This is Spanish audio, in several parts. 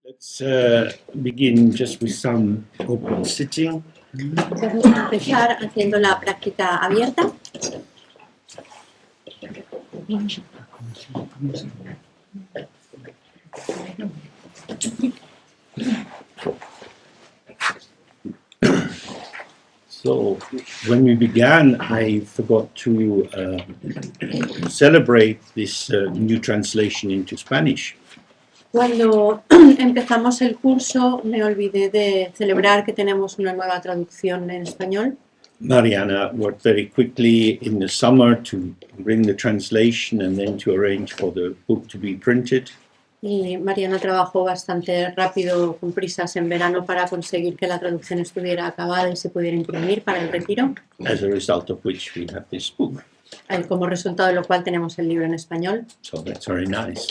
Let's begin just with some open sitting. Vamos a empezar haciendo la práctica abierta. So, when we began, I forgot to celebrate this new translation into Spanish. Cuando empezamos el curso me olvidé de celebrar que tenemos una nueva traducción en español. Mariana worked very quickly in the summer to bring the translation and then to arrange for the book to be printed. Y Mariana trabajó bastante rápido, con prisas en verano, para conseguir que la traducción estuviera acabada y se pudiera imprimir para el retiro. As a result of which we have this book. Como resultado de lo cual tenemos el libro en español. So that's very nice.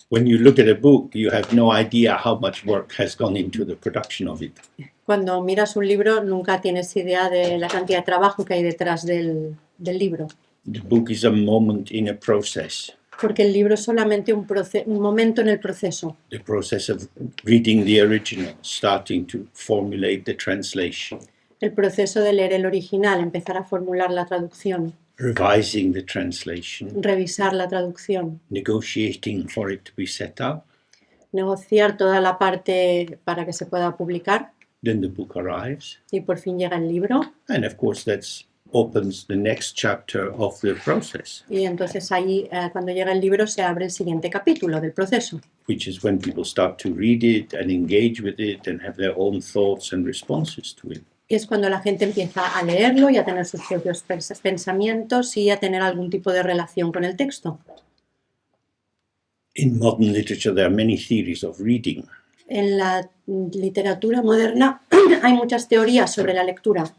When you look at a book, you have no idea how much work has gone into the production of it. Cuando miras un libro, nunca tienes idea de la cantidad de trabajo que hay detrás del libro. The book is a moment in a process. Porque el libro es solamente un momento en el proceso. The process of reading the original, starting to formulate the translation. El proceso de leer el original, empezar a formular la traducción. Revising the translation. Revisar la traducción. Negotiating for it to be set up. Negociar toda la parte para que se pueda publicar. Then the book arrives. Y por fin llega el libro. And of course that's opens the next chapter of the process. Y entonces ahí, cuando llega el libro, se abre el siguiente capítulo del proceso. Which is when people start to read it and engage with it and have their own thoughts and responses to it. Que es cuando la gente empieza a leerlo y a tener sus propios pensamientos y a tener algún tipo de relación con el texto. In modern literature there are many theories of reading. En la literatura moderna hay muchas teorías sobre la lectura.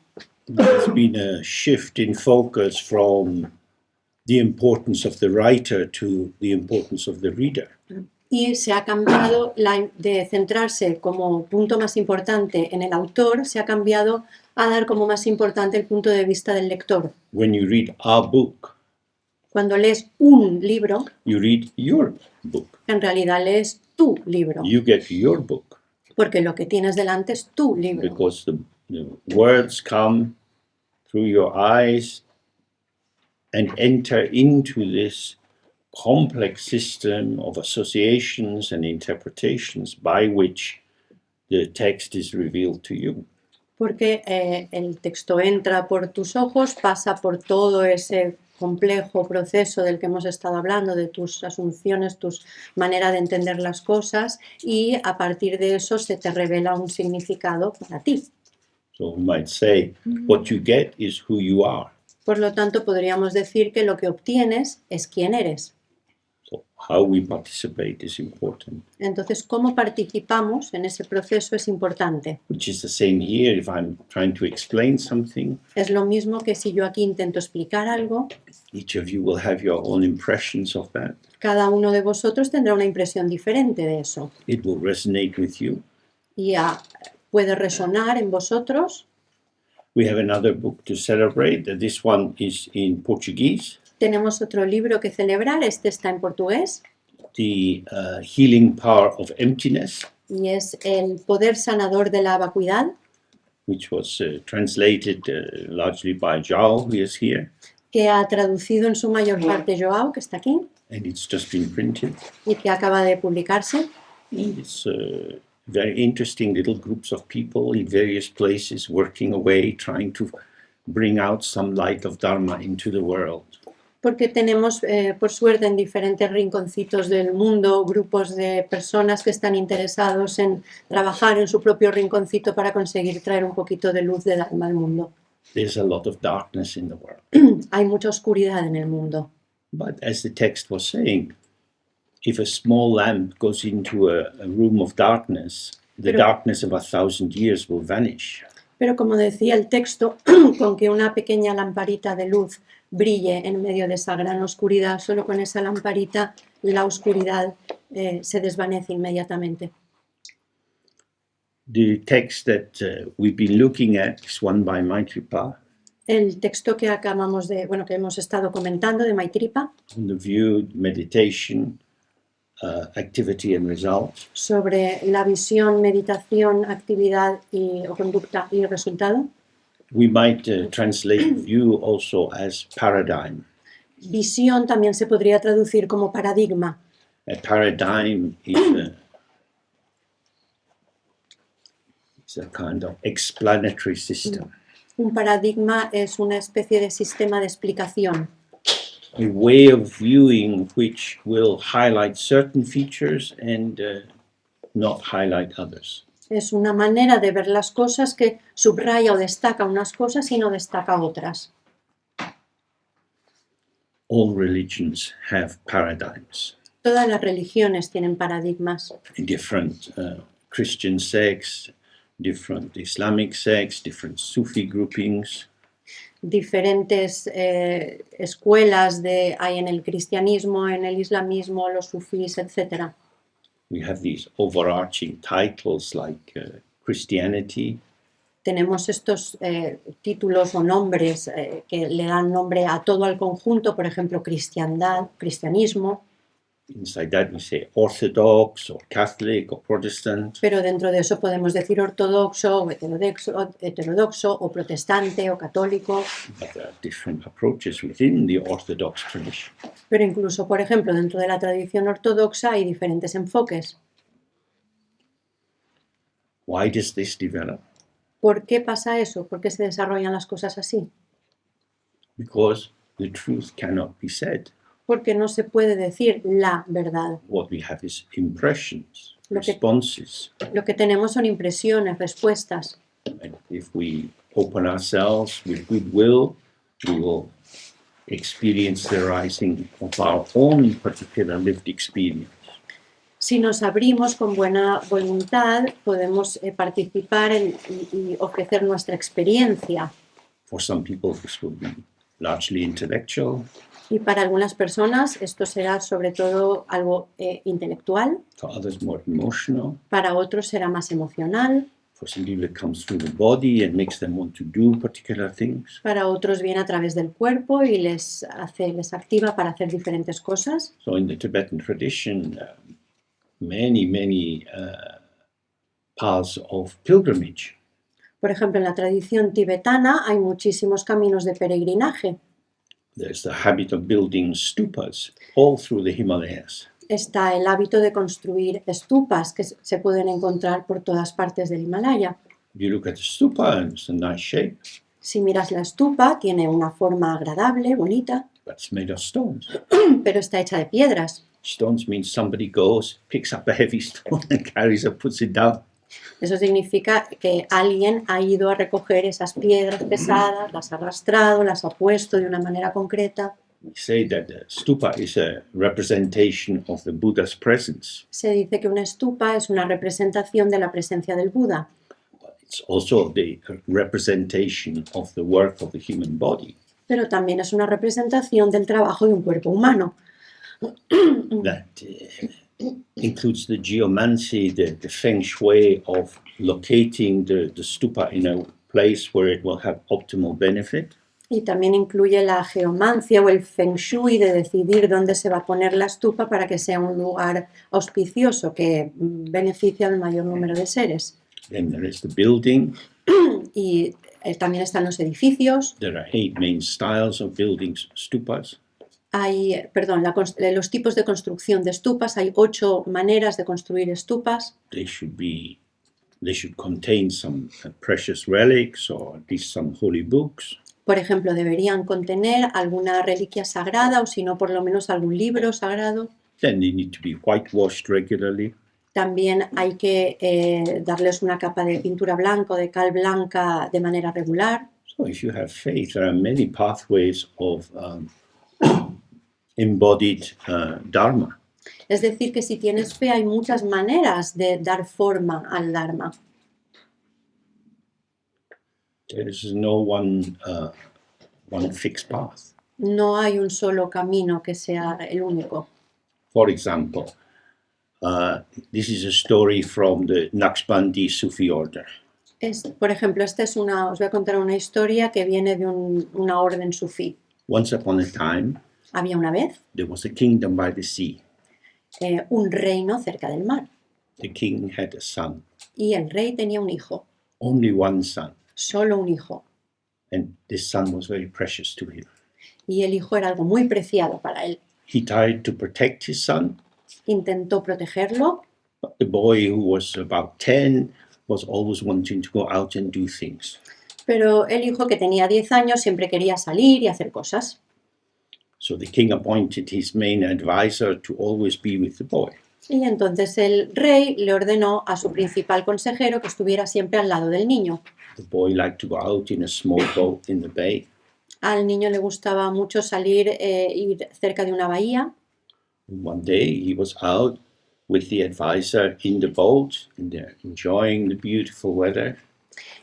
There's been a shift in focus from the importance of the writer to the importance of the reader. Y se ha cambiado de centrarse como punto más importante en el autor, se ha cambiado a dar como más importante el punto de vista del lector. When you read a book, cuando lees un libro, you read your book. En realidad lees tu libro. You get your book. Porque lo que tienes delante es tu libro. Because the words come through your eyes and enter into this complex system of associations and interpretations by which the text is revealed to you. Porque el texto entra por tus ojos, pasa por todo ese complejo proceso del que hemos estado hablando, de tus asunciones, tu manera de entender las cosas, y a partir de eso se te revela un significado para ti. So we might say, what you get is who you are. Por lo tanto, podríamos decir que lo que obtienes es quién eres. So how we participate is important. Entonces, cómo participamos en ese proceso es importante. Which is the same here if I'm trying to explain something. Es lo mismo que si yo aquí intento explicar algo. Each of you will have your own impressions of that. Cada uno de vosotros tendrá una impresión diferente de eso. It will resonate with you. Y puede resonar en vosotros. We have another book to celebrate. This one is in Portuguese. Tenemos otro libro que celebrar. Este está en portugués. The Healing Power of Emptiness. Y es el poder sanador de la vacuidad. Which was translated largely by Lleó, who is here. Que ha traducido en su mayor parte Lleó, que está aquí. And it's just been printed. Y que acaba de publicarse. It's very interesting little groups of people in various places working away, trying to bring out some light of Dharma into the world. Porque tenemos, por suerte, en diferentes rinconcitos del mundo, grupos de personas que están interesados en trabajar en su propio rinconcito para conseguir traer un poquito de luz de Dharma al mundo. There's a lot of darkness in the world. Hay mucha oscuridad en el mundo. But as the text was saying, if a small lamp goes into a room of darkness, the darkness of 1,000 years will vanish. Pero como decía el texto, con que una pequeña lamparita de luz brille en medio de esa gran oscuridad, solo con esa lamparita la oscuridad se desvanece inmediatamente. The text that we've been looking at is one by Maitripa. El texto que acabamos de, que hemos estado comentando de Maitripa. On the view, meditation, activity and result. sobre la visión, meditación, actividad o conducta y resultado. We might translate view also as paradigm. Visión también se podría traducir como paradigma. A paradigm is a kind of explanatory system. Un paradigma es una especie de sistema de explicación. A way of viewing which will highlight certain features and not highlight others. Es una manera de ver las cosas que subraya o destaca unas cosas y no destaca otras. All religions have paradigms. Todas las religiones tienen paradigmas. Different Christian sects, different Islamic sects, different Sufi groupings. Diferentes escuelas hay en el cristianismo, en el islamismo, los sufís, etc. We have these overarching titles like Christianity. Tenemos estos títulos o nombres que le dan nombre a todo el conjunto, por ejemplo, cristiandad, cristianismo. Inside that we say Orthodox or Catholic or Protestant. Pero dentro de eso podemos decir ortodoxo o heterodoxo o protestante o católico. But there are different approaches within the Orthodox tradition. Pero incluso, por ejemplo, dentro de la tradición ortodoxa hay diferentes enfoques. Why does this develop? ¿Por qué pasa eso? ¿Por qué se desarrollan las cosas así? Because the truth cannot be said. Porque no se puede decir la verdad. What we have is impressions, Lo que- responses. Lo que tenemos son impresiones, respuestas. And if we open ourselves with goodwill, we will experience the rising of our own particular lived experience. Si nos abrimos con buena voluntad, podemos participar y ofrecer nuestra experiencia. For some people, this will be largely intellectual. Y para algunas personas esto será sobre todo algo intelectual, For others, more emotional. para otros será más emocional, For some people, it comes through the body and makes them want to do particular things. para otros viene a través del cuerpo y les activa para hacer diferentes cosas. So in the Tibetan tradition, many paths of pilgrimage. Por ejemplo, en la tradición tibetana hay muchísimos caminos de peregrinaje. There's the habit of building stupas all through the Himalayas. Está el hábito de construir estupas que se pueden encontrar por todas partes del Himalaya. If you look at the stupa, and it's a nice shape, Si miras la estupa, tiene una forma agradable, bonita, but it's made of stones. pero está hecha de piedras. Stones means somebody goes, picks up a heavy stone and carries it, puts it down. Eso significa que alguien ha ido a recoger esas piedras pesadas, las ha arrastrado, las ha puesto de una manera concreta. We say that the stupa is a representation of the Buddha's presence. Se dice que una estupa es una representación de la presencia del Buda, It's also the representation of the work of the human body. pero también es una representación del trabajo de un cuerpo humano. That includes the geomancy, the feng shui of locating the stupa in a place where it will have optimal benefit. Y también incluye la geomancia o el feng shui de decidir dónde se va a poner la estupa para que sea un lugar auspicioso que beneficie al mayor número de seres. Then there is the building. Y también están los edificios. There are 8 main styles of building stupas. Hay, los tipos de construcción de estupas, hay 8 maneras de construir estupas. They should contain some precious relics or at least some holy books. Por ejemplo, deberían contener alguna reliquia sagrada o si no, por lo menos algún libro sagrado. Then they need to be whitewashed regularly. También hay que darles una capa de pintura blanca o de cal blanca de manera regular. So if you have faith, there are many pathways of embodied Dharma. Es decir, que si tienes fe hay muchas maneras de dar forma al Dharma. There is no one fixed path. No hay un solo camino que sea el único. For example, this is a story from the Naqshbandi Sufi order. Por ejemplo, os voy a contar una historia que viene de una orden sufí. Once upon a time, Había una vez there was a kingdom by the sea. un reino cerca del mar. The king had a son, Y el rey tenía un hijo, only one son, solo un hijo. and this son was very precious to him. Y el hijo era algo muy preciado para él. He tried to protect his son, Intentó protegerlo, but the boy, who was about 10, was always wanting to go out and do things. pero el hijo, que tenía 10 años, siempre quería salir y hacer cosas. So the king appointed his main advisor to always be with the boy. Y entonces el rey le ordenó a su principal consejero que estuviera siempre al lado del niño. The boy liked to go out in a small boat in the bay. Al niño le gustaba mucho salir, ir cerca de una bahía. And one day he was out with the advisor in the boat, and they're enjoying the beautiful weather.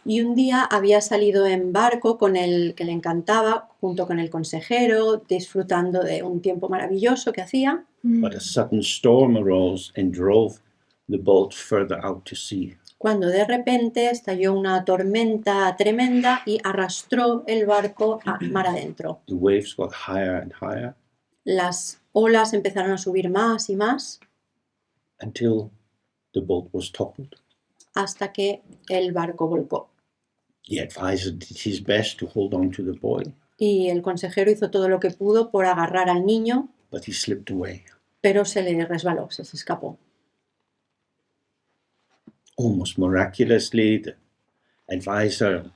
Y un día había salido en barco con el que le encantaba, junto con el consejero, disfrutando de un tiempo maravilloso que hacía. But a sudden storm arose and drove the boat further out to sea. Cuando de repente estalló una tormenta tremenda y arrastró el barco a mar adentro. The waves got higher and higher Las olas empezaron a subir más y más until the boat was toppled. hasta que el barco volcó. The advisor did his best to hold on to the boy, Y el consejero hizo todo lo que pudo por agarrar al niño, but he slipped away. pero se le resbaló, se escapó. Almost miraculously, the advisor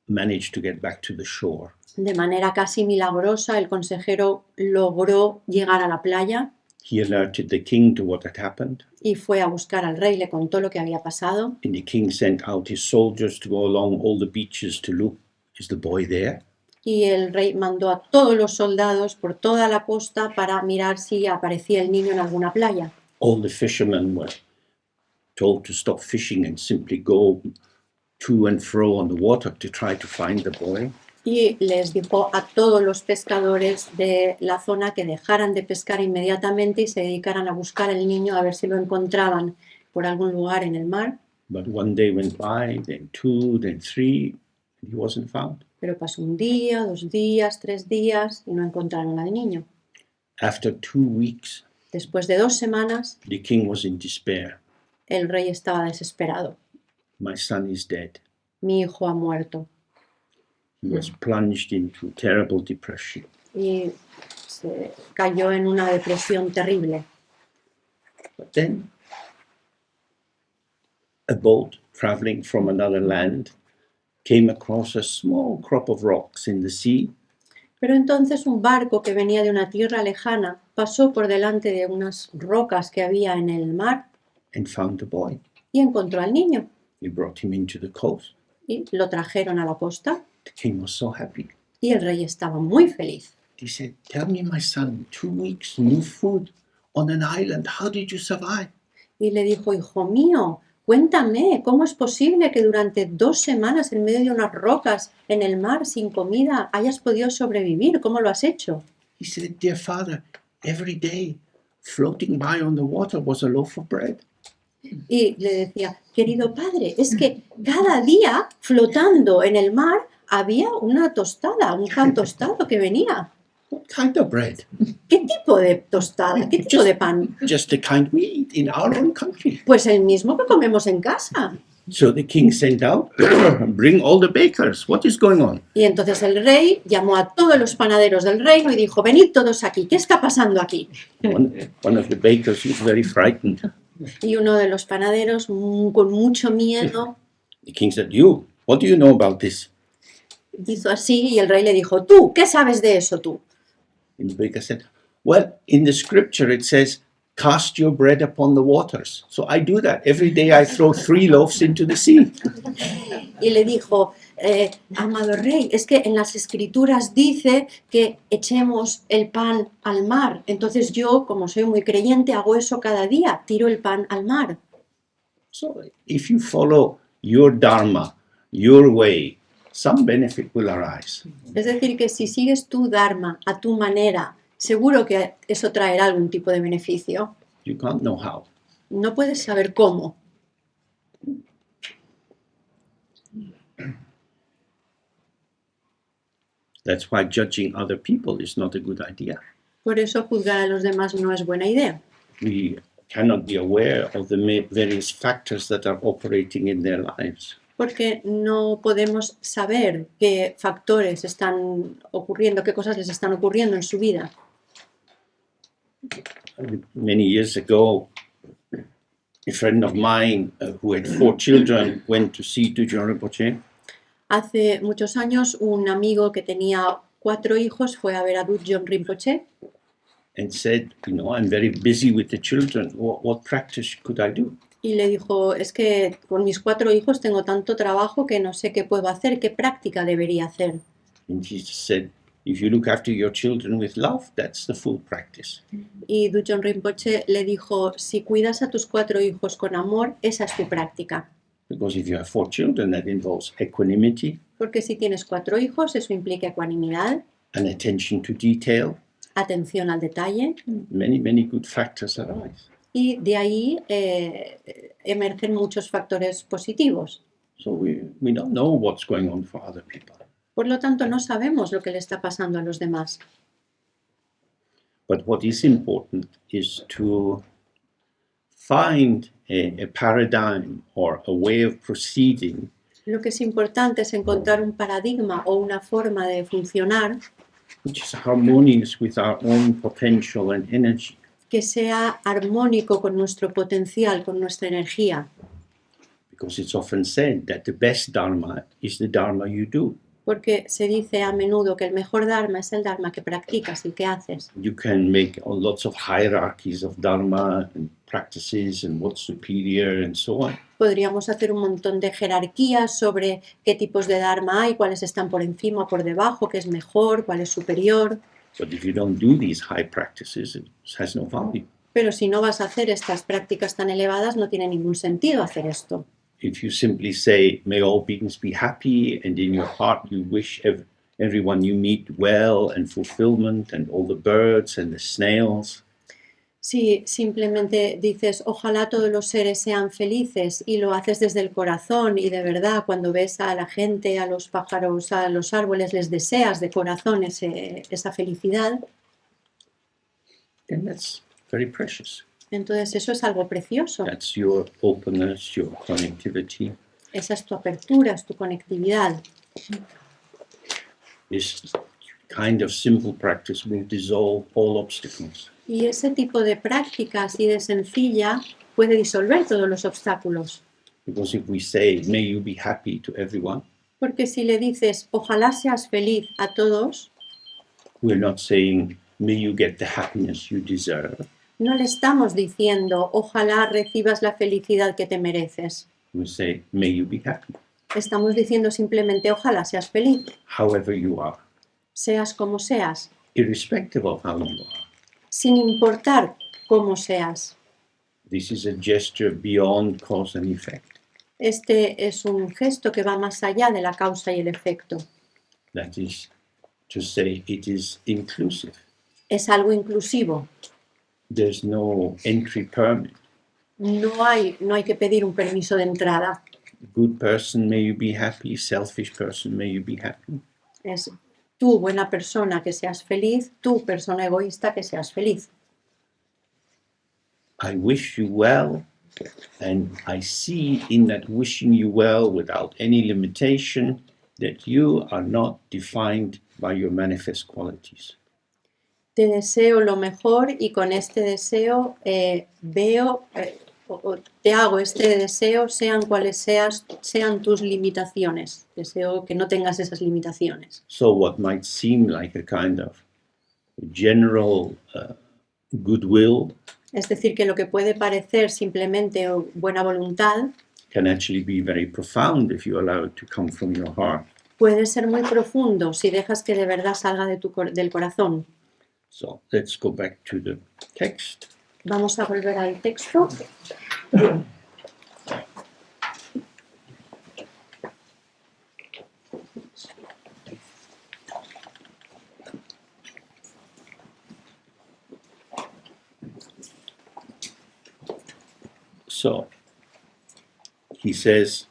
managed to get back to the shore. De manera casi milagrosa, el consejero logró llegar a la playa He alerted the king to what had happened, y fue a buscar al rey, le contó lo que había pasado. and the king sent out his soldiers to go along all the beaches to look, is the boy there? Y el rey mandó a todos los soldados por toda la costa para mirar si aparecía el niño en alguna playa. All the fishermen were told to stop fishing and simply go to and fro on the water to try to find the boy. Y les dijo a todos los pescadores de la zona que dejaran de pescar inmediatamente y se dedicaran a buscar al niño, a ver si lo encontraban por algún lugar en el mar. But one day went by, then 2, then 3, and he wasn't found. Pero pasó un día, 2 días, 3 días y no encontraron al niño. After 2 weeks, Después de 2 semanas, the king was in despair. el rey estaba desesperado. My son is dead. Mi hijo ha muerto. He was plunged into terrible depression. Y se cayó en una depresión terrible. But then, a boat traveling from another land came across a small crop of rocks in the sea. Pero entonces un barco que venía de una tierra lejana pasó por delante de unas rocas que había en el mar And found the boy. y encontró al niño. They brought him into the coast. Y lo trajeron a la costa The king was so happy. y el rey estaba muy feliz. He said, "Tell me, my son, 2 weeks, no food, on an island, how did you survive?" Y le dijo, hijo mío, cuéntame, ¿cómo es posible que durante 2 semanas en medio de unas rocas en el mar sin comida hayas podido sobrevivir? ¿Cómo lo has hecho? He said, "Dear father, every day, floating by on the water was a loaf of bread." Y le decía, querido padre, es que cada día flotando en el mar había una tostada, un pan tostado que venía. What kind of bread? ¿Qué tipo de tostada? ¿Qué tipo de pan? Just the kind we eat in our own country. Pues el mismo que comemos en casa. So the king sent out, "Bring all the bakers. What is going on?" Y entonces el rey llamó a todos los panaderos del reino y dijo, venid todos aquí, ¿qué está pasando aquí? One of the bakers was very frightened. Y uno de los panaderos, con mucho miedo, The king said, "You, what do you know about this?" hizo así y el rey le dijo, tú, ¿qué sabes de eso tú? And the baker said, "Well, in the scripture it says, cast your bread upon the waters. So I do that. Every day I throw 3 loaves into the sea." Y le dijo, amado rey, es que en las escrituras dice que echemos el pan al mar. Entonces yo, como soy muy creyente, hago eso cada día, tiro el pan al mar. So if you follow your dharma, your way, some benefit will arise. Es decir, que si sigues tu dharma a tu manera, seguro que eso traerá algún tipo de beneficio. You can't know how. No puedes saber cómo. That's why judging other people is not a good idea. Por eso juzgar a los demás no es buena idea. We cannot be aware of the various factors that are operating in their lives. Porque no podemos saber qué factores están ocurriendo, qué cosas les están ocurriendo en su vida. Many years ago, a friend of mine who had 4 children went to see Dzogchen Rinpoche. Hace muchos años, un amigo que tenía 4 hijos fue a ver a Dzogchen Rinpoche And said, I'm very busy with the children. What practice could I do? y le dijo, es que con mis 4 hijos tengo tanto trabajo que no sé qué puedo hacer, qué práctica debería hacer. And he said, if you look after your children with love, that's the full practice. Y Dzogchen Rinpoche le dijo, si cuidas a tus 4 hijos con amor, esa es tu práctica. Because if you have 4 children, that involves equanimity. Porque si tienes 4 hijos, eso implica ecuanimidad, And attention to detail. atención al detalle, Many good factors arise. y de ahí emergen muchos factores positivos. So we don't know what's going on for other people. Por lo tanto, no sabemos lo que le está pasando a los demás. But what is important is to find a paradigm or a way of proceeding Lo que es importante es encontrar un paradigma o una forma de funcionar which is harmonious with our own potential and energy. que sea armónico con nuestro potencial, con nuestra energía. Because it's often said that the best dharma is the dharma you do. Porque se dice a menudo que el mejor dharma es el dharma que practicas, el que haces. You can make lots of hierarchies of dharma and practices and what's superior and so on. Podríamos hacer un montón de jerarquías sobre qué tipos de dharma hay, cuáles están por encima o por debajo, qué es mejor, cuál es superior. But if you don't do these high practices, it has no value. Pero si no vas a hacer estas prácticas tan elevadas, no tiene ningún sentido hacer esto. If you simply say, may all beings be happy, and in your heart you wish everyone you meet well and fulfillment, and all the birds and the snails, Si simplemente dices, ojalá todos los seres sean felices y lo haces desde el corazón y de verdad, cuando ves a la gente, a los pájaros, a los árboles, les deseas de corazón esa felicidad, then that's very precious. entonces eso es algo precioso. That's your openness, your connectivity. Esa es tu apertura, es tu conectividad. This kind of simple practice will dissolve all obstacles. Y ese tipo de práctica así de sencilla puede disolver todos los obstáculos. Because if we say, may you be happy to everyone, Porque si le dices, ojalá seas feliz a todos, we're not saying, may you get the happiness you deserve. no le estamos diciendo, ojalá recibas la felicidad que te mereces. We say, may you be happy, Estamos diciendo simplemente, ojalá seas feliz, however you are, seas como seas, irrespective of how you are. sin importar cómo seas. This is a gesture beyond cause and effect. Este es un gesto que va más allá de la causa y el efecto. That is to say, it is inclusive. Es algo inclusivo. There's no entry permit. No hay que pedir un permiso de entrada. Good person, may you be happy. Selfish person, may you be happy. Es tú, buena persona, que seas feliz. Tú, persona egoísta, que seas feliz. I wish you well, and I see in that wishing you well without any limitation that you are not defined by your manifest qualities. Te deseo lo mejor y con este deseo te hago este deseo, sean cuales sean tus limitaciones. Deseo que no tengas esas limitaciones. So what might seem like a kind of general goodwill Es decir, que lo que puede parecer simplemente buena voluntad can actually be very profound if you allow it to come from your heart. puede ser muy profundo si dejas que de verdad salga del corazón. So let's go back to the text. Vamos a volver al texto. So he says,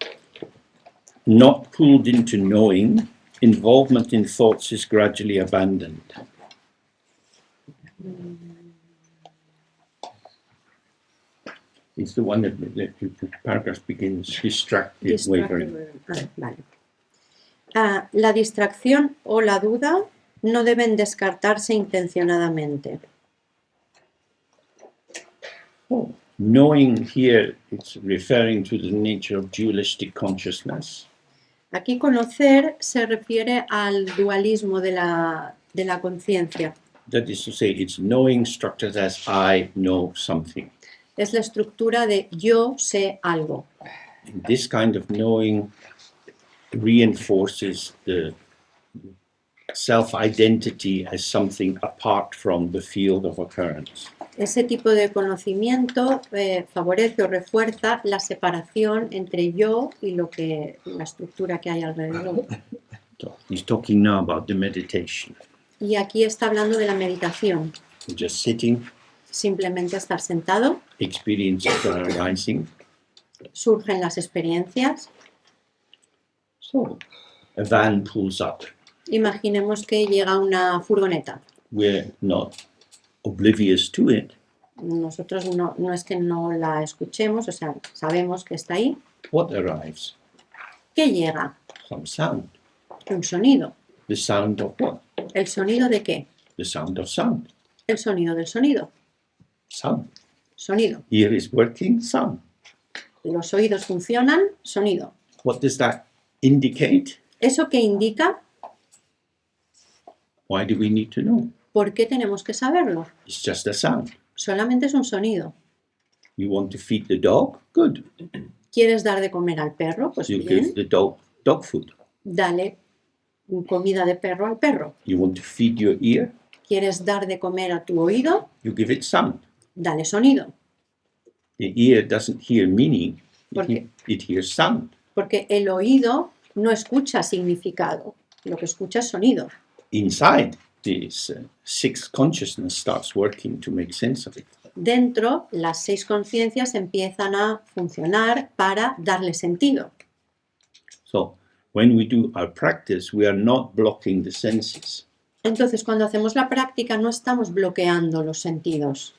not pulled into knowing, involvement in thoughts is gradually abandoned. It's the one that the paragraph begins, distracted, wavering. Vale. La distracción o la duda no deben descartarse intencionadamente. Knowing here, it's referring to the nature of dualistic consciousness. Aquí conocer se refiere al dualismo de la conciencia. That is to say, it's knowing structured as I know something. Es la estructura de yo sé algo. And this kind of knowing reinforces the self-identity as something apart from the field of occurrence. Ese tipo de conocimiento favorece o refuerza la separación entre yo y la estructura que hay alrededor. So he's talking now about the meditation. Y aquí está hablando de la meditación. Just sitting, Simplemente estar sentado, experiences are arising. surgen las experiencias. So a van pulls up. Imaginemos que llega una furgoneta. We're not oblivious to it. Nosotros no es que no la escuchemos, o sea, sabemos que está ahí. What arrives? ¿Qué llega? Some sound. Un sonido. The sound of what? ¿El sonido de qué? The sound of sound. El sonido del sonido. Sound. Sonido. Ear is working, sound. Los oídos funcionan, sonido. What does that indicate? ¿Eso qué indica? Why do we need to know? ¿Por qué tenemos que saberlo? It's just a sound. Solamente es un sonido. You want to feed the dog? Good. ¿Quieres dar de comer al perro? Pues You bien, give the dog dog food. dale comida de perro al perro. You want to feed your ear? ¿Quieres dar de comer a tu oído? You give it sound. Dale sonido. The ear doesn't hear meaning, Porque- it hears sound. Porque el oído no escucha significado, lo que escucha es sonido. Inside, this sixth consciousness starts working to make sense of it. Dentro, las 6 conciencias empiezan a funcionar para darle sentido. So, when we do our practice, we are not blocking the senses. Entonces, cuando hacemos la práctica, no estamos bloqueando los sentidos.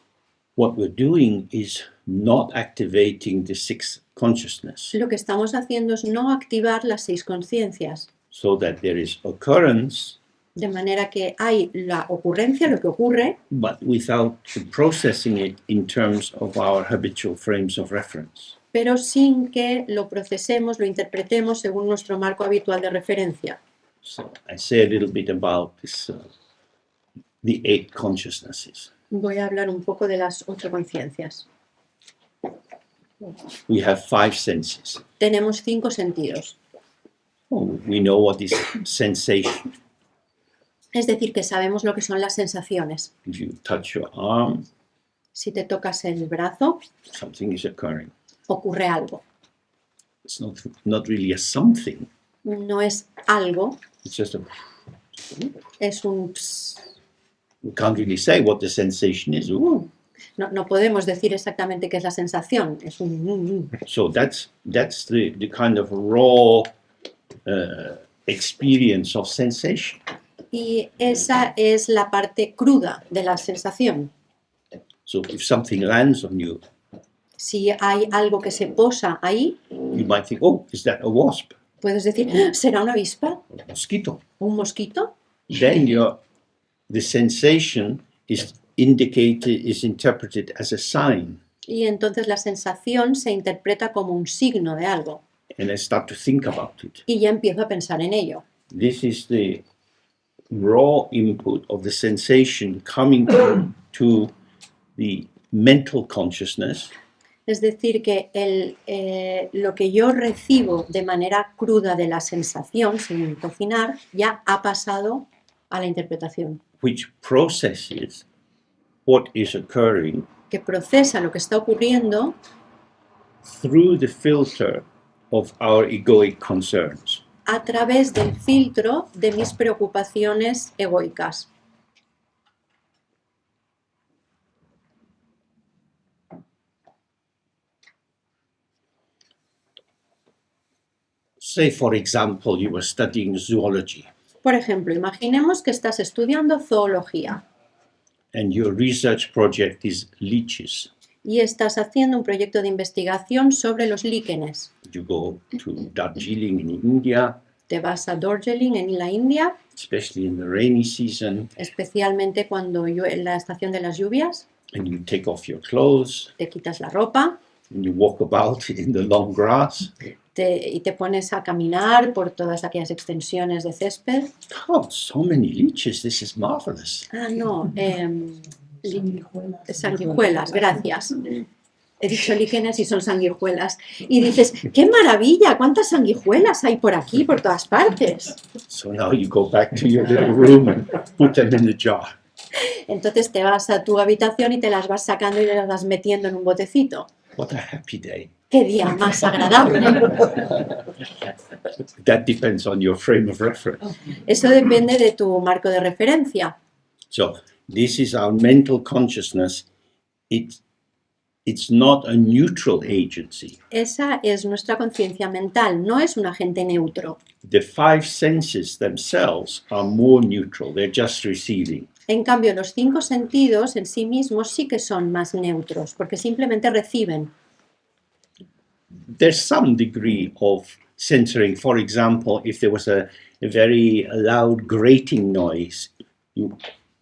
What we're doing is not activating the sixth consciousness, Lo que estamos haciendo es no activar las 6 conciencias, so that there is occurrence, de manera que hay la ocurrencia, lo que ocurre, but without processing it in terms of our habitual frames of reference. pero sin que lo procesemos, lo interpretemos según nuestro marco habitual de referencia. So I say a little bit about this, the 8 consciousnesses. Voy a hablar un poco de las 8 conciencias. We have 5 senses. Tenemos 5 sentidos. We know what is sensation. Es decir, que sabemos lo que son las sensaciones. If you touch your arm, Si te tocas el brazo, something is occurring. ocurre algo. It's not really a something. No es algo, It's just a. es un ps. We can't really say what the sensation is. Ooh. No podemos decir exactamente qué es la sensación. Es un. So that's the kind of raw experience of sensation. Y esa es la parte cruda de la sensación. So if something lands on you, Si hay algo que se posa ahí, you might think, oh, is that a wasp? puedes decir, "¿Ah, ¿será una avispa? Or a mosquito? ¿O un mosquito? Then the sensation is interpreted as a sign. Y entonces la sensación se interpreta como un signo de algo. And I start to think about it. Y ya empiezo a pensar en ello. This is the raw input of the sensation coming to the mental consciousness, Es decir, que lo que yo recibo de manera cruda de la sensación, sin cocinar, ya ha pasado a la interpretación, which processes what is occurring que procesa lo que está ocurriendo through the filter of our egoic concerns. a través del filtro de mis preocupaciones egoicas. Say, for example, you were studying zoology Por ejemplo, imaginemos que estás estudiando zoología and your research project is leeches. y estás haciendo un proyecto de investigación sobre los líquenes. You go to Darjeeling in India, Te vas a Darjeeling en la India, especially in the rainy season, especialmente cuando en la estación de las lluvias, and you take off your clothes te quitas la ropa and you walk about in the long grass. y te pones a caminar por todas aquellas extensiones de césped. Oh, so many leeches, this is marvelous. Ah, no, sanguijuelas, gracias. He dicho líquenes y son sanguijuelas. Y dices, ¡qué maravilla! ¿Cuántas sanguijuelas hay por aquí, por todas partes? So now you go back to your little room and put them in the jar. Entonces te vas a tu habitación y te las vas sacando y las vas metiendo en un botecito. What a happy day. ¡Qué día más agradable! That depends on your frame of reference. Eso depende de tu marco de referencia. So this is our mental consciousness. It's not a neutral agency. Esa es nuestra conciencia mental, no es un agente neutro. The five senses themselves are more neutral. They're just receiving. En cambio, los 5 sentidos en sí mismos sí que son más neutros, porque simplemente reciben. There's some degree of censoring. For example, if there was a very loud grating noise,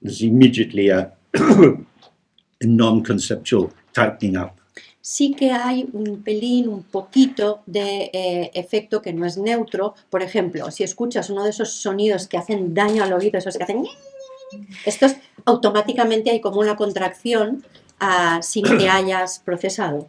there's immediately a non-conceptual tightening up. Sí que hay un pelín, un poquito de efecto que no es neutro. Por ejemplo, si escuchas uno de esos sonidos que hacen daño al oído, esos que hacen... Estos automáticamente hay como una contracción sin que hayas procesado.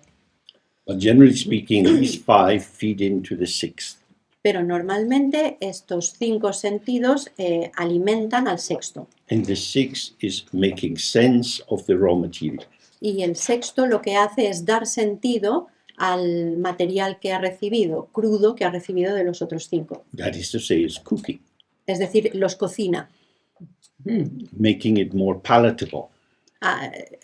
But generally speaking, these five feed into the sixth. Pero normalmente estos 5 sentidos alimentan al sexto. And the sixth is making sense of the raw material. Y el sexto lo que hace es dar sentido al material que ha recibido, crudo que ha recibido de los otros 5. That is to say, is cooking. Es decir, los cocina. Making it more palatable.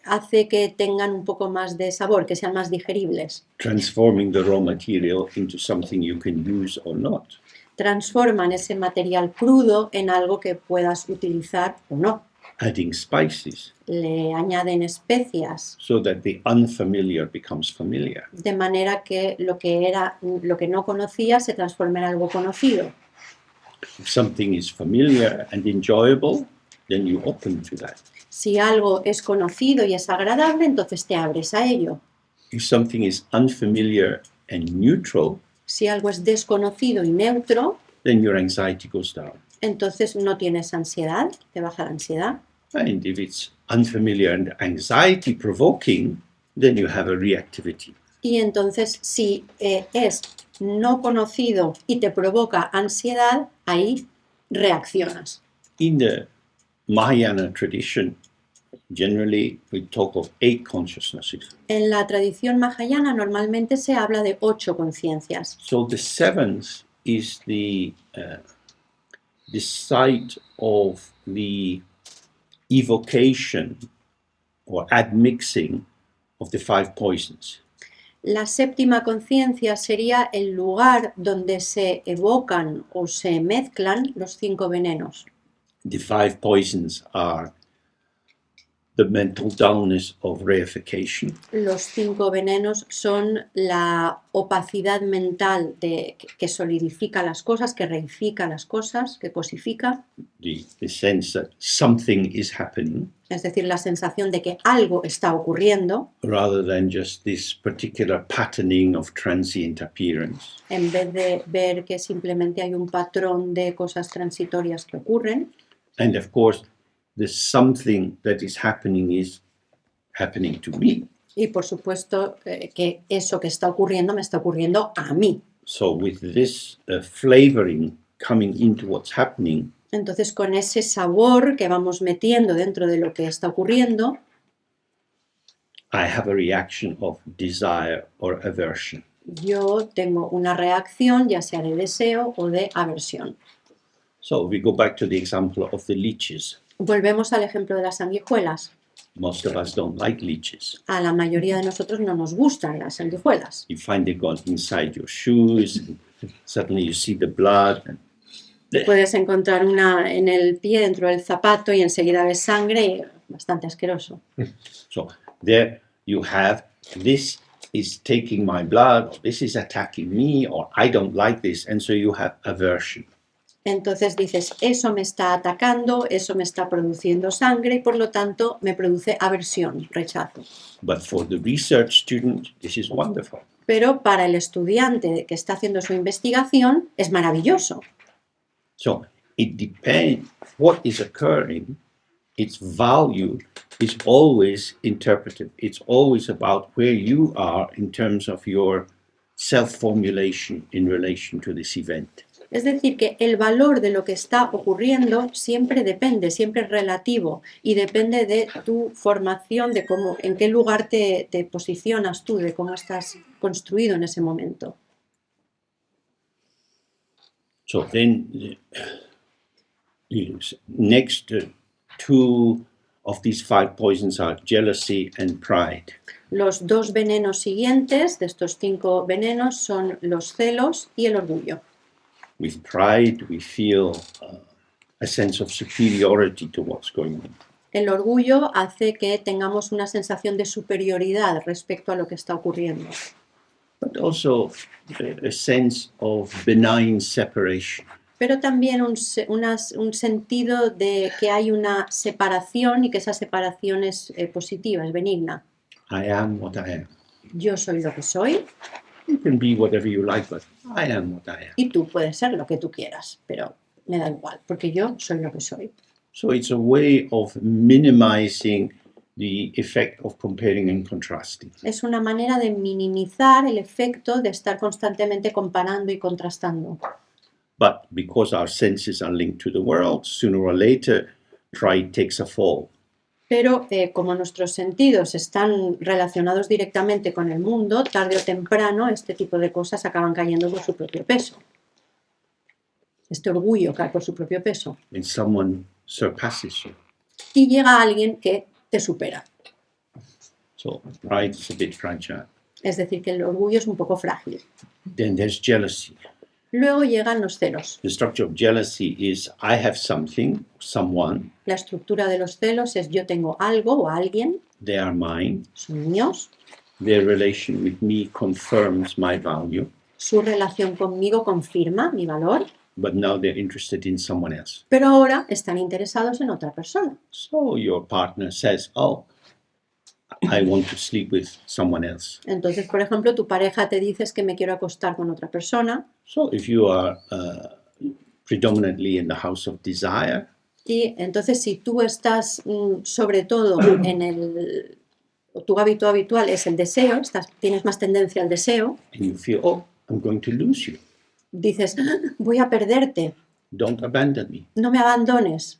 Hace que tengan un poco más de sabor, que sean más digeribles. Transforming the raw material into something you can use or not. Transforman ese material crudo en algo que puedas utilizar o no. Adding spices. Le añaden especias. So that the unfamiliar becomes familiar. De manera que lo que no conocía se transforma en algo conocido. If something is familiar and enjoyable, then you open to that. Si algo es conocido y es agradable, entonces te abres a ello. If something is unfamiliar and neutral, Si algo es desconocido y neutro, then your anxiety goes down. entonces no tienes ansiedad, te baja la ansiedad. And if it's unfamiliar and anxiety provoking, then you have a reactivity. Y entonces si es no conocido y te provoca ansiedad, ahí reaccionas. In the Mahayana tradition, generally we talk of 8 consciousnesses. En la tradición mahayana normalmente se habla de 8 conciencias. So the 7th is the site of the evocation or admixing of the 5 poisons. La 7ª conciencia sería el lugar donde se evocan o se mezclan los 5 venenos. The 5 poisons are the mental dullness of reification, Los 5 venenos son la opacidad mental que solidifica las cosas, que reifica las cosas, que cosifica. the sense that something is happening, Es decir, la sensación de que algo está ocurriendo, rather than just this particular patterning of transient appearance. en vez de ver que simplemente hay un patrón de cosas transitorias que ocurren. And of course, the something that is happening to me. Y por supuesto que eso que está ocurriendo me está ocurriendo a mí. So with this flavoring coming into what's happening, Entonces, con ese sabor que vamos metiendo dentro de lo que está ocurriendo, I have a reaction of desire or aversion. yo tengo una reacción, ya sea de deseo o de aversión. So we go back to the example of the leeches. Volvemos al ejemplo de las sanguijuelas. Most of us don't like leeches. A la mayoría de nosotros no nos gustan las sanguijuelas. You find they gone inside your shoes, and suddenly you see the blood. And Puedes encontrar una en el pie, dentro del zapato, y enseguida ves sangre, y bastante asqueroso. so there you have this is taking my blood, or this is attacking me, or I don't like this, and so you have aversion. Entonces dices, eso me está atacando, eso me está produciendo sangre y por lo tanto me produce aversión, rechazo. But for the research student, this is wonderful. Pero para el estudiante que está haciendo su investigación es maravilloso. So it depends what is occurring, its value is always interpreted. It's always about where you are in terms of your self-formulation in relation to this event. Es decir, que el valor de lo que está ocurriendo siempre depende, siempre es relativo y depende de tu formación, de cómo, en qué lugar te posicionas tú, de cómo estás construido en ese momento. So then, next two of these 5 poisons are jealousy and pride. Los 2 venenos siguientes de estos 5 venenos son los celos y el orgullo. With pride, we feel a sense of superiority to what's going on. El orgullo hace que tengamos una sensación de superioridad respecto a lo que está ocurriendo. But also a sense of benign separation. Pero también un sentido de que hay una separación y que esa separación es positiva, es benigna. I am what I am. Yo soy lo que soy. You can be whatever you like, but I am what I am. Y tú puedes ser lo que tú quieras, pero me da igual, porque yo soy lo que soy. So it's a way of minimizing the effect of comparing and contrasting. Es una manera de minimizar el efecto de estar constantemente comparando y contrastando. But because our senses are linked to the world, sooner or later, pride takes a fall. Pero como nuestros sentidos están relacionados directamente con el mundo, tarde o temprano este tipo de cosas acaban cayendo por su propio peso. Este orgullo cae por su propio peso. And someone surpasses you. Y llega alguien que te supera. So pride is a bit fragile. Es decir, que el orgullo es un poco frágil. Then there's jealousy. Luego llegan los celos. The structure of jealousy is I have something, someone, La estructura de los celos es yo tengo algo o alguien, they are mine, son míos, their relation with me confirms my value, su relación conmigo confirma mi valor, but now they're interested in someone else. pero ahora están interesados en otra persona. So your partner says, oh, I want to sleep with someone else. Entonces, por ejemplo, tu pareja te dice que me quiero acostar con otra persona. So if you are predominantly in the house of desire, Y entonces si tú estás sobre todo tu hábito habitual es el deseo, tienes más tendencia al deseo, and you feel, oh, I'm going to lose you. dices, voy a perderte, Don't abandon me. no me abandones.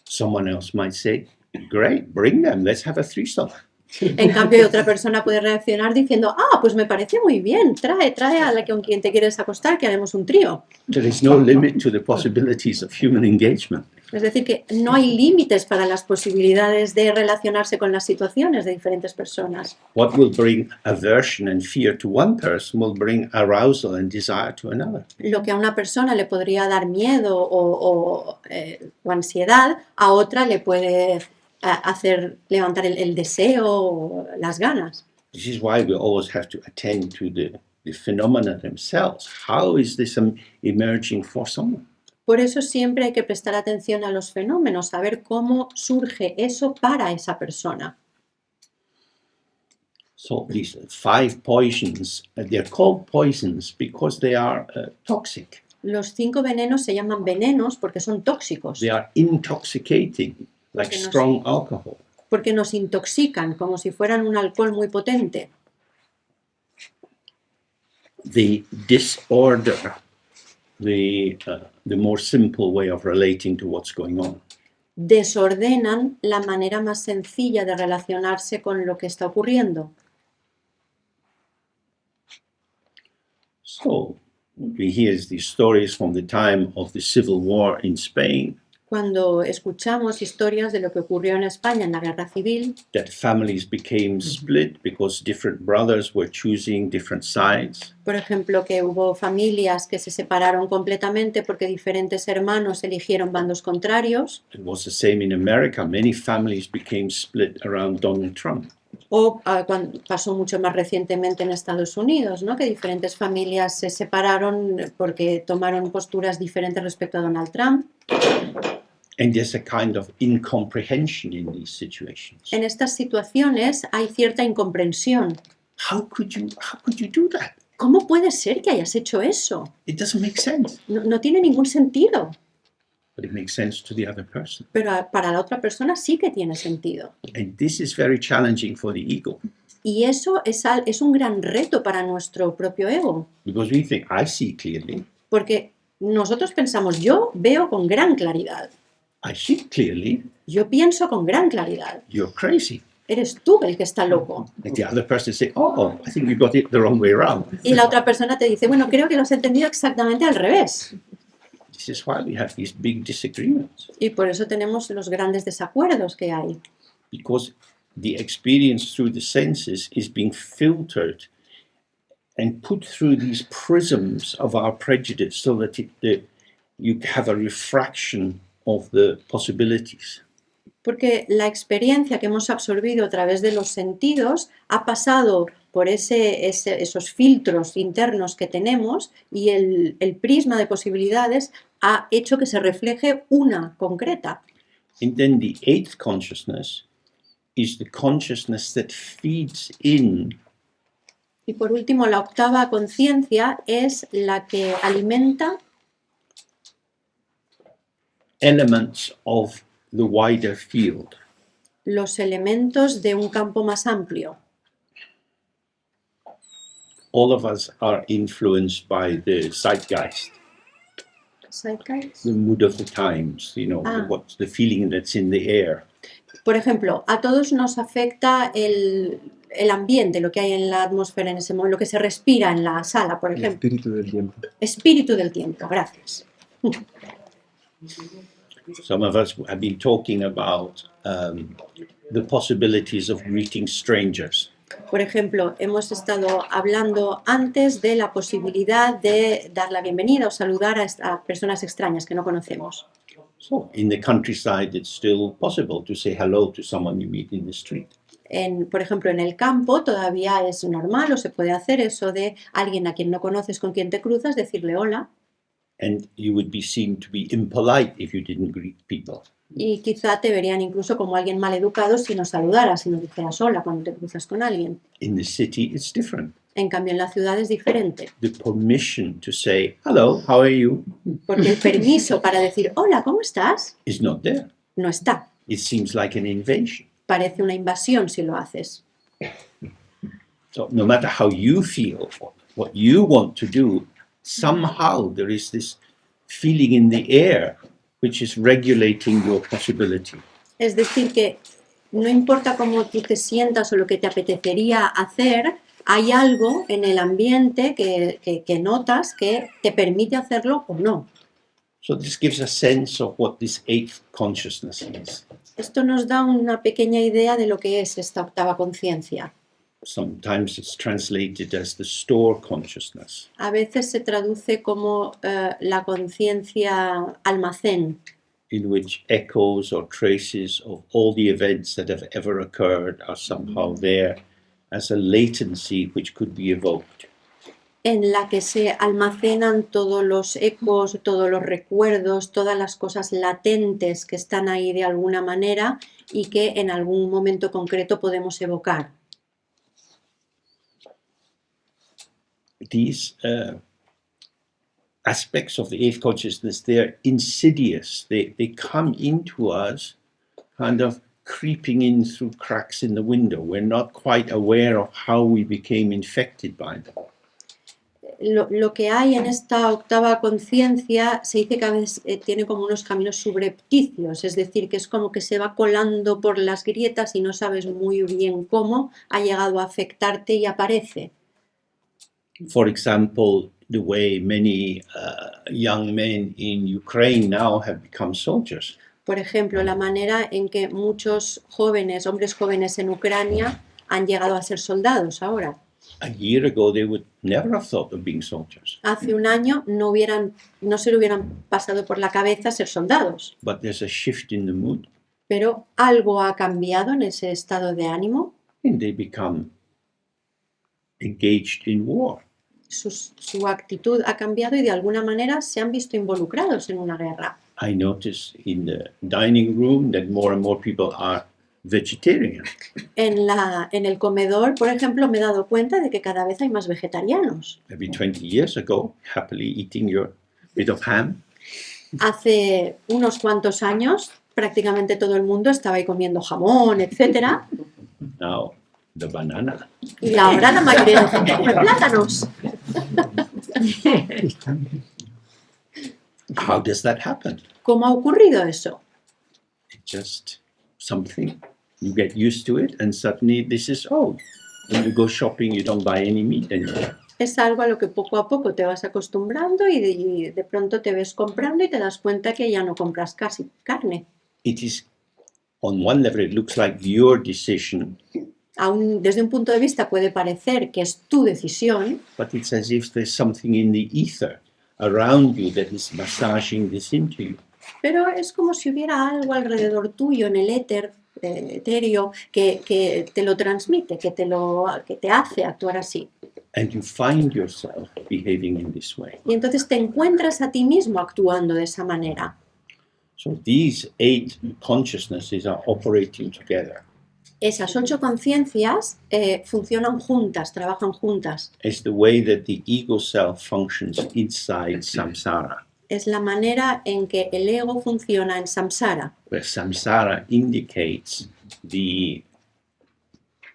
Someone else might say, great, bring them, let's have a threesome. En cambio, otra persona puede reaccionar diciendo, pues me parece muy bien, trae a la con quien te quieres acostar, que haremos un trío. There is no limit to the possibilities of human engagement. Es decir, que no hay límites para las posibilidades de relacionarse con las situaciones de diferentes personas. What will bring aversion and fear to one person will bring arousal and desire to another. Lo que a una persona le podría dar miedo o ansiedad, a otra le puede hacer levantar el deseo o las ganas. This is why we always have to attend to the phenomena themselves. How is this emerging for someone? Por eso siempre hay que prestar atención a los fenómenos, saber cómo surge eso para esa persona. So these 5 poisons, they're called poisons because they are toxic. Los 5 venenos se llaman venenos porque son tóxicos. They are intoxicating, like strong alcohol. Porque nos intoxican como si fueran un alcohol muy potente. They disorder the more simple way of relating to what's going on. Desordenan la manera más sencilla de relacionarse con lo que está ocurriendo. So we hear these stories from the time of the Civil War in Spain. Cuando escuchamos historias de lo que ocurrió en España en la Guerra Civil, That families became split because different brothers were choosing different sides. por ejemplo, que hubo familias que se separaron completamente porque diferentes hermanos eligieron bandos contrarios. It was the same in America. Many families became split around Donald Trump. O cuando pasó mucho más recientemente en Estados Unidos, ¿no? Que diferentes familias se separaron porque tomaron posturas diferentes respecto a Donald Trump. And there's a kind of incomprehension in these situations. En estas situaciones hay cierta incomprensión. How could you do that? ¿Cómo puede ser que hayas hecho eso? It doesn't make sense. No tiene ningún sentido, But it makes sense to the other person. pero para la otra persona sí que tiene sentido. And this is very challenging for the ego. Y eso es un gran reto para nuestro propio ego, Because we think, I see clearly, porque nosotros pensamos, yo veo con gran claridad, I think clearly, yo pienso con gran claridad, you're crazy. eres tú el que está loco. And the other person say, oh, I think we got it the wrong way around. Y la otra persona te dice, bueno, creo que lo has entendido exactamente al revés. This is why we have these big disagreements. Y por eso tenemos los grandes desacuerdos que hay. Because the experience through the senses is being filtered and put through these prisms of our prejudice so that you have a refraction of the possibilities. Porque la experiencia que hemos absorbido a través de los sentidos ha pasado por esos filtros internos que tenemos y el prisma de posibilidades ha hecho que se refleje una concreta. And then the eighth consciousness is the consciousness that feeds in Y por último, la octava conciencia es la que alimenta elements of the wider field. los elementos de un campo más amplio. All of us are influenced by the zeitgeist, the mood of the times, what's the feeling that's in the air. Por ejemplo, a todos nos afecta el ambiente, lo que hay en la atmósfera en ese momento, lo que se respira en la sala, por El ejemplo. espíritu del tiempo. Espíritu del tiempo, gracias. Some of us have been talking about the possibilities of greeting strangers. Por ejemplo, hemos estado hablando antes de la posibilidad de dar la bienvenida o saludar a personas extrañas que no conocemos. So in the countryside, it's still possible to say hello to someone you meet in the street. Por ejemplo, en el campo todavía es normal o se puede hacer eso de alguien a quien no conoces, con quien te cruzas, decirle hola. And you would be seen to be impolite if you didn't greet people. Y quizá te verían incluso como alguien mal educado si no saludaras, si no dijeras hola cuando te cruzas con alguien. In the city, it's different. En cambio, en la ciudad es diferente, The permission to say, hello, how are you, porque el permiso para decir hola, ¿cómo estás? is not there. No está. It seems like an invasion. Parece una invasión si lo haces. So no matter how you feel, what you want to do, somehow there is this feeling in the air which is regulating your possibility. Es decir, que no importa cómo tú te sientas o lo que te apetecería hacer, hay algo en el ambiente que notas que te permite hacerlo o no. So this gives a sense of what this eighth consciousness is. Esto nos da una pequeña idea de lo que es esta octava conciencia. Sometimes it's translated as the store consciousness. A veces se traduce como la conciencia almacén, In which echoes or traces of all the events that have ever occurred are somehow there as a latency which could be evoked. en la que se almacenan todos los ecos, todos los recuerdos, todas las cosas latentes que están ahí de alguna manera y que en algún momento concreto podemos evocar. These aspects of the eighth consciousness, they're insidious. They come into us kind of creeping in through cracks in the window. We're not quite aware of how we became infected by them. Lo que hay en esta octava conciencia se dice que a veces tiene como unos caminos subrepticios, es decir, que es como que se va colando por las grietas y no sabes muy bien cómo ha llegado a afectarte y aparece. For example, the way many young men in Ukraine now have become soldiers. Por ejemplo, la manera en que muchos jóvenes, hombres jóvenes en Ucrania han llegado a ser soldados ahora. A year ago, they would never have thought of being soldiers. Hace un año no se le hubieran pasado por la cabeza ser soldados, But there's a shift in the mood. pero algo ha cambiado en ese estado de ánimo. and they become engaged in war. Su actitud ha cambiado y de alguna manera se han visto involucrados en una guerra. I notice in the dining room that more and more people are vegetarian. En el comedor, por ejemplo, me he dado cuenta de que cada vez hay más vegetarianos. Maybe 20 years ago, happily eating your bit of ham. Hace unos cuantos años, prácticamente todo el mundo estaba ahí comiendo jamón, etcétera. Now, the banana. Y ahora la mayoría de la gente come plátanos. How does that happen? ¿Cómo ha ocurrido eso? It's just something. You get used to it, and suddenly this is, oh, when you go shopping, you don't buy any meat anymore. Es algo a lo que poco a poco te vas acostumbrando y de pronto te ves comprando y te das cuenta que ya no compras casi carne. It is, on one level, it looks like your decision, Aún desde un punto de vista puede parecer que es tu decisión, but it's as if there's something in the ether around you that is massaging this into you. pero es como si hubiera algo alrededor tuyo en el éter etéreo que te lo transmite, que te hace actuar así. And you find yourself behaving in this way. Y entonces te encuentras a ti mismo actuando de esa manera. So these 8 consciousnesses are operating together Esas 8 conciencias funcionan juntas, trabajan juntas. as the way that the ego self functions inside samsara, Es la manera en que el ego funciona en samsara, where samsara indicates the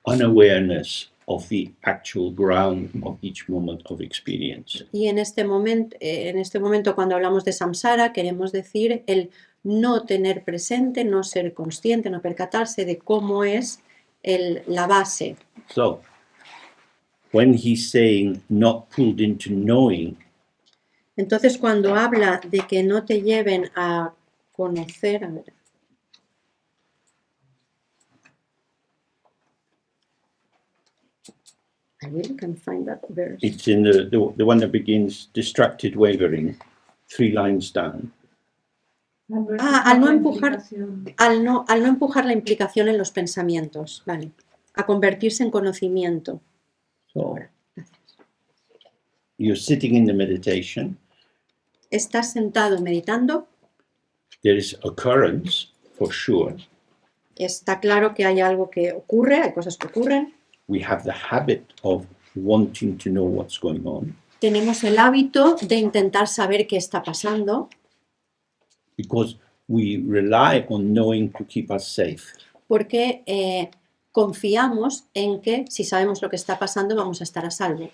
unawareness of the actual ground of each moment of experience. y en este momento cuando hablamos de samsara queremos decir el no tener presente, no ser consciente, no percatarse de cómo es la base. So, when he's saying not pulled into knowing, Entonces cuando habla de que no te lleven a conocer, a ver, I really can't find that verse. it's in the one that begins distracted wavering, 3 lines down. Al no empujar la implicación en los pensamientos, vale, a convertirse en conocimiento. So, you're sitting in the meditation, Estás sentado meditando, there is occurrence for sure. está claro que hay algo que ocurre, hay cosas que ocurren. We have the habit of wanting to know what's going on Tenemos el hábito de intentar saber qué está pasando because we rely on knowing to keep us safe. porque confiamos en que si sabemos lo que está pasando vamos a estar a salvo.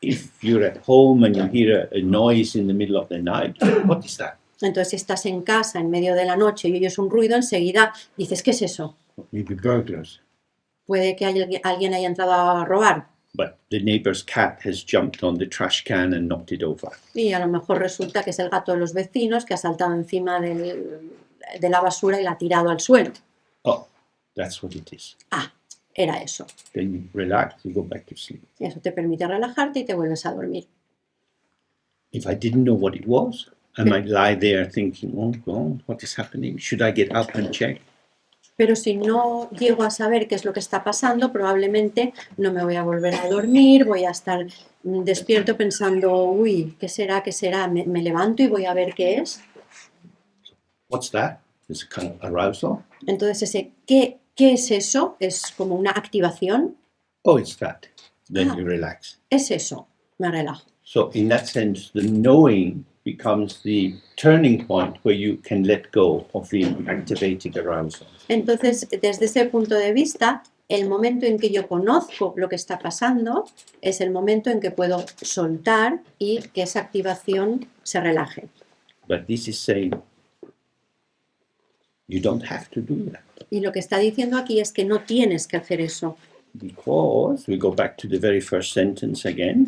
If you're at home and you hear a noise in the middle of the night, what is that? Entonces si estás en casa en medio de la noche y oyes un ruido, enseguida dices, ¿qué es eso? Maybe burglars. Puede que alguien haya entrado a robar. But the neighbor's cat has jumped on the trash can and knocked it over. Y a lo mejor resulta que es el gato de los vecinos que ha saltado encima de la basura y la ha tirado al suelo. Oh, that's what it is. Ah, era eso. Then you relax, you go back to sleep. Y eso te permite relajarte y te vuelves a dormir. If I didn't know what it was, I might lie there thinking, oh God, what is happening? Should I get up and check? Pero si no llego a saber qué es lo que está pasando, probablemente no me voy a volver a dormir, voy a estar despierto pensando, uy, ¿qué será? ¿Qué será? Me levanto y voy a ver qué es. What's that? It's a kind of arousal. Entonces ese ¿qué es eso? Es como una activación. Oh, it's that. Then you relax. Es eso, me relajo. So in that sense, the knowing becomes the turning point where you can let go of the activated arousal. Entonces, desde ese punto de vista, el momento en que yo conozco lo que está pasando es el momento en que puedo soltar y que esa activación se relaje. But this is saying you don't have to do that. Y lo que está diciendo aquí es que no tienes que hacer eso. Because we go back to the very first sentence again.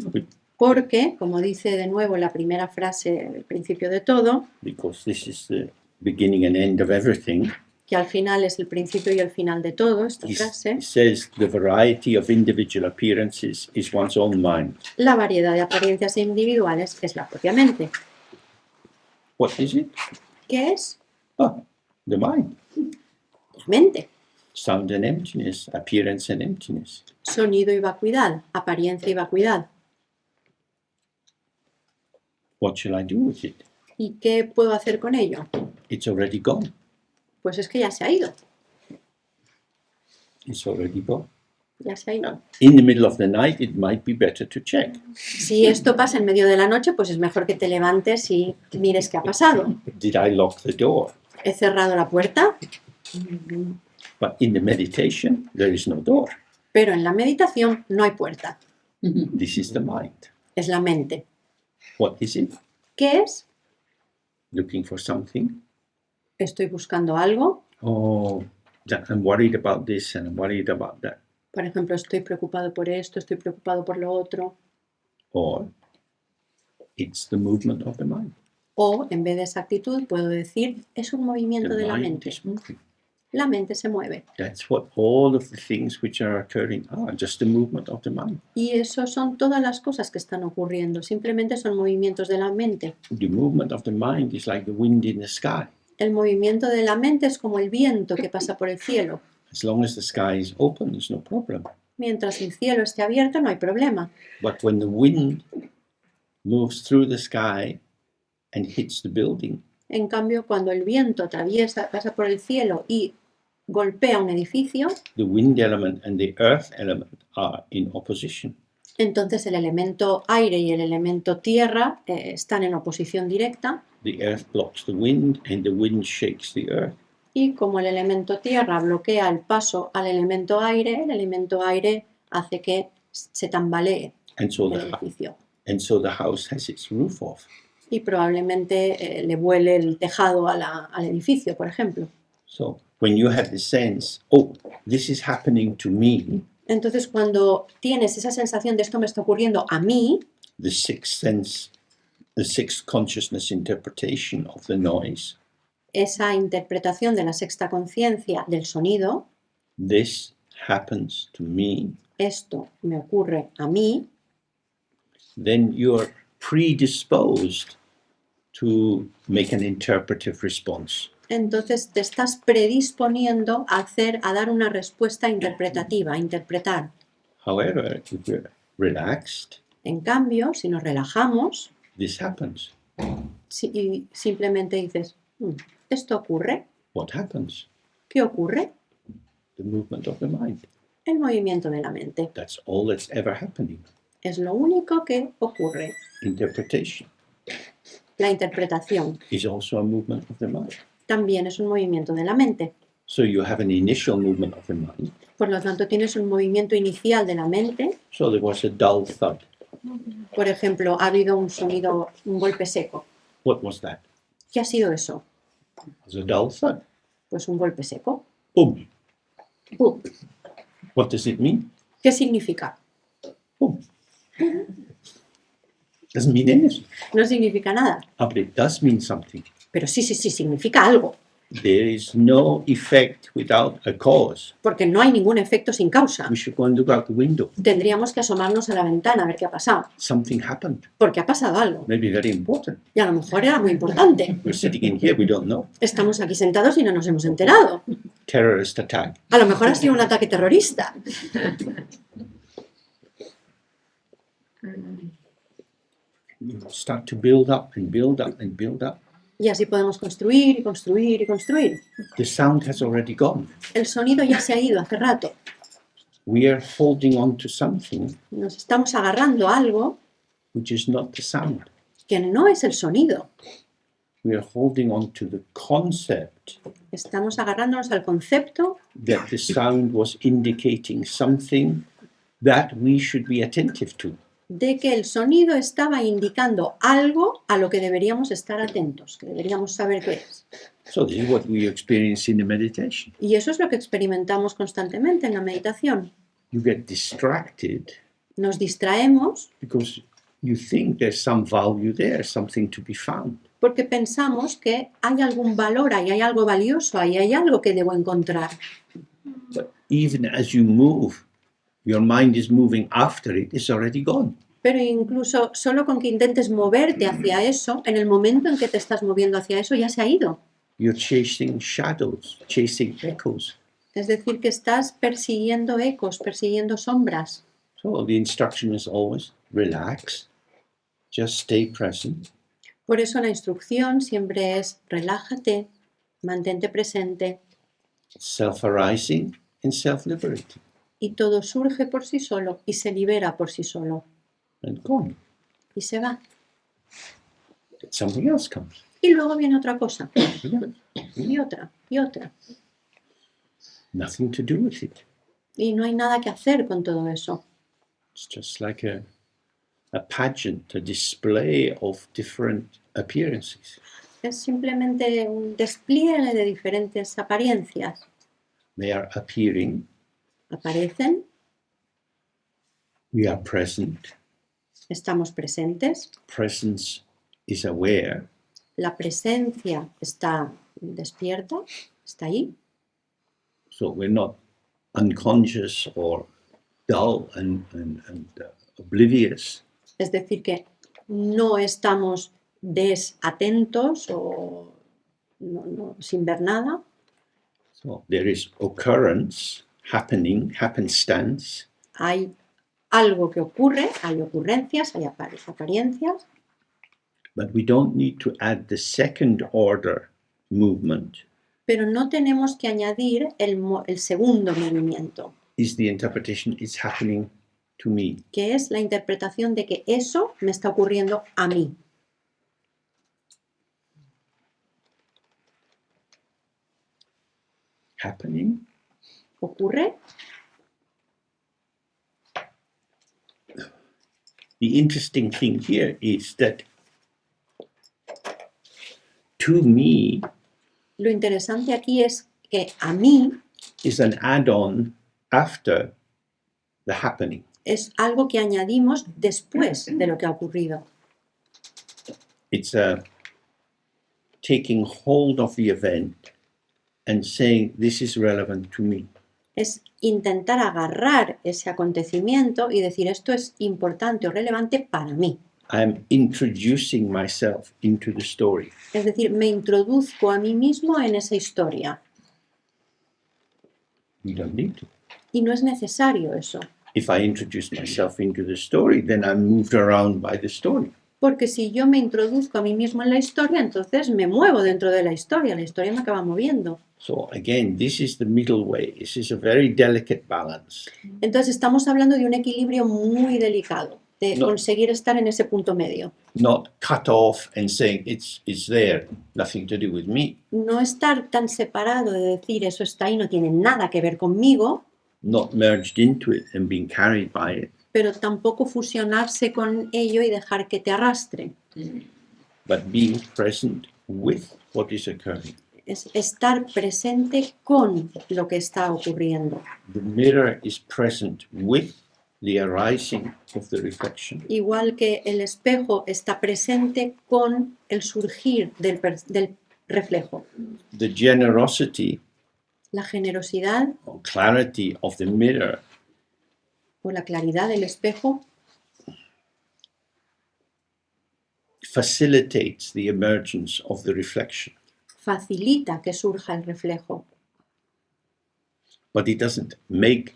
Porque, como dice de nuevo la primera frase, el principio de todo, Because this is the beginning and end of everything. que al final es el principio y el final de todo, esta It frase, says the variety of individual appearances is one's own mind. la variedad de apariencias individuales es la propia mente. What is it? ¿Qué es? Oh, the mind. La mente. Sound and emptiness, appearance and emptiness. Sonido y vacuidad, apariencia y vacuidad. What shall I do with it? ¿Y qué puedo hacer con ello? It's already gone. Pues es que ya se ha ido, It's already gone. ya se ha ido. In the middle of the night, it might be better to check. Si esto pasa en medio de la noche, pues es mejor que te levantes y mires qué ha pasado. Did I lock the door? ¿He cerrado la puerta? But in the meditation, there is no door. Pero en la meditación no hay puerta, This is the mind. es la mente. What is it? ¿Qué es? Looking for something? Estoy buscando algo. Oh, I'm worried about this and I'm worried about that. Por ejemplo, estoy preocupado por esto, estoy preocupado por lo otro. Or it's the movement of the mind. O, en vez de esa actitud, puedo decir, es un movimiento de The la mind mente. is moving. La mente se mueve. That's what all of the things which are occurring are, just the movement of the mind. Y eso son todas las cosas que están ocurriendo. Simplemente son movimientos de la mente. The movement of the mind is like the wind in the sky. El movimiento de la mente es como el viento que pasa por el cielo. As long as the sky is open, there's no problem. Mientras el cielo esté abierto, no hay problema. But when the wind moves through the sky and hits the building, En cambio, cuando el viento pasa por el cielo y golpea un edificio, the wind element and the earth element are in opposition. entonces el elemento aire y el elemento tierra están en oposición directa. The earth blocks the wind and the wind shakes the earth. Y como el elemento tierra bloquea el paso al elemento aire, el elemento aire hace que se tambalee And so el the, edificio. and so the house has its roof off. Y probablemente le vuele el tejado al edificio, por ejemplo. So when you have the sense, oh, this is happening to me, Entonces, cuando tienes esa sensación de esto me está ocurriendo a mí, the sixth sense, the sixth consciousness interpretation of the noise, esa interpretación de la sexta conciencia del sonido, this happens to me, esto me ocurre a mí, then you're predisposed to make an interpretive response. entonces te estás predisponiendo a dar una respuesta interpretativa, a interpretar. However, if we're relaxed, En cambio, si nos relajamos this happens. y simplemente dices, ¿esto ocurre? What happens? ¿Qué ocurre? The movement of the mind. El movimiento de la mente. That's all that's ever happening. Es lo único que ocurre. Interpretation La interpretación is also a movement of the mind. también es un movimiento de la mente. So you have an initial movement of the mind. Por lo tanto, tienes un movimiento inicial de la mente. So there was a dull thud. Por ejemplo, ha habido un sonido, un golpe seco. What was that? ¿Qué ha sido eso? It was a dull thud. Pues un golpe seco. Boom. ¡Pum! What does it mean? ¿Qué significa? Boom. Doesn't mean anything. No significa nada. But it does mean something. Pero sí, significa algo. There is no effect without a cause. Porque no hay ningún efecto sin causa. We should go and look out the window. Tendríamos que asomarnos a la ventana a ver qué ha pasado. Something happened. Porque ha pasado algo. Maybe very important. Y a lo mejor era muy importante. We're sitting in here, we don't know. Estamos aquí sentados y no nos hemos enterado. Terrorist attack. A lo mejor ha sido un ataque terrorista. You start to build up and build up and build up. Y así podemos construir y construir y construir. The sound has already gone. El sonido ya se ha ido hace rato. We are holding on to something Nos estamos agarrando a algo which is not the sound. que no es el sonido. We are holding on to the concept Estamos agarrándonos al concepto that the sound was indicating something that we should be attentive to. de que el sonido estaba indicando algo a lo que deberíamos estar atentos, que deberíamos saber qué es. So this is what we experience in the meditation. Y eso es lo que experimentamos constantemente en la meditación. You get distracted Nos distraemos because you think there's some value there, something to be found. porque pensamos que hay algún valor ahí, hay algo valioso ahí, hay algo que debo encontrar. But even as you move, your mind is moving after it, it's already gone. Pero incluso solo con que intentes moverte hacia eso, en el momento en que te estás moviendo hacia eso, ya se ha ido. You're chasing shadows, chasing echoes. Es decir, que estás persiguiendo ecos, persiguiendo sombras. So the instruction is always relax, just stay present, Por eso la instrucción siempre es relájate, mantente presente self-arising and self-liberating, y todo surge por sí solo y se libera por sí solo and gone. y se va. Something else comes. Y luego viene otra cosa Yeah. y otra y otra. Nothing to do with it. Y no hay nada que hacer con todo eso. It's just like a pageant, a display of different appearances. Es simplemente un despliegue de diferentes apariencias. They are appearing, Aparecen, we are present, estamos presentes, presence is aware, la presencia está despierta, está ahí. so we're not unconscious or dull and oblivious. Es decir, que no estamos desatentos o sin ver nada. So there is occurrence, happening, happenstance, Hay algo que ocurre, hay ocurrencias, hay apariencias, but we don't need to add the second order movement. pero no tenemos que añadir el segundo movimiento, Is the interpretation it's happening to me. que es la interpretación de que eso me está ocurriendo a mí. Happening. ¿Ocurre? The interesting thing here is that to me Lo interesante aquí es que a mí is an add-on after the happening. es algo que añadimos después de lo que ha ocurrido. It's taking hold of the event and saying, this is relevant to me. Es intentar agarrar ese acontecimiento y decir esto es importante o relevante para mí. I'm introducing myself into the story. Es decir, me introduzco a mí mismo en esa historia. You don't need to. Y no es necesario eso, If I introduce myself into the story, then I'm moved around by the story. porque si yo me introduzco a mí mismo en la historia, entonces me muevo dentro de la historia me acaba moviendo. So again, this is the middle way. This is a very delicate balance. Entonces estamos hablando de un equilibrio muy delicado, de No. conseguir estar en ese punto medio. Not cut off and saying it's there, nothing to do with me. No estar tan separado de decir eso está ahí, no tiene nada que ver conmigo, Not merged into it and being carried by it, pero tampoco fusionarse con ello y dejar que te arrastre. but being present with what is occurring. Es estar presente con lo que está ocurriendo. The mirror is present with the arising of the reflection. Igual que el espejo está presente con el surgir del reflejo. The generosity La generosidad or clarity of the mirror o la claridad del espejo facilitates the emergence of the reflection, facilita que surja el reflejo, but it doesn't make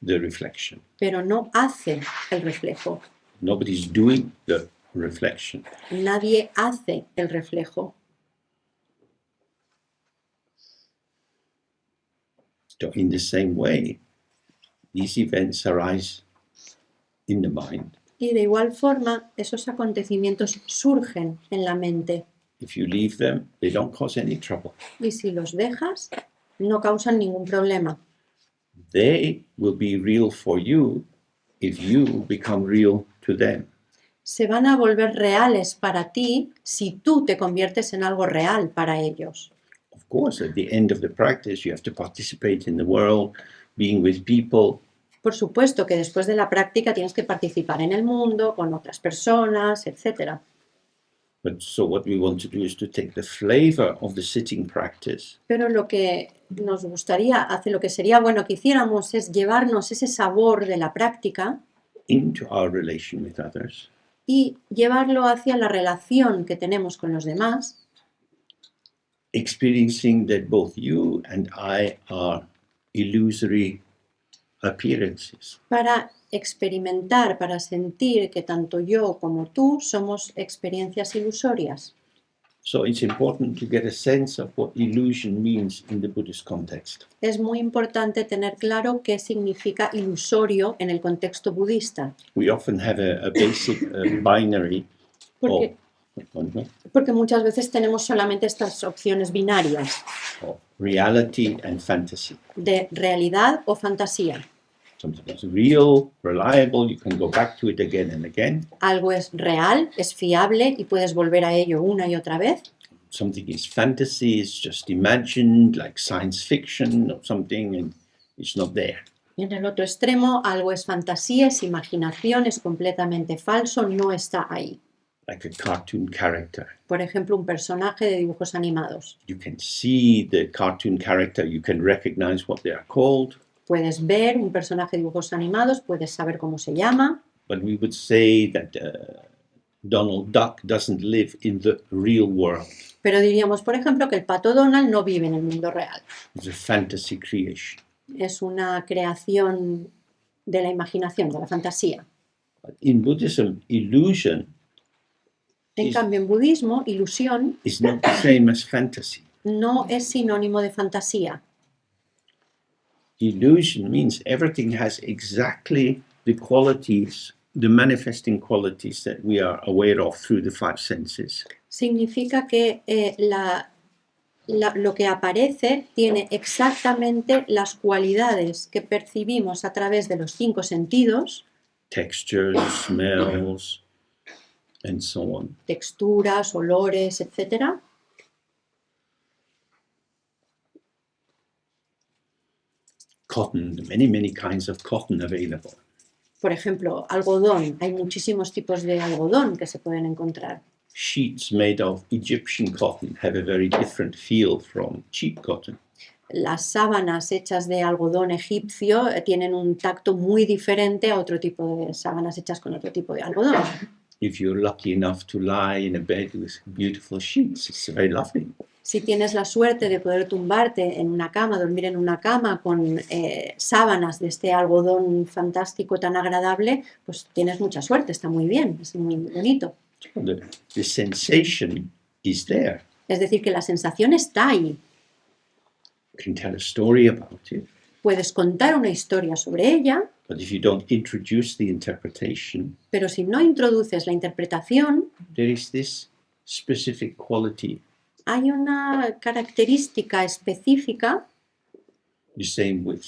the reflection. pero no hace el reflejo. Nobody's doing the reflection. Nadie hace el reflejo. So in the same way, these events arise in the mind. Y de igual forma, esos acontecimientos surgen en la mente. If you leave them, they don't cause any trouble. Y si los dejas, no causan ningún problema. They will be real for you if you become real to them. Se van a volver reales para ti si tú te conviertes en algo real para ellos. Of course, at the end of the practice, you have to participate in the world, being with people. Por supuesto que después de la práctica tienes que participar en el mundo, con otras personas, etc. But so what we want to do is to take the flavor of the sitting practice Pero lo que nos gustaría hacer, lo que sería bueno que hiciéramos es llevarnos ese sabor de la práctica into our relation with others, y llevarlo hacia la relación que tenemos con los demás, experiencing that both you and I are illusory appearances. Para experimentar, para sentir que tanto yo como tú somos experiencias ilusorias. So it's important to get a sense of what illusion means in the Buddhist context. Es muy importante tener claro qué significa ilusorio en el contexto budista. We often have a basic binary Porque, porque muchas veces tenemos solamente estas opciones binarias of reality and fantasy. de realidad o fantasía. Something is real, reliable, you can go back to it again and again. Algo es real, es fiable y puedes volver a ello una y otra vez. Something is fantasy, it's just imagined, like science fiction or something, and it's not there. Y en el otro extremo, algo es fantasía, es imaginación, es completamente falso, no está ahí. Like a cartoon character. Por ejemplo, un personaje de dibujos animados. You can see the cartoon character, you can recognize what they are called. Puedes ver un personaje de dibujos animados, puedes saber cómo se llama. But we would say that Donald Duck doesn't live in the real world. Pero diríamos, por ejemplo, que el pato Donald no vive en el mundo real. It's a fantasy creation. Es una creación de la imaginación, de la fantasía. In Buddhism, illusion En cambio, en budismo, ilusión is not the same as fantasy. no es sinónimo de fantasía. Illusion means everything has exactly the qualities, the manifesting qualities that we are aware of through the five senses. Significa que lo que aparece tiene exactamente las cualidades que percibimos a través de los 5 sentidos. Textures, smells, and so on. Texturas, olores, etc. Cotton, many kinds of cotton available. Por ejemplo, algodón. Hay muchísimos tipos de algodón que se pueden encontrar. Sheets made of Egyptian cotton have a very different feel from cheap cotton. Las sábanas hechas de algodón egipcio tienen un tacto muy diferente a otro tipo de sábanas hechas con otro tipo de algodón. If you're lucky enough to lie in a bed with beautiful sheets, it's very lovely. Si tienes la suerte de poder tumbarte en una cama, dormir en una cama con sábanas de este algodón fantástico tan agradable, pues tienes mucha suerte, está muy bien, es muy bonito. The sensation is there. Es decir, que la sensación está ahí. You can tell a story about it. Puedes contar una historia sobre ella, But if you don't introduce the interpretation, pero si no introduces la interpretación, there is this specific quality. hay una característica específica. The same with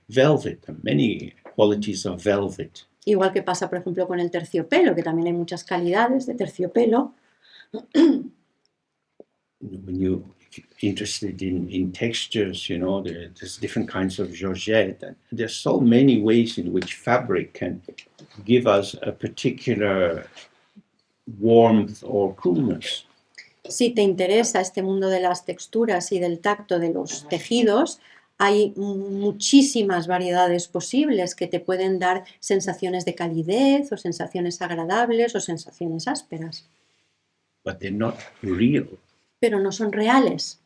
velvet. Many qualities of velvet. Igual que pasa, por ejemplo, con el terciopelo, que también hay muchas calidades de terciopelo. When you're interested in textures, you know, there's different kinds of georgette. And there's so many ways in which fabric can give us a particular warmth or coolness. Si te interesa este mundo de las texturas y del tacto de los tejidos, hay muchísimas variedades posibles que te pueden dar sensaciones de calidez o sensaciones agradables o sensaciones ásperas. But they're not real. Pero no son reales.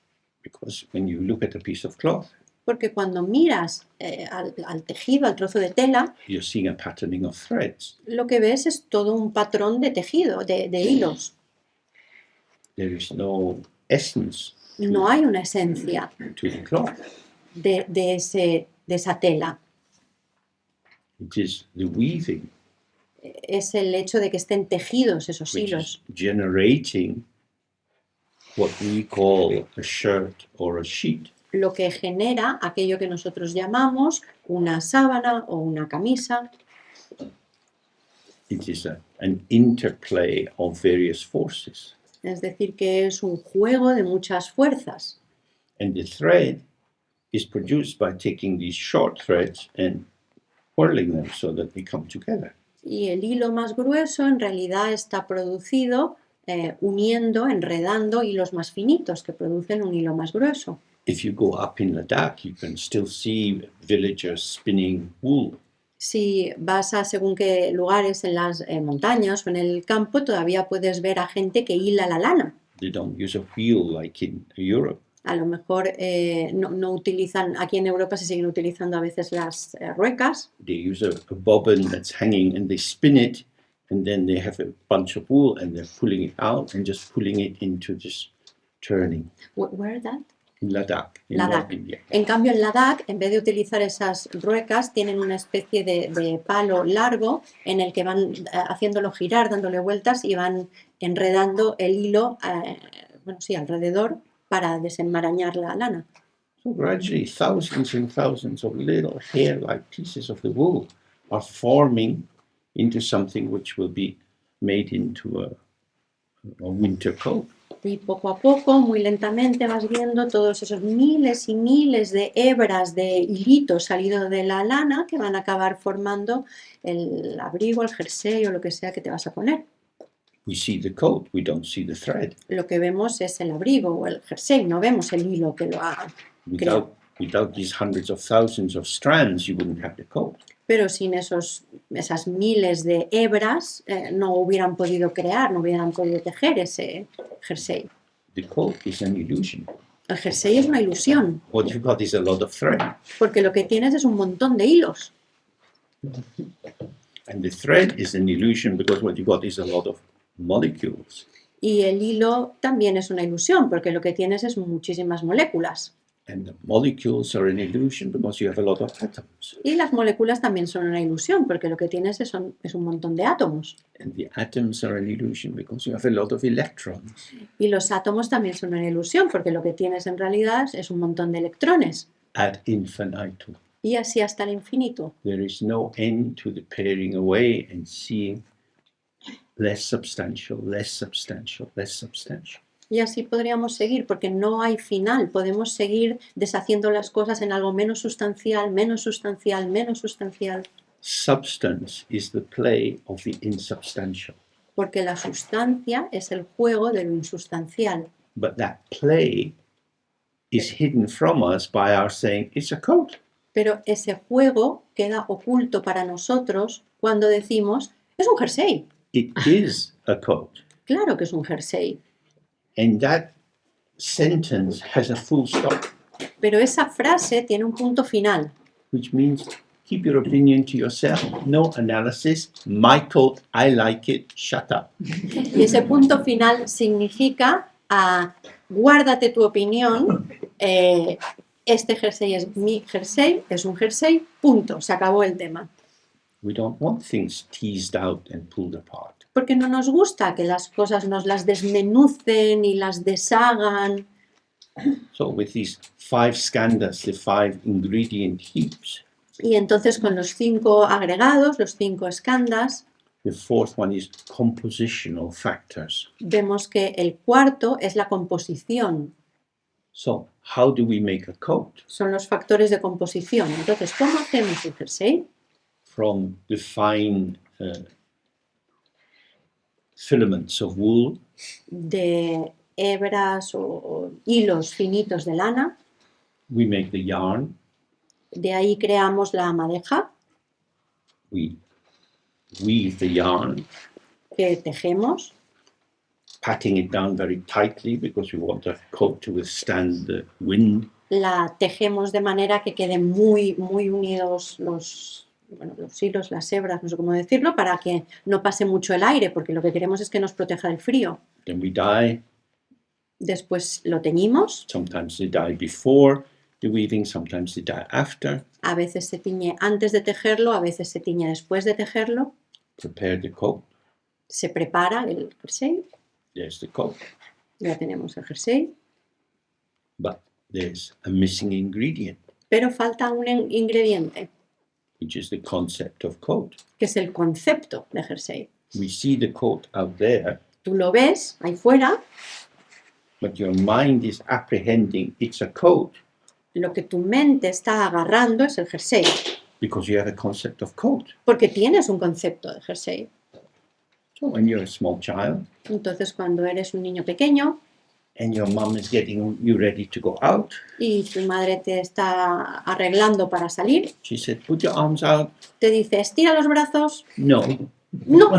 Because when you look at a piece of cloth, Porque cuando miras al tejido, al trozo de tela, you're seeing a patterning of threads. lo que ves es todo un patrón de tejido, de hilos. There is no essence No hay una esencia to the cloth. de esa tela. It is the weaving Es el hecho de que estén tejidos esos which hilos, is generating what we call a shirt or a sheet. lo que genera aquello que nosotros llamamos una sábana o una camisa. It is an interplay of various forces. Es decir, que es un juego de muchas fuerzas. And the thread is produced by taking these short threads and whirling them so that they come together. Y el hilo más grueso en realidad está producido uniendo, enredando hilos más finitos que producen un hilo más grueso. If you go up in Ladakh, you can still see villagers spinning wool. Si vas a según qué lugares en las montañas o en el campo, todavía puedes ver a gente que hila la lana. They don't use a wheel like in Europe. A lo mejor no utilizan, aquí en Europa se siguen utilizando a veces las ruecas. They use a bobbin that's hanging and they spin it, and then they have a bunch of wool and they're pulling it out and just pulling it into this turning. Where is that? In Ladakh, in Ladakh. North India. En cambio, en Ladakh, en vez de utilizar esas ruecas, tienen una especie de palo largo en el que van haciéndolo girar, dándole vueltas y van enredando el hilo, alrededor para desenmarañar la lana. So gradually, thousands and thousands of little hair-like pieces of the wool are forming into something which will be made into a winter coat. Y poco a poco, muy lentamente, vas viendo todos esos miles y miles de hebras, de hilitos salidos de la lana que van a acabar formando el abrigo, el jersey o lo que sea que te vas a poner. We see the coat, we don't see the thread. Lo que vemos es el abrigo o el jersey, no vemos el hilo que lo haga. Without these hundreds of thousands of strands, you wouldn't have the coat. Pero sin esas miles de hebras no hubieran podido crear, no hubieran podido tejer ese jersey. The coat is an illusion. El jersey es una ilusión. What you've got is a lot of thread. Porque lo que tienes es un montón de hilos. And the thread is an illusion because what you've got is a lot of molecules. Y el hilo también es una ilusión porque lo que tienes es muchísimas moléculas. And the molecules are an illusion because you have a lot of atoms. Y las moléculas también son una ilusión porque lo que tienes es un montón de átomos. And the atoms are an illusion because you have a lot of electrons. Y los átomos también son una ilusión porque lo que tienes en realidad es un montón de electrones. Ad infinitum. Y así hasta el infinito. There is no end to the paring away and seeing less substantial, less substantial, less substantial. Y así podríamos seguir, porque no hay final. Podemos seguir deshaciendo las cosas en algo menos sustancial, menos sustancial, menos sustancial. Substance is the play of the insubstantial. Porque la sustancia es el juego de lo insustancial. But that play is hidden from us by our saying it's a coat. Pero ese juego queda oculto para nosotros cuando decimos, es un jersey. It is a coat. Claro que es un jersey. And that sentence has a full stop. Pero esa frase tiene un punto final. Which means keep your opinion to yourself, no analysis, my coat, I like it, shut up. Y ese punto final significa, guárdate tu opinión, este jersey es mi jersey, es un jersey, punto, se acabó el tema. We don't want things teased out and pulled apart. Porque no nos gusta que las cosas nos las desmenucen y las deshagan. So with these 5 skandhas, the 5 ingredient heaps, Y entonces con los 5 agregados, los 5 skandhas, the fourth one is compositional factors. vemos que el cuarto es la composición. So how do we make a coat? Son los factores de composición. Entonces, ¿cómo hacemos un jersey? From the fine filaments of wool, De hebras o hilos finitos de lana. we make the yarn, De ahí creamos la madeja we weave the yarn, que tejemos. patting it down very tightly because we want the coat to withstand the wind. La tejemos de manera que queden muy, muy unidos los hilos, las hebras, no sé cómo decirlo, para que no pase mucho el aire, porque lo que queremos es que nos proteja del frío. Then we dye. Después lo teñimos. Sometimes they dye before the weaving, sometimes they dye after. A veces se tiñe antes de tejerlo, a veces se tiñe después de tejerlo. Prepare the coat. Se prepara el jersey. There's the coat. Ya tenemos el jersey. But there's a missing ingredient, Pero falta un ingrediente, which is the concept of coat. que es el concepto de jersey. We see the coat out there, Tú lo ves ahí fuera, but your mind is apprehending it's a coat lo que tu mente está agarrando es el jersey, because you have a concept of coat. porque tienes un concepto de jersey. So when you're a small child Entonces, cuando eres un niño pequeño and your mom is getting you ready to go out, y tu madre te está arreglando para salir, she said, put your arms out. te dice, estira los brazos. No. No.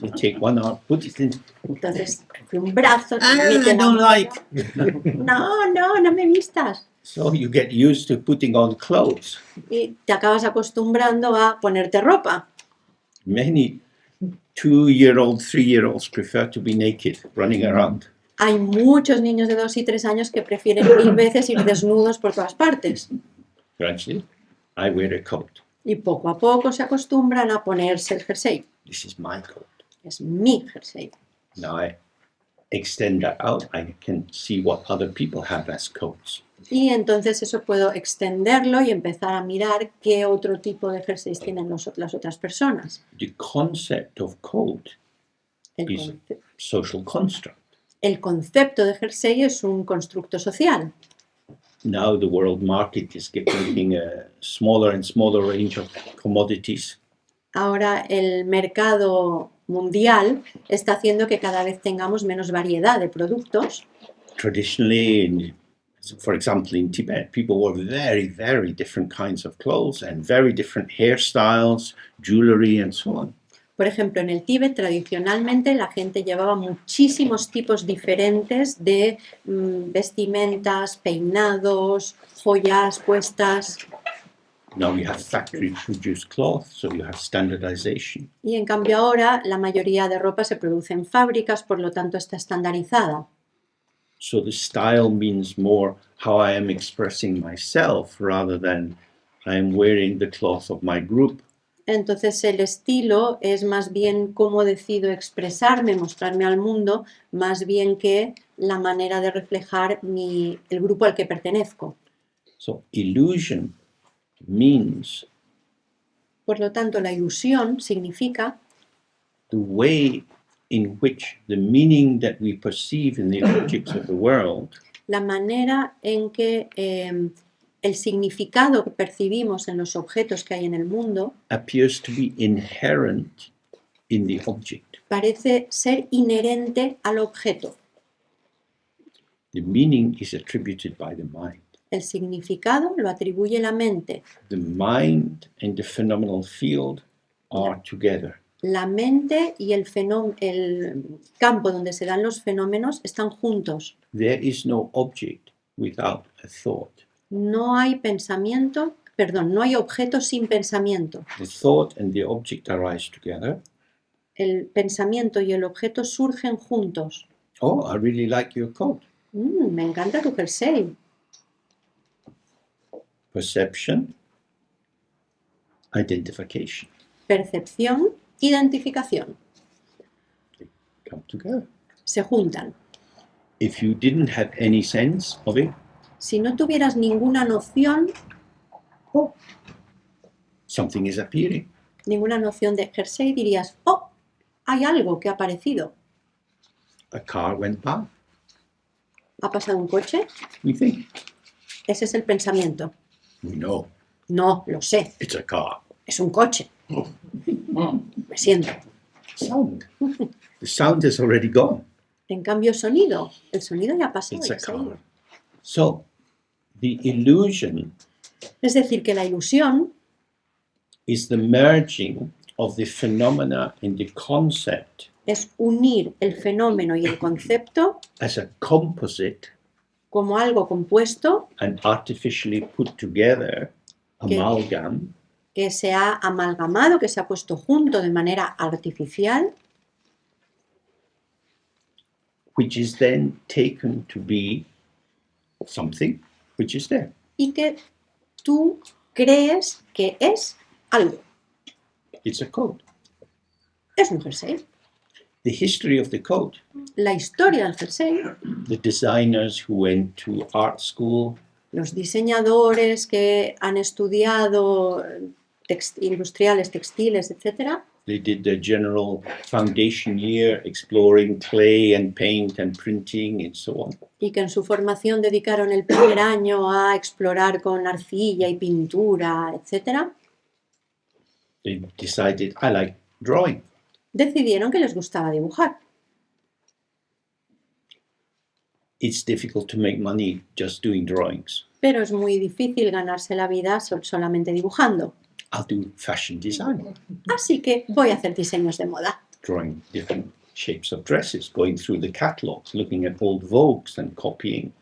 You take one arm, put it in. Entonces, un brazo, te I mete la don't mano. like. No me vistas. So you get used to putting on clothes. Y te acabas acostumbrando a ponerte ropa. Many 2-year-old, 3-year-olds prefer to be naked, running around. Hay muchos niños de 2 y 3 años que prefieren 1000 veces ir desnudos por todas partes. Gradually, I wear a coat. Y poco a poco se acostumbran a ponerse el jersey. This is my coat. Es mi jersey. Now I extend that out. I can see what other people have as coats. Y entonces eso puedo extenderlo y empezar a mirar qué otro tipo de jerseys tienen las otras personas. The concept of coat El, is conce- social construct. el concepto de jersey es un constructo social. Now the world market is getting a smaller and smaller range of commodities. Ahora el mercado mundial está haciendo que cada vez tengamos menos variedad de productos. Traditionally, for example, in Tibet, people wore very, very different kinds of clothes and very different hairstyles, jewelry, and so on. Por ejemplo, en el Tíbet tradicionalmente la gente llevaba muchísimos tipos diferentes de vestimentas, peinados, joyas puestas. Now you have factory-produced cloth, so you have standardization. Y en cambio ahora la mayoría de ropa se produce en fábricas, por lo tanto está estandarizada. So the style means more how I am expressing myself rather than I am wearing the cloth of my group. Entonces el estilo es más bien cómo decido expresarme, mostrarme al mundo, más bien que la manera de reflejar el grupo al que pertenezco. So illusion means Por lo tanto, la ilusión significa the way in which the meaning that we perceive in the objects of the world la manera en que el significado que percibimos en los objetos que hay en el mundo appears to be inherent in the object. parece ser inherente al objeto. The meaning is attributed by the mind. El significado lo atribuye la mente. The mind and the phenomenal field are together. La mente y el campo donde se dan los fenómenos están juntos. There is no object without a thought. No hay no hay objeto sin pensamiento. The thought and the object arise together. El pensamiento y el objeto surgen juntos. Oh, I really like your coat. Me encanta tu jersey. Perception, identification. Percepción, identificación. They come together. Se juntan. If you didn't have any sense of it, Si no tuvieras ninguna noción, something is appearing. ninguna noción de jersey, dirías, oh, hay algo que ha aparecido. A car went by. ¿Ha pasado un coche? We think, Ese es el pensamiento. we know No, lo sé, it's a car. es un coche. Me siento. Sound. The sound has already gone. En cambio, sonido. El sonido ya ha pasado. It's ya a se ha ido. car. So, the illusion Es decir, que la ilusión is the merging of the phenomena in the concept es unir el fenómeno y el concepto as a composite como algo compuesto and artificially put together, Okay. amalgam, que se ha amalgamado, que se ha puesto junto de manera artificial, which is then taken to be something which is there. y que tú crees que es algo. It's a coat. Es un jersey. The history of the coat, La historia del jersey, the designers who went to art school, los diseñadores que han estudiado industriales, textiles, etc., they did their general foundation year exploring clay and paint and printing and so on. y que en su formación dedicaron el primer año a explorar con arcilla y pintura, etc., They decided, I like drawing. decidieron que les gustaba dibujar. It's difficult to make money just doing drawings. Pero es muy difícil ganarse la vida solamente dibujando. I'll do fashion design. Así que voy a hacer diseños de moda. drawing different shapes of dresses, going through the catalogs, looking at old Vogues and copying.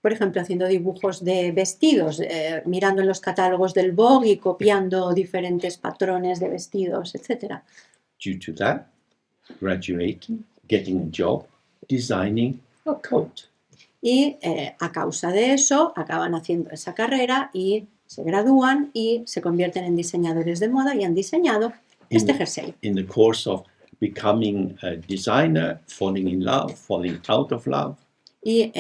Por ejemplo, haciendo dibujos de vestidos, mirando en los catálogos del Vogue y copiando diferentes patrones de vestidos, etc. Due to that, graduating, getting a job, designing a coat. Y a causa de eso acaban haciendo esa carrera y se gradúan y se convierten en diseñadores de moda y han diseñado este jersey. In the course of becoming a designer, falling in love, falling out of love. Y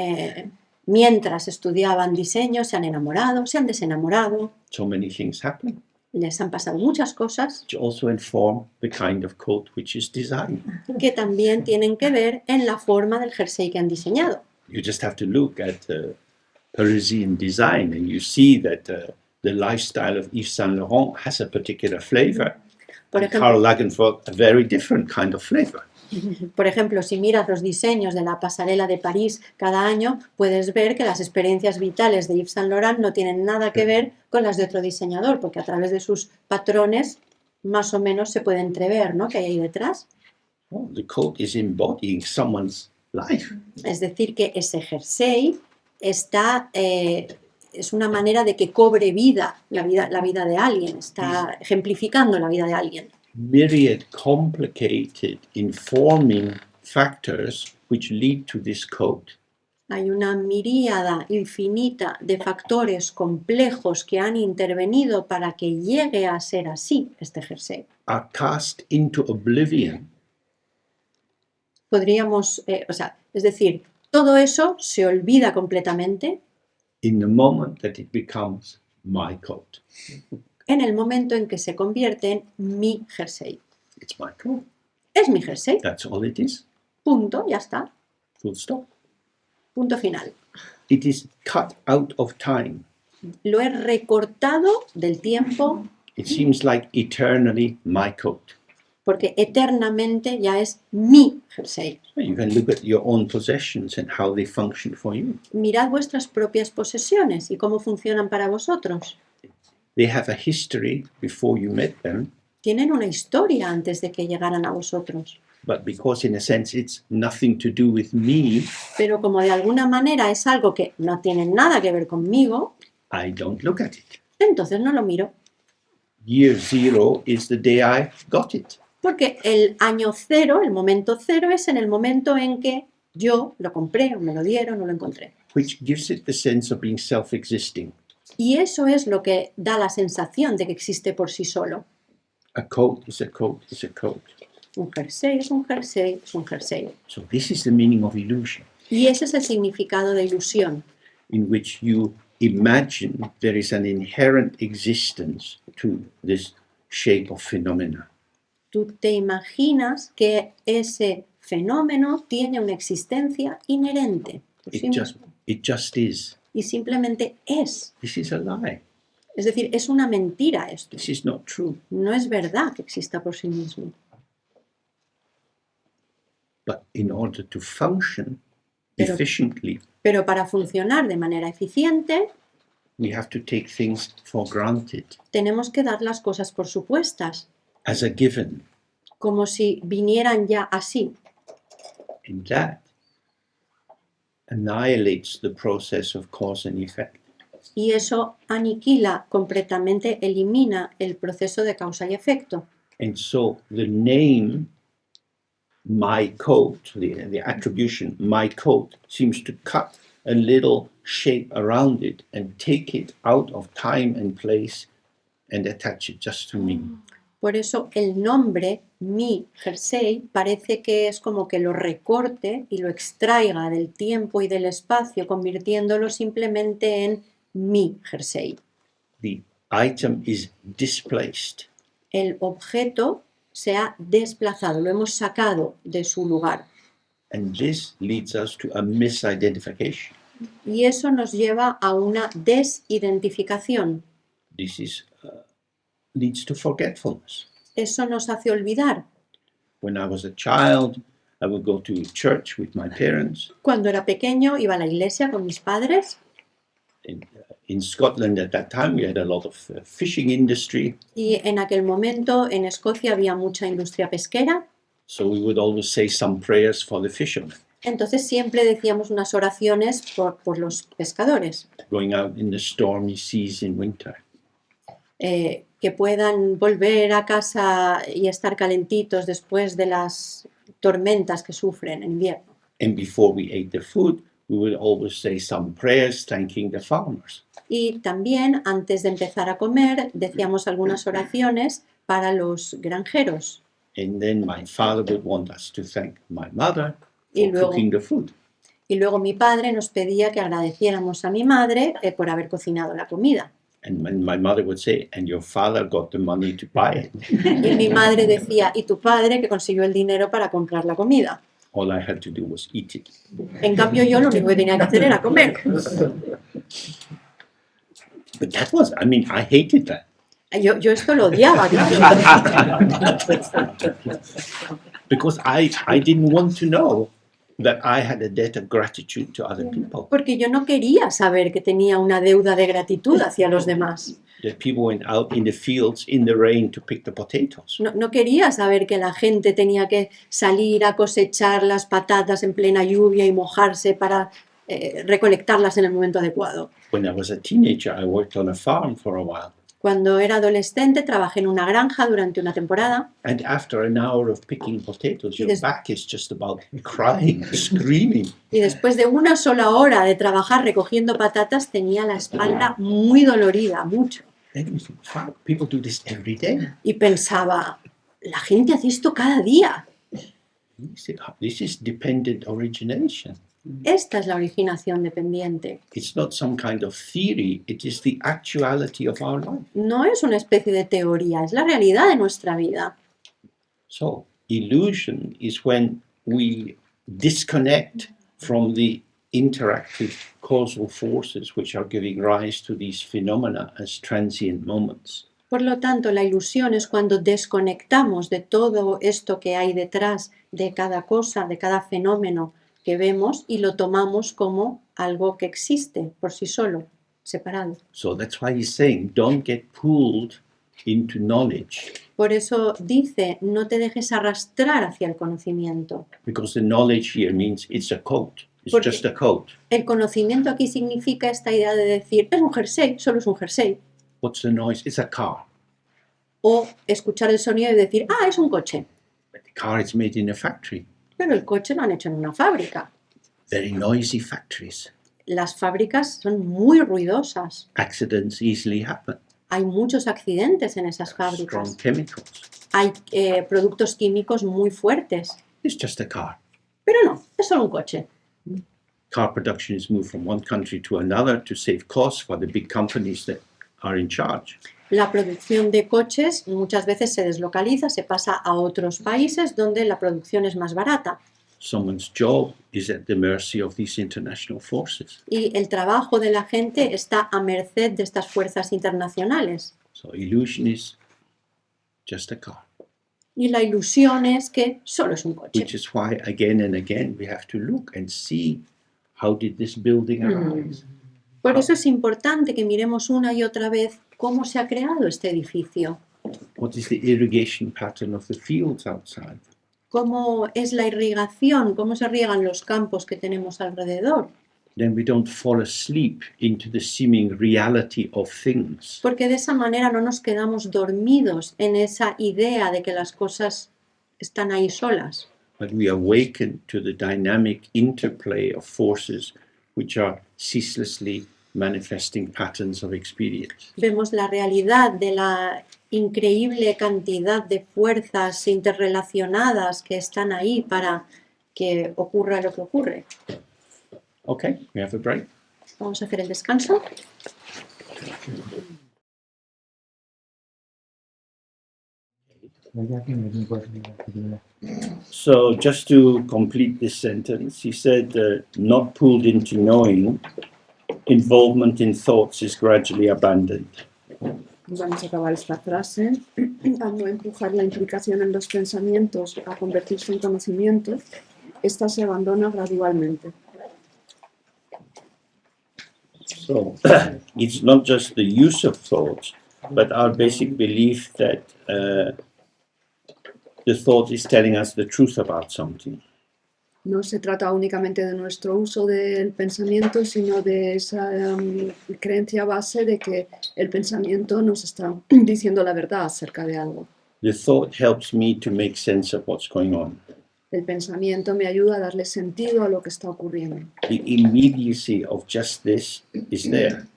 mientras estudiaban diseño, se han enamorado, se han desenamorado. So many things happen. Les han pasado muchas cosas Which also inform the kind of coat which is designed. que también tienen que ver en la forma del jersey que han diseñado. You just have to look at Parisian design and you see that the lifestyle of Yves Saint Laurent has a particular flavor. Por And Karl ejemplo, Lagerfeld, a very different kind of flavor. por ejemplo, si miras los diseños de la pasarela de París cada año, puedes ver que las experiencias vitales de Yves Saint Laurent no tienen nada que ver con las de otro diseñador, porque a través de sus patrones más o menos se puede entrever, ¿no?, que hay ahí detrás. Oh, the coat is embodying someone's life. Es decir, que ese jersey está, es una manera de que cobre vida la vida de alguien, está ejemplificando la vida de alguien. Myriad complicated informing factors which lead to this coat. Hay una miríada infinita de factores complejos que han intervenido para que llegue a ser así este jersey. Are cast into oblivion Podríamos, es decir, todo eso se olvida completamente in the moment that it becomes my coat. en el momento en que se convierte en mi jersey. It's my coat. Es mi jersey, That's all it is. punto, ya está, Full stop. punto final. It is cut out of time. Lo he recortado del tiempo It seems like eternally my coat. porque eternamente ya es mi jersey. You can look at your own possessions and how they function for you. Mirad vuestras propias posesiones y cómo funcionan para vosotros. They have a history before you met them, Tienen una historia antes de que llegaran a vosotros. but because in a sense it's nothing to do with me, Pero como de alguna manera es algo que no tiene nada que ver conmigo, I don't look at it. entonces no lo miro. Year zero is the day I got it. Porque el año cero, el momento cero, es en el momento en que yo lo compré, o me lo dieron, o lo encontré. Which gives it the sense of being self-existing. Y eso es lo que da la sensación de que existe por sí solo. A coat is a coat is a coat. Un jersey es un jersey, es un jersey. So this is the meaning of illusion, Y ese es el significado de ilusión, in which you imagine there is an inherent existence to this shape of phenomena. Tú te imaginas que ese fenómeno tiene una existencia inherente por sí mismo, It just is. y simplemente es. This is a lie. Es decir, es una mentira esto. This is not true. No es verdad que exista por sí mismo. But in order to function Pero- efficiently, Pero para funcionar de manera eficiente, we have to take things for granted, tenemos que dar las cosas por supuestas, as a given. como si vinieran ya así. And that annihilates the process of cause and effect. Y eso aniquila completamente, elimina el proceso de causa y efecto. And so the name my coat, the attribution my coat, seems to cut a little shape around it and take it out of time and place and attach it just to me. Por eso el nombre, mi jersey, parece que es como que lo recorte y lo extraiga del tiempo y del espacio, convirtiéndolo simplemente en mi jersey. The item is displaced. El objeto se ha desplazado, lo hemos sacado de su lugar. And this leads us to a misidentification. Y eso nos lleva a una desidentificación. This leads to forgetfulness. Eso nos hace olvidar. When I was a child, I would go to church with my parents. Cuando era pequeño iba a la iglesia con mis padres. And In Scotland at that time, we had a lot of fishing industry. Y en aquel momento en Escocia había mucha industria pesquera, So we would always say some prayers for the fishermen entonces siempre decíamos unas oraciones por los pescadores, going out in the stormy seas in winter. que puedan volver a casa y estar calentitos después de las tormentas que sufren en invierno. And before we ate the food, we would always say some prayers thanking the farmers. Y también, antes de empezar a comer, decíamos algunas oraciones para los granjeros. And then my father would want us to thank my mother Y for luego, cooking the food. y luego mi padre nos pedía que agradeciéramos a mi madre por haber cocinado la comida. And when my mother would say, and your father got the money to buy it, Y mi madre decía, y tu padre que consiguió el dinero para comprar la comida. all I had to do was eat it. En cambio yo lo único que tenía que hacer era comer. But that was, I mean, I hated that. Yo esto lo odiaba, claro. Because I didn't want to know that I had a debt of gratitude to other people. Porque yo no quería saber que tenía una deuda de gratitud hacia los demás. That people went out in the fields in the rain to pick the potatoes. No quería saber que la gente tenía que salir a cosechar las patatas en plena lluvia y mojarse para recolectarlas en el momento adecuado. When I was a teenager, I worked on a farm for a while. Cuando era adolescente trabajé en una granja durante una temporada And after an hour of picking potatoes, your Yes. back is just about crying, screaming. y después de una sola hora de trabajar recogiendo patatas tenía la espalda muy dolorida, mucho. And you think, wow, people do this every day. Y pensaba, la gente hace esto cada día. You say, "Oh, this is dependent origination. Esta es la originación dependiente. It's not some kind of theory, it is the actuality of our life. No es una especie de teoría, es la realidad de nuestra vida. So, illusion is when we disconnect from the interactive causal forces which are giving rise to these phenomena as transient moments. Por lo tanto, la ilusión es cuando desconectamos de todo esto que hay detrás de cada cosa, de cada fenómeno que vemos y lo tomamos como algo que existe por sí solo, separado. So that's why he's saying, don't get pulled into knowledge, Por eso dice, no te dejes arrastrar hacia el conocimiento. because the knowledge here means it's a coat. It's Porque- just a coat. El conocimiento aquí significa esta idea de decir, es un jersey, solo es un jersey. What's the noise? It's a car. O escuchar el sonido y decir, ah, es un coche. But the car is made in a factory. Pero el coche lo han hecho en una fábrica. Very noisy factories. Las fábricas son muy ruidosas. Accidents easily happen. Hay muchos accidentes en esas Strong fábricas. chemicals. Hay productos químicos muy fuertes. It's just a car. Pero no, es solo un coche. Car production is moved from one country to another to save costs for the big companies that are in charge. La producción de coches muchas veces se deslocaliza, se pasa a otros países donde la producción es más barata. Someone's job is at the mercy of these international forces. Y el trabajo de la gente está a merced de estas fuerzas internacionales. So illusion is just a car, Y la ilusión es que solo es un coche. which is why again and again we have to look and see how did this building arise. Por eso es importante que miremos una y otra vez cómo se ha creado este edificio, What is the irrigation pattern of the fields outside? cómo es la irrigación, cómo se riegan los campos que tenemos alrededor. Then we don't fall asleep into the seeming reality of things. Porque de esa manera no nos quedamos dormidos en esa idea de que las cosas están ahí solas, But we awaken to the dynamic interplay of forces which are ceaselessly manifesting patterns of experience. vemos la realidad de la increíble cantidad de fuerzas interrelacionadas que están ahí para que ocurra lo que ocurre. Okay, we have a break. Vamos a hacer el descanso. So just to complete this sentence, he said, not pulled into knowing, involvement in thoughts is gradually abandoned. Vamos a acabar esta frase. Al no empujar la implicación en los pensamientos a convertirse en conocimiento, esta se abandona gradualmente. So it's not just the use of thoughts, but our basic belief that the thought is telling us the truth about something. No se trata únicamente de nuestro uso del pensamiento, sino de esa creencia base de que el pensamiento nos está diciendo la verdad acerca de algo. The thought helps me to make sense of what's going on. El pensamiento me ayuda a darle sentido a lo que está ocurriendo. The immediacy of just this is there.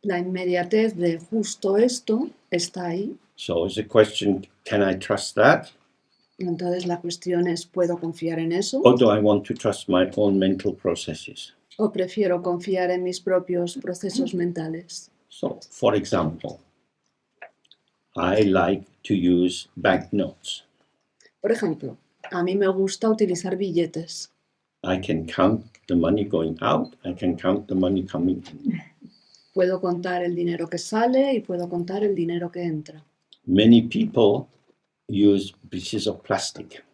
La inmediatez de justo esto está ahí. So it's a question, can I trust that? Entonces la cuestión es, ¿puedo confiar en eso? Or do I want to trust my own mental processes? ¿O prefiero confiar en mis propios procesos mentales? So, for example, I like to use banknotes. Por ejemplo, a mí me gusta utilizar billetes. I can count the money going out, I can count the money coming in. Puedo contar el dinero que sale y puedo contar el dinero que entra. Many people use pieces of plastic.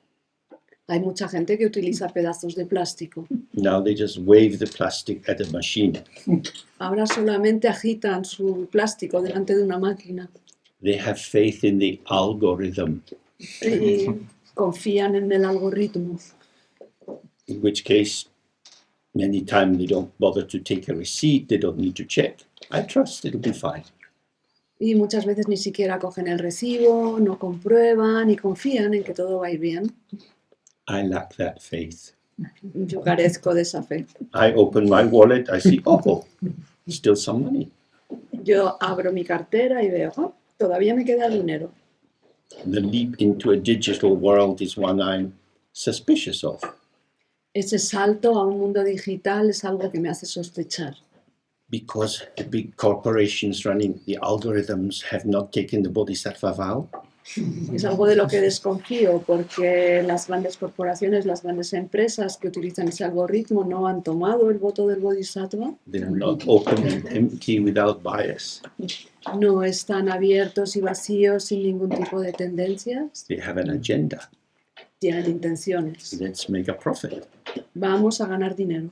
Hay mucha gente que utiliza pedazos de plástico. Now they just wave the plastic at a machine. Ahora solamente agitan su plástico delante de una máquina They have faith in the algorithm, y confían en el algoritmo. in which case many times they don't bother to take a receipt, they don't need to check. I trust it'll be fine. Y muchas veces ni siquiera cogen el recibo, no comprueban y confían en que todo va a ir bien. I lack that faith. Yo carezco de esa fe. I open my wallet, I see, oh, still some money. Yo abro mi cartera y veo, "Oh, todavía me queda dinero". The leap into a digital world is one I'm suspicious of. Ese salto a un mundo digital es algo que me hace sospechar. Because the big corporations running the algorithms have not taken the Bodhisattva vow. Es algo de lo que desconfío porque las grandes corporaciones, las grandes empresas que utilizan ese algoritmo no han tomado el voto del Bodhisattva, They're not open and empty without bias. no están abiertos y vacíos sin ningún tipo de tendencias, They have an agenda. tienen intenciones. Let's make a profit. Vamos a ganar dinero.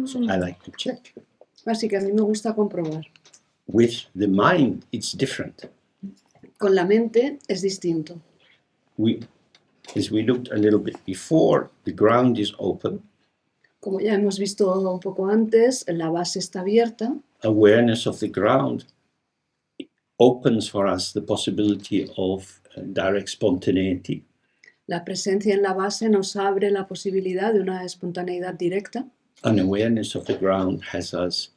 So I like to check. Así que a mí me gusta comprobar. With the mind, it's different. Con la mente es distinto. As we looked a little bit before, the ground is open. Como ya hemos visto un poco antes, la base está abierta. Awareness of the ground opens for us the possibility of direct spontaneity. La presencia en la base nos abre la posibilidad de una espontaneidad directa. An awareness of the ground has us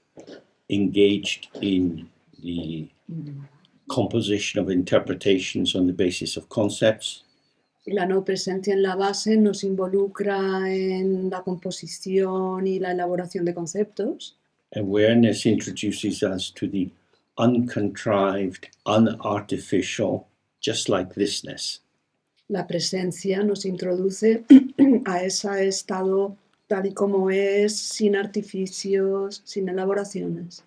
engaged in the composition of interpretations on the basis of concepts. La no presencia en la base nos involucra en la composición y la elaboración de conceptos. Awareness introduces us to the uncontrived, unartificial, just like thisness. La presencia nos introduce a ese estado tal y como es, sin artificios, sin elaboraciones.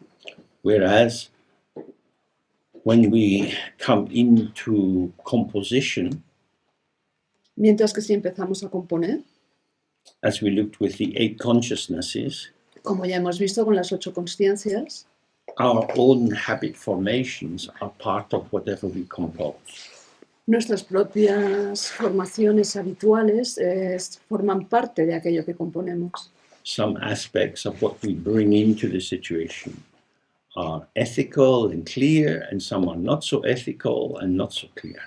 Whereas when we come into composition, Mientras que si empezamos a componer, as we looked with the 8 consciousnesses, como ya hemos visto con las 8 consciencias, our own habit formations are part of whatever we compose. nuestras propias formaciones habituales forman parte de aquello que componemos. Some aspects of what we bring into the situation are ethical and clear, and some are not so ethical and not so clear.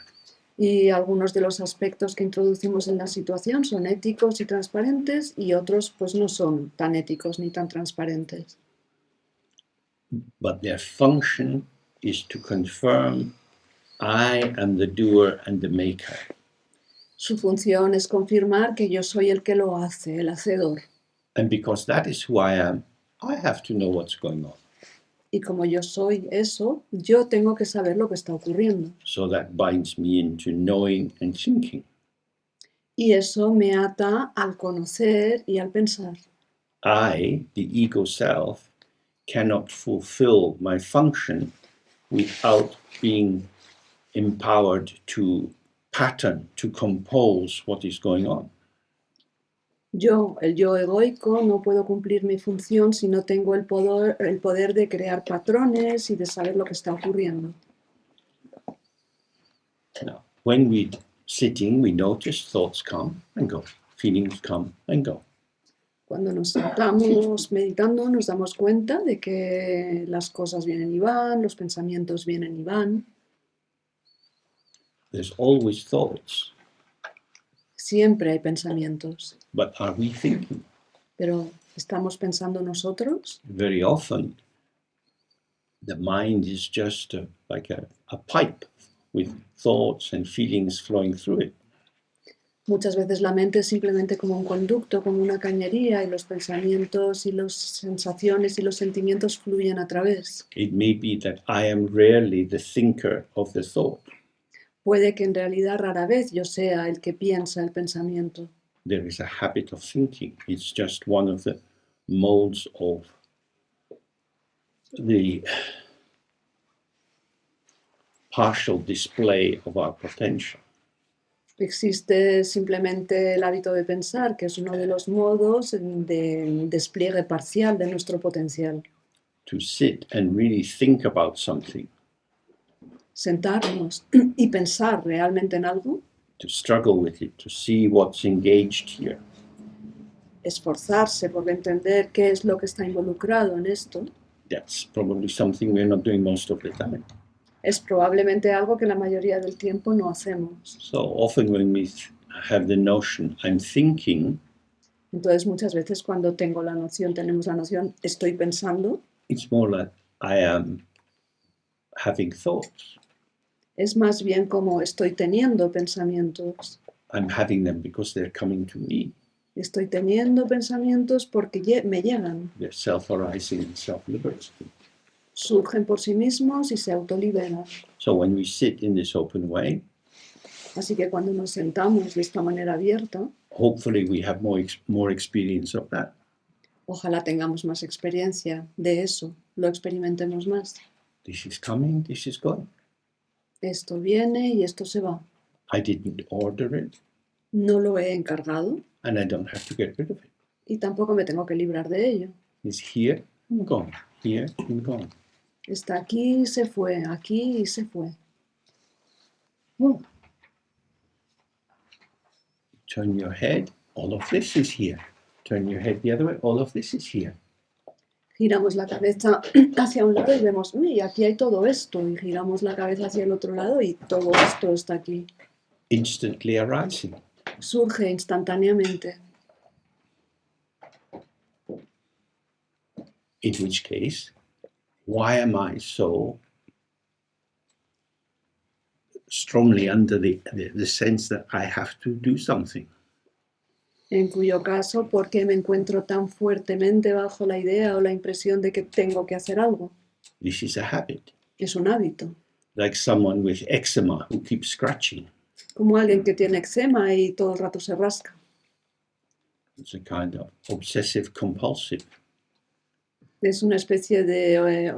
Y algunos de los aspectos que introducimos en la situación son éticos y transparentes y otros pues no son tan éticos ni tan transparentes. But their function is to confirm I am the doer and the maker. Su función es confirmar que yo soy el que lo hace, el hacedor. And because that is who I am, I have to know what's going on. Y como yo soy eso, yo tengo que saber lo que está ocurriendo. So that binds me into knowing and thinking. Y eso me ata al conocer y al pensar. I, the ego self, cannot fulfill my function without being empowered to pattern, to compose what is going on. Yo, el yo egoico, no puedo cumplir mi función si no tengo el poder de crear patrones y de saber lo que está ocurriendo. Now, when we're sitting, we notice thoughts come and go, feelings come and go. Cuando nos sentamos meditando nos damos cuenta de que las cosas vienen y van, los pensamientos vienen y van. There's always thoughts, Siempre hay pensamientos, but are we thinking? pero ¿estamos pensando nosotros? Very often, the mind is just like a pipe with thoughts and feelings flowing through it. Muchas veces la mente es simplemente como un conducto, como una cañería, y los pensamientos y las sensaciones y los sentimientos fluyen a través. It may be that I am rarely the thinker of the thought. Puede que en realidad rara vez yo sea el que piensa el pensamiento. There is a habit of thinking. It's just one of the modes of the partial display of our potential. Existe simplemente el hábito de pensar, que es uno de los modos de despliegue parcial de nuestro potencial. To sit and really think about something, Sentarnos y pensar realmente en algo, to struggle with it, to see what's engaged here, esforzarse por entender qué es lo que está involucrado en esto, that's probably something we're not doing most of the time. es probablemente algo que la mayoría del tiempo no hacemos. So often when we have the notion, I'm thinking, Entonces muchas veces cuando tenemos la noción, estoy pensando, it's more like I am having thoughts. es más bien como estoy teniendo pensamientos. I'm having them because they're coming to me. Estoy teniendo pensamientos porque me llegan, They're self-arising and self-liberating. surgen por sí mismos y se autoliberan. So when we sit in this open way, Así que cuando nos sentamos de esta manera abierta, hopefully we have more experience of that. ojalá tengamos más experiencia de eso, lo experimentemos más. This is coming, this is going. Esto viene y esto se va. I didn't order it, No lo he encargado and I don't have to get rid of it. y tampoco me tengo que librar de ello. It's here and gone, here and gone. Está aquí y se fue, aquí y se fue. Turn your head, all of this is here. Turn your head the other way, all of this is here. Giramos la cabeza hacia un lado y vemos, uy, aquí hay todo esto. Y giramos la cabeza hacia el otro lado y todo esto está aquí. Instantly arising. Surge instantáneamente. In which case, why am I so strongly under the sense that I have to do something? En cuyo caso, ¿por qué me encuentro tan fuertemente bajo la idea o la impresión de que tengo que hacer algo? This is a habit. Es un hábito. Like someone with eczema who keeps scratching. Como alguien que tiene eczema y todo el rato se rasca. It's a kind of obsessive compulsive. Es una especie de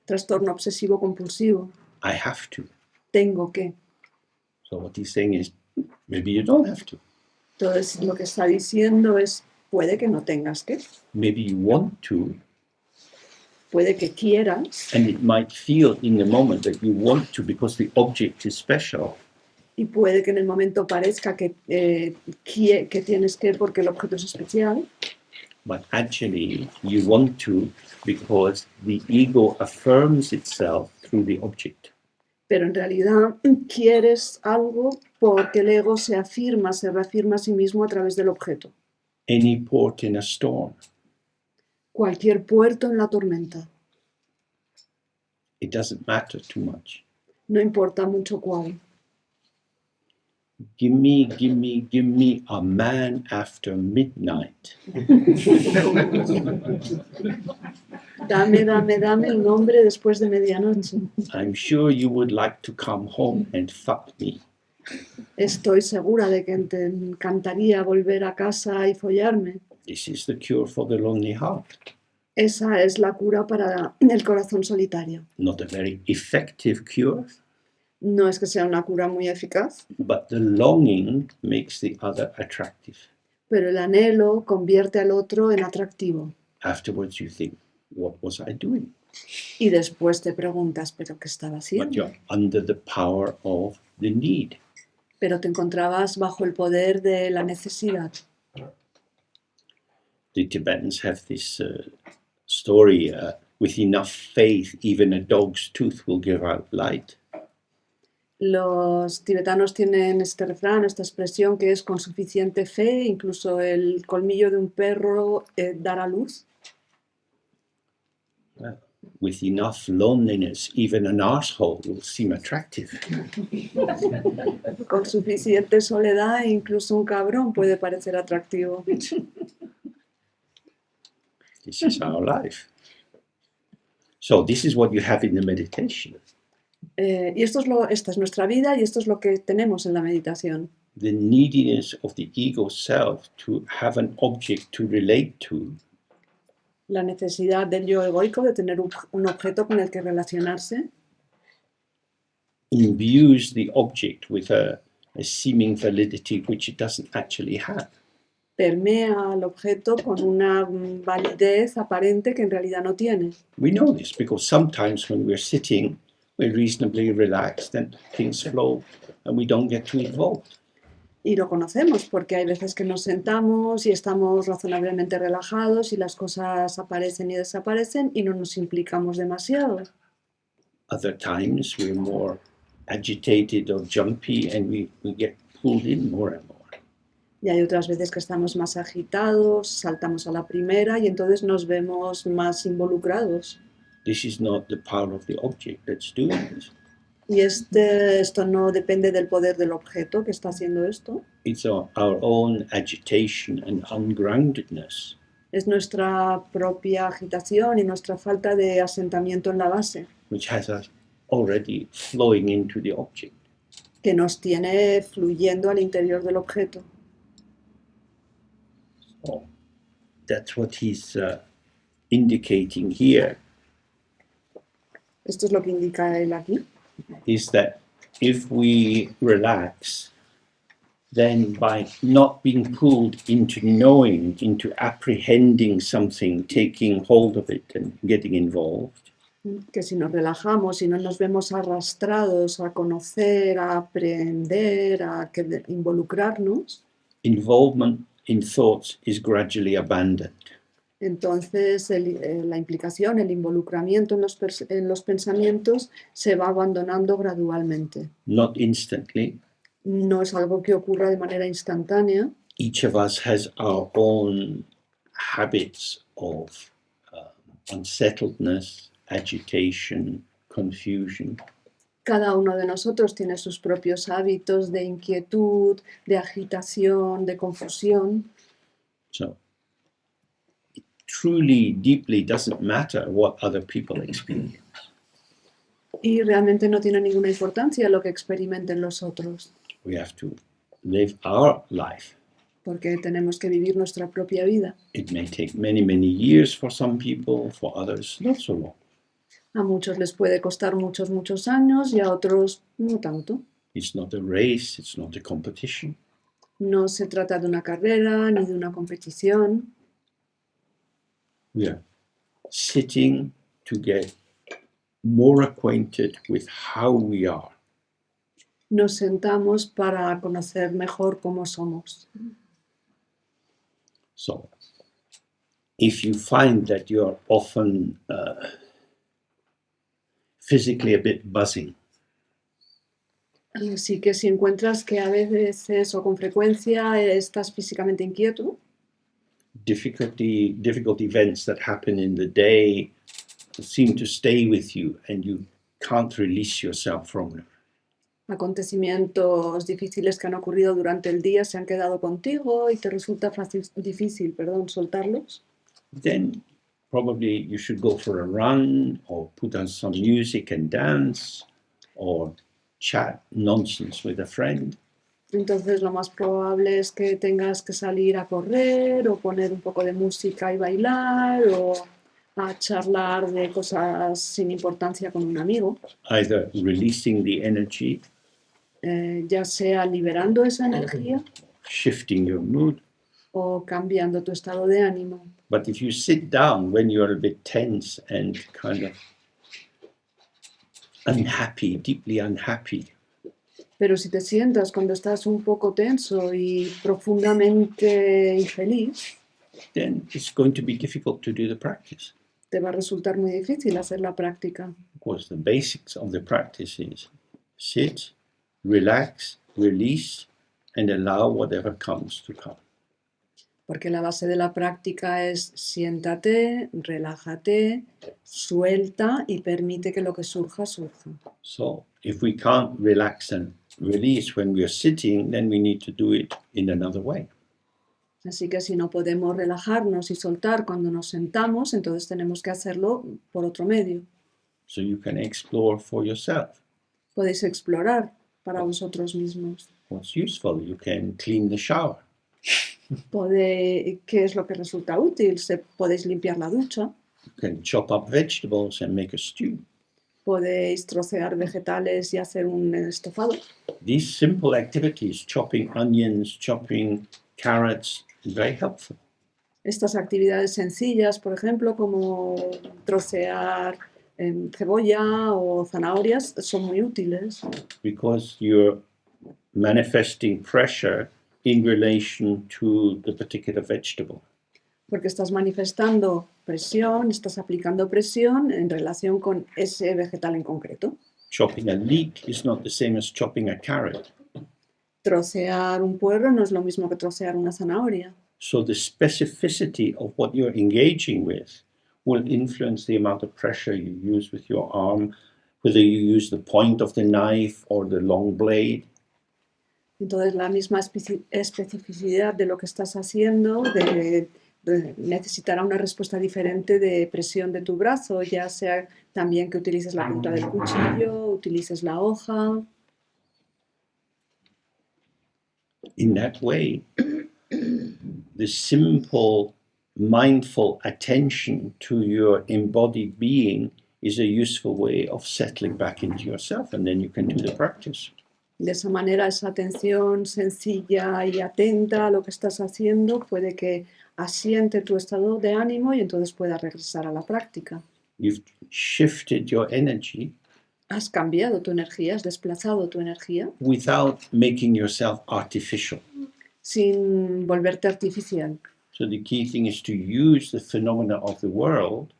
trastorno obsesivo compulsivo. I have to. Tengo que. So what he's saying is, maybe you don't have to. Entonces lo que está diciendo es, puede que no tengas que. Maybe you want to, Puede que quieras and it might feel in the moment that you want to because the object is special. y puede que en el momento parezca que tienes que porque el objeto es especial, But actually, you want to because the ego affirms itself through the object. pero en realidad quieres algo porque el ego se reafirma a sí mismo a través del objeto. Any port in a storm, Cualquier puerto en la tormenta, it doesn't matter too much. no importa mucho cuál. Give me a man after midnight. Dame el nombre después de medianoche. I'm sure you would like to come home and fuck me. Estoy segura de que te encantaría volver a casa y follarme. This is the cure for the lonely heart. Esa es la cura para el corazón solitario. Not a very effective cure, No es que sea una cura muy eficaz, but the longing makes the other attractive. Pero el anhelo convierte al otro en atractivo. Afterwards, you think, what was I doing? Y después te preguntas, ¿pero qué estaba But haciendo? you're under the power of the need. Pero te encontrabas bajo el poder de la necesidad. The Tibetans have this story, with enough faith, even a dog's tooth will give out light. Los tibetanos tienen este refrán, esta expresión que es con suficiente fe, incluso el colmillo de un perro dará luz. With enough loneliness, even an arsehole will seem attractive. Con suficiente soledad, incluso un cabrón puede parecer atractivo. This is our life. So this is what you have in the meditation. Y esta es nuestra vida y esto es lo que tenemos en la meditación. The neediness of the ego self to have an object to relate to La necesidad del yo egoico de tener un objeto con el que relacionarse imbues the object with a seeming validity which it doesn't actually have. permea al objeto con una validez aparente que en realidad no tiene. We know this because sometimes when we're sitting, we're reasonably relaxed and things flow and we don't get too involved. Y lo conocemos porque hay veces que nos sentamos y estamos razonablemente relajados y las cosas aparecen y desaparecen y no nos implicamos demasiado. Other times we're more agitated or jumpy and we get pulled in more and more. Y hay otras veces que estamos más agitados, saltamos a la primera y entonces nos vemos más involucrados. This is not the power of the object that's doing this. Y esto no depende del poder del objeto que está haciendo esto. It's our own agitation and ungroundedness. Es nuestra propia agitación y nuestra falta de asentamiento en la base Which has us already flowing into the object. que nos tiene fluyendo al interior del objeto. So that's what he's indicating here, Esto es lo que indica él aquí. is that if we relax, then by not being pulled into knowing, into apprehending something, taking hold of it and getting involved, Que si nos relajamos y no nos vemos arrastrados a conocer, a aprender, a involucrarnos, involvement in thoughts is gradually abandoned. entonces la implicación, el involucramiento en los pensamientos se va abandonando gradualmente. Not instantly. No es algo que ocurra de manera instantánea. Each of us has our own habits of unsettledness, agitation, confusion. Cada uno de nosotros tiene sus propios hábitos de inquietud, de agitación, de confusión. So it truly, deeply doesn't matter what other people experience. Y realmente no tiene ninguna importancia lo que experimenten los otros, We have to live our life. porque tenemos que vivir nuestra propia vida. It may take many, many years for some people, for others, not so long. A muchos les puede costar muchos, muchos años y a otros no tanto. It's not a race, it's not a competition. No se trata de una carrera ni de una competición. We are sitting to get more acquainted with how we are. Nos sentamos para conocer mejor cómo somos. So, if you find that you're often physically a bit buzzing, Así que si encuentras que a veces o con frecuencia estás físicamente inquieto, difficult events that happen in the day seem to stay with you and you can't release yourself from them. acontecimientos difíciles que han ocurrido durante el día se han quedado contigo y te resulta difícil, soltarlos, Then probably you should go for a run or put on some music and dance or chat nonsense with a friend. entonces lo más probable es que tengas que salir a correr o poner un poco de música y bailar o a charlar de cosas sin importancia con un amigo, Either releasing the energy, ya sea liberando esa energía, shifting your mood, o cambiando tu estado de ánimo. But if you sit down when you're a bit tense and kind of unhappy, deeply unhappy, Pero si te sientas cuando estás un poco tenso y profundamente infeliz, then it's going to be difficult to do the practice. te va a resultar muy difícil hacer la práctica. Because the basics of the practice is sit, relax, release, and allow whatever comes to come. Porque la base de la práctica es siéntate, relájate, suelta y permite que lo que surja, surja. So if we can't relax and release when we are sitting, then we need to do it in another way. Así que si no podemos relajarnos y soltar cuando nos sentamos, entonces tenemos que hacerlo por otro medio. So you can explore for yourself Podéis explorar para vosotros mismos. what's useful. You can clean the shower. ¿Qué es lo que resulta útil? Podéis limpiar la ducha, You can chop up vegetables and make a stew. podéis trocear vegetales y hacer un estofado. These simple activities, chopping onions, chopping carrots, is very helpful. Estas actividades sencillas, por ejemplo, como trocear cebolla o zanahorias, son muy útiles Because you're manifesting pressure in relation to the particular vegetable. porque estás manifestando presión, estás aplicando presión en relación con ese vegetal en concreto. Chopping a leek is not the same as chopping a carrot. Trocear un puerro no es lo mismo que trocear una zanahoria. So the specificity of what you're engaging with will influence the amount of pressure you use with your arm, whether you use the point of the knife or the long blade. Entonces, la misma especificidad de lo que estás haciendo necesitará una respuesta diferente de presión de tu brazo, ya sea también que utilices la punta del cuchillo, utilices la hoja. In that way, the simple, mindful attention to your embodied being is a useful way of settling back into yourself, and then you can do the practice. De esa manera, esa atención sencilla y atenta a lo que estás haciendo puede que asiente tu estado de ánimo y entonces puedas regresar a la práctica. You've shifted your energy Has cambiado tu energía, has desplazado tu energía without making yourself artificial. sin volverte artificial. So the key thing is to use the phenomena of the world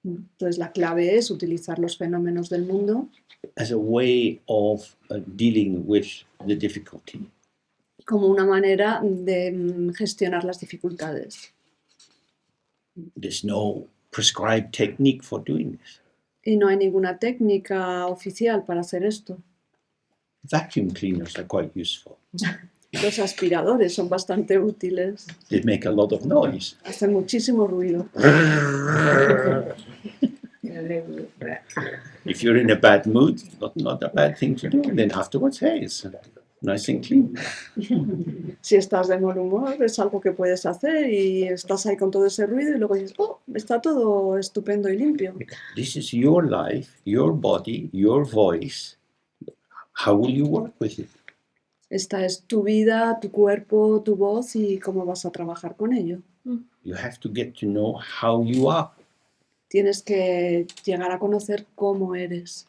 Entonces la clave es utilizar los fenómenos del mundo as a way of dealing with the difficulty. como una manera de gestionar las dificultades. There's no prescribed technique for doing this. Y no hay ninguna técnica oficial para hacer esto. Vacuum cleaners are quite useful. Los aspiradores son bastante útiles, They make a lot of noise. hacen muchísimo ruido. If you're in a bad mood, not a bad thing to do. Then afterwards, hey, it's nice and clean. Si estás de mal humor, es algo que puedes hacer y estás ahí con todo ese ruido y luego dices, oh, está todo estupendo y limpio. This is your life, your body, your voice. How will you work with it? Esta es tu vida, tu cuerpo, tu voz y cómo vas a trabajar con ello. You have to get to know how you are. Tienes que llegar a conocer cómo eres.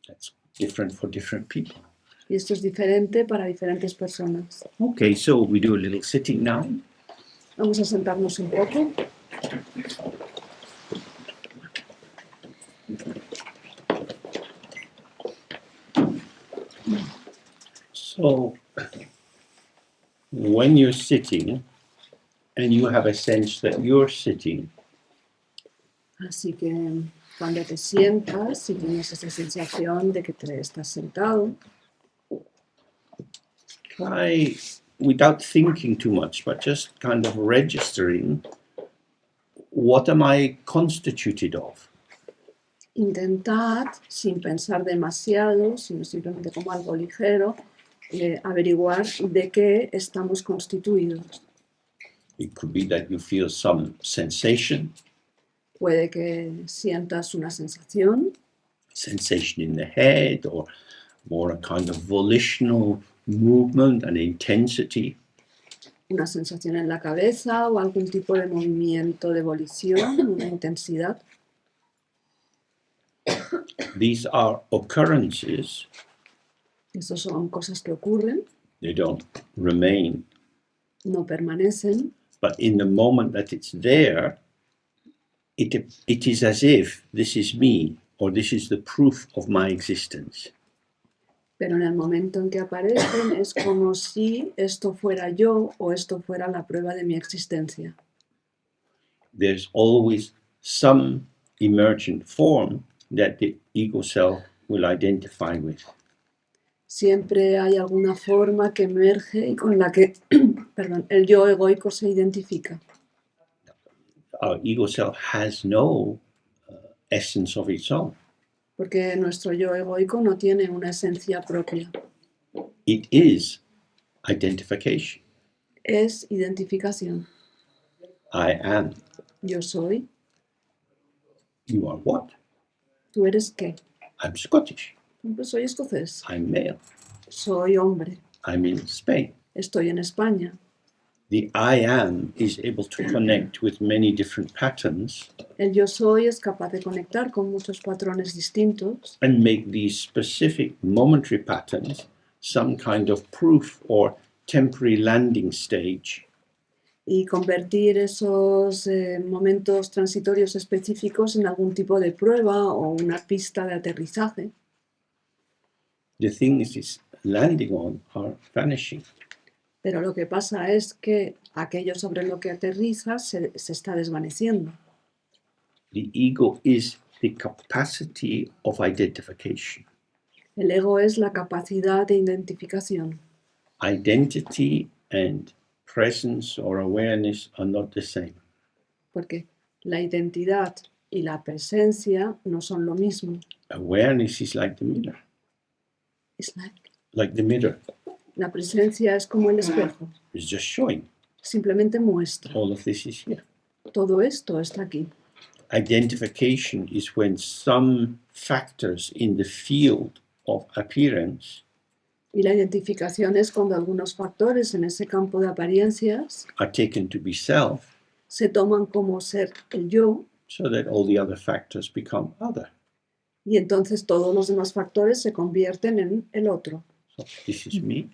That's different for different people. Y esto es diferente para diferentes personas. Okay, so we do a little sitting now. Vamos a sentarnos un poco. So when you're sitting and you have a sense that you're sitting, Así que cuando te sientas y tienes esa sensación de que te estás sentado, try, without thinking too much, but just kind of registering, what am I constituted of? intentad, sin pensar demasiado, sino simplemente como algo ligero, averiguar de qué estamos constituidos. It could be that you feel some sensation, Puede que sientas una sensación, sensation in the head, or more a kind of volitional movement and intensity. una sensación en la cabeza o algún tipo de movimiento de volición, una intensidad. These are occurrences, Esas son cosas que ocurren, they don't remain. no permanecen, But in the moment that it's there, it is as if this is me, or this is the proof of my existence. pero en el momento en que aparecen es como si esto fuera yo o esto fuera la prueba de mi existencia. There's always some emergent form that the ego self will identify with. Siempre hay alguna forma que emerge y con la que perdón, el yo egoico se identifica. Our ego self has no essence of its own. Porque nuestro yo egoico no tiene una esencia propia. It is identification. Es identificación. I am. Yo soy. You are what? ¿Tú eres qué? I'm Scottish. Pues soy escocés. I'm male. Soy hombre. I'm in Spain. Estoy en España. The I am is able to connect with many different patterns El yo soy es capaz de conectar con muchos patrones distintos and make these specific momentary patterns some kind of proof or temporary landing stage y convertir esos momentos transitorios específicos en algún tipo de prueba o una pista de aterrizaje. the things it's landing on are vanishing. Pero lo que pasa es que aquello sobre lo que aterriza se está desvaneciendo. The ego is the capacity of identification. El ego es la capacidad de identificación. Identity and presence or awareness are not the same. Porque la identidad y la presencia no son lo mismo. Awareness is like the mirror. It's Like the mirror. La presencia es como el espejo. It's just showing. Simplemente muestra. All of this is here. Todo esto está aquí. Identification is when some factors in the field of appearance Y la identificación es cuando algunos factores en ese campo de apariencias are taken to be self, se toman como ser el yo so that all the other factors become other. y entonces todos los demás factores se convierten en el otro. So this is me.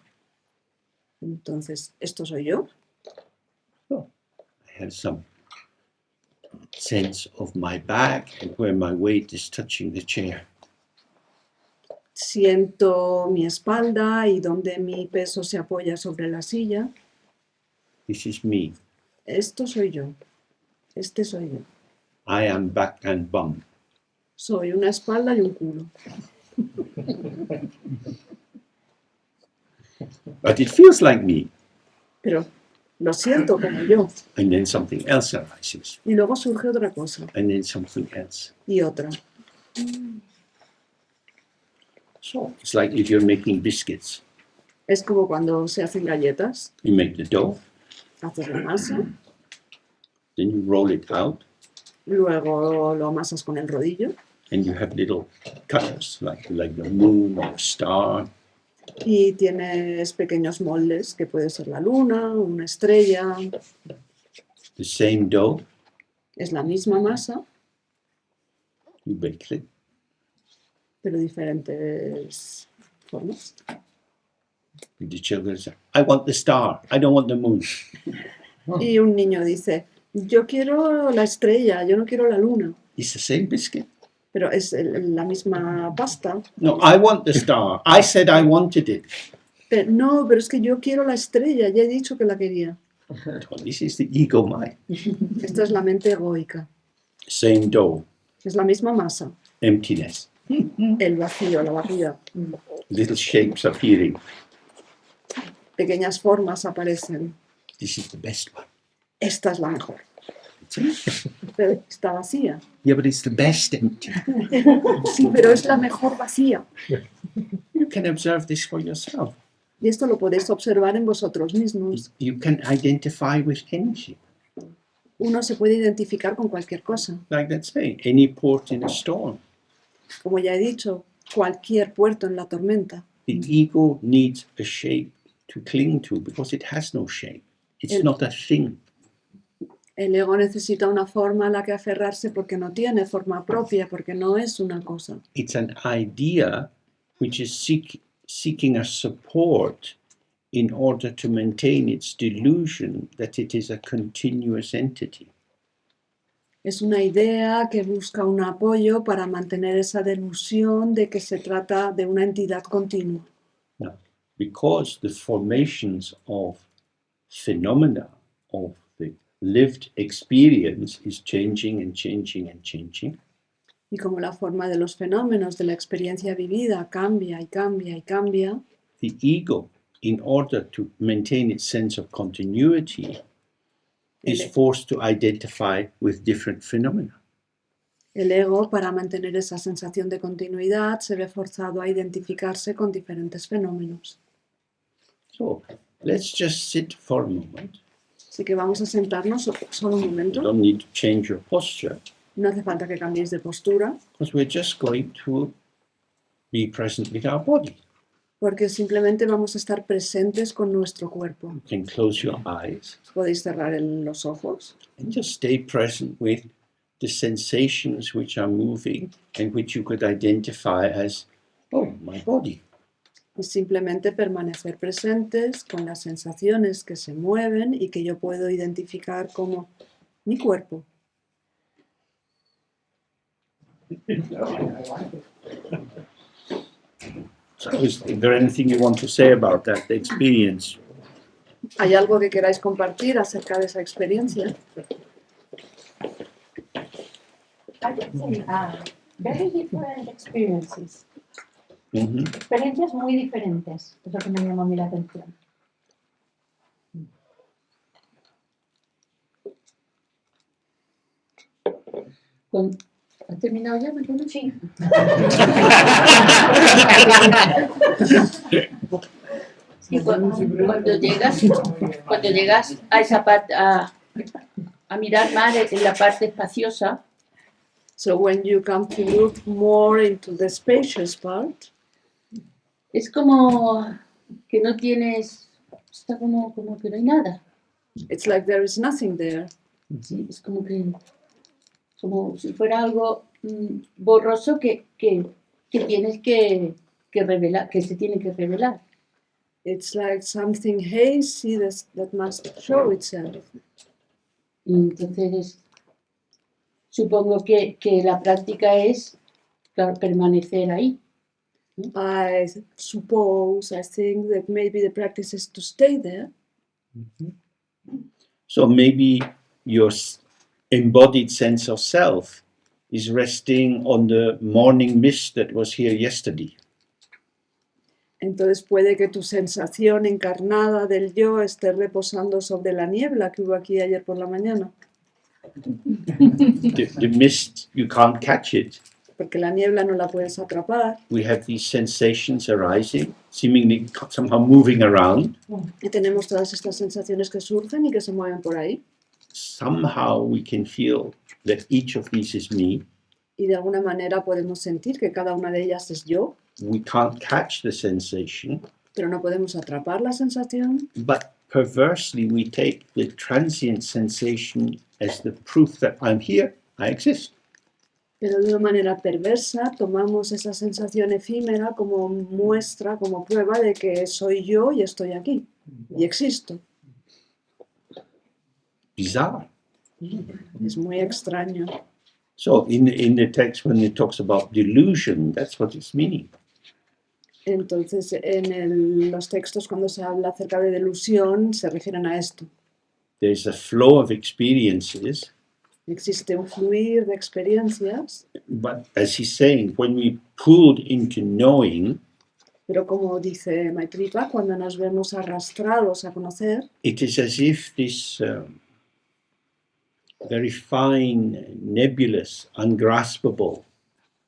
Entonces, ¿esto soy yo? So I have some sense of my back and where my weight is touching the chair. Siento mi espalda y donde mi peso se apoya sobre la silla. This is me. Esto soy yo. Este soy yo. I am back and bum. Soy una espalda y un culo. But it feels like me. Pero lo siento como yo. And then something else arises. Y luego surge otra cosa And then something else. y otra. So it's like if you're making biscuits. Es como cuando se hacen galletas. You make the dough, Haces la masa, then you roll it out, luego lo amasas con el rodillo and you have little cutters like the moon or a star. y tienes pequeños moldes que puede ser la luna, una estrella. The same dough, Es la misma masa, you bake it. pero diferentes formas. The children say, I want the star, I don't want the moon. Y un niño dice, yo quiero la estrella, yo no quiero la luna. It's the same biscuit. Pero es la misma pasta. No, I want the star. I said I wanted it. Pero, no, pero es que yo quiero la estrella, ya he dicho que la quería. Oh, this is the ego mind. Esto es la mente egoica. Same dough, Es la misma masa, emptiness. el vacío, la vacuidad. Little shapes appearing. Pequeñas formas aparecen. This is the best one. Esta es la mejor. Pero está vacía. Yeah, but it's the best empty. Sí, pero es la mejor vacía. You can observe this for yourself. Y esto lo podéis observar en vosotros mismos. You can identify with anything. Uno se puede identificar con cualquier cosa. Like that saying, any port in a storm. Como ya he dicho, cualquier puerto en la tormenta. The ego needs a shape to cling to because it has no shape. It's not a thing. El ego necesita una forma a la que aferrarse porque no tiene forma propia, porque no es una cosa. It's an idea which is seeking a support in order to maintain its delusion that it is a continuous entity. Es una idea que busca un apoyo para mantener esa delusión de que se trata de una entidad continua. Now, because the formations of phenomena of the lived experience is changing and changing and changing, Y como la forma de los fenómenos de la experiencia vivida cambia y cambia y cambia, the ego, in order to maintain its sense of continuity, is forced to identify with different phenomena. el ego, para mantener esa sensación de continuidad, se ve forzado a identificarse con diferentes fenómenos. So let's just sit for a moment. Así que vamos a sentarnos solo un You momento. don't need to change your posture, No hace falta que cambiéis de postura, because we're just going to be present with our body. porque simplemente vamos a estar presentes con nuestro cuerpo. You can close your eyes Podéis cerrar los ojos and just stay present with the sensations which are moving and which you could identify as, oh, my body. y simplemente permanecer presentes con las sensaciones que se mueven y que yo puedo identificar como mi cuerpo. So is there anything you want to say about that experience? ¿Hay algo que queráis compartir acerca de esa experiencia? I would say very different experiences. Mhm. Experiencias muy diferentes, es lo que me llamó a mí la atención. ¿Has terminado ya, Mariana? Sí. Y cuando llegas a esa parte, a mirar más en la parte espaciosa, So when you come to look more into the spacious part, es como que no tienes, está como que no hay nada. it's like there is nothing there. ¿Sí? Es como si fuera algo borroso que tienes que revelar, que se tiene que revelar. It's like something hazy that must show itself. Y entonces supongo que la práctica es, claro, permanecer ahí. I think that maybe the practice is to stay there. So maybe your embodied sense of self is resting on the morning mist that was here yesterday. Entonces puede que tu sensación encarnada del yo esté reposando sobre la niebla que hubo aquí ayer por la mañana. The mist, you can't catch it. Porque la niebla no la puedes atrapar. We have these sensations arising, seemingly somehow moving around. Y tenemos todas estas sensaciones que surgen y que se mueven por ahí. Somehow we can feel that each of these is me. Y de alguna manera podemos sentir que cada una de ellas es yo, We can't catch the sensation, pero no podemos atrapar la sensación. but perversely we take the transient sensation as the proof that I'm here, I exist. Pero de una manera perversa tomamos esa sensación efímera como muestra, como prueba de que soy yo y estoy aquí y existo. Bizarre. Es muy extraño. So in the text, when it talks about delusion, that's what it's meaning. Entonces, en los textos cuando se habla acerca de delusión se refieren a esto. There's a flow of experiences, Existe un fluir de experiencias, but as he's saying, when we pulled into knowing, pero como dice Maitripa, cuando nos vemos arrastrados a conocer, it is as if this very fine, nebulous, ungraspable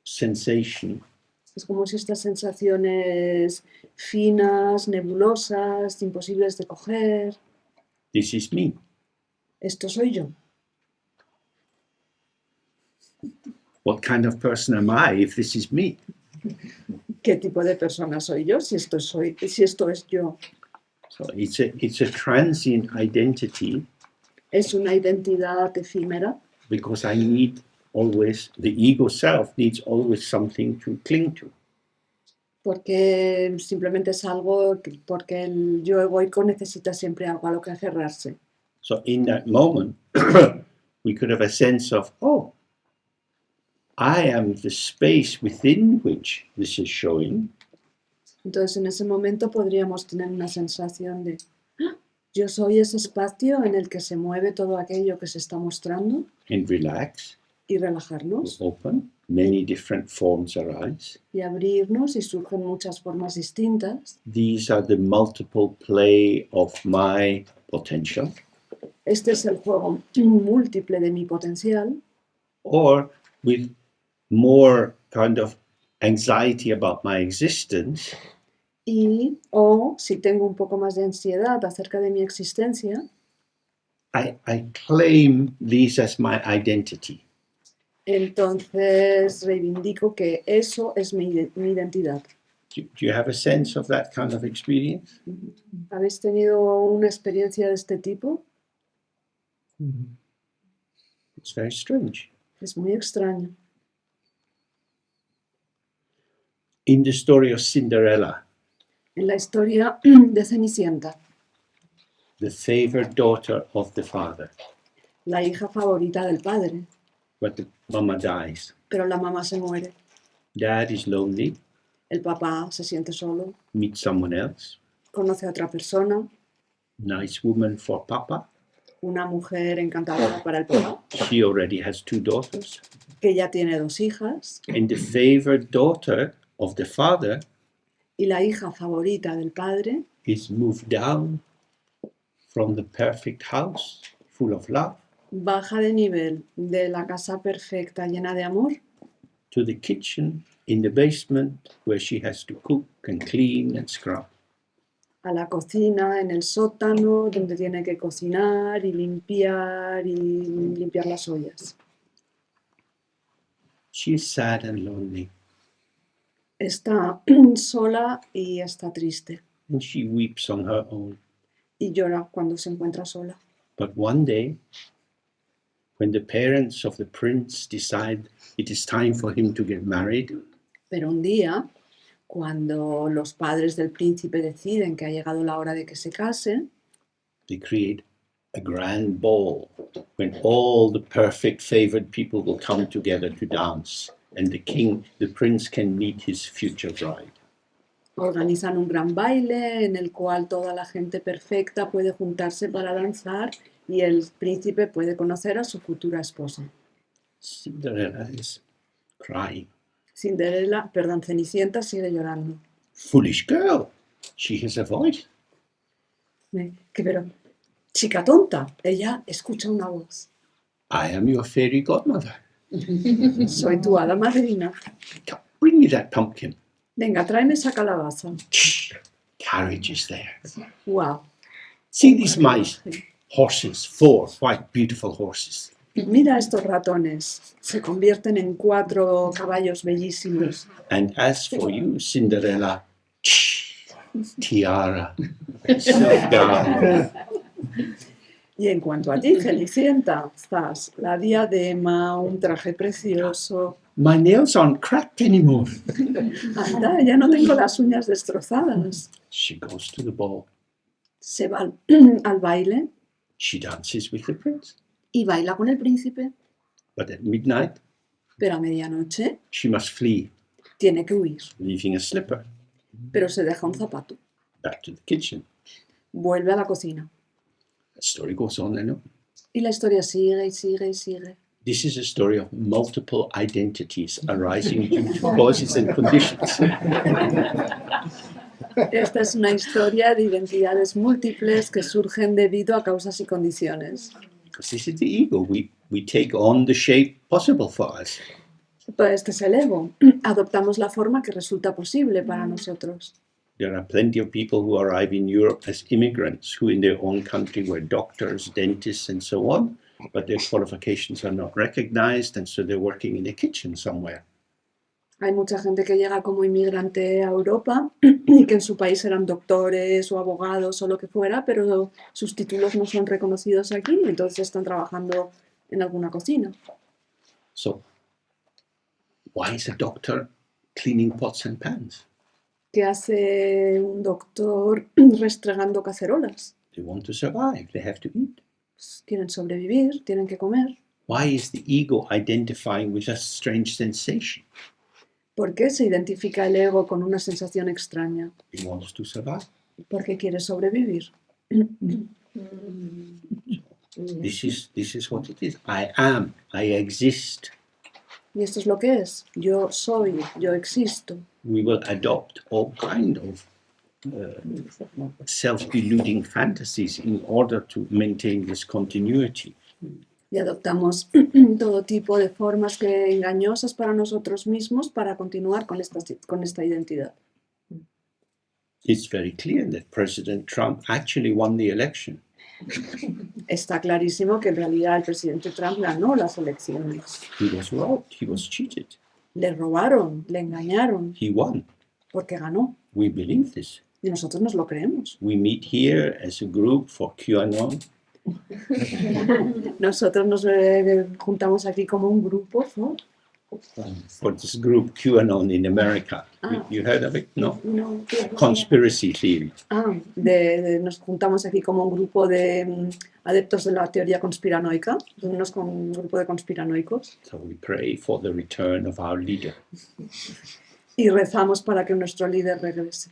sensation es como si estas sensaciones finas, nebulosas, imposibles de coger, this is me. esto soy yo. What kind of person am I if this is me? ¿Qué tipo de persona soy yo si esto es yo? So it's a transient identity Es una identidad efímera because I need always, the ego self needs always something to cling to. porque simplemente es algo porque el yo egoico necesita siempre algo a lo que aferrarse. So in that moment, we could have a sense of, oh, I am the space within which this is showing. Entonces en ese momento podríamos tener una sensación de "Ah, yo soy ese espacio en el que se mueve todo aquello que se está mostrando And relax, y relajarnos open, many different forms arise. y abrirnos y surgen muchas formas distintas. These are the multiple play of my potential. Este es el juego múltiple de mi potencial, Or with more kind of anxiety about my existence, o si tengo un poco más de ansiedad acerca de mi existencia, I claim these as my identity. entonces reivindico que eso es mi identidad. Do you have a sense of that kind of experience? ¿Habéis tenido una experiencia de este tipo? It's very strange. Es muy extraño. In the story of Cinderella, En la historia de Cenicienta, the favored daughter of the father, la hija favorita del padre, but the mama dies. pero la mamá se muere. Dad is lonely, El papá se siente solo, meets someone else, conoce a otra persona, nice woman for papa. una mujer encantadora para el papá, She already has 2 daughters. que ya tiene 2 hijas, And the favored daughter of the father y la hija favorita del padre is moved down from the perfect house full of love baja de nivel de la casa perfecta llena de amor to the kitchen in the basement where she has to cook and clean and scrub. a la cocina, en el sótano, donde tiene que cocinar y limpiar las ollas. She is sad and lonely, Está sola y está triste and she weeps on her own. y llora cuando se encuentra sola. But one day, when the parents of the prince decide it is time for him to get married, Pero un día, cuando los padres del príncipe deciden que ha llegado la hora de que se case, they create a grand ball when all the perfect favored people will come together to dance, and the prince can meet his future bride. organizan un gran baile en el cual toda la gente perfecta puede juntarse para danzar y el príncipe puede conocer a su futura esposa. Cinderella is crying. Cenicienta sigue llorando. Foolish girl, she has a voice. Pero, chica tonta, ella escucha una voz. I am your fairy godmother. Soy tu hada madrina. Come, bring me that pumpkin. Venga, tráeme esa calabaza. Carriage is there. Wow. See these mice, horses, 4 white, beautiful horses. Mira estos ratones. Se convierten en 4 caballos bellísimos. And as for you, Cinderella, tiara, silk. Y en cuanto a ti, Cenicienta, estás la diadema, un traje precioso. My nails aren't cracked anymore. Anda, ya no tengo las uñas destrozadas. She goes to the ball. Se va al baile She dances with the prince. y baila con el príncipe. But at midnight, Pero a medianoche she must flee, tiene que huir. leaving a slipper. Pero se deja un zapato. Back to the kitchen. Vuelve a la cocina. The story goes on and on. Y la historia sigue y sigue y sigue. This is a story of multiple identities arising due to causes and conditions. Esta es una historia de identidades múltiples que surgen debido a causas y condiciones. Because this is the ego. We take on the shape possible for us. Pues este es el ego. Adoptamos la forma que resulta posible para nosotros. There are plenty of people who arrive in Europe as immigrants who in their own country were doctors, dentists, and so on, but their qualifications are not recognized, and so they're working in a kitchen somewhere. Hay mucha gente que llega como inmigrante a Europa y que en su país eran doctores o abogados o lo que fuera, pero sus títulos no son reconocidos aquí y entonces están trabajando en alguna cocina. So, why is a doctor cleaning pots and pans? ¿Qué hace un doctor restregando cacerolas? They want to survive, they have to eat. Pues quieren sobrevivir, tienen que comer. Why is the ego identifying with a strange sensation? ¿Por qué se identifica el ego con una sensación extraña? It wants to survive. Porque quiere sobrevivir. This is what it is. I am, I exist. Y esto es lo que es. Yo soy, yo existo. We will adopt all kind of self-deluding fantasies in order to maintain this continuity. Y adoptamos todo tipo de formas engañosas para nosotros mismos para continuar con esta identidad. It's very clear that President Trump actually won the election. Está clarísimo que en realidad el presidente Trump ganó las elecciones. He was robbed, he was cheated. Le robaron, le engañaron, He won. porque ganó. We believe this. Y nosotros nos lo creemos. We meet here as a group for QAnon. Nosotros nos juntamos aquí como un grupo, ¿no? For this group QAnon in America. You heard of it? No? No. Conspiracy theory. Nos juntamos aquí como un grupo de adeptos de la teoría conspiranoica, un grupo de conspiranoicos. So we pray for the return of our leader. Y rezamos para que nuestro líder regrese.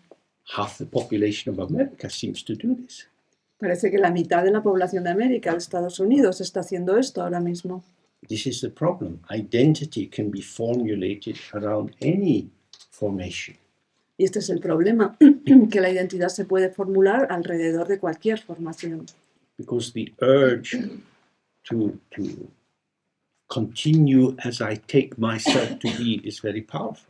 Half the population of America seems to do this. Parece que la mitad de la población de América, de Estados Unidos, está haciendo esto ahora mismo. This is the problem. Identity can be formulated around any formation. Y este es el problema, que la identidad se puede formular alrededor de cualquier formación. Because the urge to continue as I take myself to be is very powerful.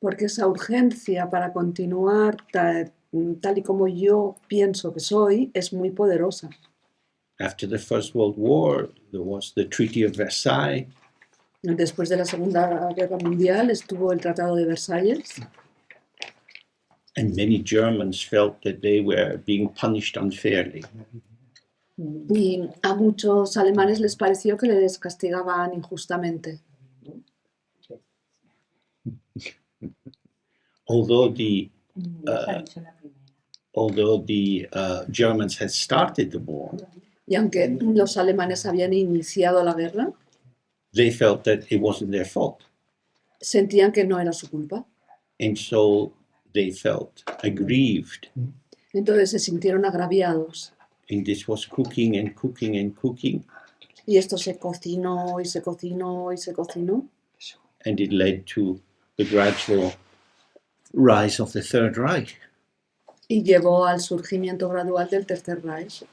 Porque esa urgencia para continuar tal y como yo pienso que soy es muy poderosa. After the First World War, there was the Treaty of Versailles. Después de la Segunda Guerra Mundial estuvo el Tratado de Versalles. And many Germans felt that they were being punished unfairly. Y a muchos alemanes les pareció que les castigaban injustamente. Although the Germans had started the war, Y aunque los alemanes habían iniciado la guerra, they felt that it wasn't their fault. sentían que no era su culpa. And so they felt aggrieved. Entonces se sintieron agraviados. And this was cooking and cooking and cooking. Y esto se cocinó y se cocinó y se cocinó. And it led to the gradual rise of the Third Reich. Y llevó al surgimiento gradual del Tercer Reich.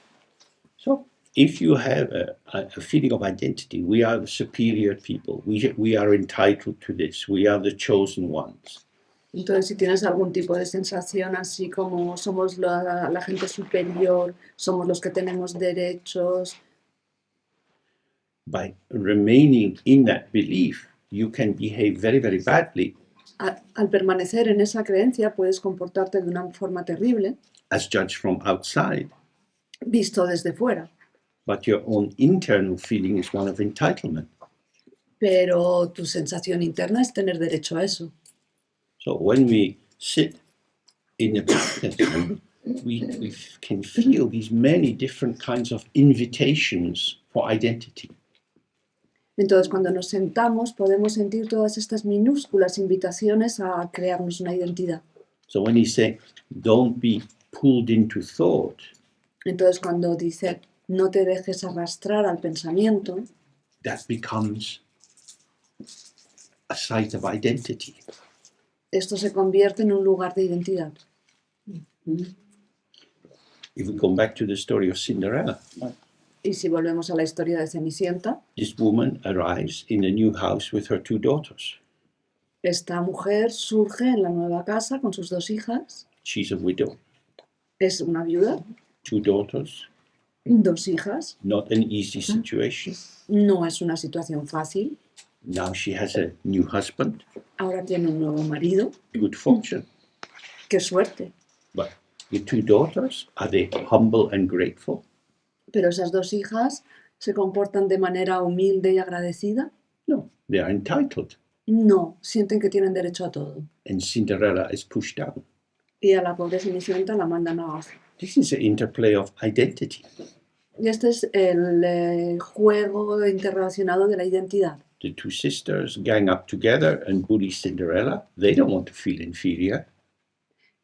So if you have a feeling of identity, we are the superior people. We are entitled to this. We are the chosen ones. Entonces, si tienes algún tipo de sensación así como somos la gente superior, somos los que tenemos derechos, By remaining in that belief, you can behave very, very badly al permanecer en esa creencia puedes comportarte de una forma terrible, as judged from outside. visto desde fuera. But your own internal feeling is one of entitlement. Pero tu sensación interna es tener derecho a eso. So when we sit in the practice, we can feel these many different kinds of invitations for identity. Entonces, cuando nos sentamos, podemos sentir todas estas minúsculas invitaciones a crearnos una identidad. So when he say, don't be pulled into thought, Entonces, cuando dice, no te dejes arrastrar al pensamiento, that becomes a site of identity. esto se convierte en un lugar de identidad. If we go back to the story of Cinderella, Y si volvemos a la historia de Cenicienta, this woman arrives in a new house with her two daughters. esta mujer surge en la nueva casa con sus dos hijas. She's a widow, Es una viuda, two daughters, dos hijas. not an easy situation. No es una situación fácil. Now she has a new husband, ahora tiene un nuevo marido. good fortune. ¡Qué suerte! But the two daughters, are they humble and grateful? Pero esas dos hijas se comportan de manera humilde y agradecida. No, they are entitled. No, sienten que tienen derecho a todo. And Cinderella is pushed down. Y a la pobre Cenicienta la mandan abajo. This is the interplay of identity. Y este es el juego interrelacionado de la identidad. The two sisters gang up together and bully Cinderella. They don't want to feel inferior.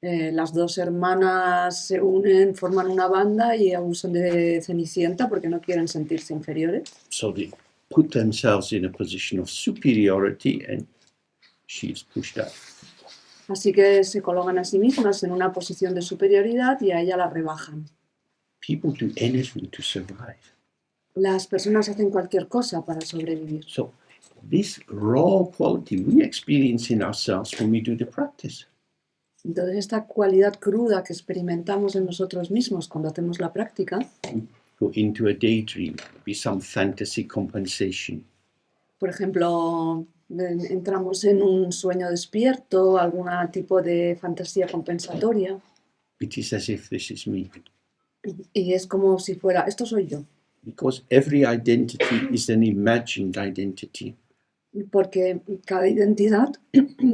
Las dos hermanas se unen, forman una banda y abusan de Cenicienta porque no quieren sentirse inferiores. So they put themselves in a position of superiority and she is pushed out. Así que se colocan a sí mismas en una posición de superioridad y a ella la rebajan. People do anything to survive. Las personas hacen cualquier cosa para sobrevivir. So this raw quality we experience in ourselves when we do the practice. Entonces esta cualidad cruda que experimentamos en nosotros mismos cuando hacemos la práctica, Go into a daydream, be some fantasy compensation. por ejemplo, entramos en un sueño despierto, algún tipo de fantasía compensatoria, It is as if this is me. y es como si fuera, esto soy yo, Because every identity is an imagined identity. porque cada identidad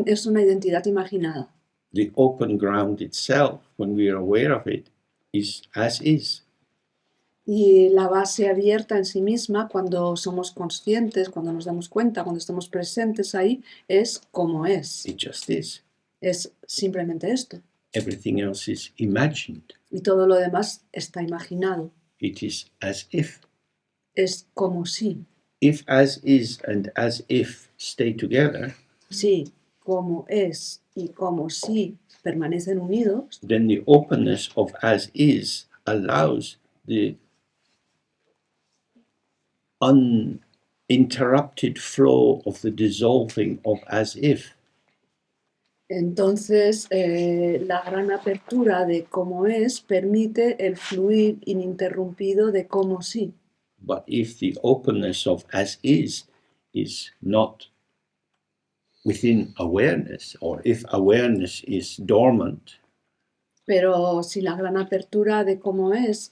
es una identidad imaginada. The open ground itself, when we are aware of it, is as is. Y la base abierta en sí misma, cuando somos conscientes, cuando nos damos cuenta, cuando estamos presentes ahí, es como es. It just is. Es simplemente esto. Everything else is imagined. Y todo lo demás está imaginado. It is as if. Es como si. If as is and as if stay together, Sí, como es y como si permanecen unidos, then the openness of as is allows the uninterrupted flow of the dissolving of as if. entonces la gran apertura de como es permite el fluir ininterrumpido de como si. But if the openness of as is not within awareness, or if awareness is dormant, Pero si la gran apertura de cómo es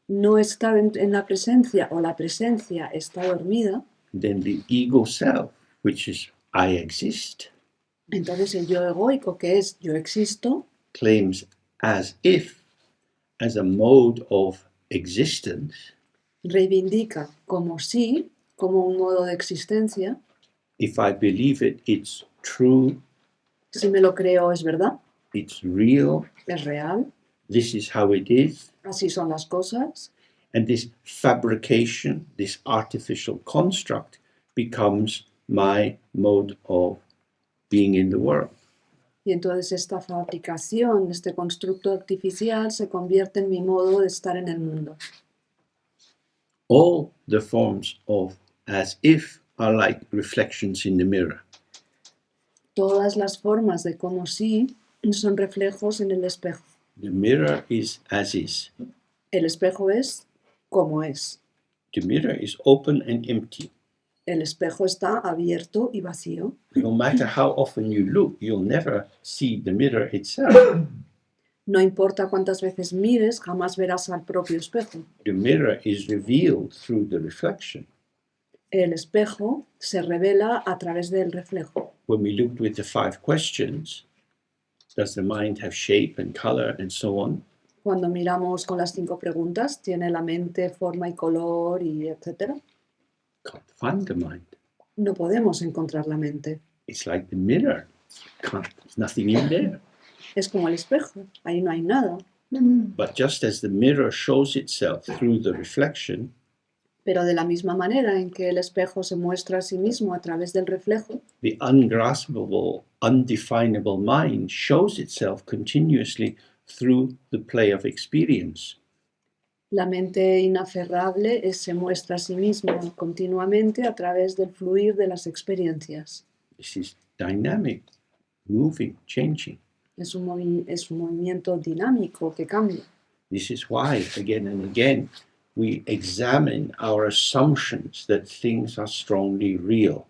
no está en la presencia o la presencia está dormida, then the ego self, which is I exist, entonces el yo egoico, que es yo existo, claims as if as a mode of existence, reivindica como sí, como un modo de existencia. if I believe it, it's true, Si me lo creo, es verdad, it's real, es real, this is how it is. así son las cosas. And this fabrication, this artificial construct, becomes my mode of being in the world. Y entonces esta fabricación, este constructo artificial, se convierte en mi modo de estar en el mundo. All the forms of as if are like reflections in the mirror. Todas las formas de como sí son reflejos en el espejo. The mirror is as is. El espejo es como es. The mirror is open and empty. El espejo está abierto y vacío. No matter how often you look, you'll never see the mirror itself. No importa cuántas veces mires, jamás verás al propio espejo. The mirror is revealed through the reflection. El espejo se revela a través del reflejo. When we looked with the 5 questions, does the mind have shape and color and so on? Cuando miramos con las 5 preguntas, ¿tiene la mente forma y color y etcétera? Can't find the mind. No podemos encontrar la mente. It's like the mirror. There's nothing in there. Es como el espejo, ahí no hay nada. But just as the mirror shows itself through the reflection, Pero de la misma manera en que el espejo se muestra a sí mismo a través del reflejo, the ungraspable, undefinable mind shows itself continuously through the play of experience. la mente inaferrable se muestra a sí misma continuamente a través del fluir de las experiencias. This is dynamic, moving, changing. Es un movimiento dinámico que cambia. This is why, again and again, we examine our assumptions that things are strongly real.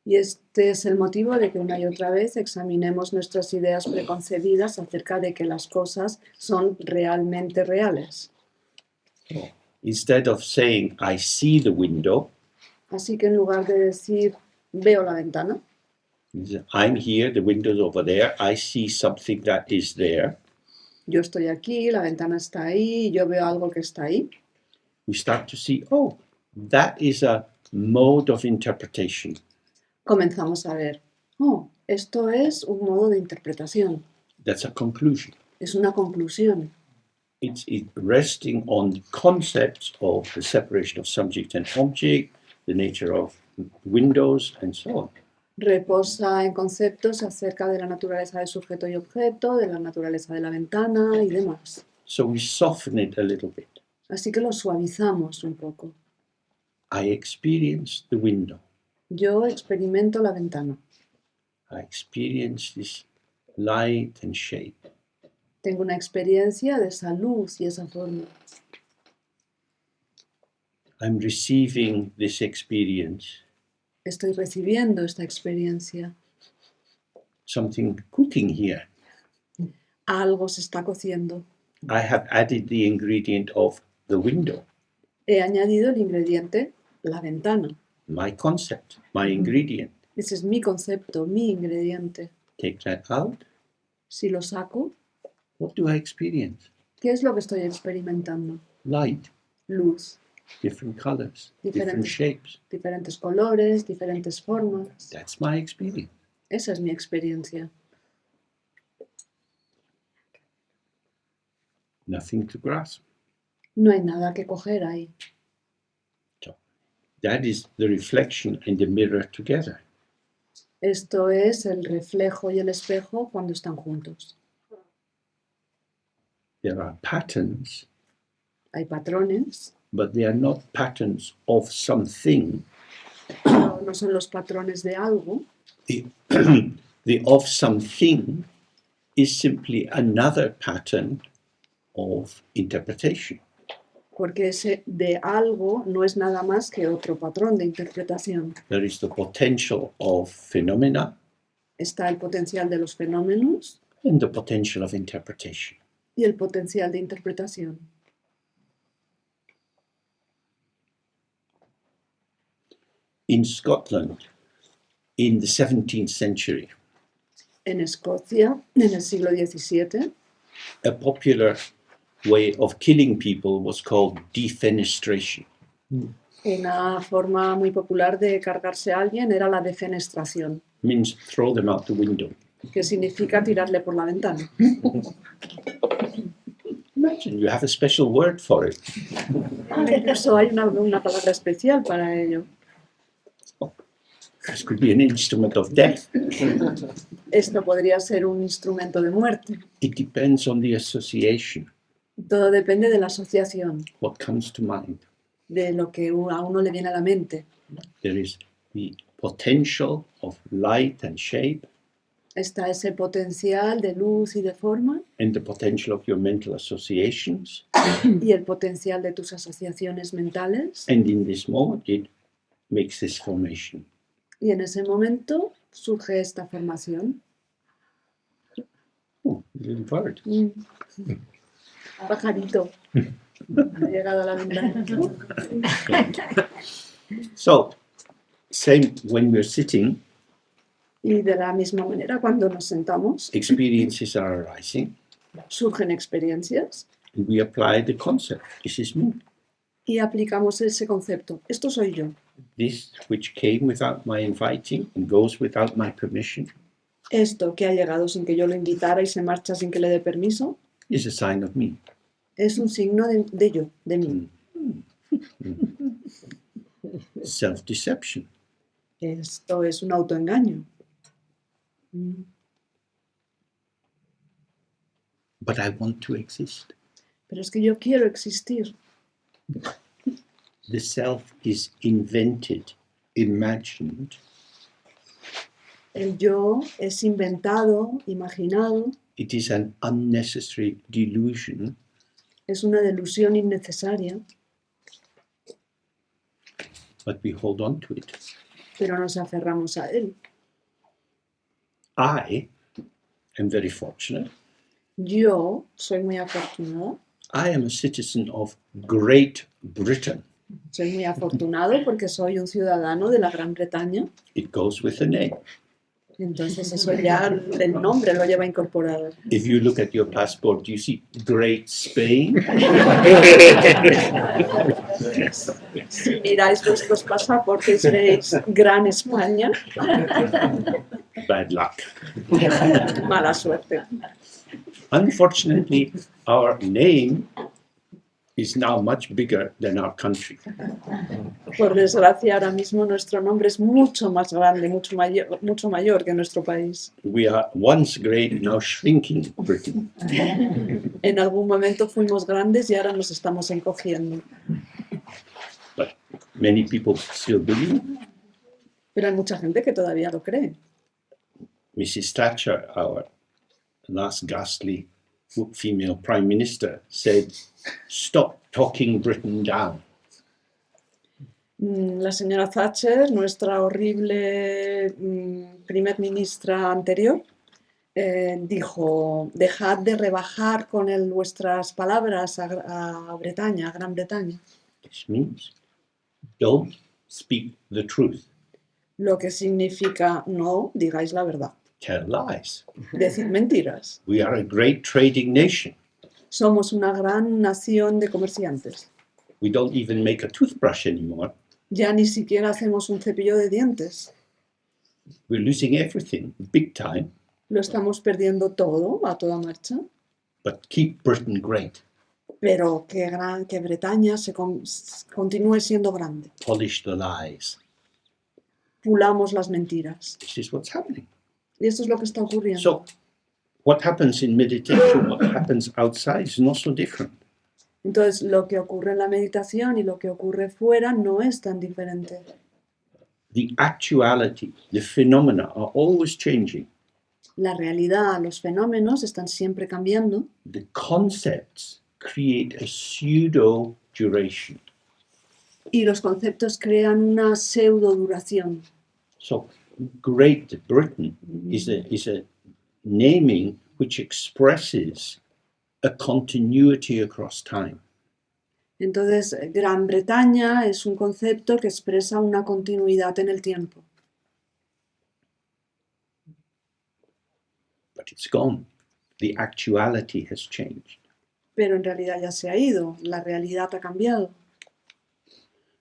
Y este es el motivo de que una y otra vez examinemos nuestras ideas preconcebidas acerca de que las cosas son realmente reales. Instead of saying, I see the window, Así que en lugar de decir, veo la ventana, I'm here, the window's over there, I see something that is there, yo estoy aquí, la ventana está ahí, yo veo algo que está ahí, we start to see, oh, that is a mode of interpretation. comenzamos a ver, oh, esto es un modo de interpretación, That's a conclusion. es una conclusión. It's resting on concepts of the separation of subject and object, the nature of windows, and so on. Reposa en conceptos acerca de la naturaleza de sujeto y objeto, de la naturaleza de la ventana y demás. So we soften it a little bit. Así que lo suavizamos un poco. I experience the window. Yo experimento la ventana. I experience this light and shape. Tengo una experiencia de esa luz y esa forma. I'm receiving this experience. Estoy recibiendo esta experiencia. Something cooking here. Algo se está cociendo. I have added the ingredient of the window, He añadido el ingrediente, la ventana. my concept, my ingredient. Ese es mi concepto, mi ingrediente. Take that out. Si lo saco, What do I experience? ¿qué es lo que estoy experimentando? Light, Luz, different colors, different Diferentes. shapes. diferentes colores, diferentes formas. That's my experience. Esa es mi experiencia. Nothing to grasp. No hay nada que coger ahí. That is the reflection and the mirror together. Esto es el reflejo y el espejo cuando están juntos. There are patterns, Hay patrones, but they are not patterns of something. pero no son los patrones de algo. The, the of something is simply another pattern of interpretation. Porque ese de algo no es nada más que otro patrón de interpretación. There is the potential of phenomena Está el potencial de los fenómenos and the potential of interpretation. y el potencial de interpretación. In Scotland, in the 17th century, En Escocia, en el siglo XVII, a popular way of killing people was called defenestration. una forma muy popular de cargarse a alguien era la defenestración, Means throw them out the window. que significa tirarle por la ventana. Imagine, you have a special word for it. Incluso hay una palabra especial para ello. This could be an instrument of death. Esto podría ser un instrumento de muerte. It depends on the association, Todo depende de la asociación, what comes to mind. de lo que a uno le viene a la mente. There is the potential of light and shape Está ese potencial de luz y de forma and the potential of your mental associations. y el potencial de tus asociaciones mentales. And in this moment, it makes this formation. Y en ese momento surge esta formación. Oh, little bird. Pajarito. Ha llegado a la ventana. So, same when we're sitting, Y de la misma manera, cuando nos sentamos, experiences are arising, surgen experiencias and we apply the concept. This is me. y aplicamos ese concepto. Esto soy yo. This which came without my inviting and goes without my permission Esto que ha llegado sin que yo lo invitara y se marcha sin que le dé permiso, is a sign of me. es un signo de yo, de mí. Self-deception. Esto es un autoengaño. But I want to exist. Pero es que yo quiero existir. The self is invented, imagined, El yo es inventado, imaginado, it is an unnecessary delusion, es una delusión innecesaria but we hold on to it. pero nos aferramos a él. I am very fortunate. Yo soy muy afortunada. I am a citizen of Great Britain. Soy muy afortunado porque soy un ciudadano de la Gran Bretaña. It goes with the name. Entonces eso ya el nombre lo lleva incorporado. If you look at your passport, you see Great Spain. Si miráis vuestros pasaportes veis Gran España. Bad luck. Mala suerte. Unfortunately, our name is now much bigger than our country. Por desgracia, ahora mismo nuestro nombre es mucho más grande, mucho mayor que nuestro país. We are once great, now shrinking Britain. En algún momento fuimos grandes y ahora nos estamos encogiendo. But many people still believe. Pero hay mucha gente que todavía lo cree. Mrs. Thatcher, our last ghastly female prime minister, said, "Stop talking Britain down." La señora Thatcher, nuestra horrible primer ministra anterior, dijo, dejad de rebajar con vuestras palabras a Bretaña, a Gran Bretaña. This means don't speak the truth. Lo que significa, no digáis la verdad. Tell lies. Decid mentiras. We are a great trading nation. Somos una gran nación de comerciantes. We don't even make a toothbrush anymore. Ya ni siquiera hacemos un cepillo de dientes. We're losing everything, big time, Lo estamos perdiendo todo, a toda marcha. but keep Britain great. Pero que Bretaña continúe siendo grande. Polish the lies. Pulamos las mentiras. This is what's happening. Y esto es lo que está ocurriendo. So, what happens in meditation, what happens outside is not so different. Entonces, lo que ocurre en la meditación y lo que ocurre fuera no es tan diferente. The actuality, the phenomena are always changing. La realidad, los fenómenos están siempre cambiando. The concepts create a pseudo duration. Y los conceptos crean una pseudo duración. So, Great Britain is a naming which expresses a continuity across time. Entonces, Gran Bretaña es un concepto que expresa una continuidad en el tiempo. But it's gone. The actuality has changed. Pero en realidad ya se ha ido, la realidad ha cambiado.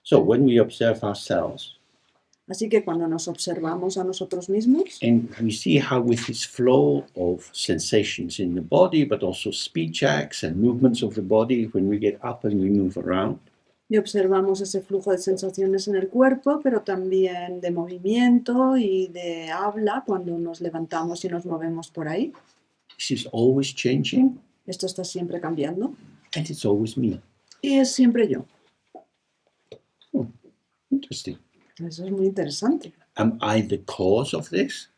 So when we observe ourselves Así que cuando nos observamos a nosotros mismos and we see how with this flow of sensations in the body, but also speech acts and movements of the body, when we get up and we move around, y observamos ese flujo de sensaciones en el cuerpo, pero también de movimiento y de habla cuando nos levantamos y nos movemos por ahí. this is always changing Esto está siempre cambiando and it's always me. y es siempre yo. Interesting. Eso es muy interesante. Am I the cause of this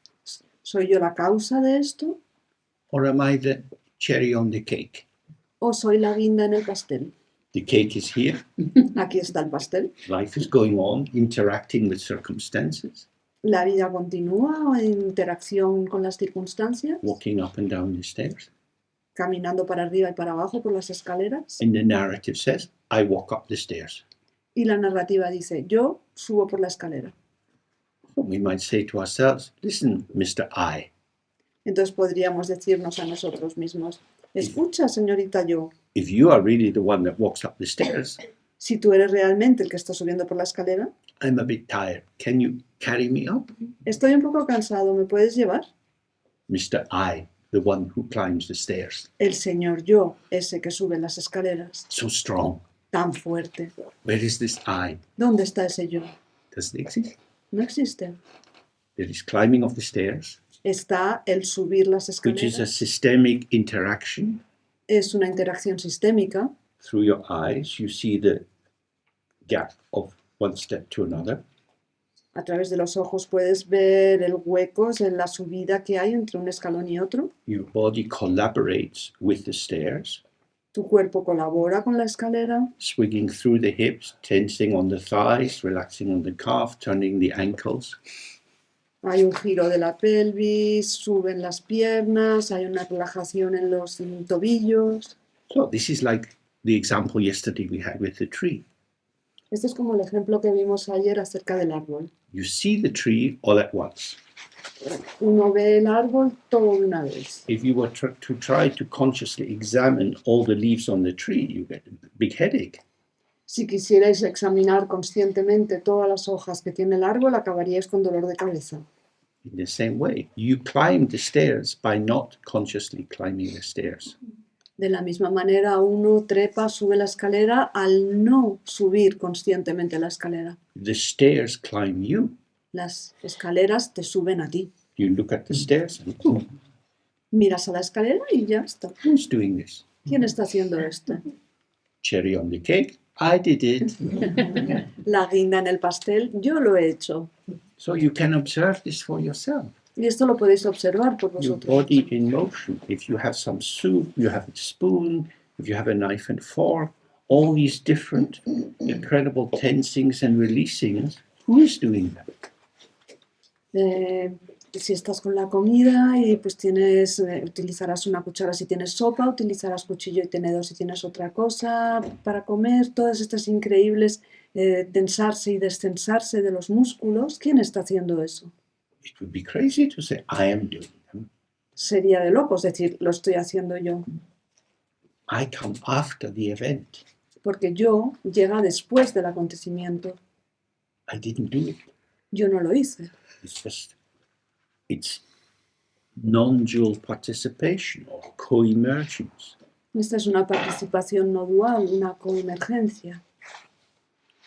¿Soy yo la causa de esto or am I the cherry on the cake? o soy la guinda en el pastel? The cake is here, Aquí está el pastel. life is going on, interacting with circumstances, La vida continúa en interacción con las circunstancias, walking up and down the stairs. caminando para arriba y para abajo por las escaleras. And the narrative says, I walk up the stairs. Y la narrativa dice, yo subo por la escalera. We might say to ourselves, listen, Mr. I, Entonces podríamos decirnos a nosotros mismos, escucha, señorita yo, if you are really the one that walks up the stairs, si tú eres realmente el que está subiendo por la escalera, I'm a bit tired. Can you carry me up? estoy un poco cansado, ¿me puedes llevar? Mr. I, the one who climbs the stairs. El señor yo, ese que sube las escaleras, So strong. tan fuerte. Where is this I? ¿Dónde está ese yo? Does it exist? No existe. There is climbing of the stairs, Está el subir las which is a escaleras. systemic interaction. Es una interacción sistémica. Through your eyes, you see the gap of one step to another. A través de los ojos puedes ver el hueco en la subida que hay entre un escalón y otro. Your body collaborates with the stairs. Tu cuerpo colabora con la escalera, swinging through the hips, tensing on the thighs, relaxing on the calf, turning the ankles. hay un giro de la pelvis, suben las piernas, hay una relajación en los tobillos. So this is like the example yesterday we had with the tree. Este es como el ejemplo que vimos ayer acerca del árbol. You see the tree all at once. Uno ve el árbol todo de una vez. If you were to try to consciously examine all the leaves on the tree, you get a big headache. Si quisierais examinar conscientemente todas las hojas que tiene el árbol, acabaríais con dolor de cabeza. In the same way, you climb the stairs by not consciously climbing the stairs. De la misma manera, uno trepa, sube la escalera al no subir conscientemente la escalera. The stairs climb you. Las escaleras te suben a ti. You look at the stairs and, Miras a la escalera y ya está. who's doing this? ¿Quién está haciendo esto? Cherry on the cake, I did it. La guinda en el pastel, yo lo he hecho. So you can observe this for yourself. Y esto lo podéis observar por Your vosotros. body in motion. If you have some soup, you have a spoon, if you have a knife and fork, all these different incredible tensings and releasings, who is doing that? Si estás con la comida y pues utilizarás una cuchara si tienes sopa, utilizarás cuchillo y tenedor si tienes otra cosa para comer, todas estas increíbles tensarse y destensarse de los músculos. ¿Quién está haciendo eso? It would be crazy to say, I am doing them. Sería de locos decir, lo estoy haciendo yo, I come after the event. porque yo llega después del acontecimiento. I didn't do it. Yo no lo hice. It's non-dual participation or co-emergence. Esta es una participación no dual, una coemergencia.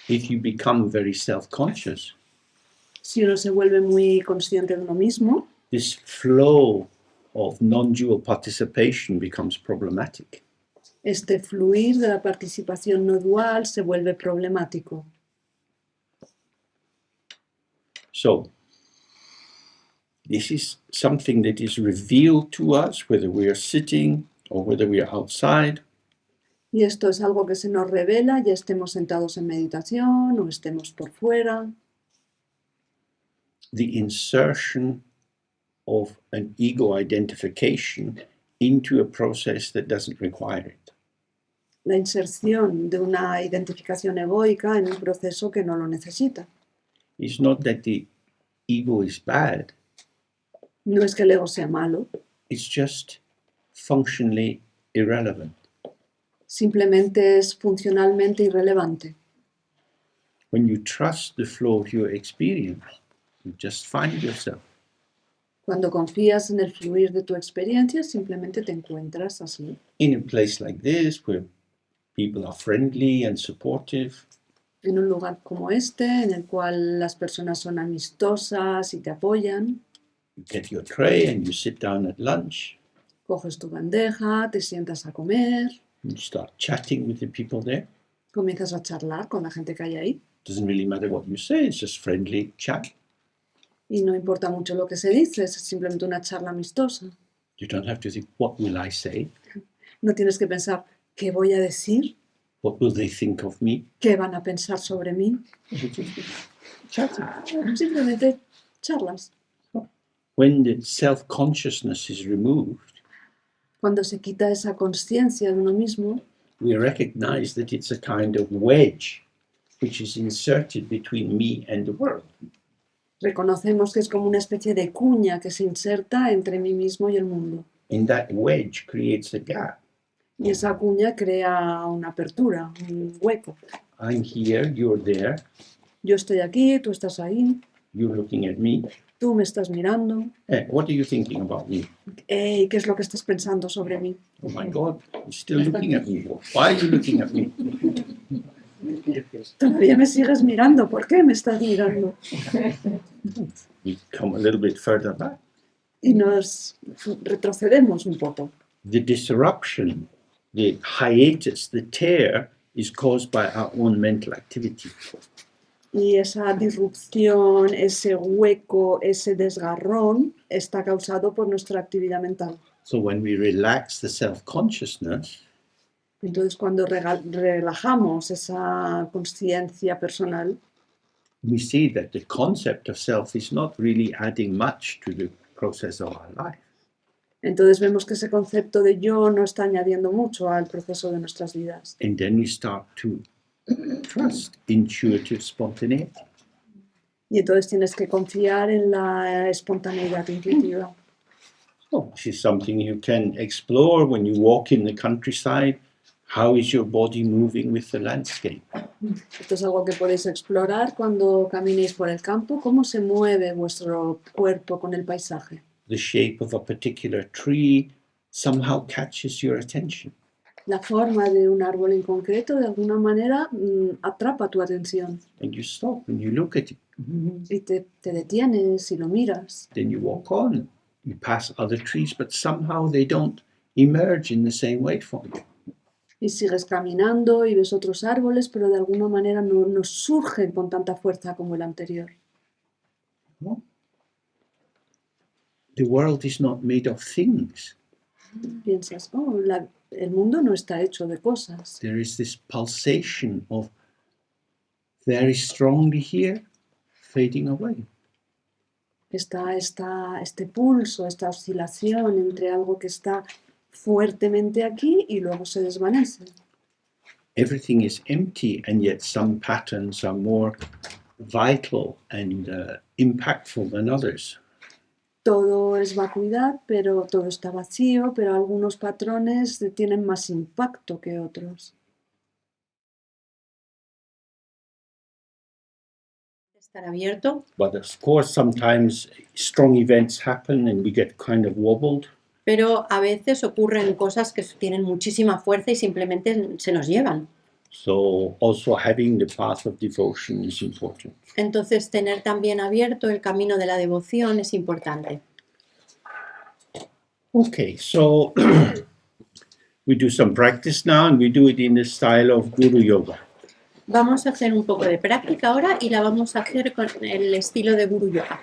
If you become very self-conscious, Si uno se vuelve muy consciente de uno mismo, this flow of non-dual participation becomes problematic. este fluir de la participación no dual se vuelve problemático. So, this is something that is revealed to us, whether we are sitting or whether we are outside. Y esto es algo que se nos revela, ya estemos sentados en meditación o estemos por fuera. The insertion of an ego identification into a process that doesn't require it. La inserción de una identificación egoica en un proceso que no lo necesita. It's not that the ego is bad, No es que el ego sea malo, it's just functionally irrelevant. simplemente es funcionalmente irrelevante. When you trust the flow of your experience, you just find yourself. Cuando confías en el fluir de tu experiencia, simplemente te encuentras así. In a place like this, where people are friendly and supportive, En un lugar como este, en el cual las personas son amistosas y te apoyan, you get your tray and you sit down at lunch, coges tu bandeja, te sientas a comer, and you start chatting with the people there. comienzas a charlar con la gente que hay ahí. Doesn't really matter what you say, it's just friendly chat. Y no importa mucho lo que se dice, es simplemente una charla amistosa. You don't have to think, what will I say? No tienes que pensar, ¿qué voy a decir? What will they think of me? ¿Qué van a pensar sobre mí? Chatting. Simplemente charlas. When the self-consciousness is removed, Cuando se quita esa conciencia de uno mismo, we recognize that it's a kind of wedge which is inserted between me and the world. reconocemos que es como una especie de cuña que se inserta entre mí mismo y el mundo. And that wedge creates a gap. Y esa cuña crea una apertura, un hueco. I'm here, you're there, Yo estoy aquí, tú estás ahí, you're looking at me. tú me estás mirando. Hey, what are you thinking about me? Hey, ¿qué es lo que estás pensando sobre mí? Oh my God, you're still looking at me. Why are you looking at me? Todavía me sigues mirando, ¿por qué me estás mirando? We come a little bit further back. Y nos retrocedemos un poco. The disruption, the hiatus, the tear is caused by our own mental activity. Y esa disrupción, ese hueco, ese desgarrón está causado por nuestra actividad mental. So when we relax the self-consciousness, Entonces, cuando relajamos esa conciencia personal, we see that the concept of self is not really adding much to the process of our life. entonces vemos que ese concepto de yo no está añadiendo mucho al proceso de nuestras vidas. And then we start to trust intuitive spontaneity. Y entonces tienes que confiar en la espontaneidad intuitiva. So this is something you can explore when you walk in the countryside. How is your body moving with the landscape? Esto es algo que podéis explorar cuando caminéis por el campo, cómo se mueve vuestro cuerpo con el paisaje. The shape of a particular tree somehow catches your attention. La forma de un árbol en concreto de alguna manera atrapa tu atención And you stop and you look at it. y te detienes y lo miras. Then you walk on. You pass other trees, but somehow they don't emerge in the same way for you. Y sigues caminando y ves otros árboles, pero de alguna manera no surgen con tanta fuerza como el anterior. No? The world is not made of things. Piensas, el mundo no está hecho de cosas. There is this pulsation of very strongly here, fading away. Está este pulso, esta oscilación entre algo que está fuertemente aquí y luego se desvanece. Everything is empty, and yet some patterns are more vital and impactful than others. Todo es vacuidad, pero todo está vacío, pero algunos patrones tienen más impacto que otros. Estar abierto, But of course, sometimes strong events happen and we get kind of wobbled. pero a veces ocurren cosas que tienen muchísima fuerza y simplemente se nos llevan. So also having the path of devotion is important. Entonces, tener también abierto el camino de la devoción es importante. Okay, so we do some practice now, and we do it in the style of Guru Yoga. Vamos a hacer un poco de práctica ahora y la vamos a hacer con el estilo de Guru Yoga.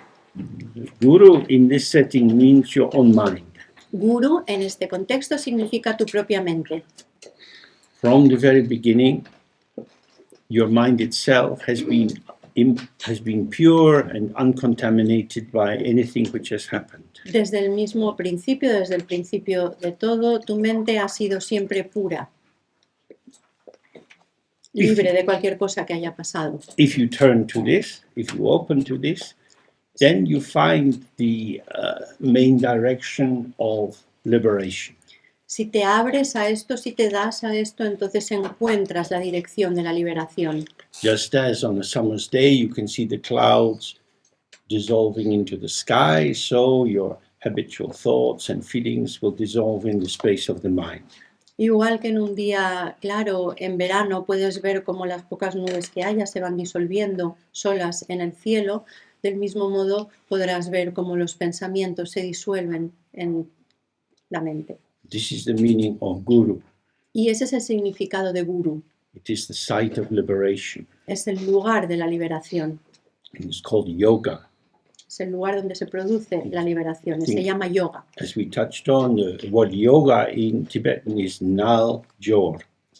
Guru in this setting means your own mind. Guru en este contexto significa tu propia mente. From the very beginning, your mind itself has been pure and uncontaminated by anything which has happened. Desde el mismo principio, desde el principio de todo, tu mente ha sido siempre pura, libre de cualquier cosa que haya pasado. If you turn to this, if you open to this, then you find the main direction of liberation. Si te abres a esto, si te das a esto, entonces encuentras la dirección de la liberación. Just as on a summer's day you can see the clouds dissolving into the sky, so your habitual thoughts and feelings will dissolve in the space of the mind. Igual que en un día claro, en verano, puedes ver cómo las pocas nubes que haya se van disolviendo solas en el cielo, del mismo modo podrás ver cómo los pensamientos se disuelven en la mente. This is the meaning of Guru. Y ese es el significado de Guru. It is the site of liberation. Es el lugar de la liberación. And it's called yoga. Es el lugar donde se produce la liberación. Se llama yoga. As we touched on, the word yoga in Tibetan is Nal Jor.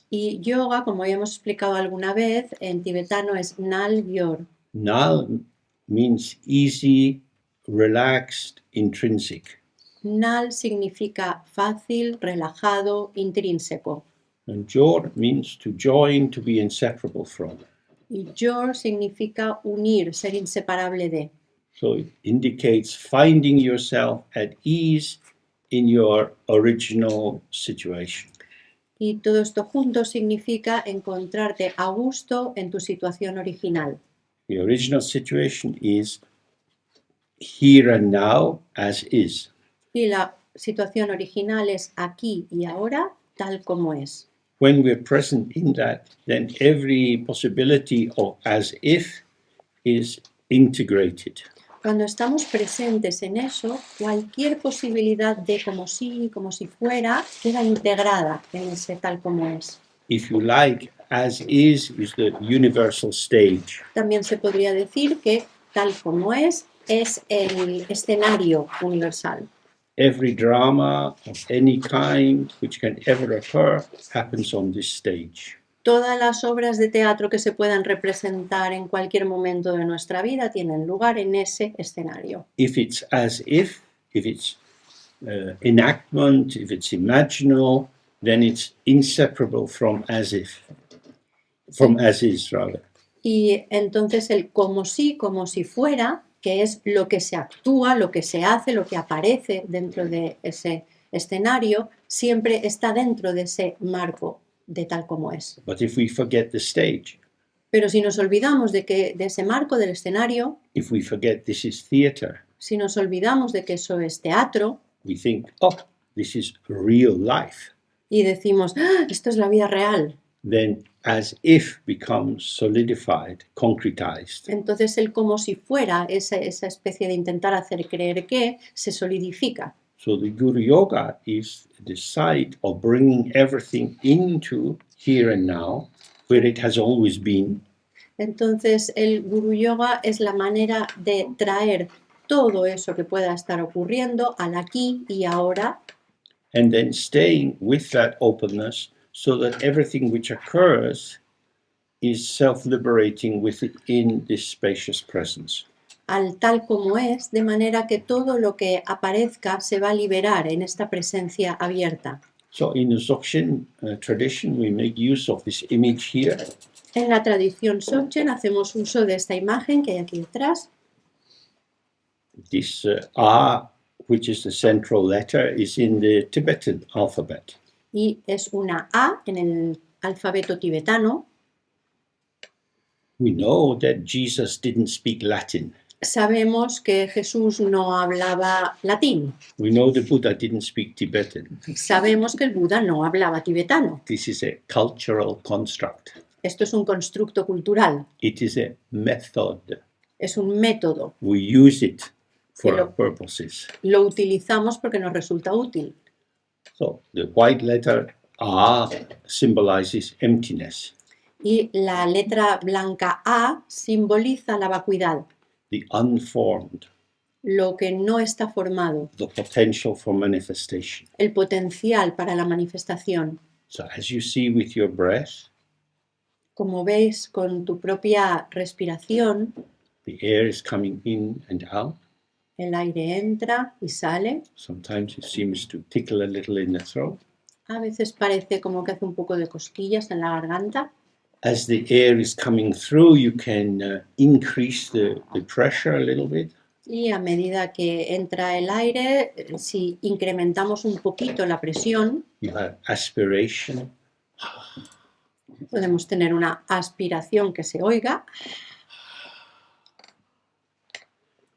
Y yoga, como habíamos explicado alguna vez, en tibetano es Nal Yor. Nal means easy, relaxed, intrinsic. Nal significa fácil, relajado, intrínseco. And Jor means to join, to be inseparable from. Y Yor significa unir, ser inseparable de. So it indicates finding yourself at ease in your original situation. Y todo esto junto significa encontrarte a gusto en tu situación original. The original situation is here and now as is. Y la situación original es aquí y ahora, tal como es. When we're present in that, then every possibility of as if is integrated. Cuando estamos presentes en eso, cualquier posibilidad de como si fuera, queda integrada en ese tal como es. If you like, as is the universal stage. También se podría decir que tal como es el escenario universal. Every drama of any kind which can ever occur happens on this stage. Todas las obras de teatro que se puedan representar en cualquier momento de nuestra vida tienen lugar en ese escenario. If it's as if it's enactment, if it's imaginal, then it's inseparable from as if, from as is rather. Y entonces el como si fuera, que es lo que se actúa, lo que se hace, lo que aparece dentro de ese escenario, siempre está dentro de ese marco de tal como es. But if we forget the stage, Pero si nos olvidamos de ese marco del escenario, if we forget this is theatre, si nos olvidamos de que eso es teatro we think, oh, this is real life. y decimos, ¡ah, esto es la vida real! Then as if becomes solidified, concretized. Entonces el como si fuera, esa especie de intentar hacer creer que, se solidifica. So the Guru Yoga is the site of bringing everything into here and now, where it has always been, Entonces el Guru Yoga es la manera de traer todo eso que pueda estar ocurriendo al aquí y ahora, and then staying with that openness so that everything which occurs is self-liberating within this spacious presence. al tal como es, de manera que todo lo que aparezca se va a liberar en esta presencia abierta. So in the Dzogchen tradition, we make use of this image here. En la tradición Dzogchen hacemos uso de esta imagen que hay aquí detrás. This A, which is the central letter, is in the Tibetan alphabet. Y es una A en el alfabeto tibetano. We know that Jesus didn't speak Latin. Sabemos que Jesús no hablaba latín. We know the Buddha didn't speak Tibetan. Sabemos que el Buda no hablaba tibetano. This is a cultural construct. Esto es un constructo cultural, It is a method. es un método. We use it for Pero- our purposes. Lo utilizamos porque nos resulta útil. So the white letter A symbolizes emptiness, Y la letra blanca A simboliza la vacuidad, the unformed, lo que no está formado, the potential for manifestation. el potencial para la manifestación. So as you see with your breath, Como veis con tu propia respiración, the air is coming in and out. el aire entra y sale. Sometimes it seems to tickle a little in the throat. A veces parece como que hace un poco de cosquillas en la garganta. As the air is coming through, you can increase the pressure a little bit. Y a medida que entra el aire, si incrementamos un poquito la presión, You have aspiration. podemos tener una aspiración que se oiga.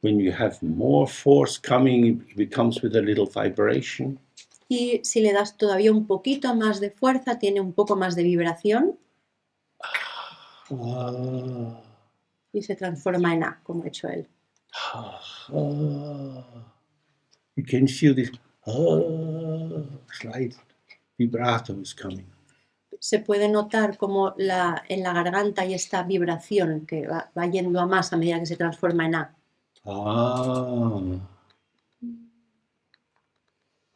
When you have more force coming, it becomes with a little vibration. Y si le das todavía un poquito más de fuerza, tiene un poco más de vibración Ah, y se transforma en A, como ha hecho él. ah. You can feel this slight vibrato is coming. Se puede notar como en la garganta hay esta vibración que va yendo a más a medida que se transforma en A. Ah.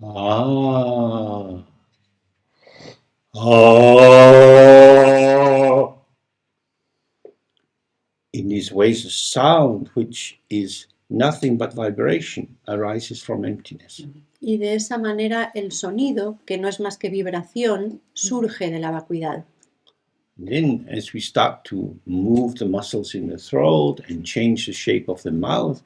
Ah. Ah. In these ways, a sound which is nothing but vibration arises from emptiness. Y de esa manera el sonido, que no es más que vibración, surge de la vacuidad. And then, as we start to move the muscles in the throat and change the shape of the mouth,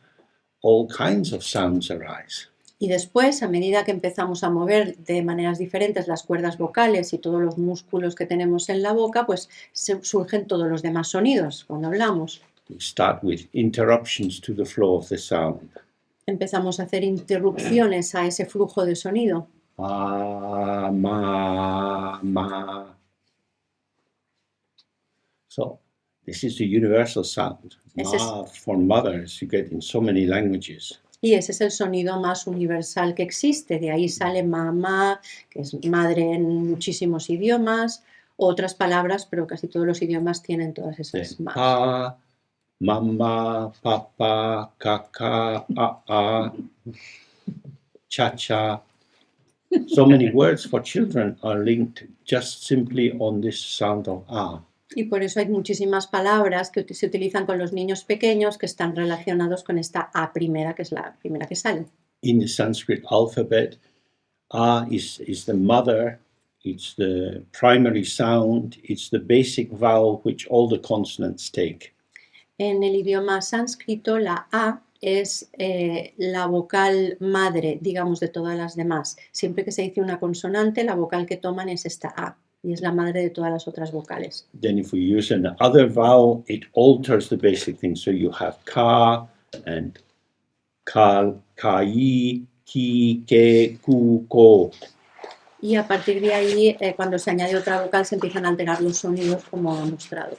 all kinds of sounds arise. Y después, a medida que empezamos a mover de maneras diferentes las cuerdas vocales y todos los músculos que tenemos en la boca, pues surgen todos los demás sonidos cuando hablamos. We start with interruptions to the flow of the sound. Empezamos a hacer interrupciones a ese flujo de sonido. Ma, ma, ma. So, this is the universal sound. Ese es- Ma for mother, as you get in so many languages. Y ese es el sonido más universal que existe. De ahí sale mamá, que es madre en muchísimos idiomas, otras palabras, pero casi todos los idiomas tienen todas esas más. Pa, mama, papa, kaka, a. cha-cha. So many words for children are linked just simply on this sound of ah. Y por eso hay muchísimas palabras que se utilizan con los niños pequeños que están relacionados con esta A primera, que es la primera que sale. In the Sanskrit alphabet, ah is the mother, it's the primary sound, it's the basic vowel which all the consonants take. En el idioma sánscrito, la A es la vocal madre, digamos, de todas las demás. Siempre que se dice una consonante, la vocal que toman es esta A, y es la madre de todas las otras vocales. Then if we use another vowel, it alters the basic thing. So you have ka and ka, kai, ki, ke, ku, ko. Y a partir de ahí, cuando se añade otra vocal, se empiezan a alterar los sonidos, como ha mostrado.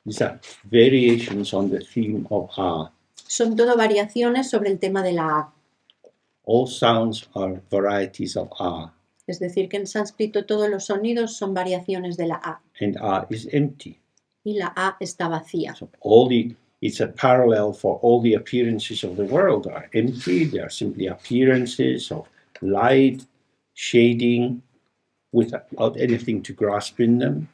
These are variations on the theme of ah. Son todo variaciones sobre el tema de la A. All sounds are varieties of ah, Es decir, que en sánscrito todos los sonidos son variaciones de la A. and ah is empty. Y la A está vacía. So it's a parallel for all the appearances of the world are empty. They are simply appearances of light, shading, without anything to grasp in them.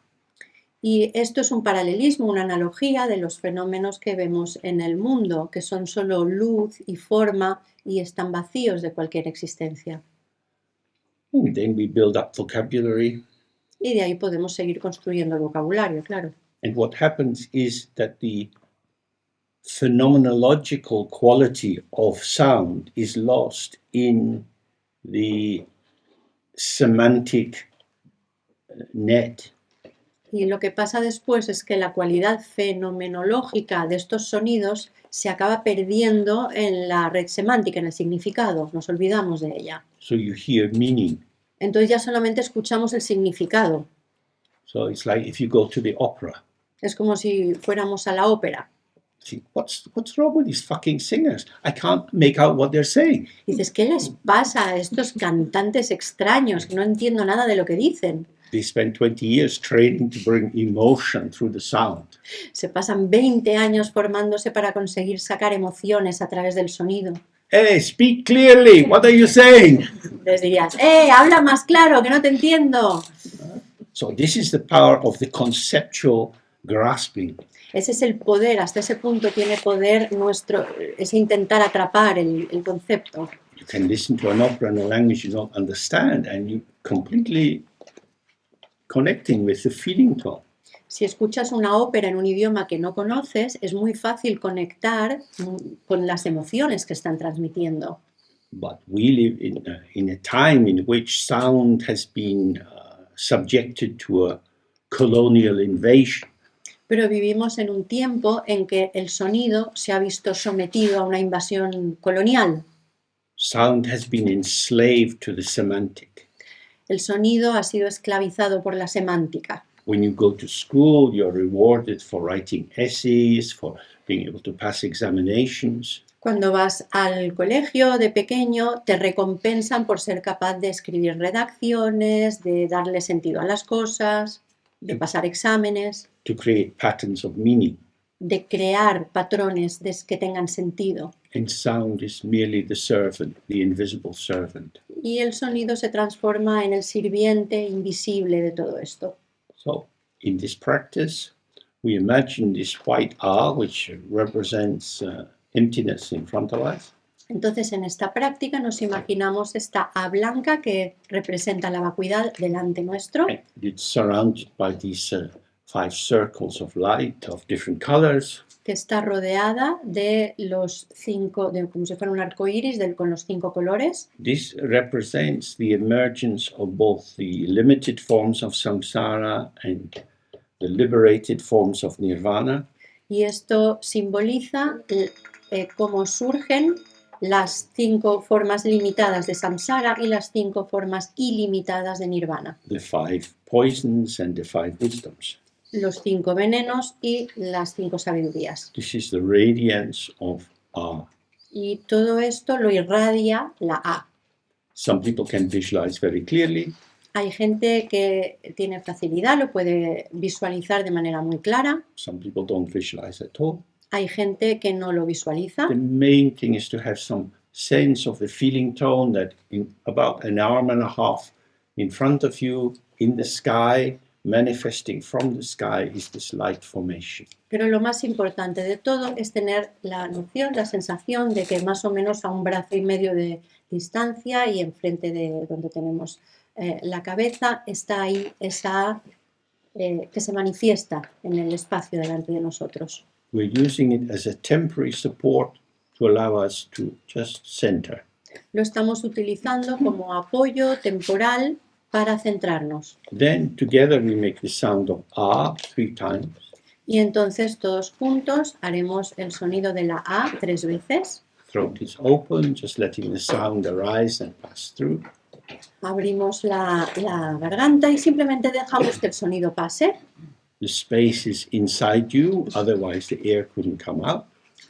Y esto es un paralelismo, una analogía de los fenómenos que vemos en el mundo, que son solo luz y forma y están vacíos de cualquier existencia. And then we build up vocabulary. Y de ahí podemos seguir construyendo el vocabulario, claro. And what happens is that the phenomenological quality of sound is lost in the semantic net. Y lo que pasa después es que la cualidad fenomenológica de estos sonidos se acaba perdiendo en la red semántica, en el significado. Nos olvidamos de ella. So you hear meaning. Entonces ya solamente escuchamos el significado. So it's like if you go to the opera. Es como si fuéramos a la ópera. See, what's wrong with these fucking singers? I can't make out what they're saying. Dices, ¿qué les pasa a estos cantantes extraños? Que no entiendo nada de lo que dicen. They spend 20 years training to bring emotion through the sound. Se pasan 20 años formándose para conseguir sacar emociones a través del sonido. Hey, speak clearly. What are you saying? Les dirías, habla más claro, que no te entiendo. So this is the power of the conceptual grasping. Ese es el poder, hasta ese punto tiene poder nuestro, es intentar atrapar el concepto. You can listen to an opera in a language you don't understand and you completely connecting with the feeling tone. Si escuchas una ópera en un idioma que no conoces, es muy fácil conectar con las emociones que están transmitiendo. But we live in a time in which sound has been subjected to a colonial invasion. Pero vivimos en un tiempo en que el sonido se ha visto sometido a una invasión colonial. Sound has been enslaved to the semantic. El sonido ha sido esclavizado por la semántica. When you go to school, you're rewarded for writing essays, for being able to pass examinations. Cuando vas al colegio de pequeño, te recompensan por ser capaz de escribir redacciones, de darle sentido a las cosas, de pasar exámenes, To create patterns of meaning. de crear patrones que tengan sentido. And sound is merely the servant, the invisible servant. Y el sonido se transforma en el sirviente invisible de todo esto. So, in this practice, we imagine this white R, which represents emptiness in front of us. Entonces, en esta práctica nos imaginamos esta A blanca que representa la vacuidad delante nuestro. And it's surrounded by these 5 circles of light of different colors. Que está rodeada de los 5, como si fuera un arco iris con los 5 colores. This represents the emergence of both the limited forms of samsara and the liberated forms of nirvana. Y esto simboliza cómo surgen las 5 formas limitadas de samsara y las 5 formas ilimitadas de nirvana. The 5 poisons and the 5 wisdoms. Los 5 venenos y las 5 sabidurías. This is the radiance of A. Y todo esto lo irradia la A. Some people can visualize very clearly. Hay gente que tiene facilidad, lo puede visualizar de manera muy clara. Some people don't visualize at all. Hay gente que no lo visualiza. The main thing is to have some sense of the feeling tone that in about an arm and a half in front of you in the sky, manifesting from the sky, is this light formation. Pero lo más importante de todo es tener la noción, la sensación de que más o menos a un brazo y medio de distancia y enfrente de donde tenemos la cabeza está ahí esa que se manifiesta en el espacio delante de nosotros. We're using it as a temporary support to allow us to just center. Lo estamos utilizando como apoyo temporal para centrarnos. Then together we make the sound of ah 3 times. Y entonces todos juntos haremos el sonido de la A 3 veces. Throat is open, just letting the sound arise and pass through. Abrimos la garganta y simplemente dejamos que el sonido pase. The space is inside you, otherwise the air couldn't come out.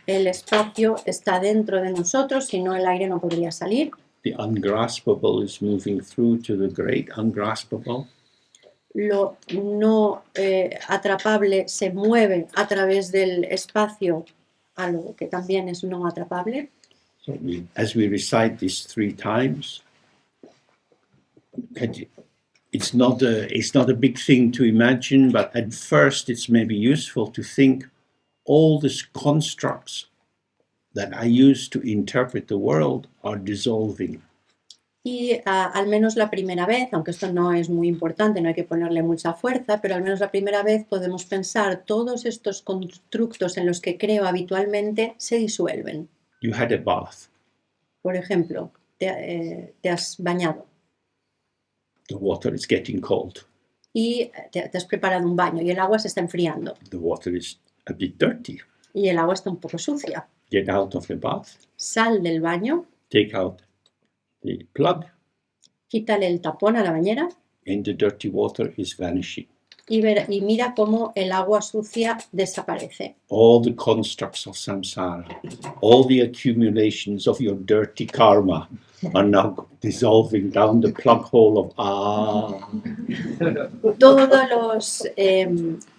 El espacio está dentro de nosotros, si no el aire no podría salir. The ungraspable is moving through to the great ungraspable. Lo no atrapable se mueve a través del espacio a lo que también es no atrapable. So as we recite this 3 times, it's not a big thing to imagine, but at first it's maybe useful to think all these constructs that I use to interpret the world are dissolving. Y al menos la primera vez, aunque esto no es muy importante, no hay que ponerle mucha fuerza, pero al menos la primera vez podemos pensar todos estos constructos en los que creo habitualmente se disuelven. You had a bath. Por ejemplo, te has bañado The water is getting cold. y te has preparado un baño y el agua se está enfriando The water is a bit dirty. y el agua está un poco sucia. Get out of the bath. Sal del baño, Take out the plug, quítale el tapón a la bañera and the dirty water is vanishing. y mira cómo el agua sucia desaparece. All the constructs of samsara, all the accumulations of your dirty karma are now dissolving down the plug hole of ah.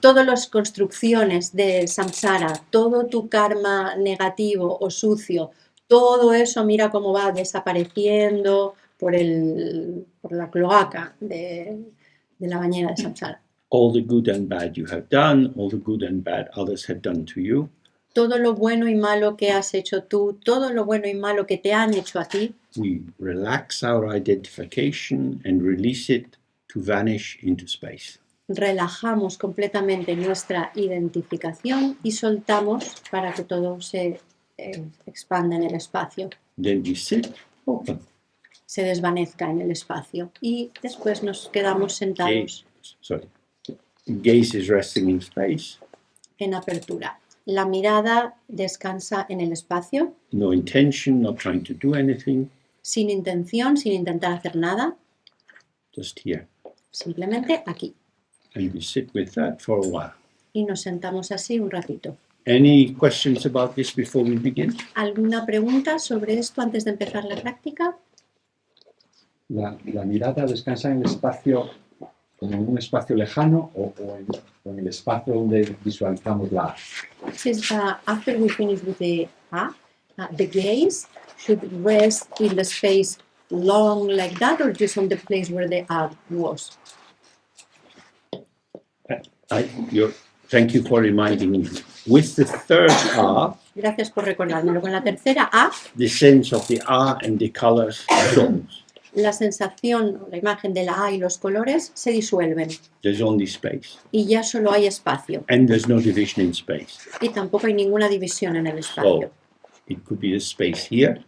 Todas las construcciones de samsara, todo tu karma negativo o sucio, todo eso mira cómo va desapareciendo por la cloaca de la bañera de samsara. All the good and bad you have done, all the good and bad others have done to you, Todo lo bueno y malo que has hecho tú, todo lo bueno y malo que te han hecho a ti, we relax our identification and release it to vanish into space. relajamos completamente nuestra identificación y soltamos para que todo se expanda en el espacio, Then we sit open. se desvanezca en el espacio y después nos quedamos sentados Gaze is resting in space. en apertura. La mirada descansa en el espacio, No intention, not trying to do anything, sin intención, sin intentar hacer nada, just here. simplemente aquí. And we sit with that for a while. Y nos sentamos así un ratito. Any questions about this before we begin? ¿Alguna pregunta sobre esto antes de empezar la práctica? La mirada descansa en el espacio, como en un espacio lejano o en el espacio donde visualizamos la. Since after we finish with the gaze should rest in the space long like that or just on the place where the was? Thank you for reminding me. With the third ah, Gracias por recordármelo. Con la tercera A, the sense of the ah and the colors dissolves. la sensación, la imagen de la A y los colores se disuelven There's only space. y ya solo hay espacio And there's no division in space. y tampoco hay ninguna división en el espacio. So it could be the space here,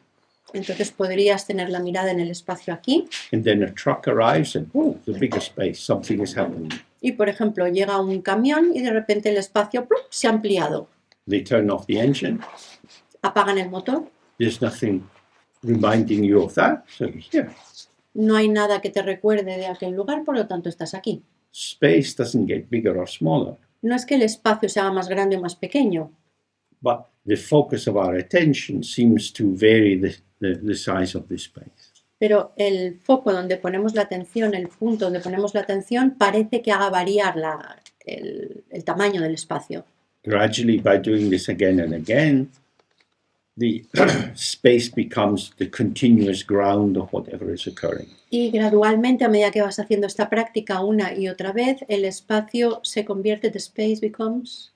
Entonces podrías tener la mirada en el espacio aquí and then a truck arrives and the bigger space, something is happening. y, por ejemplo, llega un camión y de repente el espacio ¡plup!, se ha ampliado. They turn off the engine. Apagan el motor, There's nothing reminding you of that. So here, no hay nada que te recuerde de aquel lugar, por lo tanto estás aquí. space doesn't get bigger or smaller, No es que el espacio se haga más grande o más pequeño, but the focus of our attention seems to vary the size of the space. pero el foco donde ponemos la atención, el punto donde ponemos la atención, parece que haga variar el tamaño del espacio. Gradually, by doing this again and again, the space becomes the continuous ground of whatever is occurring. Y gradualmente, a medida que vas haciendo esta práctica una y otra vez, el espacio se convierte, the space becomes,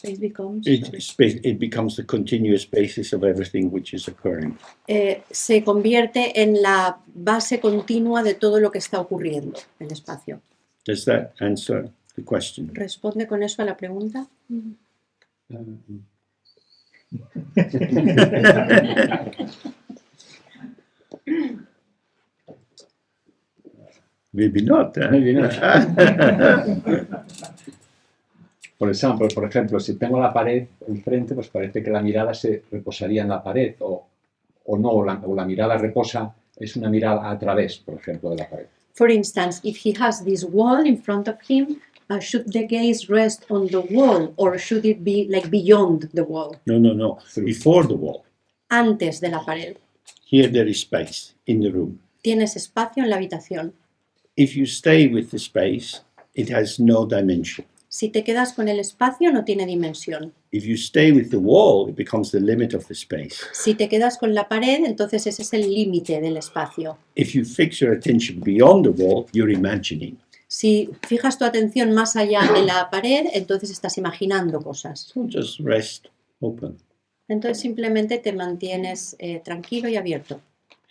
It becomes the continuous basis of everything which is occurring. se convierte en la base continua de todo lo que está ocurriendo, el espacio. Does that answer the question? ¿Responde con eso a la pregunta? Maybe not. Maybe not. Por ejemplo, si tengo la pared enfrente, pues parece que la mirada se reposaría en la pared, o no, o la mirada reposa, es una mirada a través, por ejemplo, de la pared. For instance, if he has this wall in front of him, should the gaze rest on the wall or should it be like beyond the wall? No. Before the wall. Antes de la pared. Here there is space in the room. Tienes espacio en la habitación. If you stay with the space, it has no dimension. Si te quedas con el espacio, no tiene dimensión. If you stay with the wall, it becomes the limit of the space. Si te quedas con la pared, entonces ese es el límite del espacio. If you fix your attention beyond the wall, you're imagining. Si fijas tu atención más allá de la pared, entonces estás imaginando cosas. So just rest open. Entonces simplemente te mantienes tranquilo y abierto.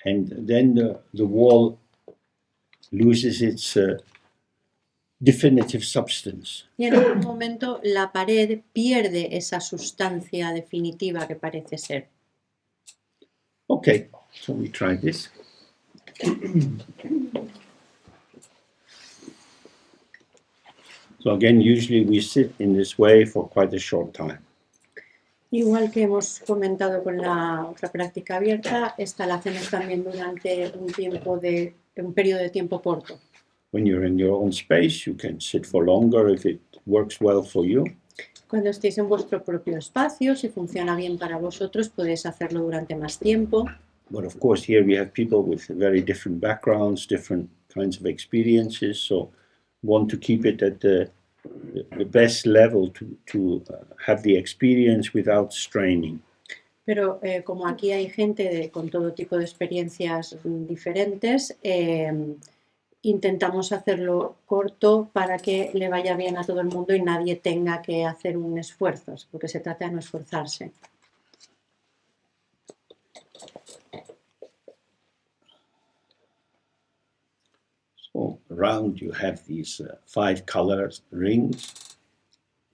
And then the wall loses its definitive substance. Y en algún momento la pared pierde esa sustancia definitiva que parece ser. Okay, so we try this. So again, usually we sit in this way for quite a short time. Igual que hemos comentado con la otra práctica abierta, esta la hacemos también durante un periodo de tiempo corto. When you're in your own space, you can sit for longer if it works well for you. Cuando estéis en vuestro propio espacio, si funciona bien para vosotros, podéis hacerlo durante más tiempo. But of course, here we have people with very different backgrounds, different kinds of experiences, so want to keep it at the best level to have the experience without straining. Pero como aquí hay gente con todo tipo de experiencias diferentes, intentamos hacerlo corto para que le vaya bien a todo el mundo y nadie tenga que hacer un esfuerzo, porque se trata de no esforzarse. So around you have these 5 colors rings.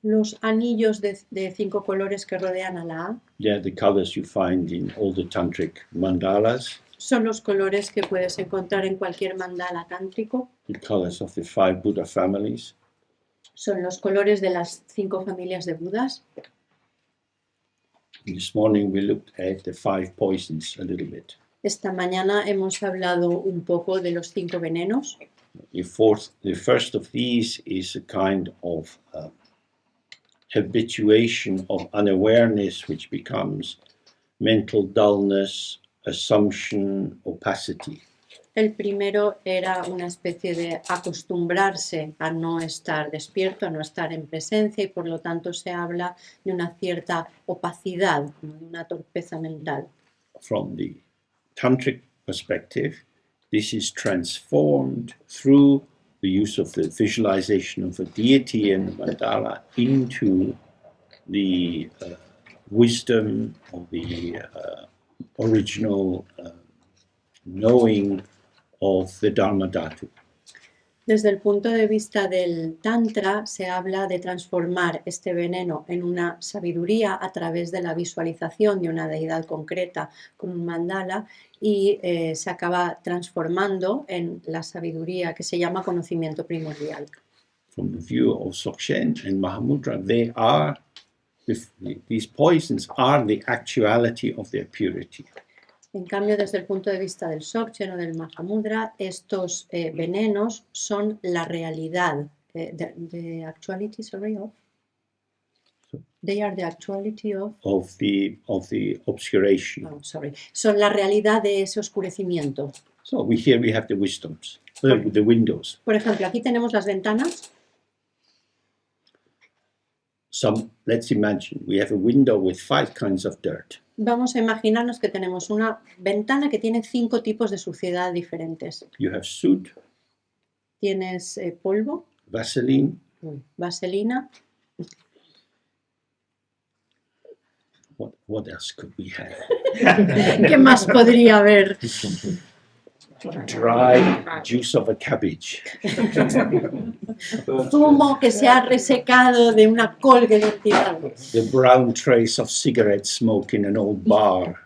Los anillos de 5 colores que rodean a la A They're the colors you find in all the tantric mandalas. son los colores que puedes encontrar en cualquier mandala tántrico. The colors of the 5 Buddha families. Son los colores de las 5 familias de Budas. This morning we looked at the 5 poisons a little bit. Esta mañana hemos hablado un poco de los 5 venenos. The first of these is a kind of habituation of unawareness, which becomes mental dullness, assumption, opacity. El primero era una especie de acostumbrarse a no estar despierto, a no estar en presencia y por lo tanto se habla de una cierta opacidad, de una torpeza mental. From the tantric perspective, this is transformed through the use of the visualization of a deity and the mandala into the wisdom of the original knowing of the Dharma Dhatu. Desde el punto de vista del Tantra se habla de transformar este veneno en una sabiduría a través de la visualización de una deidad concreta con un mandala y se acaba transformando en la sabiduría que se llama conocimiento primordial. From the view of Dzogchen and Mahamudra, these poisons are the actuality of their purity. En cambio, desde el punto de vista del Dzogchen o del Mahamudra, estos venenos son la realidad. The actuality, sorry, of? They are the actuality of? Of the obscuration. Oh, sorry. Son la realidad de ese oscurecimiento. So here we have the wisdoms, the windows. Por ejemplo, aquí tenemos las ventanas. let's imagine we have a window with 5 kinds of dirt. Vamos a imaginarnos que tenemos una ventana que tiene 5 tipos de suciedad diferentes. You have soot, Tienes polvo, Vaseline, vaselina. what else could we have? ¿Qué más podría haber? Dry juice of a cabbage. Zumo que se ha resecado de una col que le han tirado. The brown trace of cigarette smoke in an old bar.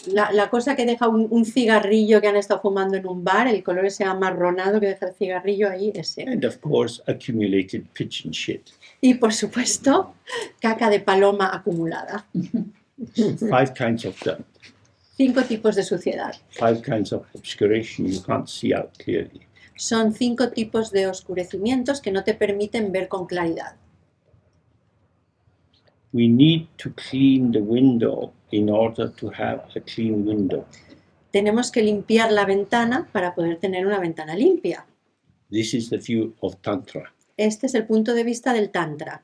La cosa que deja un cigarrillo que han estado fumando en un bar, el color ese amarronado que deja el cigarrillo ahí, ese. And of course, accumulated pigeon shit. Y por supuesto, caca de paloma acumulada. 5 kinds of dirt. 5 tipos de suciedad. 5 kinds of obscuration you can't see out clearly. Son 5 tipos de oscurecimientos que no te permiten ver con claridad. We need to clean the window in order to have a clean window. Tenemos que limpiar la ventana para poder tener una ventana limpia. This is the view of Tantra. Este es el punto de vista del Tantra.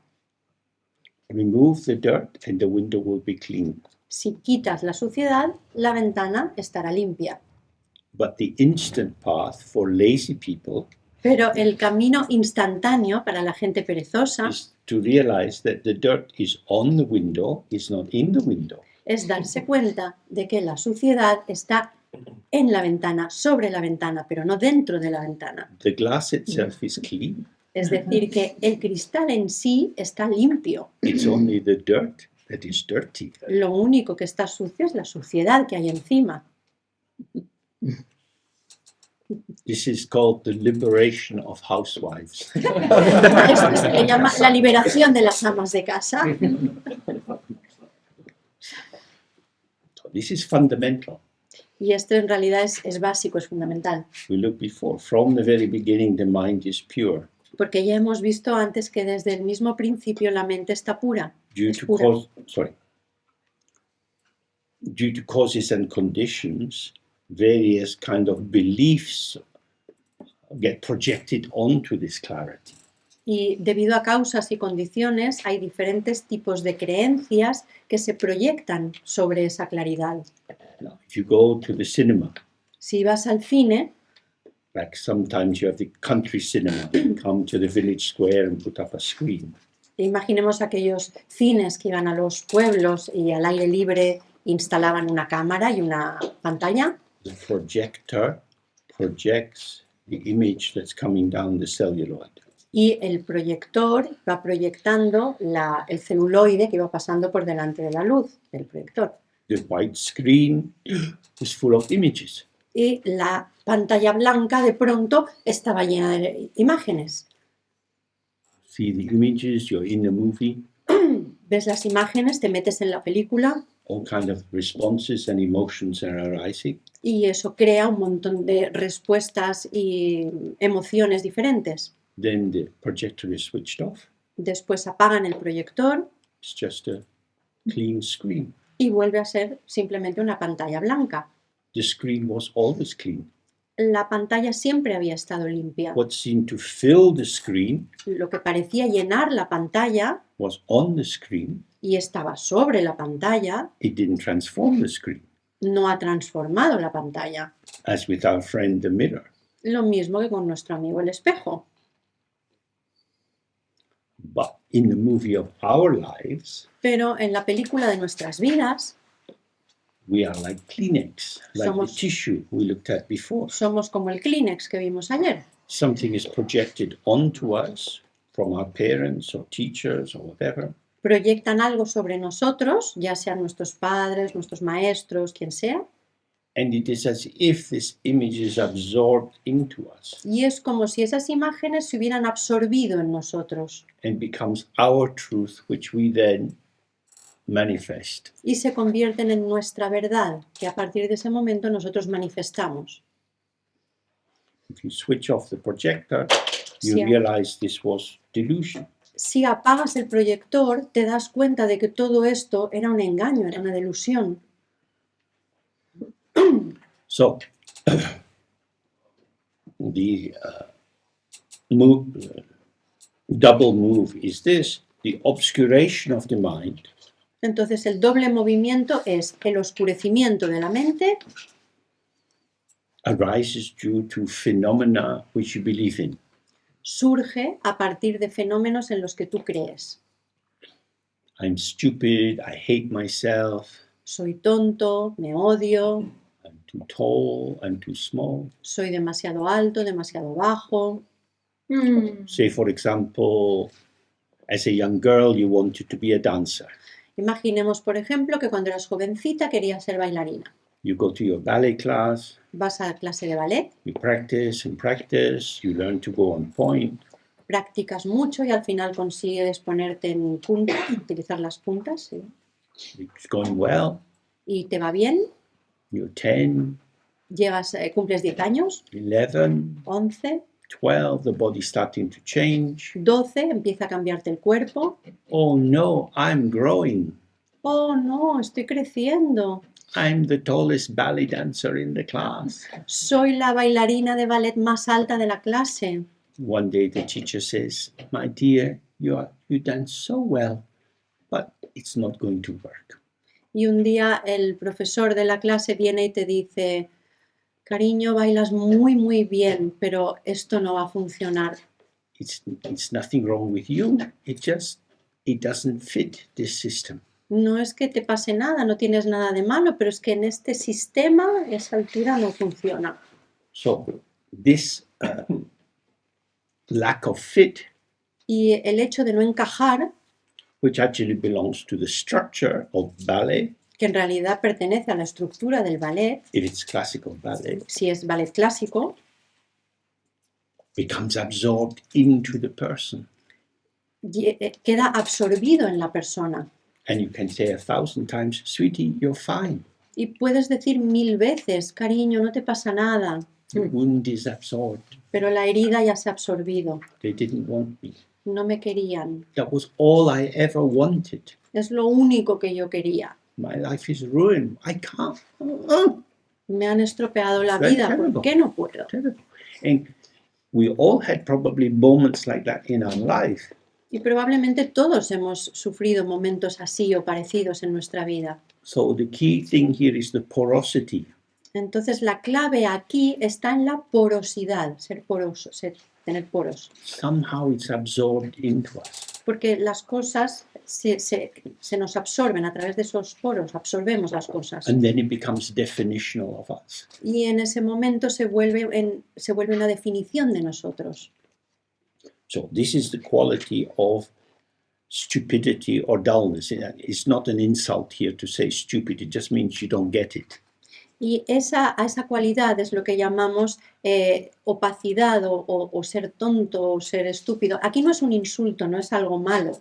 Remove the dirt and the window will be clean. Si quitas la suciedad, la ventana estará limpia. But the instant path for lazy people Pero el camino instantáneo para la gente perezosa is to realize that the dirt is on the window, is not in the window. es darse cuenta de que la suciedad está en la ventana, sobre la ventana, pero no dentro de la ventana. The glass itself is clean. Es decir, que el cristal en sí está limpio. It's only the dirt that is dirty. Lo único que está sucio es la suciedad que hay encima. This is called the liberation of housewives. Esto se le llama la liberación de las amas de casa. So this is fundamental. Y esto en realidad es básico, es fundamental. We looked before. From the very beginning, the mind is pure. Porque ya hemos visto antes que desde el mismo principio la mente está pura. Due Es to pura. due to causes and conditions, various kind of beliefs get projected onto this clarity. Y debido a causas y condiciones hay diferentes tipos de creencias que se proyectan sobre esa claridad. Now, if you go to the cinema, Si vas al cine, like sometimes you have the country cinema, you come to the village square and put up a screen. imaginemos aquellos cines que iban a los pueblos y al aire libre instalaban una cámara y una pantalla. The projector projects the image that's coming down the celluloid. Y el proyector va proyectando el celuloide que va pasando por delante de la luz del proyector. The white screen is full of images. Y la pantalla blanca de pronto estaba llena de imágenes. See the images, you're in the movie, Ves las imágenes, te metes en la película all kind of responses and emotions are arising. y eso crea un montón de respuestas y emociones diferentes. Then the projector is switched off. Después apagan el proyector It's just a clean screen. y vuelve a ser simplemente una pantalla blanca. The screen was always clean. La pantalla siempre había estado limpia. What seemed to fill the screen Lo que parecía llenar la pantalla was on the screen. y estaba sobre la pantalla It didn't transform the screen, no ha transformado la pantalla. as with our friend the mirror. Lo mismo que con nuestro amigo el espejo. But in the movie of our lives, Pero en la película de nuestras vidas we are like Kleenex, like Somos- the tissue we looked at before. somos como el Kleenex que vimos ayer. Something is projected onto us from our parents or teachers or whatever. Proyectan algo sobre nosotros, ya sean nuestros padres, nuestros maestros, quien sea, And it is as if this image is absorbed into us y es como si esas imágenes se hubieran absorbido en nosotros and becomes our truth, which we then manifest. y se convierten en nuestra verdad, que a partir de ese momento nosotros manifestamos. If you switch off the projector, you Sí. realize this was delusion. Si apagas el proyector, te das cuenta de que todo esto era un engaño, era una delusión. So, the double move is this, the obscuration of the mind Entonces el doble movimiento es el oscurecimiento de la mente, arises due to phenomena which you believe in. surge a partir de fenómenos en los que tú crees. I'm stupid, I hate myself, Soy tonto, me odio, I'm too tall, I'm too small. soy demasiado alto, demasiado bajo. Say, for example, as a young girl, you wanted to be a dancer. Imaginemos, por ejemplo, que cuando eras jovencita querías ser bailarina. You go to your ballet class, Vas a clase de ballet, you practice and practice, you learn to go on point, practicas mucho y al final consigues ponerte en punta, utilizar las puntas, ¿sí? it's going well, Y te va bien, you're 10, cumples 10 años, 11, 11, 12, the body's starting to change. 12, empieza a cambiarte el cuerpo. Oh no, I'm growing. Oh, no, estoy creciendo. I'm the tallest ballet dancer in the class. Soy la bailarina de ballet más alta de la clase. One day the teacher says, my dear, you dance so well, but it's not going to work. Y un día el profesor de la clase viene y te dice, cariño, bailas muy, muy bien, pero esto no va a funcionar. It's nothing wrong with you. It doesn't fit this system. No es que te pase nada, no tienes nada de malo, pero es que en este sistema esa altura no funciona. So this lack of fit, Y el hecho de no encajar, which actually belongs to the structure of ballet, que en realidad pertenece a la estructura del ballet, if it's classical ballet, si es ballet clásico, becomes absorbed into the person. queda absorbido en la persona. And you can say 1,000 times, sweetie, you're fine. Y puedes decir 1000 veces, cariño, no te pasa nada, The wound is absorbed. pero la herida ya se ha absorbido. They didn't want me. No me querían. That was all I ever wanted. Es lo único que yo quería. My life is ruined. I can't. Me han estropeado la Very vida. terrible. ¿Por qué no puedo? Terrible. And we all had probably moments like that in our life. Y probablemente todos hemos sufrido momentos así o parecidos en nuestra vida. So the key thing here is the porosity. Entonces la clave aquí está en la porosidad, ser poroso, tener poros. Somehow it's absorbed into us. Porque las cosas se nos absorben a través de esos poros, absorbemos las cosas. And then it becomes definitional of us. Y en ese momento se vuelve una definición de nosotros. So this is the quality of stupidity or dullness. It's not an insult here to say stupid. It just means you don't get it. Y a esa cualidad es lo que llamamos opacidad o ser tonto o ser estúpido. Aquí no es un insulto, no es algo malo.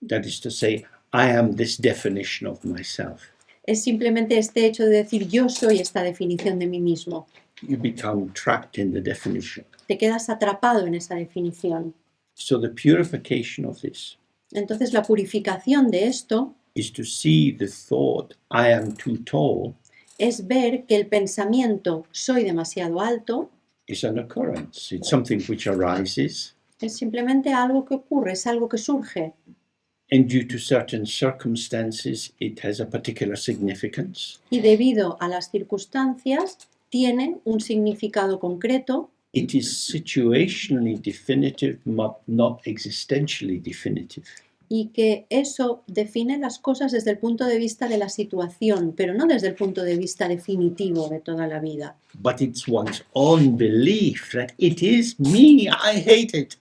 That is to say, I am this definition of myself. Es simplemente este hecho de decir yo soy esta definición de mí mismo. You become trapped in the definition. Te quedas atrapado en esa definición. So the purification of this Entonces la purificación de esto is to see the thought, I am too tall, es ver que el pensamiento soy demasiado alto is an occurrence. It's something which arises, es simplemente algo que ocurre, es algo que surge. and due to certain circumstances, it has a particular significance. Y debido a las circunstancias tiene un significado concreto. It is situationally definitive, not existentially definitive. Y que eso define las cosas desde el punto de vista de la situación, pero no desde el punto de vista definitivo de toda la vida. But it's one's own belief that it is me, I hate it.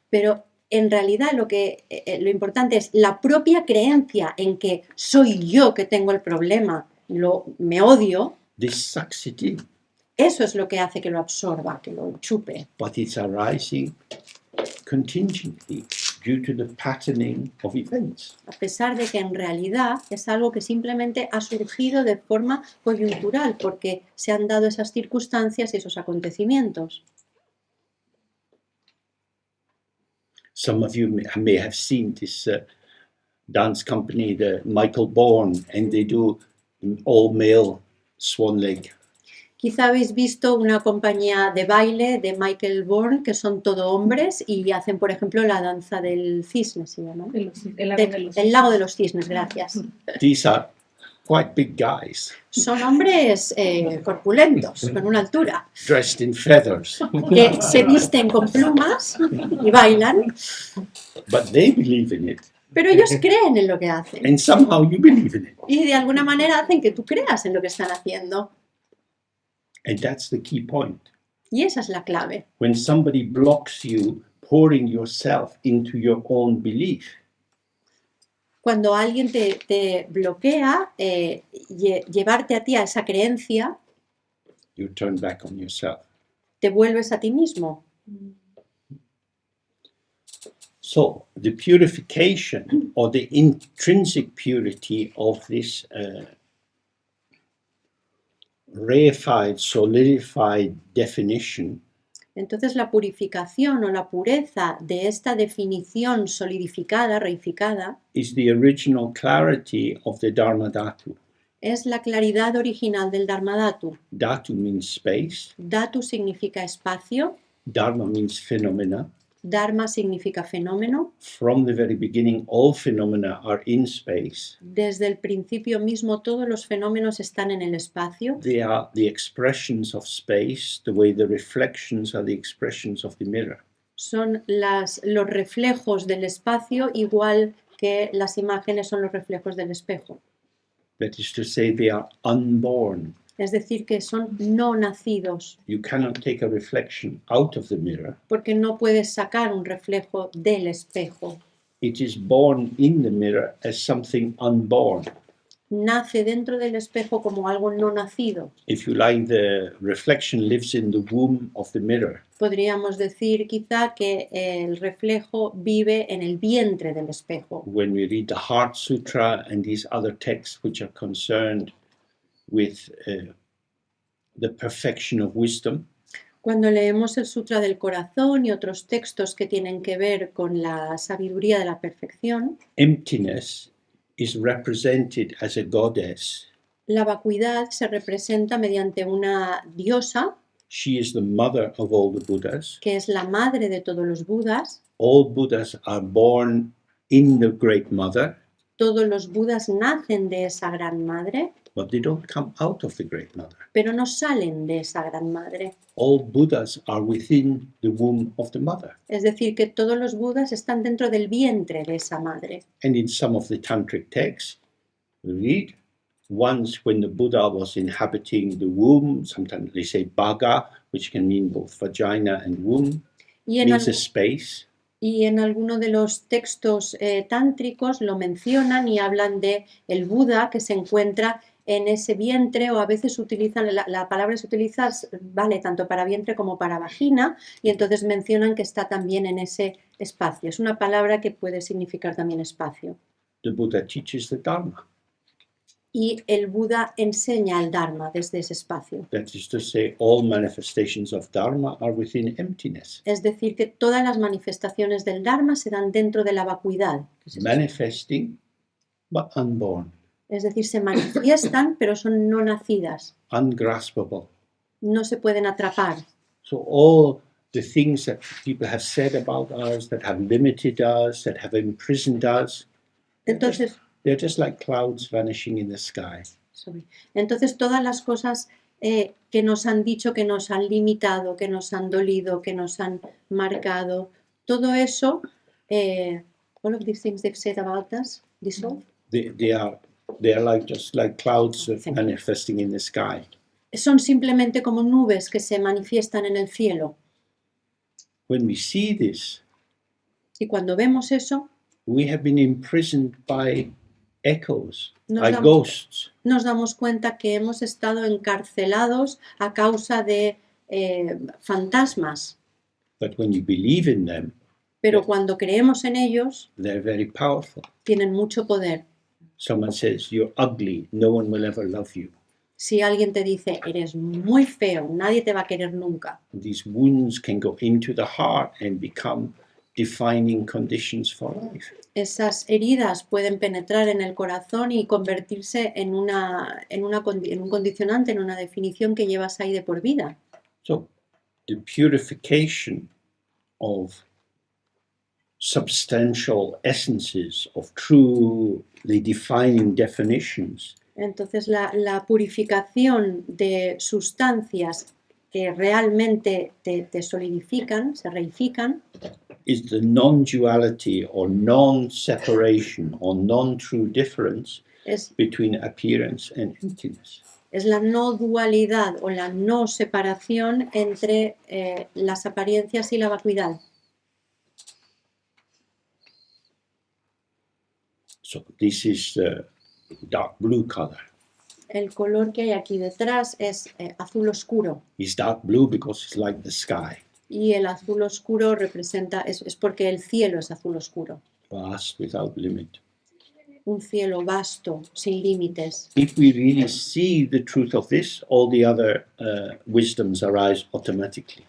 Pero en realidad lo importante es la propia creencia en que soy yo que tengo el problema, me odio, This sucks it in, eso es lo que hace que lo absorba, que lo chupe. but it's arising contingently due to the patterning of events. A pesar de que en realidad es algo que simplemente ha surgido de forma coyuntural, porque se han dado esas circunstancias y esos acontecimientos. Some of you may have seen this dance company, the Michael Bourne, and they do all male swan lake. Quizá habéis visto una compañía de baile de Michael Bourne, que son todo hombres y hacen, por ejemplo, la danza del cisne, se llama, ¿no? El lago de los cisnes, gracias. These are quite big guys, Son hombres corpulentos, con una altura, dressed in feathers, que se visten con plumas y bailan, but they believe in it, pero ellos creen en lo que hacen. and somehow you believe in it. Y de alguna manera hacen que tú creas en lo que están haciendo. And that's the key point. Y esa es la clave. When somebody blocks you pouring yourself into your own belief, Cuando alguien te bloquea, llevarte a ti a esa creencia, you turn back on yourself. te vuelves a ti mismo. So the purification or the intrinsic purity of this reified, solidified definition Entonces la purificación o la pureza de esta definición solidificada, reificada, is the original clarity of the Dharma Dhatu. es la claridad original del Dharmadhatu. Dhatu means space, Dhatu significa espacio, Dharma means phenomena. Dharma significa fenómeno. From the very beginning, all phenomena are in space. Desde el principio mismo todos los fenómenos están en el espacio. They are the expressions of space, the way the reflections are the expressions of the mirror. Son los reflejos del espacio, igual que las imágenes son los reflejos del espejo. That is to say, they are unborn. Es decir, que son no nacidos, You cannot take a reflection out of the mirror. porque no puedes sacar un reflejo del espejo. It is born in the mirror as something unborn. Nace dentro del espejo como algo no nacido. If you like, the reflection lives in the womb of the mirror. Podríamos decir quizá que el reflejo vive en el vientre del espejo. When we read the Heart Sutra and these other texts which are concerned with the perfection of wisdom, Cuando leemos el Sutra del Corazón y otros textos que tienen que ver con la sabiduría de la perfección, emptiness is represented as a goddess. la vacuidad se representa mediante una diosa, She is the mother of all the Buddhas. que es la madre de todos los Budas. All Buddhas are born in the Great Mother, Todos los Budas nacen de esa gran madre, but they don't come out of the Great Mother. pero no salen de esa gran madre. All Buddhas are within the womb of the Mother. Es decir, que todos los Budas están dentro del vientre de esa madre. And in some of the tantric texts, we read, once when the Buddha was inhabiting the womb, sometimes they say bhaga, which can mean both vagina and womb, Y en, means a space. y en alguno de los textos tántricos lo mencionan y hablan de el Buda que se encuentra en ese vientre, o a veces utilizan, la palabra se utiliza, vale, tanto para vientre como para vagina, y entonces mencionan que está también en ese espacio. Es una palabra que puede significar también espacio. The Buddha teaches the Dharma. Y el Buda enseña el Dharma desde ese espacio. That is to say, all manifestations of Dharma are within emptiness. Es decir, que todas las manifestaciones del Dharma se dan dentro de la vacuidad. Manifesting, but unborn, Es decir, se manifiestan, pero son no nacidas. ungraspable. No se pueden atrapar. So all the things that people have said about us, that have limited us, that have imprisoned us, Entonces, they're just like clouds vanishing in the sky. entonces todas las cosas que nos han dicho, que nos han limitado, que nos han dolido, que nos han marcado, todo eso, all of these things they've said about us, dissolve. They are like just like clouds manifesting in the sky. Son simplemente como nubes que se manifiestan en el cielo. When we see this, Y cuando vemos eso, we have been imprisoned by echoes, Nos by damos- ghosts. nos damos cuenta que hemos estado encarcelados a causa de fantasmas. But when you believe in them, Pero cuando creemos en ellos, they're very powerful. tienen mucho poder. Someone says, you're ugly, no one will ever love you. Si alguien te dice, eres muy feo, nadie te va a querer nunca. These wounds can go into the heart and become defining conditions for life. Esas heridas pueden penetrar en el corazón y convertirse en un condicionante, en una definición que llevas ahí de por vida. So the purification of substantial essences, of truly defining definitions, Entonces la purificación de sustancias que realmente te solidifican, se reifican, is the non-duality or non-separation or non-true difference es between appearance and emptiness. es la no dualidad o la no separación entre las apariencias y la vacuidad. So this is the dark blue color. El color que hay aquí detrás es azul oscuro It's dark blue because it's like the sky, y el azul oscuro representa, es porque el cielo es azul oscuro, vast without limit. un cielo vasto, sin límites. If we really see the truth of this, all the other wisdoms arise automatically.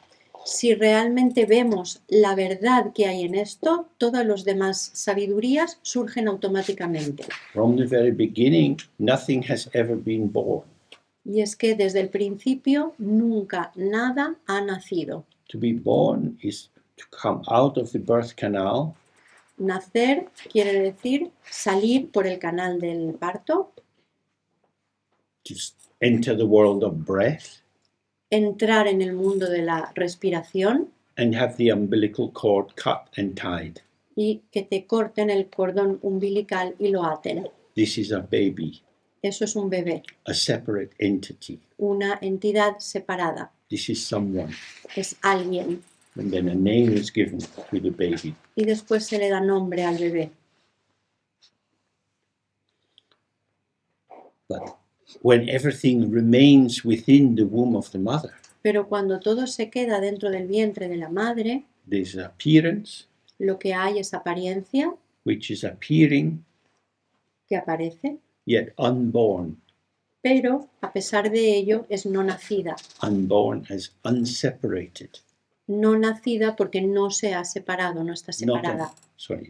Si realmente vemos la verdad que hay en esto, todas las demás sabidurías surgen automáticamente. From the very beginning, nothing has ever been born. Y es que desde el principio nunca nada ha nacido. To be born is to come out of the birth canal Nacer quiere decir salir por el canal del parto, to enter the world of breath entrar en el mundo de la respiración and have the umbilical cord cut and tied. y que te corten el cordón umbilical y lo aten. This is a baby, Eso es un bebé, a separate entity. una entidad separada, This is someone. es alguien. And then a name is given to the baby. Y después se le da nombre al bebé. But when everything remains within the womb of the mother, Pero cuando todo se queda dentro del vientre de la madre, there's appearance, lo que hay es apariencia which is appearing, que aparece, yet unborn, pero a pesar de ello es no nacida. unborn as unseparated. No nacida porque no se ha separado, no está separada.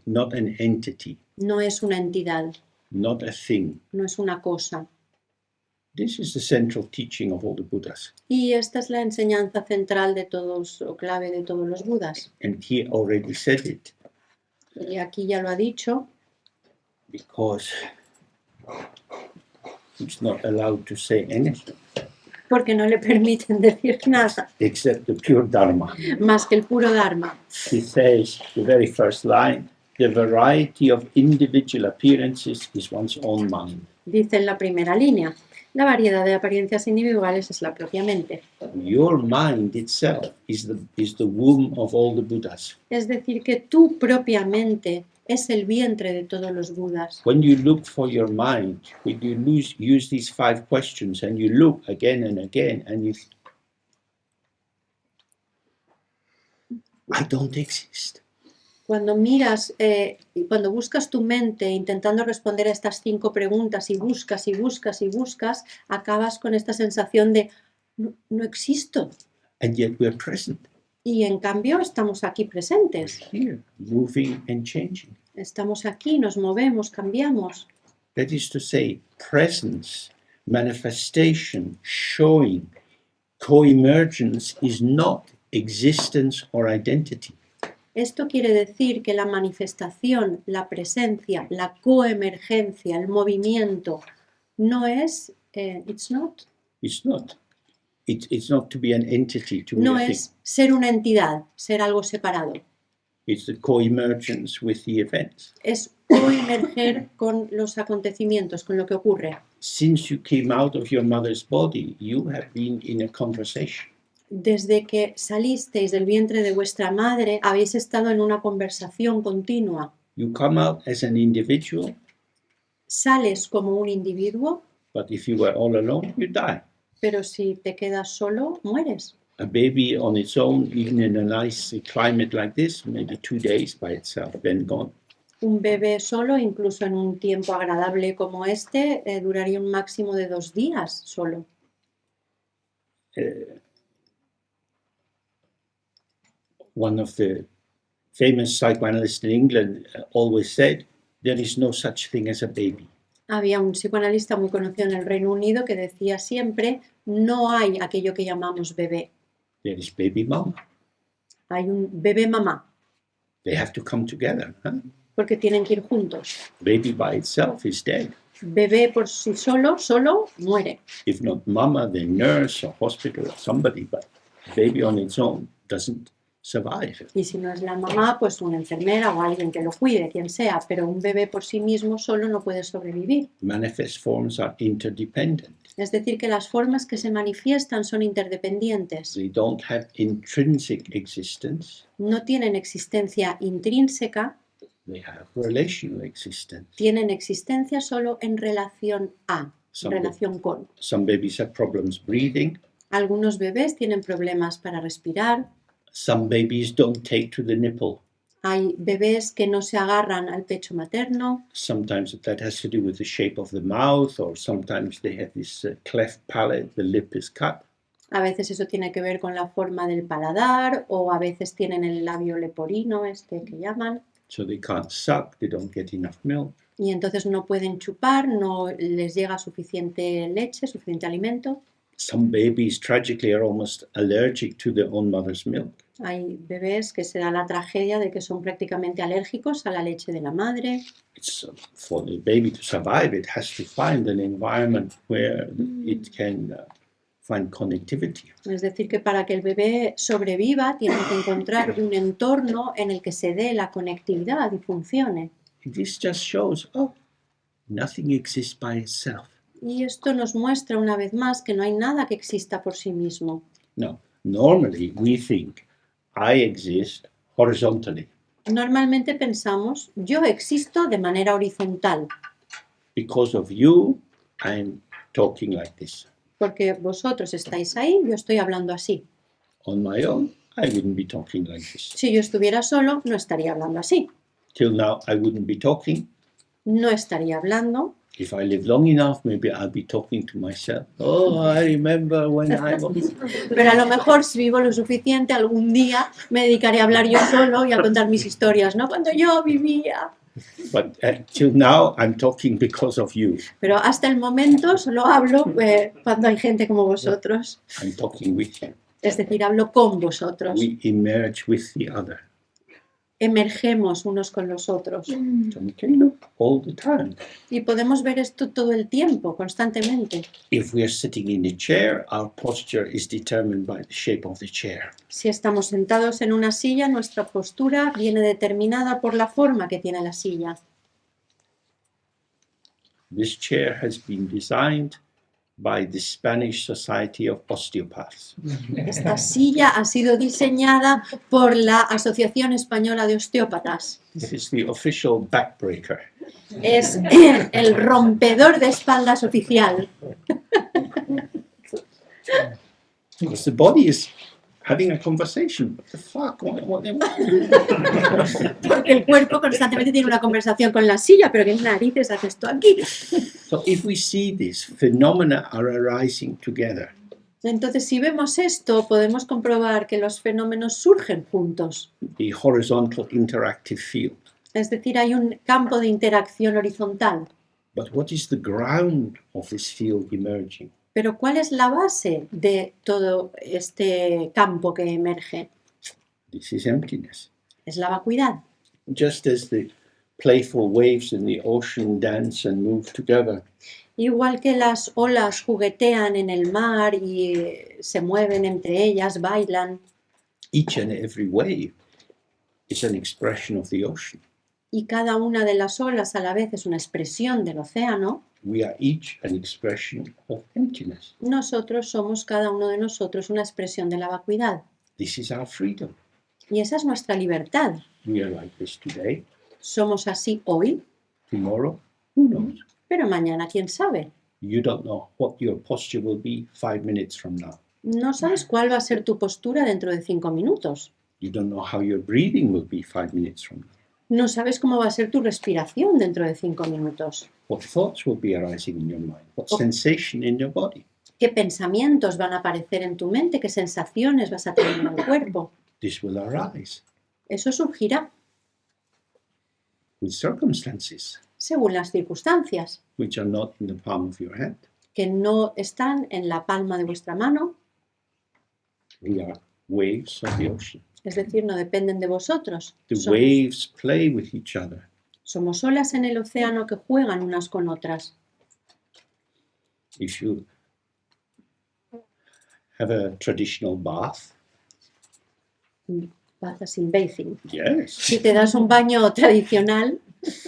Not an entity, No es una entidad, not a thing. no es una cosa. This is the central teaching of all the Buddhas. Y esta es la enseñanza central de todos, o clave de todos los Budas. And he already said it, Y aquí ya lo ha dicho, because he's not allowed to say anything porque no le permiten decir nada except the pure Dharma. más que el puro Dharma. He says, the very first line, the variety of individual appearances is one's own mind. Dice en la primera línea, la variedad de apariencias individuales es la propia mente. Your mind itself is the womb of all the Buddhas. Es decir, que tu propia mente es el vientre de todos los Budas. When you look for your mind, when you use these 5 questions and you look again and again and you I don't exist. Cuando miras, cuando buscas tu mente intentando responder a estas 5 preguntas y buscas y buscas y buscas, acabas con esta sensación de no existo. And yet we're present. Y en cambio estamos aquí presentes. Here, moving and changing. Estamos aquí, nos movemos, cambiamos. That is to say, presence, manifestation, showing, co-emergence is not existence or identity. Esto quiere decir que la manifestación, la presencia, la coemergencia, el movimiento, no es, it's not. It's not. It's not to be an entity, to be No a thing. es ser una entidad, ser algo separado. It's the co-emergence with the events. Es coemerger con los acontecimientos, con lo que ocurre. Since you came out of your mother's body, you have been in a conversation. Desde que salisteis del vientre de vuestra madre, habéis estado en una conversación continua. You come out as an individual, Sales como un individuo, but if you were all alone, you die. pero si te quedas solo, mueres. A baby on its own, even in a nice climate like this, maybe 2 days by itself, then gone. Un bebé solo, incluso en un tiempo agradable como este, duraría un máximo de 2 días solo. One of the famous psychoanalyst in England always said, there is no such thing as a baby. Había un psicoanalista muy conocido en el Reino Unido que decía siempre, no hay aquello que llamamos bebé, There is baby mama. hay un bebé mamá, They have to come together. Huh? porque tienen que ir juntos. Baby by itself is dead. Bebé por sí solo muere. If not mama, then nurse or hospital or somebody, but baby on its own doesn't survive. Y si no es la mamá, pues una enfermera o alguien que lo cuide, quien sea, pero un bebé por sí mismo solo no puede sobrevivir. Manifest forms are interdependent. Es decir, que las formas que se manifiestan son interdependientes. They don't have intrinsic existence. No tienen existencia intrínseca, They have relational existence. tienen existencia solo en relación a, en relación con. Some babies have problems breathing. Algunos bebés tienen problemas para respirar. Some babies don't take to the nipple. Hay bebés que no se agarran al pecho materno. Sometimes that has to do with the shape of the mouth, or sometimes they have this cleft palate, the lip is cut. A veces eso tiene que ver con la forma del paladar o a veces tienen el labio leporino, que llaman. So they can't suck, they don't get enough milk. Y entonces no pueden chupar, no les llega suficiente leche, suficiente alimento. Some babies tragically are almost allergic to their own mother's milk. Hay bebés que se da la tragedia de que son prácticamente alérgicos a la leche de la madre. It's for the baby to survive, it has to find an environment where it can find connectivity. Es decir, que para que el bebé sobreviva tiene que encontrar un entorno en el que se dé la conectividad y funcione. This just shows, nothing exists by itself. Y esto nos muestra una vez más que no hay nada que exista por sí mismo. No, normally we think I exist horizontally Normalmente pensamos, yo existo de manera horizontal, because of you. I'm talking like this. porque vosotros estáis ahí, yo estoy hablando así. On my own, I wouldn't be talking like this. Si yo estuviera solo, no estaría hablando así. Till now, I wouldn't be talking. No estaría hablando. If I live long enough, maybe I'll be talking to myself. Oh, I remember when I was... Pero a lo mejor si vivo lo suficiente, algún día me dedicaré a hablar yo solo y a contar mis historias, ¿no? Cuando yo vivía. But till now, I'm talking because of you. Pero hasta el momento solo hablo cuando hay gente como vosotros. I'm talking with you. Es decir, hablo con vosotros. We emerge with the other. Emergemos unos con los otros. So we can look all the time. Y podemos ver esto todo el tiempo, constantemente. If we are sitting in a chair, our posture is determined by the shape of the chair. Si estamos sentados en una silla, nuestra postura viene determinada por la forma que tiene la silla. This chair has been designed by the Spanish Society of Osteopaths. Esta silla ha sido diseñada por la Asociación Española de Osteópatas. This is the official backbreaker. Es el rompedor de espaldas oficial. Because the body is having a conversation. What the fuck? Porque el cuerpo constantemente tiene una conversación con la silla, pero ¿qué narices haces tú aquí? So if we see this, phenomena are arising together. Entonces, si vemos esto, podemos comprobar que los fenómenos surgen juntos. The horizontal interactive field. Es decir, hay un campo de interacción horizontal. But what is the ground of this field emerging? Pero ¿cuál es la base de todo este campo que emerge? This is emptiness. Es la vacuidad. Just as the playful waves in the ocean dance and move together, Igual que las olas juguetean en el mar y se mueven entre ellas, bailan, each and every wave is an expression of the ocean. y cada una de las olas a la vez es una expresión del océano, We are each an expression of emptiness. nosotros somos cada uno de nosotros una expresión de la vacuidad. This is our freedom. Y esa es nuestra libertad. We are like this today. Somos así hoy, Tomorrow, who knows? pero mañana quién sabe. You don't know what your posture will be 5 minutes from now. No sabes cuál va a ser tu postura dentro de 5 minutos. You don't know how your breathing will be 5 minutes from now. No sabes cómo va a ser tu respiración dentro de 5 minutos. What thoughts will be arising in your mind? What Oh. sensation in your body? ¿Qué pensamientos van a aparecer en tu mente? ¿Qué sensaciones vas a tener en el cuerpo? This will arise. Eso surgirá with circumstances según las circunstancias, which are not in the palm of your hand. que no están en la palma de vuestra mano, We are waves of the ocean. es decir, no dependen de vosotros. The Somos, waves play with each other. somos olas en el océano que juegan unas con otras. If you have a traditional bath, Bath as in bathing. yes, Si te das un baño tradicional,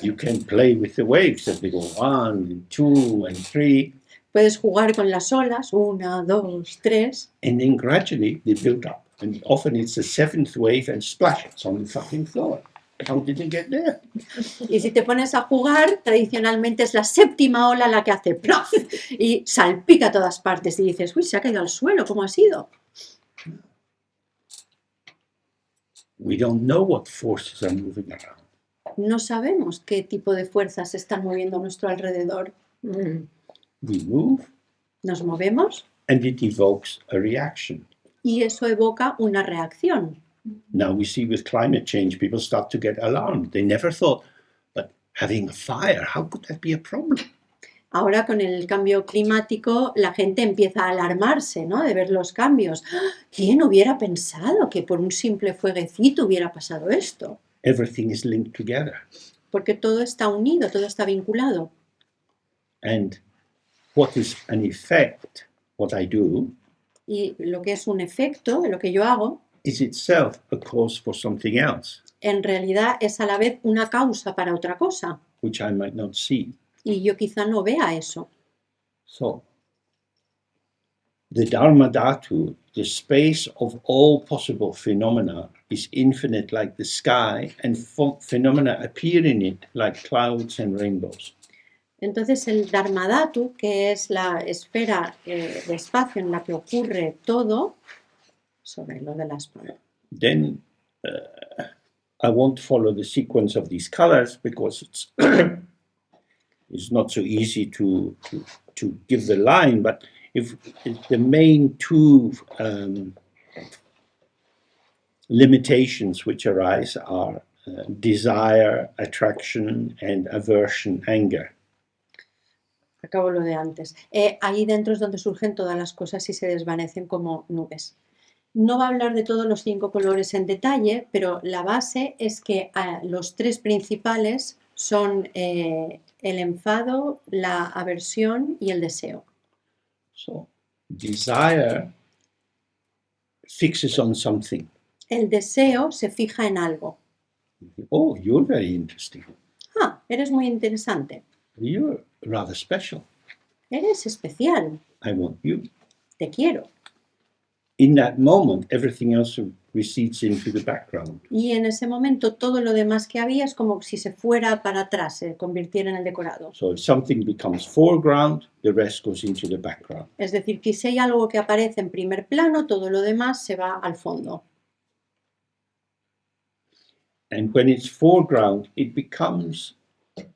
you can play with the waves as they go 1 and 2 and 3, puedes jugar con las olas, 1, 2, 3, and then gradually they build up. And often it's the 7th wave and splashes on the fucking floor. How did it get there? y si te pones a jugar, tradicionalmente es la séptima ola la que hace ¡plaf! Y salpica a todas partes y dices, uy, se ha caído al suelo, ¿cómo ha sido? We don't know what forces are moving around. No sabemos qué tipo de fuerzas se están moviendo a nuestro alrededor. We move, Nos movemos and it evokes a reaction. y eso evoca una reacción. Now we see with climate change, people start to get alarmed. They never thought, but having a fire, how could that be a problem? Ahora con el cambio climático la gente empieza a alarmarse, ¿no? De ver los cambios. ¿Quién hubiera pensado que por un simple fueguecito hubiera pasado esto? Everything is linked together. Porque todo está unido, todo está vinculado. And what is an effect, what I do, Y lo que es un efecto de lo que yo hago, is itself a cause for something else, en realidad es a la vez una causa para otra cosa. which I might not see. Y yo quizá no vea eso. So, the Dharma Dhatu, the space of all possible phenomena, is infinite like the sky, and phenomena appear in it like clouds and rainbows. Entonces el Dharmadhatu, que es la esfera de espacio en la que ocurre todo, sobre lo de las palabras. Then I won't follow the sequence of these colors because it's it's not so easy to give the line. But if the main two limitations which arise are desire, attraction, and aversion, anger. Acabo lo de antes. Ahí dentro es donde surgen todas las cosas y se desvanecen como nubes. No va a hablar de todos los 5 colores en detalle, pero la base es que los 3 principales son el enfado, la aversión y el deseo. So, desire fixes on something. El deseo se fija en algo. Oh, you're very interesting. Ah, eres muy interesante. You're rather special. Eres especial. I want you. Te quiero. In that moment, everything else recedes into the background. Y en ese momento todo lo demás que había es como si se fuera para atrás, se convirtiera en el decorado. So if something becomes foreground, the rest goes into the background. Es decir, que si hay algo que aparece en primer plano, todo lo demás se va al fondo. And when it's foreground, it becomes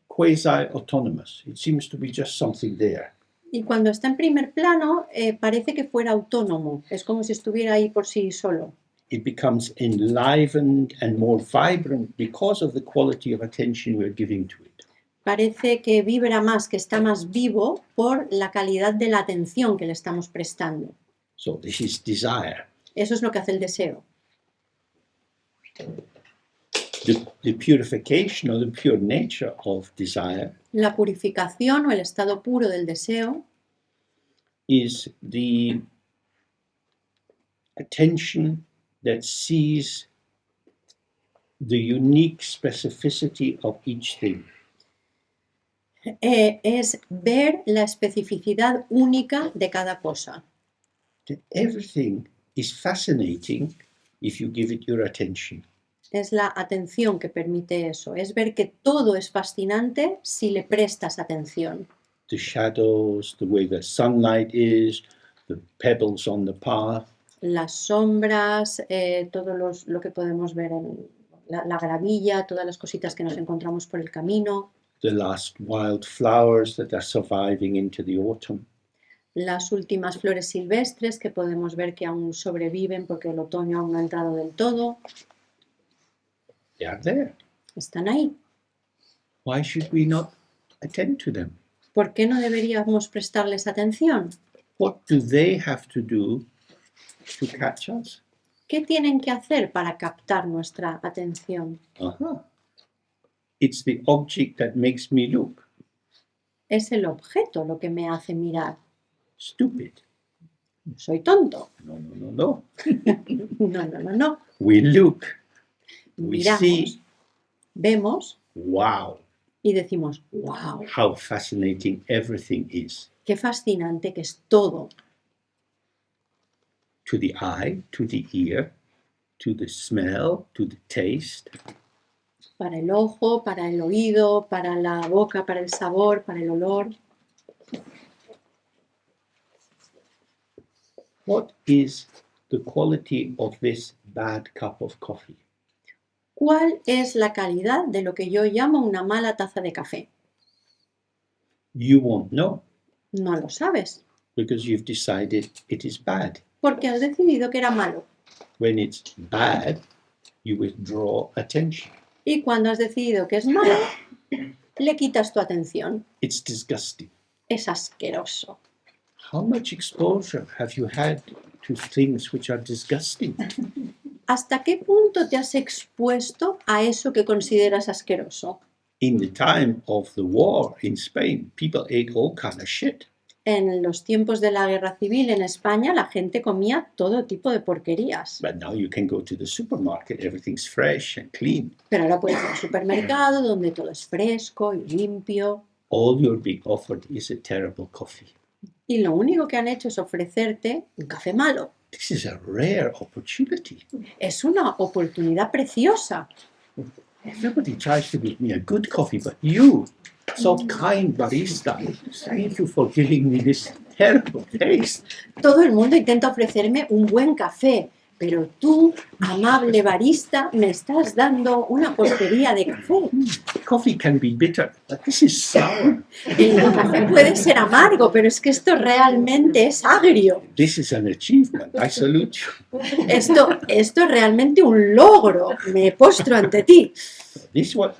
quasi-autonomous. It seems to be just something there. Y cuando está en primer plano, parece que fuera autónomo. Es como si estuviera ahí por sí solo. It becomes enlivened and more vibrant because of the quality of attention we're giving to it. Parece que vibra más, que está más vivo por la calidad de la atención que le estamos prestando. So this is desire. Eso es lo que hace el deseo. The purification or the pure nature of desire La purificación o el estado puro del deseo is the attention that sees the unique specificity of each thing. Es ver la especificidad única de cada cosa. That everything is fascinating if you give it your attention. Es la atención que permite eso. Es ver que todo es fascinante si le prestas atención. The shadows, the way the sunlight is, the pebbles on the path, Las sombras, todo lo que podemos ver en la gravilla, todas las cositas que nos encontramos por el camino, the last wild flowers that are surviving into the autumn. las últimas flores silvestres que podemos ver que aún sobreviven porque el otoño aún no ha entrado del todo. They are there. Están ahí. Why should we not attend to them? ¿Por qué no deberíamos prestarles atención? What do they have to do to catch us? ¿Qué tienen que hacer para captar nuestra atención? It's the object that makes me look Es el objeto lo que me hace mirar. stupid. Soy tonto. No, no, no, no. No, no, no, no. We look, we Miramos, see, vemos wow, y decimos, wow, how fascinating everything is. qué fascinante que es todo. To the eye, to the ear, to the smell, to the taste. Para el ojo, para el oído, para la boca, para el sabor, para el olor. What is the quality of this bad cup of coffee? ¿Cuál es la calidad de lo que yo llamo una mala taza de café? You won't know No lo sabes, because you've decided it is bad. porque has decidido que era malo. When it's bad, you withdraw attention. Y cuando has decidido que es malo, le quitas tu atención. It's disgusting. Es asqueroso. How much exposure have you had to things which are disgusting? ¿Hasta qué punto te has expuesto a eso que consideras asqueroso? In the time of the war in Spain, people ate all kind of shit. En los tiempos de la guerra civil en España, la gente comía todo tipo de porquerías. But now you can go to the supermarket, everything's fresh and clean. Pero ahora puedes ir al supermercado donde todo es fresco y limpio. All you're being offered is a terrible coffee. Y lo único que han hecho es ofrecerte un café malo. This is a rare opportunity. Es una oportunidad preciosa. Everybody tries to give me a good coffee, but you, so kind barista, thank you for giving me this terrible taste. Todo el mundo intenta ofrecerme un buen café, pero tú, amable barista, me estás dando una porquería de café. Coffee can be bitter, but this is sour. El café puede ser amargo, pero es que esto realmente es agrio. This is an achievement. I salute you. Esto es realmente un logro. Me postro ante ti. This is what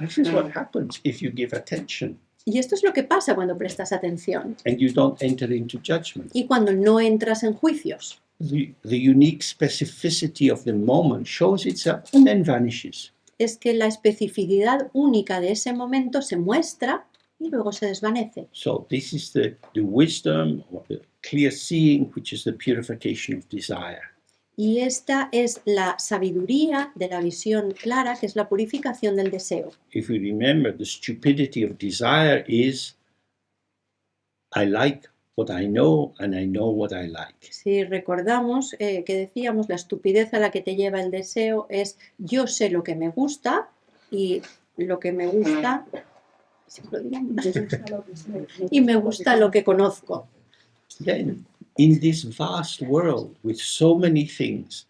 happens if you give attention Y esto es lo que pasa cuando prestas atención and you don't enter into judgment. y cuando no entras en juicios. The unique specificity of the moment shows itself and then vanishes. Es que la especificidad única de ese momento se muestra y luego se desvanece. So this is the wisdom or the clear seeing, which is the purification of desire. Y esta es la sabiduría de la visión clara, que es la purificación del deseo. If we remember, the stupidity of desire is, I like what I know and I know what I like. Si recordamos que decíamos, la estupidez a la que te lleva el deseo es yo sé lo que me gusta y lo que me gusta y me gusta lo que conozco. Then, in this vast world with so many things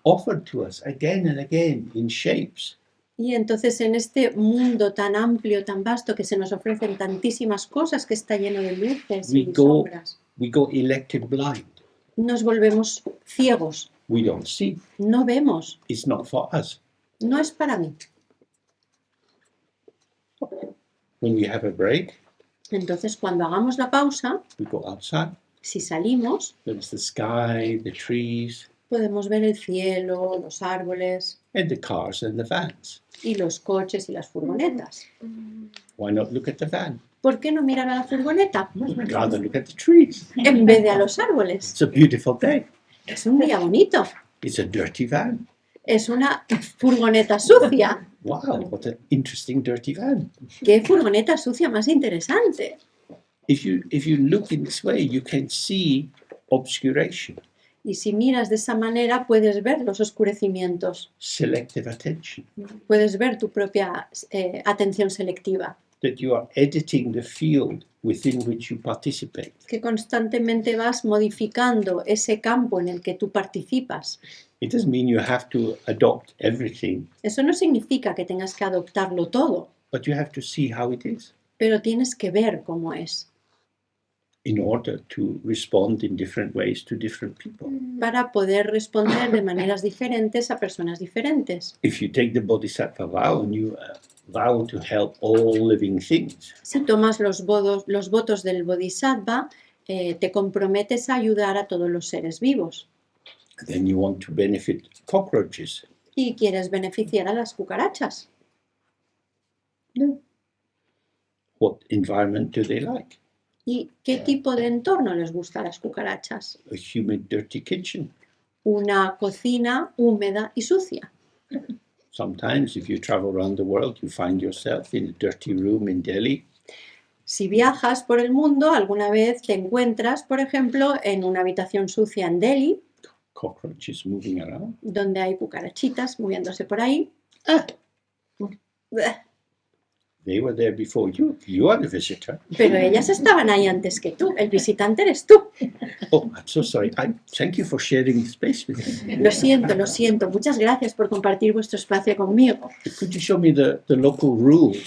offered to us again and again in shapes, Y entonces en este mundo tan amplio, tan vasto, que se nos ofrecen tantísimas cosas, que está lleno de luces y sombras, we go elected blind. nos volvemos ciegos, We don't see. no vemos, It's not for us. no es para mí. When we have a break, Entonces cuando hagamos la pausa, we go outside. si salimos, There's the sky, the trees, podemos ver el cielo, los árboles and the cars and the vans. y los coches y las furgonetas. Why not look at the van? ¿Por qué no mirar a la furgoneta Rather look at the trees. en vez de a los árboles? It's a beautiful day. Es un día bonito, It's a dirty van. es una furgoneta sucia. Wow, what an interesting dirty van. ¡Qué furgoneta sucia más interesante! If you look in this way, you can see obscuration, Y si miras de esa manera puedes ver los oscurecimientos, selective attention, puedes ver tu propia atención selectiva, that you are editing the field within which you participate. que constantemente vas modificando ese campo en el que tú participas. It doesn't mean you have to adopt everything, Eso no significa que tengas que adoptarlo todo, but you have to see how it is. pero tienes que ver cómo es. in order to respond in different ways to different people. para poder responder de maneras diferentes a personas diferentes. If you take the Bodhisattva vow and you vow to help all living things, Si tomas los votos del Bodhisattva, te comprometes a ayudar a todos los seres vivos then you want to benefit cockroaches. y quieres beneficiar a las cucarachas. What environment do they like? ¿Y qué tipo de entorno les gusta a las cucarachas? A humid, dirty kitchen. Una cocina húmeda y sucia. Sometimes, if you travel around the world, you find yourself in a dirty room in Delhi. Si viajas por el mundo, alguna vez te encuentras, por ejemplo, en una habitación sucia en Delhi, Cockroaches moving around. donde hay cucarachitas moviéndose por ahí. Bleh. They were there before you. You are the visitor. Pero ellas estaban ahí antes que tú. El visitante eres tú. Oh, I'm so sorry. Thank you for sharing the space with me. Lo siento, lo siento. Muchas gracias por compartir vuestro espacio conmigo. Could you show me the local rules?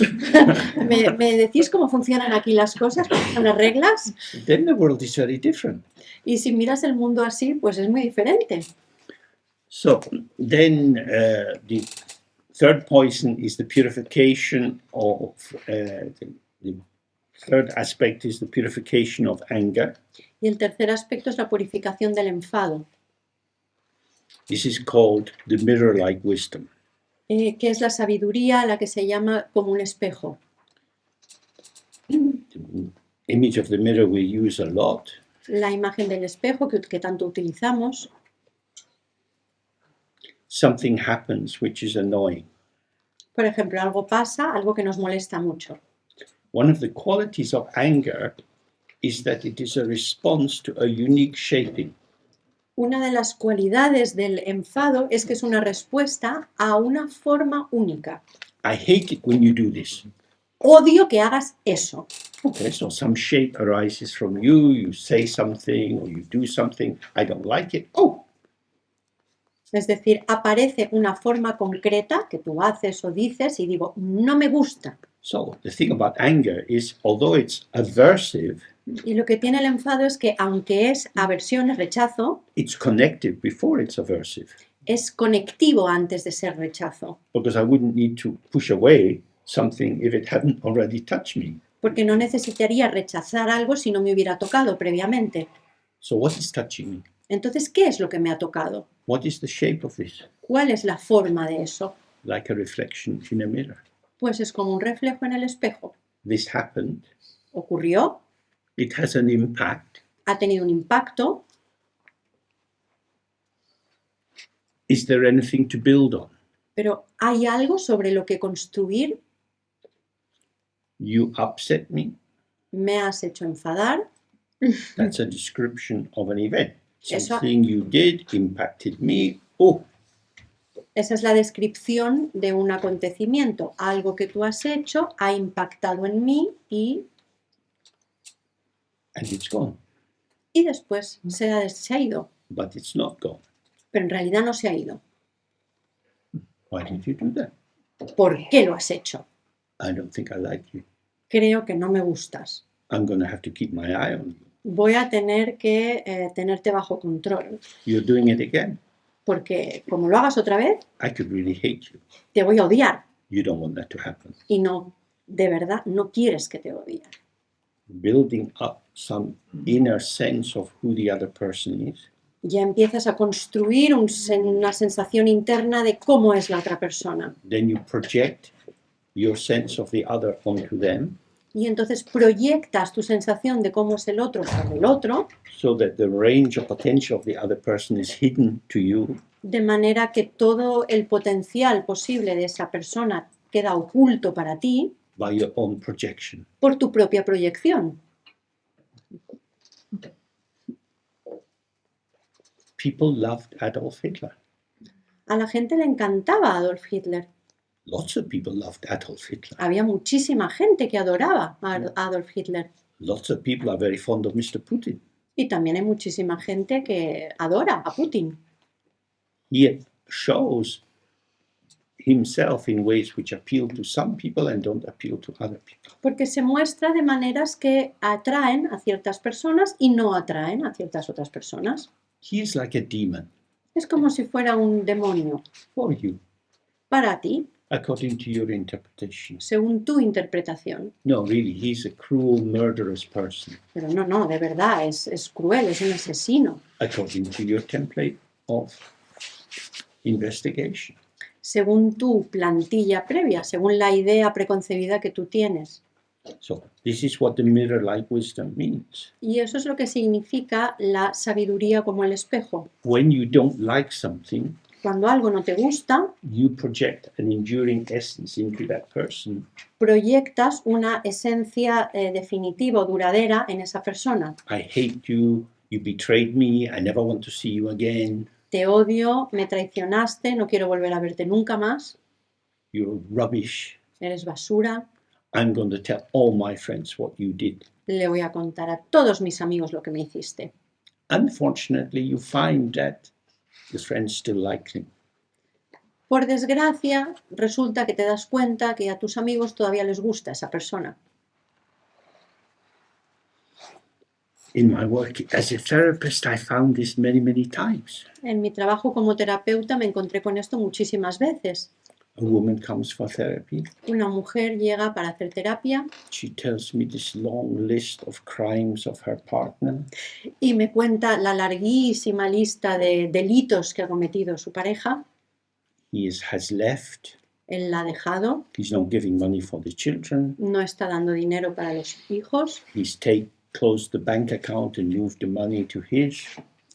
¿Me decís cómo funcionan aquí las cosas? ¿Cómo son las reglas? Then the world is very different. Y si miras el mundo así, pues es muy diferente. So then the third poison is the purification of the third aspect is the purification of anger. Y el tercer aspecto es la purificación del enfado, This is called the mirror-like wisdom. que es la sabiduría a la que se llama como un espejo. The image of the mirror we use a lot. La imagen del espejo que tanto utilizamos. Something happens which is annoying. Por ejemplo, algo pasa, algo que nos molesta mucho. One of the qualities of anger is that it is a response to a unique shaping. Una de las cualidades del enfado es que es una respuesta a una forma única. I hate it when you do this. Odio que hagas eso. Okay, so some shape arises from you, you say something or you do something, I don't like it. Oh, Es decir, aparece una forma concreta que tú haces o dices y digo, no me gusta. so the thing about anger is, although it's aversive, Y lo que tiene el enfado es que aunque es aversión, es rechazo, it's connective before it's aversive. es conectivo antes de ser rechazo. Because I wouldn't need to push away something if it hadn't already touched me. Porque no necesitaría rechazar algo si no me hubiera tocado previamente. So what is touching me? Entonces, ¿qué es lo que me ha tocado? What is the shape of this? ¿Cuál es la forma de eso? Like a reflection in a mirror. Pues es como un reflejo en el espejo. This happened. Ocurrió, It has an impact. ha tenido un impacto. Is there anything to build on? Pero ¿hay algo sobre lo que construir? You upset me. ¿Me has hecho enfadar? That's a description of an event. Eso- Something you did impacted me. Oh, Esa es la descripción de un acontecimiento. Algo que tú has hecho ha impactado en mí and it's gone. y después se ha ido. But it's not gone. Pero en realidad no se ha ido. Why did you do that? ¿Por qué lo has hecho? I don't think I like you. Creo que no me gustas. I'm going to have to keep my eye on you. Voy a tener que tenerte bajo control. You're doing it again. Porque como lo hagas otra vez, I could really hate you. te voy a odiar. You don't want that to happen. Y no, de verdad, no quieres que te odie. Building up some inner sense of who the other person is. Ya empiezas a construir una sensación interna de cómo es la otra persona. Then you project your sense of the other onto them, Y entonces proyectas tu sensación de cómo es el otro sobre el otro, so that the range of potential of the other person is hidden to you, de manera que todo el potencial posible de esa persona queda oculto para ti by your own projection. por tu propia proyección. People loved Adolf Hitler. A la gente le encantaba Adolf Hitler. Lots of people loved Adolf Hitler. Había muchísima gente que adoraba a Adolf Hitler. Lots of people are very fond of Mr. Putin. Y también hay muchísima gente que adora a Putin. He shows himself in ways which appeal to some people and don't appeal to other people. Porque se muestra de maneras que atraen a ciertas personas y no atraen a ciertas otras personas. He is like a demon Es como si fuera un demonio for you, para ti, according to your interpretation. según tu interpretación. No, really, he's a cruel, murderous person, Pero no, de verdad, es cruel, es un asesino, according to your template of investigation. según tu plantilla previa, según la idea preconcebida que tú tienes. So this is what the mirror-like wisdom means. Y eso es lo que significa la sabiduría como el espejo. When you don't like something, Cuando algo no te gusta, you project an enduring essence into that person. proyectas una esencia definitiva o duradera en esa persona. I hate you, you betrayed me, I never want to see you again, Te odio, me traicionaste, no quiero volver a verte nunca más, you're rubbish. eres basura, I'm going to tell all my friends what you did. le voy a contar a todos mis amigos lo que me hiciste. Unfortunately, you find that the friends still like him. Por desgracia, resulta que te das cuenta que a tus amigos todavía les gusta esa persona. In my work as a therapist, I found this many, many times. En mi trabajo como terapeuta me encontré con esto muchísimas veces. A woman comes for therapy. Una mujer llega para hacer terapia She tells me this long list of crimes of her partner. y me cuenta la larguísima lista de delitos que ha cometido su pareja. Has left. Él la ha dejado, He's not giving money for the children. no está dando dinero para los hijos, He's closed the bank account and moved the money to his.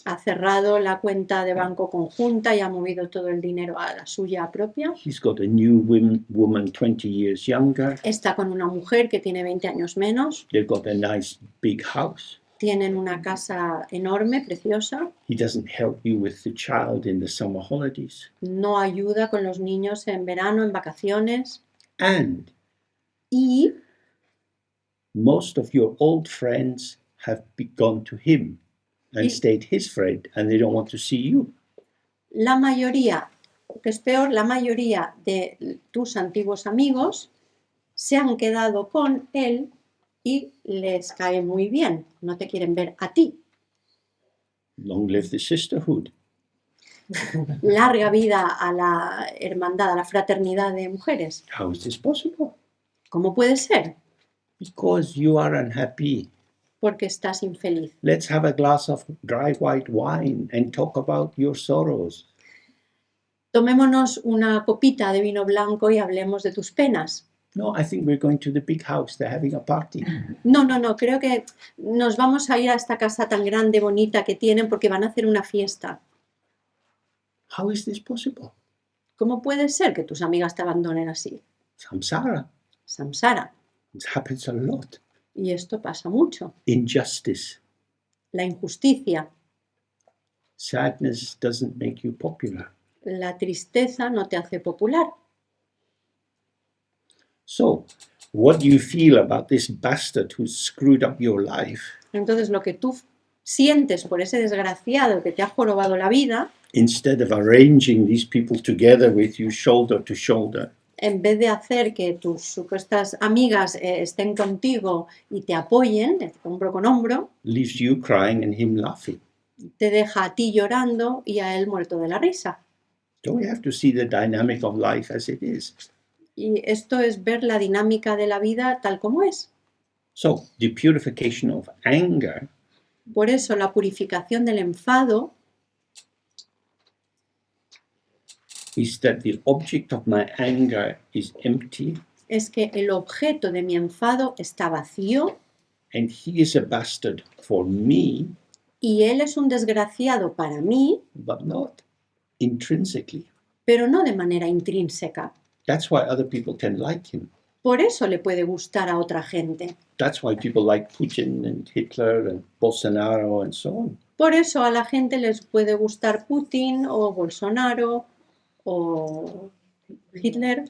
ha cerrado la cuenta de banco conjunta y ha movido todo el dinero a la suya propia. He's got a new woman 20 years younger. Está con una mujer que tiene 20 años menos. They've got a nice big house. Tienen una casa enorme, preciosa. He doesn't help you with the child in the summer holidays. No ayuda con los niños en verano, en vacaciones. And Y most of your old friends have gone to him and Y- stayed his friend, and they don't want to see you. la mayoría, lo que es peor, la mayoría de tus antiguos amigos se han quedado con él y les cae muy bien. No te quieren ver a ti. Long live the sisterhood. Larga vida a la hermandad, a la fraternidad de mujeres. How is this possible? ¿Cómo puede ser? Because you are unhappy. Porque estás infeliz. Let's have a glass of dry white wine and talk about your sorrows. Tomémonos una copita de vino blanco y hablemos de tus penas. No, I think we're going to the big house. They're having a party. No, creo que nos vamos a ir a esta casa tan grande, bonita que tienen porque van a hacer una fiesta. How is this possible? ¿Cómo puede ser que tus amigas te abandonen así? Samsara. Samsara. It happens a lot. Y esto pasa mucho. Injustice. La injusticia, Sadness doesn't make you popular. la tristeza no te hace popular. So, what do you feel about this bastard who's screwed up your life? Entonces lo que tú sientes por ese desgraciado que te ha jorobado la vida, Instead of arranging these people together with you shoulder to shoulder, en vez de hacer que tus supuestas amigas estén contigo y te apoyen, hombro con hombro, leaves you crying and him laughing. te deja a ti llorando y a él muerto de la risa. So we have to see the dynamic of life as it is. Y esto es ver la dinámica de la vida tal como es. So, the purification of anger Por eso la purificación del enfado is that the object of my anger is empty es que el objeto de mi enfado está vacío and he is a bastard for me, y él es un desgraciado para mí, but not intrinsically. pero no de manera intrínseca. That's why other people can like him. Por eso le puede gustar a otra gente. That's why people like Putin and Hitler and Bolsonaro and so on. Por eso a la gente les puede gustar Putin o Bolsonaro o Hitler.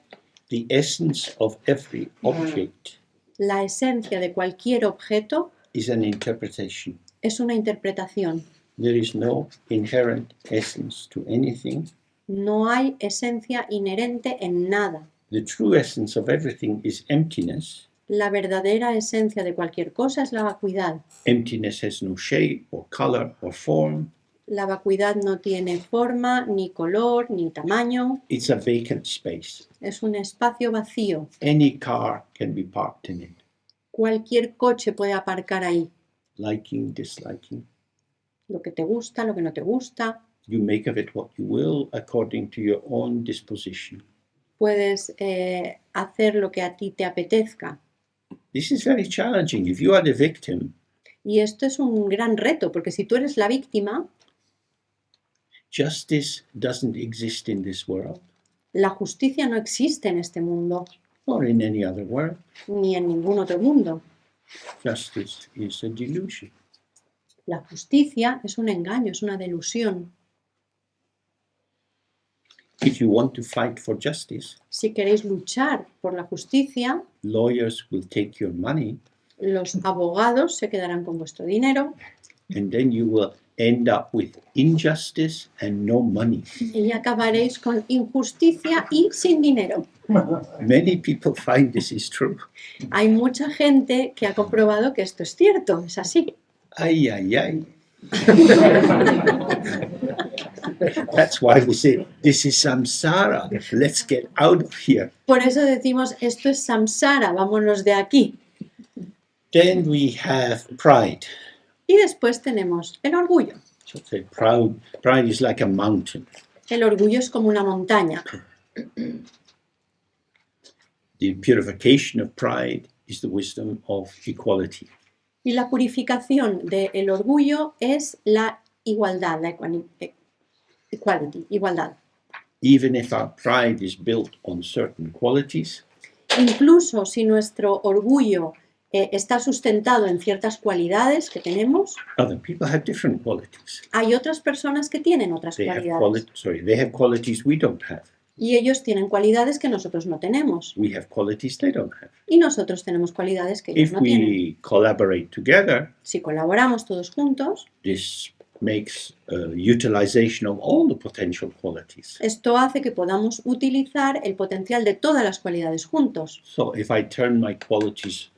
The essence of every object La esencia de cualquier objeto is an interpretation. es una interpretación. There is no inherent essence to anything. No hay esencia inherente en nada. The true essence of everything is emptiness. La verdadera esencia de cualquier cosa es la vacuidad. Emptiness has no shape or color or form. La vacuidad no tiene forma, ni color, ni tamaño. It's a vacant space. Es un espacio vacío. Any car can be parked in it. Cualquier coche puede aparcar ahí. Liking, disliking. Lo que te gusta, lo que no te gusta. You make of it what you will according to your own disposition. Puedes hacer lo que a ti te apetezca. This is very challenging. If you are the victim, Y esto es un gran reto, porque si tú eres la víctima, justice doesn't exist in this world la justicia no existe en este mundo, or in any other world. ni en ningún otro mundo. Justice is a delusion. La justicia es un engaño, es una delusión. If you want to fight for justice, Si queréis luchar por la justicia, lawyers will take your money los abogados se quedarán con vuestro dinero and then you will end up with injustice and no money. y acabaréis con injusticia y sin dinero. Many people find this is true. Hay mucha gente que ha comprobado que esto es cierto, es así. Ay, ay, ay. That's why we say, this is samsara. Let's get out of here. Por eso decimos, esto es samsara, vámonos de aquí. Then we have pride. Y después tenemos el orgullo. So say pride is like a mountain. El orgullo es como una montaña. The purification of pride is the wisdom of equality. Y la purificación del orgullo es la igualdad, la equality, igualdad. Even if our pride is built on certain qualities, Incluso si nuestro orgullo está sustentado en ciertas cualidades que tenemos, other people have different qualities. hay otras personas que tienen otras They have cualidades. they have qualities we don't have. Y ellos tienen cualidades que nosotros no tenemos. We have qualities they don't have. Y nosotros tenemos cualidades que ellos If no tienen. we collaborate together, Si colaboramos todos juntos, this makes utilization of all the potential qualities. esto hace que podamos utilizar el potencial de todas las cualidades juntos. So if I turn my qualities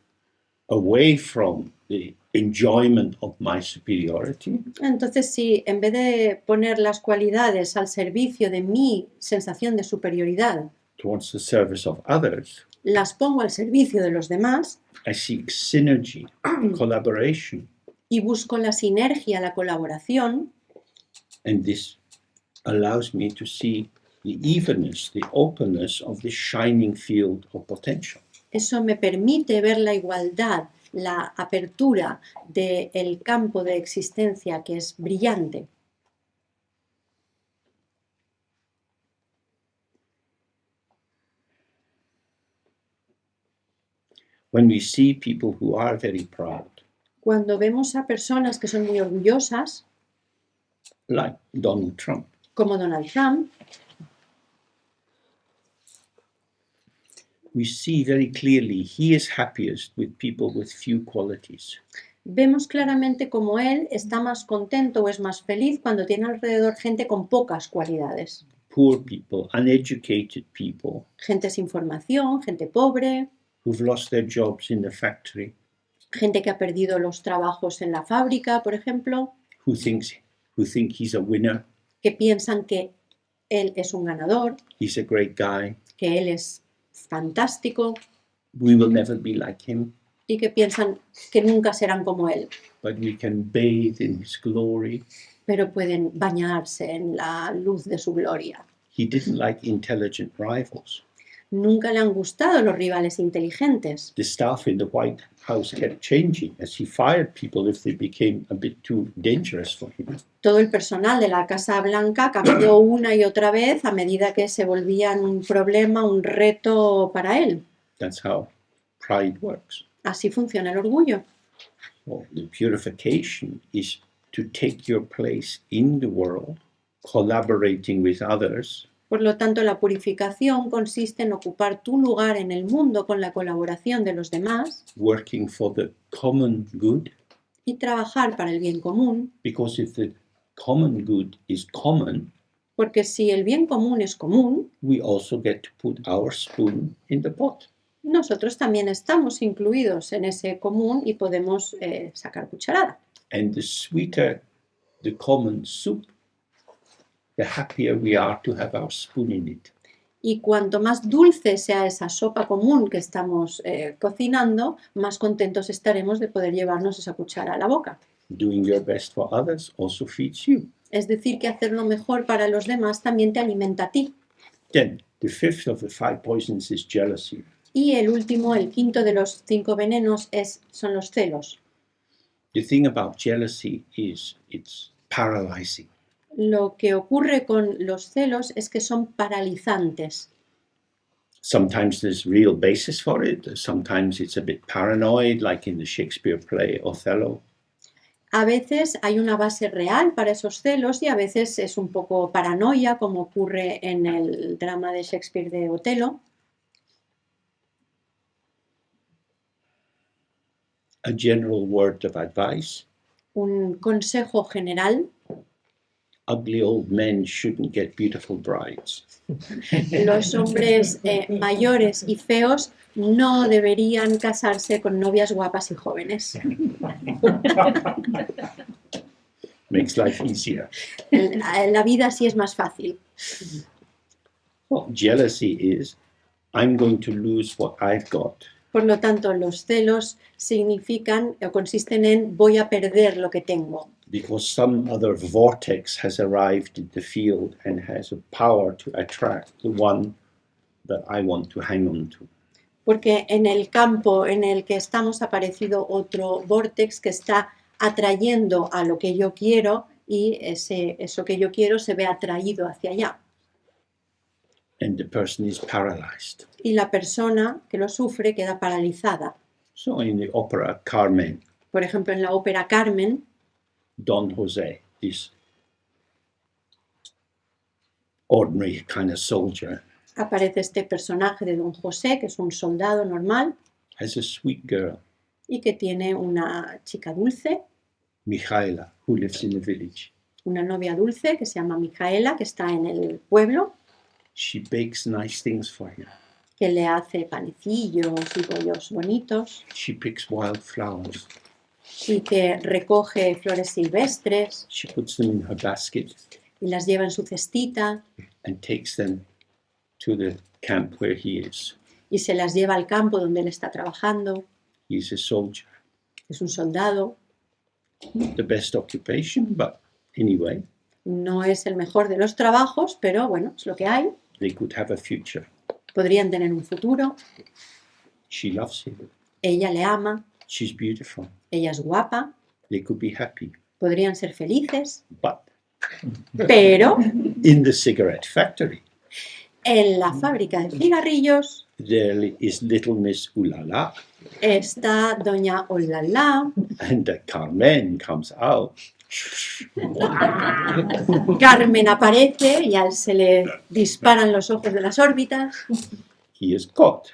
away from the enjoyment of my superiority, Entonces, si en vez de poner las cualidades al servicio de mi sensación de superioridad, towards the service of others, las pongo al servicio de los demás I seek synergy, collaboration, y busco la sinergia, la colaboración, and this allows me to see the evenness, the openness of this shining field of potential. eso me permite ver la igualdad, la apertura del campo de existencia que es brillante. When we see people who are very proud, Cuando vemos a personas que son muy orgullosas, like Donald Trump, como Donald Trump, we see very clearly he is happiest with people with few qualities. vemos claramente cómo él está más contento o es más feliz cuando tiene alrededor gente con pocas cualidades. Poor people, uneducated people Gente sin formación, gente pobre, who've lost their jobs in the factory, gente que ha perdido los trabajos en la fábrica, por ejemplo, who think he's a winner, que piensan que él es un ganador, he's a great guy, que él es fantástico we will never be like him, y que piensan que nunca serán como él, but we can bathe in his glory. pero pueden bañarse en la luz de su gloria. He didn't like intelligent rivals. Nunca le han gustado los rivales inteligentes. The staff in the White House kept changing as he fired people if they became a bit too dangerous for him. Todo el personal de la Casa Blanca cambió una y otra vez a medida que se volvían un problema, un reto para él. That's how pride works. Así funciona el orgullo. Well, the purification is to take your place in the world, collaborating with others, Por lo tanto, la purificación consiste en ocupar tu lugar en el mundo con la colaboración de los demás working for the common good, y trabajar para el bien común, because if the common good is common, Porque si el bien común es común, we also get to put our spoon in the pot. nosotros también estamos incluidos en ese común y podemos sacar cucharada. And the sweeter the common soup, the happier we are to have our spoon in it. Y cuanto más dulce sea esa sopa común que estamos cocinando, más contentos estaremos de poder llevarnos esa cuchara a la boca. Doing your best for others also feeds you. Es decir, que hacer lo mejor para los demás también te alimenta a ti. Then, the fifth of the 5 poisons is jealousy. Y el último, el quinto de los 5 venenos son los celos. The thing about jealousy is it's paralyzing. Lo que ocurre con los celos es que son paralizantes. Sometimes there's real basis for it. Sometimes it's a bit paranoid, like in the Shakespeare play Othello. A veces hay una base real para esos celos y a veces es un poco paranoia, como ocurre en el drama de Shakespeare de Otelo. A general word of advice. Un consejo general: ugly old men shouldn't get beautiful brides. los hombres mayores y feos no deberían casarse con novias guapas y jóvenes. Makes life easier. La vida así es más fácil. Well, jealousy is, I'm going to lose what I've got. Por lo tanto, los celos significan o consisten en voy a perder lo que tengo. Because some other vortex has arrived in the field and has a power to attract the one that I want to hang on to. Porque en el campo en el que estamos ha aparecido otro vortex que está atrayendo a lo que yo quiero y eso que yo quiero se ve atraído hacia allá. And the person is paralyzed. Y la persona que lo sufre queda paralizada. So in the opera Carmen, Por ejemplo, en la ópera Carmen, Don Jose, this ordinary kind of soldier, aparece este personaje de Don José, que es un soldado normal has a sweet girl, y que tiene una chica dulce, Michaela, who lives in the village. una novia dulce que se llama Micaela, que está en el pueblo, She bakes nice things for him. que le hace panecillos y bollos bonitos She picks wild flowers. y que recoge flores silvestres She puts them in her basket y las lleva en su cestita and takes them to the camp where he is. y se las lleva al campo donde él está trabajando. He's a soldier. Es un soldado, The best occupation, but anyway, no es el mejor de los trabajos, pero bueno, es lo que hay. they could have a future. Podrían tener un futuro, She loves him. ella le ama, She's beautiful. ella es guapa, They could be happy. podrían ser felices, But pero in the cigarette factory, en la fábrica de cigarrillos there is little Miss Ulala, está doña Olala, and Carmen comes out. Carmen aparece y a él se le disparan los ojos de las órbitas He is caught.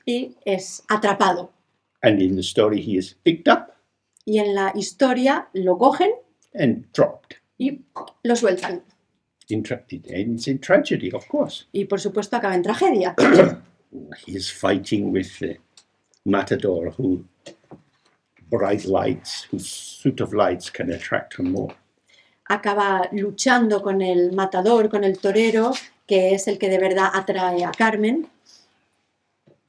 y es atrapado. And in the story, he is picked up Y en la historia lo cogen and dropped. y lo sueltan. It ends in tragedy, of course. Y por supuesto acaba en tragedia. He is fighting with the matador, who bright lights, whose suit of lights can attract her more. Acaba luchando con el matador, con el torero, que es el que de verdad atrae a Carmen.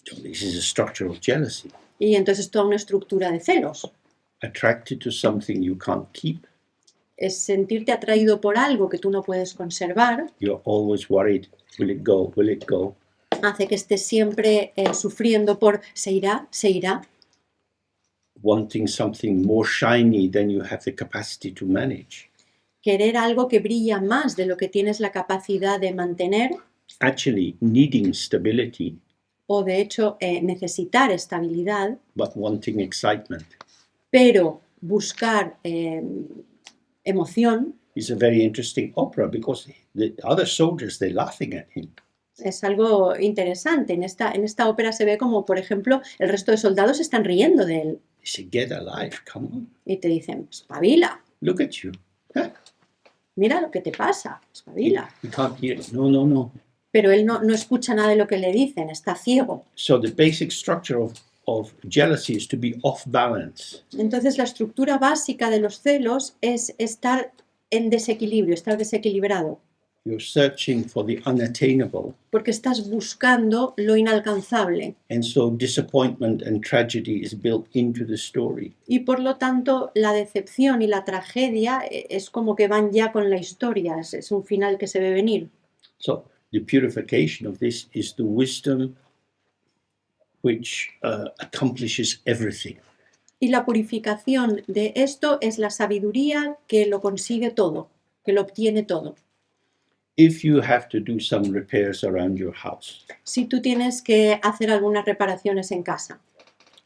So this is a structure of jealousy. Y entonces es toda una estructura de celos. Attracted to something you can't keep, Es sentirte atraído por algo que tú no puedes conservar. you're always worried, will it go, will it go? Hace que estés siempre sufriendo por se irá, se irá. Wanting something more shiny than you have the capacity to manage. Querer algo que brilla más de lo que tienes la capacidad de mantener, Actually needing stability, o de hecho necesitar estabilidad, but wanting excitement. pero buscar emoción. It's a very interesting opera because the other soldiers, they're laughing at him. Es algo interesante. En esta ópera se ve como, por ejemplo, el resto de soldados se están riendo de él They say, get alive, come on, y te dicen, espabila, look at you. Huh? mira lo que te pasa, espabila. You can't hear it. No, no, no. Pero él no escucha nada de lo que le dicen, está ciego. So the basic structure of jealousy is to be off balance. Entonces la estructura básica de los celos es estar en desequilibrio, estar desequilibrado, You're searching for the unattainable. porque estás buscando lo inalcanzable. And so disappointment and tragedy is built into the story. Y por lo tanto la decepción y la tragedia es como que van ya con la historia, es un final que se ve venir. So the purification of this is the wisdom which accomplishes everything. Y la purificación de esto es la sabiduría que lo consigue todo, que lo obtiene todo. If you have to do some repairs around your house, Si tú tienes que hacer algunas reparaciones en casa,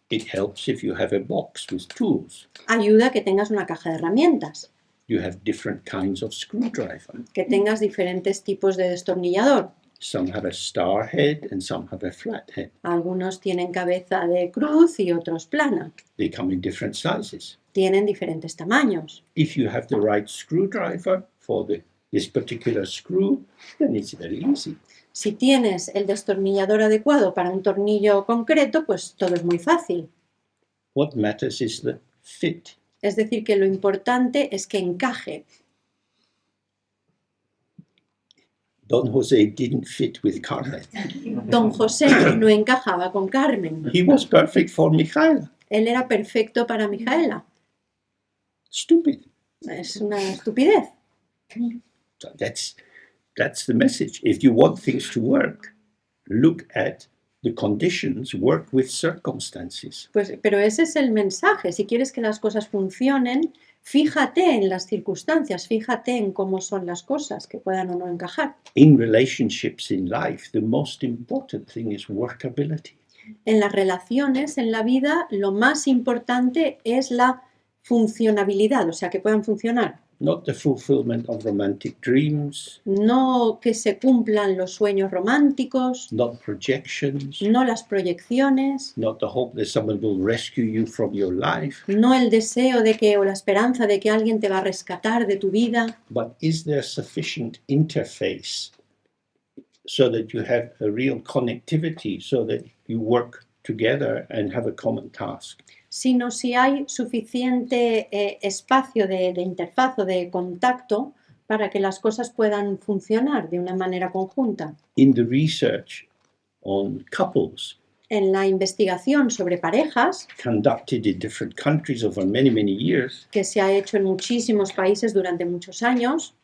it helps if you have a box with tools. ayuda a que tengas una caja de herramientas, You have different kinds of screwdriver. que tengas diferentes tipos de destornillador. Some have a star head and some have a flat head. Algunos tienen cabeza de cruz y otros plana. They come in different sizes. Tienen diferentes tamaños. If you have the right screwdriver for this particular screw, then it's very easy. Si tienes el destornillador adecuado para un tornillo concreto, pues todo es muy fácil. What matters is the fit. Es decir, que lo importante es que encaje. Don Jose didn't fit with Carmen. Don José no encajaba con Carmen. He was perfect for Michaela. Él era perfecto para Mijaela. Stupid. Es una estupidez. So that's the message. If you want things to work, look at the conditions, work with circumstances. Pues, pero ese es el mensaje. Si quieres que las cosas funcionen, fíjate en las circunstancias, fíjate en cómo son las cosas que puedan o no encajar. In relationships in life, the most important thing is workability. En las relaciones, en la vida, lo más importante es la funcionabilidad, o sea, que puedan funcionar. Not the fulfillment of romantic dreams, No que se cumplan los sueños románticos, not projections, no las proyecciones, not the hope that someone will rescue you from your life, no el deseo de que o la esperanza de que alguien te va a rescatar de tu vida, but is there sufficient interface so that you have a real connectivity, so that you work together and have a common task? sino si hay suficiente espacio de interfaz o de contacto para que las cosas puedan funcionar de una manera conjunta. In the research on couples En la investigación sobre parejas, conducted in different countries over many, many years, que se ha hecho en muchísimos países durante muchos años,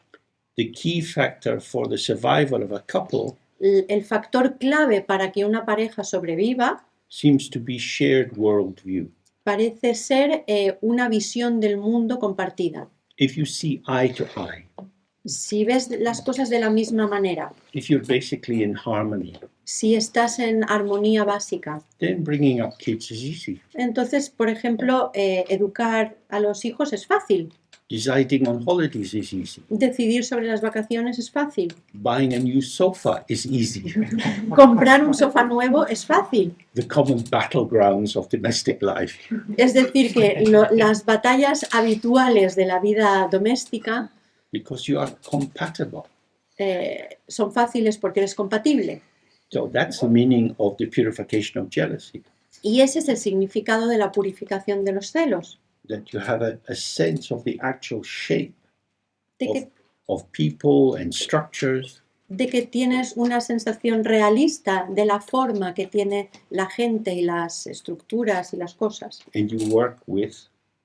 the key factor for the survival of a couple el factor clave para que una pareja sobreviva seems to be shared worldview. parece ser una visión del mundo compartida. If you see eye to eye, Si ves las cosas de la misma manera, if you're basically in harmony, si estás en armonía básica, then bringing up kids is easy. entonces, por ejemplo, educar a los hijos es fácil. Deciding on holidays is easy. Decidir sobre las vacaciones es fácil. Buying a new sofa is easy. Comprar un sofá nuevo es fácil. The common battlegrounds of domestic life. Es decir, que las batallas habituales de la vida doméstica Because you are compatible. son fáciles porque eres compatible. So that's the meaning of the purification of jealousy. Y ese es el significado de la purificación de los celos. That you have a sense of the actual shape De of people and structures, que tienes una sensación realista de la forma que tiene la gente y las estructuras y las cosas. and you work with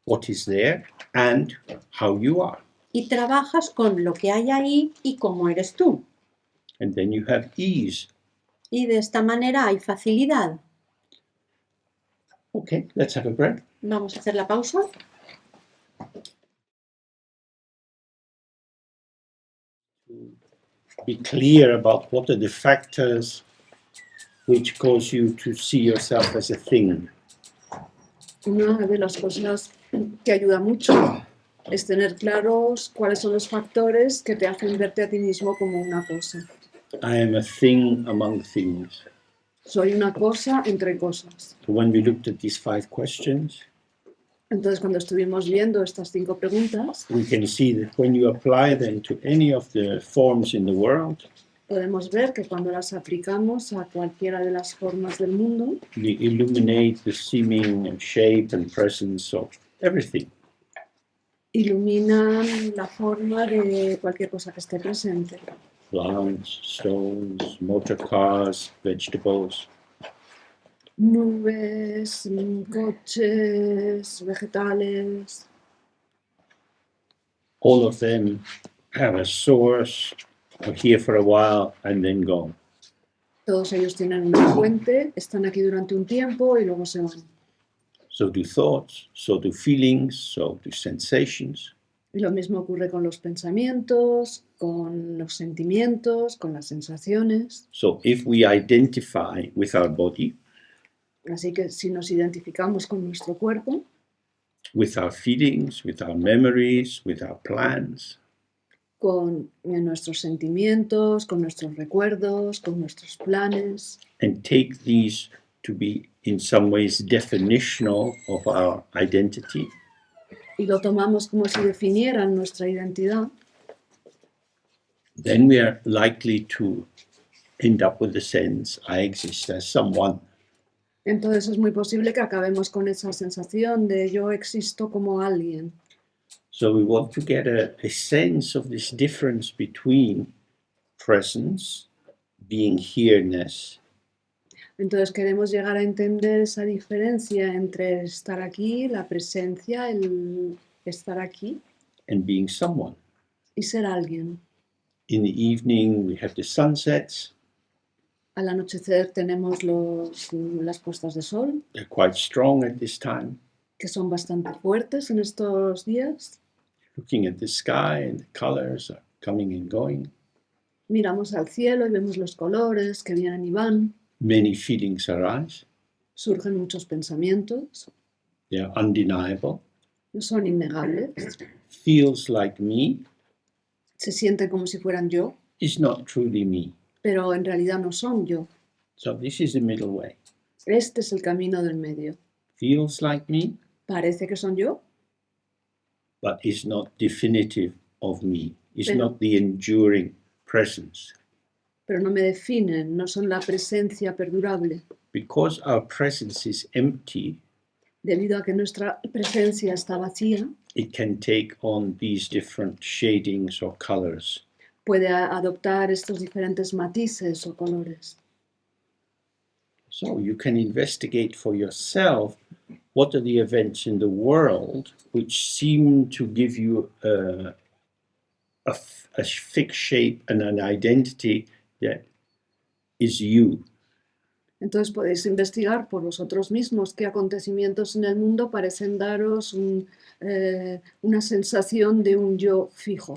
what is there and how you are. Y trabajas con lo que hay ahí y cómo eres tú. And then you have ease. Y de esta manera hay facilidad. Okay, let's have a break. Vamos a hacer la pausa. Be clear about what are the factors which cause you to see yourself as a thing. Una de las cosas que ayuda mucho es tener claros cuáles son los factores que te hacen verte a ti mismo como una cosa. I am a thing among things. Soy una cosa entre cosas. So when we looked at these 5 questions, Entonces, cuando estuvimos viendo estas 5 preguntas, we can see that when you apply them to any of the forms in the world, podemos ver que cuando las aplicamos a cualquiera de las formas del mundo, they illuminate the seeming shape and presence of everything. iluminan la forma de cualquier cosa que esté presente. Plants, stones, motor cars, vegetables. Nubes, coches, vegetales, All of them have a source, are here for a while and then gone. todos ellos tienen una fuente, están aquí durante un tiempo y luego se van. So do thoughts, so do feelings, so do sensations. Y lo mismo ocurre con los pensamientos, con los sentimientos, con las sensaciones. So if we identify with our body, Así que si nos identificamos con nuestro cuerpo, with our feelings, with our memories, with our plans, con nuestros sentimientos, con nuestros recuerdos, con nuestros planes, and take these to be in some ways definitional of our identity, y lo tomamos como si definieran nuestra identidad, then we are likely to end up with the sense, I exist as someone. entonces es muy posible que acabemos con esa sensación de yo existo como alguien. So we want to get a sense of this difference between presence, being here-ness, Entonces queremos llegar a entender esa diferencia entre estar aquí, la presencia, el estar aquí and being someone. y ser alguien. In the evening, we have the sunsets. Al anochecer tenemos las puestas de sol, They're quite strong at this time. que son bastante fuertes en estos días. Looking at the sky and the colors are coming and going. Miramos al cielo y vemos los colores que vienen y van. Many feelings arise. Surgen muchos pensamientos, They are undeniable. son innegables. Feels like me Se sienten como si fueran yo, is not truly me. pero en realidad no son yo. So this is the middle way. Este es el camino del medio. Feels like me, Parece que son yo, but is not definitive of me. Is Pero- not the enduring presence. pero no me definen, no son la presencia perdurable. Because our presence is empty, Debido a que nuestra presencia está vacía, it can take on these different shadings or colors. puede adoptar estos diferentes matices o colores. So you can investigate for yourself what are the events in the world which seem to give you a fixed shape and an identity that is you. Entonces podéis investigar por vosotros mismos qué acontecimientos en el mundo parecen daros una sensación de un yo fijo.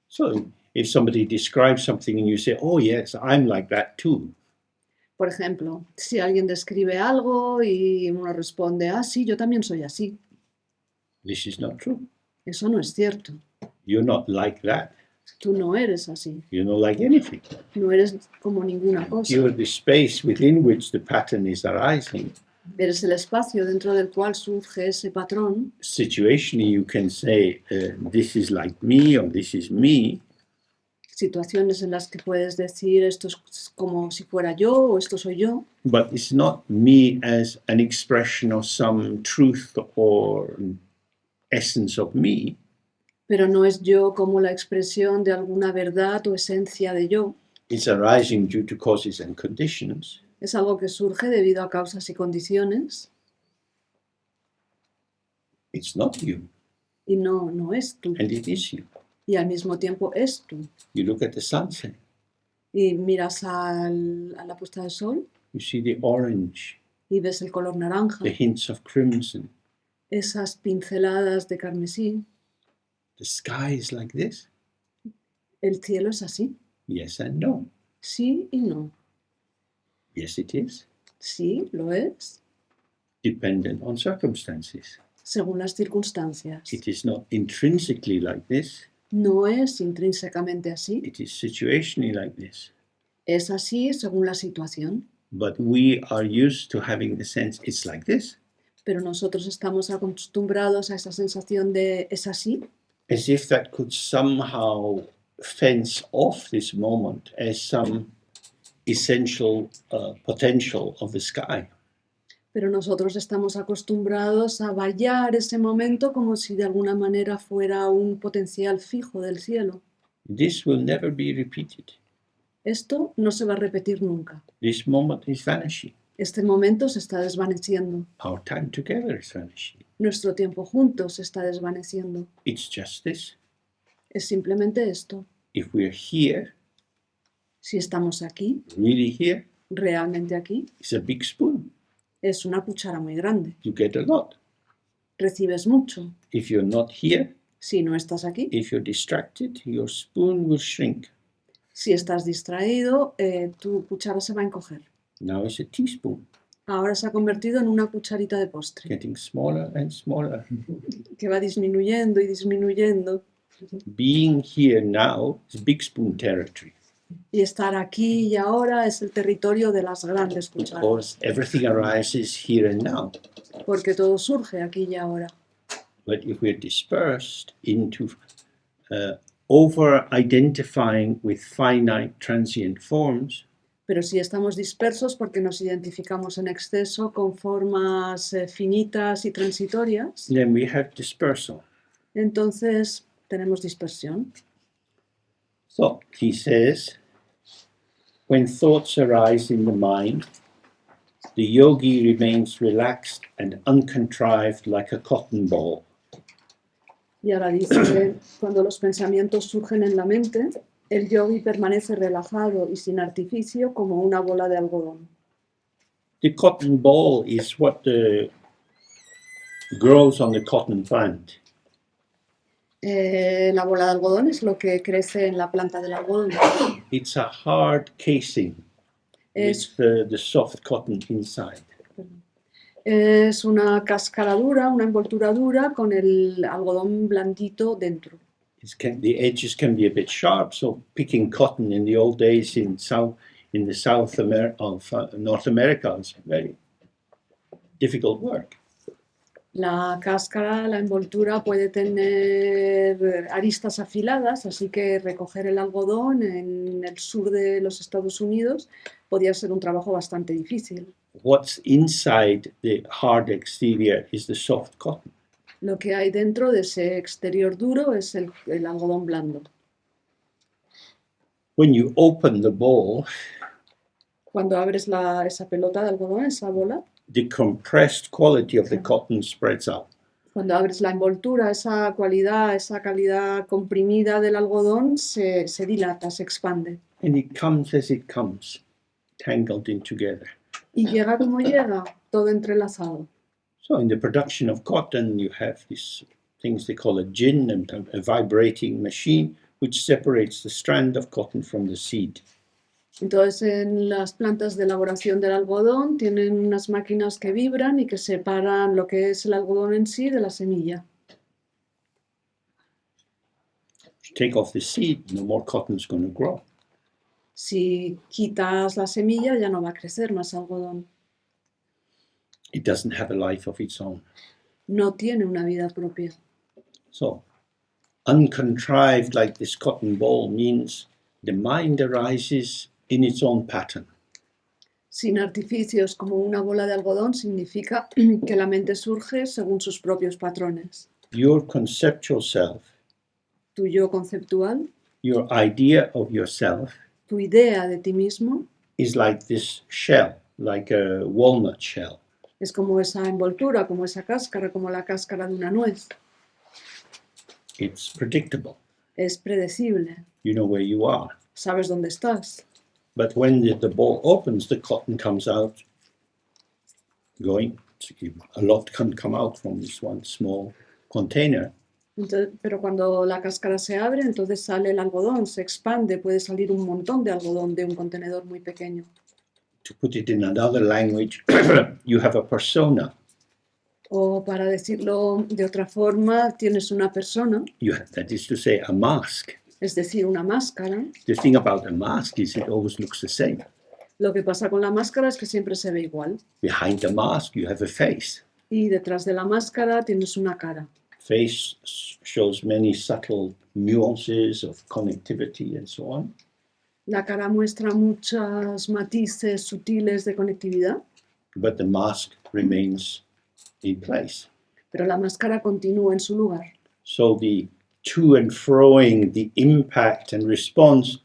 So if somebody describes something and you say, oh yes, I'm like that too, Por ejemplo, si alguien describe algo y uno responde, ah, sí, yo también soy así. this is not true. Eso no es cierto. You're not like that. Tú no eres así. You're not like anything. No eres como ninguna cosa. You're the space within which the pattern is arising. Eres el espacio dentro del cual surge ese patrón. Situationally, you can say, this is like me or this is me. Situaciones en las que puedes decir esto es como si fuera yo o esto soy yo. But it's not me as an expression of some truth or essence of me. Pero no es yo como la expresión de alguna verdad o esencia de yo. It's arising due to causes and conditions. Es algo que surge debido a causas y condiciones It's not you, y no es tú. and it is you. Y al mismo tiempo es tú. You look at the sunset, Y miras a la puesta de sol you see the orange, y ves el color naranja, the hints of crimson. esas pinceladas de carmesí. The sky is like this. El cielo es así. Yes and no. Sí y no. Yes, it is. Sí, lo es, Dependent on circumstances. según las circunstancias. It is not intrinsically like this. No es intrínsecamente así. It is situationally like this. Es así según la situación. But we are used to having the sense it's like this. Pero nosotros estamos acostumbrados a esa sensación de es así, as if that could somehow fence off this moment as some essential potential of the sky. pero nosotros estamos acostumbrados a vallar ese momento como si de alguna manera fuera un potencial fijo del cielo. This will never be repeated. Esto no se va a repetir nunca. This moment is vanishing. Este momento se está desvaneciendo. Our time together is vanishing. Nuestro tiempo juntos se está desvaneciendo. It's just this. Es simplemente esto. If we're here, Si estamos aquí, really here, realmente aquí, it's a big spoon. es una cuchara muy grande. You get a lot. Recibes mucho. If you're not here, Si no estás aquí, if you're distracted, your spoon will shrink. si estás distraído, tu cuchara se va a encoger. Now it's a teaspoon, Ahora se ha convertido en una cucharita de postre, getting smaller and smaller. que va disminuyendo y disminuyendo. Being here now is big spoon territory, Y estar aquí y ahora es el territorio de las grandes cucharas, because everything arises here and now. porque todo surge aquí y ahora. But if we're dispersed into over-identifying with finite transient forms, Pero si estamos dispersos porque nos identificamos en exceso con formas finitas y transitorias, then we have dispersal. entonces tenemos dispersión. So he says, when thoughts arise in the mind, the yogi remains relaxed and uncontrived like a cotton ball. Y ahora dice, cuando los pensamientos surgen en la mente, el yogi permanece relajado y sin artificio como una bola de algodón. The cotton ball is what grows on the cotton plant. La bola de algodón es lo que crece en la planta del algodón. It's a hard casing Es, with the soft cotton inside. es una cáscara dura, una envoltura dura con el algodón blandito dentro. The edges can be a bit sharp, so picking cotton in the old days in the South of North America is very difficult work. La cáscara, la envoltura puede tener aristas afiladas, así que recoger el algodón en el sur de los Estados Unidos podía ser un trabajo bastante difícil. What's inside the hard exterior is the soft cotton. Lo que hay dentro de ese exterior duro es el algodón blando. When you open the ball, Cuando abres esa pelota de algodón, esa bola, the compressed quality of the cotton spreads out. cuando abres la envoltura, esa cualidad, esa calidad comprimida del algodón se dilata, se expande. And it comes as it comes, tangled in together. Y llega como llega, todo entrelazado. So in the production of cotton, you have these things they call a gin, a vibrating machine, which separates the strand of cotton from the seed. Entonces, en las plantas de elaboración del algodón tienen unas máquinas que vibran y que separan lo que es el algodón en sí de la semilla. If you take off the seed, no more cotton is going to grow. Si quitas la semilla, ya no va a crecer más algodón. It doesn't have a life of its own. No tiene una vida propia. So, uncontrived like this cotton ball means the mind arises in its own pattern. Sin artificios, como una bola de algodón, significa que la mente surge según sus propios patrones. Your conceptual self, Tu yo conceptual, your idea of yourself, tu idea de ti mismo, is like this shell, like a walnut shell. es como esa envoltura, como esa cáscara, como la cáscara de una nuez. It's predictable. Es predecible, You know where you are. sabes dónde estás. But when the ball opens, the cotton comes out going. A lot can come out from this one small container. Entonces, pero cuando la cáscara se abre, entonces sale el algodón, se expande, puede salir un montón de algodón de un contenedor muy pequeño. To put it in another language, you have a persona. O para decirlo de otra forma, tienes una persona, That is to say, a mask. es decir, una máscara. The thing about a mask is it always looks the same. Lo que pasa con la máscara es que siempre se ve igual. Behind the mask, you have a face. Y detrás de la máscara tienes una cara. Face shows many subtle nuances of connectivity and so on. La cara muestra muchos matices sutiles de conectividad, But the mask remains in place. pero la máscara continúa en su lugar. So the to and froing, the impact and response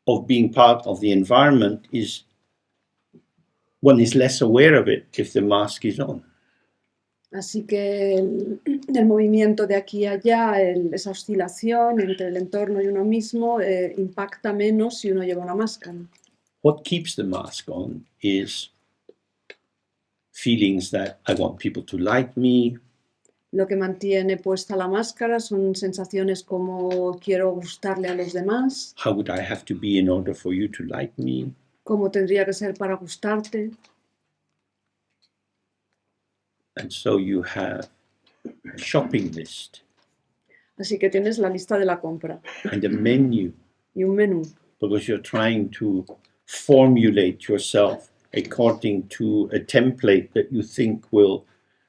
of being part of the environment is, one is less aware of it if the mask is on. Así que el movimiento de aquí a allá, esa oscilación entre el entorno y uno mismo, impacta menos si uno lleva una máscara. What keeps the mask on is feelings that I want people to like me, Lo que mantiene puesta la máscara son sensaciones como quiero gustarle a los demás, how would I have to be in order for you to like me, cómo tendría que ser para gustarte. and so you have a shopping list Así que tienes la lista de la compra and a menu, y un menú, because you're trying to formulate yourself according to a template that you think will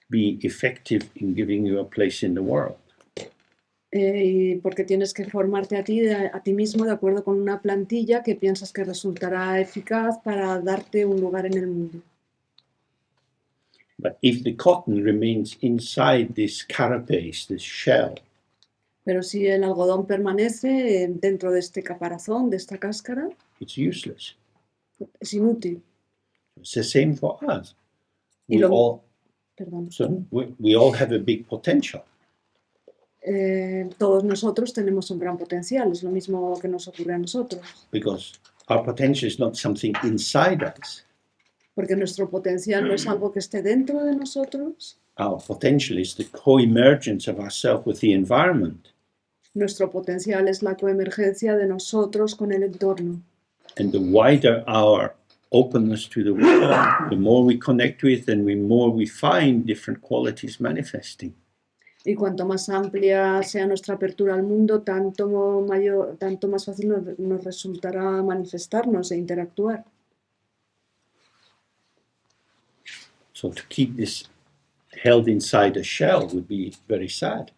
be effective in giving you a place in the world. y porque tienes que formarte a ti mismo de acuerdo con una plantilla que piensas que resultará eficaz para darte un lugar en el mundo. But if the cotton remains inside this carapace, this shell, Pero si el algodón permanece dentro de este caparazón, de esta cáscara, it's useless. es inútil. It's the same for us. Y We lo- all, Perdón. we all have a big potential. Todos nosotros tenemos un gran potencial, es lo mismo que nos ocurre a nosotros, Because our potential is not something inside us. porque nuestro potencial no es algo que esté dentro de nosotros, Our potential is the co-emergence of ourselves with the environment. nuestro potencial es la coemergencia de nosotros con el entorno. And the wider our openness to the world, the more we connect with and the more we find different qualities manifesting. Y cuanto más amplia sea nuestra apertura al mundo, tanto más fácil nos resultará manifestarnos e interactuar. So to keep this held inside a shell would be very sad.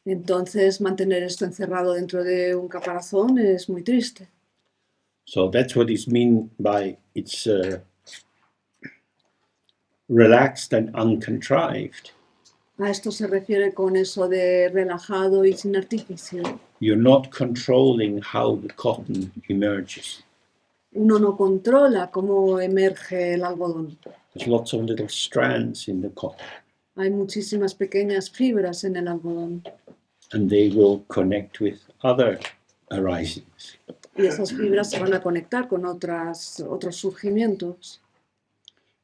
Entonces, mantener esto encerrado dentro de un caparazón es muy triste. So that's what is mean by it's relaxed and uncontrived. A esto se refiere con eso de relajado y sin artificio. You're not controlling how the cotton emerges. Uno no controla cómo emerge el algodón. There's lots of little strands in the cotton, Hay muchísimas pequeñas fibras en el algodón and they will connect with other arisings. y esas fibras se van a conectar con otros surgimientos.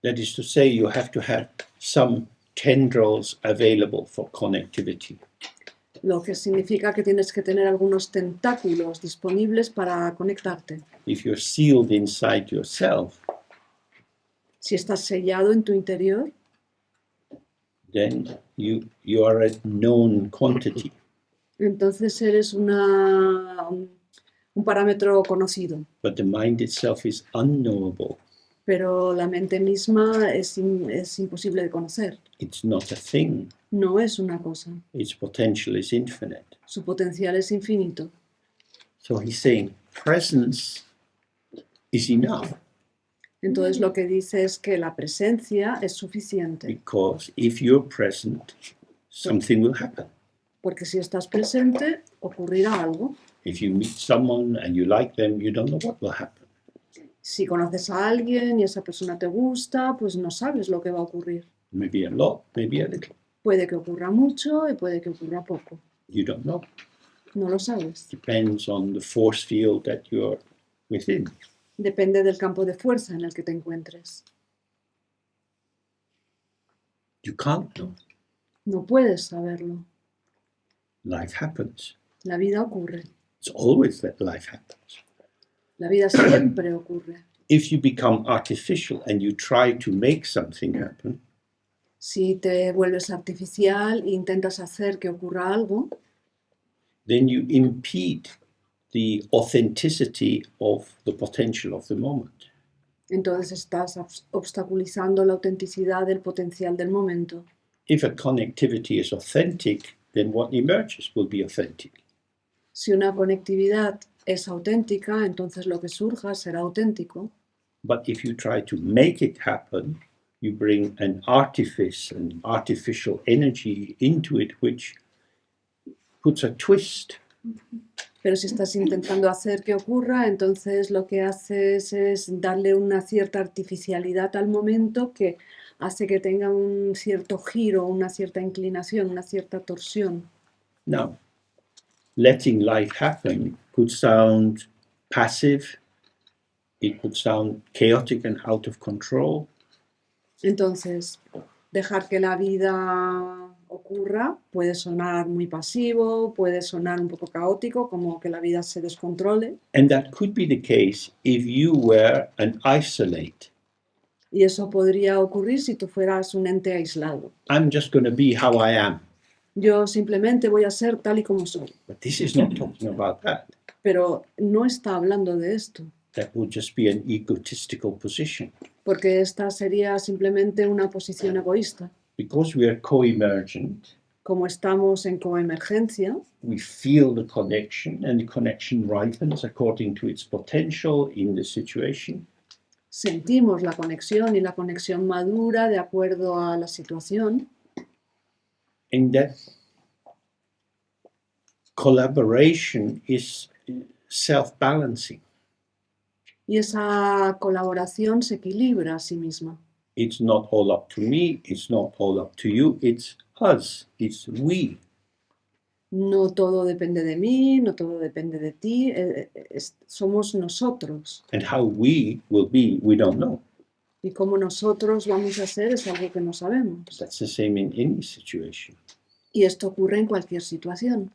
That is to say, you have to have some tendrils available for connectivity. Lo que significa que tienes que tener algunos tentáculos disponibles para conectarte. If you're sealed inside yourself, Si estás sellado en tu interior, then you are a known quantity. entonces eres un parámetro conocido, But the mind itself is unknowable. pero la mente misma es imposible de conocer. It's not a thing. No es una cosa. Its potential is infinite. Su potencial es infinito. So he's saying presence is enough, Entonces lo que dice es que la presencia es suficiente, because if you're present, something will happen. porque si estás presente, ocurrirá algo. If you meet someone and you like them, you don't know what will happen. Si conoces a alguien y esa persona te gusta, pues no sabes lo que va a ocurrir. Maybe a lot, maybe a little. Puede que ocurra mucho y puede que ocurra poco. You don't know. No lo sabes. Depends on the force field that you're within. Depende del campo de fuerza en el que te encuentres. You can't know. No puedes saberlo. Life happens. La vida ocurre. It's always that life happens. La vida siempre ocurre. If you become artificial and you try to make something happen, Si te vuelves artificial e intentas hacer que ocurra algo, then you impede the authenticity of the potential of the moment. Entonces estás obstaculizando la autenticidad del potencial del momento. If a connectivity is authentic, then what emerges will be authentic. Si una conectividad es auténtica, entonces lo que surja será auténtico. But if you try to make it happen, you bring an artifice, an artificial energy into it, which puts a twist. Pero si estás intentando hacer que ocurra, entonces lo que haces es darle una cierta artificialidad al momento que hace que tenga un cierto giro, una cierta inclinación, una cierta torsión. Now, letting life happen could sound passive, it could sound chaotic and out of control, Entonces, dejar que la vida ocurra puede sonar muy pasivo, puede sonar un poco caótico, como que la vida se descontrole. and that could be the case if you were an isolate. Y eso podría ocurrir si tú fueras un ente aislado. I'm just going to be how I am. Yo simplemente voy a ser tal y como soy. But this is not talking about that. Pero no está hablando de esto, That would just be an egotistical position. porque esta sería simplemente una posición egoísta. Because we are co-emergent, Como estamos en coemergencia, we feel the connection, and the connection ripens according to its potential in the situation. sentimos la conexión y la conexión madura de acuerdo a la situación. And that collaboration is self-balancing. Y esa colaboración se equilibra a sí misma. It's not all up to me, it's not all up to you, it's us, it's we. No todo depende de mí, no todo depende de ti, somos nosotros. And how we will be, we don't know. Y cómo nosotros vamos a ser es algo que no sabemos. That's the same in any situation. Y esto ocurre en cualquier situación.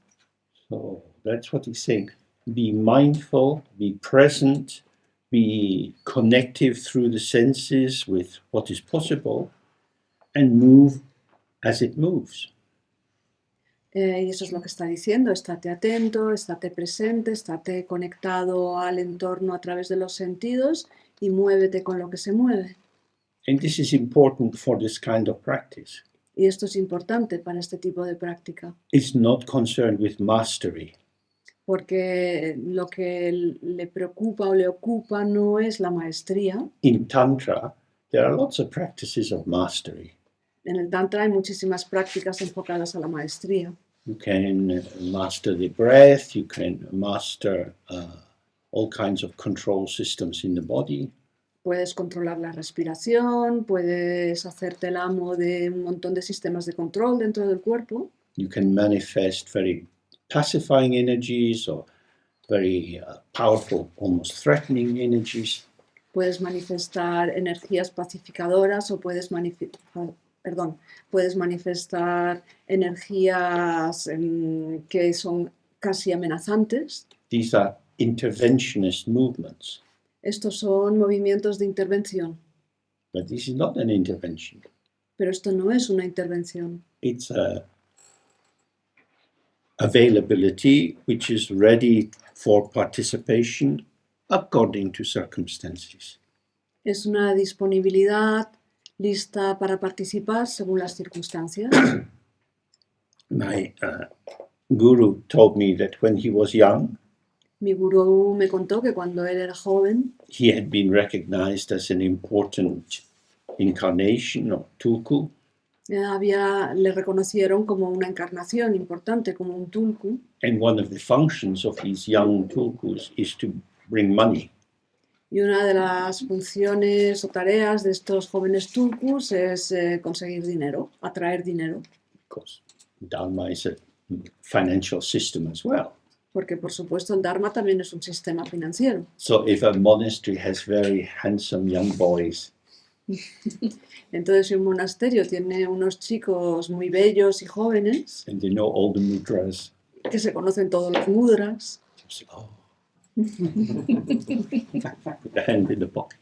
So that's what he's saying. Be mindful, be present, be connective through the senses with what is possible, and move as it moves. Y eso es lo que está diciendo, estate atento, estate presente, estate conectado al entorno a través de los sentidos y muévete con lo que se mueve. And this is important for this kind of practice. Y esto es importante para este tipo de práctica, It's not concerned with mastery. porque lo que le preocupa o le ocupa no es la maestría. In Tantra, there are lots of practices of mastery. En el Tantra hay muchísimas prácticas enfocadas a la maestría. You can master the breath, you can master all kinds of control systems in the body. Puedes controlar la respiración, puedes hacerte el amo de un montón de sistemas de control dentro del cuerpo. You can manifest very pacifying energies or very powerful, almost threatening energies. Puedes manifestar energías pacificadoras o puedes manifestar energías que son casi amenazantes. These are interventionist movements, Estos son movimientos de intervención, but this is not an intervention. pero esto no es una intervención. It's a availability which is ready for participation according to circumstances. Es una disponibilidad lista para participar según las circunstancias. My guru told me that when he was young, Mi gurú me contó que cuando él era joven he had been recognized as an important incarnation of tulku, le reconocieron como una encarnación importante, como un tulku, and one of the functions of these young tulkus is to bring money. y una de las funciones o tareas de estos jóvenes tulkus es conseguir dinero, atraer dinero, Of course, Dharma is a financial system as well. porque por supuesto el Dharma también es un sistema financiero. So if a monastery has very handsome young boys, Entonces, si un monasterio tiene unos chicos muy bellos y jóvenes, and they know all the mudras, que se conocen todos los mudras, just, oh, put the hand in the pocket.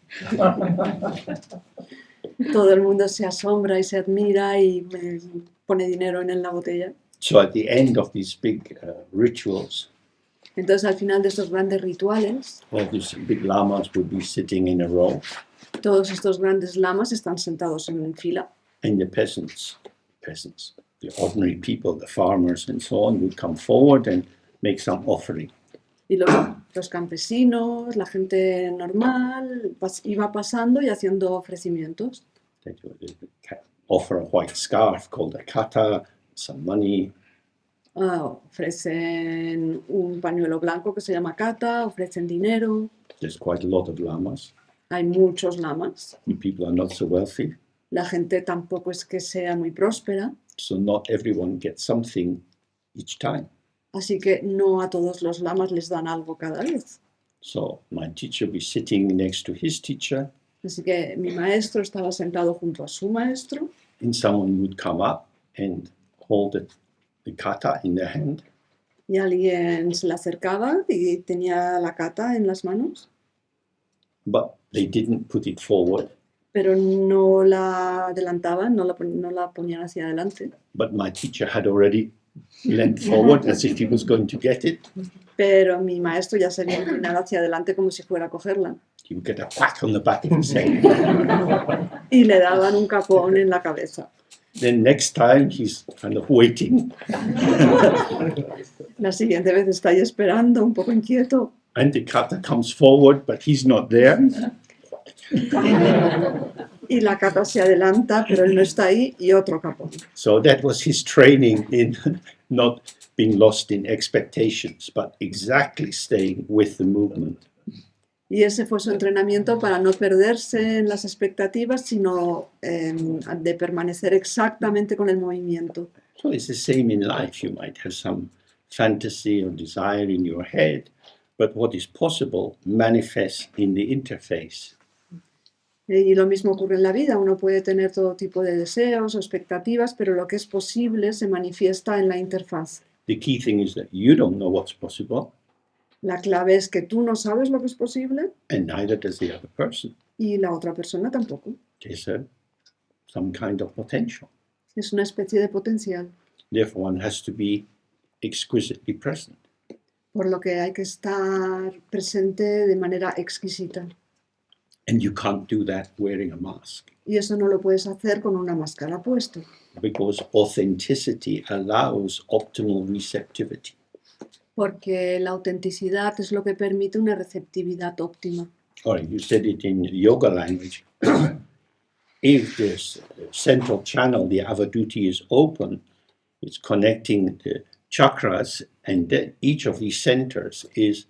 todo el mundo se asombra y se admira y pone dinero en la botella. So at the end of these big rituals, Entonces, al final de estos grandes rituales, all these big lamas would be sitting in a row, Todos estos grandes lamas están sentados en fila and the peasants, the ordinary people, the farmers and so on, would come forward and make some offering. y los campesinos, la gente normal, iba pasando y haciendo ofrecimientos. They would offer a white scarf called a kata, some money, Ofrecen un pañuelo blanco que se llama kata, ofrecen dinero. there's quite a lot of lamas. Hay muchos lamas. And people are not so wealthy, La gente tampoco es que sea muy próspera, so not everyone gets something each time. así que no a todos los lamas les dan algo cada vez. So my teacher would be sitting next to his teacher, Así que mi maestro estaba sentado junto a su maestro and someone would come up and hold the kata in their hand, y alguien se le acercaba y tenía la kata en las manos, but they didn't put it forward. pero no la adelantaban, no la ponían hacia adelante. But my teacher had already leant forward as if he was going to get it. Pero mi maestro ya se había inclinado hacia adelante como si fuera a cogerla He would get a whack on the back of his head. y le daban un capón en la cabeza. Then next time he's kind of waiting, La siguiente vez está ahí esperando, un poco inquieto, and the kata comes forward, but he's not there. y la kata se adelanta, pero él no está ahí, y otro capón. So that was his training in not being lost in expectations, but exactly staying with the movement. Y ese fue su entrenamiento para no perderse en las expectativas, sino de permanecer exactamente con el movimiento. So it's the same in life. You might have some fantasy or desire in your head, but what is possible manifests in the interface. Y lo mismo ocurre en la vida, uno puede tener todo tipo de deseos o expectativas, pero lo que es posible se manifiesta en la interfaz. The key thing is that you don't know what's possible, La clave es que tú no sabes lo que es posible and neither does the other person. y la otra persona tampoco. There's some kind of potential. Es una especie de potencial, Therefore, one has to be exquisitely present. por lo que hay que estar presente de manera exquisita. And you can't do that wearing a mask, Y eso no lo puedes hacer con una máscara puesta, because authenticity allows optimal receptivity. porque la autenticidad es lo que permite una receptividad óptima. All right, you said it in yoga language. If this central channel, the avaduti, is open, it's connecting the chakras, and then each of these centers is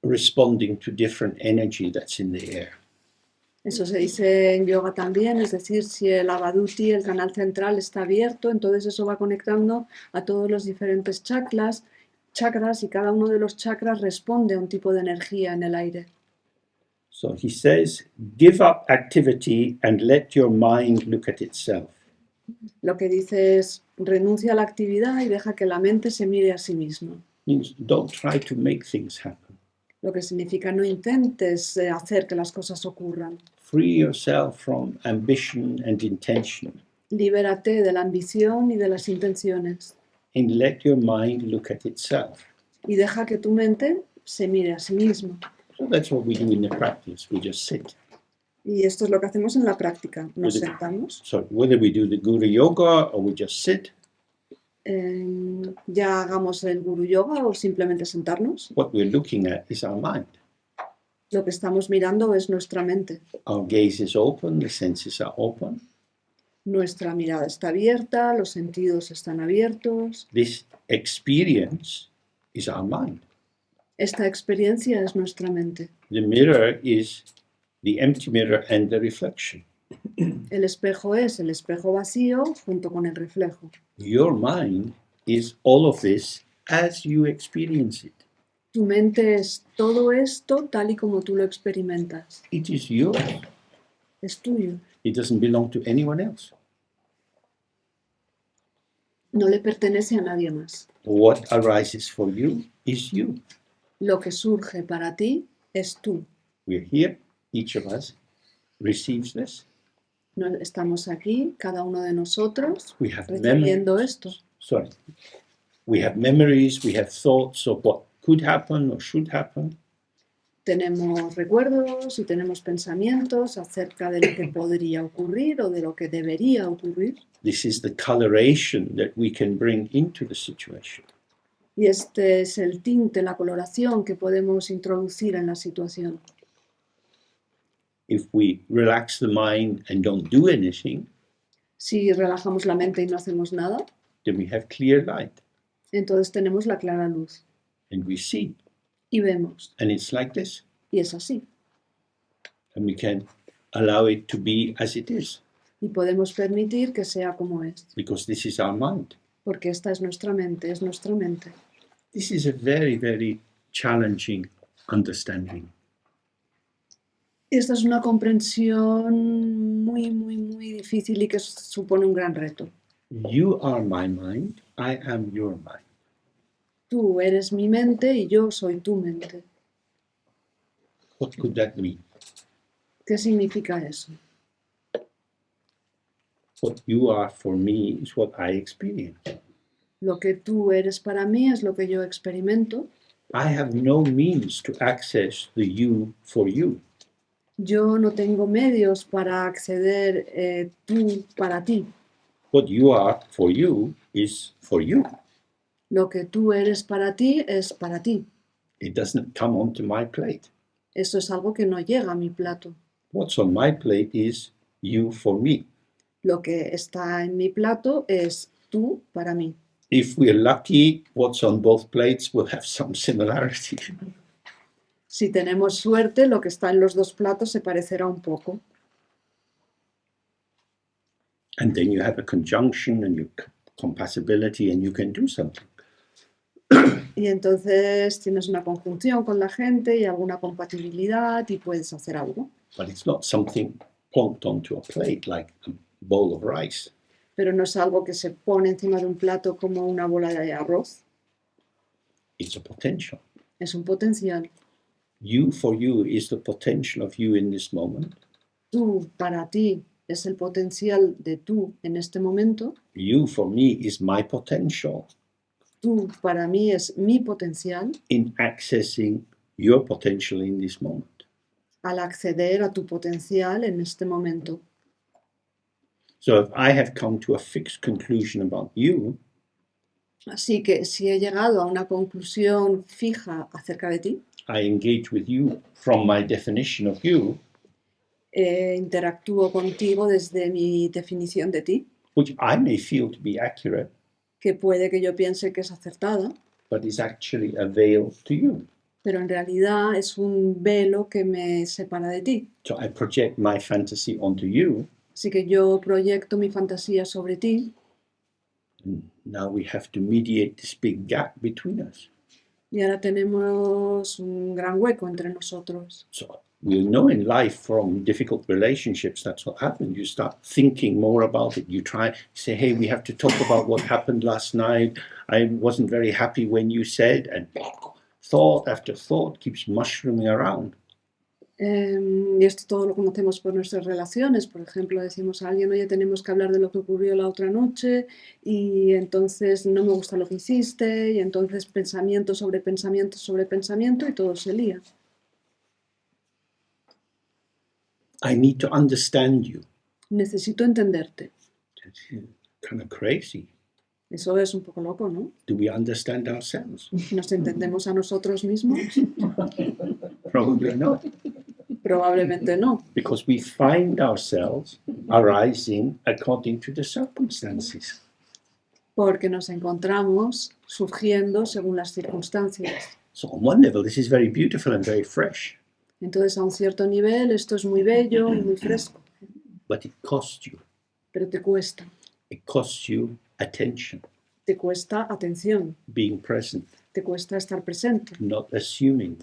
responding to different energy that's in the air. Eso se dice en yoga también, es decir, si el avaduti, el canal central, está abierto, entonces eso va conectando a todos los diferentes chakras, y cada uno de los chakras responde a un tipo de energía en el aire. So he says, give up activity and let your mind look at itself. Lo que dice es, renuncia a la actividad y deja que la mente se mire a sí misma. Means don't try to make things happen. Lo que significa no intentes hacer que las cosas ocurran. Free yourself from ambition and intention, Libérate de la ambición y de las intenciones and let your mind look at itself. y deja que tu mente se mire a sí misma. So that's what we do in the practice. We just sit. Y esto es lo que hacemos en la práctica. Nos sentamos. So whether we do the Guru Yoga or we just sit, Ya hagamos el Guru Yoga o simplemente sentarnos. what we're looking at is our mind. Lo que estamos mirando es nuestra mente. Our gaze is open, the senses are open. Nuestra mirada está abierta, los sentidos están abiertos. This experience is our mind. Esta experiencia es nuestra mente. The mirror is the empty mirror and the reflection. El espejo es el espejo vacío junto con el reflejo. Your mind is all of this as you experience it. Tu mente es todo esto tal y como tú lo experimentas. It is yours. Es tuyo. It doesn't belong to anyone else. No le pertenece a nadie más. What arises for you is you. Lo que surge para ti es tú. We're here, each of us receives this. No, estamos aquí, cada uno de nosotros, We have recibiendo memories. esto. Sorry. We have memories, we have thoughts of what could happen or should happen. Tenemos recuerdos y tenemos pensamientos acerca de lo que podría ocurrir o de lo que debería ocurrir. This is the coloration that we can bring into the situation. Y este es el tinte, la coloración que podemos introducir en la situación. If we relax the mind and don't do anything, Si relajamos la mente y no hacemos nada, then we have clear light entonces tenemos la clara luz and we see. y vemos. And it's like this. Y es así. And we can allow it to be as it is, Y podemos permitir que sea como es, because this is our mind. porque esta es nuestra mente, es nuestra mente. This is a very, very challenging understanding. Esta es una comprensión muy, muy, muy difícil y que supone un gran reto. You are my mind, I am your mind. Tú eres mi mente y yo soy tu mente. What could that mean? ¿Qué significa eso? What you are for me is what I experience. Lo que tú eres para mí es lo que yo experimento. I have no means to access the you for you. Yo no tengo medios para acceder tú para ti. What you are for you is for you. Lo que tú eres para ti es para ti. It doesn't come onto my plate. Eso es algo que no llega a mi plato. What's on my plate is you for me. Lo que está en mi plato es tú para mí. If we're lucky, what's on both plates will have some similarity. Si tenemos suerte, lo que está en los dos platos se parecerá un poco. And then you have a conjunction and your compatibility and you can do something. Y entonces tienes una conjunción con la gente y alguna compatibilidad y puedes hacer algo. But it's not something plonked onto a plate like a bowl of rice. Pero no es algo que se pone encima de un plato como una bola de arroz. It's a potential. Es un potencial. You for you is the potential of you in this moment. Tú para ti es el potencial de tú en este momento. You for me is my potential Tú para mí es mi potencial in accessing your potential in this moment. al acceder a tu potencial en este momento. So if I have come to a fixed conclusion about you, Así que si he llegado a una conclusión fija acerca de ti, I engage with you from my definition of you, interactúo contigo desde mi definición de ti, which I may feel to be accurate, que puede que yo piense que es acertada, but is actually a veil to you. pero en realidad es un velo que me separa de ti. So I project my fantasy onto you. Así que yo proyecto mi fantasía sobre ti And now we have to mediate this big gap between us. y ahora tenemos un gran hueco entre nosotros. So we'll know in life from difficult relationships, that's what happens. You start thinking more about it. You say, hey, we have to talk about what happened last night. I wasn't very happy when you said, and thought after thought keeps mushrooming around. Y esto todo lo conocemos por nuestras relaciones. Por ejemplo, decimos a alguien, oye, tenemos que hablar de lo que ocurrió la otra noche y entonces no me gusta lo que hiciste y entonces pensamiento sobre pensamiento sobre pensamiento y todo se lía. I need to understand you. Necesito entenderte. That's kind of crazy. Eso es un poco loco, ¿no? Do we understand ourselves? ¿Nos entendemos a nosotros mismos? Probably not. Probablemente no, Because we find ourselves arising according to the circumstances. porque nos encontramos surgiendo según las circunstancias. So on one level, this is very beautiful and very fresh, Entonces, a un cierto nivel, esto es muy bello y muy fresco, but it costs you. pero te cuesta. It costs you attention, Te cuesta atención, being present, te cuesta estar presente, not assuming,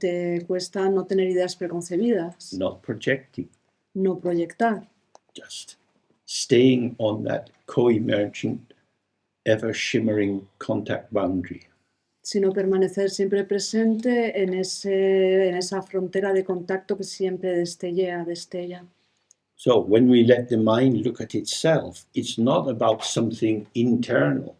te cuesta no tener ideas preconcebidas, not projecting, no proyectar, just staying on that co-emergent, ever-shimmering contact boundary. sino permanecer siempre presente en esa frontera de contacto que siempre destella. So when we let the mind look at itself, it's not about something internal.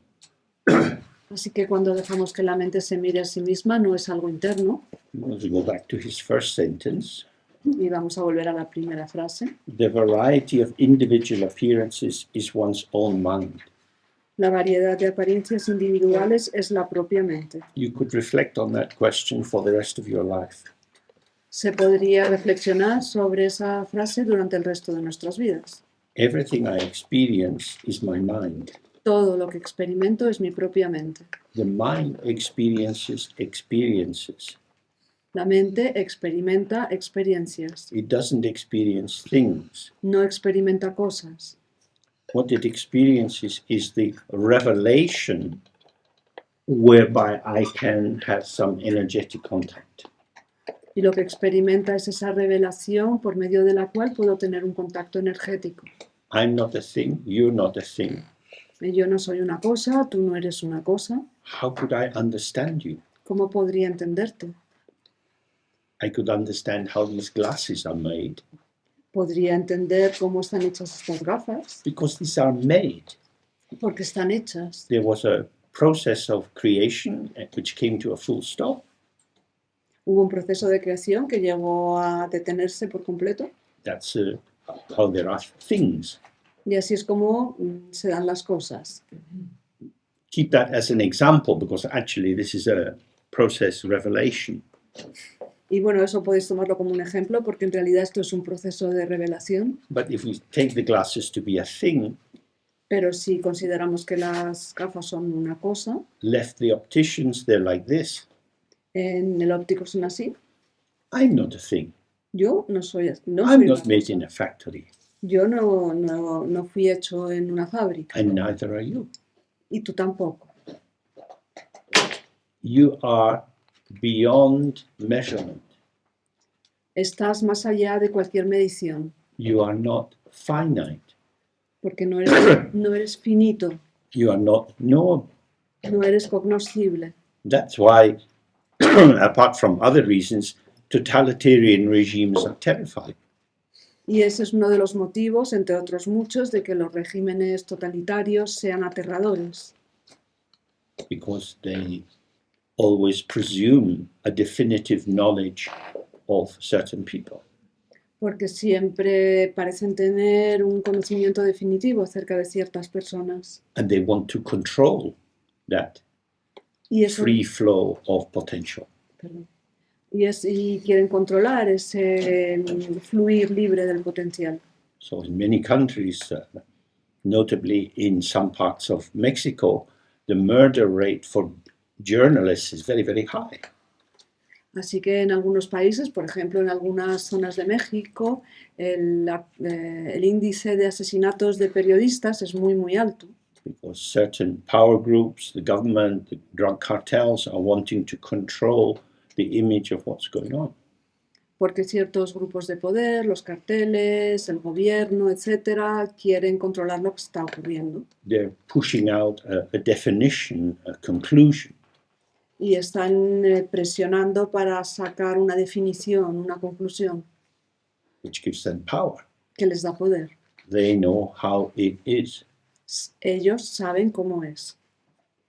Así que cuando dejamos que la mente se mire a sí misma no es algo interno. Let's go back to his first sentence. Y vamos a volver a la primera frase. The variety of individual appearances is one's own mind. La variedad de apariencias individuales es la propia mente. You could reflect on that question for the rest of your life. Se podría reflexionar sobre esa frase durante el resto de nuestras vidas. Everything I experience is my mind. Todo lo que experimento es mi propia mente. The mind experiences experiences. La mente experimenta experiencias, It doesn't experience things. no experimenta cosas. What it experiences is the revelation whereby I can have some energetic contact. Y lo que experimenta es esa revelación por medio de la cual puedo tener un contacto energético. I'm not a thing, you're not a thing. Yo no soy una cosa, tú no eres una cosa. How could I understand you? ¿Cómo podría entenderte? I could understand how these glasses are made Podría entender cómo están hechas estas gafas, because these are made. porque están hechas. There was a process of creation which came to a full stop. Hubo un proceso de creación que llegó a detenerse por completo. That's how there are things. Y así es como se dan las cosas. Keep that as an example because actually this is a process revelation. Y bueno, eso podéis tomarlo como un ejemplo porque en realidad esto es un proceso de revelación. But if we take the glasses to be a thing, Pero si consideramos que las gafas son una cosa, left the opticians, they're like this. en el óptico son así. I'm not a thing. Yo no soy I'm una not made cosa. in a factory, Yo no fui hecho en una fábrica. and neither are you. Y tú tampoco. You are beyond measurement. Estás más allá de cualquier medición. You are not finite. Porque no eres finito, You are not knowable. no eres cognoscible. That's why, apart from other reasons, totalitarian regimes are terrifying. Y ese es uno de los motivos, entre otros muchos, de que los regímenes totalitarios sean aterradores. Because they always presume a definitive knowledge of certain people. Porque siempre parecen tener un conocimiento definitivo acerca de ciertas personas. And they want to control that Y, eso, free flow of potential. perdón. Y quieren controlar ese fluir libre del potencial. So in many countries, notably in some parts of Mexico, the murder rate for journalists is very, very high. Así que en algunos países, por ejemplo en algunas zonas de México, el índice de asesinatos de periodistas es muy, muy alto. Because certain power groups, the government, the drug cartels are wanting to control the image of what's going on. Porque ciertos grupos de poder, los carteles, el gobierno, etcétera, quieren controlar lo que está ocurriendo. They're pushing out a definition, a conclusion. Y están presionando para sacar una definición, una conclusión Which gives them power. que les da poder. They know how it is, Ellos saben cómo es.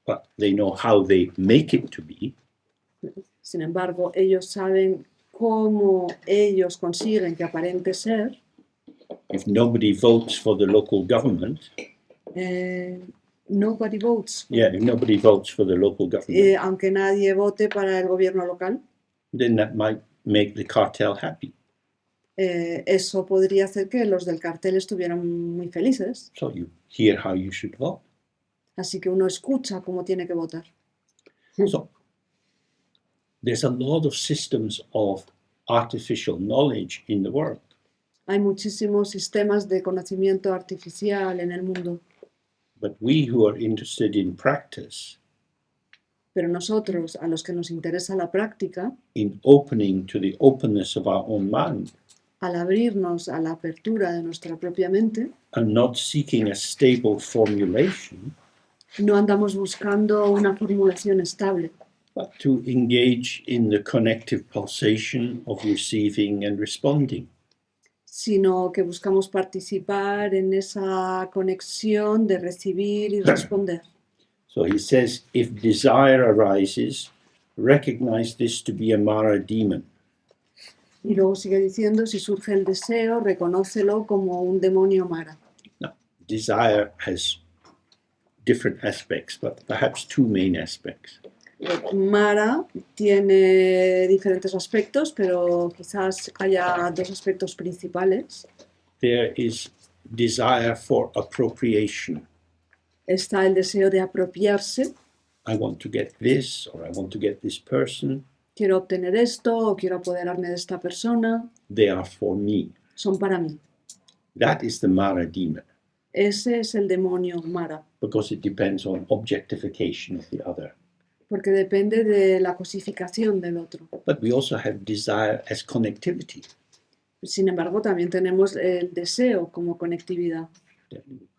but they know how they make it to be. Sin embargo, ellos saben cómo ellos consiguen que aparente ser. If nobody votes for the local government, Nobody votes. if nobody votes for the local government, Aunque nadie vote para el gobierno local, then that might make the cartel happy. eso podría hacer que los del cartel estuvieran muy felices. So you hear how you should vote. Así que uno escucha cómo tiene que votar. So there's a lot of systems of artificial knowledge in the world. Hay muchísimos sistemas de conocimiento artificial en el mundo, But we who are interested in practice, pero nosotros, a los que nos interesa la práctica, in opening to the openness of our own mind, al abrirnos a la apertura de nuestra propia mente, and not seeking a stable formulation, no andamos buscando una formulación estable, but to engage in the connective pulsation of receiving and responding. sino que buscamos participar en esa conexión de recibir y responder. So he says, if desire arises, recognize this to be a Mara demon. Y luego sigue diciendo, si surge el deseo, reconócelo como un demonio Mara. Now, desire has different aspects, but perhaps two main aspects. Mara tiene diferentes aspectos, pero quizás haya dos aspectos principales. There is desire for appropriation. Está el deseo de apropiarse. I want to get this, or I want to get this person. Quiero obtener esto o quiero apoderarme de esta persona. They are for me. Son para mí. That is the Mara demon, Ese es el demonio Mara, because it depends on objectification of the other. porque depende de la cosificación del otro. But we also have desire as connectivity. Sin embargo, también tenemos el deseo como conectividad.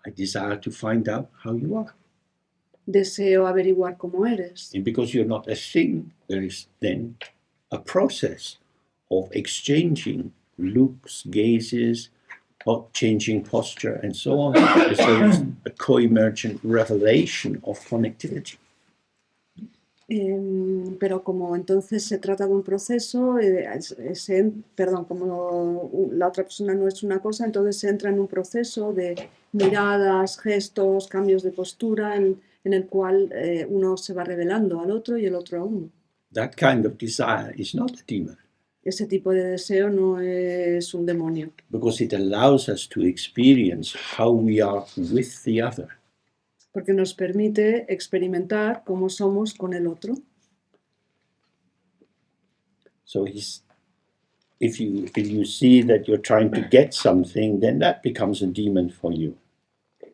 I desire to find out how you are. Deseo averiguar cómo eres. And because you're not a thing, there is then a process of exchanging looks, gazes, changing posture, and so on. So there's a co-emergent revelation of connectivity. Pero como entonces se trata de un proceso, como la otra persona no es una cosa, entonces se entra en un proceso de miradas, gestos, cambios de postura, en el cual uno se va revelando al otro y el otro a uno. That kind of desire is not a demon, Ese tipo de deseo no es un demonio, because it allows us to experience how we are with the other. porque nos permite experimentar cómo somos con el otro. So if you see that you're trying to get something, then that becomes a demon for you.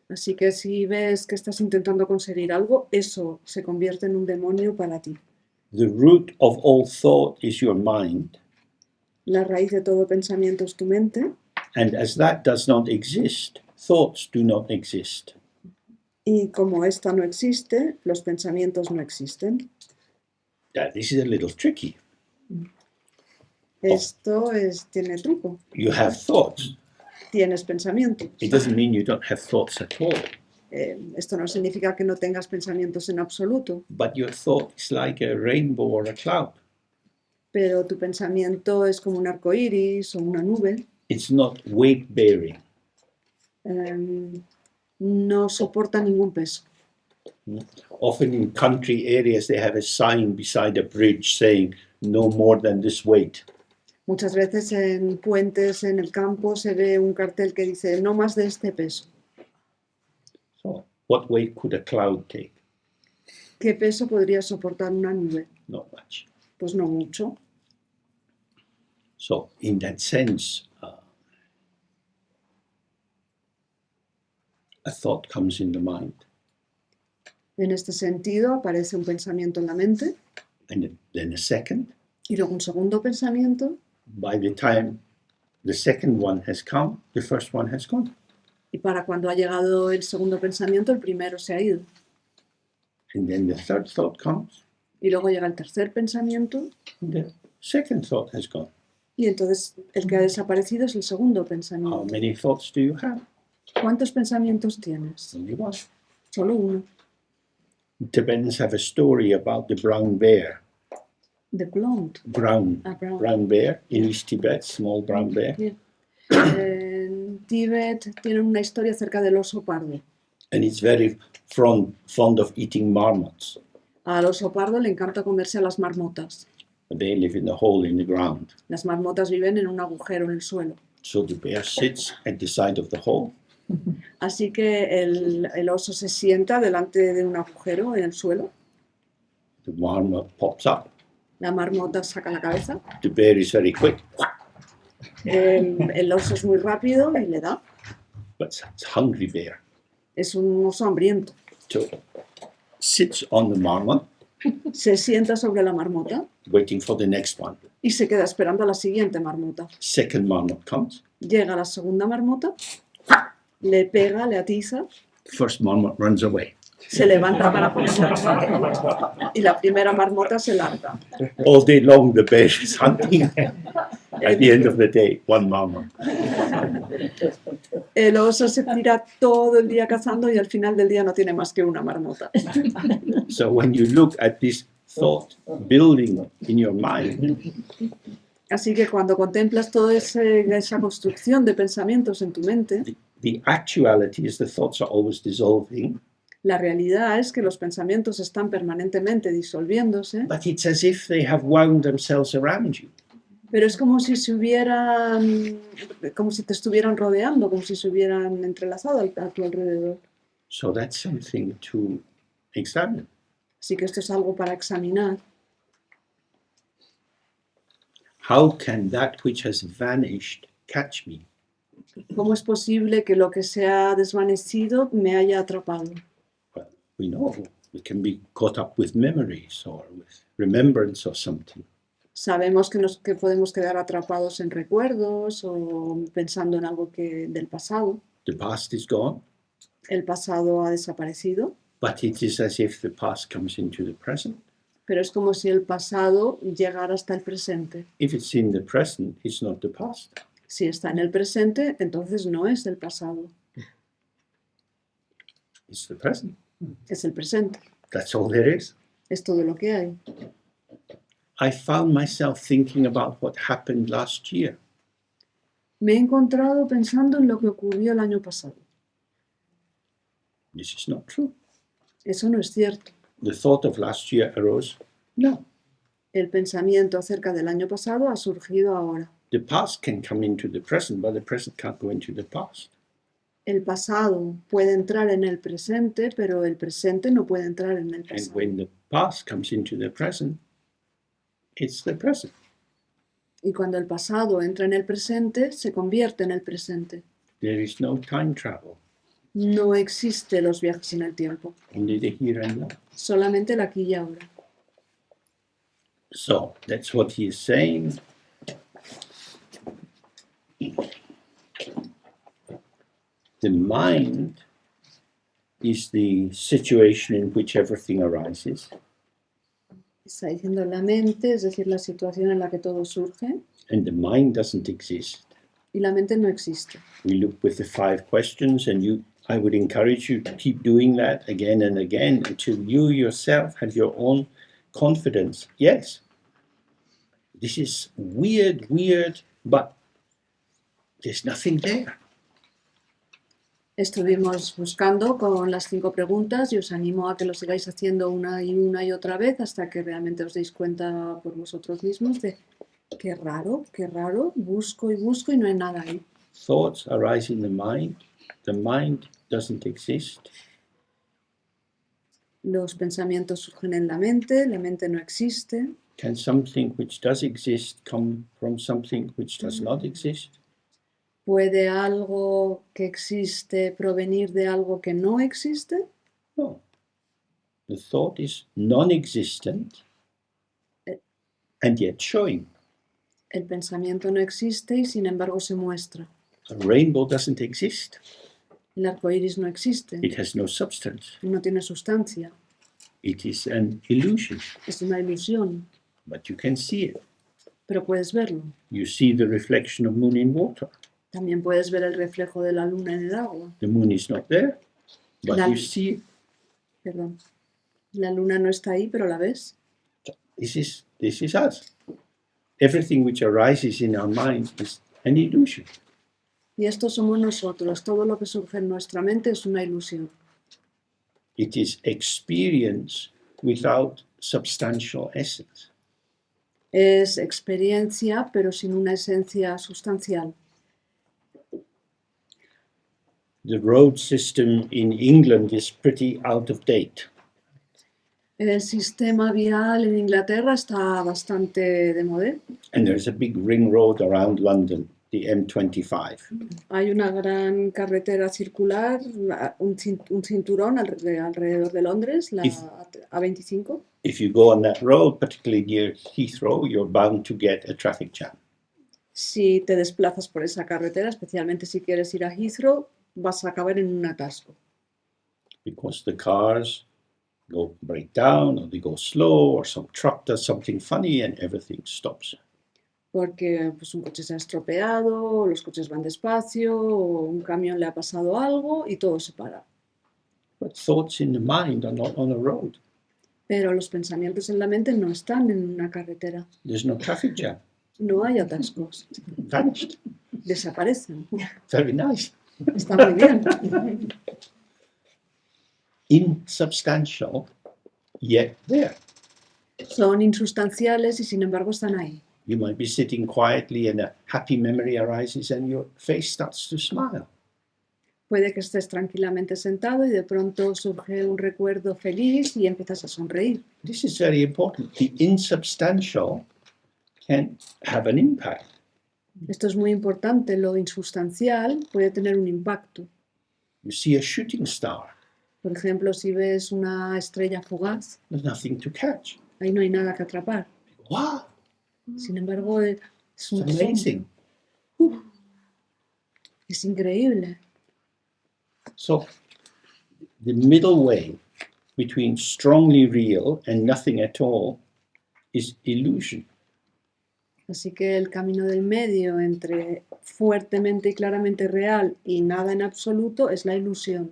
Así que si ves que estás intentando conseguir algo, eso se convierte en un demonio para ti. The root of all thought is your mind, La raíz de todo pensamiento es tu mente, and as that does not exist, thoughts do not exist. y como esta no existe, los pensamientos no existen. This is a little tricky. Esto tiene truco. You have thoughts. Tienes pensamientos. It doesn't mean you don't have thoughts at all, Esto no significa que no tengas pensamientos en absoluto, but your thought is like a rainbow or a cloud. pero tu pensamiento es como un arco iris o una nube. It's not weight-bearing. No soporta ningún peso. Often in country areas they have a sign beside a bridge saying no more than this weight. Muchas veces en puentes en el campo se ve un cartel que dice no más de este peso. So what weight could a cloud take? ¿Qué peso podría soportar una nube? Not much. Pues no mucho. So in that sense, a thought comes in the mind, En este sentido aparece un pensamiento en la mente and then a second. y luego un segundo pensamiento, By the time the second one has come, the first one has gone. y para cuando ha llegado el segundo pensamiento, el primero se ha ido. And then the third thought comes, Y luego llega el tercer pensamiento, and the second thought has gone. y entonces el que ha desaparecido es el segundo How pensamiento. many thoughts do you have? ¿Cuántos pensamientos tienes? Only one. Solo uno. Tibetans have a story about the brown bear. The blonde. Brown Brown. bear in East Tibet, small brown bear. Yeah. En Tíbet tienen una historia acerca del oso pardo. And it's very fond of eating marmots. Al oso pardo le encanta comerse a las marmotas. But they live in a hole in the ground. Las marmotas viven en un agujero en el suelo. So the bear sits at the side of the hole, Así que el oso se sienta delante de un agujero en el suelo. the marmot pops up. La marmota saca la cabeza. The bear is very quick, El oso es muy rápido y le da. but it's a hungry bear. Es un oso hambriento. So sits on the marmot, Se sienta sobre la marmota waiting for the next one. y se queda esperando a la siguiente marmota. Second marmot comes. Llega la segunda marmota, le pega, le atiza, First marmot runs away. se levanta para comer y la primera marmota se larga. All day long the bear is hunting. At the end of the day, one marmot. El oso se tira todo el día cazando y al final del día no tiene más que una marmota. So when you look at this thought building in your mind, Así que cuando contemplas toda esa construcción de pensamientos en tu mente, the actuality is the thoughts are always dissolving, la realidad es que los pensamientos están permanentemente disolviéndose, but it's as if they have wound themselves around you. pero es como si como si te estuvieran rodeando, como si se hubieran entrelazado a tu alrededor. So that's something to examine. Así que esto es algo para examinar. How can that which has vanished catch me? ¿Cómo es posible que lo que se ha desvanecido me haya atrapado? Well, we know we can be caught up with memories or with remembrance or something. Sabemos que podemos quedar atrapados en recuerdos o pensando en algo del pasado. The past is gone, El pasado ha desaparecido, but it is as if the past comes into the present. pero es como si el pasado llegara hasta el presente. If it's in the present, it's not the past. Si está en el presente, entonces no es el pasado, It's the present. es el presente. That's all there is. Es todo lo que hay. I found myself thinking about what happened last year. Me he encontrado pensando en lo que ocurrió el año pasado. This is not true. Eso no es cierto. The thought of last year arose. No. El pensamiento acerca del año pasado ha surgido ahora. The past can come into the present, but the present can't go into the past. El pasado puede entrar en el presente, pero el presente no puede entrar en el And pasado. when the past comes into the present, it's the present. Y cuando el pasado entra en el presente, se convierte en el presente. There is no time travel, No existe los viajes en el tiempo, only the here and now. solamente el aquí y ahora. So that's what he is saying. The mind is the situation in which everything arises, Está diciendo la mente, es decir, la situación en la que todo surge, and the mind doesn't exist. y la mente no existe. We look with the 5 questions, and I would encourage you to keep doing that again and again until you yourself have your own confidence. Yes, this is weird, but there's nothing there. Estuvimos buscando con las 5 preguntas y os animo a que lo sigáis haciendo una y otra vez hasta que realmente os deis cuenta por vosotros mismos de qué raro, busco y no hay nada ahí. Thoughts arise in the mind doesn't exist. Los pensamientos surgen en la mente no existe. Can something which does exist come from something which does not exist? ¿Puede algo que existe provenir de algo que no existe? No. The thought is non-existent and yet showing. El pensamiento no existe y sin embargo se muestra. A rainbow doesn't exist. El arco iris no existe, It has no substance. no tiene sustancia, It is an illusion, es una ilusión, but you can see it. pero puedes verlo. You see the reflection of moon in water. También puedes ver el reflejo de la luna en el agua. The moon is not there, but La- you see it. Perdón. La luna no está ahí, pero la ves. This is us. Everything which arises in our mind is an illusion. Y esto somos nosotros. Todo lo que surge en nuestra mente es una ilusión. It is experience without substantial essence. Es experiencia, pero sin una esencia sustancial. The road system in England is pretty out of date. El sistema vial en Inglaterra está bastante de moda. And there's a big ring road around London, the M25. Hay una gran carretera circular, un cinturón alrededor de Londres, la If- A25. If you go on that road, particularly near Heathrow, you're bound to get a traffic jam. Si te desplazas por esa carretera, especialmente si quieres ir a Heathrow, vas a acabar en un atasco. Because the cars break down, or they go slow, or some truck does something funny and everything stops. porque pues, un coche se ha estropeado, o los coches van despacio, o un camión le ha pasado algo y todo se para. But thoughts in the mind are not on a road. Pero los pensamientos en la mente no están en una carretera, There's no traffic jam. no hay atascos, Vanished. desaparecen. Very nice. Está muy bien. Insubstantial, yet there. Son insustanciales y sin embargo están ahí. You might be sitting quietly and a happy memory arises and your face starts to smile. Puede que estés tranquilamente sentado y de pronto surge un recuerdo feliz y empiezas a sonreír. This is very important. The insubstantial can have an impact. Esto es muy importante. Lo insustancial puede tener un impacto. You see a shooting star, Por ejemplo, si ves una estrella fugaz, there's nothing to catch. ahí no hay nada que atrapar. Wow, Sin embargo, es it's un amazing. es increíble. So, the middle way between strongly real and nothing at all is illusion. Así que el camino del medio entre fuertemente y claramente real y nada en absoluto es la ilusión.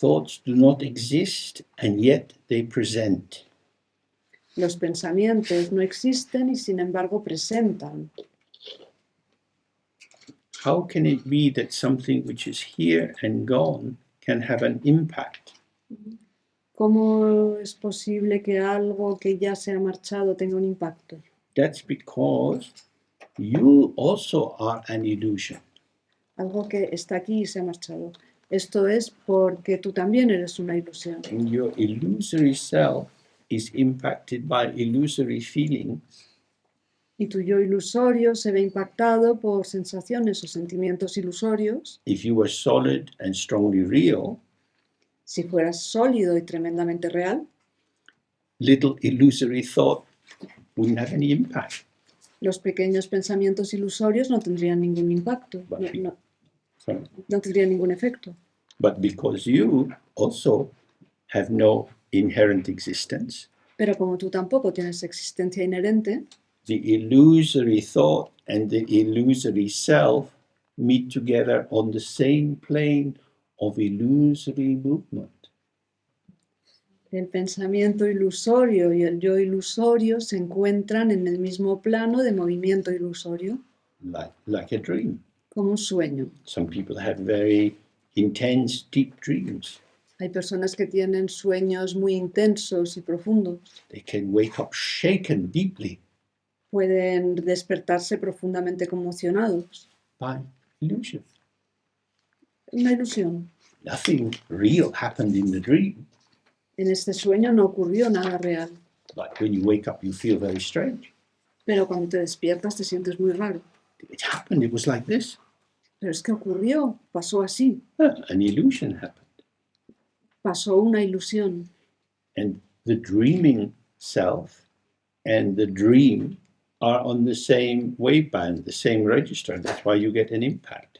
Thoughts do not exist and yet they present. Los pensamientos no existen y sin embargo presentan. How can it be that something which is here and gone can have an impact? ¿Cómo es posible que algo que ya se ha marchado tenga un impacto? That's because you also are an illusion. Algo que está aquí y se ha marchado. Esto es porque tú también eres una ilusión. And your illusory self is impacted by illusory feelings. Y tu yo ilusorio se ve impactado por sensaciones o sentimientos ilusorios. If you were solid and strongly real, Si fueras sólido y tremendamente real, little illusory thought wouldn't have any impact. los pequeños pensamientos ilusorios no tendrían ningún impacto, no tendrían ningún efecto. But because you also have no inherent existence, Pero como tú tampoco tienes existencia inherente, the illusory thought and the illusory self meet together on the same plane of illusory movement. el pensamiento ilusorio y el yo ilusorio se encuentran en el mismo plano de movimiento ilusorio, Like a dream. como un sueño. Some people have very intense, deep dreams. Hay personas que tienen sueños muy intensos y profundos. They can wake up shaken deeply Pueden despertarse profundamente conmocionados. by illusion. Una ilusión. Nothing real happened in the dream, En este sueño no ocurrió nada real, but when you wake up, you feel very strange. pero cuando te despiertas te sientes muy raro. It happened, it was like this. Pero es que ocurrió, pasó así, An illusion happened. pasó una ilusión. And the dreaming self and the dream are on the same waveband, the same register. That's why you get an impact.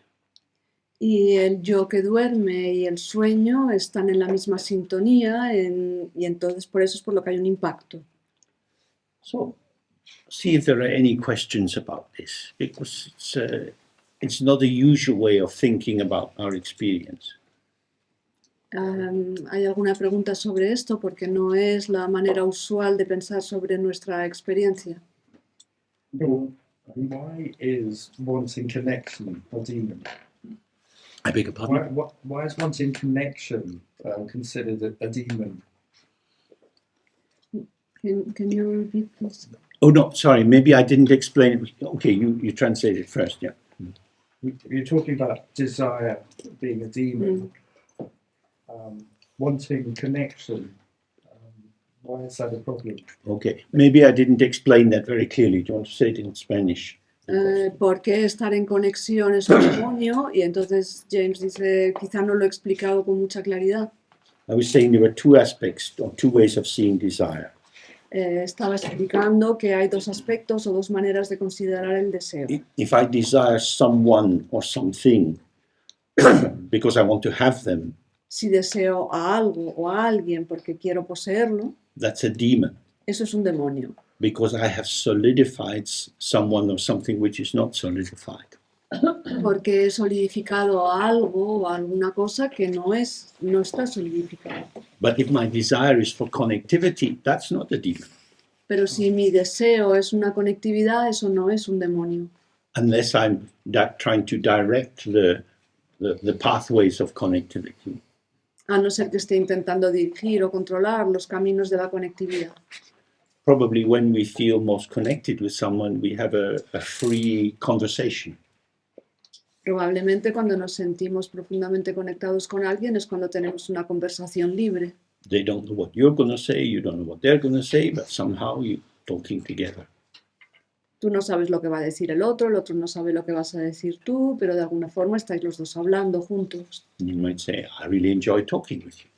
Y el yo que duerme y el sueño están en la misma sintonía y entonces por eso es por lo que hay un impacto. So, see if there are any questions about this, because it's not the usual way of thinking about our experience. ¿Hay alguna pregunta sobre esto? Porque no es la manera usual de pensar sobre nuestra experiencia. Why is wanting connection a demon? I beg your pardon? Why is wanting connection considered a demon? Can you repeat this? Oh, no, sorry, maybe I didn't explain it. Okay, you translate it first, yeah. You're talking about desire being a demon. Wanting connection. Why is that a problem? Okay, maybe I didn't explain that very clearly. Do you want to say it in Spanish? ¿Por qué estar en conexión es un demonio? Y entonces James dice, quizá no lo he explicado con mucha claridad. I was saying there were two aspects or two ways of seeing desire. Estaba explicando que hay dos aspectos o dos maneras de considerar el deseo. If I desire someone or something because I want to have them, Si deseo a algo o a alguien porque quiero poseerlo, that's a demon. eso es un demonio. because I have solidified someone or something which is not solidified. Porque he solidificado algo o alguna cosa que no está solidificada. But if my desire is for connectivity, that's not a demon, Pero si mi deseo es una conectividad, eso no es un demonio. unless I'm trying to direct the pathways of connectivity. A no ser que esté intentando dirigir o controlar los caminos de la conectividad. Probably when we feel most connected with someone, we have a free conversation. Probablemente cuando nos sentimos profundamente conectados con alguien es cuando tenemos una conversación libre. They don't know what you're going to say, you don't know what they're going to say, but somehow you're talking together. Tú no sabes lo que va a decir el otro no sabe lo que vas a decir tú, pero de alguna forma estáis los dos hablando juntos. And you might say, I really enjoy talking with you,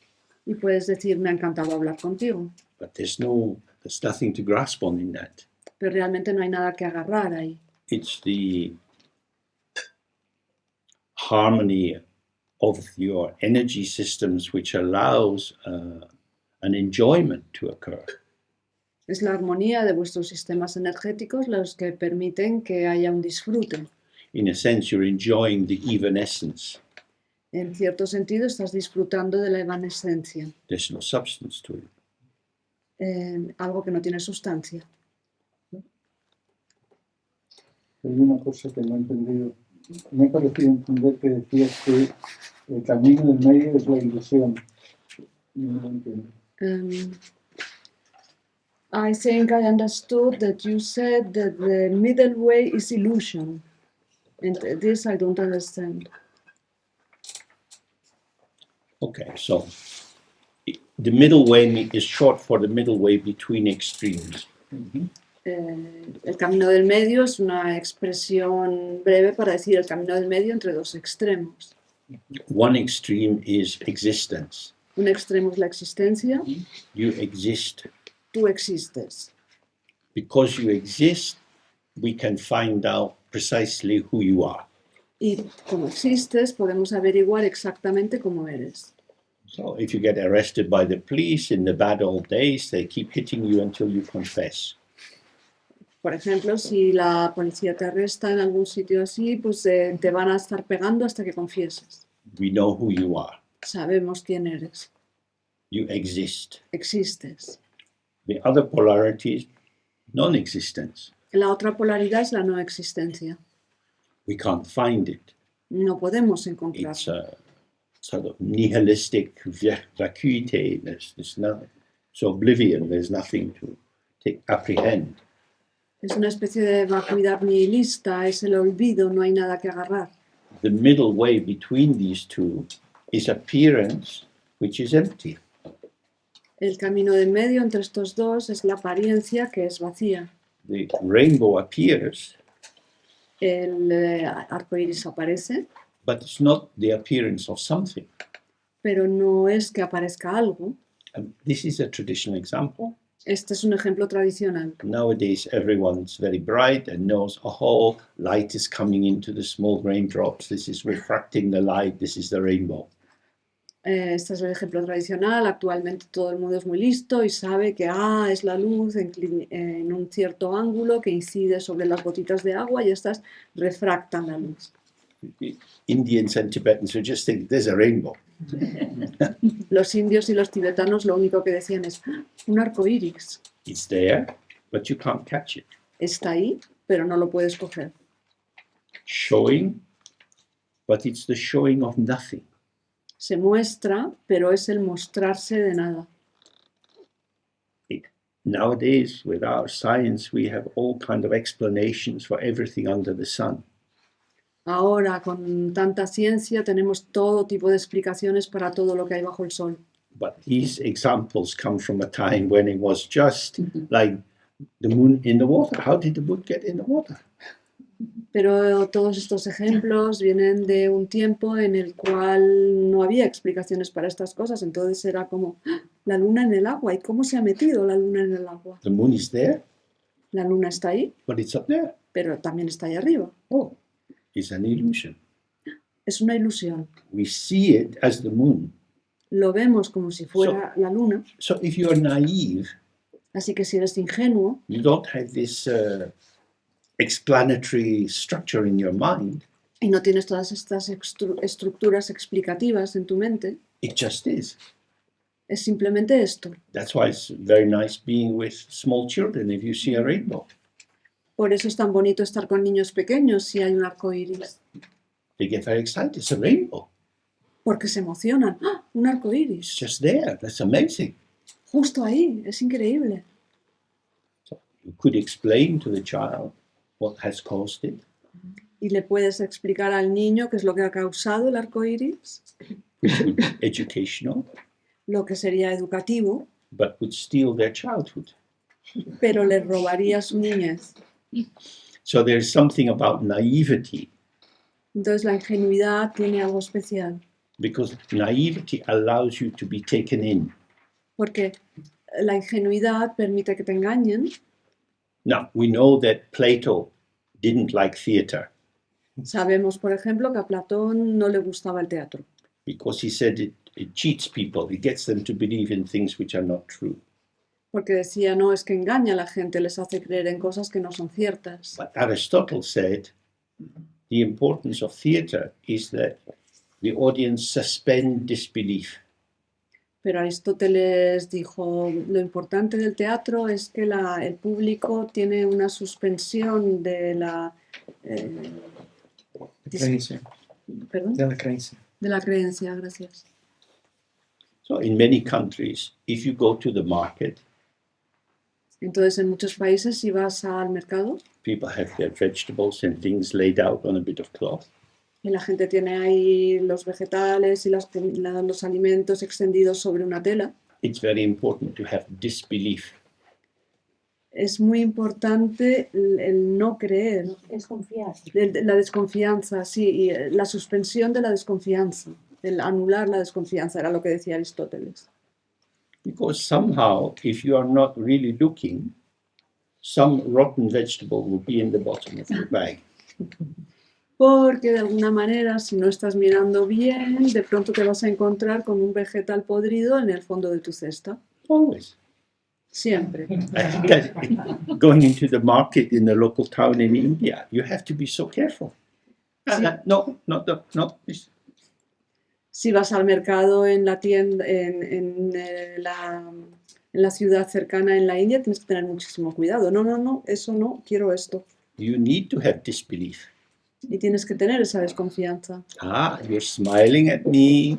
Y puedes decir, me ha encantado hablar contigo, but there's nothing to grasp on in that. pero realmente no hay nada que agarrar ahí. It's the harmony of your energy systems which allows an enjoyment to occur. Es la armonía de vuestros sistemas energéticos los que permiten que haya un disfrute. In a sense, you're enjoying the evanescence. En cierto sentido, estás disfrutando de la evanescencia, There's no substance to it. algo que no tiene sustancia. Hay una cosa que no he entendido. Me ha parecido entender que decías que el camino del medio es la ilusión. No lo entiendo. I think I understood that you said that the middle way is illusion. And this I don't understand. Okay, so the middle way is short for the middle way between extremes. El camino del medio es una expresión breve para decir el camino del medio entre dos extremos. One extreme is existence. Un extremo es la existencia, You exist. tú existes. Because you exist, we can find out precisely who you are. Y como existes, podemos averiguar exactamente cómo eres. So if you get arrested by the police in the bad old days, they keep hitting you until you confess. Por ejemplo, si la policía te arresta en algún sitio así, pues te van a estar pegando hasta que confieses. We know who you are. Sabemos quién eres. You exist. Existes. The other polarity is non-existence. La otra polaridad es la no existencia. We can't find it. No podemos It's encontrarla. a sort of nihilistic vacuity. There's no, it's oblivion. There's nothing to apprehend. Es una especie de vacuidad nihilista, es el olvido, no hay nada que agarrar. The middle way between these two is appearance, which is empty. El camino de medio entre estos dos es la apariencia, que es vacía. The rainbow appears, El arco iris aparece, but it's not the appearance of something. pero no es que aparezca algo. This is a traditional example. Este es un ejemplo tradicional. Nowadays, everyone's very bright and knows, oh, light is coming into the small raindrops. This is refracting the light. This is the rainbow. Este es el ejemplo tradicional. Actualmente todo el mundo es muy listo y sabe que es la luz en un cierto ángulo que incide sobre las gotitas de agua y estas refractan la luz. Indians and Tibetans would just think there's a rainbow. Los indios y los tibetanos lo único que decían es un arco iris. It's there, but you can't catch it. Está ahí, pero no lo puedes coger. Showing, but it's the showing of nothing. Se muestra, pero es el mostrarse de nada. Nowadays, with our science, we have all kind of explanations for everything under the sun. Ahora, con tanta ciencia, tenemos todo tipo de explicaciones para todo lo que hay bajo el sol. But these examples come from a time when it was just like the moon in the water. How did the moon get in the water? Pero todos estos ejemplos vienen de un tiempo en el cual no había explicaciones para estas cosas. Entonces era como la luna en el agua. ¿Y cómo se ha metido la luna en el agua? The moon is there, La luna está ahí, but it's up there. pero también está ahí arriba. Oh, it's an illusion. Es una ilusión. We see it as the moon. Lo vemos como si fuera la luna. So if you're naive, Así que si eres ingenuo you don't have this explanatory structure in your mind, y no tienes todas estas estructuras explicativas en tu mente, it just is. es simplemente esto. That's why it's very nice being with small children if you see a rainbow. Por eso es tan bonito estar con niños pequeños si hay un arco iris, They get very excited. It's a rainbow. porque se emocionan. ¡Ah! Un arco It's iris, just there. That's amazing. justo ahí, es increíble. So you could explain to the child what has caused it, Y le puedes explicar al niño qué es lo que ha causado el arco iris, which would be educational, lo que sería educativo, but would steal their childhood. pero le robaría su niñez. So there's something about naivety, Entonces la ingenuidad tiene algo especial, because naivety allows you to be taken in. porque la ingenuidad permite que te engañen. Now, we know that Plato didn't like theater Sabemos, por ejemplo, que a Platón no le gustaba el teatro, because he said it cheats people, it gets them to believe in things which are not true. porque decía, no, es que engaña a la gente, les hace creer en cosas que no son ciertas. But Aristotle said the importance of theater is that the audience suspend disbelief. Pero Aristóteles dijo, lo importante del teatro es que el público tiene una suspensión de la... Creencia. ¿Perdón? De la creencia. De la creencia, gracias. So in many countries, if you go to the market, Entonces, en muchos países, si vas al mercado people have their vegetables and things laid out on a bit of cloth. y la gente tiene ahí los vegetales y los alimentos extendidos sobre una tela, It's very important to have disbelief. es muy importante el no creer, Es confiar. la desconfianza, sí, y la suspensión de la desconfianza, el anular la desconfianza, era lo que decía Aristóteles. Because somehow, if you are not really looking, some rotten vegetable will be in the bottom of your bag. Porque de alguna manera, si no estás mirando bien, de pronto te vas a encontrar con un vegetal podrido en el fondo de tu cesta. Always. Siempre. Going into the market in the local town in India, you have to be so careful. No. Si vas al mercado en la tienda, en la ciudad cercana en la India, tienes que tener muchísimo cuidado. No, eso no, quiero esto. You need to have disbelief. Y tienes que tener esa desconfianza. You're smiling at me.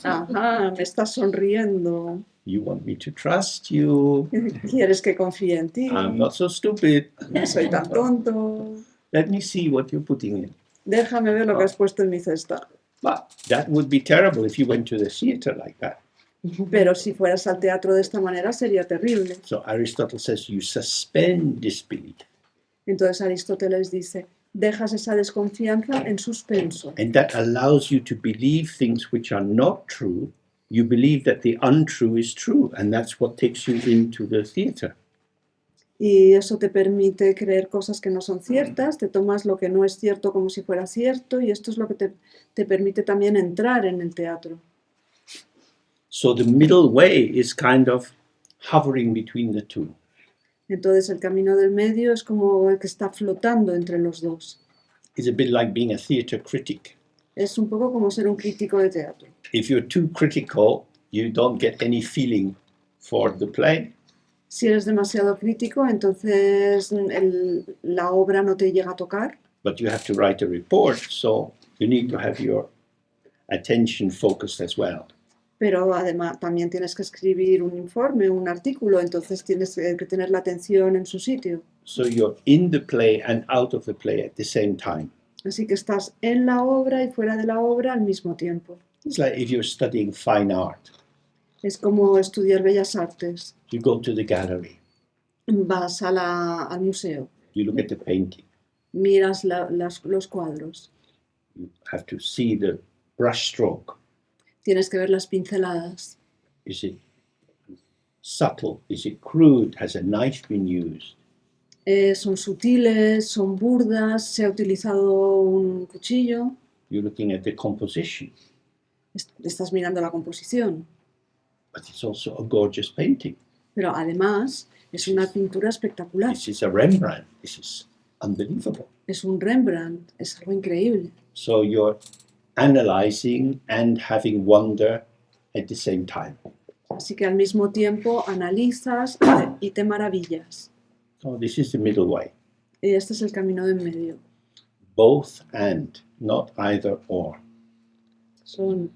Ajá, me estás sonriendo. You want me to trust you. Quieres que confíe en ti. I'm not so stupid. No soy tan tonto. Let me see what you're putting in. Déjame ver lo que has puesto en mi cesta. But that would be terrible if you went to the theater like that. Pero si fueras al teatro de esta manera sería terrible. So Aristotle says you suspend disbelief. Entonces Aristóteles dice, dejas esa desconfianza en suspenso. And that allows you to believe things which are not true. You believe that the untrue is true, and that's what takes you into the theater. Y eso te permite creer cosas que no son ciertas, te tomas lo que no es cierto como si fuera cierto, y esto es lo que te permite también entrar en el teatro. So the middle way is kind of hovering between the two. Entonces el camino del medio es como el que está flotando entre los dos. It's a bit like being a theater critic. Es un poco como ser un crítico de teatro. If you're too critical, you don't get any feeling for the play. Si eres demasiado crítico, entonces la obra no te llega a tocar. But you have to write a report, so you need to have your attention focused as well. Pero además también tienes que escribir un informe, un artículo, entonces tienes que tener la atención en su sitio. So you're in the play and out of the play at the same time. Así que estás en la obra y fuera de la obra al mismo tiempo. It's like if you're studying fine art. Es como estudiar bellas artes. You go to the gallery, Vas al museo, you look at the painting, miras los cuadros, you have to see the brush stroke. tienes que ver las pinceladas. Is it subtle? Is it crude? Has a knife been used? Son sutiles, son burdas, se ha utilizado un cuchillo. You're looking at the composition, Estás mirando la composición. but it's also a gorgeous painting. Pero además es una pintura espectacular. This is a Rembrandt. This is unbelievable. Es un Rembrandt, es algo increíble. So you're analyzing and having wonder at the same time. Así que al mismo tiempo analizas y te maravillas. So this is the middle way. Y este es el camino de en medio. Both and, not either or. Son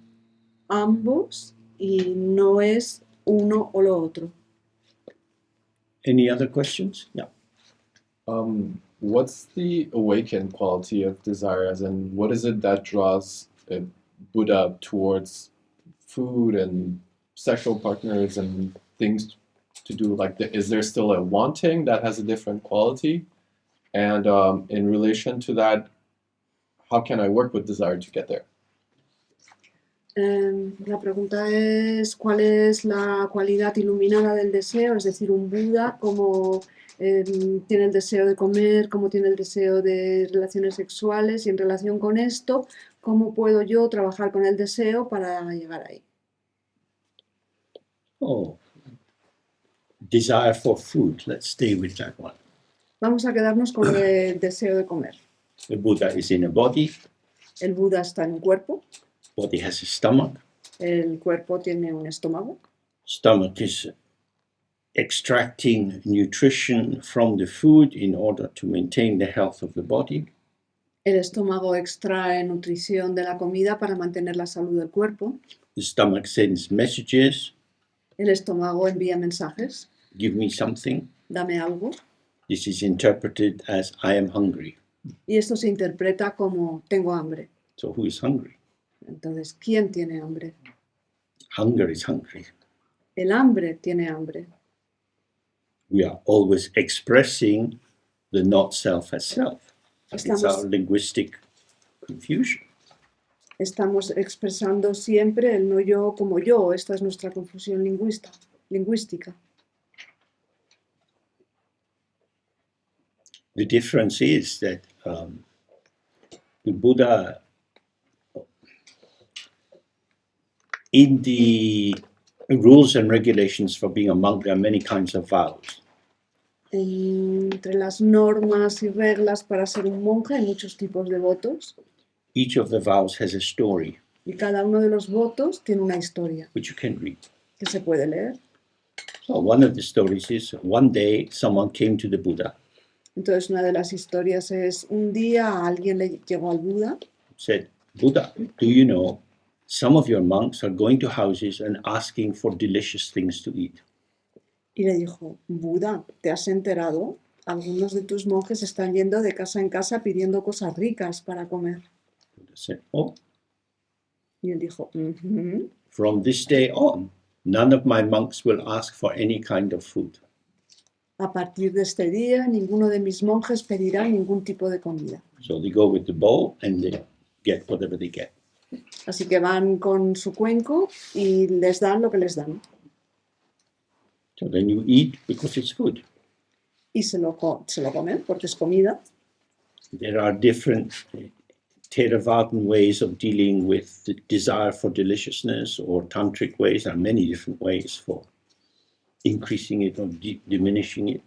ambos y no es uno o lo otro. Any other questions? Yeah. What's the awakened quality of desire, as in what is it that draws a Buddha towards food and sexual partners and things to do? Like, is there still a wanting that has a different quality? And in relation to that, how can I work with desire to get there? La pregunta es ¿cuál es la cualidad iluminada del deseo? Es decir, un Buda, cómo tiene el deseo de comer, cómo tiene el deseo de relaciones sexuales, y en relación con esto, ¿cómo puedo yo trabajar con el deseo para llegar ahí? Oh, desire for food. Let's stay with that one. Vamos a quedarnos con el deseo de comer. The Buddha is in a body. El Buda está en un cuerpo, Body has a stomach. el cuerpo tiene un estómago. Stomach is extracting nutrition from the food in order to maintain the health of the body. El estómago extrae nutrición de la comida para mantener la salud del cuerpo. The stomach sends messages. El estómago envía mensajes. Give me something. Dame algo. This is interpreted as I am hungry. Y esto se interpreta como tengo hambre. So who is hungry? Entonces, ¿quién tiene hambre? Hunger is hungry. El hambre tiene hambre. We are always expressing the not self as self. It's our Estamos, linguistic confusion. estamos expresando siempre el no yo como yo. Esta es nuestra confusión lingüística. The difference is that the Buddha, in the rules and regulations for being a monk, there are many kinds of vows. Entre las normas y reglas para ser un monje hay muchos tipos de votos Each of the vows has a story y cada uno de los votos tiene una historia which you can read. que se puede leer. So one of the stories is one day someone came to the Buddha, Entonces una de las historias es un día alguien le llegó al Buda said, Buddha, do you know some of your monks are going to houses and asking for delicious things to eat? y le dijo, Buda, ¿te has enterado? Algunos de tus monjes están yendo de casa en casa pidiendo cosas ricas para comer. Buddha said, oh, Y él dijo, "Ujú". from this day on, none of my monks will ask for any kind of food. A partir de este día, ninguno de mis monjes pedirá ningún tipo de comida. So they go with the bowl and they get whatever they get. Así que van con su cuenco y les dan lo que les dan. So then you eat because it's food. Y se lo comen porque es comida. There are different Theravadan ways of dealing with the desire for deliciousness, or tantric ways. There are many different ways for increasing it or diminishing it.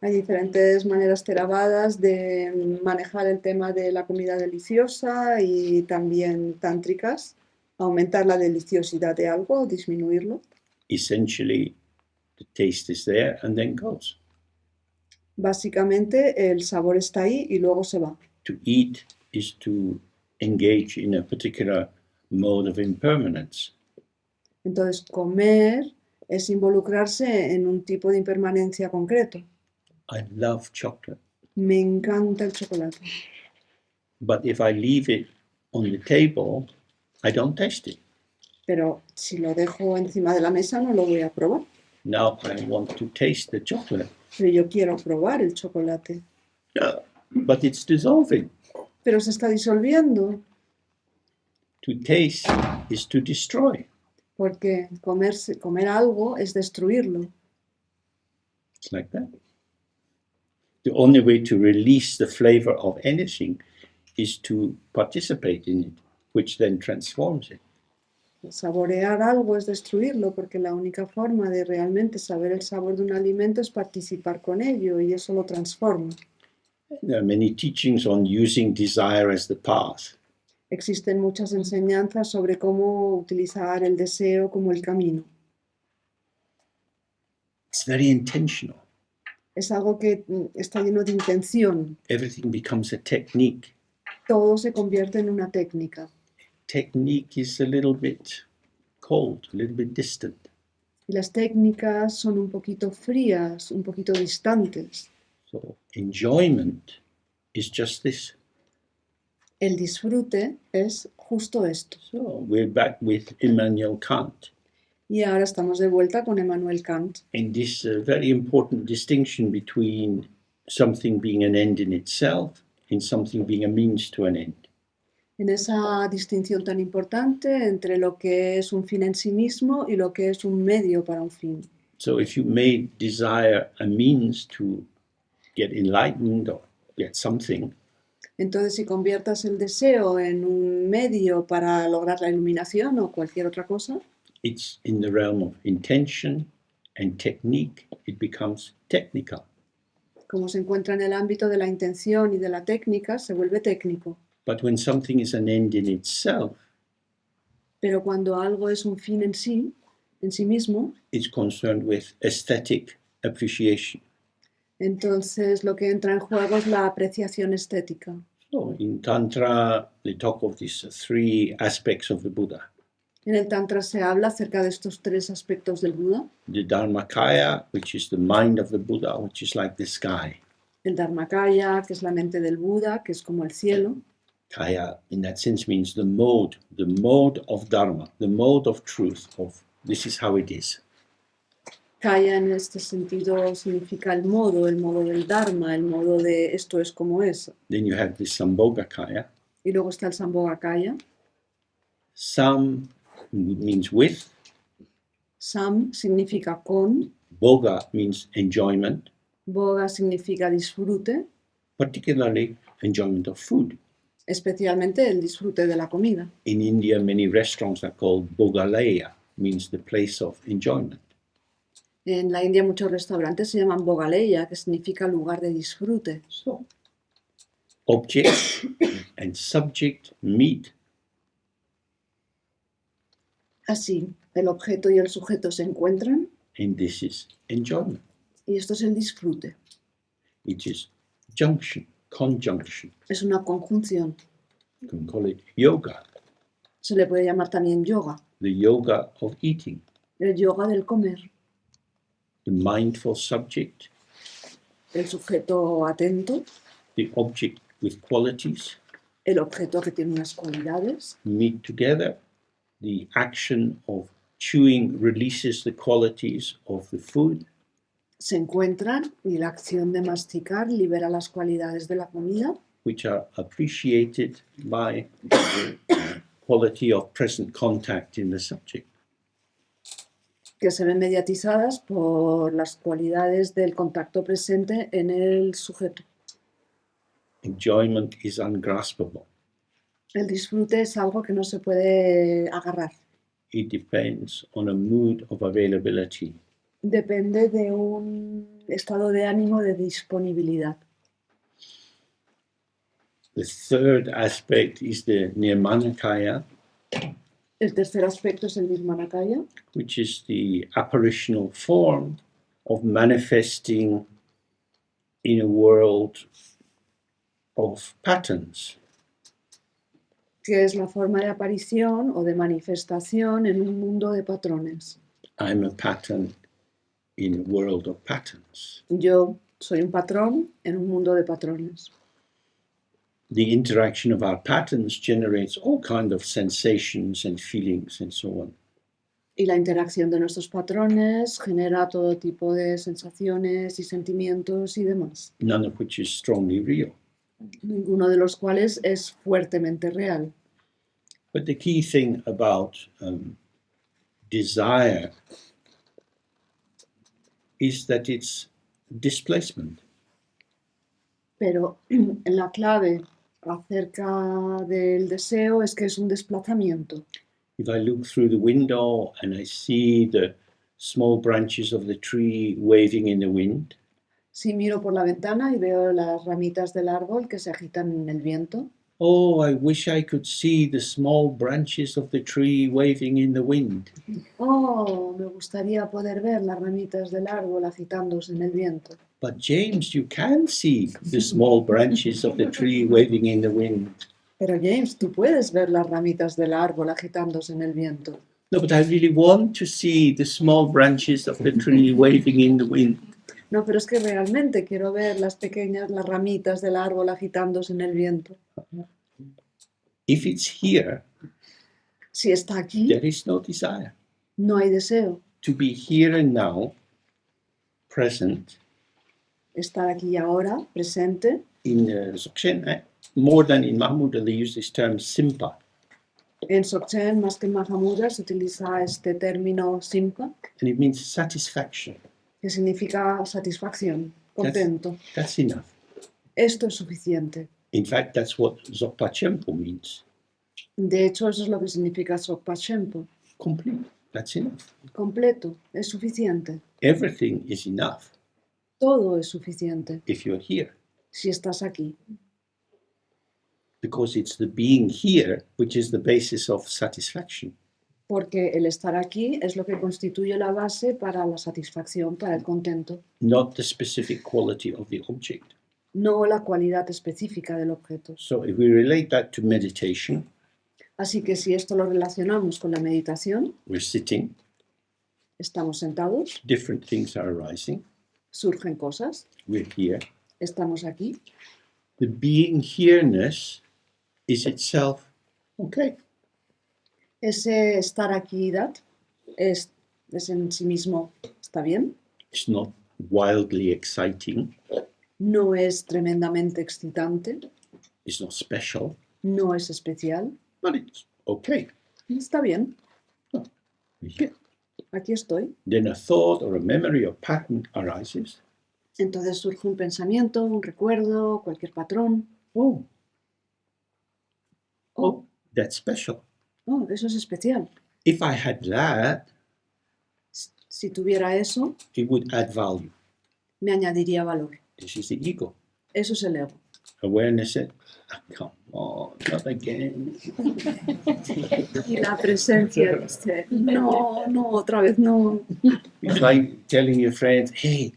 Hay diferentes maneras teravadas de manejar el tema de la comida deliciosa y también tántricas, aumentar la deliciosidad de algo o disminuirlo. Essentially, the taste is there and then goes. Básicamente el sabor está ahí y luego se va. To eat is to engage in a particular mode of impermanence. Entonces comer es involucrarse en un tipo de impermanencia concreto. I love chocolate, Me encanta el chocolate, but if I leave it on the table, I don't taste it. pero si lo dejo encima de la mesa no lo voy a probar. Now I want to taste the chocolate. Pero yo quiero probar el chocolate. But it's dissolving. Pero se está disolviendo, To taste is to destroy. porque comer algo es destruirlo. It's like that. The only way to release the flavor of anything is to participate in it, which then transforms it. Saborear algo es destruirlo, porque la única forma de realmente saber el sabor de un alimento es participar con ello y eso lo transforma. There are many teachings on using desire as the path. Existen muchas enseñanzas sobre cómo utilizar el deseo como el camino. It's very intentional. Es algo que está lleno de intención. Everything becomes a technique. Todo se convierte en una técnica. Technique is a little bit cold, a little bit distant. Y las técnicas son un poquito frías, un poquito distantes. So enjoyment is just this. El disfrute es justo esto. So we're back with Immanuel Kant. Y ahora estamos de vuelta con Immanuel Kant. And this very important distinction between something being an end in itself and something being a means to an end. En esa distinción tan importante entre lo que es un fin en sí mismo y lo que es un medio para un fin. So if you made desire a means to get enlightened or get something, Entonces, si conviertas el deseo en un medio para lograr la iluminación o cualquier otra cosa, it's in the realm of intention and technique. It becomes technical. como se encuentra en el ámbito de la intención y de la técnica, se vuelve técnico. But when something is an end in itself, Pero cuando algo es un fin en sí mismo, it's concerned with aesthetic appreciation. entonces lo que entra en juego es la apreciación estética. So in Tantra, they talk of these three aspects of the Buddha. En el Tantra se habla acerca de estos tres aspectos del Buda. The Dharmakaya, which is the mind of the Buddha, which is like the sky. El Dharmakaya, que es la mente del Buda, que es como el cielo. Kaya, in that sense, means the mode of Dharma, the mode of truth, of this is how it is. Kaya en este sentido significa el modo del Dharma, el modo de esto es como es. Then you have the Sambhogakaya. Y luego está el Sambhogakaya. Sam means with, Sam significa con, Bhoga means enjoyment, Boga significa disfrute, particularly enjoyment of food. especialmente el disfrute de la comida. In India, many restaurants are called Bhogalaya, means the place of enjoyment. En la India muchos restaurantes se llaman Bogaleya, que significa lugar de disfrute. So, object and subject meet. Así, el objeto y el sujeto se encuentran And this is enjoyment. y esto es el disfrute. It is junction, conjunction. Es una conjunción. You can call it yoga, Se le puede llamar también yoga, the yoga of eating, el yoga del comer, the mindful subject, el sujeto atento, the object with qualities el objeto que tiene unas cualidades. meet together. The action of chewing releases the qualities of the food. Se encuentran y la acción de masticar libera las cualidades de la comida, which are appreciated by the quality of present contact in the subject. que se ven mediatizadas por las cualidades del contacto presente en el sujeto. Enjoyment is ungraspable. El disfrute es algo que no se puede agarrar. It depends on a mood of availability. Depende de un estado de ánimo de disponibilidad. The third aspect is the Nirmanakaya, El tercer aspecto es el Nirmanakaya, which is the apparitional form of manifesting in a world of patterns. que es la forma de aparición o de manifestación en un mundo de patrones. I'm a pattern in a world of patterns. Yo soy un patrón en un mundo de patrones. The interaction of our patterns generates all kinds of sensations and feelings and so on. Y la interacción de nuestros patrones genera todo tipo de sensaciones y sentimientos y demás, None of which is strongly real. ninguno de los cuales es fuertemente real. But the key thing about desire is that it's displacement. Pero la clave acerca del deseo es que es un desplazamiento. If I look through the window and I see the small branches of the tree waving in the wind, Si miro por la ventana y veo las ramitas del árbol que se agitan en el viento, oh, I wish I could see the small branches of the tree waving in the wind. oh, me gustaría poder ver las ramitas del árbol agitándose en el viento. But James, you can see the small branches of the tree waving in the wind. Pero James, tú puedes ver las ramitas del árbol agitándose en el viento. No, but I really want to see the small branches of the tree waving in the wind. No, pero es que realmente quiero ver las ramitas del árbol agitándose en el viento. If it's here, Si está aquí, there is no desire. no hay deseo. To be here and now, present, Estar aquí y ahora, presente. in Dzogchen, more than in Mahamudra, they use this term simpa. En Dzogchen, más que en Mahamudra, se utiliza este término simpa, And it means satisfaction. que significa satisfacción, contento. That's enough. Esto es suficiente. In fact, that's what Dzogpa Chenpo means. De hecho, eso es lo que significa Dzogpa Chenpo. Complete. That's enough. Completo, es suficiente. Everything is enough Todo es suficiente if you're here. si estás aquí. Because it's the being here which is the basis of satisfaction. Porque el estar aquí es lo que constituye la base para la satisfacción, para el contento, Not the specific quality of the object. no la cualidad específica del objeto. So if we relate that to meditation, Así que si esto lo relacionamos con la meditación, we're sitting, estamos sentados, different things are arising, surgen cosas, we're here. estamos aquí. The being here-ness is itself okay. Ese estar aquí, es en sí mismo, está bien, It's not wildly exciting, no es tremendamente excitante, it's not special, no es especial, but it's okay. está bien, We're here. aquí estoy. Then a thought or a memory or pattern arises. Entonces surge un pensamiento, un recuerdo, cualquier patrón. Oh, Oh, that's special. oh, eso es especial. If I had that, Si tuviera eso, it would add value. me añadiría valor. This is the ego. Eso es el ego. Awareness said, "Ah, come on, not again." Y la presencia dice, no, no, otra vez no. It's like telling your friends, hey,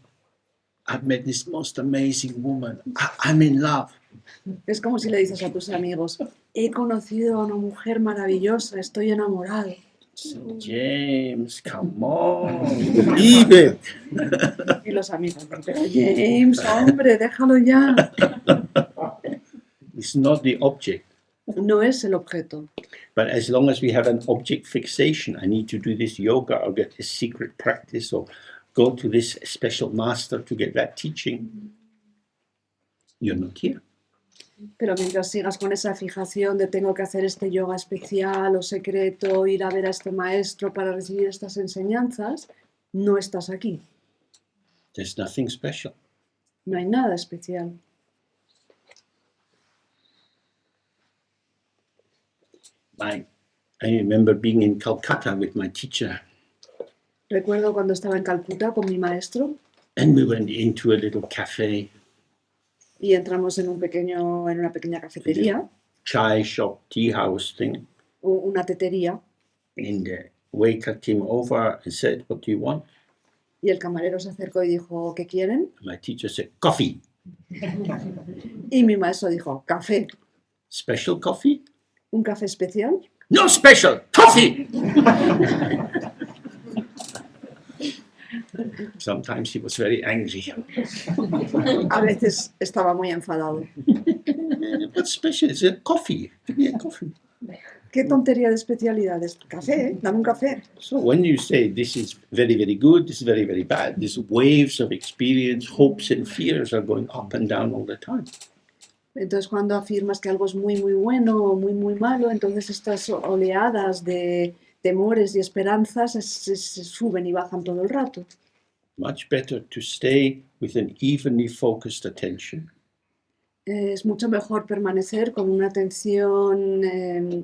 I've met this most amazing woman. I'm in love. Es como si le dices a tus amigos, he conocido a una mujer maravillosa, estoy enamorado. So, James, come on, believe it. Y los amigos, pero James, hombre, déjalo ya. It's not the object. No es el objeto. But as long as we have an object fixation, I need to do this yoga or get this secret practice or go to this special master to get that teaching, you're not here. Pero mientras sigas con esa fijación de tengo que hacer este yoga especial o secreto, ir a ver a este maestro para recibir estas enseñanzas, no estás aquí. There's nothing special. No hay nada especial. I remember being in Calcutta with my teacher, Recuerdo cuando estaba en Calcuta con mi maestro and we went into a little cafe, y entramos en una pequeña cafetería, chai shop, tea house thing, una tetería, and the waiter came over and said, "What do you want?" y el camarero se acercó y dijo, ¿qué quieren? And my teacher said, "Coffee." Y mi maestro dijo, café. Special coffee? ¿Un café especial? No special, coffee! Sometimes he was very angry. A veces estaba muy enfadado. What's special? It's a coffee. Give me a coffee. ¿Qué tontería de especialidades? Café, dame un café. So when you say this is very, very good, this is very, very bad, these waves of experience, hopes and fears are going up and down all the time. Entonces cuando afirmas que algo es muy, muy bueno o muy, muy malo, entonces estas oleadas de temores y esperanzas se suben y bajan todo el rato. Much better to stay with an evenly focused attention Es mucho mejor permanecer con una atención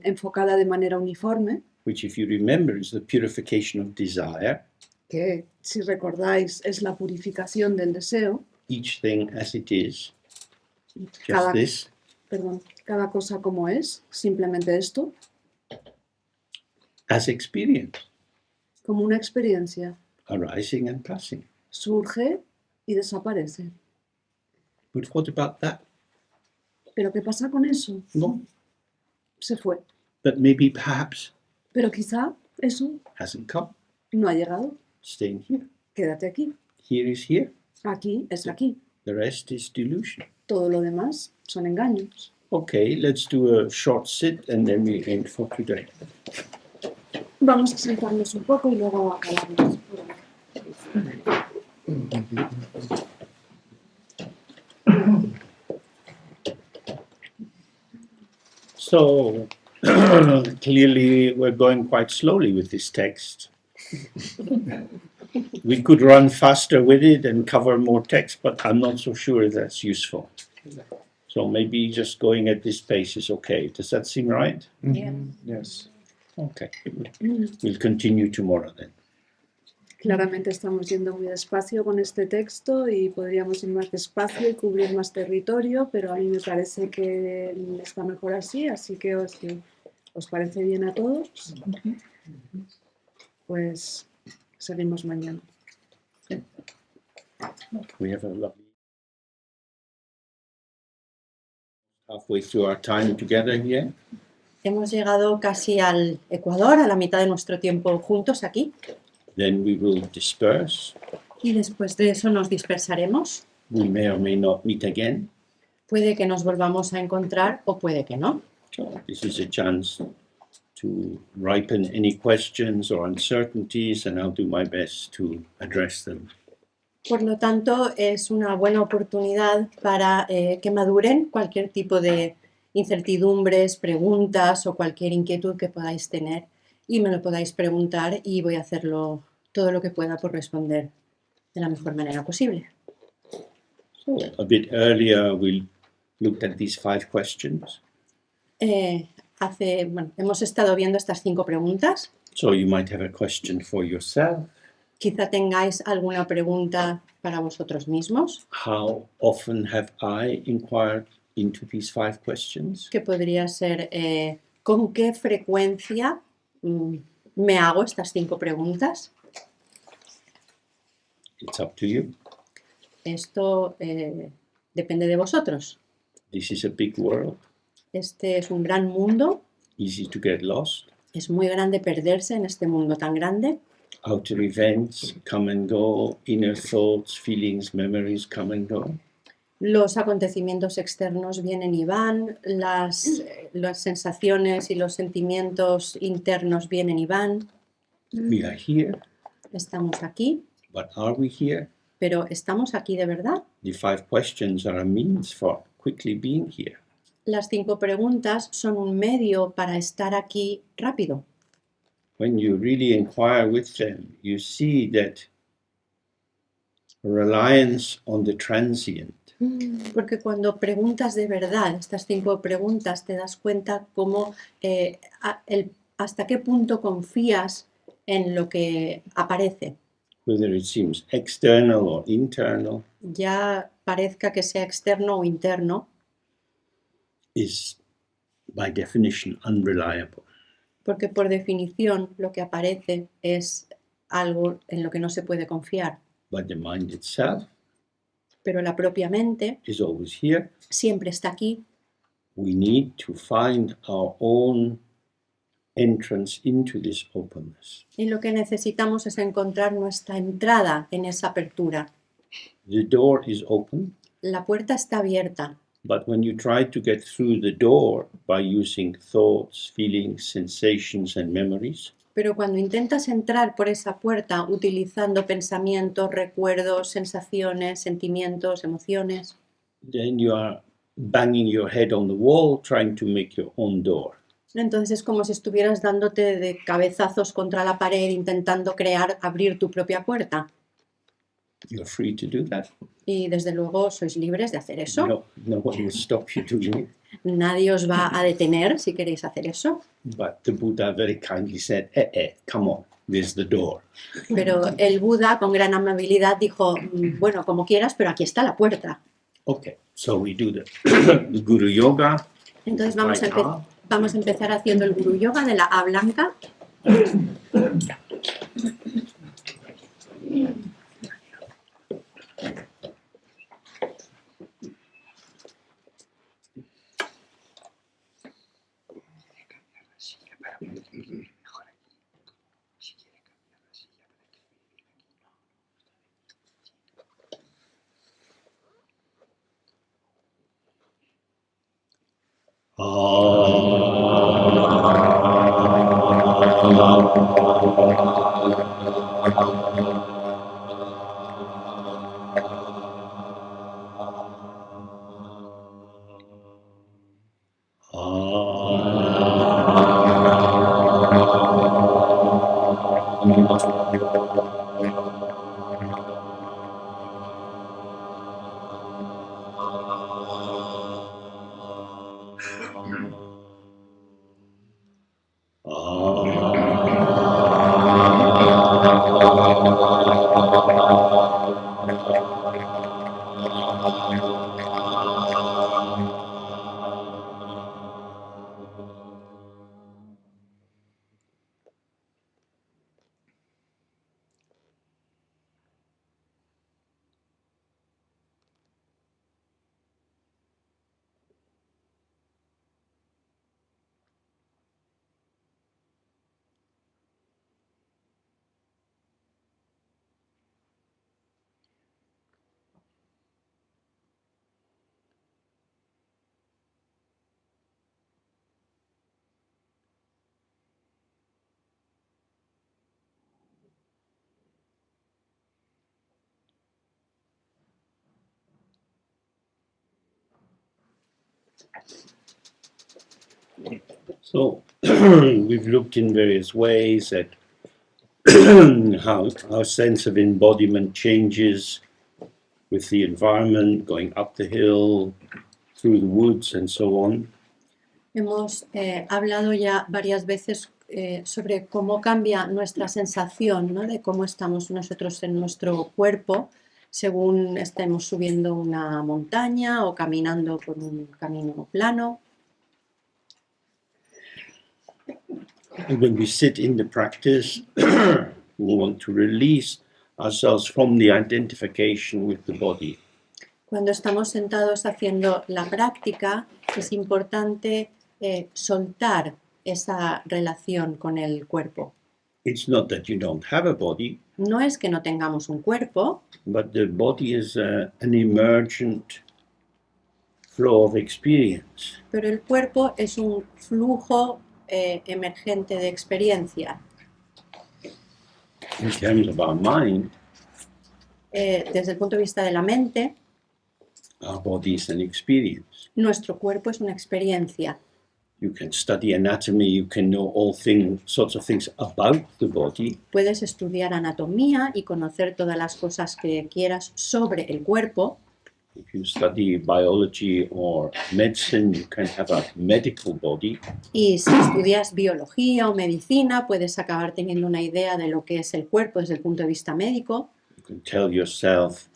enfocada de manera uniforme which, if you remember, is the purification of desire, que si recordáis es la purificación del deseo, each thing as it is, just cada, this, cada cosa como es, simplemente esto, as experience, como una experiencia, arising and passing. surge y desaparece. But what about that? ¿Pero qué pasa con eso? No. Se fue. But maybe, perhaps, Pero quizá eso hasn't come. no ha llegado. Staying here. Quédate aquí. Here is here. Aquí es aquí. The rest is delusion. Todo lo demás son engaños. Okay, let's do a short sit and then we end for today. Vamos a sentarnos un poco y luego acabamos. So, clearly we're going quite slowly with this text. We could run faster with it and cover more text, but I'm not so sure that's useful. So maybe just going at this pace is okay. Does that seem right? Yes. Okay. We'll continue tomorrow then. Claramente estamos yendo muy despacio con este texto y podríamos ir más despacio y cubrir más territorio, pero a mí me parece que está mejor así que si os parece bien a todos, pues seguimos mañana. We have a lovely halfway through our time together here. Hemos llegado casi al Ecuador, a la mitad de nuestro tiempo juntos aquí. Then we will disperse. Y después de eso nos dispersaremos. We may or may not meet again. Puede que nos volvamos a encontrar o puede que no. So this is a chance to ripen any questions or uncertainties, and I'll do my best to address them. Por lo tanto, es una buena oportunidad para que maduren cualquier tipo de incertidumbres, preguntas o cualquier inquietud que podáis tener y me lo podáis preguntar y voy a hacerlo todo lo que pueda por responder de la mejor manera posible. So a bit earlier we looked at these 5 questions. Hemos estado viendo estas 5 preguntas. So you might have a question for yourself. Quizá tengáis alguna pregunta para vosotros mismos. How often have I inquired into these 5 questions? Que podría ser ¿con qué frecuencia me hago estas 5 preguntas? It's up to you. Esto depende de vosotros. This is a big world, Este es un gran mundo. easy to get lost. Es muy grande perderse en este mundo tan grande. Outer events come and go, inner thoughts, feelings, memories come and go. Los acontecimientos externos vienen y van, las sensaciones y los sentimientos internos vienen y van. We are here, Estamos aquí, but are we here? pero ¿estamos aquí de verdad? The 5 questions are a means for quickly being here. Las 5 preguntas son un medio para estar aquí rápido. When you really inquire with them, you see that reliance on the transient Porque cuando preguntas de verdad estas 5 preguntas te das cuenta cómo hasta qué punto confías en lo que aparece. whether it seems external or internal, Ya parezca que sea externo o interno, is by definition unreliable. porque por definición lo que aparece es algo en lo que no se puede confiar. But the mind itself Pero la propia mente is always here. siempre está aquí. We need to find our own entrance into this openness. Y lo que necesitamos es encontrar nuestra entrada en esa apertura. The door is open, La puerta está abierta, but when you try to get through the door by using thoughts, feelings, sensations, and memories, pero cuando intentas entrar por esa puerta utilizando pensamientos, recuerdos, sensaciones, sentimientos, emociones, then you are banging your head on the wall trying to make your own door. entonces es como si estuvieras dándote de cabezazos contra la pared intentando abrir tu propia puerta. You're free to do that. Y desde luego sois libres de hacer eso. No one will stop you doing it. nadie os va a detener si queréis hacer eso. But the Buddha very kindly said, come on, there's the door. Pero el Buda con gran amabilidad dijo, bueno, como quieras, pero aquí está la puerta. Okay, so we do the, the Guru Yoga. Entonces Right now. vamos a empezar haciendo el Guru Yoga de la A blanca. So we've looked in various ways at how our sense of embodiment changes with the environment, going up the hill, through the woods, and so on. Hemos hablado ya varias veces sobre cómo cambia nuestra sensación, ¿no? De cómo estamos nosotros en nuestro cuerpo según estemos subiendo una montaña o caminando por un camino plano. And when we sit in the practice, we want to release ourselves from the identification with the body. Cuando estamos sentados haciendo la práctica, es importante soltar esa relación con el cuerpo. It's not that you don't have a body, No es que no tengamos un cuerpo, but the body is an emergent flow of experience. pero el cuerpo es un flujo emergente de experiencia. In terms of our mind, Desde el punto de vista de la mente, our body is an experience. nuestro cuerpo es una experiencia. You can study anatomy, you can know all sorts of things about the body, Puedes estudiar anatomía y conocer todas las cosas que quieras sobre el cuerpo. if you study biology or medicine, you can have a medical body. Y si estudias biología o medicina, puedes acabar teniendo una idea de lo que es el cuerpo desde el punto de vista médico. You can tell yourself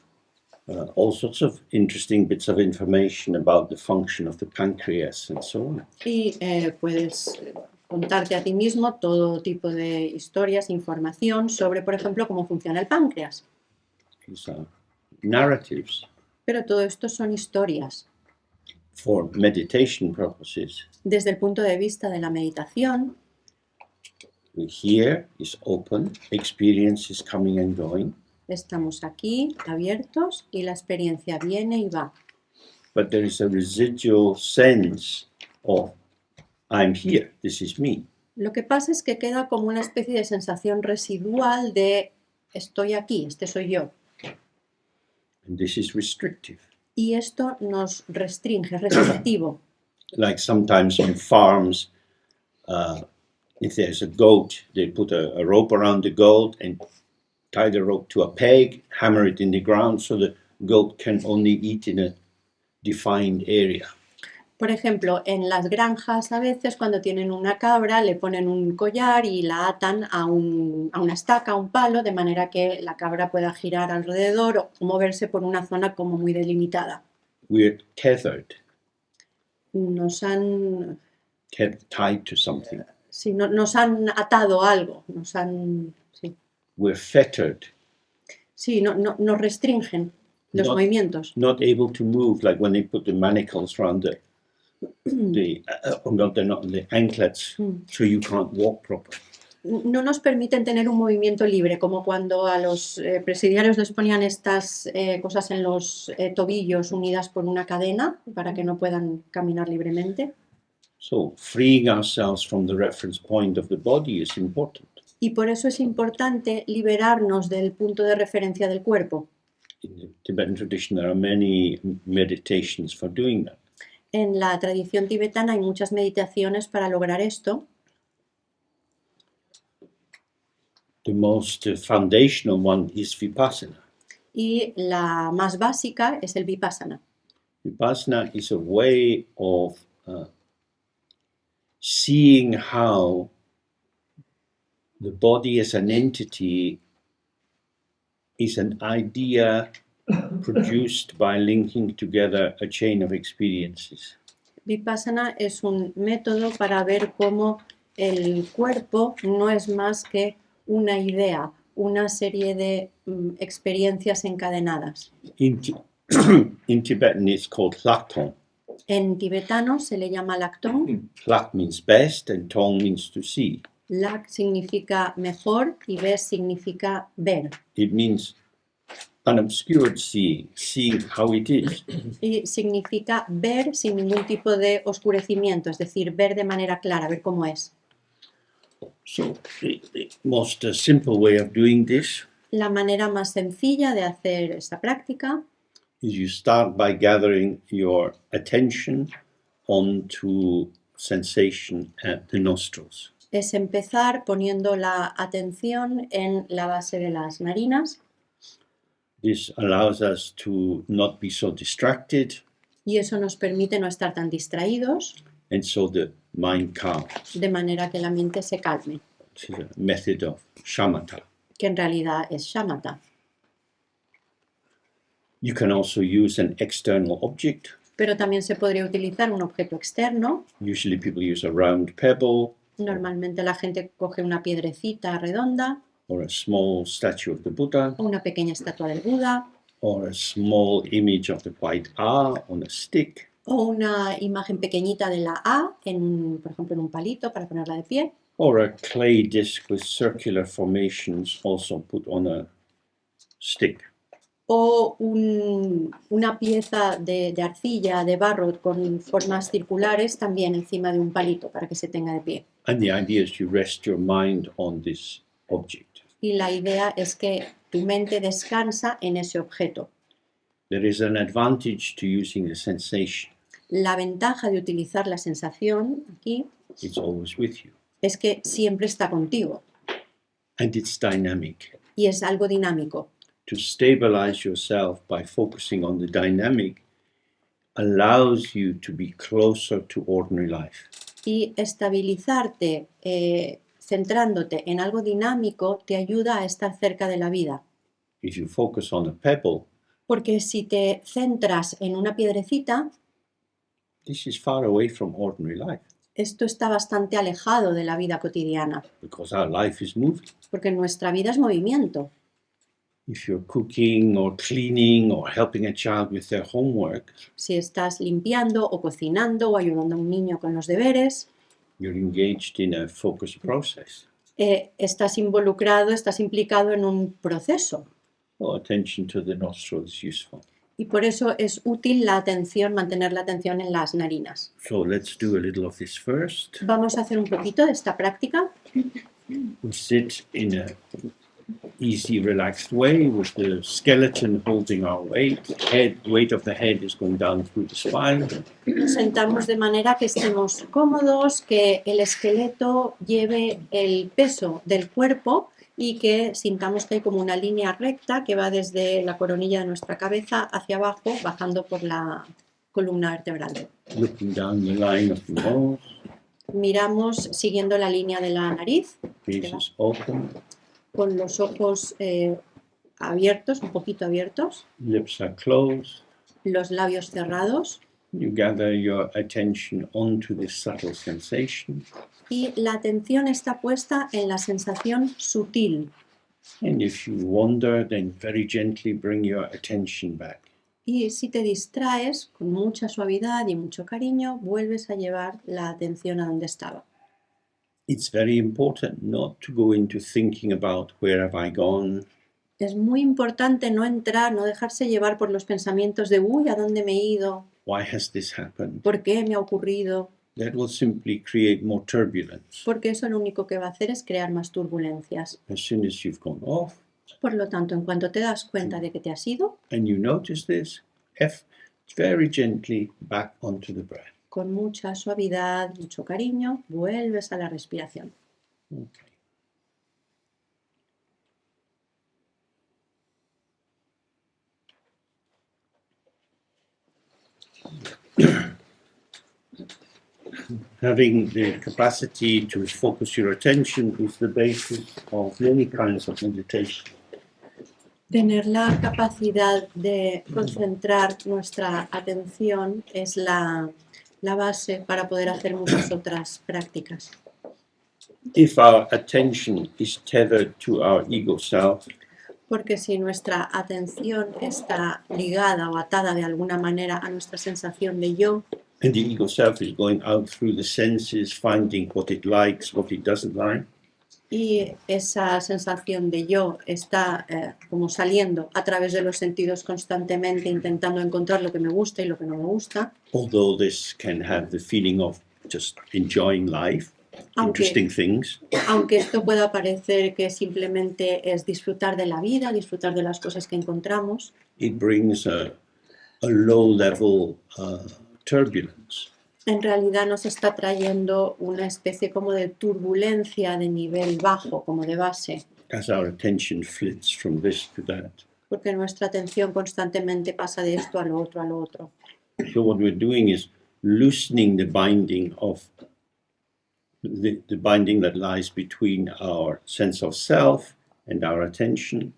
all sorts of interesting bits of information about the function of the pancreas and so on. Y puedes contarte a ti mismo todo tipo de historias, información sobre, por ejemplo, cómo funciona el páncreas. These are narratives Pero todo esto son historias. for meditation purposes. Desde el punto de vista de la meditación, Here is open, experience is coming and going, estamos aquí abiertos y la experiencia viene y va. but there is a residual sense of I'm here, this is me. Lo que pasa es que queda como una especie de sensación residual de estoy aquí, este soy yo. And this is restrictive. Y esto nos restringe, es restrictivo. Like sometimes on farms, if there's a goat, they put a rope around the goat and tie the rope to a peg, hammer it in the ground so the goat can only eat in a defined area. Por ejemplo, en las granjas a veces cuando tienen una cabra le ponen un collar y la atan a una estaca, a un palo, de manera que la cabra pueda girar alrededor o moverse por una zona como muy delimitada. We're tethered, Nos han, tied to something. sí, nos han atado a algo, sí, We're fettered, sí, nos restringen los No. movimientos. not able to move, like when they put the manacles around the anklets, so you can't walk properly. No nos permiten tener un movimiento libre, como cuando a los presidiarios les ponían estas cosas en los tobillos unidas por una cadena para que no puedan caminar libremente. So freeing ourselves from the reference point of the body is important. Y por eso es importante liberarnos del punto de referencia del cuerpo. In the Tibetan tradition, there are many meditations for doing that. En la tradición tibetana hay muchas meditaciones para lograr esto. The most foundational one is Vipassana. Y la más básica es el Vipassana. Vipassana is a way of seeing how the body as an entity is an idea produced by linking together a chain of experiences. Vipassana es un método para ver cómo el cuerpo no es más que una idea, una serie de experiencias encadenadas. In Tibetan, it's called Tlak. En tibetano se le llama Laktong. Tlak means best and Tong means to see. Lak significa mejor y Bes significa ver. It means unobscured seeing, seeing how it is. Y significa ver sin ningún tipo de oscurecimiento, es decir, ver de manera clara, ver cómo es. So the most simple way of doing this La manera más sencilla de hacer esta práctica is you start by gathering your attention onto sensation at the nostrils. es empezar poniendo la atención en la base de las narinas. This allows us to not be so distracted, Y eso nos permite no estar tan distraídos, and so the mind calms. de manera que la mente se calme, This is a method of shamatha. que en realidad es shamatha. You can also use an external object. Pero también se podría utilizar un objeto externo. Usually people use a round pebble Normalmente la gente coge una piedrecita redonda or a small statue of the Buddha o una pequeña estatua del Buda or a small image of the white A on a stick. o una imagen pequeñita de la A, por ejemplo en un palito para ponerla de pie. Or a clay disc with circular formations also put on a stick. O una pieza de arcilla, de barro con formas circulares también encima de un palito para que se tenga de pie. And the idea is you rest your mind on this object. Y la idea es que tu mente descansa en ese objeto. There is an advantage to using the sensation. La ventaja de utilizar la sensación aquí It's always with you. es que siempre está contigo And it's dynamic. y es algo dinámico. To stabilize yourself by focusing on the dynamic allows you to be closer to ordinary life. Y estabilizarte centrándote en algo dinámico te ayuda a estar cerca de la vida. If you focus on a pebble, Porque si te centras en una piedrecita, this is far away from ordinary life esto está bastante alejado de la vida cotidiana, because our life is moving. porque nuestra vida es movimiento. If you're cooking or cleaning or helping a child with their homework, Si estás limpiando o cocinando o ayudando a un niño con los deberes, you're engaged in a focused process. estás involucrado, estás implicado en un proceso. So attention to the nostril is useful. Y por eso es útil la atención, mantener la atención en las narinas. So let's do a little of this first. Vamos a hacer un poquito de esta práctica. We sit in a easy, relaxed way with the skeleton holding our weight. Weight of the head is going down through the spine. Nos sentamos de manera que estemos cómodos, que el esqueleto lleve el peso del cuerpo y que sintamos que hay como una línea recta que va desde la coronilla de nuestra cabeza hacia abajo, bajando por la columna vertebral. looking down the line of the nose, Miramos siguiendo la línea de la nariz, faces open, con los ojos abiertos, un poquito abiertos, lips are closed. los labios cerrados, You gather your attention onto this subtle sensation, y la atención está puesta en la sensación sutil. and if you wander, then very gently bring your attention back. Y si te distraes, con mucha suavidad y mucho cariño, vuelves a llevar la atención a donde estaba. It's very important not to go into thinking about where have I gone, Es muy importante no entrar, no dejarse llevar por los pensamientos de uy, ¿a dónde me he ido? why has this happened? ¿Por qué me ha ocurrido? That will simply create more turbulence. Porque eso lo único que va a hacer es crear más turbulencias. As soon as you've gone off Por lo tanto, en cuanto te das cuenta de que te has ido, and you notice this, very gently back onto the breath. con mucha suavidad, mucho cariño, vuelves a la respiración. Okay. Having the capacity to focus your attention is the basis of many kinds of meditation. Tener la capacidad de concentrar nuestra atención es la base para poder hacer muchas otras prácticas. If our attention is tethered to our ego self, Porque si nuestra atención está ligada o atada de alguna manera a nuestra sensación de yo, and the ego self is going out through the senses, finding what it likes, what it doesn't like, y esa sensación de yo está como saliendo a través de los sentidos constantemente, intentando encontrar lo que me gusta y lo que no me gusta, although this can have the feeling of just enjoying life, interesting things, aunque esto pueda parecer que simplemente es disfrutar de la vida, disfrutar de las cosas que encontramos, it brings a low-level turbulence. en realidad nos está trayendo una especie como de turbulencia de nivel bajo, como de base, As our attention flits from this to that. porque nuestra atención constantemente pasa de esto a lo otro, a lo otro. So what we're doing is loosening the binding of the binding that lies between our sense of self and our attention,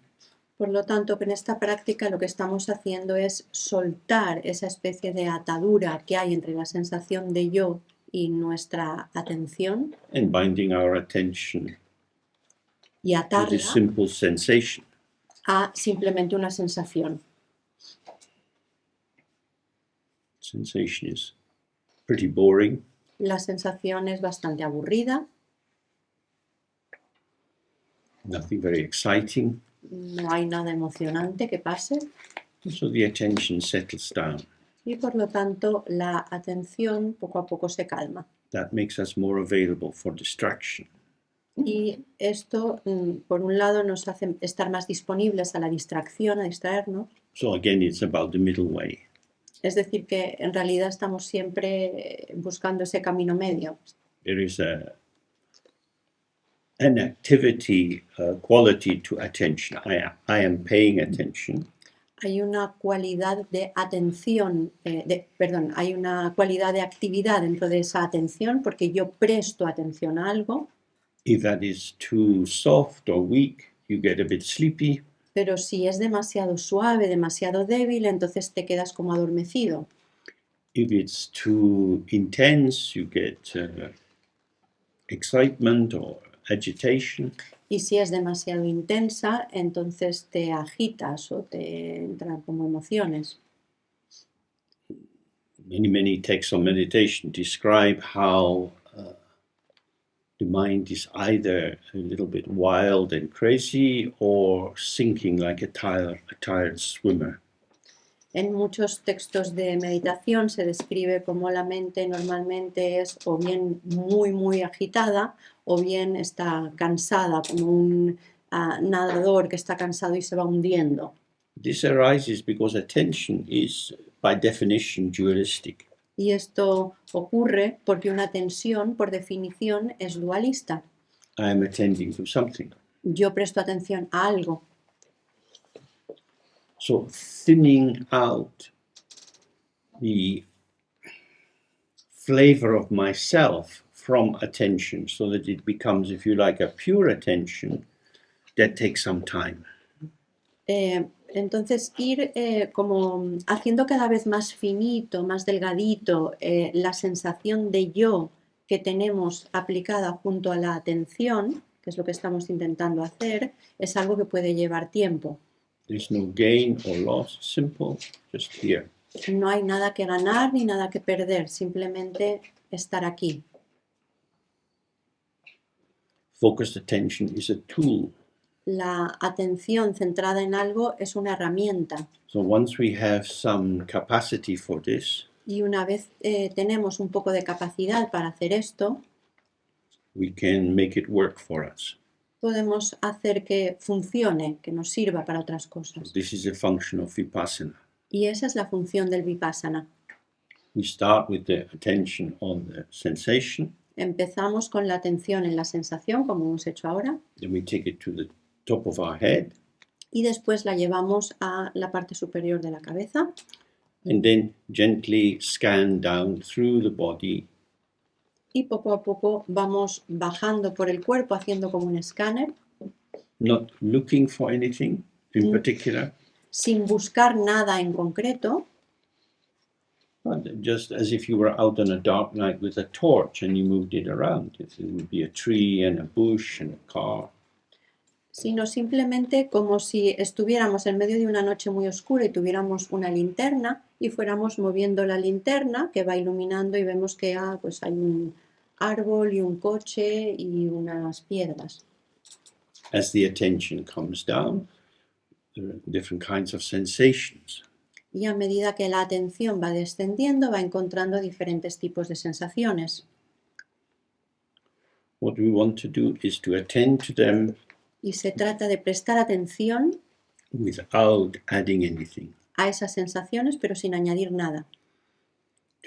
Por lo tanto, que en esta práctica lo que estamos haciendo es soltar esa especie de atadura que hay entre la sensación de yo y nuestra atención and binding our attention y to atarla this simple sensation. a simplemente una sensación. Sensation is pretty boring. La sensación es bastante aburrida, Nothing very exciting. no hay nada emocionante que pase So the attention settles down. y por lo tanto la atención poco a poco se calma. That makes us more available for distraction. Y esto, por un lado, nos hace estar más disponibles a la distracción, a distraernos. So again, it's about the middle way. Es decir, que en realidad estamos siempre buscando ese camino medio. There is an activity quality to attention. I am paying attention. Hay una cualidad de atención, hay una cualidad de actividad dentro de esa atención porque yo presto atención a algo, If that is too soft or weak, you get a bit sleepy. pero si es demasiado suave, demasiado débil, entonces te quedas como adormecido. If it's too intense, you get excitement or agitation. Y si es demasiado intensa, entonces te agitas o te entran como emociones. Many texts on meditation describe how the mind is either a little bit wild and crazy or sinking like a tired swimmer. En muchos textos de meditación se describe cómo la mente normalmente es o bien muy agitada o bien está cansada, como un nadador que está cansado y se va hundiendo. This arises because attention is, by definition, dualistic. Y esto ocurre porque una tensión, por definición, es dualista. I am attending to something. Yo presto atención a algo. So thinning out the flavor of myself from attention, so that it becomes, if you like, a pure attention, that takes some time. Entonces ir como haciendo cada vez más finito, más delgadito la sensación de yo que tenemos aplicada junto a la atención, que es lo que estamos intentando hacer, es algo que puede llevar tiempo. There's no gain or loss, simple, just here. No hay nada que ganar ni nada que perder, simplemente estar aquí. Focused attention is a tool. La atención centrada en algo es una herramienta. So once we have some capacity for this, Y una vez tenemos un poco de capacidad para hacer esto, we can make it work for us. podemos hacer que funcione, que nos sirva para otras So cosas. this is a function of vipassana. Y esa es la función del vipassana. We start with the attention on the sensation, Empezamos con la atención en la sensación, como hemos hecho ahora, then we take it to the top of our head, y después la llevamos a la parte superior de la cabeza and then gently scan down through the body y poco a poco vamos bajando por el cuerpo haciendo como un escáner, not looking for anything in particular, sin buscar nada en concreto, but just as if you were out on a dark night with a torch and you moved it around. It would be a tree and a bush and a car. sino simplemente como si estuviéramos en medio de una noche muy oscura y tuviéramos una linterna y fuéramos moviendo la linterna que va iluminando y vemos que pues hay un árbol y un coche y unas piedras. As the attention comes down, there are different kinds of sensations. Y a medida que la atención va descendiendo, va encontrando diferentes tipos de sensaciones. What we want to do is to attend to them Y se trata de prestar atención without adding anything, a esas sensaciones, pero sin añadir nada.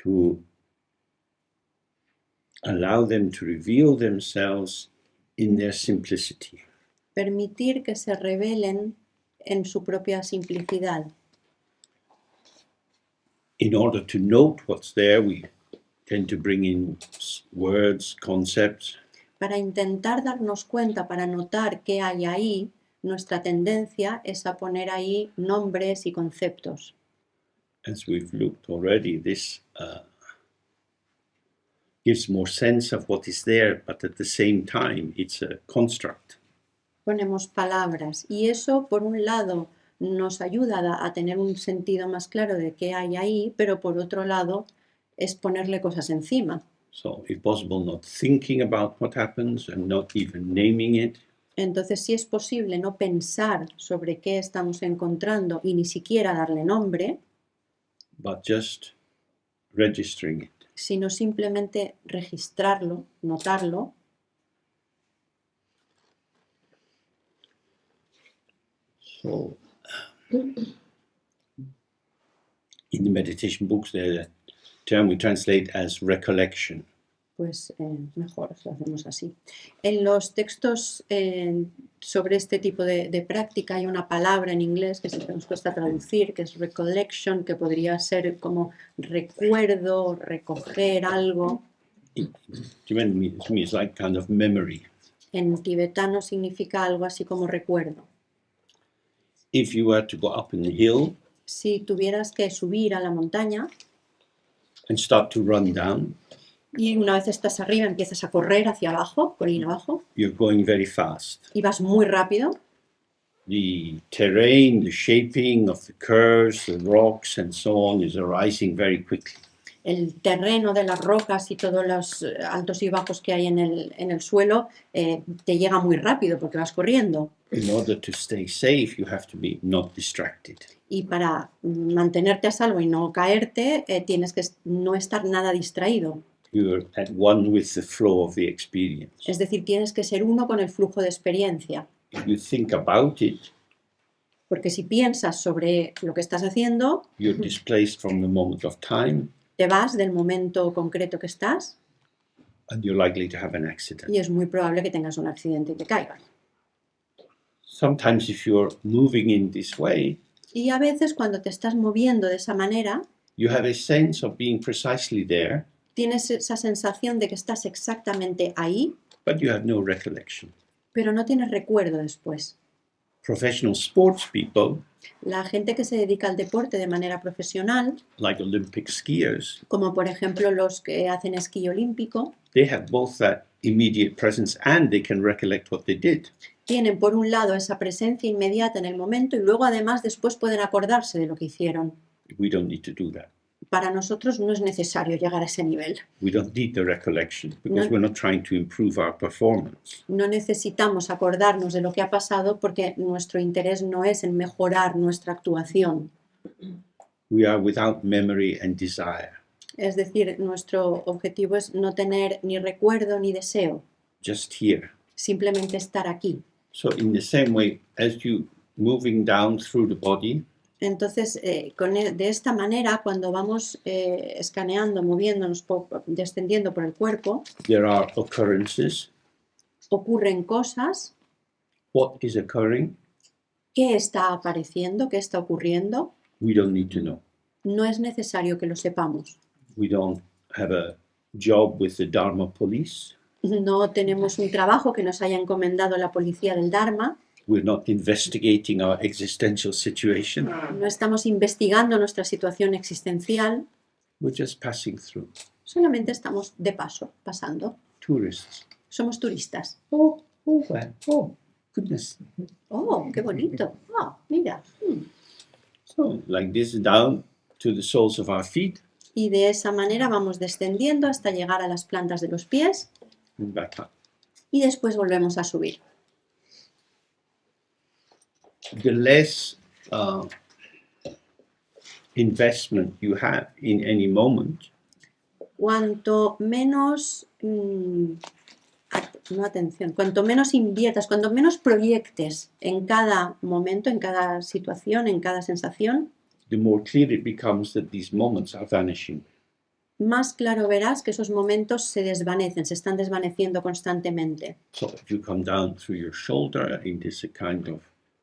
to allow them to reveal themselves in their simplicity. Permitir que se revelen en su propia simplicidad. In order to note what's there, we tend to bring in words, concepts, Para intentar darnos cuenta, para notar qué hay ahí, nuestra tendencia es a poner ahí nombres y conceptos. as we've looked already. This gives more sense of what is there, but at the same time, it's a construct. Ponemos palabras y eso, por un lado, nos ayuda a tener un sentido más claro de qué hay ahí, pero por otro lado, es ponerle cosas encima. So, if possible, not thinking about what happens and not even naming it, Entonces, si es posible no pensar sobre qué estamos encontrando y ni siquiera darle nombre, but just registering it. sino simplemente registrarlo, notarlo. So, in the meditation books, the term we translate as recollection. Pues mejor lo hacemos así. En los textos sobre este tipo de práctica hay una palabra en inglés que siempre nos cuesta traducir, que es recollection, que podría ser como recuerdo, recoger algo. Tibetan to me is like kind of memory. En tibetano significa algo así como recuerdo. If you were to go up in the hill Si tuvieras que subir a la montaña and start to run down, y una vez estás arriba empiezas a correr hacia abajo, colina abajo, you're going very fast. y vas muy rápido, The terrain, the shaping of the curves, the rocks, and so on is arising very quickly. el terreno de las rocas y todos los altos y bajos que hay en el suelo te llega muy rápido porque vas corriendo. In order to stay safe, you have to be not distracted. Y para mantenerte a salvo y no caerte, tienes que no estar nada distraído. You're at one with the flow of the experience. Es decir, tienes que ser uno con el flujo de experiencia. If you think about it, Porque si piensas sobre lo que estás haciendo, you're displaced from the moment of time, te vas del momento concreto que estás and you're likely to have an accident. y es muy probable que tengas un accidente y te caigas. Sometimes if you're moving in this way, Y a veces cuando te estás moviendo de esa manera, you have a sense of being precisely there, tienes esa sensación de que estás exactamente ahí, but you have no recollection. pero no tienes recuerdo después. Professional sports people, La gente que se dedica al deporte de manera profesional, like Olympic skiers, como por ejemplo los que hacen esquí olímpico, they have both that immediate presence and they can recollect what they did. tienen por un lado esa presencia inmediata en el momento y luego además después pueden acordarse de lo que hicieron. We don't need to do that. Para nosotros no es necesario llegar a ese nivel. We don't need the recollection because No. we're not trying to improve our performance. No necesitamos acordarnos de lo que ha pasado porque nuestro interés no es en mejorar nuestra actuación. We are without memory and desire. Es decir, nuestro objetivo es no tener ni recuerdo ni deseo, Just here. simplemente estar aquí. So in the same way as you moving down through the body, Entonces, de esta manera, cuando vamos escaneando, moviéndonos, descendiendo por el cuerpo, there are occurrences. ocurren cosas. What is occurring? ¿Qué está apareciendo? ¿Qué está ocurriendo? We don't need to know. No es necesario que lo sepamos. We don't have a job with the Dharma police. No tenemos un trabajo que nos haya encomendado la policía del Dharma. We're not investigating our existential situation. No estamos investigando nuestra situación existencial. We're just passing through. Solamente estamos de paso, pasando. Tourists. Somos turistas. Well, oh, goodness. ¡Oh, qué bonito! ¡Ah, mira! So, like this, down to the soles of our feet Y de esa manera vamos descendiendo hasta llegar a las plantas de los pies and back up. y después volvemos a subir. The less investment you have in any moment, Cuanto menos, cuanto menos inviertas, cuanto menos proyectes en cada momento, en cada situación, en cada sensación, the more clear it becomes that these moments are vanishing. más claro verás que esos momentos se desvanecen, se están desvaneciendo constantemente. So if you come down through your shoulder into a kind of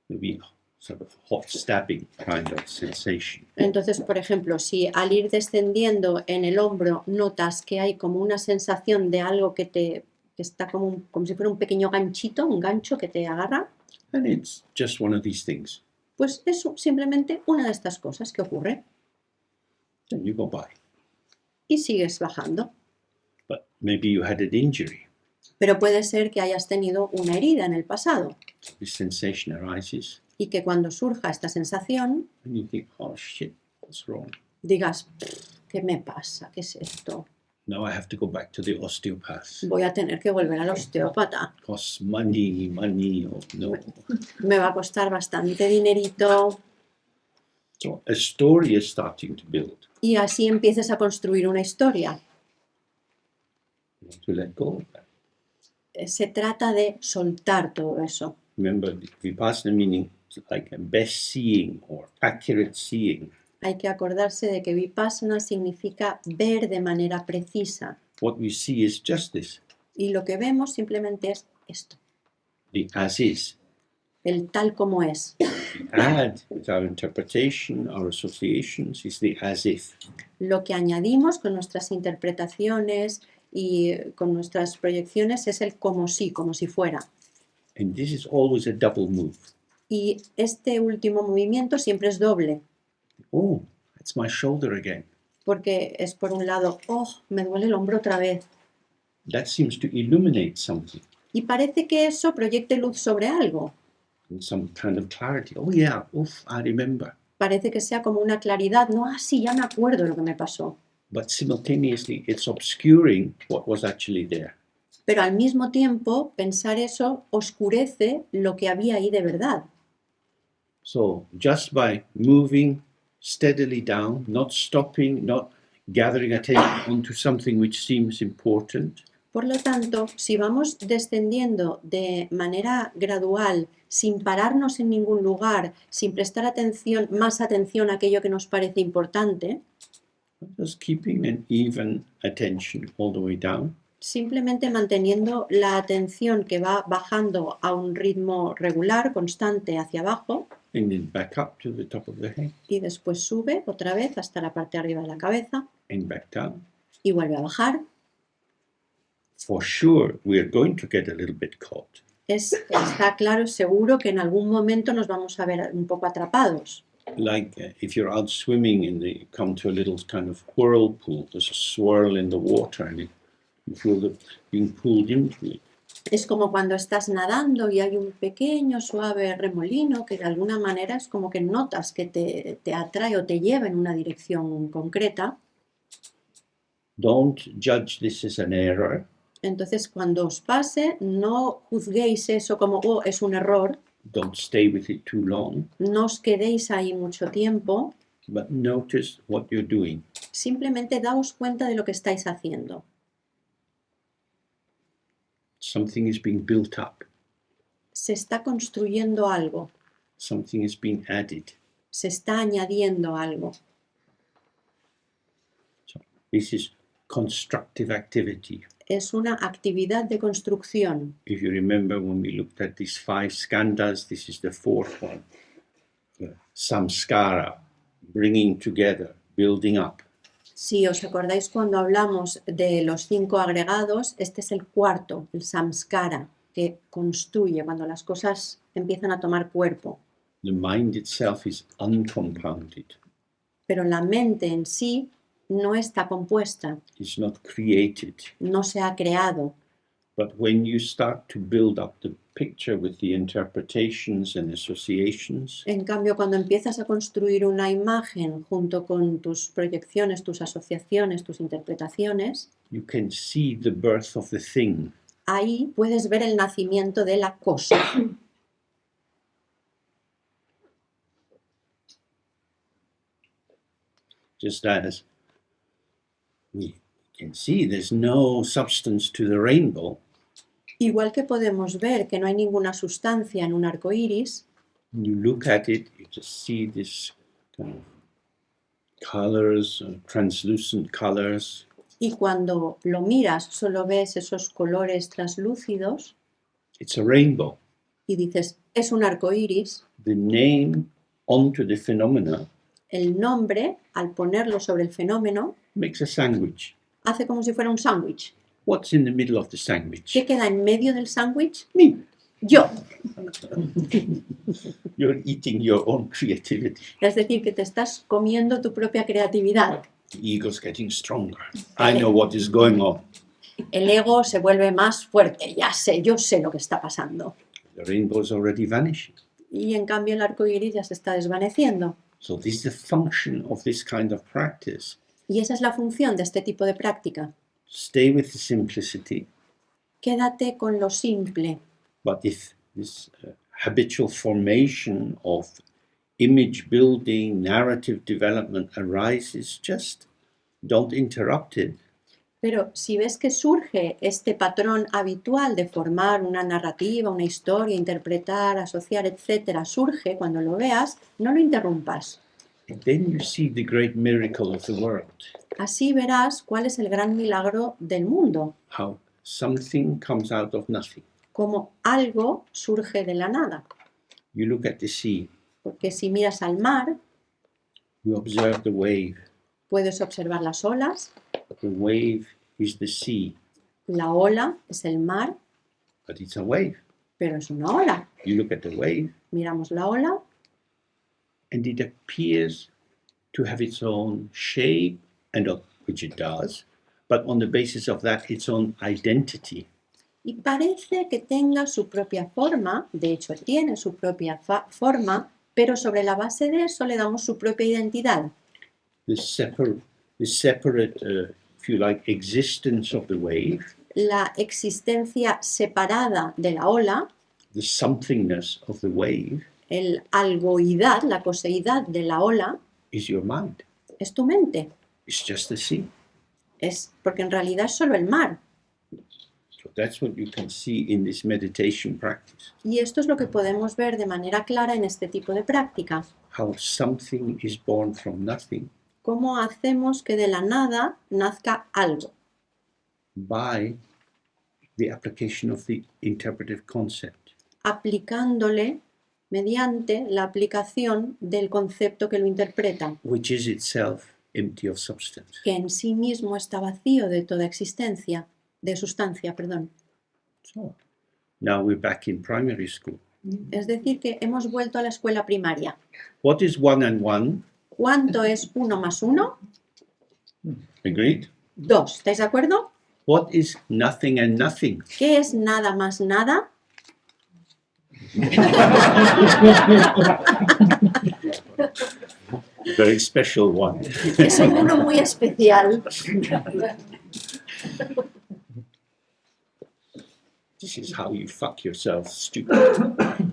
maybe sort of hot stabbing kind of sensation, Entonces, por ejemplo, si al ir descendiendo en el hombro notas que hay como una sensación de algo que está como si fuera un pequeño ganchito, un gancho que te agarra, and it's just one of these things, pues es simplemente una de estas cosas que ocurre then you go by. y sigues bajando. But maybe you had an injury. Pero puede ser que hayas tenido una herida en el pasado This sensation arises, y que cuando surja esta sensación and you think, oh shit, what's wrong? digas, ¿qué me pasa? ¿Qué es esto? Now I have to go back to the osteopath. Voy a tener que volver al osteópata. Costs money, oh no. Me va a costar bastante dinerito. So a story is starting to build. Y así empiezas a construir una historia. You want to let go of that. Se trata de soltar todo eso. Remember, vipassana meaning is like a best seeing or accurate seeing. Hay que acordarse de que vipassana significa ver de manera precisa. What we see is just this, Y lo que vemos simplemente es esto, the as is. el tal como es. The add with our interpretation, our associations, is the as if. Lo que añadimos con nuestras interpretaciones y con nuestras proyecciones es el como si fuera. And this is always a double move. Y este último movimiento siempre es doble, Oh, that's my shoulder again. porque es por un lado, oh, me duele el hombro otra vez. That seems to illuminate something, Y parece que eso proyecte luz sobre algo. and some kind of clarity. Oh yeah, oof, I remember. Parece que sea como una claridad, no, sí, ya me acuerdo lo que me pasó. But simultaneously, it's obscuring what was actually there. Pero al mismo tiempo, pensar eso oscurece lo que había ahí de verdad. So just by moving steadily down, not stopping, not gathering attention onto something which seems important, Por lo tanto, si vamos descendiendo de manera gradual, sin pararnos en ningún lugar, sin prestar más atención a aquello que nos parece importante, just keeping an even attention all the way down, simplemente manteniendo la atención que va bajando a un ritmo regular, constante hacia abajo, and then back up to the top of the head, y después sube otra vez hasta la parte de arriba de la cabeza and back down. y vuelve a bajar. For sure, we are going to get a little bit caught. Está claro, seguro que en algún momento nos vamos a ver un poco atrapados. Like if you're out swimming and you come to a little kind of whirlpool, there's a swirl in the water and you feel that being pulled into it. Es como cuando estás nadando y hay un pequeño suave remolino que de alguna manera es como que notas que te atrae o te lleva en una dirección concreta. Don't judge this as an error. Entonces, cuando os pase, no juzguéis eso como, oh, es un error. Don't stay with it too long, No os quedéis ahí mucho tiempo. but notice what you're doing. Simplemente daos cuenta de lo que estáis haciendo. Something is being built up. Se está construyendo algo. Something is being added. Se está añadiendo algo. This is constructive activity. Es una actividad de construcción. If you remember when we looked at these 5 skandhas, this is the 4th one. Samskara, bringing together, building up. Si os acordáis cuando hablamos de los 5 agregados, este es el cuarto, el samskara, que construye cuando las cosas empiezan a tomar cuerpo. The mind itself is uncompounded. Pero la mente en sí no está compuesta, It's not created. no se ha creado. But when you start to build up the picture with the interpretations and associations, En cambio, cuando empiezas a construir una imagen junto con tus proyecciones, tus asociaciones, tus interpretaciones, you can see the birth of the thing. ahí puedes ver el nacimiento de la cosa. Just as we can see there's no substance to the rainbow, Igual que podemos ver que no hay ninguna sustancia en un arco iris, when you look at it, you just see this kind of colors, translucent colors, y cuando lo miras solo ves esos colores translúcidos it's a rainbow. y dices, es un arco iris. The name onto the phenomena El nombre, al ponerlo sobre el fenómeno, makes a sandwich. hace como si fuera un sándwich. What's in the middle of the sandwich? ¿Qué queda en medio del sándwich? Me. Yo. You're eating your own creativity. Es decir, que te estás comiendo tu propia creatividad. The ego's getting stronger. I know what is going on. El ego se vuelve más fuerte. Ya sé, yo sé lo que está pasando. The rainbow is already vanishing. Y en cambio el arco iris ya se está desvaneciendo. So this is the function of this kind of practice. Y esa es la función de este tipo de práctica. Stay with the simplicity, Quédate con lo simple. but if this habitual formation of image building, narrative development arises, just don't interrupt it. Pero si ves que surge este patrón habitual de formar una narrativa, una historia, interpretar, asociar, etc., surge cuando lo veas, no lo interrumpas. And then you see the great miracle of the world, Así verás cuál es el gran milagro del mundo, how something comes out of nothing. como algo surge de la nada. You look at the sea, Porque si miras al mar, you observe the wave. puedes observar las olas, The wave is the sea, la ola es el mar, but it's a wave. pero es una ola. You look at the wave, Miramos la ola and it appears to have its own shape, which it does, but on the basis of that, its own identity. y parece que tenga su propia forma, de hecho tiene su propia forma, pero sobre la base de eso le damos su propia identidad. The separate if you like, existence of the wave, La existencia separada de la ola, the somethingness of the wave, el algoidad, la coseidad de la ola, is your mind. es tu mente. It's just the sea. Es porque en realidad es solo el mar. So that's what you can see in this meditation practice. Y esto es lo que podemos ver de manera clara en este tipo de práctica. How something is born from nothing Cómo hacemos que de la nada nazca algo, by the application of the interpretive concept. aplicándole mediante la aplicación del concepto que lo interpreta, which is itself empty of substance. que en sí mismo está vacío de toda existencia, de sustancia, perdón. So now we're back in primary school. Es decir, que hemos vuelto a la escuela primaria. What is 1 and 1? ¿Cuánto es 1 más 1? Agreed? 2. ¿Estáis de acuerdo? What is nothing and nothing? ¿Qué es nada más nada? Very special one. Es uno muy especial. This is how you fuck yourself, stupid.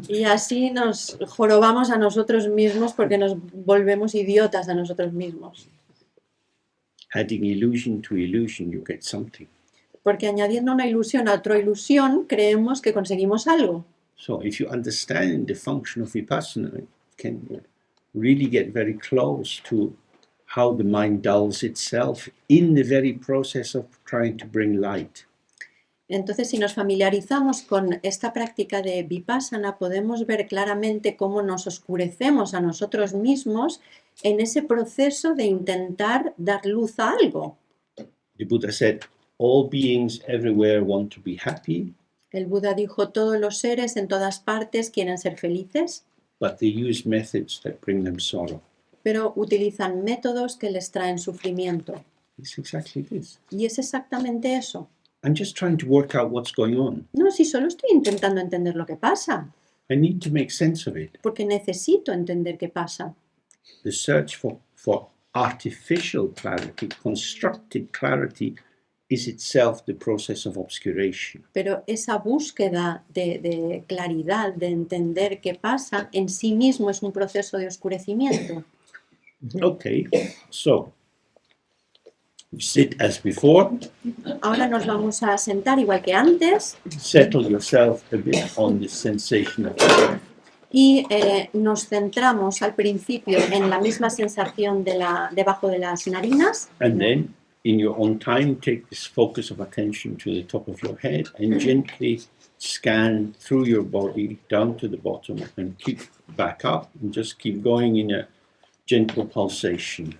Y así nos jorobamos a nosotros mismos porque nos volvemos idiotas a nosotros mismos. Adding illusion to illusion, you get something. Porque añadiendo una ilusión a otra ilusión, creemos que conseguimos algo. So if you understand the function of Vipassana, you can really get very close to how the mind dulls itself in the very process of trying to bring light. Entonces, si nos familiarizamos con esta práctica de Vipassana, podemos ver claramente cómo nos oscurecemos a nosotros mismos en ese proceso de intentar dar luz a algo. The Buddha said, all beings everywhere want to be happy, El Buda dijo, todos los seres en todas partes quieren ser felices, but they use methods that bring them sorrow. pero utilizan métodos que les traen sufrimiento. It's exactly this. Y es exactamente eso. I'm just trying to work out what's going on. No, si solo estoy intentando entender lo que pasa, I need to make sense of it. porque necesito entender qué pasa. The search for artificial clarity, constructed clarity, is itself the process of obscuration. Pero esa búsqueda de claridad, de entender qué pasa, en sí mismo es un proceso de oscurecimiento. Okay, so you sit as before, Ahora nos vamos a sentar igual que antes settle yourself a bit on the sensation of the breath, y nos centramos al principio en la misma sensación debajo de las narinas. and then in your own time take this focus of attention to the top of your head and gently scan through your body down to the bottom and keep back up and just keep going in a gentle pulsation.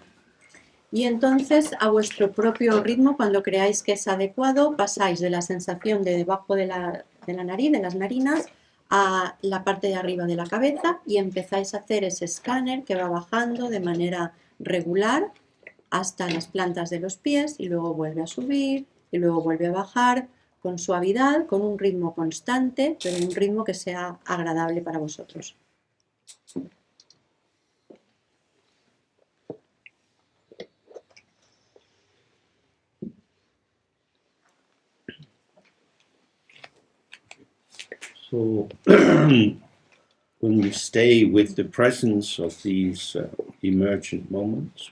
Y entonces, a vuestro propio ritmo, cuando creáis que es adecuado, pasáis de la sensación de debajo de la nariz, de las narinas, a la parte de arriba de la cabeza y empezáis a hacer ese escáner que va bajando de manera regular hasta las plantas de los pies y luego vuelve a subir y luego vuelve a bajar con suavidad, con un ritmo constante, pero un ritmo que sea agradable para vosotros. So when we stay with the presence of these emergent moments,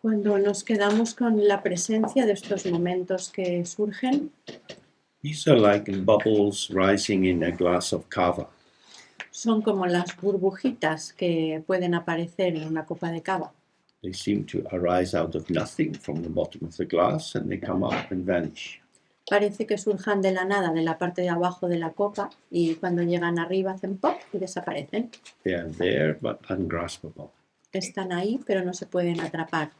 Cuando nos quedamos con la presencia de estos momentos que surgen, these are like bubbles rising in a glass of cava. son como las burbujitas que pueden aparecer en una copa de cava. They seem to arise out of nothing from the bottom of the glass and they come up and vanish. Parece que surjan de la nada, de la parte de abajo de la copa, y cuando llegan arriba hacen pop y desaparecen. They are there but ungraspable. Están ahí, pero no se pueden atrapar.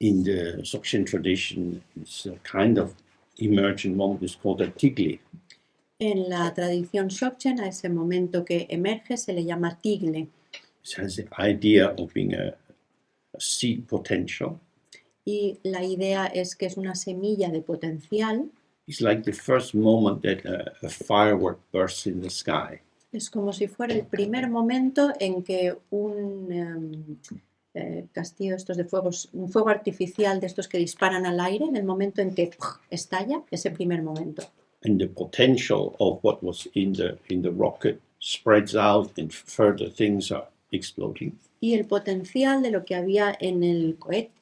In the Dzogchen tradition, it's a kind of emergent moment is called a tigli. En la tradición Dzogchen, a ese momento que emerge se le llama tigle. It has the idea of being a seed potential. Y la idea es que es una semilla de potencial. It's like the first moment that a firework bursts in the sky. Es como si fuera el primer momento en que un castillo estos de fuegos, un fuego artificial de estos que disparan al aire, en el momento en que estalla, ese primer momento. And the potential of what was in the rocket spreads out and further things are exploding. Y el potencial de lo que había en el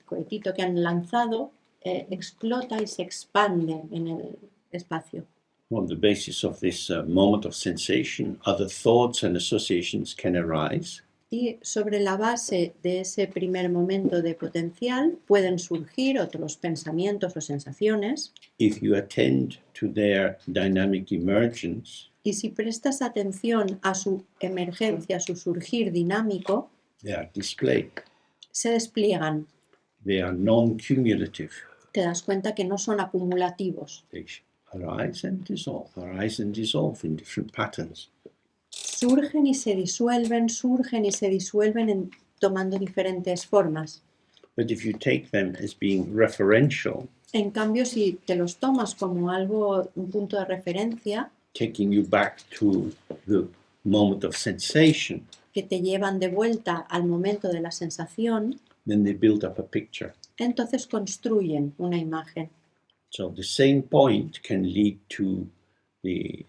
cohetito que han lanzado explota y se expande en el espacio. On the basis of this moment of sensation, other thoughts and associations can arise. Y sobre la base de ese primer momento de potencial pueden surgir otros pensamientos o sensaciones. If you attend to their dynamic emergence, Y si prestas atención a su emergencia, a su surgir dinámico, they are displayed. se despliegan. They are non-cumulative. Te das cuenta que no son acumulativos. They arise and dissolve in different patterns. Surgen y se disuelven, tomando diferentes formas. But if you take them as being referential, En cambio, si te los tomas como algo, un punto de referencia, taking you back to the moment of sensation, que te llevan de vuelta al momento de la sensación, then they build up a picture. entonces construyen una imagen. So the same point can lead to the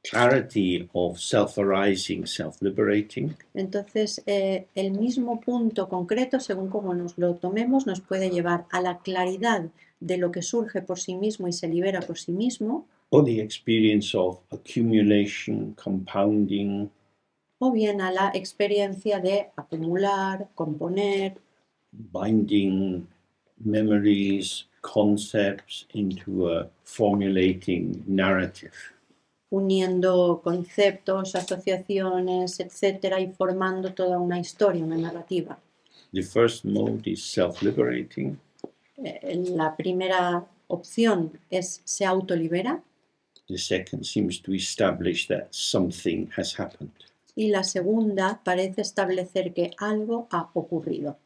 clarity of self-arising, self-liberating, Entonces, el mismo punto concreto, según como nos lo tomemos, nos puede llevar a la claridad de lo que surge por sí mismo y se libera por sí mismo, or the experience of accumulation, compounding, o bien a la experiencia de acumular, componer, binding memories, concepts into a formulating narrative. uniendo conceptos, asociaciones, etcétera, y formando toda una historia, una narrativa. The first mode is self-liberating. La primera opción es se autolibera The second seems to establish that something has happened. y la segunda parece establecer que algo ha ocurrido.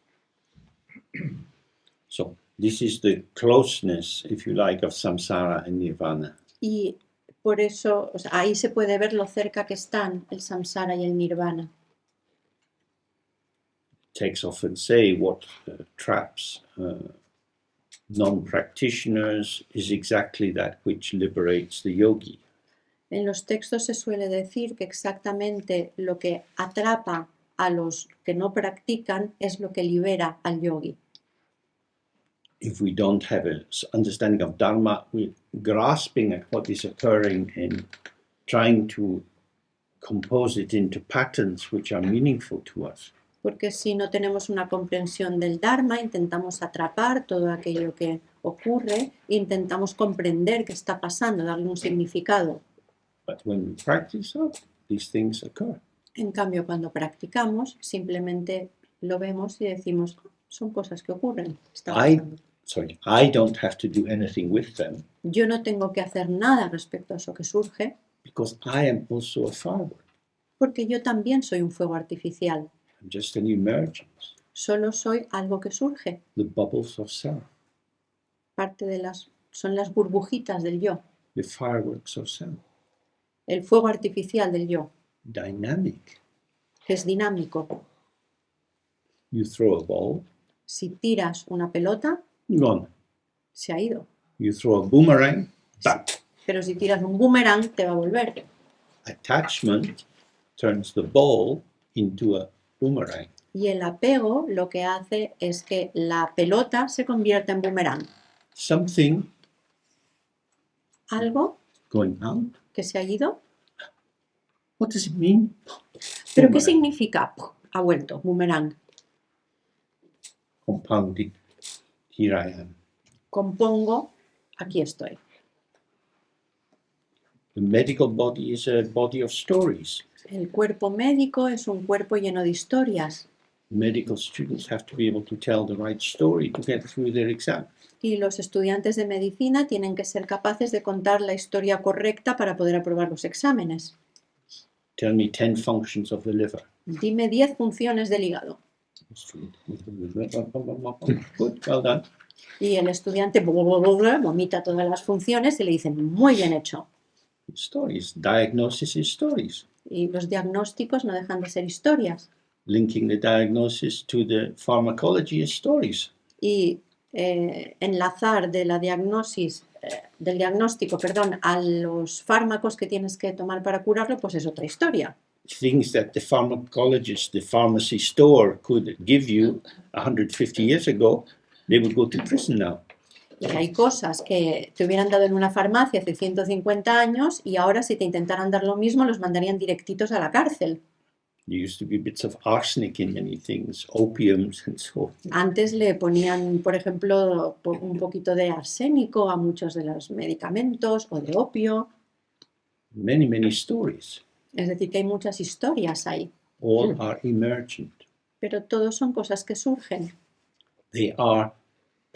So this is the closeness, if you like, of samsara and nirvana. Y por eso, o sea, ahí se puede ver lo cerca que están el samsara y el nirvana. Texts often say what traps non-practitioners is exactly that which liberates the yogi. En los textos se suele decir que exactamente lo que atrapa a los que no practican es lo que libera al yogi. If we don't have an understanding of Dharma, we're grasping at what is occurring and trying to compose it into patterns which are meaningful to us. Porque si no tenemos una comprensión del Dharma, intentamos atrapar todo aquello que ocurre, intentamos comprender qué está pasando, darle un significado. But when we practice, these things occur. En cambio, cuando practicamos, simplemente lo vemos y decimos, son cosas que ocurren. Está pasando. I don't have to do anything with them Yo no tengo que hacer nada respecto a eso que surge, because I am also a firework. porque yo también soy un fuego artificial. I'm just an emergence, Solo soy algo que surge. the bubbles of self, Son las burbujitas del yo, the fireworks of self, el fuego artificial del yo, dynamic. que es dinámico. You throw a ball, Si tiras una pelota, gone. se ha ido. You throw a boomerang, back. Pero si tiras un boomerang, te va a volver. Attachment turns the ball into a boomerang. Y el apego lo que hace es que la pelota se convierta en boomerang. Something Algo going out. que se ha ido. What does it mean? ¿Pero qué Boomerang. significa? Ha vuelto, boomerang. Compounding. Here I am. Compongo, aquí estoy. The medical body is a body of stories. El cuerpo médico es un cuerpo lleno de historias. Medical students have to be able to tell the right story to get through their exam. Y los estudiantes de medicina tienen que ser capaces de contar la historia correcta para poder aprobar los exámenes. Tell me 10 functions of the liver. Dime 10 funciones del hígado. Good, well done. Y el estudiante vomita todas las funciones y le dicen, muy bien hecho. Stories. Diagnosis is stories. Y los diagnósticos no dejan de ser historias. Linking the diagnosis to the pharmacology is stories. Y enlazar de la del diagnóstico, a los fármacos que tienes que tomar para curarlo, pues es otra historia. Things that the pharmacologist, the pharmacy store could give you 150 years ago, they would go to prison now. Y hay cosas que te hubieran dado en una farmacia hace 150 años y ahora si te intentaran dar lo mismo los mandarían directitos a la cárcel. There used to be bits of arsenic in many things, opiums and so on. Antes le ponían, por ejemplo, un poquito de arsénico a muchos de los medicamentos o de opio. many, many stories. Es decir, que hay muchas historias ahí, All are emergent. pero todos son cosas que surgen. They are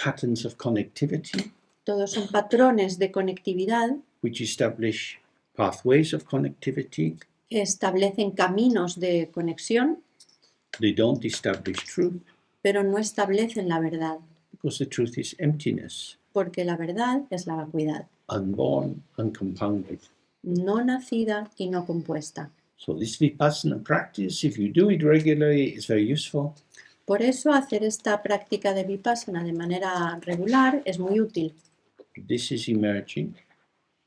patterns of connectivity Todos son patrones de conectividad which establish pathways of connectivity. que establecen caminos de conexión, They don't establish truth pero no establecen la verdad, because the truth is emptiness, porque la verdad es la vacuidad, unborn, uncompounded. no nacida y no compuesta. So this vipassana practice, if you do it regularly, is very useful. Por eso hacer esta práctica de vipassana de manera regular es muy útil, This is emerging.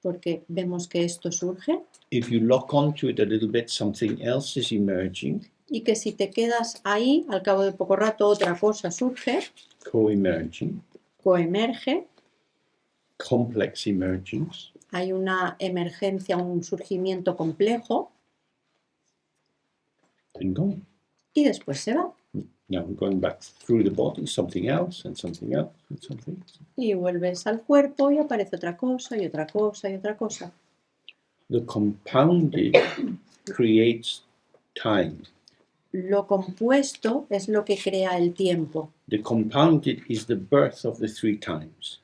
porque vemos que esto surge If you lock onto it a little bit, something else is emerging, y que si te quedas ahí, al cabo de poco rato otra cosa surge, co-emerging, coemerge, complex emergence. hay una emergencia, un surgimiento complejo And gone. y después se va. Now going back through the body, something else and something else and something else. Y vuelves al cuerpo y aparece otra cosa y otra cosa y otra cosa. The compounded creates time. Lo compuesto es lo que crea el tiempo. The compounded is the birth of the three times.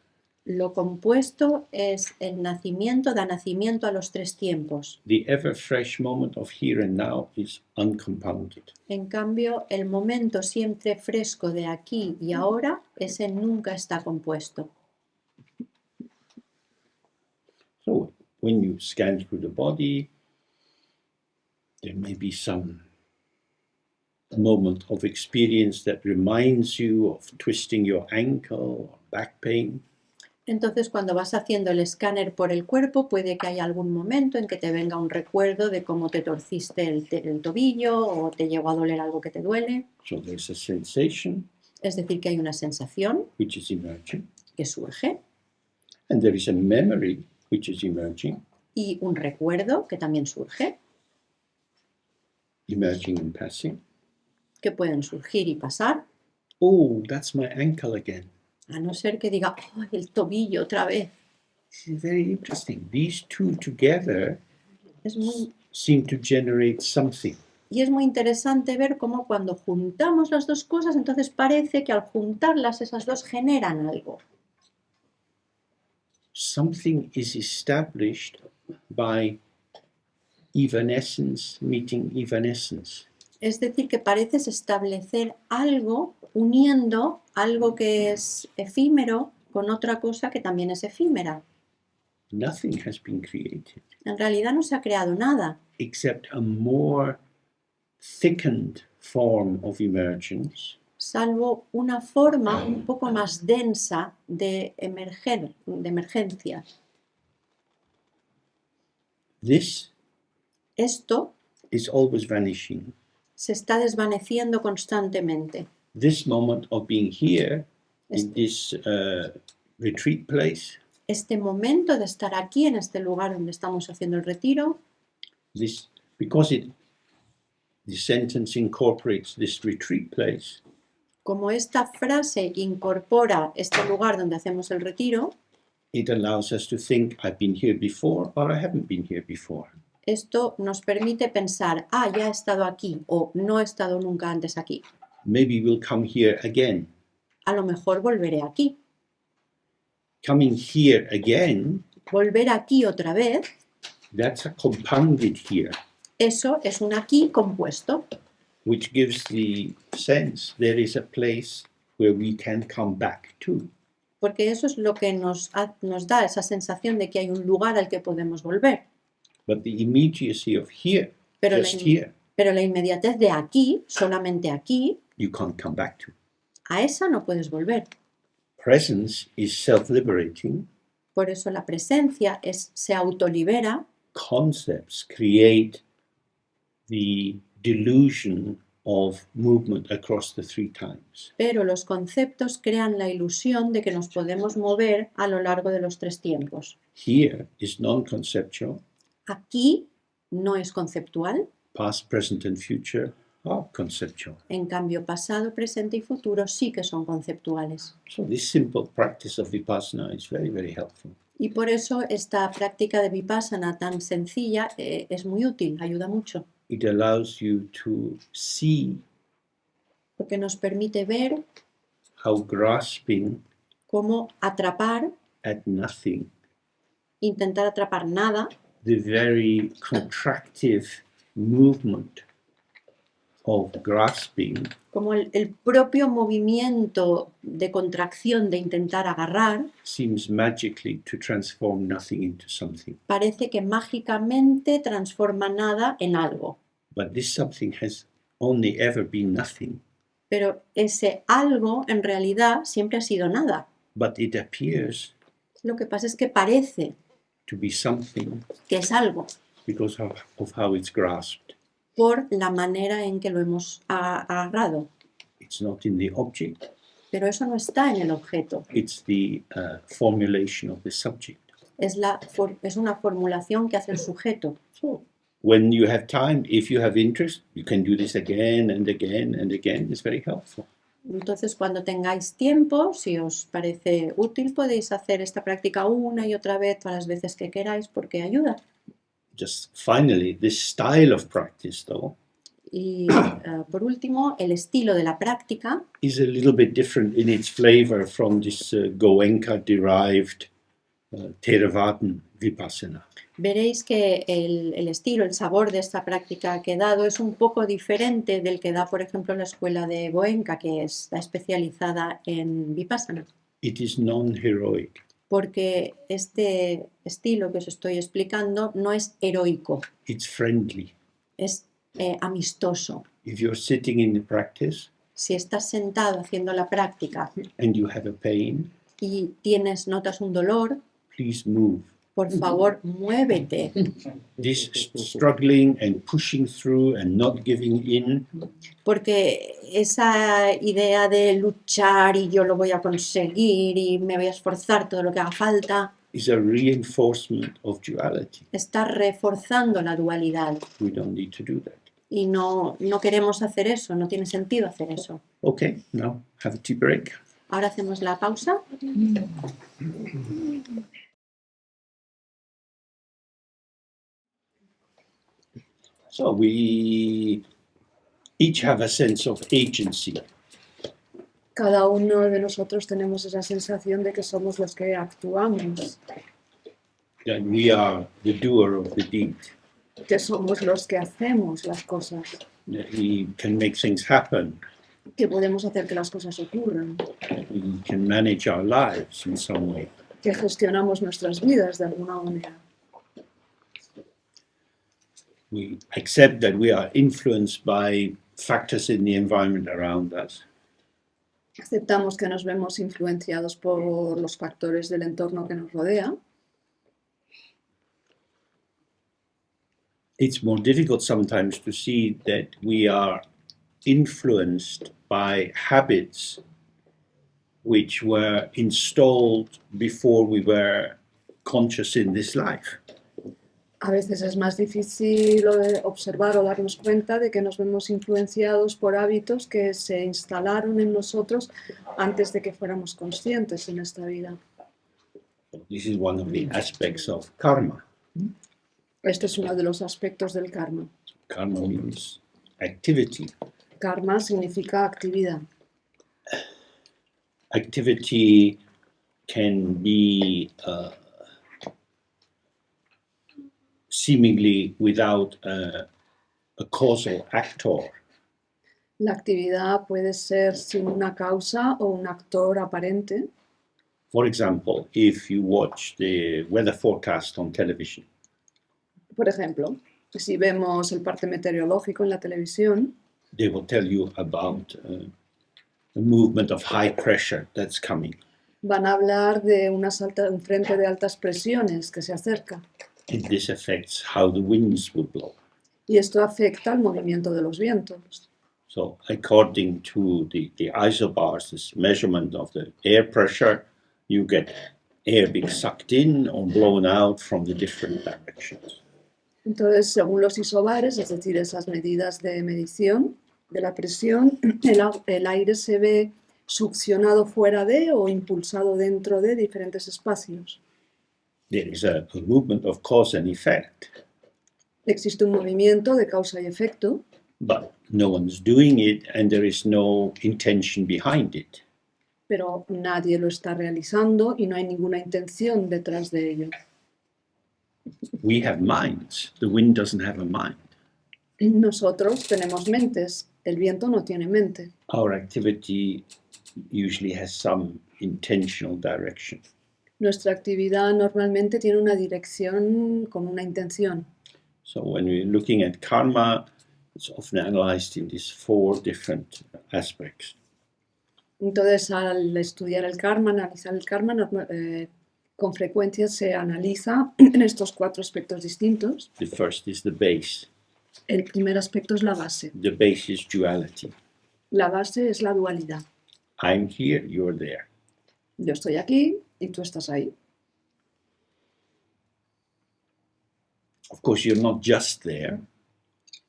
Lo compuesto es el nacimiento, da nacimiento a los tres tiempos. The ever fresh moment of here and now is uncompounded. En cambio, el momento siempre fresco de aquí y ahora, ese nunca está compuesto. So when you scan through the body, there may be some moment of experience that reminds you of twisting your ankle or back pain. Entonces, cuando vas haciendo el escáner por el cuerpo, puede que haya algún momento en que te venga un recuerdo de cómo te torciste el tobillo o te llegó a doler algo que te duele. So there's a sensation Es decir, que hay una sensación which is emerging, que surge and there is a memory which is emerging, y un recuerdo que también surge, emerging and passing. que pueden surgir y pasar, Oh, that's my ankle again. a no ser que diga, ¡oh, el tobillo otra vez! This is very interesting. These two together Es muy, seem to generate something. y es muy interesante ver cómo cuando juntamos las dos cosas, entonces parece que al juntarlas esas dos generan algo. Something is established by evanescence meeting evanescence. Es decir, que pareces establecer algo uniendo algo que es efímero con otra cosa que también es efímera. Nothing has been created En realidad no se ha creado nada, except a more thickened form of emergence, salvo una forma un poco más densa de emerger, de emergencia. This Esto is always vanishing. se está desvaneciendo constantemente. This moment of being here in this retreat place, Este momento de estar aquí, en este lugar donde estamos haciendo el retiro, this because the sentence incorporates this retreat place, como esta frase incorpora este lugar donde hacemos el retiro, it allows us to think, I've been here before or I haven't been here before. esto nos permite pensar, ah, ya he estado aquí o no he estado nunca antes aquí. Maybe we'll come here again. A lo mejor volveré aquí. Coming here again, Volver aquí otra vez, that's a compounded here, eso es un aquí compuesto, which gives the sense there is a place where we can come back to. porque eso es lo que nos da esa sensación de que hay un lugar al que podemos volver. But the immediacy of here, Pero just here, pero la inmediatez de aquí, solamente aquí, you can't come back to. a esa no puedes volver. Presence is self-liberating. Por eso la presencia se autolibera. Concepts create the delusion of movement across the three times. Pero los conceptos crean la ilusión de que nos podemos mover a lo largo de los tres tiempos. Here is non-conceptual. Aquí no es conceptual, Past, present, and future are conceptual. en cambio pasado, presente y futuro sí que son conceptuales. So this simple practice of vipassana is very, very helpful. Y por eso esta práctica de vipassana tan sencilla es muy útil, ayuda mucho, It allows you to see porque nos permite ver how grasping cómo atrapar, at nothing, intentar atrapar nada, the very contractive movement of grasping como el propio movimiento de contracción de intentar agarrar, seems magically to transform nothing into something. parece que mágicamente transforma nada en algo. But this something has only ever been nothing. Pero ese algo en realidad siempre ha sido nada. But it appears Lo que pasa es que parece to be something que es algo because of how it's grasped. por la manera en que lo hemos agarrado. It's not in the object, Pero eso no está en el objeto. it's the formulation of the subject. Es una formulación que hace el sujeto. So when you have time, if you have interest, you can do this again and again and again. It's very helpful. Entonces, cuando tengáis tiempo, si os parece útil, podéis hacer esta práctica una y otra vez, todas las veces que queráis, porque ayuda. Just finally, this style of practice, though, Y por último, el estilo de la práctica is a little bit different in its flavor from this Goenka-derived Theravadan Vipassana. veréis que el estilo, el sabor de esta práctica que he dado es un poco diferente del que da, por ejemplo, la escuela de Goenka, que está especializada en Vipassana. It is non-heroic. Porque este estilo que os estoy explicando no es heroico, It's friendly. es amistoso. If you're sitting in the practice Si estás sentado haciendo la práctica and you have a pain, y notas un dolor, please move. por favor, muévete. This struggling and pushing through and not giving in Porque esa idea de luchar y yo lo voy a conseguir y me voy a esforzar todo lo que haga falta, is a reinforcement of duality. está reforzando la dualidad. We don't need to do that. Y no queremos hacer eso, no tiene sentido hacer eso. Okay, now have a tea break. Ahora hacemos la pausa. So we each have a sense of agency. Cada uno de nosotros tenemos esa sensación de que somos los que actuamos, That we are the doer of the deed. que somos los que hacemos las cosas, That we can make things happen. que podemos hacer que las cosas ocurran, We can manage our lives in some way. que gestionamos nuestras vidas de alguna manera. We accept that we are influenced by factors in the environment around us. Aceptamos que nos vemos influenciados por los factores del entorno que nos rodea. It's more difficult sometimes to see that we are influenced by habits which were installed before we were conscious in this life. A veces es más difícil observar o darnos cuenta de que nos vemos influenciados por hábitos que se instalaron en nosotros antes de que fuéramos conscientes en esta vida. This is one of the aspects of karma. Este es uno de los aspectos del karma. Karma means activity. Karma significa actividad. Activity can be seemingly without a causal actor. La actividad puede ser sin una causa o un actor aparente. For example, if you watch the weather forecast on television, Por ejemplo, si vemos el parte meteorológico en la televisión, they will tell you about a movement of high pressure that's coming. van a hablar de un frente de altas presiones que se acerca. And this affects how the winds will blow. Y esto afecta al movimiento de los vientos. So according to the isobars, this measurement of the air pressure, you get air being sucked in or blown out from the different directions. Entonces, según los isobares, es decir, esas medidas de medición de la presión, el aire se ve succionado fuera de o impulsado dentro de diferentes espacios. There is a movement of cause and effect, Existe un movimiento de causa y efecto, but no one's doing it and there is no intention behind it. pero nadie lo está realizando y no hay ninguna intención detrás de ello. We have minds. The wind doesn't have a mind. Nosotros tenemos mentes, el viento no tiene mente. Our activity usually has some intentional direction. Nuestra actividad normalmente tiene una dirección con una intención. So when we're looking at karma, it's often analyzed in these 4 different aspects. Entonces, al estudiar el karma, analizar el karma, con frecuencia se analiza en estos 4 aspectos distintos. The first is the base. El primer aspecto es la base. The base is duality. La base es la dualidad. I'm here, you're there. Yo estoy aquí y tú estás ahí. Of course, you're not just there,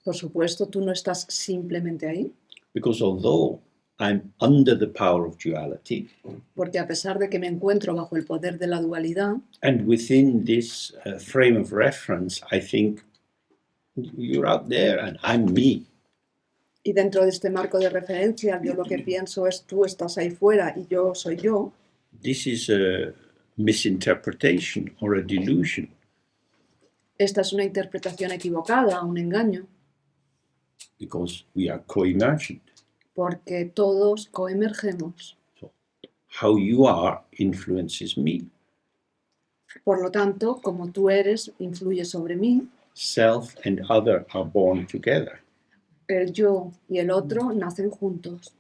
Por supuesto, tú no estás simplemente ahí, because although I'm under the power of duality, porque a pesar de que me encuentro bajo el poder de la dualidad, and within this frame of reference, I think you're out there and I'm me. y dentro de este marco de referencia, yo lo que pienso es tú estás ahí fuera y yo soy yo, This is a misinterpretation or a delusion. esta es una interpretación equivocada, un engaño, Because we are co-emergent. porque todos coemergemos. How you are influences me. Por lo tanto, como tú eres, influye sobre mí. Self and other are born together. El yo y el otro nacen juntos.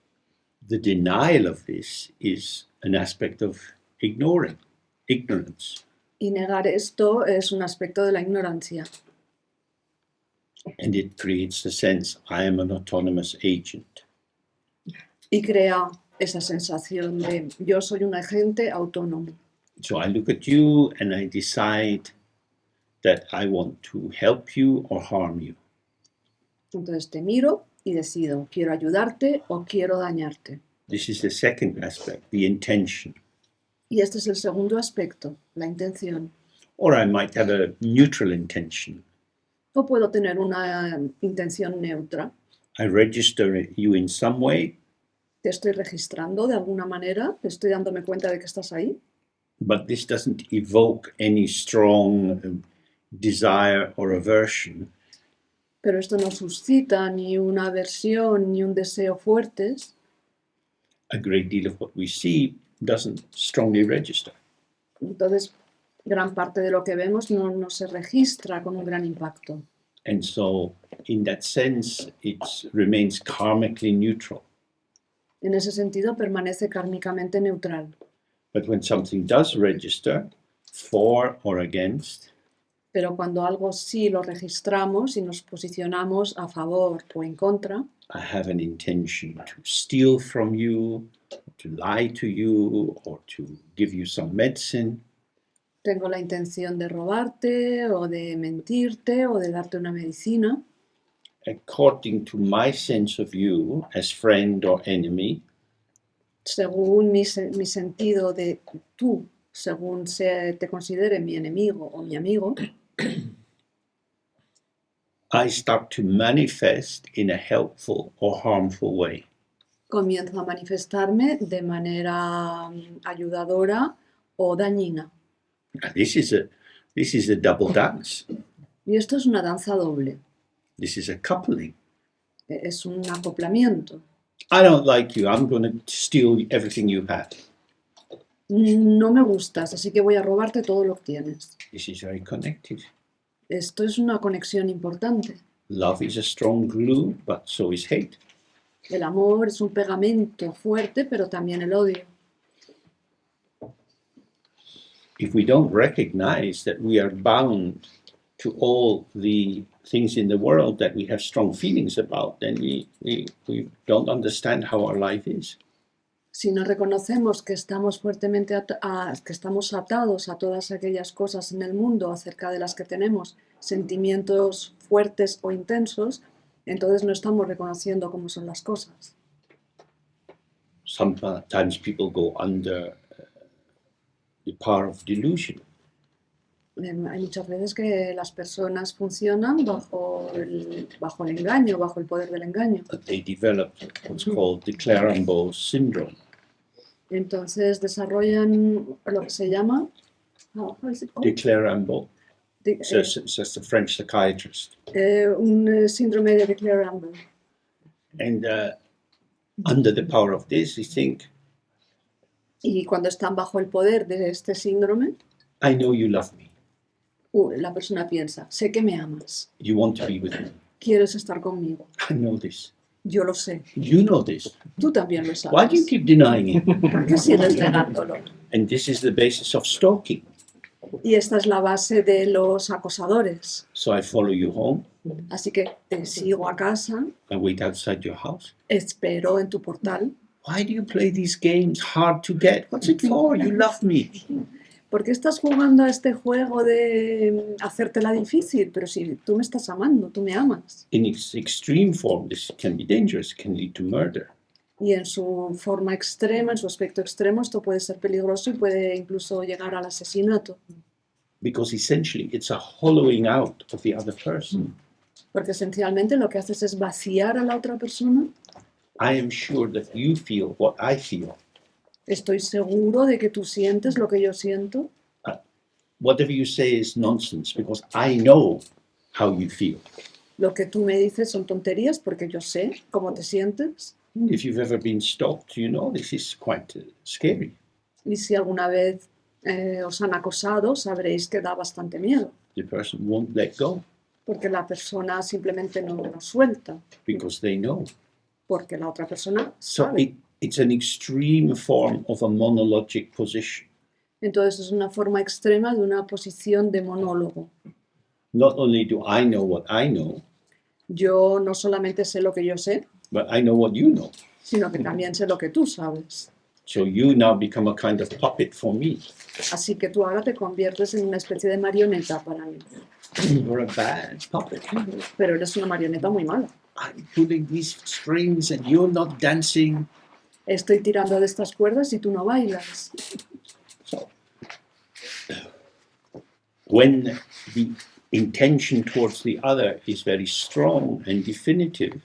The denial of this is an aspect of ignorance. Y negar esto es un aspecto de la ignorancia. And it creates the sense I am an autonomous agent. Y crea esa sensación de yo soy un agente autónomo. So I look at you and I decide that I want to help you or harm you. Entonces te miro y decido, ¿quiero ayudarte o quiero dañarte? This is the second aspect, the intention. Y este es el segundo aspecto, la intención. Or I might have a neutral intention. O puedo tener una intención neutra. I register you in some way, Te estoy registrando de alguna manera, te estoy dándome cuenta de que estás ahí, but this doesn't evoke any strong desire or aversion. pero esto no suscita ni una aversión ni un deseo fuertes. A great deal of what we see doesn't strongly register. Entonces, gran parte de lo que vemos no se registra con un gran impacto. And so, in that sense, it remains karmically neutral. En ese sentido, permanece kármicamente neutral. But when something does register, for or against, Pero cuando algo sí lo registramos y nos posicionamos a favor o en contra, I have an intention to steal from you, to lie to you, or to give you some medicine. tengo la intención de robarte o de mentirte o de darte una medicina, According to my sense of you as friend or enemy, según mi sentido de tú, según te considere mi enemigo o mi amigo, I start to manifest in a helpful or harmful way. comienzo a manifestarme de manera ayudadora o dañina. And this is a double dance. Y esto es una danza doble, This is a coupling. es un acoplamiento. I don't like you. I'm going to steal everything you have. No me gustas, así que voy a robarte todo lo que tienes. This is very connected. Esto es una conexión importante. Love is a strong glue, but so is hate. El amor es un pegamento fuerte, pero también el odio. If we don't recognize that we are bound to all the things in the world that we have strong feelings about, then we don't understand how our life is. Si no reconocemos que estamos fuertemente que estamos atados a todas aquellas cosas en el mundo acerca de las que tenemos sentimientos fuertes o intensos, entonces no estamos reconociendo cómo son las cosas. Sometimes people go under the power of delusion. Hay muchas veces que las personas funcionan bajo el engaño, bajo el poder del engaño. They develop what's called declarable syndrome. Entonces desarrollan lo que se llama how is it called? Declarable. De- So it's a French psychiatrist. un síndrome de declarable. And under the power of this, you think, Y cuando están bajo el poder de este síndrome, I know you love me. la persona piensa, sé que me amas, You want to be with me. quieres estar conmigo, I know this. yo lo sé, You know this. tú también lo Why do you sabes, keep denying it? ¿por qué sigues negándolo? And this is the basis of stalking. Y esta es la base de los acosadores. So I follow you home. Así que te sigo a casa, I wait outside your house. espero en tu portal. Why do you play these games hard to get? What's it for? You love me. ¿Por qué estás jugando a este juego de hacértela difícil? Pero si tú me estás amando, tú me amas. In its extreme form, this can be dangerous, can lead to murder. Y en su forma extrema, en su aspecto extremo, esto puede ser peligroso y puede incluso llegar al asesinato. Because essentially it's a hollowing out of the other person. Porque esencialmente lo que haces es vaciar a la otra persona. I am sure that you feel what I feel. Estoy seguro de que tú sientes lo que yo siento. Whatever you say is nonsense because I know how you feel. Lo que tú me dices son tonterías porque yo sé cómo te sientes. If you've ever been stalked, you know this is quite scary. Y si alguna vez os han acosado, sabréis que da bastante miedo. The person won't let go Porque la persona simplemente no suelta. because they know. Porque la otra persona So sabe. it's an extreme form of a monologic position. Entonces es una forma extrema de una posición de monólogo. Not only do I know what I know, Yo no solamente sé lo que yo sé, but I know what you know. sino que también sé lo que tú sabes. So you now become a kind of puppet for me. Así que tú ahora te conviertes en una especie de marioneta para mí. You're a bad puppet. Pero eres una marioneta muy mala. I'm pulling these strings and you're not dancing. Estoy tirando de estas cuerdas y tú no bailas. So when the intention towards the other is very strong and definitive,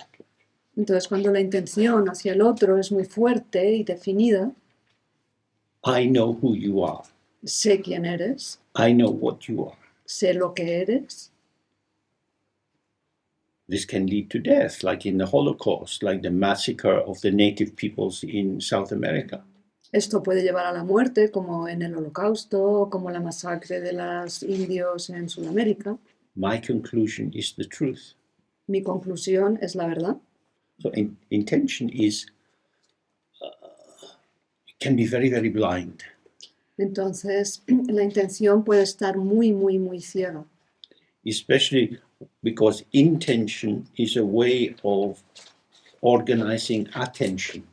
Entonces cuando la intención hacia el otro es muy fuerte y definida, I know who you are. sé quién eres, I know what you are. sé lo que eres. This can lead to death, like in the Holocaust, like the massacre of the native peoples in South America. Esto puede llevar a la muerte, como en el Holocausto, como la masacre de los indios en Sudamérica. My conclusion is the truth. Mi conclusión es la verdad. So intention is can be very, very blind. Entonces, la intención puede estar muy, muy, muy ciega. Especially because intention is a way of organizing attention.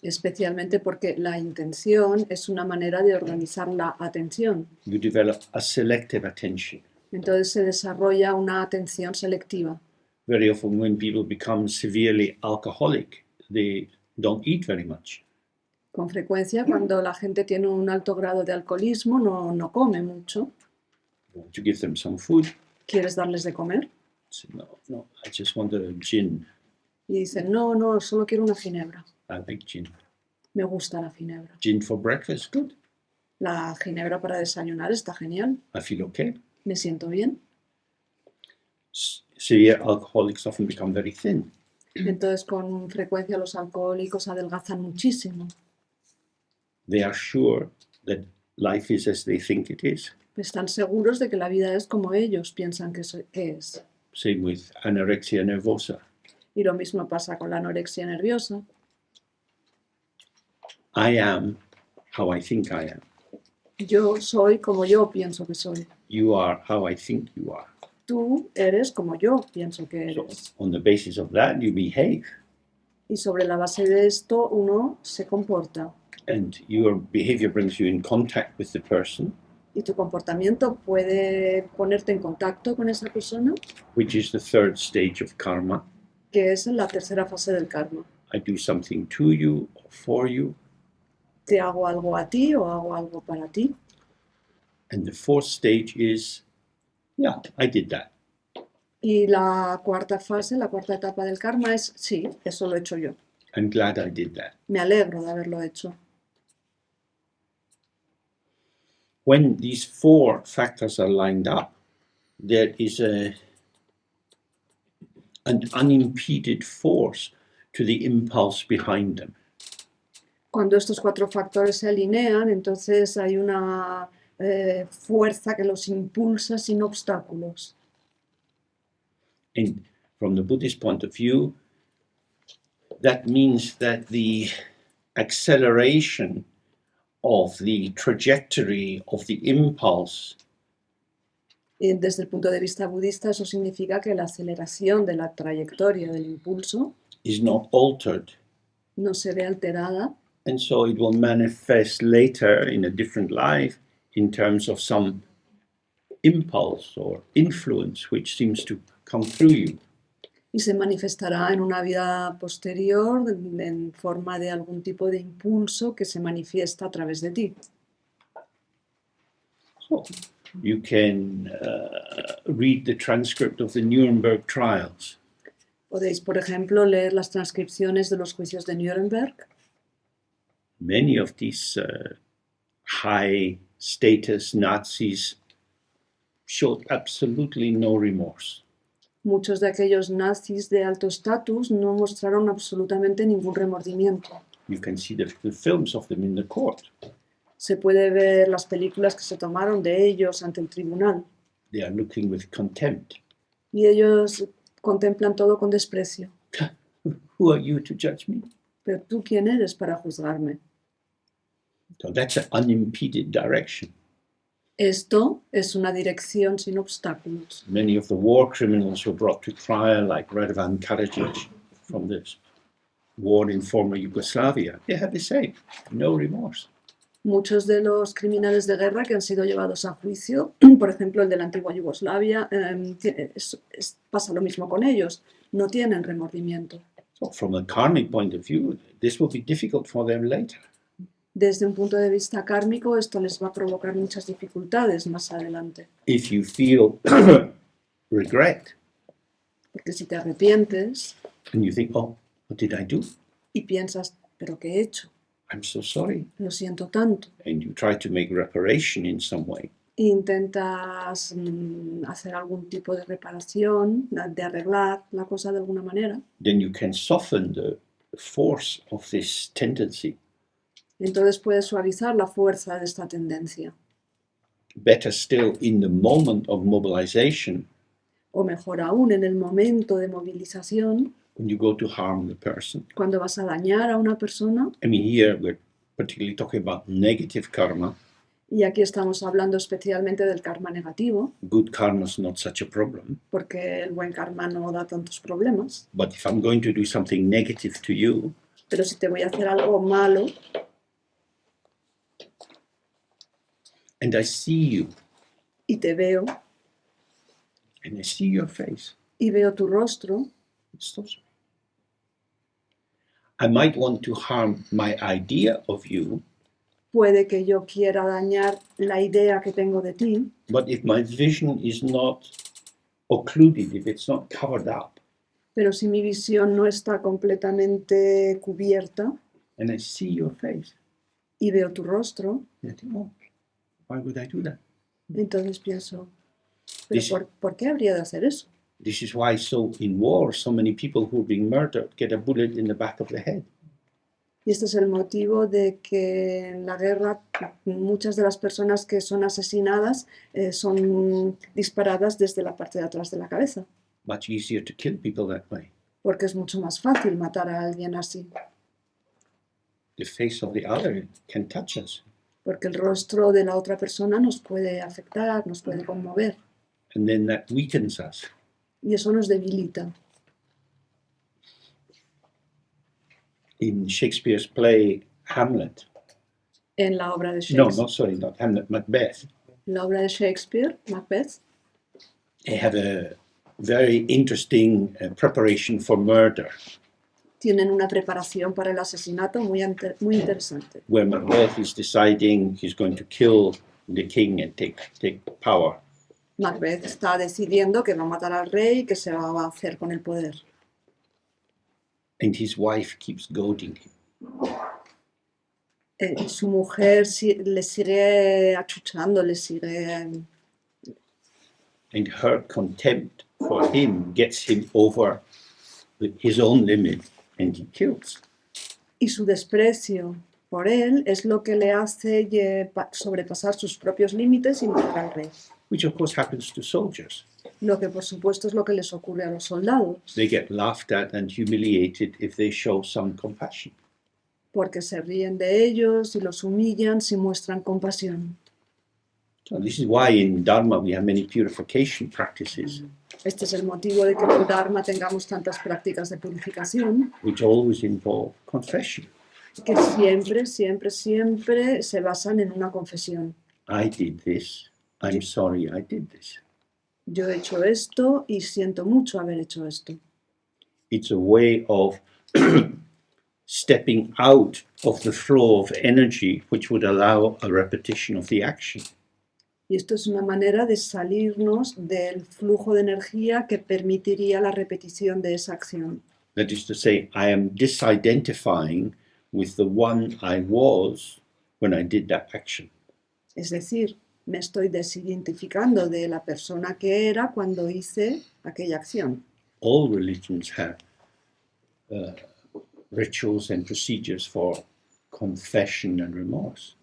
Especialmente porque la intención es una manera de organizar la atención. You develop a selective attention. Entonces se desarrolla una atención selectiva. Very often when people become severely alcoholic, they don't eat very much. Con frecuencia, cuando la gente tiene un alto grado de alcoholismo, no come mucho. You want to give them some food. ¿Quieres darles de comer? Say, no, I just want a gin. Y dicen, no, solo quiero una ginebra. I like gin. Me gusta la ginebra. Gin for breakfast, good. La ginebra para desayunar está genial. I feel okay. Me siento bien. Severe alcoholics often become very thin. Entonces, con frecuencia los alcohólicos adelgazan muchísimo. They are sure that life is as they think it is. Están seguros de que la vida es como ellos piensan que es. Same with anorexia nervosa. Y lo mismo pasa con la anorexia nerviosa. I am how I think I am. Yo soy como yo pienso que soy. You are how I think you are. Tú eres como yo pienso que So eres. on the basis of that, you behave. Y sobre la base de esto uno se comporta. And your behavior brings you in contact with the person, Y tu comportamiento puede ponerte en contacto con esa persona, which is the third stage of karma. que es la tercera fase del karma. I do something to you or for you, Te hago algo a ti o hago algo para ti. And the fourth stage is, yeah, I did that. Y la cuarta fase, la cuarta etapa del karma es, sí, eso lo he hecho yo. I'm glad I did that. Me alegro de haberlo hecho. When these four factors are lined up, there is an unimpeded force to the impulse behind them. Cuando estos cuatro factores se alinean, entonces hay una fuerza que los impulsa sin obstáculos. And from the Buddhist point of view, that means that the acceleration of the trajectory of the impulse Y desde el punto de vista budista, eso significa que la aceleración de la trayectoria del impulso is not altered, no se ve alterada, and so it will manifest later in a different life in terms of some impulse or influence which seems to come through you. y se manifestará en una vida posterior en forma de algún tipo de impulso que se manifiesta a través de ti. So you can read the transcript of the Nuremberg trials. Podéis, por ejemplo, leer las transcripciones de los juicios de Nuremberg. Many of these high status Nazis showed absolutely no remorse. Muchos de aquellos nazis de alto estatus no mostraron absolutamente ningún remordimiento. You can see the films of them in the court. Se puede ver las películas que se tomaron de ellos ante el tribunal They are looking with contempt. y ellos contemplan todo con desprecio. Who are you to judge me? Pero tú, ¿quién eres para juzgarme? So that's an unimpeded direction. Esto es una dirección sin obstáculos. Many of the war criminals were brought to trial, like Radovan Karadzic from the war in former Yugoslavia. They had the same, no remorse. Muchos de los criminales de guerra que han sido llevados a juicio, por ejemplo el de la antigua Yugoslavia, pasa lo mismo con ellos, no tienen remordimiento. So from a karmic point of view, this will be difficult for them later. Desde un punto de vista kármico, esto les va a provocar muchas dificultades más adelante. If you feel regret Porque si te arrepientes and you think, oh, what did I do? y piensas, ¿pero qué he hecho? I'm so sorry. Lo siento tanto. And you try to make reparation in some way. E intentas hacer algún tipo de reparación, de arreglar la cosa de alguna manera. Then you can soften the force of this tendency. Entonces puedes suavizar la fuerza de esta tendencia. Better still, in the moment of mobilization, O mejor aún, en el momento de movilización, when you go to harm the person. cuando vas a dañar a una persona, I mean, here we're particularly talking about negative karma. y aquí estamos hablando especialmente del karma negativo, Good karma is not such a problem. porque el buen karma no da tantos problemas, But if I'm going to do something negative to you, pero si te voy a hacer algo malo and I see you, y te veo and I see your face, y veo tu rostro, I might want to harm my idea of you, puede que yo quiera dañar la idea que tengo de ti, but if my vision is not occluded, if it's not covered up, pero si mi visión no está completamente cubierta and I see your face, y veo tu rostro, I think, oh, why would I do that? entonces pienso, ¿pero This- por qué habría de hacer eso? This is why in war, so many people who are being murdered get a bullet in the back of the head. Y este es el motivo de que en la guerra muchas de las personas que son asesinadas son disparadas desde la parte de atrás de la cabeza, Much easier to kill people that way. porque es mucho más fácil matar a alguien así, The face of the other can touch us, porque el rostro de la otra persona nos puede afectar, nos puede conmover, and then that weakens us. y eso nos debilita. In Shakespeare's play Hamlet, En la obra de no, Shakespeare, not Hamlet, Macbeth, la obra de Shakespeare, Macbeth, they have a very interesting preparation for murder, tienen una preparación para el asesinato muy interesante, where Macbeth is deciding he's going to kill the king and take power. Macbeth está decidiendo que va a matar al rey y que se va a hacer con el poder. And his wife keeps goading him. Su mujer le sigue achuchando, le sigue... And her contempt for him gets him over his own limit and he kills. Y su desprecio por él es lo que le hace sobrepasar sus propios límites y matar al rey. Which of course happens to soldiers. Lo que por supuesto es lo que les ocurre a los soldados, They get laughed at and humiliated if they show some compassion. porque se ríen de ellos y los humillan si muestran compasión. So this is why in Dharma we have many purification practices, Este es el motivo de que en el Dharma tengamos tantas prácticas de purificación, which always involve confession. que siempre se basan en una confesión. I did this. I'm sorry I did this. Yo he hecho esto y siento mucho haber hecho esto. It's a way of stepping out of the flow of energy which would allow a repetition of the action. Y esto es una manera de salirnos del flujo de energía que permitiría la repetición de esa acción. That is to say, I am disidentifying with the one I was when I did that action. Es decir, me estoy desidentificando de la persona que era cuando hice aquella acción. All religions have rituals and procedures for confession and remorse.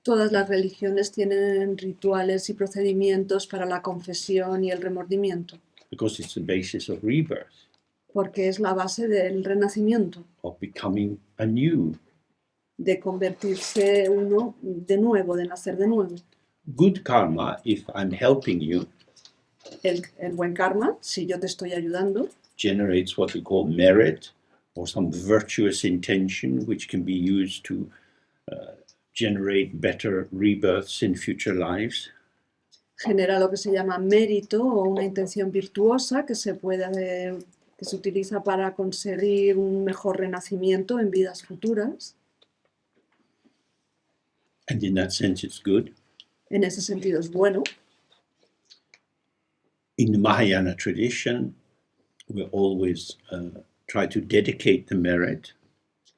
Todas las religiones tienen rituales y procedimientos para la confesión y el remordimiento, Because it's the basis of rebirth, porque es la base del renacimiento, of becoming anew. de convertirse uno de nuevo, de nacer de nuevo. Good karma, if I'm helping you, El buen karma, si yo te estoy ayudando, generates what we call merit or some virtuous intention which can be used to generate better rebirths in future lives. genera lo que se llama mérito o una intención virtuosa que se utiliza para conseguir un mejor renacimiento en vidas futuras. And in that sense, it's good. En ese sentido es bueno. In the Mahayana tradition, we always try to dedicate the merit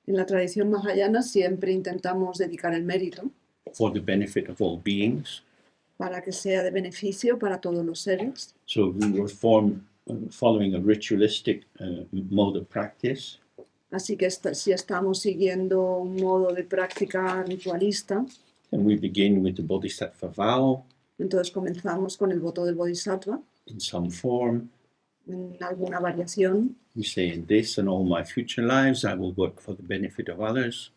En la tradición mahayana siempre intentamos dedicar el mérito for the benefit of all beings. para que sea de beneficio para todos los seres. So we were following a ritualistic mode of practice. Así que si estamos siguiendo un modo de práctica ritualista, And we begin with the Bodhisattva vow entonces comenzamos con el voto del Bodhisattva in some form. en alguna variación. We say, in this and all my future lives, I will work for the benefit of others.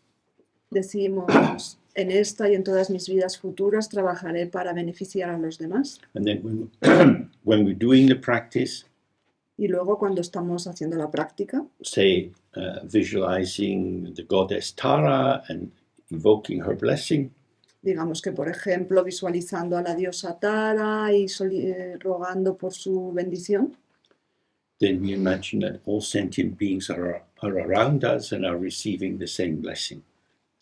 Decimos, en esta y en todas mis vidas futuras trabajaré para beneficiar a los demás. And then when we're doing the practice, Y luego cuando estamos haciendo la práctica, say, visualizing the goddess Tara and invoking her blessing, digamos que por ejemplo visualizando a la diosa Tara y rogando por su bendición, then we imagine that all sentient beings are around us and are receiving the same blessing.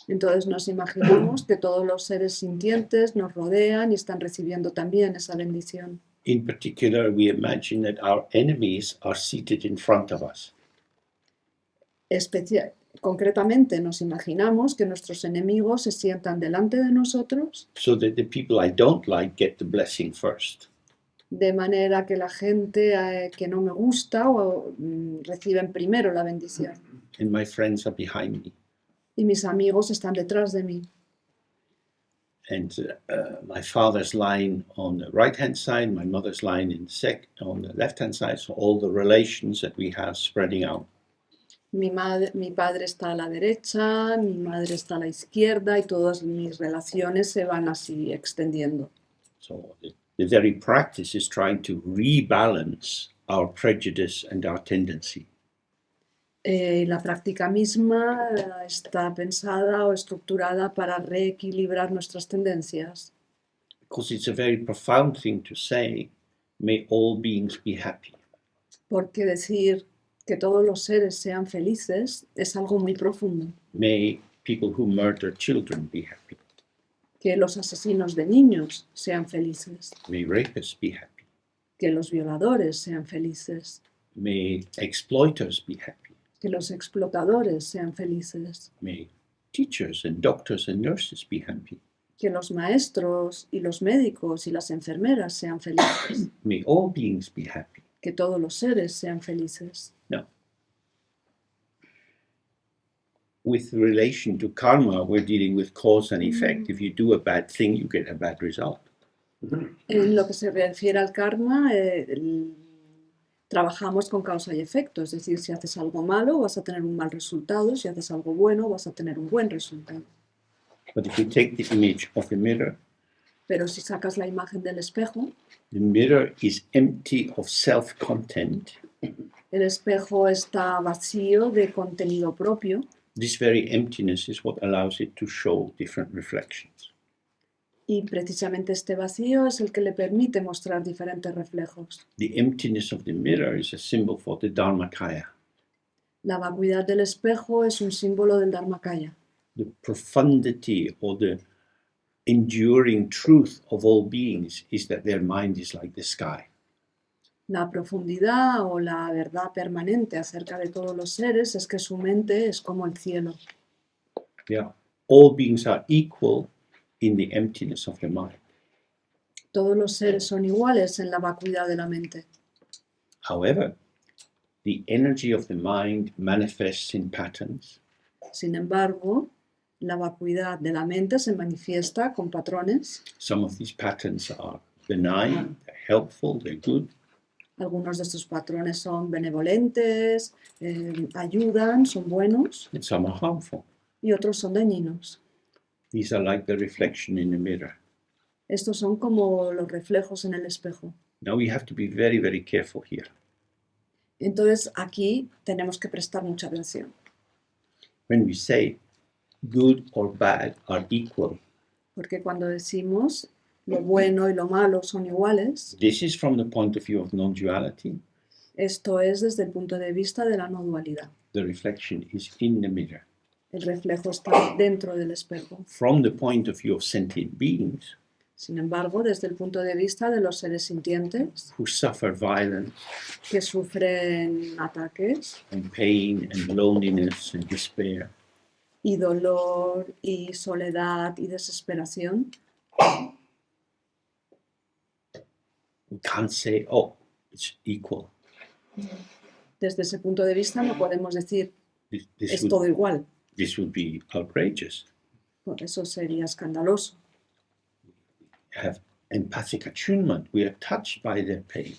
entonces nos imaginamos que todos los seres sintientes nos rodean y están recibiendo también esa bendición. In particular, we imagine that our enemies are seated in front of us. Concretamente nos imaginamos que nuestros enemigos se sientan delante de nosotros, So that the people I don't like get the blessing first. de manera que la gente que no me gusta reciben primero la bendición. And my friends are behind me. Y mis amigos están detrás de mí. And my father's line on the right-hand side, my mother's line on the left-hand side. So all the relations that we have spreading out. Mi padre está a la derecha, mi madre está a la izquierda y todas mis relaciones se van así extendiendo. So the very practice is trying to rebalance our prejudice and our tendency. La práctica misma está pensada o estructurada para reequilibrar nuestras tendencias. Because it's a very profound thing to say, may all beings be happy. Porque decir que todos los seres sean felices es algo muy profundo. May people who murder children be happy. Que los asesinos de niños sean felices. May rapists be happy. Que los violadores sean felices. May exploiters be happy. Que los explotadores sean felices. May teachers and doctors and nurses be happy. Que los maestros y los médicos y las enfermeras sean felices. May all beings be happy. Que todos los seres sean felices. Now, with relation to karma, we're dealing with cause and effect. If you do a bad thing, you get a bad result. En lo que se refiere al karma, trabajamos con causa y efecto. Es decir, si haces algo malo, vas a tener un mal resultado. Si haces algo bueno, vas a tener un buen resultado. But if you take the image of the mirror, Pero si sacas la imagen del espejo, the mirror is empty of self-content. el espejo está vacío de contenido propio. This very emptiness is what allows it to show different reflections. Y precisamente este vacío es el que le permite mostrar diferentes reflejos. The emptiness of the mirror is a symbol for the Dharmakaya. La vacuidad del espejo es un símbolo del Dharmakaya. The profundity or the enduring truth of all beings is that their mind is like the sky. La profundidad o la verdad permanente acerca de todos los seres es que su mente es como el cielo. Yeah. All beings are equal in the emptiness of the mind. Todos los seres son iguales en la vacuidad de la mente. However, the energy of the mind manifests in patterns. Sin embargo, la vacuidad de la mente se manifiesta con patrones. Some of these patterns are benign, they're helpful, they're good. Algunos de estos patrones son benevolentes, ayudan, son buenos, And some are harmful. y otros son dañinos. These are like the reflection in the mirror. Estos son como los reflejos en el espejo. Now we have to be very, very careful here. Entonces aquí tenemos que prestar mucha atención. When we say good or bad are equal, Porque cuando decimos lo bueno y lo malo son iguales, this is from the point of view of non-duality. esto es desde el punto de vista de la no dualidad. The reflection is in the mirror. El reflejo está dentro del espejo. From the point of view of sentient beings Sin embargo, desde el punto de vista de los seres sintientes who suffer violence que sufren ataques and pain and loneliness and despair, y dolor y soledad y desesperación, we can't say, oh, it's equal. desde ese punto de vista no podemos decir This es todo would, igual. this would be outrageous. Por eso sería escandaloso. Have empathic attunement. We are touched by their pain.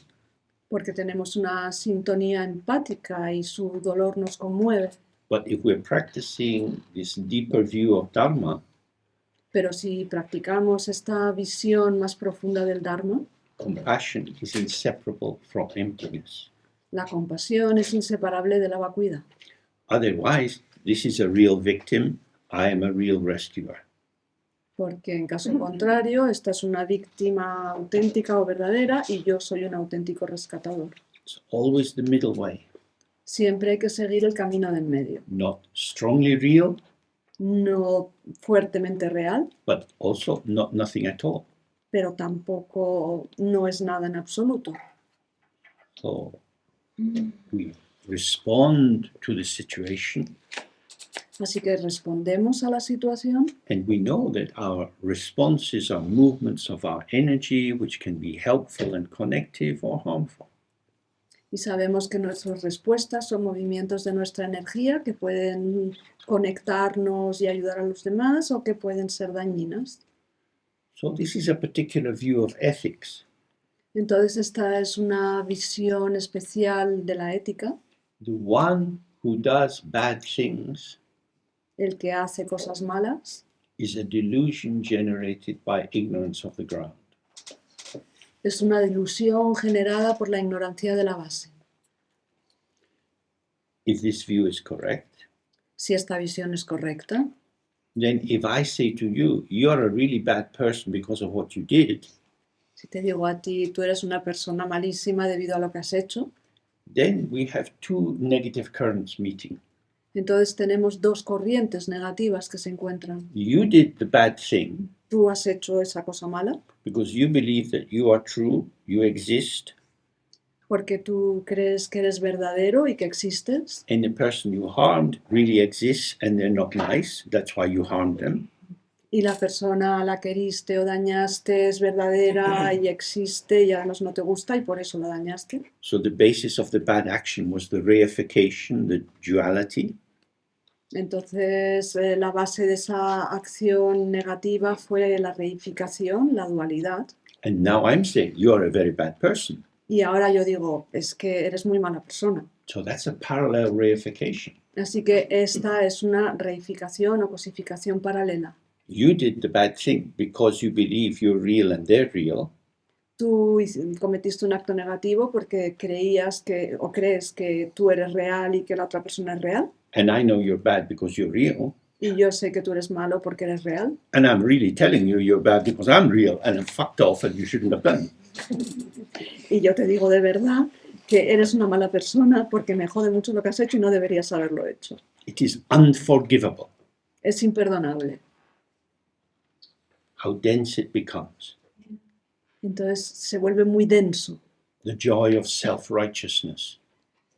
Porque tenemos una sintonía empática y su dolor nos conmueve. But if we're practicing this deeper view of Dharma, Pero si practicamos esta visión más profunda del Dharma, compassion is inseparable from emptiness. la compasión es inseparable de la vacuidad. Otherwise, this is a real victim, I am a real rescuer. Porque en caso contrario, esta es una víctima auténtica o verdadera y yo soy un auténtico rescatador. It's always the middle way, Siempre hay que seguir el camino del medio. not strongly real, No fuertemente real, but also not nothing at all. pero tampoco no es nada en absoluto. So we respond to the situation, Así que respondemos a la situación and we know that our responses are movements of our energy, which can be helpful and connective or harmful. y sabemos que nuestras respuestas son movimientos de nuestra energía que pueden conectarnos y ayudar a los demás o que pueden ser dañinas. So this is a particular view of ethics. Entonces esta es una visión especial de la ética. The one who does bad things El que hace cosas malas is a delusion generated by ignorance of the ground. es una delusión generada por la ignorancia de la base. If this view is correct, Si esta visión es correcta, then if I say to you, you're a really bad person because of what you did, si te digo a ti, tú eres una persona malísima debido a lo que has hecho, then we have two negative currents meeting. entonces tenemos dos corrientes negativas que se encuentran. You did the bad thing, tú has hecho esa cosa mala, because you believe that you are true, you exist, porque tú crees que eres verdadero y que existes, and the person you harmed really exists and they're not nice, that's why you harmed them. y la persona a la que heriste o dañaste es verdadera y existe y además no te gusta y por eso la dañaste. So the basis of the bad action was the reification, the duality, Entonces, la base de esa acción negativa fue la reificación, la dualidad. and now I'm saying you're a very bad person. Y ahora yo digo, es que eres muy mala persona. So that's a parallel reification. Así que esta es una reificación o cosificación paralela. You did the bad thing because you believe you're real and they're real, Tú cometiste un acto negativo porque creías que o crees que tú eres real y que la otra persona es real. and I know you're bad because you're real, Y yo sé que tú eres malo porque eres real. and I'm really telling you you're bad because I'm real and I'm fucked off and you shouldn't have done it. Y yo te digo de verdad que eres una mala persona porque me jode mucho lo que has hecho y no deberías haberlo hecho. It is unforgivable Es imperdonable. how dense it becomes. Entonces se vuelve muy denso. The joy of self-righteousness.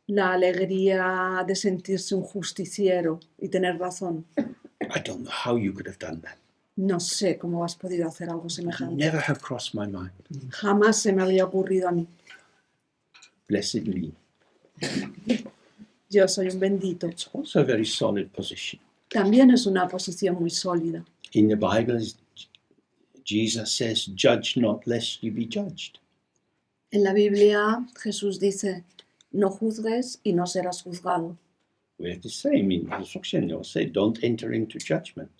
La alegría de sentirse un justiciero y tener razón. I don't know how you could have done that. No sé cómo has podido hacer algo semejante. Never have crossed my mind. Jamás se me habría ocurrido a mí. Blessed me. Yo soy un bendito. It's also a very solid position. También es una posición muy sólida. In the Bible, Jesus says, judge not lest you be judged. En la Biblia Jesús dice, no juzgues y no serás juzgado. We're the same in the Dzogchen. They'll say, don't enter into judgment.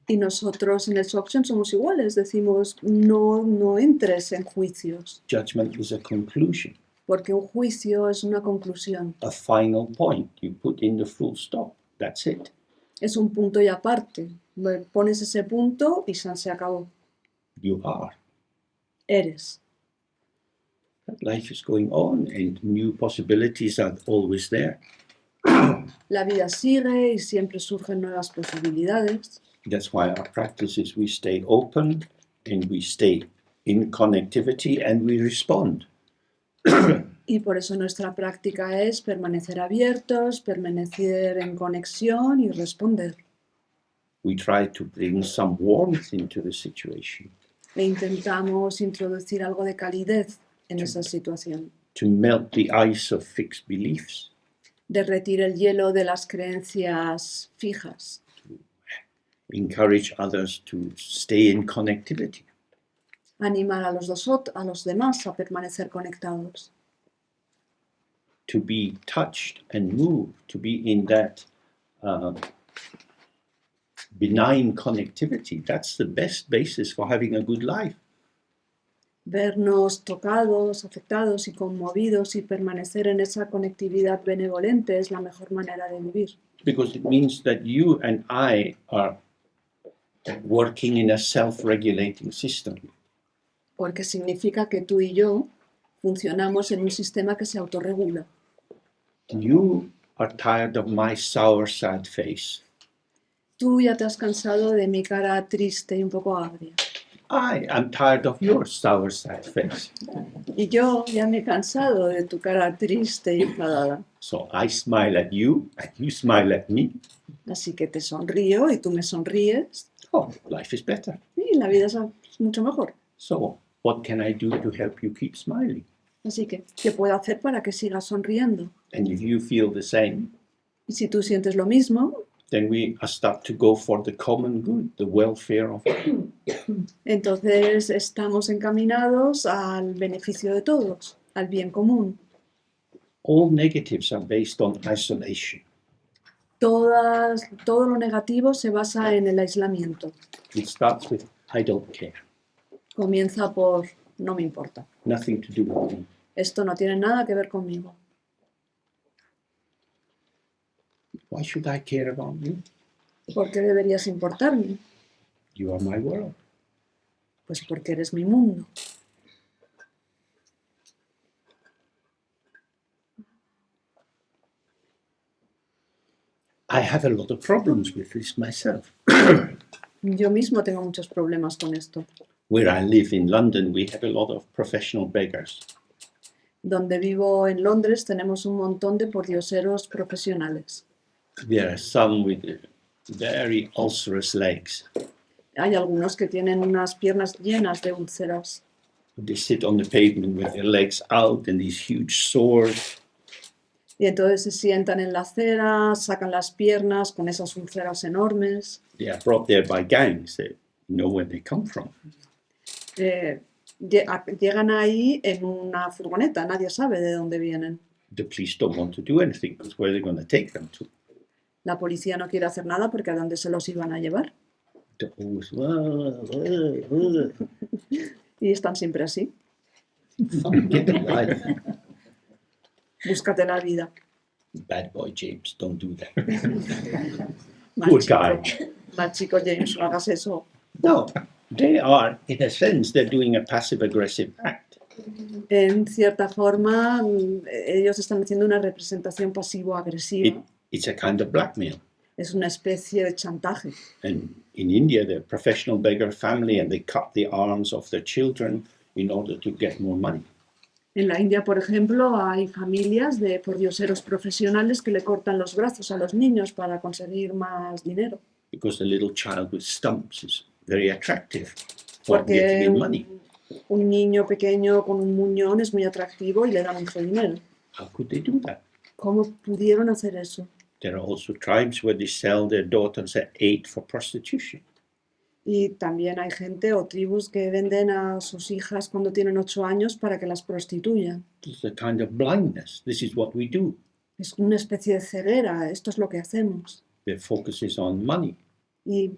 Y nosotros en el Dzogchen somos iguales, decimos, no entres en juicios, Judgment is a conclusion, porque un juicio es una conclusión, a final point. You put in the full stop. That's it. es un punto y aparte. Pones ese punto y se acabó. You are. Eres. But life is going on and new possibilities are always there. La vida sigue y siempre surgen nuevas posibilidades. That's why our practice is we stay open and we stay in connectivity and we respond. Y por eso nuestra práctica es permanecer abiertos, permanecer en conexión y responder. We try to bring some warmth into the situation, E intentamos introducir algo de calidez en esa situación. to melt the ice of fixed beliefs, Derretir el hielo de las creencias fijas. encourage others to stay in connectivity. Animar a los demás a permanecer conectados. To be touched and moved, to be in that benign connectivity. That's the best basis for having a good life. Vernos tocados, afectados y conmovidos y permanecer en esa conectividad benevolente es la mejor manera de vivir. Because it means that you and I are working in a self-regulating system. Porque significa que tú y yo funcionamos en un sistema que se autorregula. You are tired of my sour, sad face. Tú ya te has cansado de mi cara triste y un poco agria. I am tired of your sour, sad face. Y yo ya me he cansado de tu cara triste y enfadada. So I smile at you and you smile at me. Así que te sonrío y tú me sonríes Oh, life is better. y la vida es mucho mejor. So what can I do to help you keep smiling? Así que, ¿qué puedo hacer para que sigas sonriendo? And if you feel the same, Y si tú sientes lo mismo, then we start to go for the common good, the welfare of all. entonces estamos encaminados al beneficio de todos, al bien común. All negatives are based on isolation. Todo lo negativo se basa en el aislamiento. It starts with, I don't care, Comienza por no me importa. nothing to do with me. Esto no tiene nada que ver conmigo. Why should I care about you? ¿Por qué deberías importarme? You are my world. Pues porque eres mi mundo. I have a lot of problems with this myself. Yo mismo tengo muchos problemas con esto. Where I live in London, we have a lot of professional beggars. Donde vivo en Londres tenemos un montón de pordioseros profesionales. There are some with very ulcerous legs. Hay algunos que tienen unas piernas llenas de úlceras. They sit on the pavement with their legs out and these huge sores. Y entonces se sientan en la acera, sacan las piernas con esas úlceras enormes. They are brought there by gangs. They know where they come from. Llegan ahí en una furgoneta, nadie sabe de dónde vienen. The police don't want to do anything because where are they going to take them to? La policía no quiere hacer nada porque ¿a dónde se los iban a llevar? They're always, Y están siempre así. get a life. Búscate la vida. Bad boy James, don't do that. Mal Poor chico, guy. mal chico James, no hagas eso. No, they are, in a sense, they're doing a passive-aggressive act. En cierta forma, ellos están haciendo una representación pasivo-agresiva. It's a kind of blackmail. Es una especie de chantaje. And in India, they're a professional beggar family and they cut the arms of their children in order to get more money. En la India, por ejemplo, hay familias de pordioseros profesionales que le cortan los brazos a los niños para conseguir más dinero. Because the little child with stumps is very attractive for getting Porque in money. un niño pequeño con un muñón es muy atractivo y le da mucho dinero. How could they do that? ¿Cómo pudieron hacer eso? There are also tribes where they sell their daughters at 8 for prostitution. Y también hay gente o tribus que venden a sus hijas cuando tienen 8 años para que las prostituyan. It's a kind of blindness. This is what we do. Es una especie de ceguera, esto es lo que hacemos. Their focus is on money. Y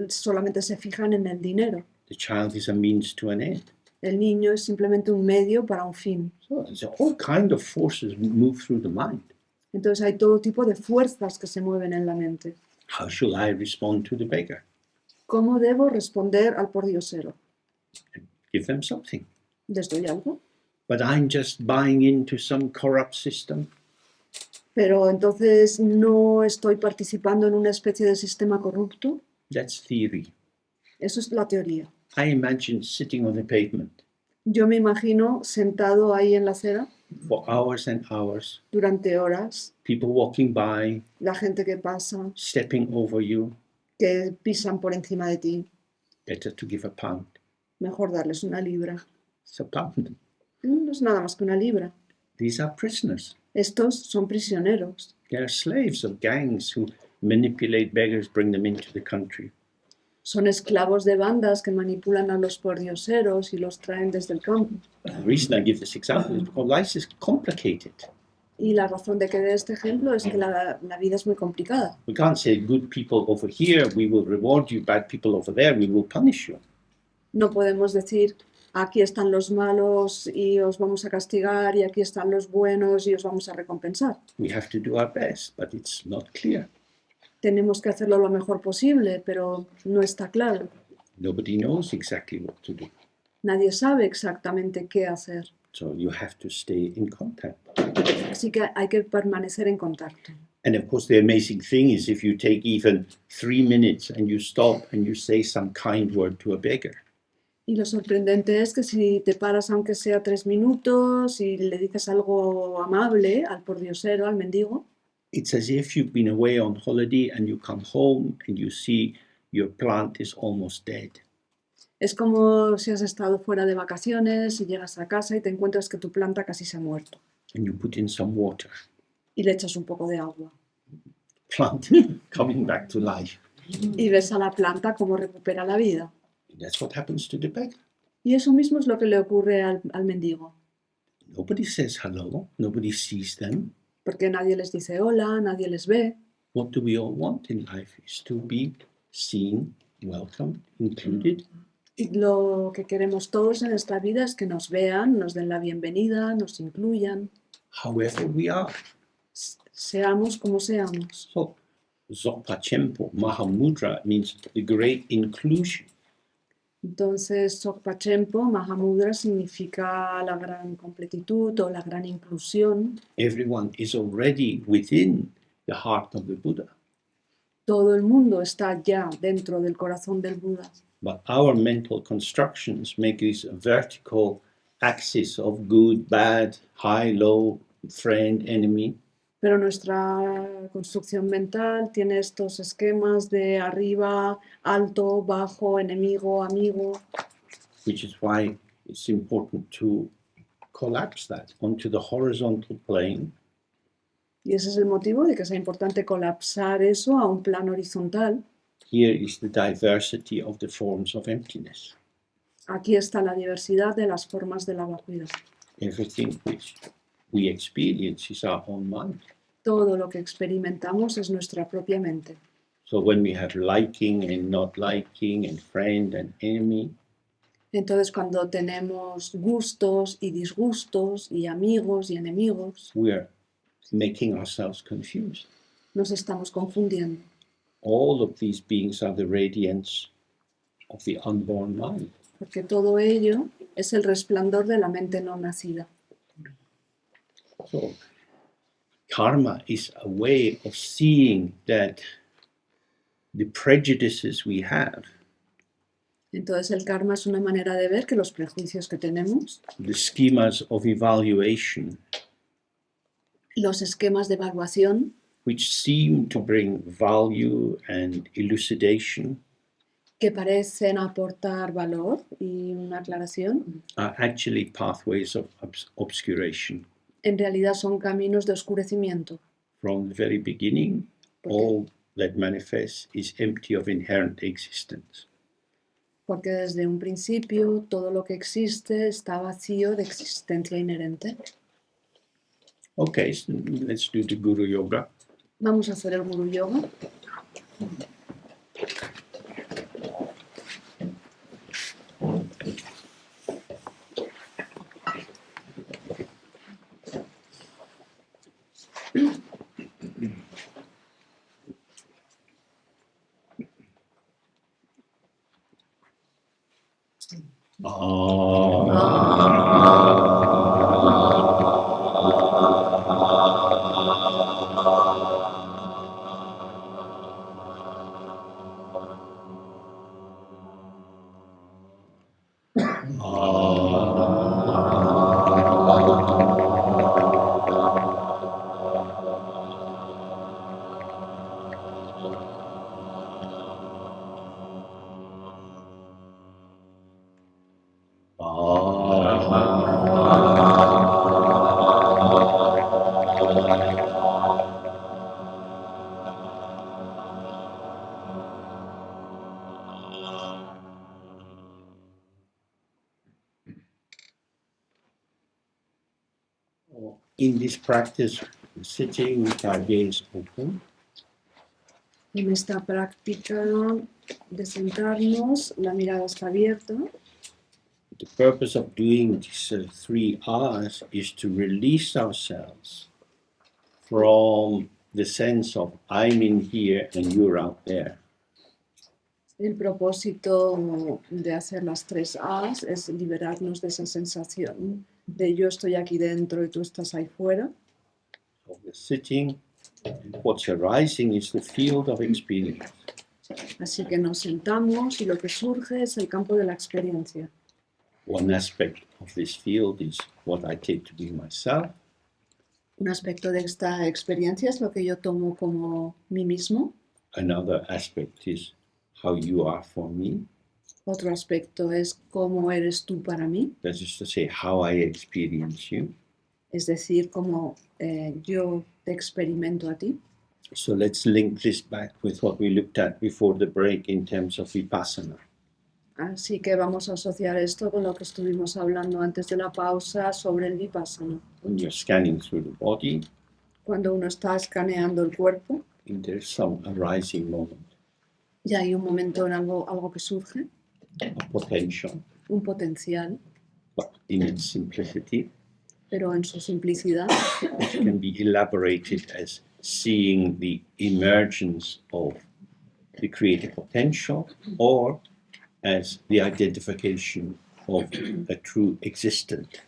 solamente se fijan en el dinero. The child is a means to an end. El niño es simplemente un medio para un fin. So there's all kind of forces move through the mind. Entonces hay todo tipo de fuerzas que se mueven en la mente. How shall I respond to the beggar? ¿Cómo debo responder al pordiosero? Give them something. ¿Les doy algo? But I'm just buying into some corrupt system. Pero entonces no estoy participando en una especie de sistema corrupto. That's theory. Eso es la teoría. I imagine sitting on the pavement Yo me imagino sentado ahí en la acera for hours and hours, durante horas, people walking by, la gente que pasa, stepping over you. que pisan por encima de ti. Better to give a pound. Mejor darles una libra. It's a pound. No es nada más que una libra. These are prisoners. Estos son prisioneros. They are slaves of gangs who manipulate beggars, bring them into the country. Son esclavos de bandas que manipulan a los pordioseros y los traen desde el campo. The reason I give this example is because life is complicated. Y la razón de que dé este ejemplo es que la vida es muy complicada. We can't say good people over here, we will reward you, bad people over there, we will punish you. No podemos decir, aquí están los malos y os vamos a castigar, y aquí están los buenos y os vamos a recompensar. We have to do our best, but it's not clear. Tenemos que hacerlo lo mejor posible, pero no está claro. Nobody knows exactly what to do. Nadie sabe exactamente qué hacer. So you have to stay in contact. Así que hay que permanecer en contacto. And of course, the amazing thing is if you take even 3 minutes and you stop and you say some kind word to a beggar, Y lo sorprendente es que si te paras aunque sea 3 minutos y le dices algo amable al pordiosero, al mendigo, it's as if you've been away on holiday and you come home and you see your plant is almost dead. es como si has estado fuera de vacaciones y llegas a casa y te encuentras que tu planta casi se ha muerto. And you put in some water. Y le echas un poco de agua. Plant coming back to life. Y ves a la planta cómo recupera la vida. And that's what happens to the beggar. Y eso mismo es lo que le ocurre al mendigo. Nobody says hello. Nobody sees them. Porque nadie les dice hola, nadie les ve. What do we all want in life is to be seen, welcomed, included. Y lo que queremos todos en esta vida es que nos vean, nos den la bienvenida, nos incluyan, However we are. seamos como seamos. So, Dzogchen, Mahamudra means the great inclusion. Entonces, Sokpachempo, Mahamudra, significa la gran completitud o la gran inclusión. Everyone is already within the heart of the Buddha. Todo el mundo está ya dentro del corazón del Buda. But our mental constructions make this a vertical axis of good, bad, high, low, friend, enemy. Pero nuestra construcción mental tiene estos esquemas de arriba, alto, bajo, enemigo, amigo, Which is why it's important to collapse that onto the horizontal plane y ese es el motivo de que sea importante colapsar eso a un plano horizontal. Here is the diversity of the forms of emptiness. Aquí está la diversidad de las formas de la vacuidad. Everything which we experience is our own mind. Todo lo que experimentamos es nuestra propia mente. So when we have liking and not liking and friend and enemy, Entonces, cuando tenemos gustos y disgustos y amigos y enemigos, we are making ourselves confused. nos estamos confundiendo. All of these beings are the radiance of the unborn mind. Porque todo ello es el resplandor de la mente no nacida. So karma is a way of seeing that the prejudices we have, Entonces el karma es una manera de ver que los prejuicios que tenemos, the schemas of evaluation, los esquemas de evaluación, which seem to bring value and elucidation, que parecen aportar valor y una aclaración, are actually pathways of obscuration. en realidad son caminos de oscurecimiento. From the very beginning, Porque, all that manifests is empty of inherent existence. porque desde un principio todo lo que existe está vacío de existencia inherente. Okay, so let's do the Guru Yoga. Vamos a hacer el Guru Yoga. In this practice, sitting with our gaze open, En esta práctica de sentarnos, la mirada está abierta. the purpose of doing these 3 hours is to release ourselves from the sense of I'm in here and you're out there. El propósito de hacer las 3 A's es liberarnos de esa sensación de yo estoy aquí dentro y tú estás ahí fuera. So we're sitting, and what's arising is the field of experience. Así que nos sentamos y lo que surge es el campo de la experiencia. One aspect of this field is what I take to be myself. Un aspecto de esta experiencia es lo que yo tomo como mí mismo. Another aspect is how you are for me. Otro aspecto es cómo eres tú para mí, That is to say, how I experience you. es decir, cómo yo te experimento a ti. So let's link this back with what we looked at before the break in terms of vipassana. Así que vamos a asociar esto con lo que estuvimos hablando antes de la pausa sobre el vipassana. When you're scanning through the body, Cuando uno está escaneando el cuerpo and there's some arising moment, y hay un momento en algo que surge, a potential, un potencial, but in its simplicity, pero en su simplicidad, which can be elaborated as seeing the emergence of the creative potential or as the identification of a true existent.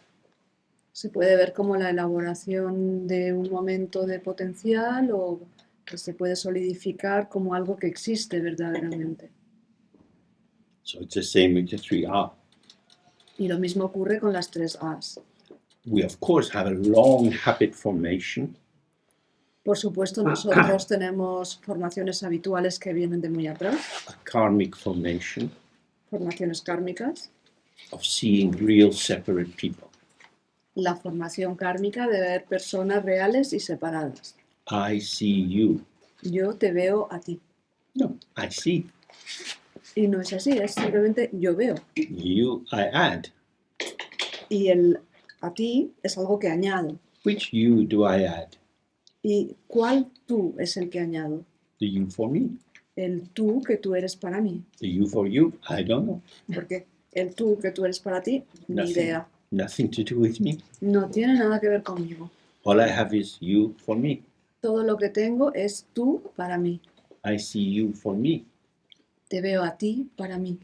se puede ver como la elaboración de un momento de potencial o que se puede solidificar como algo que existe verdaderamente. So it's the same with the 3R. Y lo mismo ocurre con las 3 A's. We, of course, have a long habit formation, Por supuesto, nosotros tenemos formaciones habituales que vienen de muy atrás, a karmic formation formaciones kármicas, of seeing real separate people. la formación kármica de ver personas reales y separadas. I see you. Yo te veo a ti. No, I see. Y no es así, es simplemente yo veo. You, I add. Y el a ti es algo que añado. Which you do I add? ¿Y cuál tú es el que añado? The you for me. El tú que tú eres para mí. The you for you, I don't know. Porque el tú que tú eres para ti, ni Nothing. idea. Nothing to do with me. No tiene nada que ver conmigo. All I have is you for me. Todo lo que tengo es tú para mí. I see you for me. Te veo a ti para mí.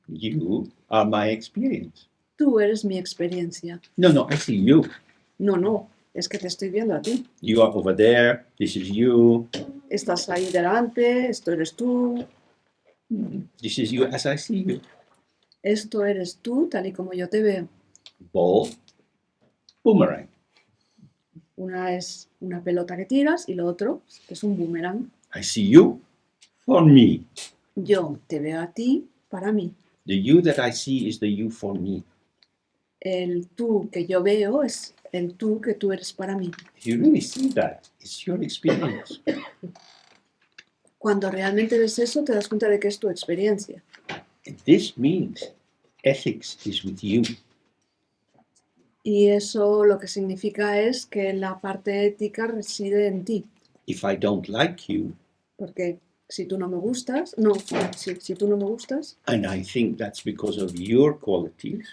You are my experience. Tú eres mi experiencia. No, I see you. No, es que te estoy viendo a ti. You are over there. This is you. Estás ahí delante, esto eres tú, This is you as I see you. esto eres tú tal y como yo te veo. Ball, boomerang. Una es una pelota que tiras y lo otro es un boomerang. I see you for me. Yo te veo a ti para mí. The you that I see is the you for me. El tú que yo veo es el tú que tú eres para mí. If you really see that, it's your experience. Cuando realmente ves eso, te das cuenta de que es tu experiencia. And this means ethics is with you. Y eso lo que significa es que la parte ética reside en ti. If I don't like you, Porque si tú no me gustas, si tú no me gustas, and I think that's because of your qualities,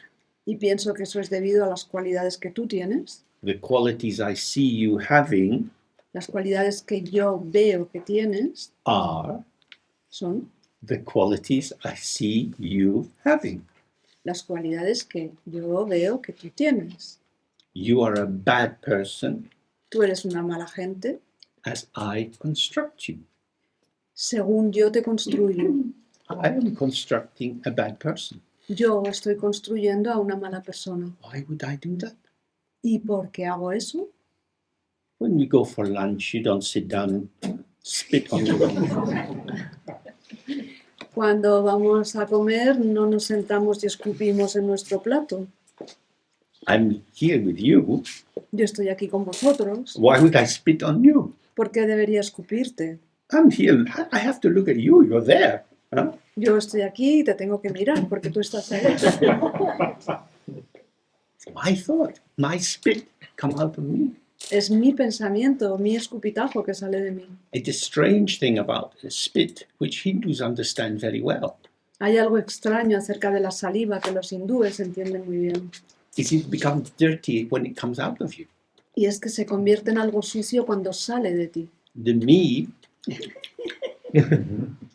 y pienso que eso es debido a las cualidades que tú tienes, the qualities I see you having las cualidades que yo veo que tienes are son the qualities I see you having. las cualidades que yo veo que tú tienes. You are a bad person Tú eres una mala gente as I construct you. según yo te construyo. I am constructing a bad person. Yo estoy construyendo a una mala persona. Why would I do that? ¿Y por qué hago eso? When we go for lunch, you don't sit down and spit on the Cuando vamos a comer, no nos sentamos y escupimos en nuestro plato. I'm here with you. Yo estoy aquí con vosotros. Why would I spit on you? ¿Por qué debería escupirte? I'm here. I have to look at you. You're there. Huh? Yo estoy aquí y te tengo que mirar porque tú estás ahí. My thought, my spit come out of me. Es mi pensamiento, mi escupitajo que sale de mí. It's a strange thing about spit, which Hindus understand very well. Hay algo extraño acerca de la saliva que los hindúes entienden muy bien. It becomes dirty when it comes out of you. Y es que se convierte en algo sucio cuando sale de ti. The me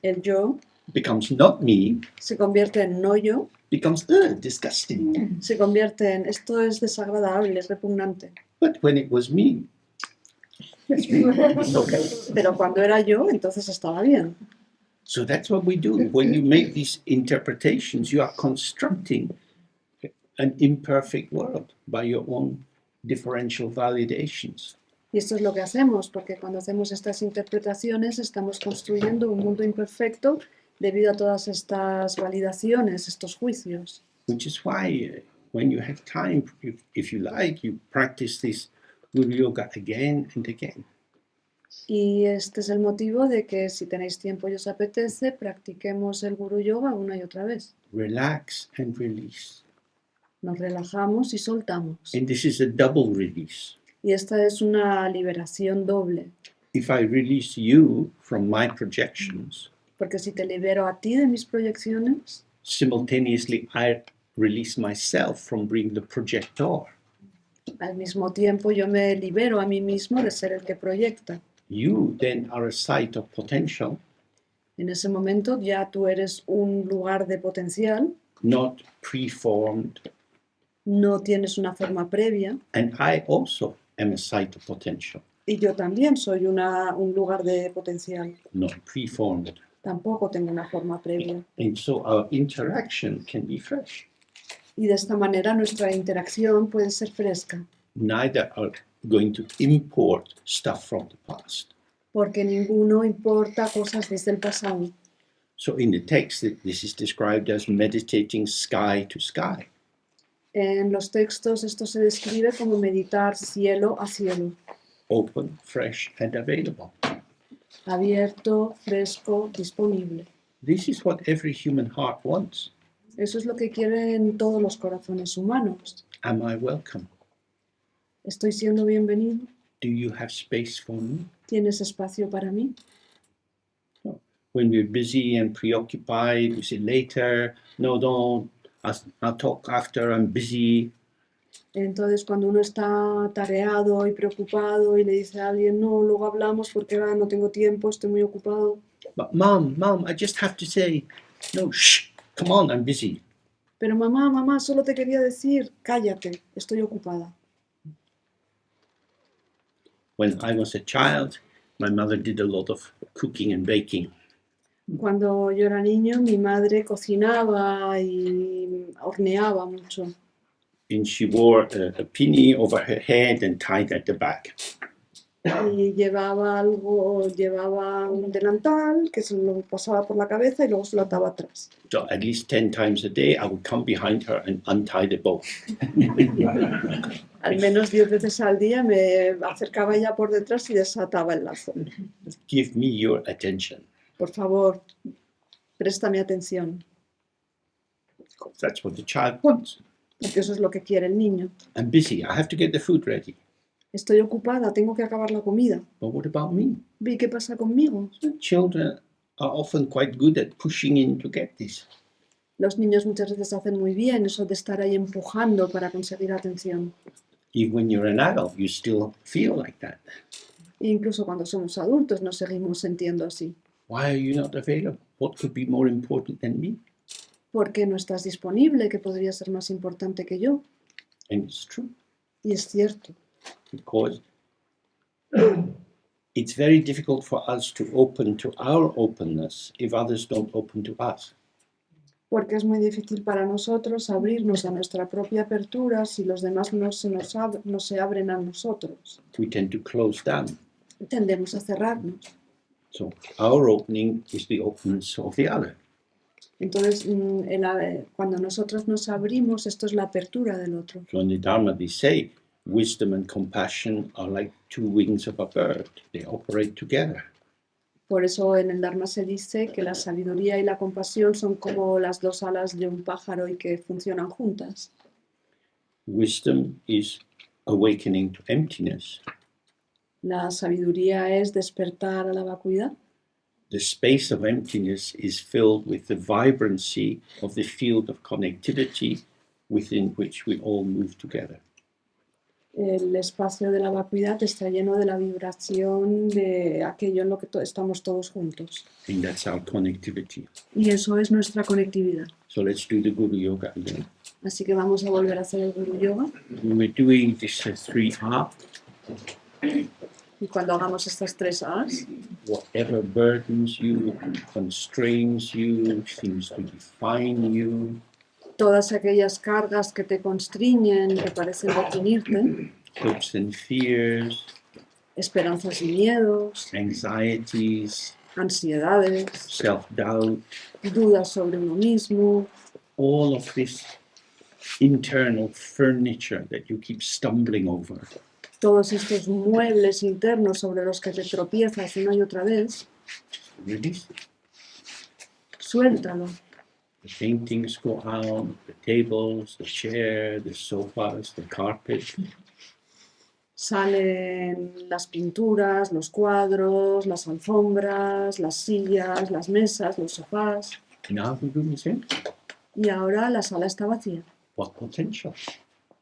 El yo becomes not me, se convierte en no yo, becomes disgusting. se convierte en esto es desagradable, es repugnante. But when it was me, it's okay. Pero cuando era yo, entonces estaba bien. So that's what we do. When you make these interpretations, you are constructing an imperfect world by your own differential validations. Y esto es lo que hacemos, porque cuando hacemos estas interpretaciones estamos construyendo un mundo imperfecto debido a todas estas validaciones, estos juicios. Which is why when you have time, if you like, you practice this Guru Yoga again and again. Y este es el motivo de que si tenéis tiempo y os apetece, practiquemos el Guru Yoga una y otra vez. Relax and release. Nos relajamos y soltamos. And this is a double release. Y esta es una liberación doble. If I release you from my projections, Porque si te libero a ti de mis proyecciones, simultaneously I release myself from being the projector. al mismo tiempo yo me libero a mí mismo de ser el que proyecta. You then are a site of potential, En ese momento ya tú eres un lugar de potencial, not preformed, no tienes una forma previa, and I also am a site of potential. Y yo también soy un lugar de potencial. not preformed. Tampoco tengo una forma previa. And so our interaction can be fresh. Y de esta manera nuestra interacción puede ser fresca, Neither are going to import stuff from the past. porque ninguno importa cosas desde el pasado. So in the text, this is described as meditating sky to sky. En los textos esto se describe como meditar cielo a cielo, Open, fresh, and available. abierto, fresco, disponible. This is what every human heart wants. Eso es lo que quieren todos los corazones humanos. Am I welcome? ¿Estoy siendo bienvenido? Do you have space for me? ¿Tienes espacio para mí? When we're busy and preoccupied, we say later, no, don't, I'll talk after, I'm busy. Entonces, cuando uno está tareado y preocupado y le dice a alguien, no, luego hablamos porque ahora no tengo tiempo, estoy muy ocupado. But mom, I just have to say, no, shh, come on, I'm busy. Pero mamá, solo te quería decir, cállate, estoy ocupada. When I was a child, my mother did a lot of cooking and baking. Cuando yo era niño, mi madre cocinaba y horneaba mucho. And she wore a pinny over her head and tied at the back. Y llevaba un delantal que se lo pasaba por la cabeza y luego se lo ataba atrás. So at least 10 times a day, I would come behind her and untie the bow. Al menos 10 veces al día me acercaba ella por detrás y desataba el lazo. Give me your attention. Por favor, préstame atención, Because that's what the child wants. porque eso es lo que quiere el niño. I'm busy. I have to get the food ready. Estoy ocupada, tengo que acabar la comida. But what about me? ¿Y qué pasa conmigo? So children are often quite good at pushing in to get this. Los niños muchas veces hacen muy bien eso de estar ahí empujando para conseguir atención. Even when you're an adult, you still feel like that. E incluso cuando somos adultos nos seguimos sintiendo así. Why are you not available? What could be more important than me? ¿Por qué no estás disponible? ¿Qué podría ser más importante que yo? And it's true, Y es cierto, because it's very difficult for us to open to our openness if others don't open to us. porque es muy difícil para nosotros abrirnos a nuestra propia apertura si los demás no se abren a nosotros. We tend to close down. Tendemos a cerrarnos. So our opening is the openness of the other. Entonces, cuando nosotros nos abrimos, esto es la apertura del otro. So in the Dharma, they say wisdom and compassion are like two wings of a bird. They operate together. Por eso en el Dharma se dice que la sabiduría y la compasión son como las dos alas de un pájaro y que funcionan juntas. Wisdom is awakening to emptiness. La sabiduría es despertar a la vacuidad. The space of emptiness is filled with the vibrancy of the field of connectivity within which we all move together. El espacio de la vacuidad está lleno de la vibración de aquello en lo que estamos todos juntos. And that's our connectivity. Y eso es nuestra conectividad. So let's do the Guru Yoga again. Así que vamos a volver a hacer el Guru Yoga. When we're doing this 3R, Y cuando hagamos estas 3 A's, whatever burdens you, constrains you, seems to define you, todas aquellas cargas que te constriñen, que parecen definirte, hopes and fears, esperanzas y miedos, anxieties, ansiedades, self-doubt, dudas sobre uno mismo, all of this internal furniture that you keep stumbling over. todos estos muebles internos sobre los que te tropiezas una y otra vez, Release it. suéltalo. The paintings go out, the tables, the chair, the sofas, the carpet. Salen las pinturas, los cuadros, las alfombras, las sillas, las mesas, los sofás. Now the room is empty. Y ahora la sala está vacía. What potential?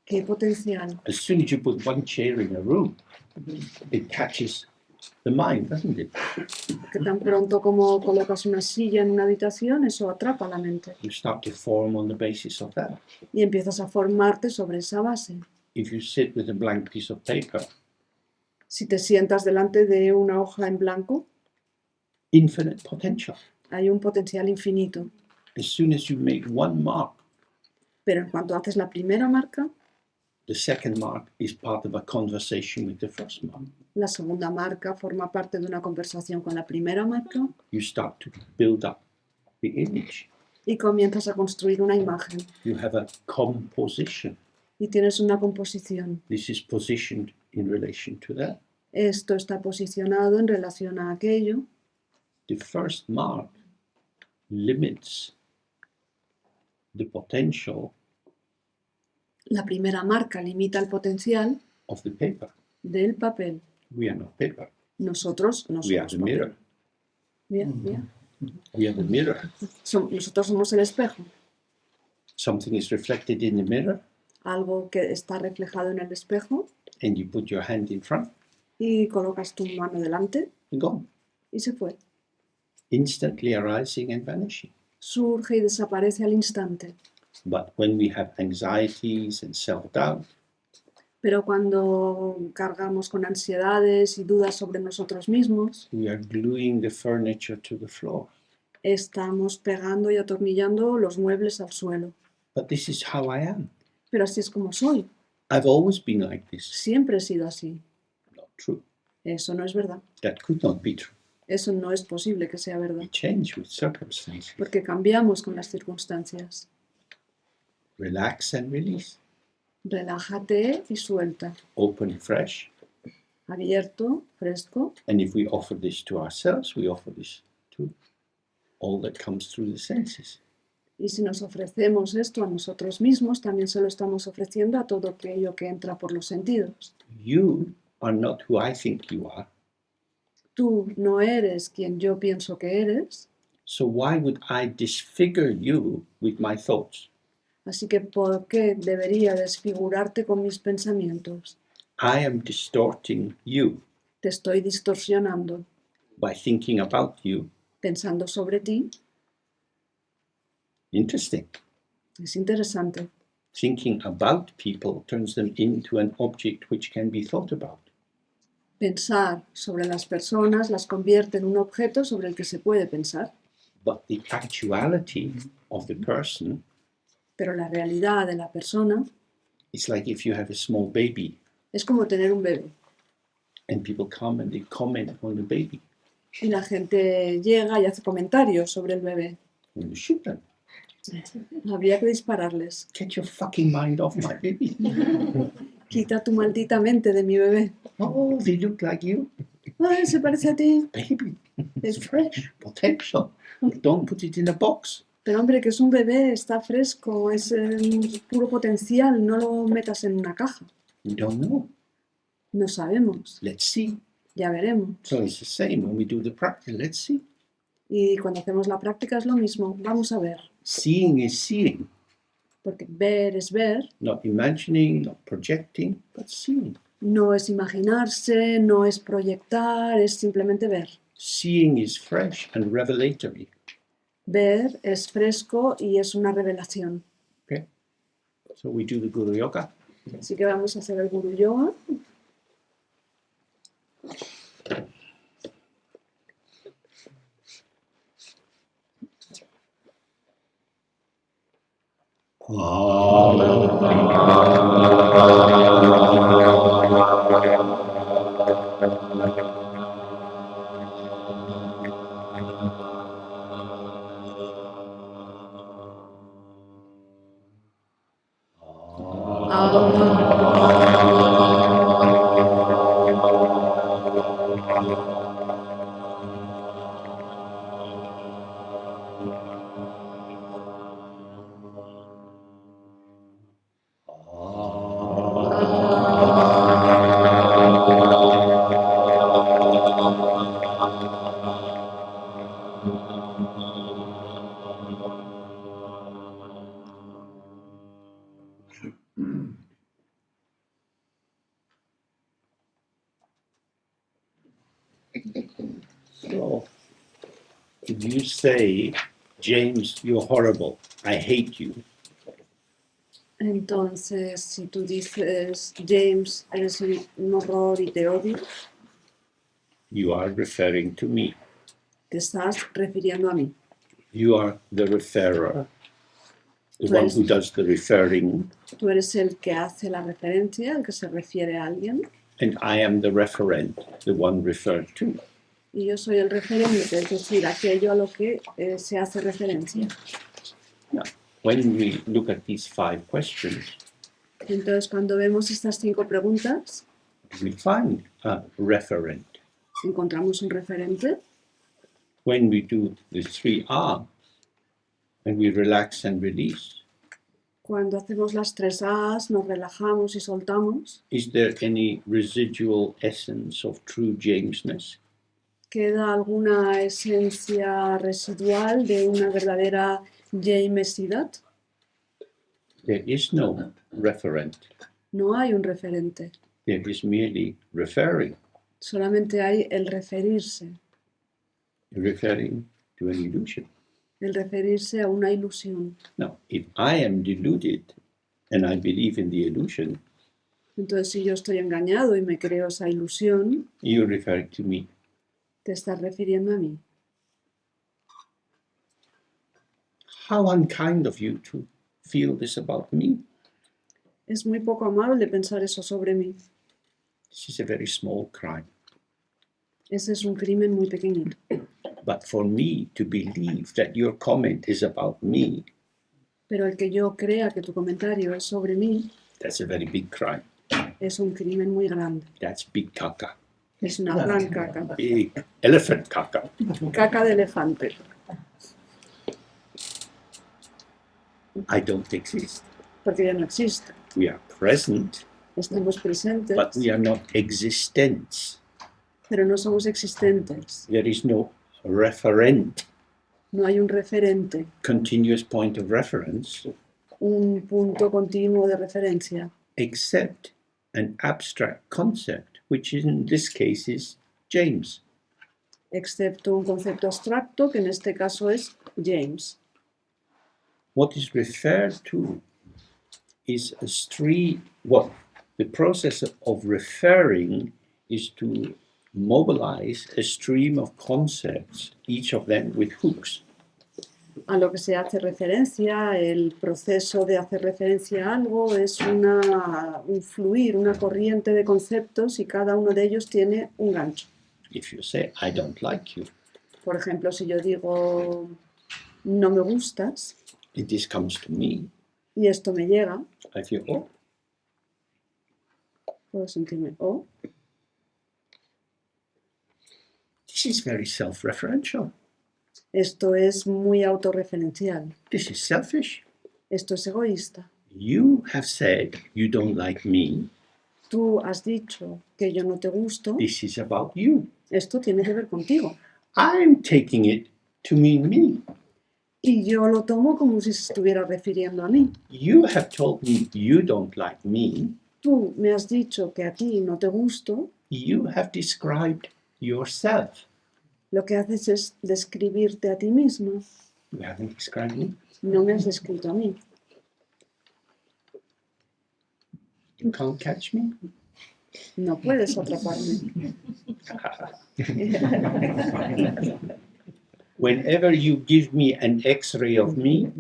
¡Qué potencial! As soon as you put one chair in a room, it catches the mind, doesn't it? Que tan pronto como colocas una silla en una habitación, eso atrapa la mente. You start to form on the basis of that. Y empiezas a formarte sobre esa base. If you sit with a blank piece of paper, Si te sientas delante de una hoja en blanco, infinite potential. hay un potencial infinito. As soon as you make one mark, Pero en cuanto haces la primera marca, the second mark is part of a conversation with the first mark. la segunda marca forma parte de una conversación con la primera marca You start to build up the image. y comienzas a construir una imagen You have a composition. y tienes una composición. This is positioned in relation to that. Esto está posicionado en relación a aquello. The first mark limits the potential La primera marca limita el potencial of the paper. del papel. We are not paper. Nosotros no We are somos the papel. mirror. Bien, bien. We are the mirror. Nosotros somos el espejo. Something is reflected in the mirror, Algo que está reflejado en el espejo and you put your hand in front y colocas tu mano delante and gone. y se fue. Instantly arising and vanishing. Surge y desaparece al instante. But when we have anxieties and self-doubt, Pero cuando cargamos con ansiedades y dudas sobre nosotros mismos, we are gluing the furniture to the floor. estamos pegando y atornillando los muebles al suelo. But this is how I am. Pero así es como soy. I've always been like this. Siempre he sido así. Not true. Eso no es verdad. That could not be true. Eso no es posible que sea verdad. We change with circumstances. Porque cambiamos con las circunstancias. Relax and release. Relájate y suelta. Open fresh. Abierto, fresco. And if we offer this to ourselves, we offer this to all that comes through the senses. Y si nos ofrecemos esto a nosotros mismos, también se lo estamos ofreciendo a todo aquello que entra por los sentidos. You are not who I think you are. Tú no eres quien yo pienso que eres, So why would I disfigure you with my thoughts? así que ¿por qué debería desfigurarte con mis pensamientos? I am distorting you Te estoy distorsionando, by thinking about you. pensando sobre ti. Interesting. Es interesante. Thinking about people turns them into an object which can be thought about. Pensar sobre las personas las convierte en un objeto sobre el que se puede pensar, But the actuality of the person pero la realidad de la persona is like if you have a small baby es como tener un bebé. and people come and they comment on the baby. Y la gente llega y hace comentarios sobre el bebé. And you shoot them. Habría que dispararles. Get your fucking mind off my baby. Quita tu maldita mente de mi bebé. Oh, they look like you. Ay, se parece a ti. Baby, Es it's fresh, potential. Don't put it in a box. Pero hombre, que es un bebé, está fresco, es puro potencial, no lo metas en una caja. We don't know. No sabemos, Let's see. ya veremos. So it's the same when we do the practice. Let's see. Y cuando hacemos la práctica es lo mismo, vamos a ver. Seeing is seeing. Porque ver es ver, Not imagining, not projecting, but seeing. no es imaginarse, no es proyectar, es simplemente ver. Seeing is fresh and revelatory. Ver es fresco y es una revelación. Okay? So we do the Guru Yoga. Así que vamos a hacer el Guru Yoga. So if you say, James, you're horrible, I hate you, Entonces, si tú dices, James, eres un horror y te odio, you are referring to me. te estás refiriendo a mí. You are the referrer, the Tú one eres, who does the referring, tú eres el que hace la referencia, el que se refiere a alguien, and I am the referent, the one referred to. y yo soy el referente, es decir, aquello a lo que se hace referencia. When we look at these 5 questions, Entonces, cuando vemos estas 5 preguntas, we find a referent. encontramos un referente. When we do the 3R, and we relax and release, Cuando hacemos las 3 A's, nos relajamos y soltamos, is there any residual essence of true Jamesness? queda alguna esencia residual de una verdadera Jamesidad. There is no referent. No hay un referente, There is merely referring, solamente hay el referirse to an illusion. el referirse a una ilusión. Now, if I am deluded and I believe in the illusion, Entonces, si yo estoy engañado y me creo esa ilusión, you refer to me. te estás refiriendo a mí. How unkind of you to feel this about me. Es muy poco amable pensar eso sobre mí. This is a very small crime. Ese es un crimen muy pequeñito. But for me to believe that your comment is about me, Pero el que yo crea que tu comentario es sobre mí that's a very big crime. es un crimen muy grande. That's big caca. Es una gran caca. Big elephant caca. Caca de elefante. I don't exist. Porque ya no existe. We are present, Estamos presentes, but we are not existence. pero no somos existentes. There is no referent, No hay un referente, continuous point of reference, un punto continuo de referencia, except an abstract concept, which in this case is James. excepto un concepto abstracto que en este caso es James. What is referred to is a stream. Well, the process of referring is to mobilize a stream of concepts, each of them with hooks. A lo que se hace referencia, el proceso de hacer referencia a algo es un fluir, una corriente de conceptos y cada uno de ellos tiene un gancho. If you say, I don't like you, Por ejemplo, si yo digo, no me gustas, and this comes to me, y esto me llega, I feel, oh, puedo sentirme, oh, this is very self-referential. esto es muy autorreferencial, This is selfish. esto es egoísta. You have said you don't like me. Tú has dicho que yo no te gusto, This is about you. esto tiene que ver contigo. I'm taking it to mean me. Y yo lo tomo como si se estuviera refiriendo a mí. You have told me you don't like me. Tú me has dicho que a ti no te gusto, You have described yourself. lo que haces es describirte a ti mismo. You haven't described me. No me has descrito a mí. You can't catch me. No puedes atraparme. Whenever you give me an X-ray of me,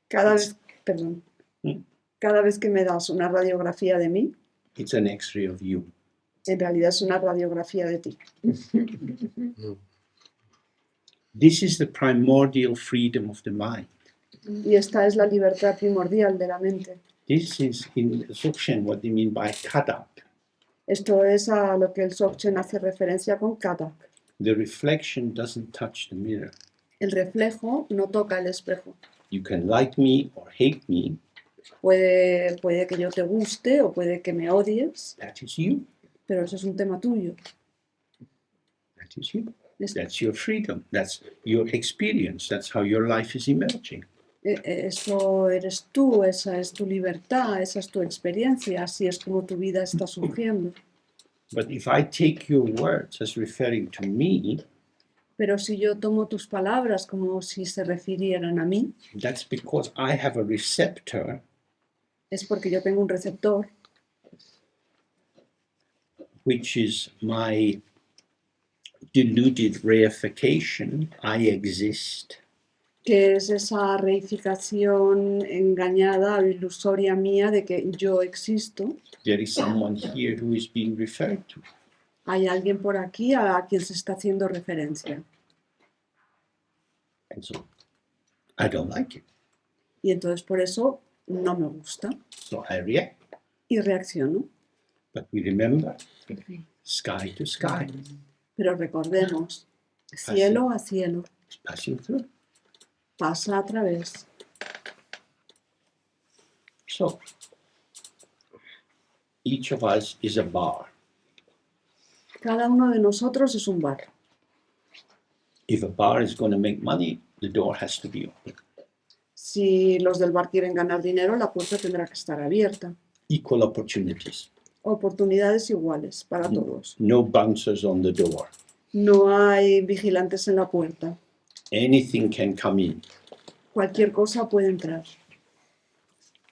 Cada vez, perdón, cada vez que me das una radiografía de mí, it's an X-ray of you. en realidad es una radiografía de ti. This is the primordial freedom of the mind. Y esta es la libertad primordial de la mente. This is in Dzogchen what they mean by kadak. Esto es a lo que el Dzogchen hace referencia con katak. The reflection doesn't touch the mirror. El reflejo no toca el espejo. You can like me or hate me. Puede que yo te guste o puede que me odies, That is you. pero eso es un tema tuyo. That is you. Es- That's your freedom. That's your experience. That's how your life is emerging. Eso eres tú, esa es tu libertad, esa es tu experiencia, así es como tu vida está surgiendo. But if I take your words as referring to me, Pero si yo tomo tus palabras como si se refirieran a mí, that's because I have a receptor es porque yo tengo un receptor, which is my deluded reification, I exist, que es esa reificación engañada o ilusoria mía de que yo existo. there is someone here who is being referred to. Hay alguien por aquí a quien se está haciendo referencia. And so I don't like it. Y entonces por eso no me gusta So I react. y reacciono. But we remember, sky to sky, Pero recordemos, cielo a cielo, it's passing through. pasa a través. So each of us is a bar. Cada uno de nosotros es un bar. If a bar is going to make money, the door has to be open. Si los del bar quieren ganar dinero, la puerta tendrá que estar abierta. Equal opportunities. Oportunidades iguales para todos. No bouncers on the door. No hay vigilantes en la puerta. Anything can come in. Cualquier cosa puede entrar.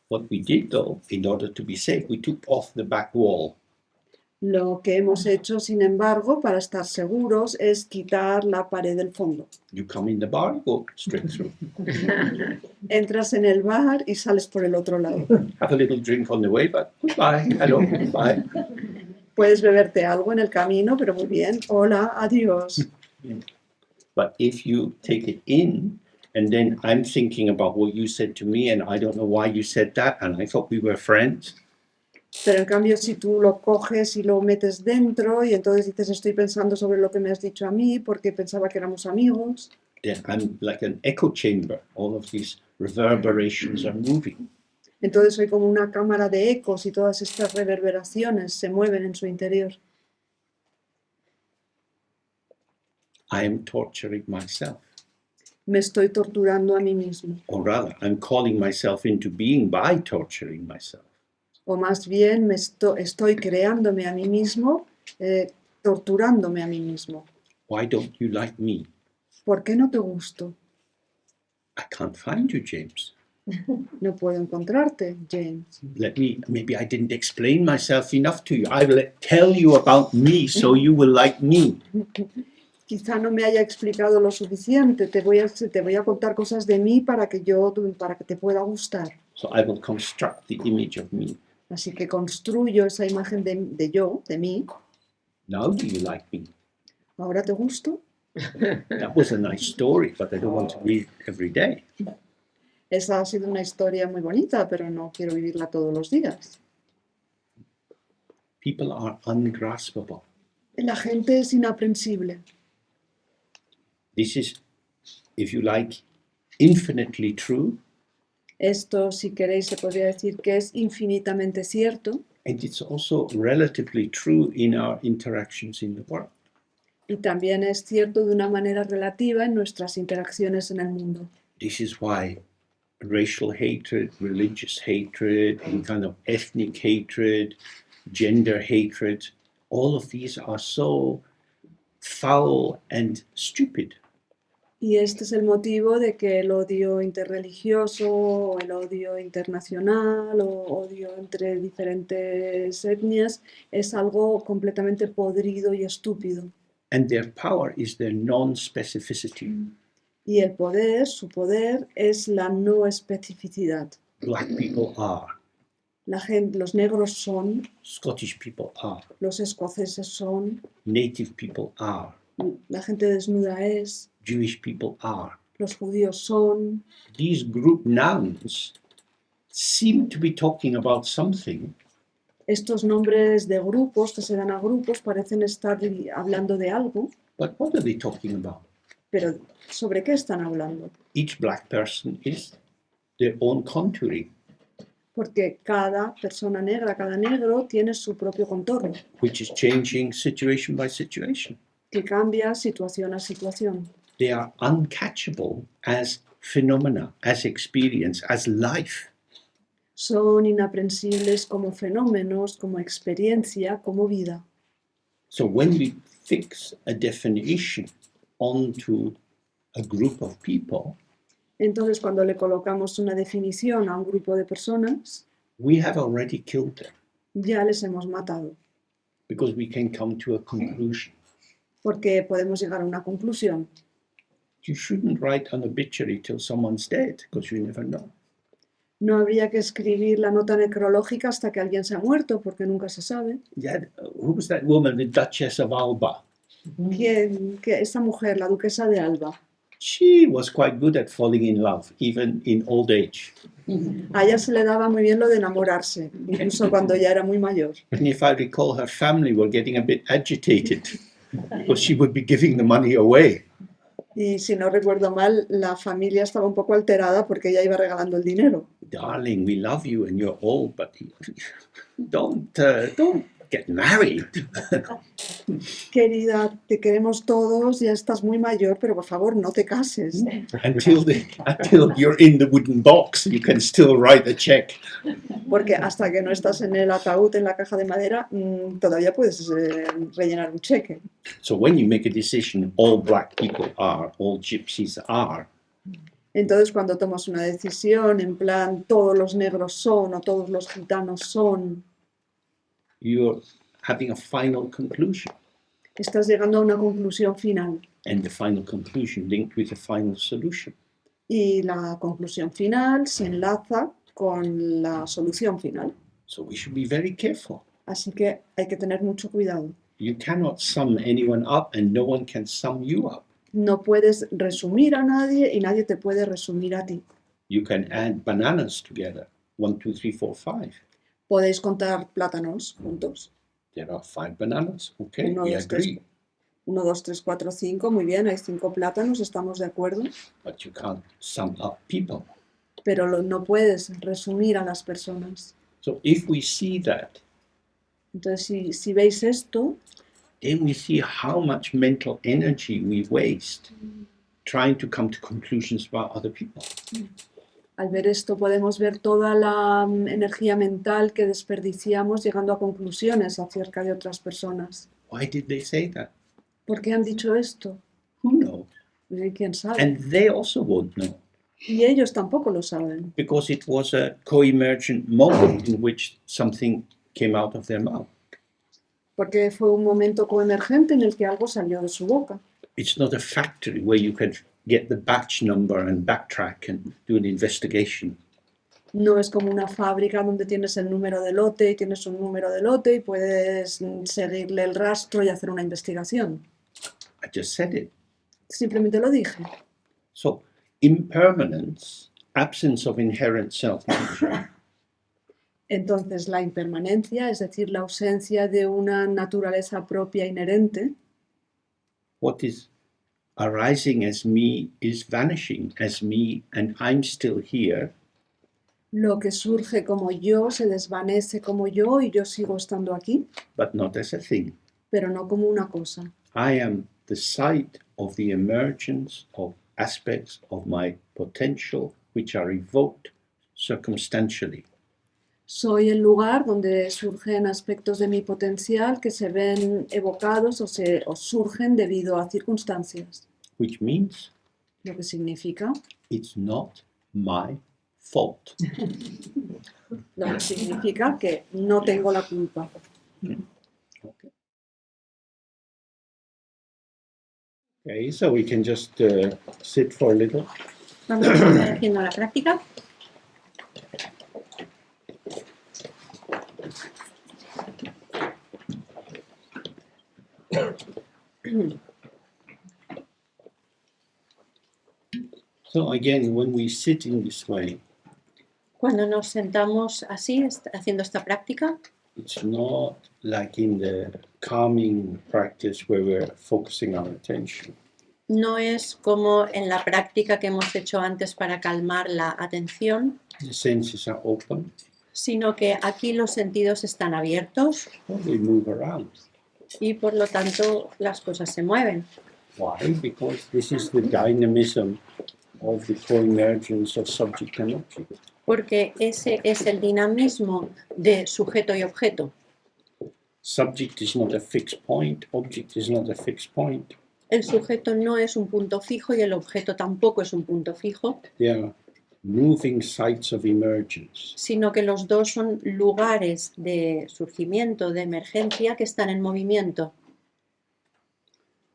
What we did, though, in order to be safe, we took off the back wall. Lo que hemos hecho, sin embargo, para estar seguros, es quitar la pared del fondo. You come in the bar, you go straight through. Entras en el bar y sales por el otro lado. Have a little drink on the way, but goodbye, hello, bye. Puedes beberte algo en el camino, pero muy bien. Hola, adiós. But if you take it in, and then I'm thinking about what you said to me, and I don't know why you said that, and I thought we were friends. Pero en cambio, si tú lo coges y lo metes dentro y entonces dices, estoy pensando sobre lo que me has dicho a mí porque pensaba que éramos amigos, Then I'm like an echo chamber. All of these reverberations are moving. entonces soy como una cámara de ecos y todas estas reverberaciones se mueven en su interior. I am torturing myself. Me estoy torturando a mí mismo. Or rather, I'm calling myself into being by torturing myself. O más bien estoy creándome a mí mismo, torturándome a mí mismo. Why don't you like me? ¿Por qué no te gusto? I can't find you, James. No puedo encontrarte, James. Maybe I didn't explain myself enough to you. I will tell you about me so you will like me. Quizá no me haya explicado lo suficiente. Te voy a contar cosas de mí para que te pueda gustar. So I will construct the image of me. Así que construyo esa imagen de yo, de mí. Now do you like me? ¿Ahora te gusto? That was a nice story, but I don't want to read it every day. Esa ha sido una historia muy bonita, pero no quiero vivirla todos los días. People are ungraspable. La gente es inaprensible. This is, if you like, infinitely true, Esto, si queréis, se podría decir que es infinitamente cierto and it's also relatively true in our interactions in the world. y también es cierto de una manera relativa en nuestras interacciones en el mundo. This is why racial hatred, religious hatred, and kind of ethnic hatred, gender hatred, all of these are so foul and stupid. Y este es el motivo de que el odio interreligioso, o el odio internacional, o odio entre diferentes etnias es algo completamente podrido y estúpido. And their power is their non-specificity. Y el poder, su poder, es la no especificidad. Black people are, Los negros son, Scottish people are, los escoceses son, Native people are, la gente desnuda es, Jewish people are. los judíos son. These group nouns seem to be talking about something, Estos nombres de grupos que se dan a grupos parecen estar hablando de algo, but what are they talking about? pero ¿sobre qué están hablando? Each black person is their own contouring, Porque cada persona negra, cada negro tiene su propio contorno, which is changing situation by situation. que cambia situación a situación. They are uncatchable as phenomena, as experience, as life. Son inaprensibles como fenómenos, como experiencia, como vida. So when we fix a definition onto a group of people, Entonces, cuando le colocamos una definición a un grupo de personas, we have already killed them ya les hemos matado, because we can come to a conclusion. porque podemos llegar a una conclusión. You shouldn't write an obituary till someone's dead because you never know. No habría que escribir la nota necrológica hasta que alguien se ha muerto, porque nunca se sabe. Yeah, who was that woman, the Duchess of Alba? Esta mujer, la duquesa de Alba, She was quite good at falling in love, even in old age. a ella se le daba muy bien lo de enamorarse, incluso cuando ya era muy mayor. And if I recall, her family were getting a bit agitated because she would be giving the money away. Y si no recuerdo mal, la familia estaba un poco alterada porque ella iba regalando el dinero. Darling, we love you and you're old, but don't get married. Querida, te queremos todos, ya estás muy mayor, pero por favor no te cases. until you're in the wooden box, you can still write a check. Porque hasta que no estás en el ataúd, en la caja de madera, todavía puedes rellenar un cheque. So when you make a decision, all black people are, all gypsies are, Entonces, cuando tomas una decisión, en plan, todos los negros son o todos los gitanos son, you're having a final conclusion. estás llegando a una conclusión final. And the final conclusion linked with the final solution. Y la conclusión final se enlaza con la solución final. So we should be very careful. Así que hay que tener mucho cuidado. You cannot sum anyone up and no one can sum you up. No puedes resumir a nadie y nadie te puede resumir a ti. You can add bananas together. 1, 2, 3, 4, 5. Podéis contar plátanos juntos. There are 5 bananas. Okay, Uno, we dos, tres. agree. 1, 2, 3, 4, 5. Muy bien, hay 5 plátanos, estamos de acuerdo. But you can't sum up people. Pero no puedes resumir a las personas. So if we see that, Entonces, si veis esto, then we see how much mental energy we waste trying to come to conclusions about other people. al ver esto podemos ver toda la energía mental que desperdiciamos llegando a conclusiones acerca de otras personas. Why did they say that? ¿Por qué han dicho esto? Who knows? ¿Quién sabe? And they also won't know, Y ellos tampoco lo saben, because it was a co-emergent moment in which something came out of their mouth. porque fue un momento coemergente en el que algo salió de su boca. It's not a factory where you can get the batch number and backtrack and do an investigation. No es como una fábrica donde tienes el número de lote y tienes un número de lote y puedes seguirle el rastro y hacer una investigación. I just said it. Simplemente lo dije. So, impermanence, absence of inherent self-nature, Entonces, la impermanencia, es decir, la ausencia de una naturaleza propia inherente, what is arising as me is vanishing as me, and I'm still here. lo que surge como yo se desvanece como yo y yo sigo estando aquí, But not as a thing. pero no como una cosa. I am the site of the emergence of aspects of my potential which are evoked circumstantially. Soy el lugar donde surgen aspectos de mi potencial que se ven evocados o surgen debido a circunstancias, Which means lo que significa, it's not my fault. que no tengo la culpa. Okay, so we can just sit for a little. Vamos a estar haciendo la práctica. So again, when we sit in this way, Cuando nos sentamos así, haciendo esta práctica, it's not like in the calming practice where we're focusing our attention. no es como en la práctica que hemos hecho antes para calmar la atención, The senses are open, sino que aquí los sentidos están abiertos they move around. y por lo tanto las cosas se mueven. Why? Because this is the dynamism of the co-emergence of subject and object. Porque ese es el dinamismo de sujeto y objeto. Subject is not a fixed point, object is not a fixed point. El sujeto no es un punto fijo y el objeto tampoco es un punto fijo. They are moving sites of emergence. sino que los dos son lugares de surgimiento, de emergencia, que están en movimiento.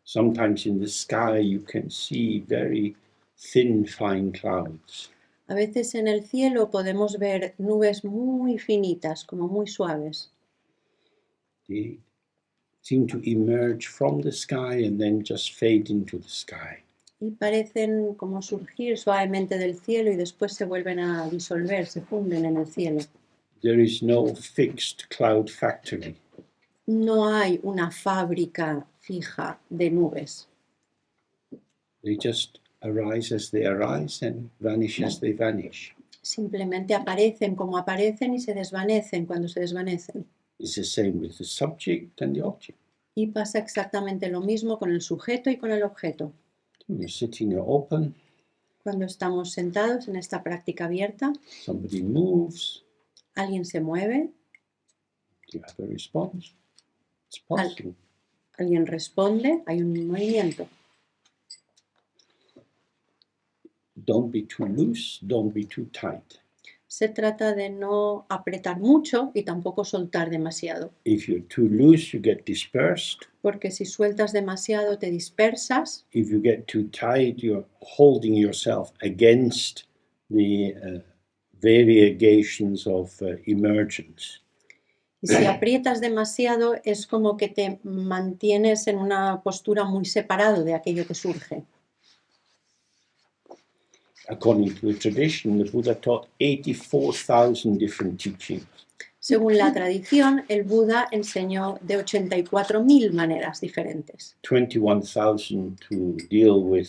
Sometimes in the sky you can see very thin, fine clouds. A veces en el cielo podemos ver nubes muy finitas, como muy suaves. They seem to emerge from the sky and then just fade into the sky. Y parecen como surgir suavemente del cielo y después se vuelven a disolver, se funden en el cielo. There is no fixed cloud factory. No hay una fábrica fija de nubes. They just arise as they arise and vanish as they vanish. Simplemente aparecen como aparecen y se desvanecen cuando se desvanecen. It's the same with the subject and the object. Y pasa exactamente lo mismo con el sujeto y con el objeto. When you're sitting, you're open, Cuando estamos sentados en esta práctica abierta, somebody moves, alguien se mueve, you have a response. It's possible. alguien responde, hay un movimiento. Don't be too loose, don't be too tight. Se trata de no apretar mucho y tampoco soltar demasiado, If you're too loose, you get dispersed. porque si sueltas demasiado te dispersas. If you get too tight, you're holding yourself against the variegations of emergence. Y si aprietas demasiado es como que te mantienes en una postura muy separado de aquello que surge. According to the tradition, the Buddha taught 84,000 different teachings. Según la tradición, el Buda enseñó de 84.000 maneras diferentes. 21,000 to deal with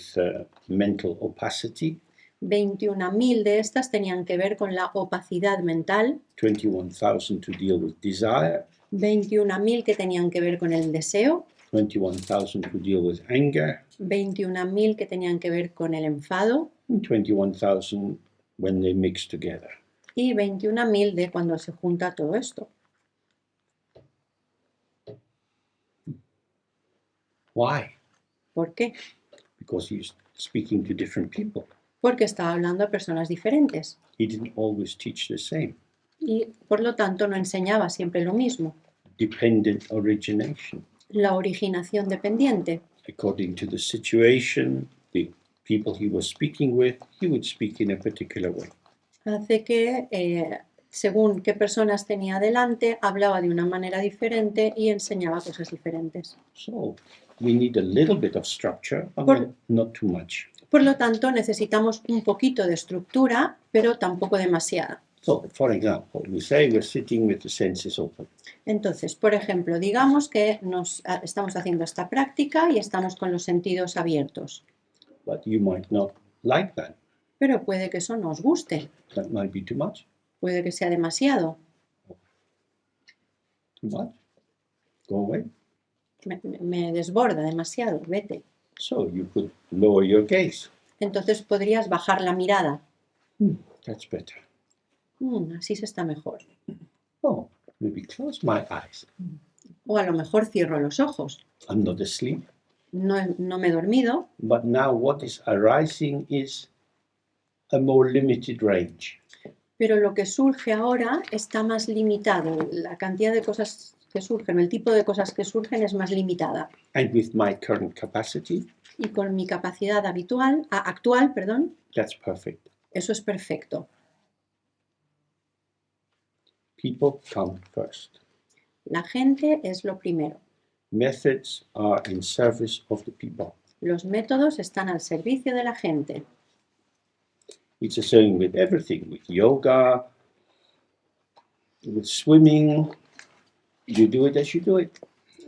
mental opacity, 21.000 de estas tenían que ver con la opacidad mental, 21,000 to deal with desire, 21.000 que tenían que ver con el deseo, 21,000 to deal with anger, 21.000 que tenían que ver con el enfado and 21,000 when they mix together. y 21.000 de cuando se junta todo esto. Why? ¿Por qué? Because he's speaking to different people. Porque estaba hablando a personas diferentes He didn't always teach the same. y por lo tanto no enseñaba siempre lo mismo. Dependent origination. La originación dependiente. According to the situation, the people he was speaking with, he would speak in a particular way. Hace que, según qué personas tenía delante, hablaba de una manera diferente y enseñaba cosas diferentes. So we need a little bit of structure, but Por- not too much. Por lo tanto, necesitamos un poquito de estructura, pero tampoco demasiada. So, for example, we say we're sitting with the senses open. Entonces, por ejemplo, digamos que estamos haciendo esta práctica y estamos con los sentidos abiertos, But you might not like that. pero puede que eso no os guste, That might be too much. puede que sea demasiado, Too much. Go away. me desborda demasiado, vete. So you could lower your gaze. Entonces podrías bajar la mirada. That's better. Así se está mejor. Oh, maybe close my eyes. O a lo mejor cierro los ojos. I'm not asleep. No me he dormido, But now what is arising is a more limited range. pero lo que surge ahora está más limitado. La cantidad de cosas que surgen, el tipo de cosas que surgen es más limitada. And with my current capacity, Y con mi capacidad actual, that's perfect. eso es perfecto. People come first. La gente es lo primero. Methods are in service of the people. Los métodos están al servicio de la gente. It's the same with everything, with yoga, with swimming. You do it as you do it.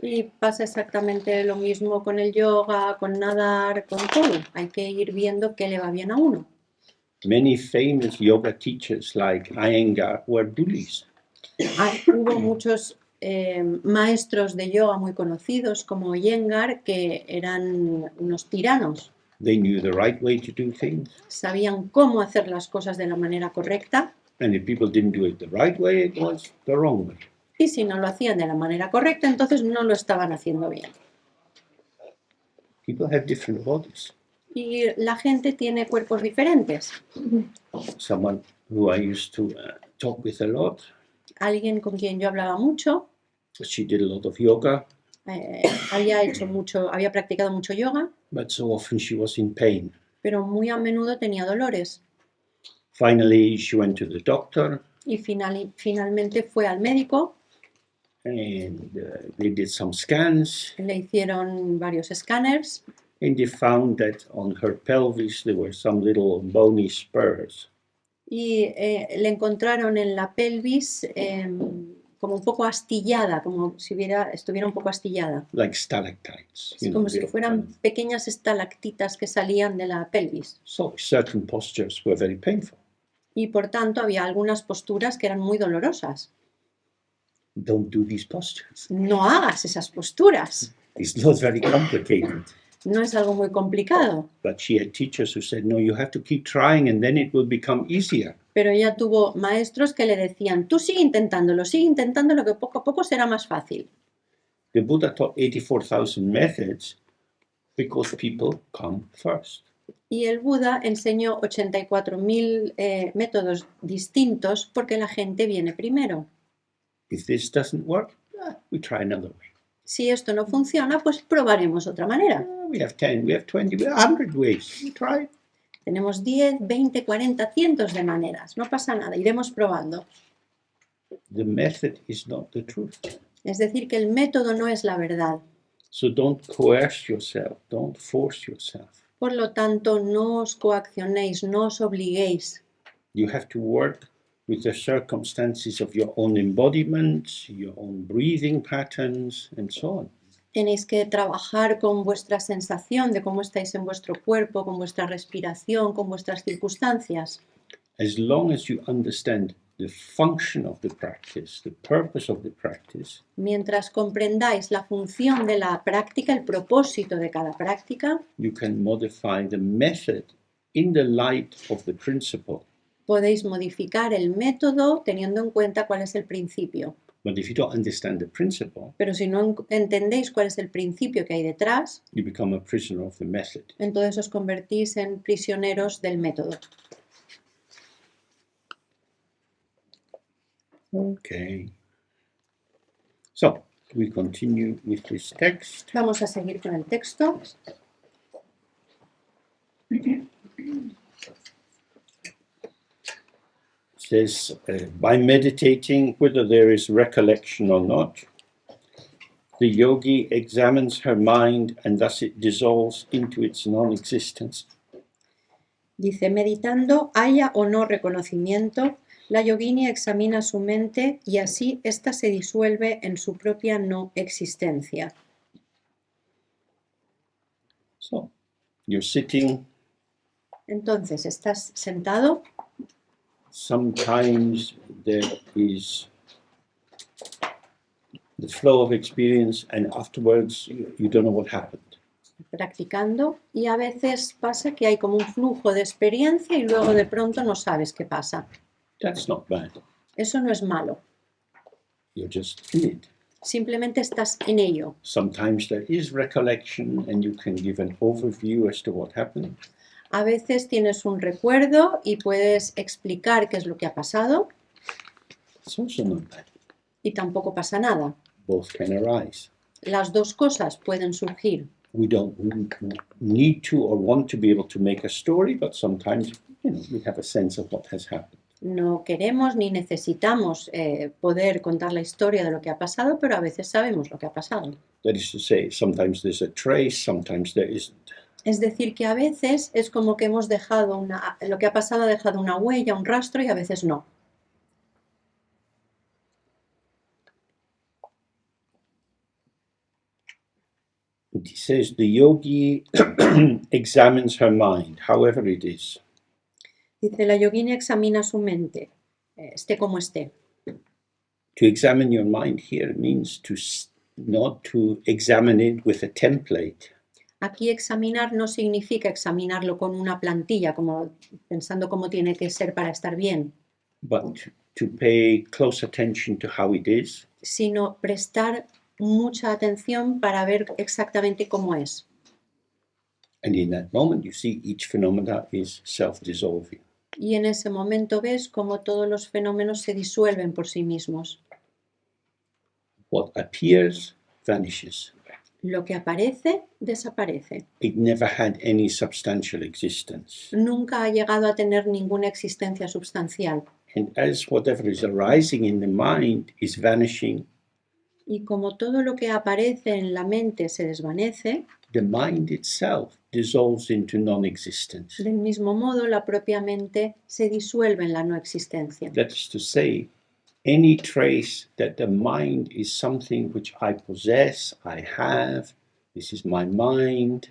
Y pasa exactamente lo mismo con el yoga, con nadar, con todo. Hay que ir viendo qué le va bien a uno. Many famous yoga teachers like Iyengar were bullies. Hubo muchos maestros de yoga muy conocidos como Iyengar que eran unos tiranos. They knew the right way to do things, Sabían cómo hacer las cosas de la manera correcta and if people didn't do it the right way, it was the wrong way. y si no lo hacían de la manera correcta, entonces no lo estaban haciendo bien. People have different bodies. Y la gente tiene cuerpos diferentes. Someone who I used to talk with a lot, Alguien con quien yo hablaba mucho, she did a lot of yoga, había practicado mucho yoga, but so often she was in pain. pero muy a menudo tenía dolores. Finally, she went to the doctor, Y finalmente fue al médico, and they did some scans, le hicieron varios escáneres and they found that on her pelvis there were some little bony spurs. y le encontraron en la pelvis como un poco astillada, como si estuviera un poco astillada. Like stalactites. Es como si little fueran kind. pequeñas estalactitas que salían de la pelvis. So certain postures were very painful. Y por tanto había algunas posturas que eran muy dolorosas. Don't do these postures. No hagas esas posturas. It's not very complicated. No es algo muy complicado. But she had teachers who said, no, you have to keep trying and then it will become easier. Pero ella tuvo maestros que le decían, tú sigue intentándolo, que poco a poco será más fácil. The Buddha taught 84,000 methods because people come first. Y el Buda enseñó 84.000 métodos distintos porque la gente viene primero. If this doesn't work, we try another way. Si esto no funciona, pues probaremos otra manera. We have 10, we have 20, we have 100 ways. We try. Tenemos 10, 20, 40, cientos de maneras. No pasa nada, iremos probando. The method is not the truth. Es decir, que el método no es la verdad. So don't coerce yourself, don't force yourself. Por lo tanto, no os coaccionéis, no os obliguéis. You have to work with the circumstances of your own embodiment, your own breathing patterns, and so on. Tenéis que trabajar con vuestra sensación de cómo estáis en vuestro cuerpo, con vuestra respiración, con vuestras circunstancias. As long as you understand the function of the practice, the purpose of the practice, Mientras comprendáis la función de la práctica, el propósito de cada práctica, you can modify the method in the light of the principle. podéis modificar el método teniendo en cuenta cuál es el principio. But if you don't understand the principle, Pero si no entendéis cuál es el principio que hay detrás, you become a prisoner of the method. entonces os convertís en prisioneros del método. Okay. So, we continue with this text. Vamos a seguir con el texto. It says, by meditating, whether there is recollection or not, the yogi examines her mind and thus it dissolves into its non-existence. Dice, meditando, haya o no reconocimiento, la yogini examina su mente y así ésta se disuelve en su propia no existencia. So, you're sitting, Entonces, estás sentado, sometimes there is the flow of experience and afterwards you don't know what happened. practicando, y a veces pasa que hay como un flujo de experiencia y luego de pronto no sabes qué pasa. That's not bad. Eso no es malo, You're just in it. simplemente estás en ello. Sometimes there is recollection and you can give an overview as to what happened. A veces tienes un recuerdo y puedes explicar qué es lo que ha pasado It's also not bad. y tampoco pasa nada. Both can arise. Las dos cosas pueden surgir. We don't need to or want to be able to make a story, but sometimes, we have a sense of what has happened. No queremos ni necesitamos poder contar la historia de lo que ha pasado, pero a veces sabemos lo que ha pasado. That is to say, sometimes there's a trace, sometimes there isn't. Es decir, que a veces es como que hemos dejado lo que ha pasado ha dejado una huella, un rastro y a veces no. It says the yogi examines her mind, however it is. Dice, la yogini examina su mente, esté como esté. To examine your mind here means not to examine it with a template. Aquí examinar no significa examinarlo con una plantilla, como pensando cómo tiene que ser para estar bien, But to pay close attention to how it is, sino prestar mucha atención para ver exactamente cómo es. And in that moment, you see each phenomena is self-dissolving. Y en ese momento ves cómo todos los fenómenos se disuelven por sí mismos. What appears vanishes. Lo que aparece, desaparece. It never had any substantial existence. Nunca ha llegado a tener ninguna existencia substancial. And as whatever is arising in the mind is vanishing, Y como todo lo que aparece en la mente se desvanece, the mind itself dissolves into non-existence. del mismo modo la propia mente se disuelve en la no existencia. That is to say, any trace that the mind is something which I possess, I have, this is my mind,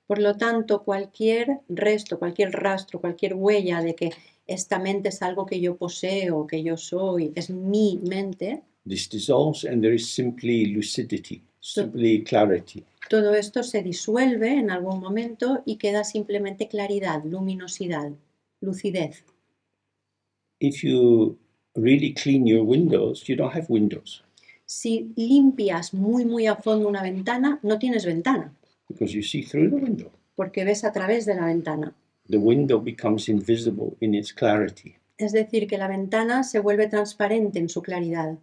Por lo tanto, cualquier resto, cualquier rastro, cualquier huella de que esta mente es algo que yo poseo, que yo soy, es mi mente, this dissolves and there is simply lucidity, simply clarity. todo esto se disuelve en algún momento y queda simplemente claridad, luminosidad, lucidez. If you really clean your windows, you don't have windows Si limpias muy a fondo una ventana, no tienes ventana, because you see through the window. porque ves a través de la ventana. The window becomes invisible in its clarity. Es decir, que la ventana se vuelve transparente en su claridad.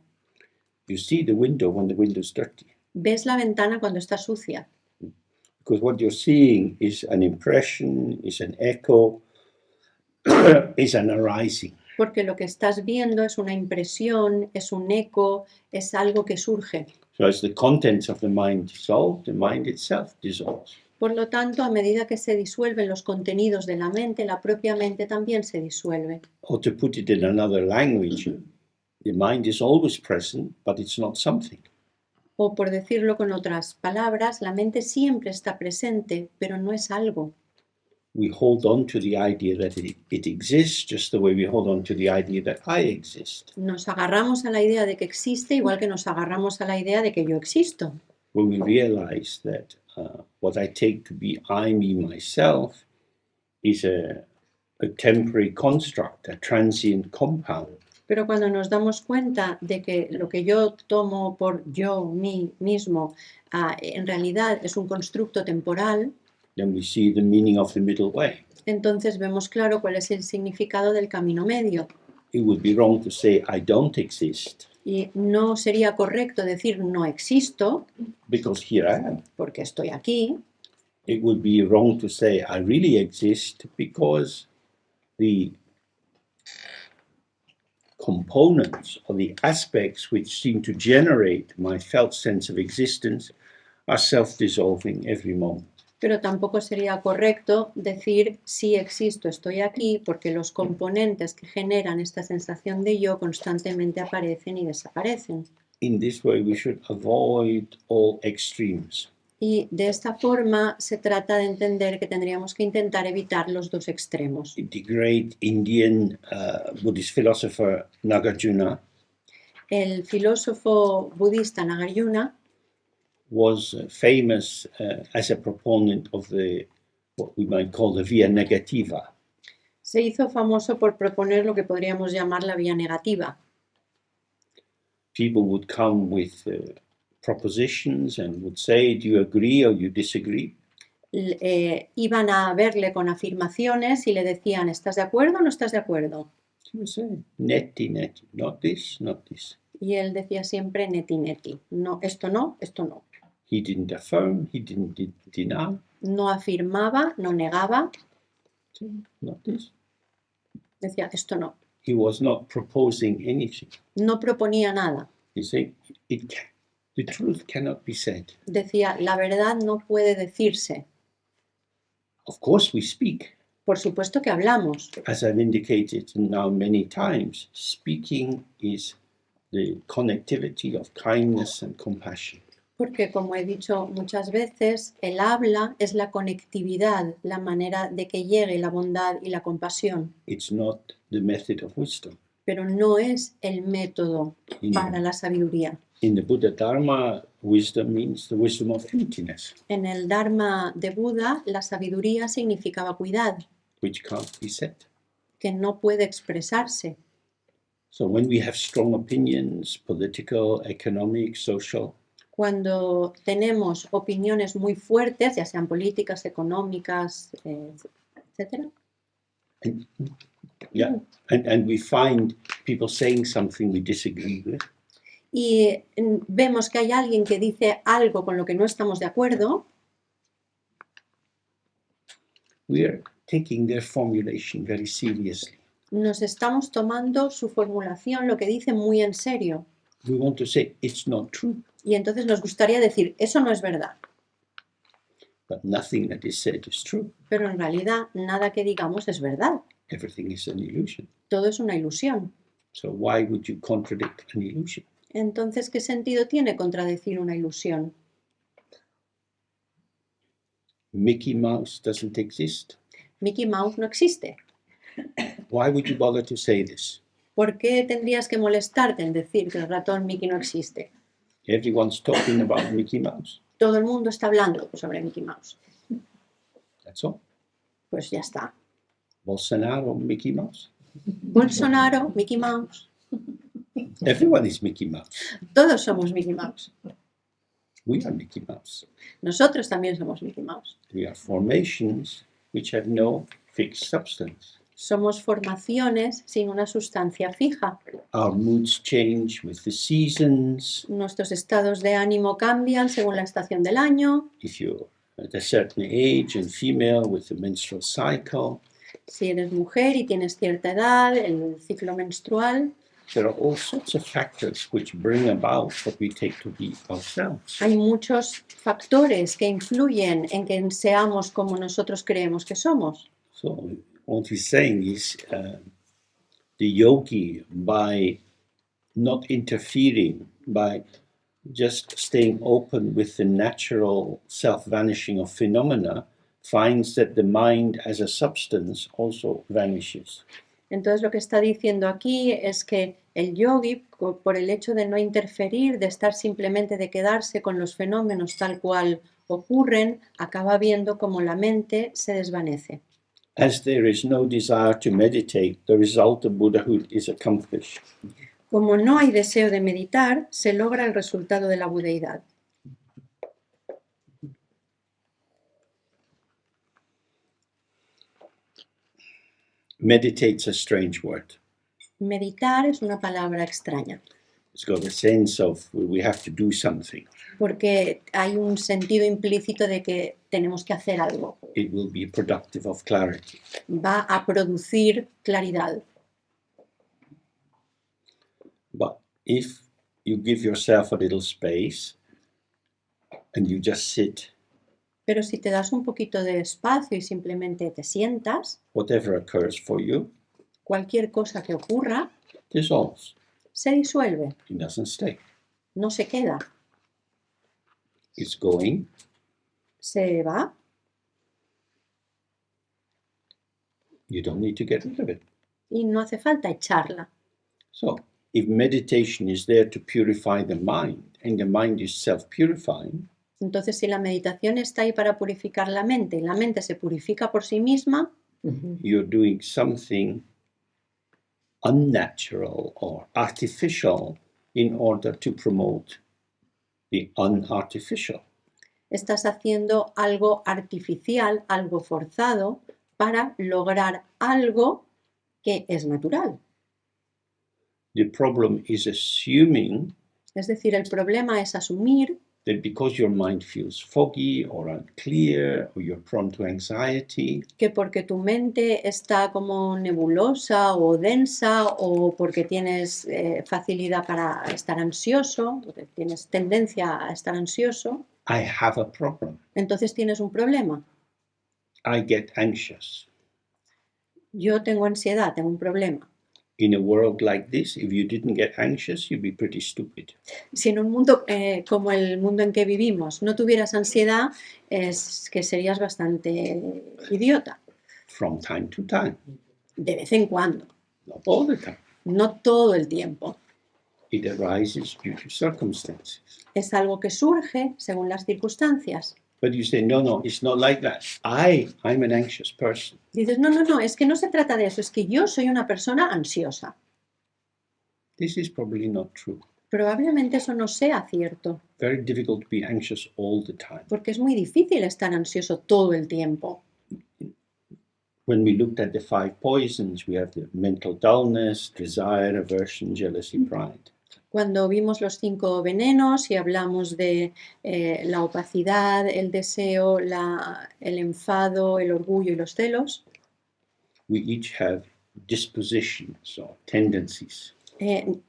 You see the window when the window is dirty Ves la ventana cuando está sucia, because what you're seeing is an impression, is an echo, is an arising. porque lo que estás viendo es una impresión, es un eco, es algo que surge. So as the contents of the mind dissolve, the mind itself dissolves. Por lo tanto, a medida que se disuelven los contenidos de la mente, la propia mente también se disuelve. Or to put it in another language, the mind is always present, but it's not something. O por decirlo con otras palabras, la mente siempre está presente, pero no es algo. We hold on to the idea that it exists just the way we hold on to the idea that I exist. Nos agarramos a la idea de que existe, igual que nos agarramos a la idea de que yo existo. When we realize that what I take to be I, me, myself is a temporary construct, a transient compound. Pero cuando nos damos cuenta de que lo que yo tomo por yo, mí mismo, en realidad es un constructo temporal, Then we see the meaning of the middle way. entonces vemos claro cuál es el significado del camino medio. It would be wrong to say I don't exist Y no sería correcto decir no existo because here I am. porque estoy aquí. It would be wrong to say I really exist because the components or the aspects which seem to generate my felt sense of existence are self-dissolving every moment. Pero tampoco sería correcto decir sí existo, estoy aquí, porque los componentes que generan esta sensación de yo constantemente aparecen y desaparecen. In this way, we should avoid all extremes. Y de esta forma se trata de entender que tendríamos que intentar evitar los dos extremos. The great Indian Buddhist philosopher Nagarjuna El filósofo budista Nagarjuna was famous as a proponent of what we might call the via negativa. se hizo famoso por proponer lo que podríamos llamar la vía negativa. People would come with propositions and would say, do you agree or you disagree? Iban a verle con afirmaciones y le decían, ¿estás de acuerdo o no estás de acuerdo? He would say, neti, neti, not this, not this. Y él decía siempre neti, neti. No, esto no, esto no. He didn't affirm, he didn't deny. No afirmaba, no negaba. Not this. Decía, esto no. He was not proposing anything. No proponía nada. He said, the truth cannot be said. Decía, la verdad no puede decirse. Of course we speak. Por supuesto que hablamos. As I've indicated now many times, speaking is the connectivity of kindness and compassion. Porque, como he dicho muchas veces, el habla es la conectividad, la manera de que llegue la bondad y la compasión. It's not the method of wisdom. Pero no es el método para la sabiduría. In the Buddha Dharma, wisdom means the wisdom of emptiness, En el Dharma de Buda, la sabiduría significa vacuidad, which can't be said. que no puede expresarse. So when we have strong opinions, political, economic, social, Cuando tenemos opiniones muy fuertes, ya sean políticas, económicas, etc. And, yeah, and we find people saying something we disagree with. Y vemos que hay alguien que dice algo con lo que no estamos de acuerdo, We are taking their formulation very seriously. nos estamos tomando su formulación, lo que dice, muy en serio. We want to say it's not true, Y entonces nos gustaría decir, eso no es verdad. but nothing that is said is true. Pero en realidad nada que digamos es verdad. Everything is an illusion. Todo es una ilusión. So why would you contradict an illusion? Entonces, ¿qué sentido tiene contradecir una ilusión? Mickey Mouse doesn't exist. Mickey Mouse no existe. Why would you bother to say this? ¿Por qué tendrías que molestarte en decir que el ratón Mickey no existe? Everyone's talking about Mickey Mouse. Todo el mundo está hablando sobre Mickey Mouse. That's all. Pues ya está. Bolsonaro, Mickey Mouse. Bolsonaro, Mickey Mouse. Everyone is Mickey Mouse. Todos somos Mickey Mouse. We are Mickey Mouse. Nosotros también somos Mickey Mouse. We are formations which have no fixed substance. Somos formaciones sin una sustancia fija. Our moods change with the seasons. Nuestros estados de ánimo cambian según la estación del año. If you're at a certain age and female with the menstrual cycle, Si eres mujer y tienes cierta edad, el ciclo menstrual, there are all sorts of factors which bring about what we take to be ourselves. hay muchos factores que influyen en que seamos como nosotros creemos que somos. So what he's saying is the yogi, by not interfering, by just staying open with the natural self-vanishing of phenomena, finds that the mind as a substance also vanishes. Entonces lo que está diciendo aquí es que el yogi, por el hecho de no interferir, de estar simplemente, de quedarse con los fenómenos tal cual ocurren, acaba viendo cómo la mente se desvanece. As there is no desire to meditate, the result of Buddhahood is accomplished. Como no hay deseo de meditar, se logra el resultado de la budeidad. Meditate's a strange word. Meditar es una palabra extraña, It's got a sense of we have to do something. porque hay un sentido implícito de que tenemos que hacer algo. It will be productive of clarity. Va a producir claridad. But if you give yourself a little space and you just sit, Pero si te das un poquito de espacio y simplemente te sientas, whatever occurs for you cualquier cosa que ocurra dissolves. se disuelve, It doesn't stay. no se queda, It's going. se va. You don't need to get rid of it. Y no hace falta echarla. So, if meditation is there to purify the mind, and the mind is self-purifying, Entonces, si la meditación está ahí para purificar la mente y la mente se purifica por sí misma, you're doing something unnatural or artificial in order to promote the unartificial. estás haciendo algo artificial, algo forzado, para lograr algo que es natural. The problem is assuming Es decir, el problema es asumir that because your mind feels foggy or unclear or you're prone to anxiety, que porque tu mente está como nebulosa o densa o porque tienes facilidad para estar ansioso, porque tienes tendencia a estar ansioso, I have a problem. entonces tienes un problema. I get anxious. Yo tengo ansiedad, tengo un problema. In a world like this, if you didn't get anxious, you'd be pretty stupid. Si en un mundo como el mundo en que vivimos no tuvieras ansiedad, es que serías bastante idiota. From time to time, De vez en cuando, not all the time. no todo el tiempo. It arises due to circumstances. Es algo que surge según las circunstancias. But you say, no, it's not like that. I'm an anxious person. Dices, no, es que no se trata de eso, es que yo soy una persona ansiosa. This is probably not true. Probablemente eso no sea cierto, Very difficult to be anxious all the time. porque es muy difícil estar ansioso todo el tiempo. When we looked at the 5 poisons, we have the mental dullness, desire, aversion, jealousy, pride. Cuando vimos los 5 venenos y hablamos de la opacidad, el deseo, el enfado, el orgullo y los celos, We each have dispositions or tendencies.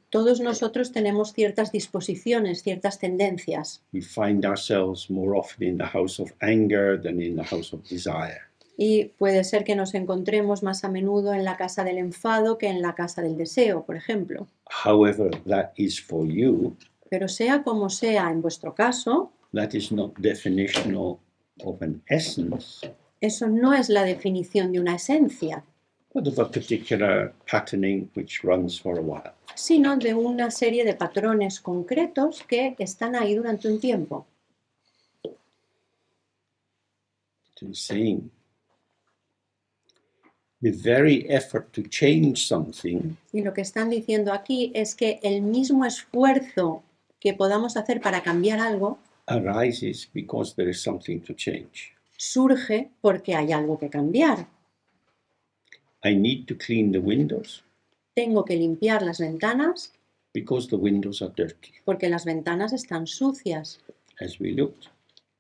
todos nosotros tenemos ciertas disposiciones, ciertas tendencias. We find ourselves more often in the house of anger than in the house of desire. Y puede ser que nos encontremos más a menudo en la casa del enfado que en la casa del deseo, por ejemplo. However that is for you, Pero sea como sea en vuestro caso, that is not definitional of an essence, eso no es la definición de una esencia, but of a particular patterning which runs for a while. sino de una serie de patrones concretos que están ahí durante un tiempo. To saying the very effort to change something Y lo que están diciendo aquí es que el mismo esfuerzo que podamos hacer para cambiar algo arises because there is something to change. surge porque hay algo que cambiar. I need to clean the windows Tengo que limpiar las ventanas because the windows are dirty. porque las ventanas están sucias. As we looked,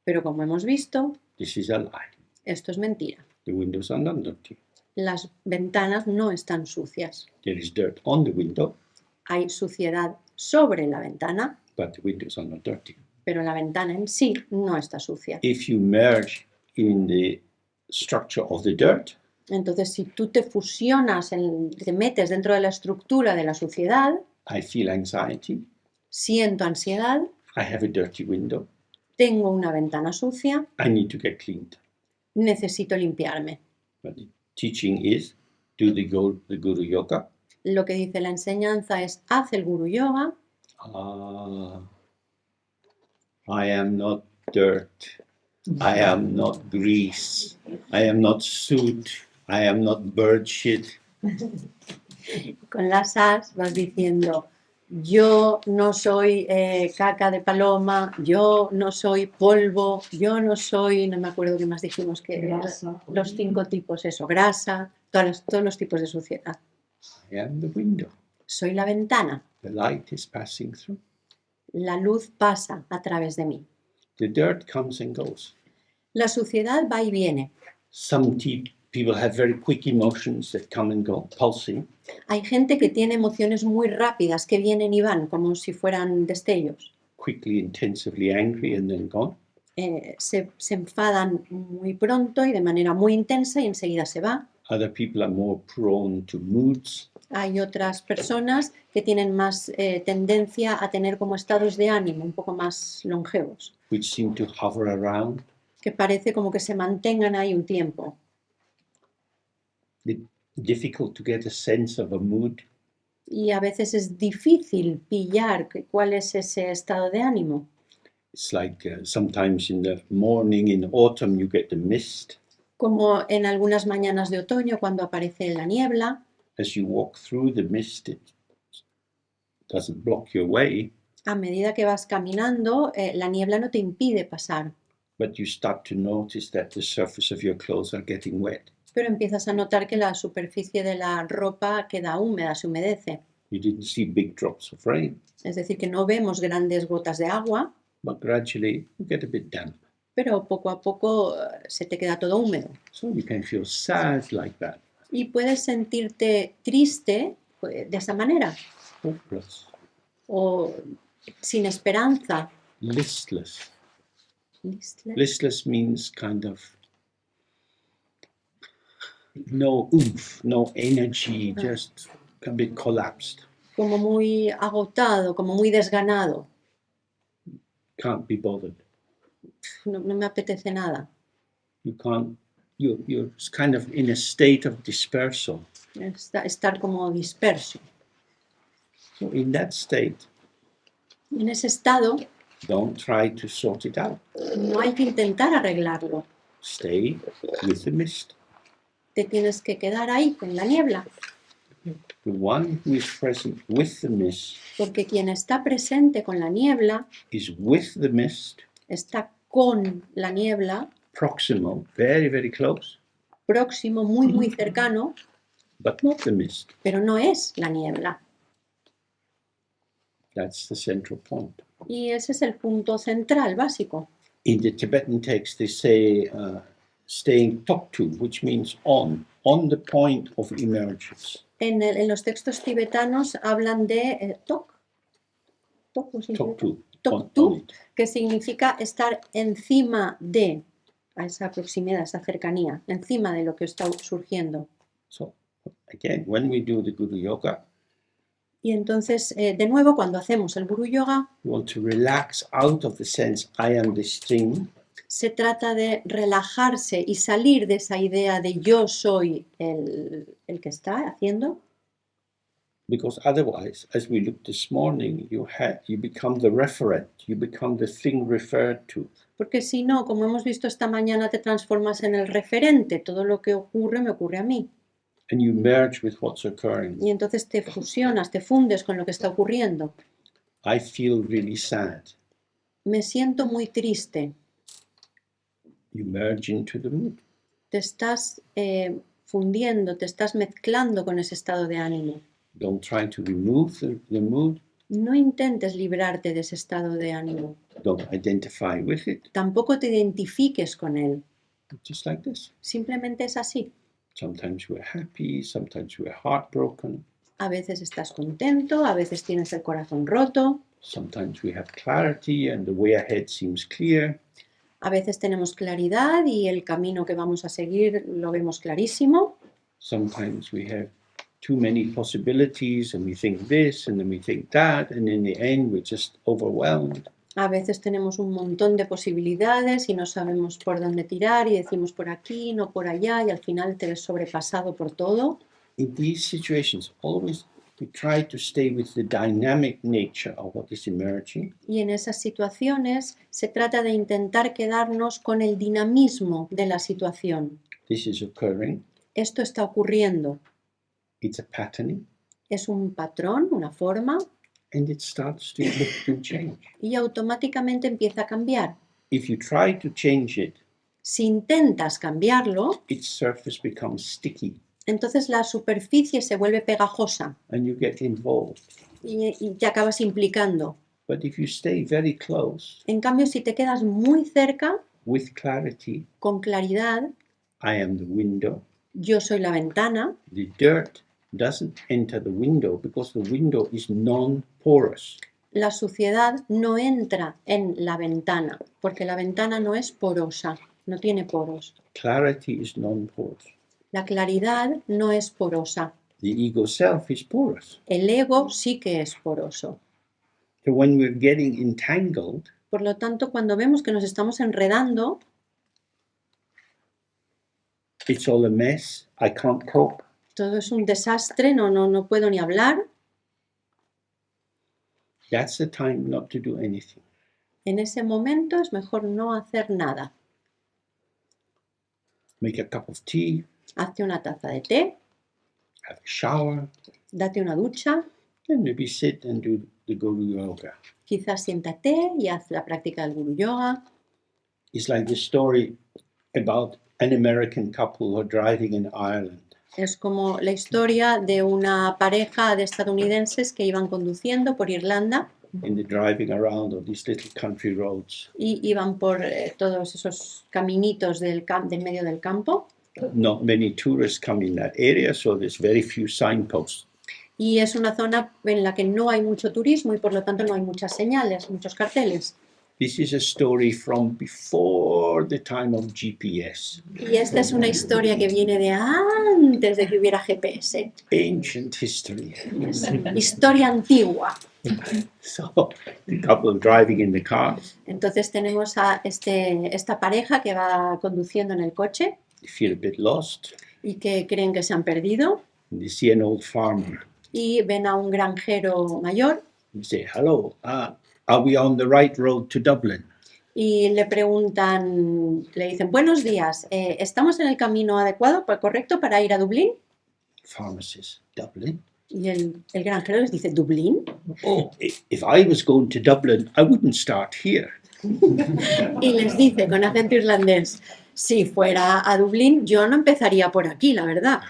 Pero como hemos visto, this is a lie. esto es mentira. The windows are not dirty. Las ventanas no están sucias. There is dirt on the window, Hay suciedad sobre la ventana, but the windows are not dirty. pero la ventana en sí no está sucia. If you merge in the structure of the dirt, Entonces, si tú te fusionas, te metes dentro de la estructura de la suciedad, I feel anxiety, siento ansiedad, I have a dirty window, tengo una ventana sucia, I need to get cleaned. necesito limpiarme. But the teaching is do the Guru Yoga. Lo que dice la enseñanza es, haz el Guru Yoga, I am not dirt, I am not grease, I am not soot, I am not bird shit. con las as vas diciendo, yo no soy caca de paloma, yo no soy polvo, yo no soy, no me acuerdo qué más dijimos, que Grasa. los 5 tipos, eso, grasa, todos los tipos de suciedad. I am the window. Soy la ventana, The light is passing through. la luz pasa a través de mí. The dirt comes and goes. La suciedad va y viene. Some people have very quick emotions that come and go, pulsing. Hay gente que tiene emociones muy rápidas que vienen y van, como si fueran destellos. Quickly, intensively angry and then gone. Se enfadan muy pronto y de manera muy intensa y enseguida se va. Other people are more prone to moods. Hay otras personas que tienen más tendencia a tener como estados de ánimo un poco más longevos, which seem to hover around. que parece como que se mantengan ahí un tiempo. It's difficult to get a sense of a mood. Y a veces es difícil pillar cuál es ese estado de ánimo. It's like sometimes in the morning in autumn you get the mist. Como en algunas mañanas de otoño cuando aparece la niebla, As you walk through the mist, it doesn't block your way, a medida que vas caminando, la niebla no te impide pasar, but you start to notice that the surface of your clothes are getting wet. pero empiezas a notar que la superficie de la ropa queda húmeda, se humedece. You didn't see big drops of rain, Es decir, que no vemos grandes gotas de agua, but gradually you get a bit damp. pero poco a poco se te queda todo húmedo. So you can feel sad like that, Y puedes sentirte triste pues, de esa manera, hopeless, o sin esperanza. listless. Listless. Listless means kind of no oomph, no energy, just a bit collapsed. Como muy agotado, como muy desganado. Can't be bothered. No me apetece nada. You can't. You're kind of in a state of dispersal. Estar como disperso. So in that state, En ese estado don't try to sort it out. no hay que intentar arreglarlo. Stay with the mist. Te tienes que quedar ahí con la niebla. The one who is present with the mist Porque quien está presente con la niebla, is with the mist, está con la niebla, proximal, very, very close, próximo, muy, muy cercano, but not the mist. pero no es la niebla. That's the central point. Y ese es el punto central, básico. In the Tibetan text, they say staying toktu, which means on the point of emergence. En los textos tibetanos hablan de tok, Toktu. Toktu, on it. que significa estar encima de, a esa proximidad, esa cercanía, encima de lo que está surgiendo. So, again, when we do the Guru Yoga, Y entonces, de nuevo, cuando hacemos el Guru Yoga, we want to relax out of the sense I am this thing, se trata de relajarse y salir de esa idea de yo soy el que está haciendo, because otherwise, as we looked this morning, you become the referent, you become the thing referred to. porque si no, como hemos visto esta mañana, te transformas en el referente, todo lo que ocurre me ocurre a mí. And you merge with what's occurring. Y entonces te fusionas, te fundes con lo que está ocurriendo. I feel really sad. Me siento muy triste. You merge into the mood. Te estás fundiendo, te estás mezclando con ese estado de ánimo. Don't try to remove the mood. No intentes librarte de ese estado de ánimo. Don't identify with it. Tampoco te identifiques con él. Just like this. Simplemente es así. Sometimes we're happy, sometimes we're heartbroken. A veces estás contento, a veces tienes el corazón roto, Sometimes we have clarity and the way ahead seems clear. a veces tenemos claridad y el camino que vamos a seguir lo vemos clarísimo. Sometimes we have too many possibilities and we think this and then we think that, and in the end we're just overwhelmed. A veces tenemos un montón de posibilidades y no sabemos por dónde tirar y decimos por aquí, no por allá, y al final te ves sobrepasado por todo. In these situations, always we try to stay with the dynamic nature of what is emerging. Y en esas situaciones se trata de intentar quedarnos con el dinamismo de la situación. This is occurring. Esto está ocurriendo. It's a patterning, Es un patrón, una forma, and it starts to change. y automáticamente empieza a cambiar. If you try to change it, Si intentas cambiarlo, its surface becomes sticky, entonces la superficie se vuelve pegajosa and you get involved. y te acabas implicando. But if you stay very close, En cambio, si te quedas muy cerca, with clarity, con claridad, I am the window. yo soy la ventana, The dirt doesn't enter the window because the window is non-porous. la suciedad no entra en la ventana, porque la ventana no es porosa, no tiene poros. Clarity is non-porous. La claridad no es porosa. The ego self is porous. El ego sí que es poroso. So when we're getting entangled, Por lo tanto, cuando vemos que nos estamos enredando, it's all a mess. I can't cope. todo es un desastre, no puedo ni hablar, That's the time not to do anything. en ese momento es mejor no hacer nada. Make a cup of tea, Hazte una taza de té, have a shower, date una ducha, and maybe sit and do the Guru Yoga. quizás siéntate y haz la práctica del Guru Yoga. It's like the story about an American couple who are driving in Ireland. Es como la historia de una pareja de estadounidenses que iban conduciendo por Irlanda And they're driving around on these little country roads. y iban por todos esos caminitos del medio del campo. Not many tourists come in that area, so there's very few signposts. Y es una zona en la que no hay mucho turismo y por lo tanto no hay muchas señales, muchos carteles. This is a story from before the time of GPS, Y esta es una historia que viene de antes de que hubiera GPS. ancient history. Es historia antigua. So the couple driving in the car, Entonces tenemos a esta pareja que va conduciendo en el coche they feel a bit lost. y que creen que se han perdido And they see an old farmer. y ven a un granjero mayor They say, "Hello, are we on the right road to Dublin?" y le preguntan, le dicen, buenos días, ¿estamos en el camino adecuado, correcto para ir a Dublín? Farmer says, Dublin? Y el granjero les dice, ¿Dublín? Oh, if I was going to Dublin, I wouldn't start here. Y les dice con acento irlandés, si fuera a Dublín, yo no empezaría por aquí, la verdad.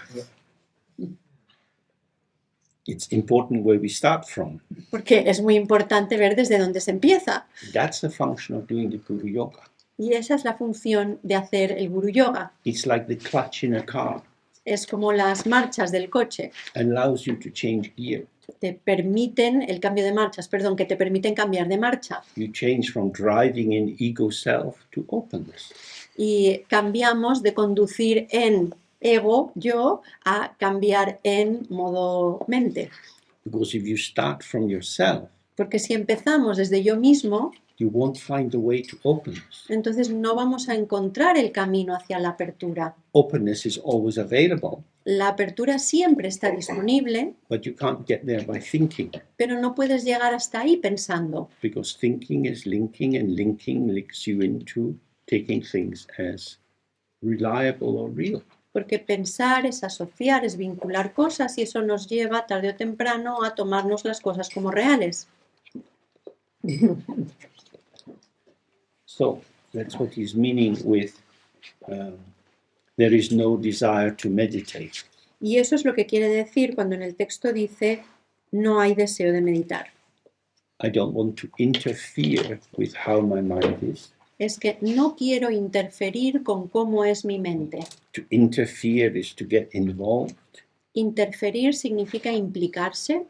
It's important where we start from. Porque es muy importante ver desde dónde se empieza. That's the function of doing the Guru Yoga. Y esa es la función de hacer el Guru Yoga. It's like the clutch in a car. Es como las marchas del coche. Allows you to change gear. Te permiten el cambio de marchas, perdón, que te permiten cambiar de marcha. You change from driving in ego self to openness. Y cambiamos de conducir en ego, yo, a cambiar en modo mente. Because if you start from yourself, Porque si empezamos desde yo mismo, you won't find the way to openness. entonces no vamos a encontrar el camino hacia la apertura. Openness is always available, La apertura siempre está disponible, but you can't get there by thinking. pero no puedes llegar hasta ahí pensando, Because thinking is linking, and linking links you into taking things as reliable or real. porque pensar es asociar, es vincular cosas y eso nos lleva tarde o temprano a tomarnos las cosas como reales. So that's what he's meaning with there is no desire to meditate. Y eso es lo que quiere decir cuando en el texto dice no hay deseo de meditar. I don't want to interfere with how my mind is. Es que no quiero interferir con cómo es mi mente. To interfere is to get involved. Interferir significa implicarse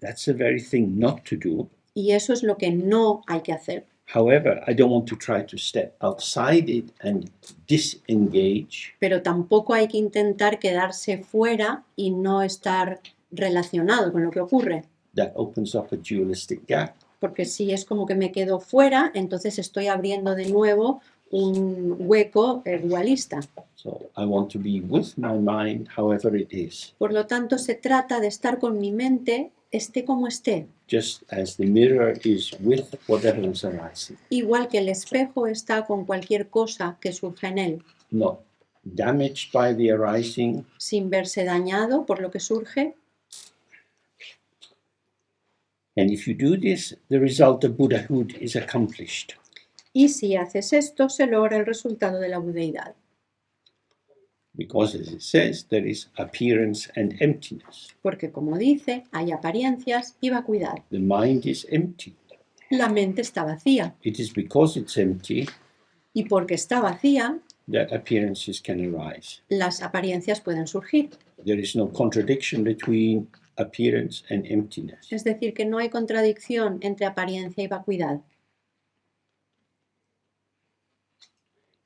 That's the very thing not to do. y eso es lo que no hay que hacer. However, I don't want to try to step outside it and disengage. Pero tampoco hay que intentar quedarse fuera y no estar relacionado con lo que ocurre. That opens up a dualistic gap. Porque si es como que me quedo fuera, entonces estoy abriendo de nuevo un hueco dualista. So I want to be with my mind, however it is. Por lo tanto, se trata de estar con mi mente, esté como esté. Just as the mirror is with whatever is arising. Igual que el espejo está con cualquier cosa que surja en él, Not damaged by the arising, sin verse dañado por lo que surge. and if you do this, the result of Buddhahood is accomplished. Y si haces esto, se logra el resultado de la budeidad. Because as it says, there is appearance and emptiness. Porque, como dice, hay apariencias y vacuidad. The mind is empty. La mente está vacía. It is because it's empty Y porque está vacía, that appearances can arise. las apariencias pueden surgir. There is no contradiction between appearance and emptiness. Es decir, que no hay contradicción entre apariencia y vacuidad.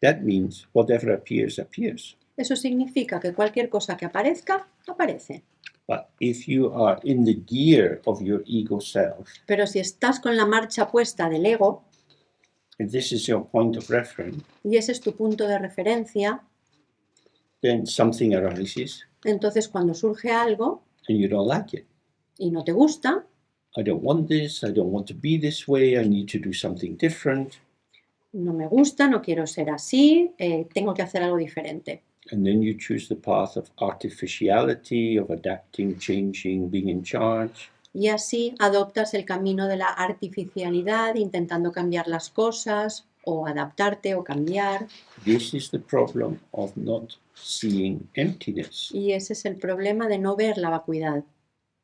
That means whatever appears, appears. Eso significa que cualquier cosa que aparezca, aparece. But if you are in the gear of your ego self, Pero si estás con la marcha puesta del ego, if this is your point of reference, y ese es tu punto de referencia, then something arises entonces cuando surge algo and you don't like it. y no te gusta, I don't want this, I don't want to be this way, I need to do something different. no me gusta, no quiero ser así, tengo que hacer algo diferente. And then you choose the path of artificiality, of adapting, changing, being in charge. Y así adoptas el camino de la artificialidad, intentando cambiar las cosas, o adaptarte o cambiar. This is the problem of not seeing emptiness. Y ese es el problema de no ver la vacuidad.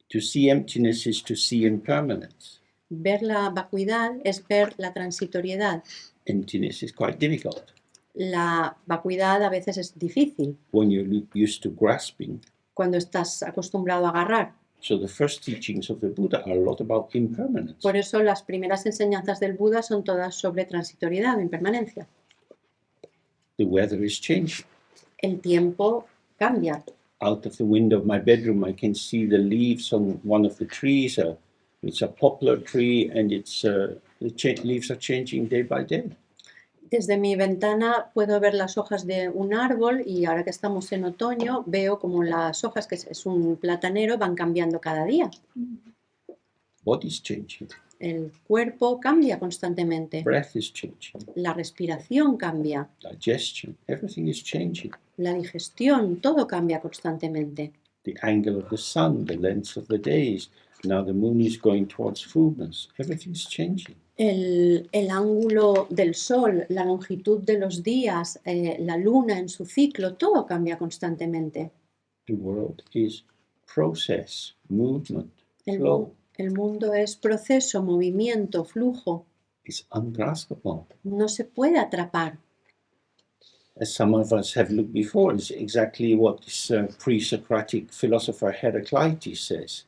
To see emptiness is to see impermanence. Ver la vacuidad es ver la transitoriedad. Emptiness is quite difficult. La vacuidad a veces es difícil When you're used to grasping. cuando estás acostumbrado a agarrar. So the first teachings of the Buddha are a lot about impermanence. Por eso las primeras enseñanzas del Buda son todas sobre transitoriedad o impermanencia. The weather is changing. El tiempo cambia. Out of the window of my bedroom, I can see the leaves on one of the trees. It's a poplar tree, and leaves are changing day by day. Desde mi ventana puedo ver las hojas de un árbol y ahora que estamos en otoño veo como las hojas, que es un platanero, van cambiando cada día. Body's changing. El cuerpo cambia constantemente. Breath is changing. La respiración cambia. Digestion. Everything is changing. La digestión, todo cambia constantemente. the angle of the sun, the length of the days. Now the moon is going towards fullness. Everything's changing. El ángulo del sol, la longitud de los días, la luna en su ciclo, todo cambia constantemente. The world is process, movement, El, flow. el mundo es proceso, movimiento, flujo. It's ungraspable. No se puede atrapar. As some of us have looked before, it's exactly what this pre-Socratic philosopher Heraclitus says.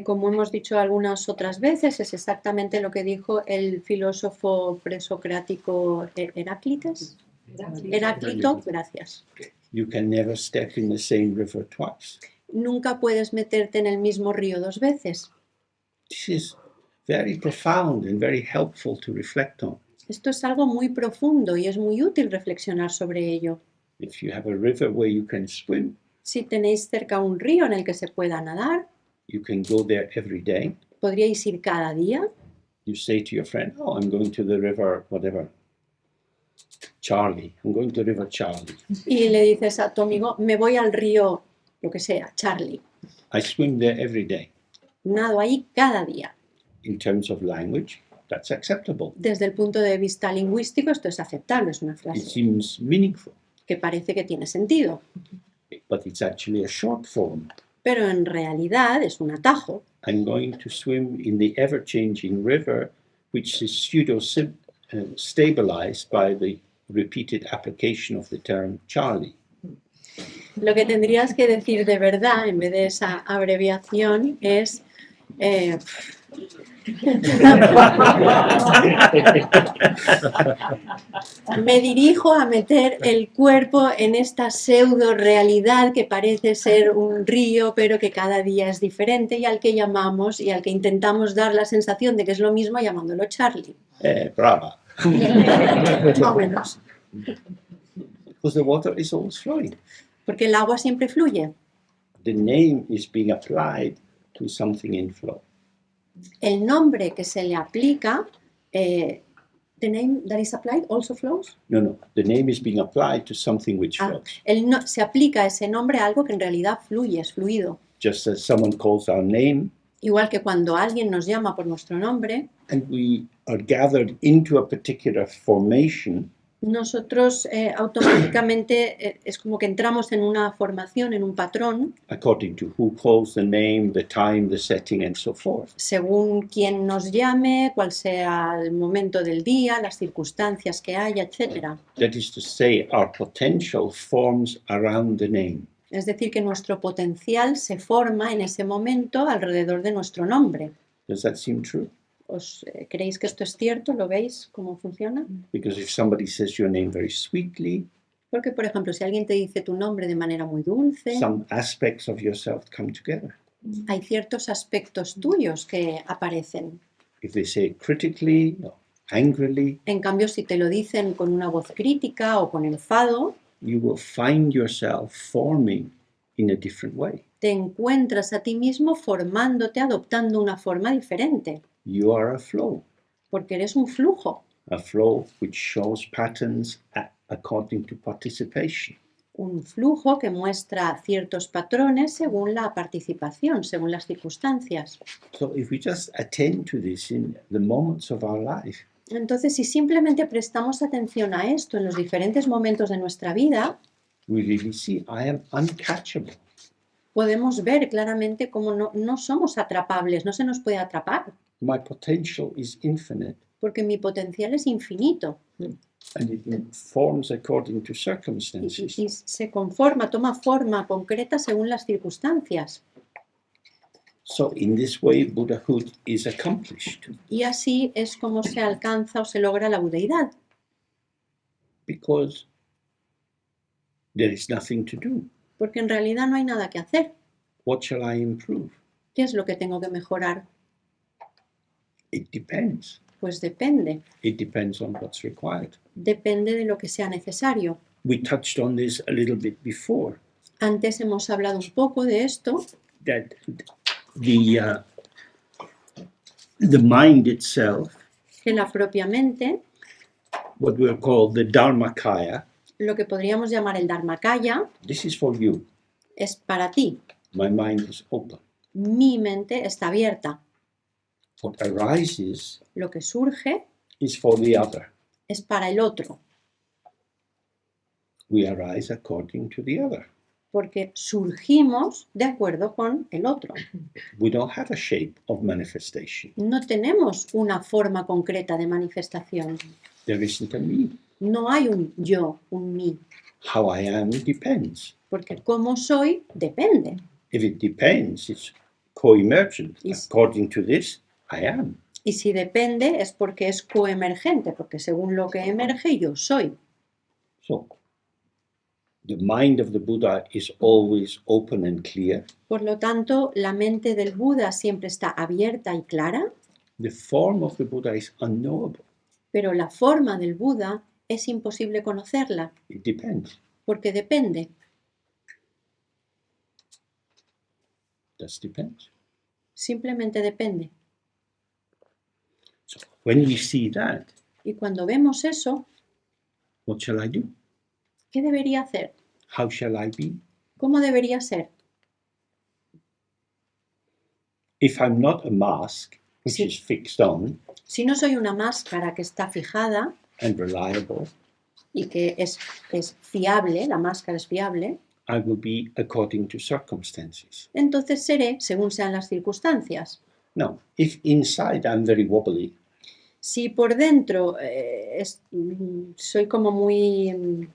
Como hemos dicho algunas otras veces, es exactamente lo que dijo el filósofo presocrático Heráclites. Heráclito, gracias. You can never step in the same river twice. Nunca puedes meterte en el mismo río dos veces. This is very profound and very helpful to reflect on. Esto es algo muy profundo y es muy útil reflexionar sobre ello. If you have a river where you can swim, Si tenéis cerca un río en el que se pueda nadar, you can go there every day. podríais ir cada día. You say to your friend, oh, I'm going to the river, whatever, Charlie. I'm going to river Charlie. Y le dices a tu amigo, me voy al río, lo que sea, Charlie. I swim there every day. Nado ahí cada día. In terms of language, that's acceptable. Desde el punto de vista lingüístico, esto es aceptable, es una It frase seems meaningful, que parece que tiene sentido. but it's actually a short form. Pero en realidad es un atajo. I'm going to swim in the ever-changing river, which is stabilized by the repeated application of the term Charlie. Lo que tendrías que decir de verdad, en vez de esa abreviación, es... me dirijo a meter el cuerpo en esta pseudo realidad que parece ser un río, pero que cada día es diferente y al que llamamos y al que intentamos dar la sensación de que es lo mismo llamándolo Charlie. Brava. Más o menos. Because the water is always flowing. Porque el agua siempre fluye. The name is being applied to something in flow. El nombre que se le aplica, the name that is applied also flows. No. The name is being applied to something which flows. Se aplica ese nombre a algo que en realidad fluye, es fluido. Just as someone calls our name, Igual que cuando alguien nos llama por nuestro nombre, and we are gathered into a particular formation, nosotros automáticamente es como que entramos en una formación, en un patrón, according to who calls the name, the time, the setting, and so forth. según quién nos llame, cuál sea el momento del día, las circunstancias que haya, etc. That is to say, our potential forms around the name. Es decir, que nuestro potencial se forma en ese momento alrededor de nuestro nombre. Does that seem true? ¿Creéis que esto es cierto? ¿Lo veis cómo funciona? Because if somebody says your name very sweetly, Porque, por ejemplo, si alguien te dice tu nombre de manera muy dulce, some aspects of yourself come together. hay ciertos aspectos tuyos que aparecen. If they say it critically or angrily, En cambio, si te lo dicen con una voz crítica o con enfado, you will find yourself forming in a different way. te encuentras a ti mismo formándote, adoptando una forma diferente, You are a flow porque eres un flujo, which shows patterns according to participation. un flujo que muestra ciertos patrones según la participación, según las circunstancias. So if we just attend to this in the moments of our life, Entonces, si simplemente prestamos atención a esto en los diferentes momentos de nuestra vida, we really see I am uncatchable. podemos ver claramente cómo no somos atrapables, no se nos puede atrapar, My potential is infinite, porque mi potencial es infinito and it forms according to y circumstances. se conforma, toma forma concreta según las circunstancias. So in this way, Buddhahood is accomplished, Y así es como se alcanza o se logra la budeidad, because there is nothing to do. porque en realidad no hay nada que hacer. What shall I improve? ¿Qué es lo que tengo que mejorar? It depends. Pues depende, It depends on what's required. depende de lo que sea necesario. We touched on this a little bit before, Antes hemos hablado un poco de esto, that the mind itself, que la propia mente, what we'll call the Dharmakaya, lo que podríamos llamar el Dharmakaya, this is for you. es para ti. My mind is open. Mi mente está abierta. What arises Lo que surge is for the other. es para el otro, We arise according to the other. porque surgimos de acuerdo con el otro. We don't have a shape of manifestation. No tenemos una forma concreta de manifestación. There isn't a me. No hay un yo, un mí, How I am depends. porque cómo soy depende. If it depends, it's co-emergent. Yes. According to this, I am. Y si depende es porque es coemergente, porque según lo que emerge yo soy. So, the mind of the Buddha is always open and clear. Por lo tanto, la mente del Buda siempre está abierta y clara, The form of the Buddha is unknowable. pero la forma del Buda es imposible conocerla, It depends. porque depende. Just depends. Simplemente depende. So, when we see that, Y cuando vemos eso, what shall I do? ¿qué debería hacer? How shall I be? ¿Cómo debería ser? If I'm not a mask, which Sí. is fixed on Si no soy una máscara que está fijada and reliable, y que es fiable, la máscara es fiable, I will be according to circumstances. entonces seré según sean las circunstancias. Now, if inside I'm very wobbly, Si por dentro soy como muy...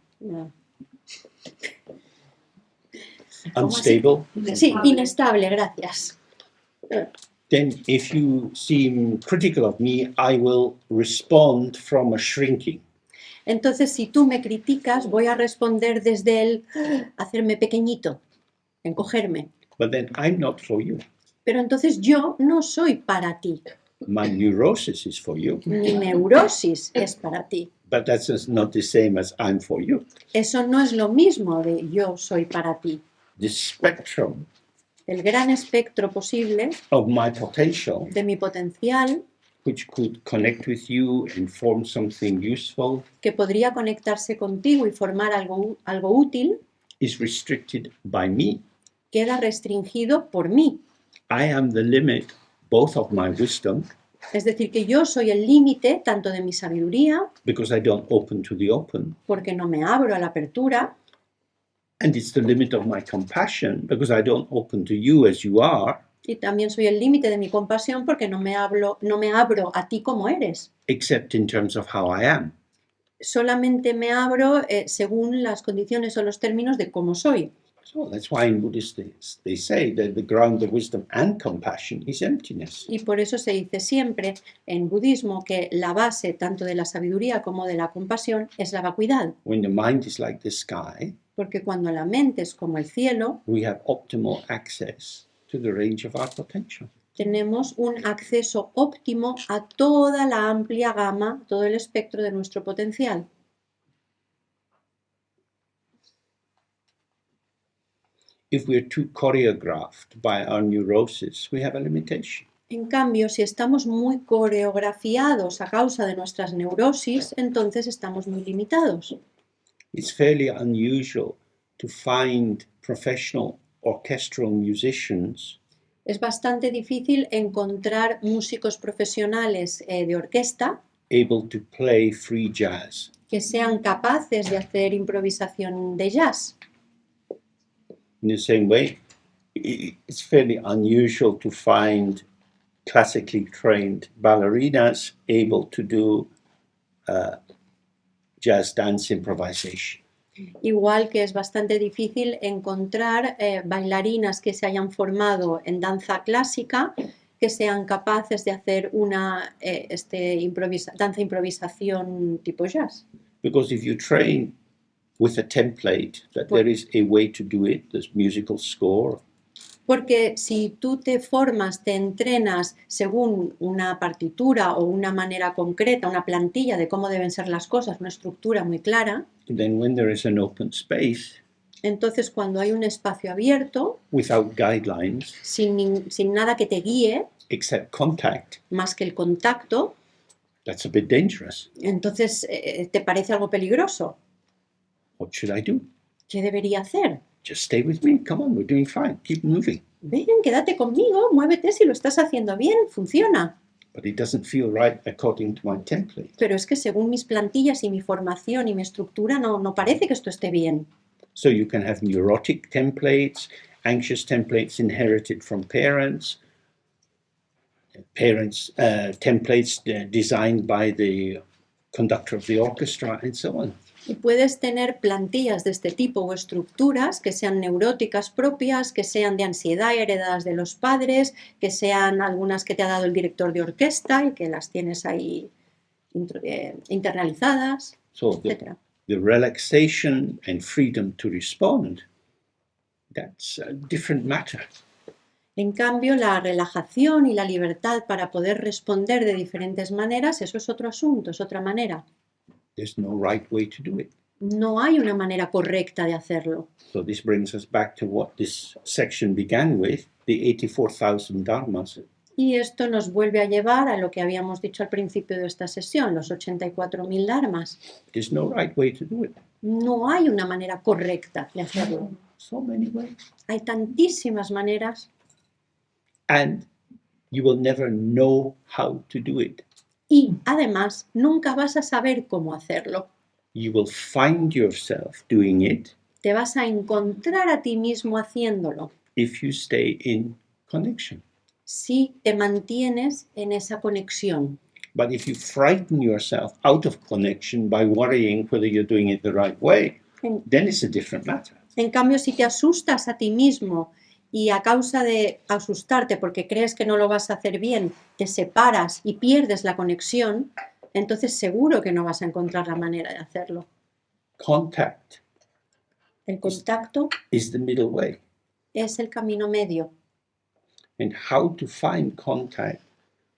¿cómo así? unstable, Sí, inestable, gracias. then if you seem critical of me, I will respond from a shrinking. Entonces, si tú me criticas, voy a responder desde el hacerme pequeñito, encogerme. But then I'm not for you. Pero entonces yo no soy para ti. My neurosis is for you, Mi neurosis es para ti. but that's just not the same as I'm for you. Eso no es lo mismo de yo soy para ti. The spectrum El gran espectro posible of my potential, de mi potencial which could connect with you and form something useful, que podría conectarse contigo y formar algo útil, is restricted by me. queda restringido por mí. I am the limit both of my wisdom, Es decir, que yo soy el límite tanto de mi sabiduría, because I don't open to the open, porque no me abro a la apertura, and it's the limit of my compassion, because I don't open to you as you are, y también soy el límite de mi compasión porque no me abro a ti como eres. except in terms of how I am. Solamente me abro según las condiciones o los términos de cómo soy. So that's why in Buddhist they say that the ground of wisdom and compassion is emptiness. Y por eso se dice siempre en budismo que la base tanto de la sabiduría como de la compasión es la vacuidad. When the mind is like the sky, Porque cuando la mente es como el cielo, we have optimal access to the range of our potential. tenemos un acceso óptimo a toda la amplia gama, todo el espectro de nuestro potencial. If we're too choreographed by our neurosis, we have a limitation. En cambio, si estamos muy coreografiados a causa de nuestras neurosis, entonces estamos muy limitados. It's fairly unusual to find professional orchestral musicians Es bastante difícil encontrar músicos profesionales de orquesta able to play free jazz. que sean capaces de hacer improvisación de jazz. In the same way, it's fairly unusual to find classically trained ballerinas able to do jazz dance improvisation. Igual que es bastante difícil encontrar bailarinas que se hayan formado en danza clásica que sean capaces de hacer una danza improvisación tipo jazz. Because if you train with a template that there is a way to do it, this musical score, Porque si tú te formas, te entrenas según una partitura o una manera concreta, una plantilla de cómo deben ser las cosas, una estructura muy clara, then when there is an open space entonces cuando hay un espacio abierto, without guidelines, sin nada que te guíe, except contact, más que el contacto, that's a bit dangerous. entonces te parece algo peligroso. What should I do? ¿Qué debería hacer? just stay with me. Come on, we're doing fine. Keep moving. Ven, quédate conmigo, muévete si lo estás haciendo bien, funciona. But it doesn't feel right according to my template. Pero es que según mis plantillas y mi formación y mi estructura no parece que esto esté bien. So you can have neurotic templates, anxious templates inherited from parents, templates designed by the conductor of the orchestra, and so on. Y puedes tener plantillas de este tipo o estructuras que sean neuróticas propias, que sean de ansiedad heredadas de los padres, que sean algunas que te ha dado el director de orquesta y que las tienes ahí internalizadas, So etc. the relaxation and freedom to respond, that's a different matter. En cambio, la relajación y la libertad para poder responder de diferentes maneras, eso es otro asunto, es otra manera. There's no right way to do it. No hay una manera correcta de hacerlo. So this brings us back to what this section began with, the 84,000 dharmas. Y esto nos vuelve a llevar a lo que habíamos dicho al principio de esta sesión, los 84.000 dharmas. There's no right way to do it. No hay una manera correcta de hacerlo. So many ways. Hay tantísimas maneras And you will never know how to do it. y además nunca vas a saber cómo hacerlo. You will find yourself doing it Te vas a encontrar a ti mismo haciéndolo if you stay in connection. si te mantienes en esa conexión. But if you frighten yourself out of connection by worrying whether you're doing it the right way, then it's a different matter. En cambio, si te asustas a ti mismo y a causa de asustarte porque crees que no lo vas a hacer bien, te separas y pierdes la conexión, entonces seguro que no vas a encontrar la manera de hacerlo. Contact El contacto is the middle way. es el camino medio. And how to find contact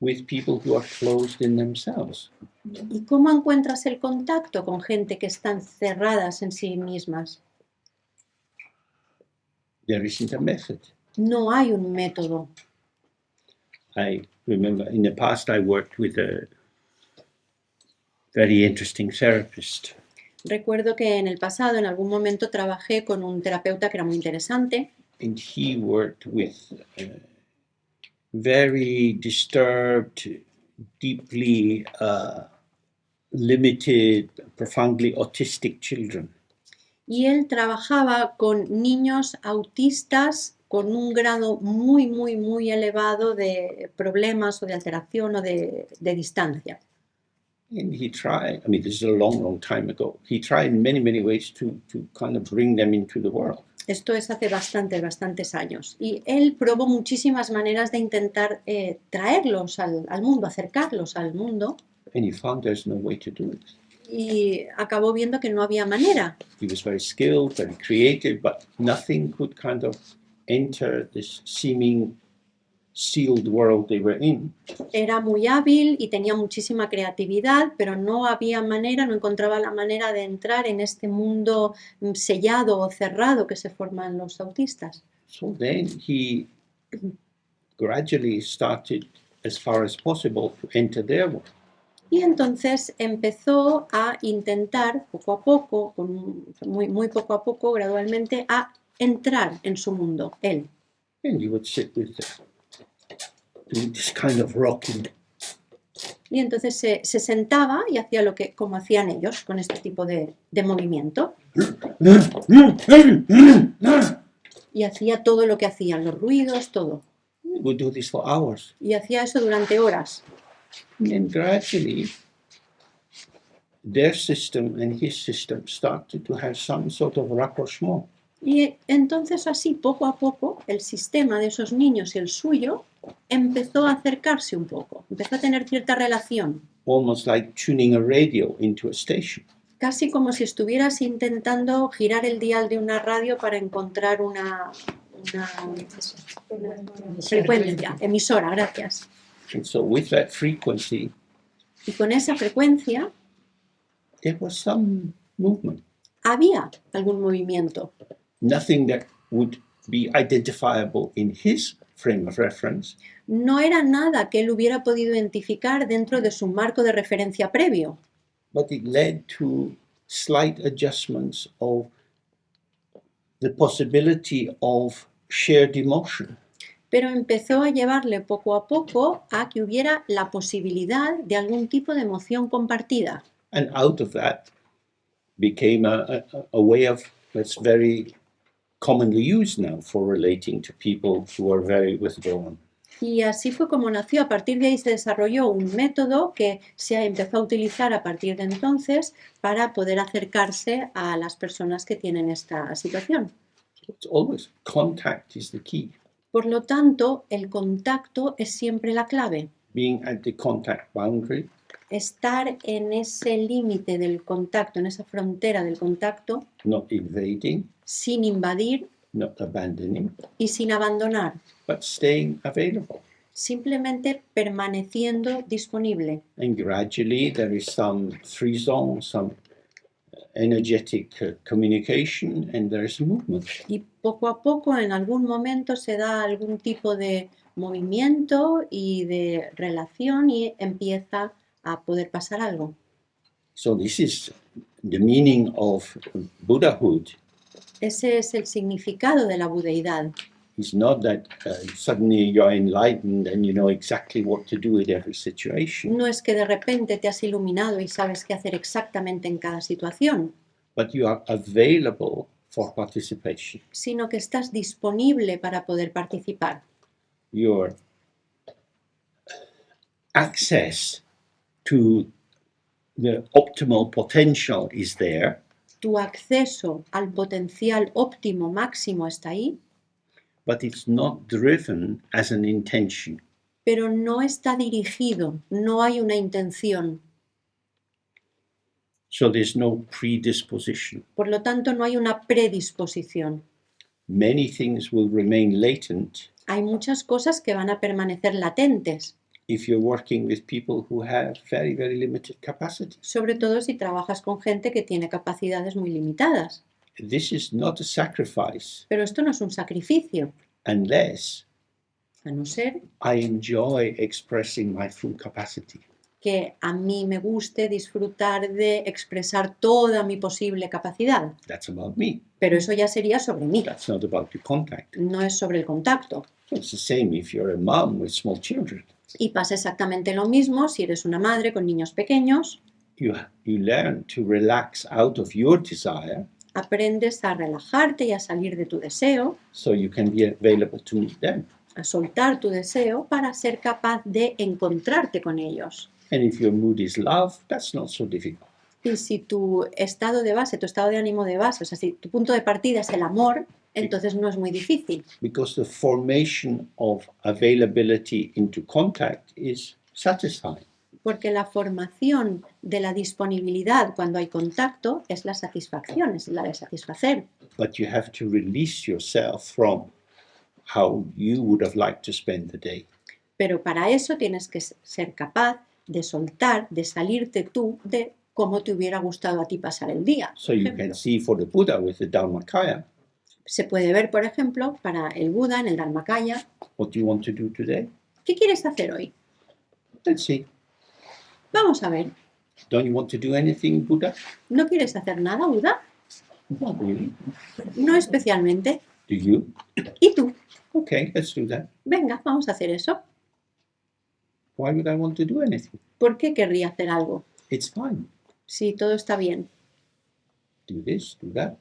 with people who are closed in themselves. ¿Y cómo encuentras el contacto con gente que están cerradas en sí mismas? There isn't a method. No hay un método. I remember in the past I worked with a very interesting therapist. Recuerdo que en el pasado, en algún momento, trabajé con un terapeuta que era muy interesante. And he worked with very disturbed, deeply limited, profoundly autistic children. Y él trabajaba con niños autistas con un grado muy elevado de problemas o de alteración o de distancia. And he tried, I mean, this is a long time ago, he tried in many ways to kind of bring them into the world. Esto es hace bastantes años. Y él probó muchísimas maneras de intentar traerlos al mundo, acercarlos al mundo. And he found there's no way to do it. Y acabó viendo que no había manera. He was very skilled, very creative, but nothing could kind of enter this seeming sealed world they were in. Era muy hábil y tenía muchísima creatividad, pero no había manera, no encontraba la manera de entrar en este mundo sellado o cerrado que se forman los autistas. So then he gradually started, as far as possible, to enter their world. Y entonces empezó a intentar, poco a poco, muy poco a poco, gradualmente, a entrar en su mundo, él. And you would sit with them, doing this kind of rocking. Y entonces se sentaba y hacía como hacían ellos, con este tipo de movimiento. Y hacía todo lo que hacían, los ruidos, todo. We would do this for hours. Y hacía eso durante horas. And gradually, their system and his system started to have some sort of rapprochement. Y entonces así, poco a poco, el sistema de esos niños y el suyo empezó a acercarse un poco, empezó a tener cierta relación. Almost like tuning a radio into a station. Casi como si estuvieras intentando girar el dial de una radio para encontrar una frecuencia, emisora, gracias. And so with that frequency, Y con esa frecuencia there was some movement. había algún movimiento. Nothing that would be identifiable in his frame of reference, No era nada que él hubiera podido identificar dentro de su marco de referencia previo, but it led to slight adjustments of the possibility of shared emotion. Pero empezó a llevarle poco a poco a que hubiera la posibilidad de algún tipo de emoción compartida. And out of that became a way of that's very commonly used now for relating to people who are very withdrawn. Y así fue como nació. A partir de ahí se desarrolló un método que se empezó a utilizar a partir de entonces para poder acercarse a las personas que tienen esta situación. It's always contact is the key. Por lo tanto, el contacto es siempre la clave. Being at the contact boundary, Estar en ese límite del contacto, en esa frontera del contacto, not invading, sin invadir not abandoning, y sin abandonar, but staying available. simplemente permaneciendo disponible. And gradually there is some free zone, some energetic communication, and there is movement. Y poco a poco, en algún momento, se da algún tipo de movimiento y de relación y empieza a poder pasar algo. So this is the meaning of Buddhahood. Ese es el significado de la budeidad. It's not that suddenly you're enlightened and you know exactly what to do with every situation, No es que de repente te has iluminado y sabes qué hacer exactamente en cada situación, but you are available for participation. sino que estás disponible para poder participar. Your access to the optimal potential is there, Tu acceso al potencial óptimo máximo está ahí, but it's not driven as an intention. pero no está dirigido, no hay una intención. So there's no predisposition. Por lo tanto, no hay una predisposición. Many things will remain latent Hay muchas cosas que van a permanecer latentes, if you're working with people who have very, very limited capacity. sobre todo si trabajas con gente que tiene capacidades muy limitadas. This is not a sacrifice Pero esto no es un sacrificio, unless a no ser I enjoy expressing my full capacity. que a mí me guste disfrutar de expresar toda mi posible capacidad. That's about me. Pero eso ya sería sobre mí, That's not about the contact. no es sobre el contacto. It's the same if you're a mom with small children. Y pasa exactamente lo mismo si eres una madre con niños pequeños. You learn to relax out of your desire Aprendes a relajarte y a salir de tu deseo, so you can be available to meet them. a soltar tu deseo para ser capaz de encontrarte con ellos. And if your mood is love, that's not so difficult. Y si tu estado de base, tu estado de ánimo de base, o sea, si tu punto de partida es el amor, entonces no es muy difícil, Because the formation of availability into contact is satisfying. porque la formación de la disponibilidad cuando hay contacto es la satisfacción, es la de satisfacer. But you have to release yourself from how you would have liked to spend the day. Pero para eso tienes que ser capaz de soltar, de salirte tú de cómo te hubiera gustado a ti pasar el día. So you can see for the Buddha with the Dharmakaya, Se puede ver, por ejemplo, para el Buda en el Dharmakaya, what do you want to do today? ¿qué quieres hacer hoy? Let's see. Vamos a ver. Don't you want to do anything, Buddha? ¿No quieres hacer nada, Buda? Not really. No especialmente. Do you? ¿Y tú? Okay, let's do that. Venga, vamos a hacer eso. Why would I want to do anything? ¿Por qué querría hacer algo? It's fine. Si todo está bien. Do this, do that.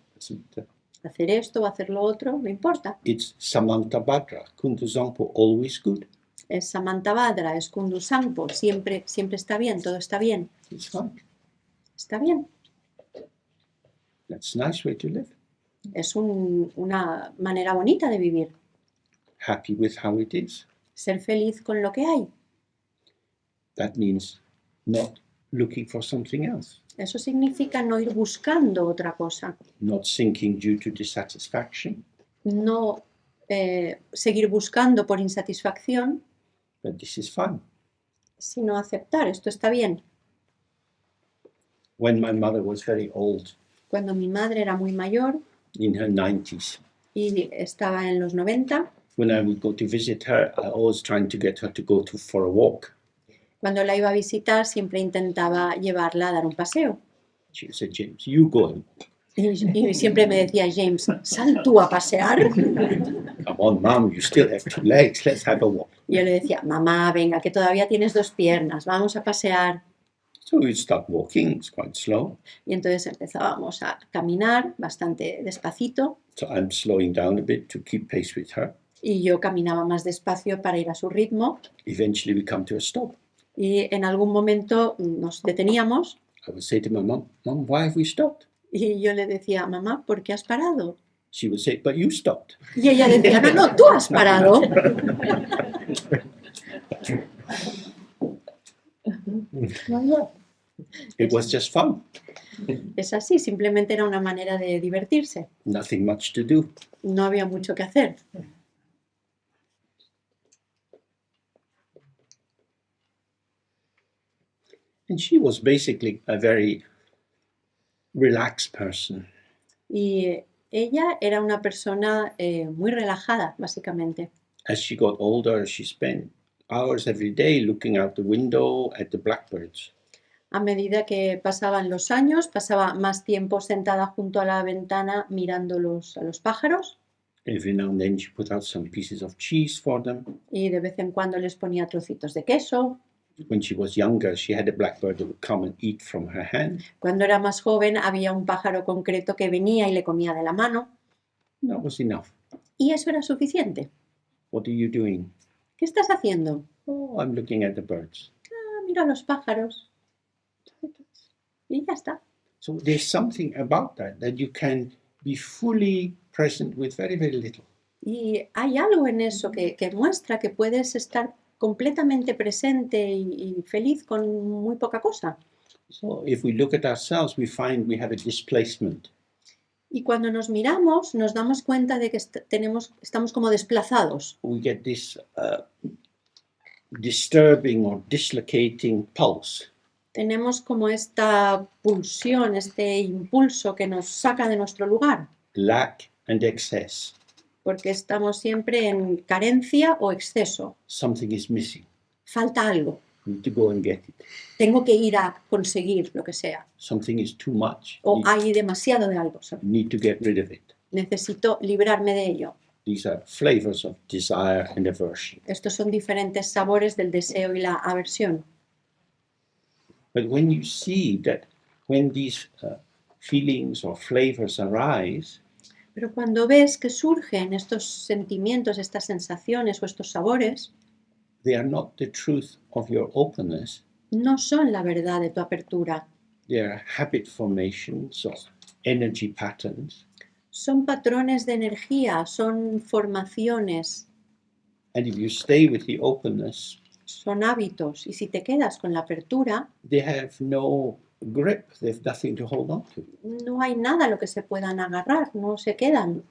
Hacer esto o hacer lo otro, no importa. It's Samantabhadra, Kuntuzangpo, always good. Es Samantabhadra, es Kundu Sangpo, siempre está bien, todo está bien. It's fine. Está bien. That's a nice way to live. Es una manera bonita de vivir. Happy with how it is. Ser feliz con lo que hay. That means not looking for something else, Eso significa no ir buscando otra cosa. not sinking due to dissatisfaction, No seguir buscando por insatisfacción, but this is fine. sino aceptar, esto está bien. When my mother was very old, Cuando mi madre era muy mayor in her 90s, y estaba en los 90, when I would go to visit her, I was trying to get her to go for a walk. cuando la iba a visitar siempre intentaba llevarla a dar un paseo. She said, James, you go and walk. Y siempre me decía James, sal tú a pasear. Come on, Mum, you still have 2 legs. Let's have a walk. Y yo le decía, mamá, venga, que todavía tienes 2 piernas, vamos a pasear. So we'd start walking. It's quite slow. Y entonces empezábamos a caminar bastante despacito So I'm slowing down a bit to keep pace with her. y yo caminaba más despacio para ir a su ritmo. Eventually, we come to a stop. Y en algún momento nos deteníamos I would say to my mum, Mum, why have we stopped? y yo le decía, mamá, ¿por qué has parado? She would say, but you stopped. Y ella decía, no, no, tú has parado. It was just fun. Es así, simplemente era una manera de divertirse. Nothing much to do. No había mucho que hacer. And she was basically a very relaxed person. Y ella era una persona muy relajada, básicamente. As she got older, she spent hours every day looking out the window at the blackbirds. A medida que pasaban los años, pasaba más tiempo sentada junto a la ventana mirando a los pájaros Every now and then she put out some pieces of cheese for them. y de vez en cuando les ponía trocitos de queso. When she was younger, she had a blackbird that would come and eat from her hand. Cuando era más joven había un pájaro concreto que venía y le comía de la mano That was enough. y eso era suficiente. What are you doing? ¿Qué estás haciendo? Oh, I'm looking at the birds. Ah, mira los pájaros. Y ya está. So there's something about that you can be fully present with very, very little. Y hay algo en eso que muestra que puedes estar completamente presente y feliz con muy poca cosa. So if we look at ourselves, we find we have a displacement. Y cuando nos miramos, nos damos cuenta de que estamos como desplazados. We get this disturbing or dislocating pulse. Tenemos como esta pulsión, este impulso que nos saca de nuestro lugar, Lack and excess. porque estamos siempre en carencia o exceso. Something is missing. Falta algo. We need to go and get it. Tengo que ir a conseguir lo que sea. Something is too much. O hay demasiado de algo. Need to get rid of it. Necesito librarme de ello. These are flavors of desire and aversion. Estos son diferentes sabores del deseo y la aversión. But when you see that when these feelings or flavors arise, Pero cuando ves que surgen estos sentimientos, estas sensaciones o estos sabores, they are not the truth of your openness. no son la verdad de tu apertura. They are habit formations or energy patterns. Son patrones de energía, son formaciones, And if you stay with the openness, son hábitos. Y si te quedas con la apertura, they have no grip. They have nothing to hold on to. no hay nada a lo que se puedan agarrar, no se quedan.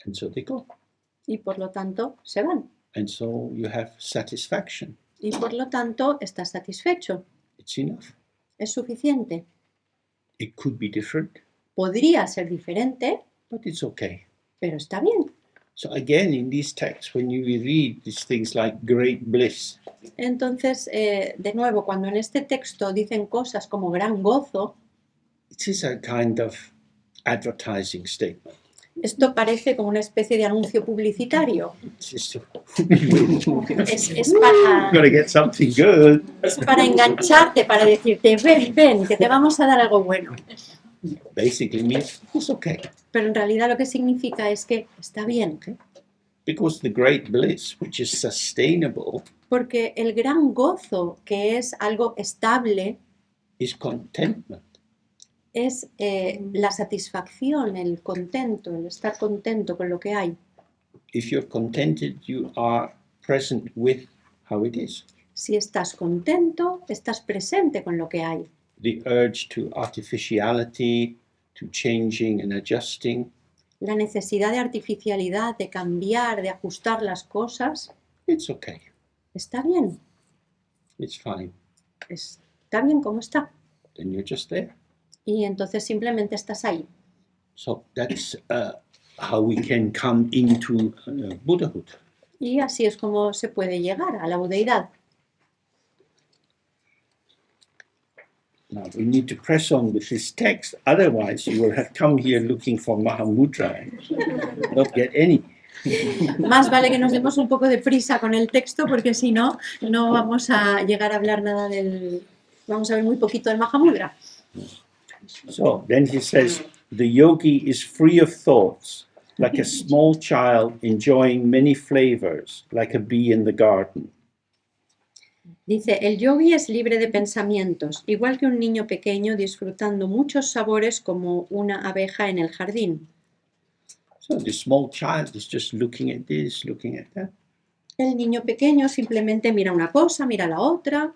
And so they go. Y por lo tanto, se van. And so you have satisfaction. Y por lo tanto, estás satisfecho. It's enough. Es suficiente. It could be different, Podría ser diferente, but it's okay. pero está bien. So again, in these texts, when you read these things like great bliss, Entonces, de nuevo, cuando en este texto dicen cosas como gran gozo, it is a kind of advertising statement. esto parece como una especie de anuncio publicitario. It's just Es para, gotta get something good. es para engancharte, para decirte, ven, ven, que te vamos a dar algo bueno. Basically means it's okay. Pero en realidad lo que significa es que está bien. Because the great bliss, which is sustainable, Porque el gran gozo, que es algo estable, is contentment. es la satisfacción, el contento, el estar contento con lo que hay. If you're contented, you are present with how it is. Si estás contento, estás presente con lo que hay. The urge to artificiality, to changing and adjusting, La necesidad de artificialidad, de cambiar, de ajustar las cosas, it's okay. está bien. It's fine. Está bien como está. Then you're just there. Y entonces simplemente estás ahí. So that's how we can come into Buddhahood. Y así es como se puede llegar a la budeidad. Now we need to press on with this text, otherwise you will have come here looking for Mahamudra and not get any. Más vale que nos demos un poco de prisa con el texto porque si no, no vamos a llegar a hablar nada del... Vamos a ver muy poquito del Mahamudra. So then he says, the yogi is free of thoughts, like a small child enjoying many flavors, like a bee in the garden. Dice, el yogi es libre de pensamientos, igual que un niño pequeño disfrutando muchos sabores como una abeja en el jardín. So the small child is just looking at this, looking at that. El niño pequeño simplemente mira una cosa, mira la otra.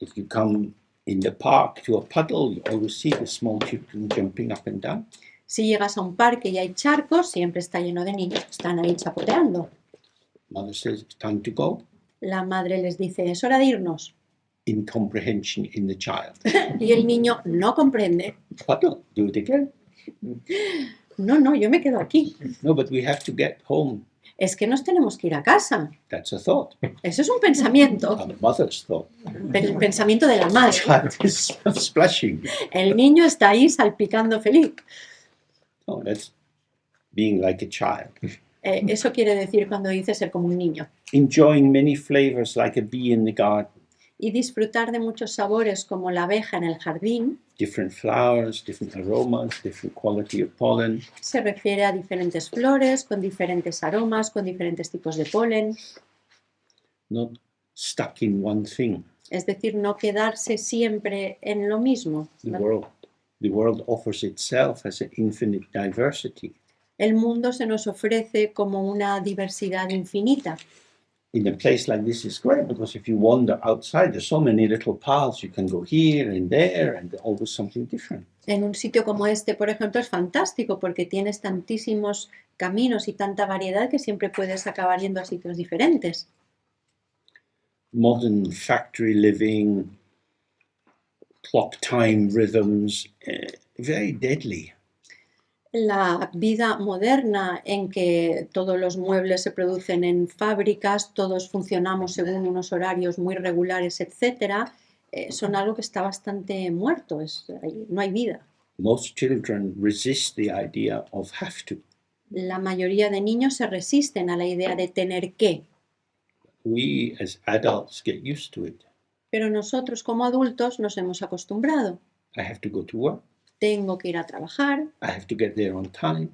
If you come in the park to a puddle, you always see the small children jumping up and down. Si llegas a un parque y hay charcos, siempre está lleno de niños que están ahí chapoteando. Mother says, it's time to go. La madre les dice, es hora de irnos. Incomprehension in the child. Y el niño no comprende. Puddle, do it again. No, yo me quedo aquí. No, but we have to get home. Es que nos tenemos que ir a casa. That's a thought. Eso es un pensamiento. A mother's thought. El pensamiento de la madre. Child is splashing. El niño está ahí salpicando feliz. Oh, that's being like a child. Eso quiere decir cuando dice ser como un niño. Enjoying many flavors like a bee in the garden. Y disfrutar de muchos sabores como la abeja en el jardín. Different flowers, different aromas, different quality of pollen. Se refiere a diferentes flores, con diferentes aromas, con diferentes tipos de polen. Not stuck in one thing. Es decir, no quedarse siempre en lo mismo. The world offers itself as an infinite diversity. El mundo se nos ofrece como una diversidad infinita. In a place like this is great because if you wander outside, there's so many little paths. You can go here and there and always something different. En un sitio como este, por ejemplo, es fantástico porque tienes tantísimos caminos y tanta variedad que siempre puedes acabar yendo a sitios diferentes. Modern factory living, clock time rhythms, very deadly. La vida moderna en que todos los muebles se producen en fábricas, todos funcionamos según unos horarios muy regulares, etcétera, son algo que está bastante muerto, no hay vida. Most children resist the idea of have to. La mayoría de niños se resisten a la idea de tener que, We as adults get used to it. pero nosotros como adultos nos hemos acostumbrado. I have to go to work. Tengo que ir a trabajar, I have to get there on time.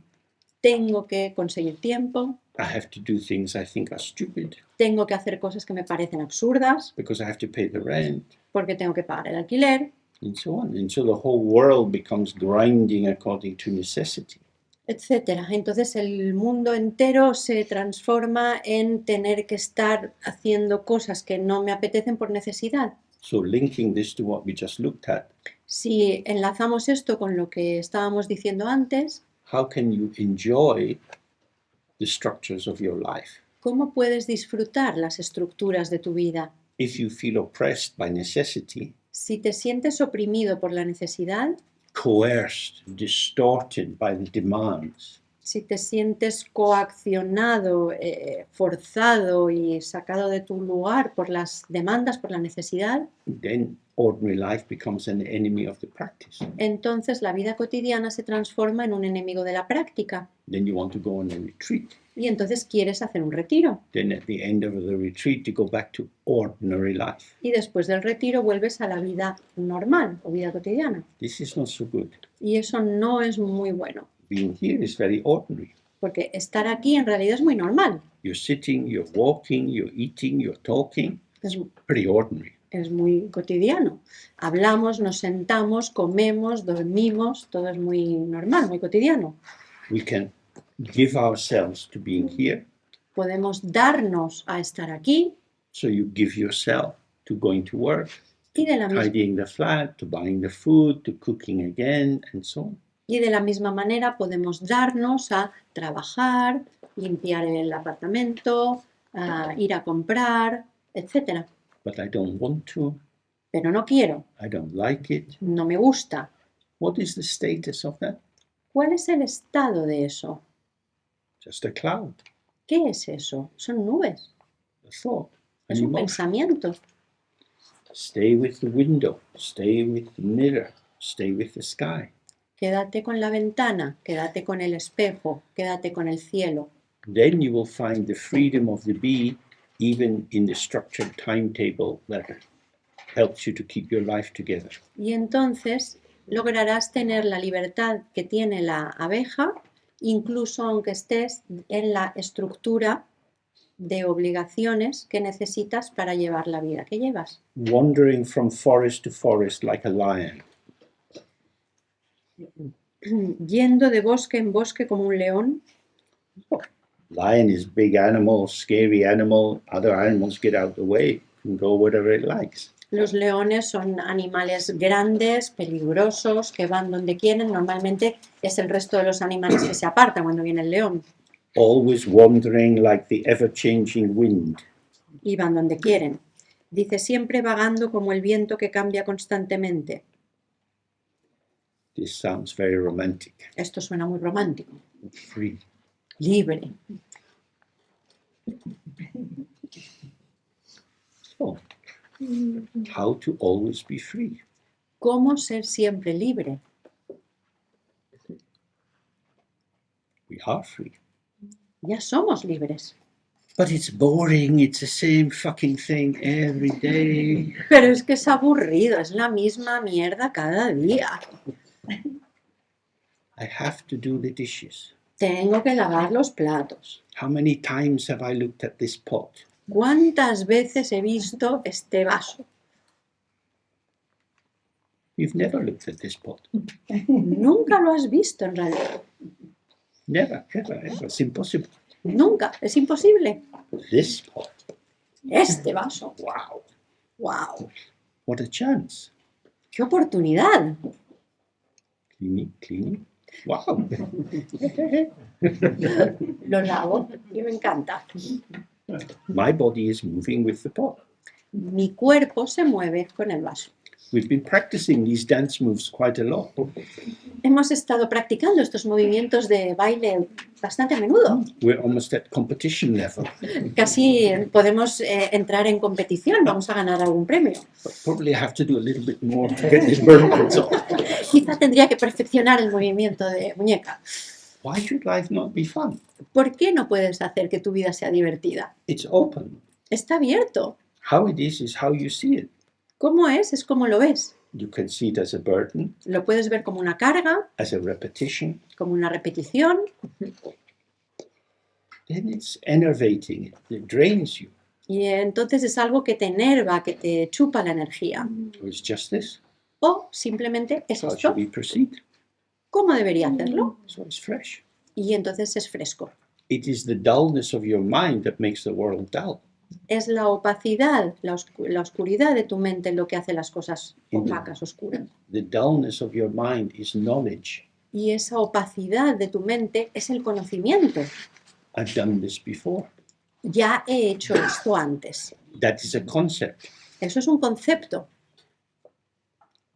tengo que conseguir tiempo, I have to do things I think are stupid tengo que hacer cosas que me parecen absurdas because I have to pay the rent porque tengo que pagar el alquiler, and so on. And so the whole world becomes grinding according to necessity. etcétera. Entonces el mundo entero se transforma en tener que estar haciendo cosas que no me apetecen por necesidad. So linking this to what we just looked at, Si enlazamos esto con lo que estábamos diciendo antes, how can you enjoy the structures of your life? ¿cómo puedes disfrutar las estructuras de tu vida? If you feel oppressed by necessity, Si te sientes oprimido por la necesidad, coerced, distorted by the demands, si te sientes coaccionado, forzado y sacado de tu lugar por las demandas, por la necesidad, then ordinary life becomes an enemy of the practice. entonces la vida cotidiana se transforma en un enemigo de la práctica. Then you want to go on a retreat. Y entonces quieres hacer un retiro. Then at the end of the retreat, you go back to ordinary life. Y después del retiro vuelves a la vida normal o vida cotidiana. This is not so good. Y eso no es muy bueno, Being here is very ordinary. porque estar aquí en realidad es muy normal. You're sitting, you're walking, you're eating, you're talking. Es, Pretty ordinary. es muy cotidiano. Hablamos, nos sentamos, comemos, dormimos, todo es muy normal, muy cotidiano. We can give ourselves to being here. Podemos darnos a estar aquí So you give yourself to going to work, y de la misma tidying the flat, to buying the food, to cooking again, and so on. Y de la misma manera podemos darnos a trabajar, limpiar el apartamento, a ir a comprar, etc. But I don't want to. Pero no quiero, I don't like it. no me gusta. What is the status of that? ¿Cuál es el estado de eso? Just a cloud, ¿Qué es eso? Son nubes, a thought, an es un emotion. pensamiento. Stay with the window, stay with the mirror, stay with the sky. Quédate con la ventana, quédate con el espejo, quédate con el cielo. Then you will find the freedom of the bee even in the structured timetable that helps you to keep your life together. Y entonces lograrás tener la libertad que tiene la abeja, incluso aunque estés en la estructura de obligaciones que necesitas para llevar la vida que llevas. Wandering from forest to forest like a lion. Yendo de bosque en bosque como un león. Lion is big animal, scary animal. Other animals get out the way and go wherever it likes. Los leones son animales grandes, peligrosos, que van donde quieren. Normalmente es el resto de los animales que se apartan cuando viene el león. Always wandering like the ever-changing wind. Y van donde quieren. Dice, siempre vagando como el viento que cambia constantemente. This sounds very romantic. Esto suena muy romántico. Free. Libre. So, how to always be free? ¿Cómo ser siempre libre? We are free. Ya somos libres. But it's boring, it's the same fucking thing every day. Pero es que es aburrido, es la misma mierda cada día. I have to do the dishes. Tengo que lavar los platos. How many times have I looked at this pot? ¿Cuántas veces he visto este vaso? You've never looked at this pot. Nunca lo has visto en realidad. Never, ever, ever. It's impossible. Nunca, es imposible. This pot. Este vaso. Wow. ¡Wow! What a chance. ¡Qué oportunidad! Cleaning, cleaning. Wow. Lo lavo y me encanta. My body is moving with the pot. Mi cuerpo se mueve con el vaso. We've been practicing these dance moves quite a lot. Hemos estado practicando estos movimientos de baile bastante a menudo. We're almost at competition level. Casi podemos entrar en competición, vamos a ganar algún premio. But probably I have to do a little bit more to get these burpees off. Quizá tendría que perfeccionar el movimiento de muñeca. Why should life not be fun? ¿Por qué no puedes hacer que tu vida sea divertida? It's open. Está abierto. How it is how you see it. ¿Cómo es como lo ves. You can see it as a burden, Lo puedes ver como una carga, as a repetition. como una repetición. Then it's enervating. It drains you. Y entonces es algo que te enerva, que te chupa la energía. Or it's just this. O simplemente es How esto. should we proceed? ¿Cómo debería hacerlo? So it's fresh. Y entonces es fresco. It is the dullness of your mind that makes the world dull. Es la opacidad, la oscuridad de tu mente lo que hace las cosas opacas, oscuras. The dullness of your mind is knowledge. Y esa opacidad de tu mente es el conocimiento. I've done this before. Ya he hecho esto antes. That is a concept. Eso es un concepto.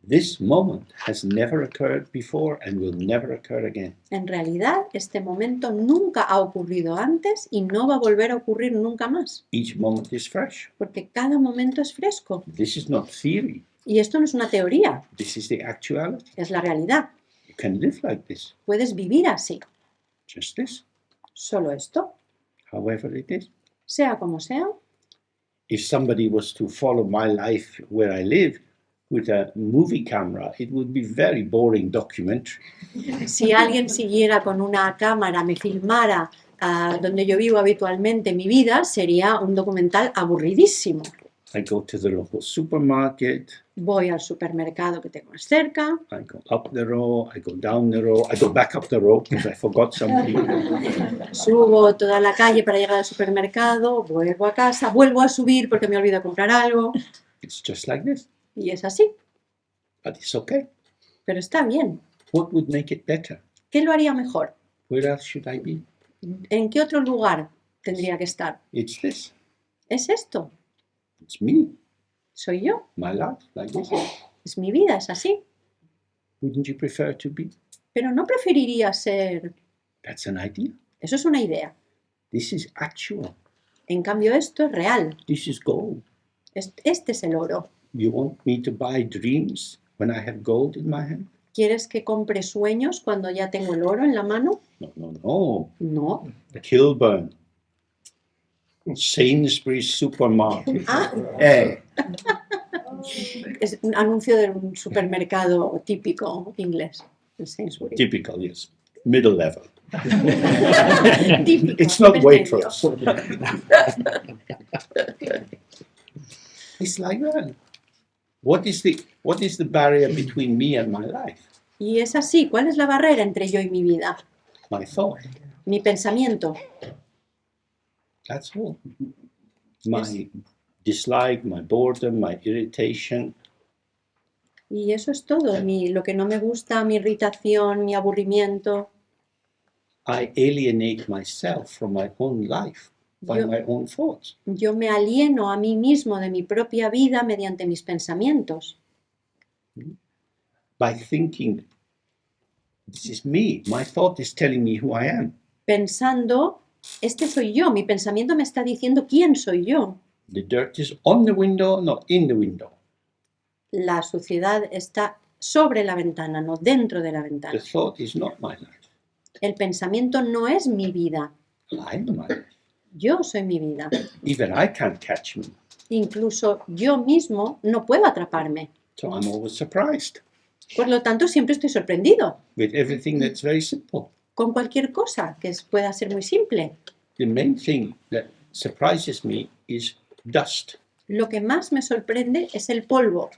This moment has never occurred before and will never occur again. En realidad, este momento nunca ha ocurrido antes y no va a volver a ocurrir nunca más. Each moment is fresh. Porque cada momento es fresco. This is not theory. Y esto no es una teoría, This is the actuality. es la realidad. You can live like this. Puedes vivir así. Just this. Solo esto, However it is. sea como sea. If somebody was to follow my life where I live with a movie camera, it would be very boring documentary. Si alguien siguiera con una cámara, me filmara donde yo vivo habitualmente mi vida, sería un documental aburridísimo. I go to the local supermarket, Voy al supermercado que tengo más cerca, I go up the road, I go down the road, I go back up the road because I forgot something. subo toda la calle para llegar al supermercado, vuelvo a casa, vuelvo a subir porque me olvido comprar algo, It's just like this, y es así. but it's okay. Pero está bien. What would make it better? ¿Qué lo haría mejor? Where else should I be? ¿En qué otro lugar tendría que estar? It's this. Es esto. It's me, Soy yo. my life, like this. Es mi vida, es así. Wouldn't you prefer to be? Pero no preferiría ser... That's an idea. Eso es una idea. This is actual. En cambio, esto es real. This is gold. Este es el oro. You want me to buy dreams when I have gold in my hand? ¿Quieres que compre sueños cuando ya tengo el oro en la mano? No, no, no. No. Kilburn. Sainsbury's supermarket. Ah, es un anuncio de un supermercado típico inglés, el Sainsbury. Typical, yes. Middle level. Típico, It's not nivel medio. Waitrose. It's like that. What is the barrier between me and my life? Y es así, ¿cuál es la barrera entre yo y mi vida? My thought. Mi pensamiento. That's all. My dislike, my boredom, my irritation. Y eso es todo, lo que no me gusta, mi irritación, mi aburrimiento. I alienate myself from my own life by Yo- my own thoughts. Yo me alieno a mí mismo de mi propia vida mediante mis pensamientos. By thinking, this is me. My thought is telling me who I am. Pensando, este soy yo, mi pensamiento me está diciendo quién soy yo. The dirt is on the window, not in the window. La suciedad está sobre la ventana, no dentro de la The ventana. thought is not my life. El pensamiento no es mi vida, I am my life. yo soy mi vida. Even I can't catch me. Incluso yo mismo no puedo atraparme. So I'm always surprised Por lo tanto, siempre estoy sorprendido with everything that's very simple. con cualquier cosa que pueda ser muy simple. The main thing that surprises me is dust. Lo que más me sorprende es el polvo.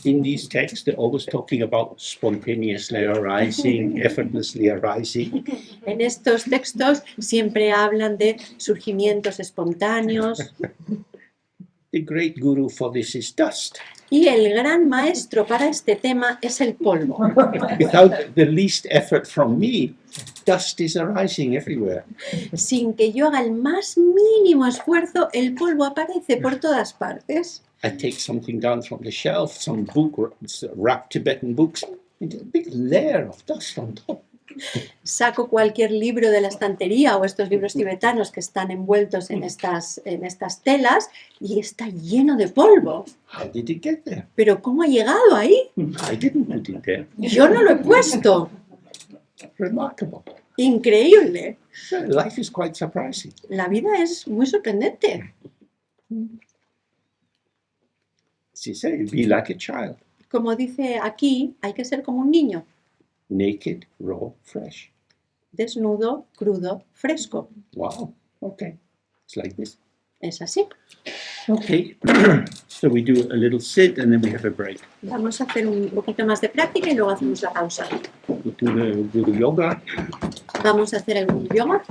In these texts, they're always talking about spontaneously arising, effortlessly arising. En estos textos siempre hablan de surgimientos espontáneos The great guru for this is dust. y el gran maestro para este tema es el polvo. Without the least effort from me, dust is arising everywhere. Sin que yo haga el más mínimo esfuerzo, el polvo aparece por todas partes. I take something down from the shelf, some book, wrapped Tibetan books, and there's a big layer of dust on top. Saco cualquier libro de la estantería o estos libros tibetanos que están envueltos en estas telas y está lleno de polvo. How did it get there? ¿Pero cómo ha llegado ahí? I didn't put it there. Yo no lo he puesto. Remarkable. Increíble. So life is quite surprising. La vida es muy sorprendente. As you say, be like a child. Como dice aquí, hay que ser como un niño. Naked, raw, fresh. Desnudo, crudo, fresco. Wow. Okay. It's like this. Es así. Okay. So we do a little sit and then we have a break. Vamos a hacer un poquito más de práctica y luego hacemos la pausa. We do the yoga. Vamos a hacer el yoga.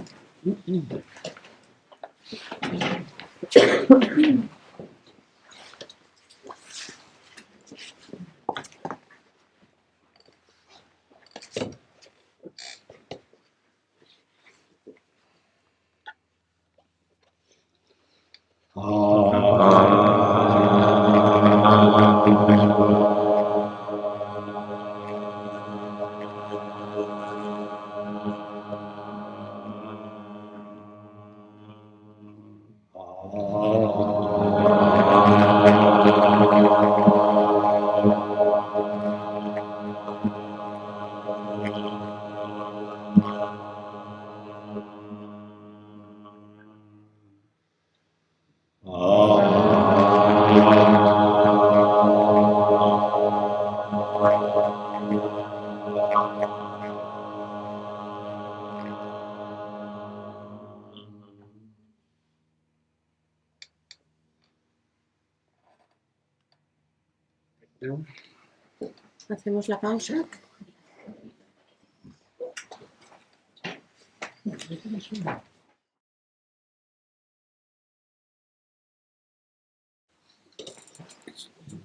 Hacemos la pausa.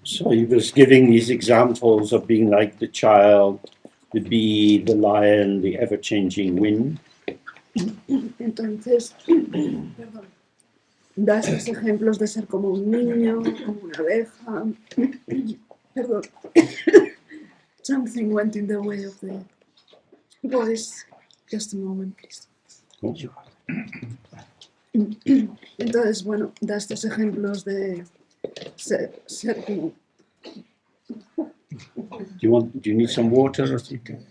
So he was giving these examples of being like the child, the bee, the lion, the ever-changing wind. Entonces, perdón, da estos ejemplos de ser como un niño, como una abeja. Perdón. Something went in the way of the voice. Just a moment, please. Entonces, bueno, da estos ejemplos de ser como Do you need some water or something?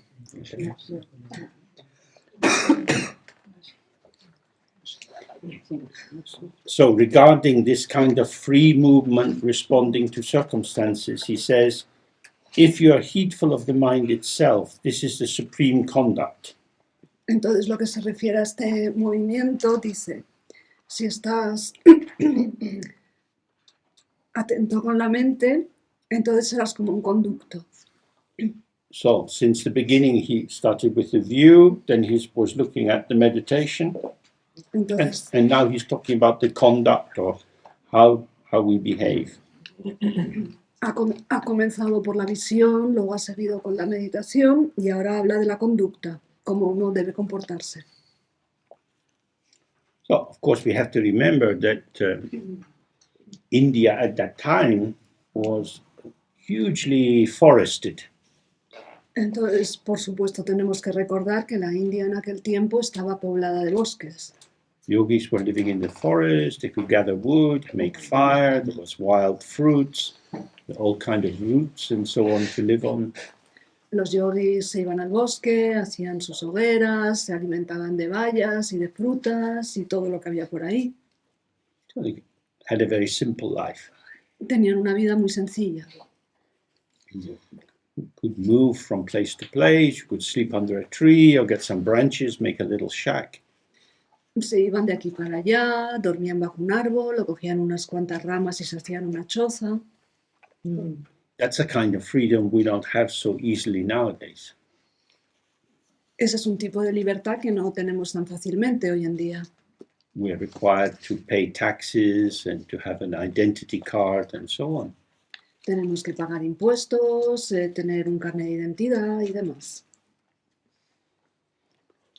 So regarding this kind of free movement responding to circumstances, he says, if you are heedful of the mind itself, this is the supreme conduct. Entonces, lo que se refiere a este movimiento, dice, si estás atento con la mente, entonces serás como un conducto. So since the beginning, he started with the view, then he was looking at the meditation, Entonces, and now he's talking about the conduct or how we behave. ha comenzado por la visión, luego ha seguido con la meditación y ahora habla de la conducta, cómo uno debe comportarse. So, of course, we have to remember that India at that time was hugely forested. Entonces, por supuesto, tenemos que recordar que la India en aquel tiempo estaba poblada de bosques. Yogis were living in the forest, they could gather wood, make fire, there was wild fruits, all kind of roots and so on to live on. Los yogis se iban al bosque, hacían sus hogueras, se alimentaban de bayas y de frutas y todo lo que había por ahí. So they had a very simple life. Tenían una vida muy sencilla. You could move from place to place, you could sleep under a tree or get some branches, make a little shack. Se iban de aquí para allá, dormían bajo un árbol, o cogían unas cuantas ramas y se hacían una choza. That's a kind of freedom we don't have so easily nowadays. Ese es un tipo de libertad que no tenemos tan fácilmente hoy en día. We are required to pay taxes and to have an identity card and so on. Tenemos que pagar impuestos, tener un carnet de identidad y demás.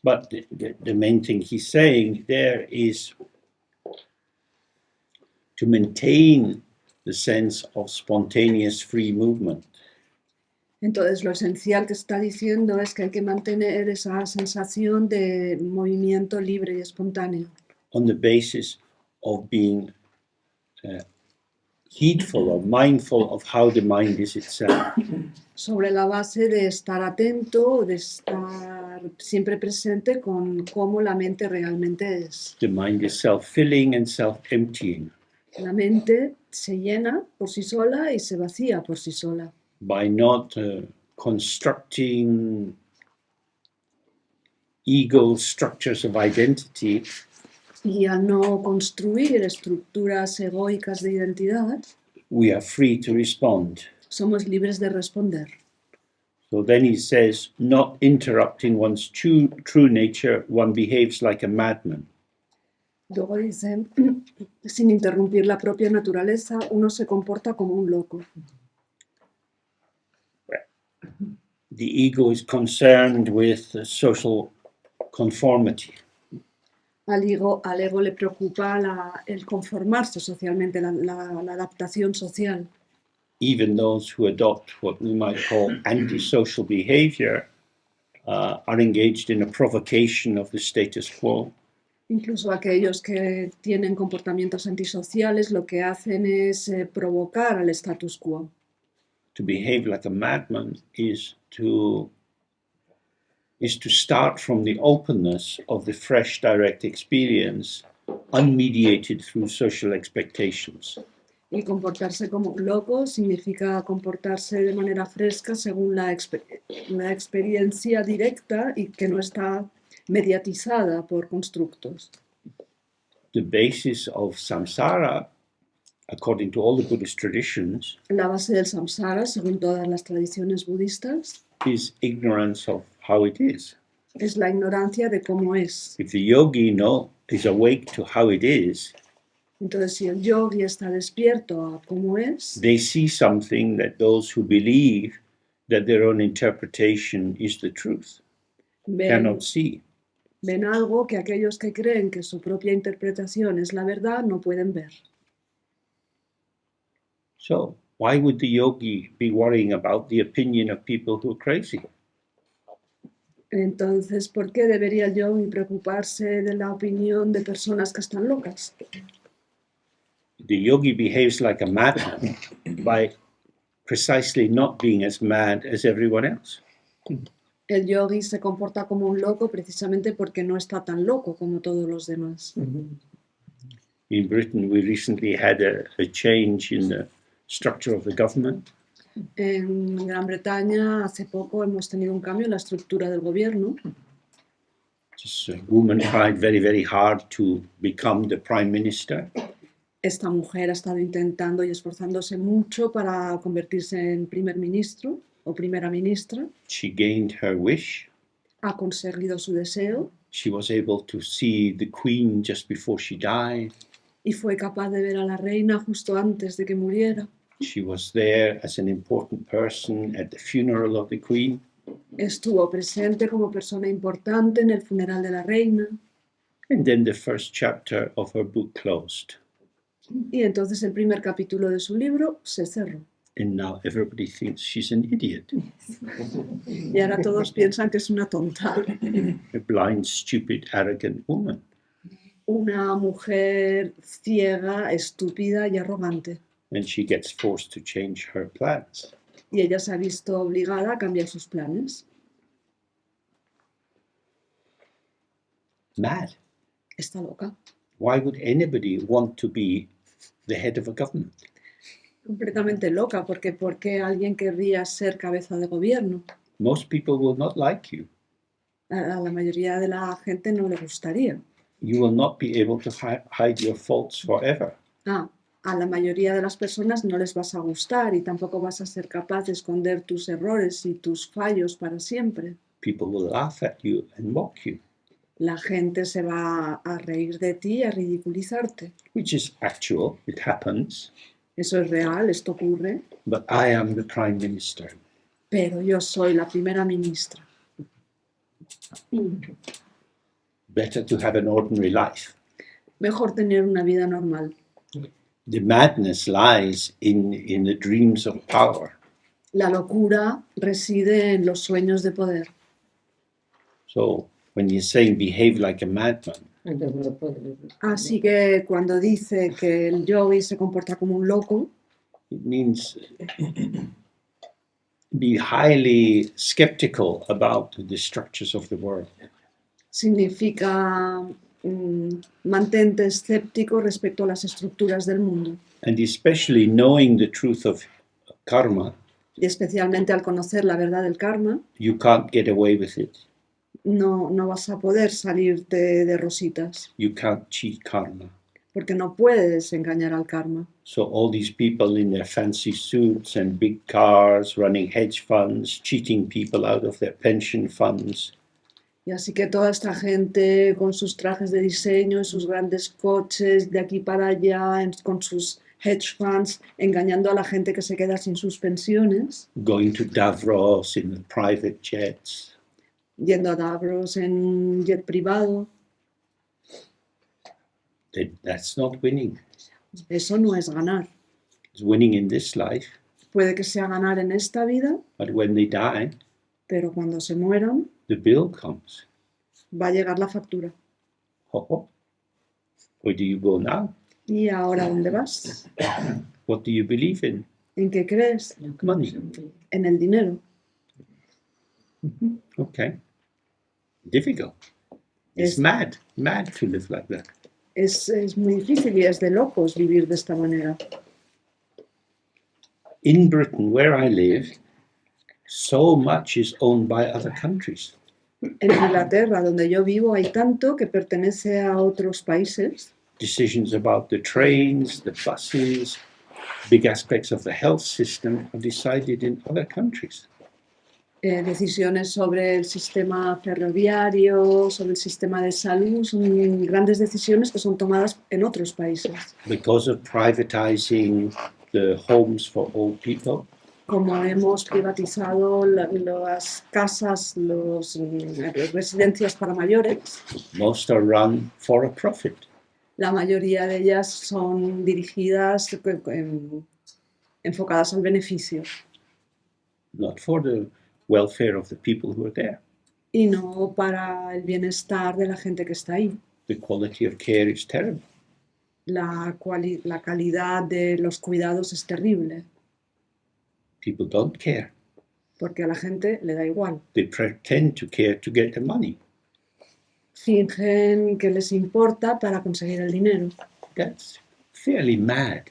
But the main thing he's saying there is to maintain the sense of spontaneous free movement. Entonces, lo esencial que está diciendo es que hay que mantener esa sensación de movimiento libre y espontáneo. On the basis of being heedful or mindful of how the mind is itself. Sobre la base de estar atento, de estar siempre presente con cómo la mente realmente es. The mind is self-filling and self-emptying. La mente se llena por sí sola y se vacía por sí sola. By not constructing ego structures of identity, Y al no construir estructuras egoicas de identidad, we are free to respond. somos libres de responder. So then he says, not interrupting one's true nature, one behaves like a madman. Luego dice, sin interrumpir la propia naturaleza, uno se comporta como un loco. The ego is concerned with social conformity. Al ego le preocupa el conformarse socialmente, la adaptación social. Even those who adopt what we might call antisocial behavior are engaged in a provocation of the status quo. Incluso aquellos que tienen comportamientos antisociales lo que hacen es provocar al status quo. To behave like a madman is to start from the openness of the fresh direct experience, unmediated through social expectations. Y comportarse como un loco significa comportarse de manera fresca según la experiencia directa y que no está mediatizada por constructos. The basis of samsara, according to all the Buddhist traditions, La base del samsara, según todas las tradiciones budistas, is ignorance of how it is. es la ignorancia de cómo es. If the yogi is awake to how it is, Entonces, si el yogi está despierto a cómo es, they see something that those who believe that their own interpretation is the truth cannot see. ven algo que aquellos que creen que su propia interpretación es la verdad no pueden ver. So, why would the yogi be worrying about the opinion of people who are crazy? Entonces, ¿por qué debería el yogi preocuparse de la opinión de personas que están locas? The yogi behaves like a madman by precisely not being as mad as everyone else. El yogi se comporta como un loco precisamente porque no está tan loco como todos los demás. In Britain, we recently had a change in the structure of the government. En Gran Bretaña hace poco hemos tenido un cambio en la estructura del gobierno. This woman tried very, very hard to become the prime minister. Esta mujer ha estado intentando y esforzándose mucho para convertirse en primer ministro o primera ministra. She gained her wish. Ha conseguido su deseo She was able to see the Queen just before she died. y fue capaz de ver a la reina justo antes de que muriera. She was there as an important person at the funeral of the Queen. Estuvo presente como persona importante en el funeral de la reina And then the first chapter of her book closed. y entonces el primer capítulo de su libro se cerró. And now everybody thinks she's an idiot, Y ahora todos piensan que es una tonta, a blind, stupid, arrogant woman. una mujer ciega, estúpida y arrogante. And she gets forced to change her plans. Y ella se ha visto obligada a cambiar sus planes. Mad. Está loca, Why would anybody want to be the head of a government? completamente loca, porque ¿por qué alguien querría ser cabeza de gobierno? Most people will not like you. A la mayoría de la gente no le gustaría. You will not be able to hide your faults forever. A la mayoría de las personas no les vas a gustar y tampoco vas a ser capaz de esconder tus errores y tus fallos para siempre. People will laugh at you and mock you, La gente se va a reír de ti y a ridiculizarte. which is actual, it happens, Eso es real, esto ocurre, but I am the prime minister. pero yo soy la primera ministra. Better to have an ordinary life. Mejor tener una vida normal. The madness lies in the dreams of power. La locura reside en los sueños de poder. So when you're saying behave like a madman, Así que cuando dice que el yogi se comporta como un loco, it means be highly skeptical about the structures of the world. significa mantente escéptico respecto a las estructuras del mundo. And especially knowing the truth of karma, Y especialmente al conocer la verdad del karma, you can't get away with it. no vas a poder salirte de rositas, You can't cheat karma. porque no puedes engañar al karma. So all these people in their fancy suits and big cars, running hedge funds, cheating people out of their pension funds, Y así que toda esta gente con sus trajes de diseño, sus grandes coches de aquí para allá, con sus hedge funds, engañando a la gente que se queda sin sus pensiones, going to Davros in the private jets, yendo a Davros en un jet privado, that's not winning. eso no es ganar. It's winning in this life, Puede que sea ganar en esta vida, but when they die, pero cuando se mueran the bill comes. va a llegar la factura. Oh, where do you go now? ¿Y ahora dónde vas? What do you believe in? ¿En qué crees? Money. En el dinero. Okay. Difficult. It's Es, mad to live like that. es muy difícil y es de locos vivir de esta manera. In Britain, where I live, so much is owned by other countries. En Inglaterra, donde yo vivo, hay tanto que pertenece a otros países. Decisions about the trains, the buses, big aspects of the health system are decided in other countries. Decisiones sobre el sistema ferroviario, sobre el sistema de salud, son grandes decisiones que son tomadas en otros países. Because of privatizing the homes for old people, Como hemos privatizado las casas, las residencias para mayores, most are run for a profit. la mayoría de ellas son dirigidas, enfocadas al beneficio Not for the welfare of the people who are there. y no para el bienestar de la gente que está ahí. The quality of care is terrible. La calidad de los cuidados es terrible. People don't care. porque a la gente le da igual. They pretend to care to get the money. Fingen que les importa para conseguir el dinero. That's fairly mad.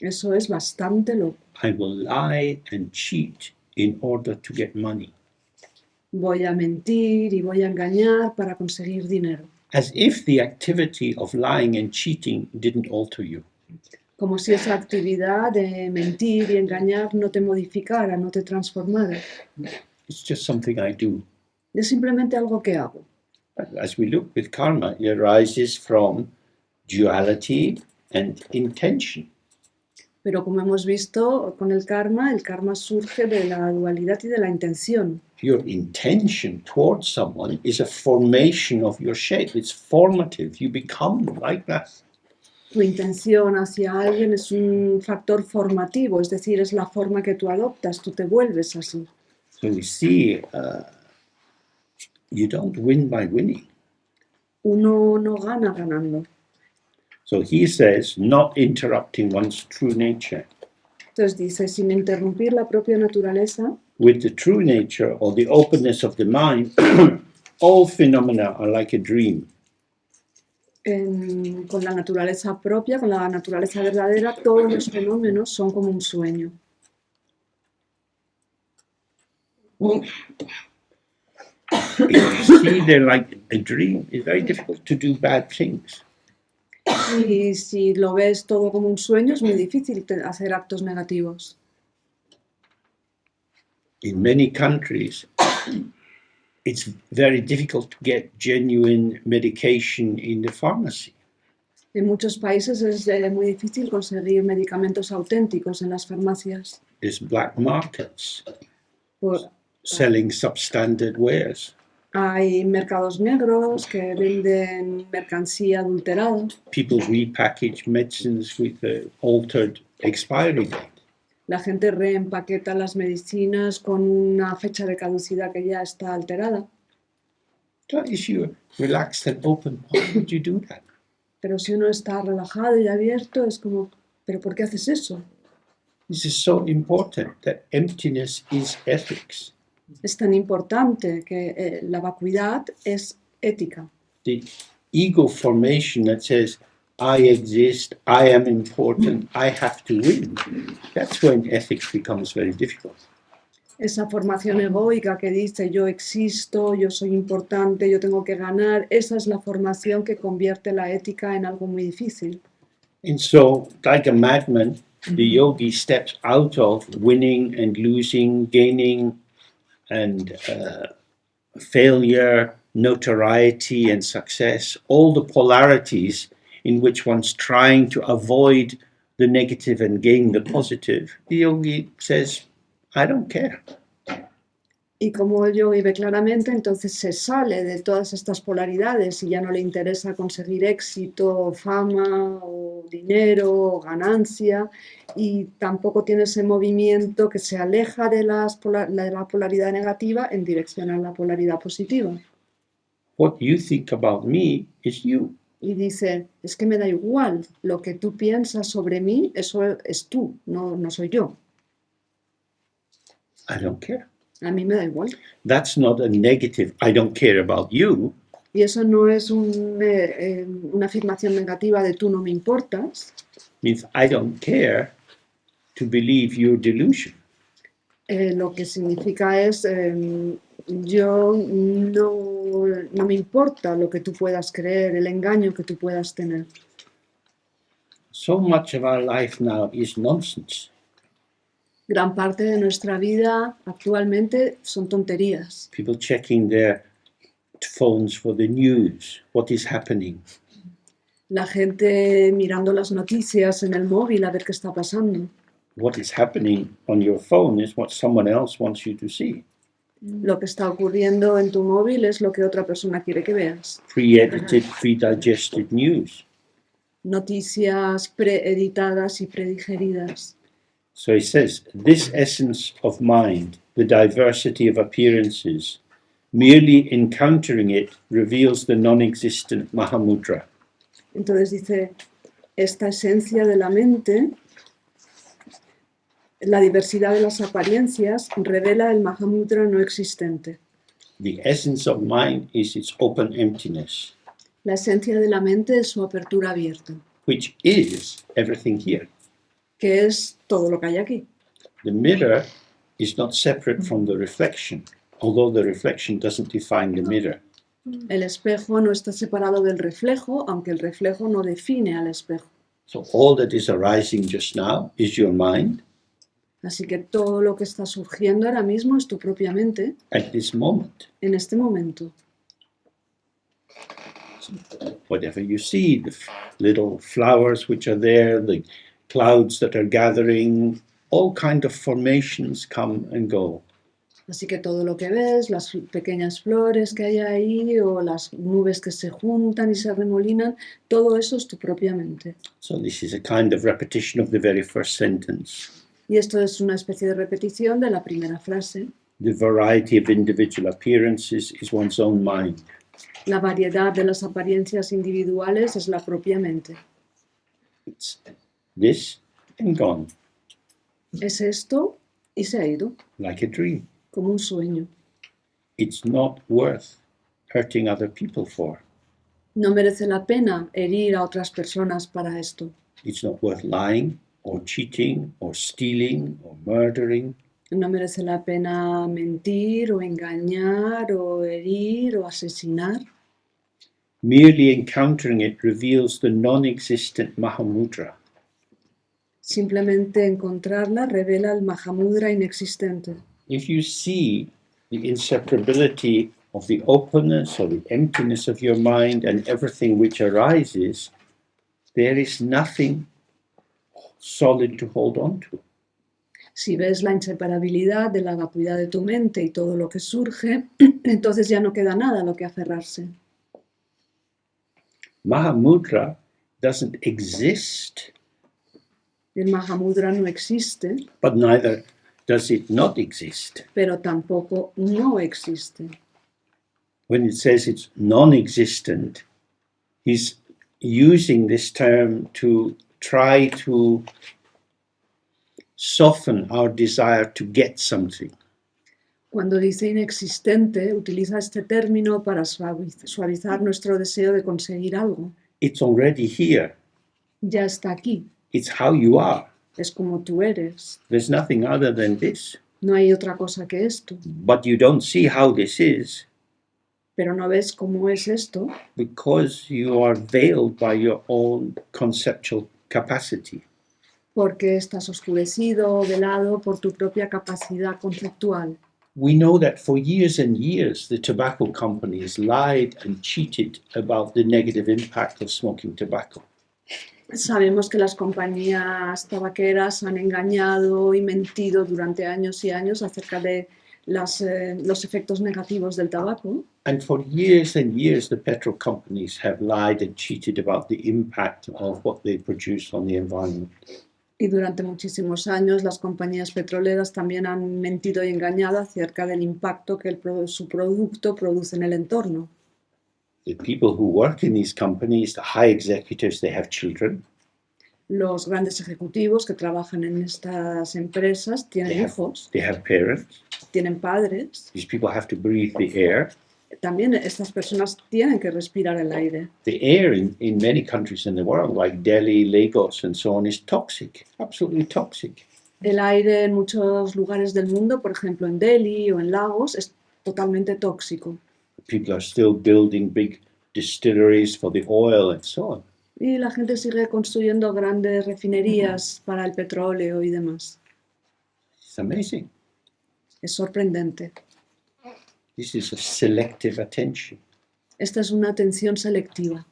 Eso es bastante loco. I will lie and cheat in order to get money. Voy a mentir y voy a engañar para conseguir dinero. As if the activity of lying and cheating didn't alter you. Como si esa actividad de mentir y engañar no te modificara, no te transformara. It's just something I do. Es simplemente algo que hago. As we look with karma, it arises from duality and intention. Pero como hemos visto con el karma surge de la dualidad y de la intención. Your intention towards someone is a formation of your shape. It's formative. You become like that. Tu intención hacia alguien es un factor formativo, es decir, es la forma que tú adoptas, tú te vuelves así. So we see you don't win by winning. Uno no gana ganando. So he says, not interrupting one's true nature. Entonces dice, sin interrumpir la propia naturaleza, With the true nature or the openness of the mind, all phenomena are like a dream. con la naturaleza propia, con la naturaleza verdadera, todos los fenómenos son como un sueño. If you see they're like a dream, it's very difficult to do bad things. Y si lo ves todo como un sueño, es muy difícil hacer actos negativos. In many countries, it's very difficult to get genuine medication in the pharmacy. En muchos países es muy difícil conseguir medicamentos auténticos en las farmacias. There's black markets Por- selling substandard wares. hay mercados negros que venden mercancía adulterada. People repackage medicines with an altered expiry date. La gente reempaqueta las medicinas con una fecha de caducidad que ya está alterada. So if you're relaxed and open, why would you do that? Pero si uno está relajado y abierto, es como, ¿pero por qué haces eso? This is so important that emptiness is ethics. Es tan importante que la vacuidad es ética. The ego formation that says, I exist, I am important, I have to win. That's when ethics becomes very difficult. Esa formación egoica que dice yo existo, yo soy importante, yo tengo que ganar, esa es la formación que convierte la ética en algo muy difícil. And so, like a madman, the yogi steps out of winning and losing, gaining and failure, notoriety and success, all the polarities in which one's trying to avoid the negative and gain the positive. The yogi says, I don't care. Y como el yogi ve claramente, entonces se sale de todas estas polaridades y ya no le interesa conseguir éxito, fama, o dinero, o ganancia, y tampoco tiene ese movimiento que se aleja de la polaridad negativa en dirección a la polaridad positiva. What you think about me is you. Y dice, es que me da igual, lo que tú piensas sobre mí, eso es tú, no soy yo. I don't care. A mí me da igual. That's not a negative, I don't care about you. Y eso no es una afirmación negativa de tú no me importas. Means I don't care to believe your delusion. Lo que significa es yo no me importa lo que tú puedas creer, el engaño que tú puedas tener. So much of our life now is nonsense. Gran parte de nuestra vida actualmente son tonterías. People checking their phones for the news, what is happening. La gente mirando las noticias en el móvil a ver qué está pasando. What is happening on your phone is what someone else wants you to see. Lo que está ocurriendo en tu móvil es lo que otra persona quiere que veas. Pre-edited, pre-digested news. Noticias preeditadas y predigeridas. So he says, this essence of mind, the diversity of appearances, merely encountering it reveals the non-existent Mahamudra. Entonces dice, esta esencia de la mente, La diversidad de las apariencias revela el Mahamudra no existente. The essence of mind is its open emptiness, La esencia de la mente es su apertura abierta, which is everything here. que es todo lo que hay aquí. The mirror is not separate from the reflection, although the reflection doesn't define the mirror. El espejo no está separado del reflejo, aunque el reflejo no define al espejo. So all that is arising just now is your mind Así que todo lo que está surgiendo ahora mismo es tu propia mente at this moment. en este momento. Whatever you see, the little flowers which are there, the clouds that are gathering, all kind of formations come and go. Así que todo lo que ves, las pequeñas flores que hay ahí o las nubes que se juntan y se remolinan, todo eso es tu propia mente. So this is a kind of repetition of the very first sentence. Y esto es una especie de repetición de la primera frase. The variety of individual appearances is one's own mind. La variedad de las apariencias individuales es la propia mente. It's this and gone, Es esto y se ha ido, like a dream. como un sueño. It's not worth hurting other people for. No merece la pena herir a otras personas para esto. It's not worth lying or cheating or stealing or murdering. No merece la pena mentir o engañar o herir o asesinar. Merely encountering it reveals the non-existent Mahamudra. Simplemente encontrarla revela el Mahamudra inexistente. If you see the inseparability of the openness or the emptiness of your mind and everything which arises, there is nothing solid to hold on to. Si ves la inseparabilidad de la vacuidad de tu mente y todo lo que surge, entonces ya no queda nada a lo que aferrarse. Mahamudra doesn't exist, El Mahamudra no existe, but neither does it not exist. pero tampoco no existe. When it says it's non-existent, he's using this term to try to soften our desire to get something. Cuando dice inexistente, utiliza este término para suavizar nuestro deseo de conseguir algo. It's already here. Ya está aquí, It's how you are. es como tú eres. There's nothing other than this. No hay otra cosa que esto. But you don't see how this is Pero no ves cómo es esto because you are veiled by your own conceptual capacity. porque estás oscurecido o velado por tu propia capacidad conceptual. We know that for years and years the tobacco companies lied and cheated about the negative impact of smoking tobacco. Sabemos que las compañías tabaqueras han engañado y mentido durante años y años acerca de los efectos negativos del tabaco. And for years and years the petrol companies have lied and cheated about the impact of what they produce on the environment. Y durante muchísimos años las compañías petroleras también han mentido y engañado acerca del impacto que su producto produce en el entorno. The people who work in these companies, the high executives, they have children. Los grandes ejecutivos que trabajan en estas empresas tienen hijos, They have parents. tienen padres. These people have to breathe the air. También estas personas tienen que respirar el aire. The air in many countries in the world, like Delhi, Lagos, and so on, is toxic, absolutely toxic. El aire en muchos lugares del mundo, por ejemplo en Delhi o en Lagos, es totalmente tóxico. People are still building big distilleries for the oil and so on. Y la gente sigue construyendo grandes refinerías para el petróleo y demás. It's amazing. Es sorprendente. This is a selective attention. Esta es una atención selectiva.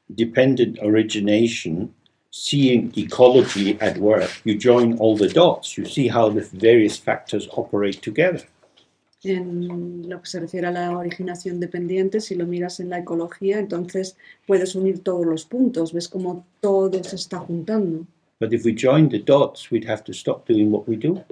Dependent origination, seeing ecology at work. You join all the dots, you see how the various factors operate together. En lo que se refiere a la originación dependiente, si lo miras en la ecología, entonces puedes unir todos los puntos, ves cómo todo se está juntando. But if we join the dots, we'd have to stop doing what we do.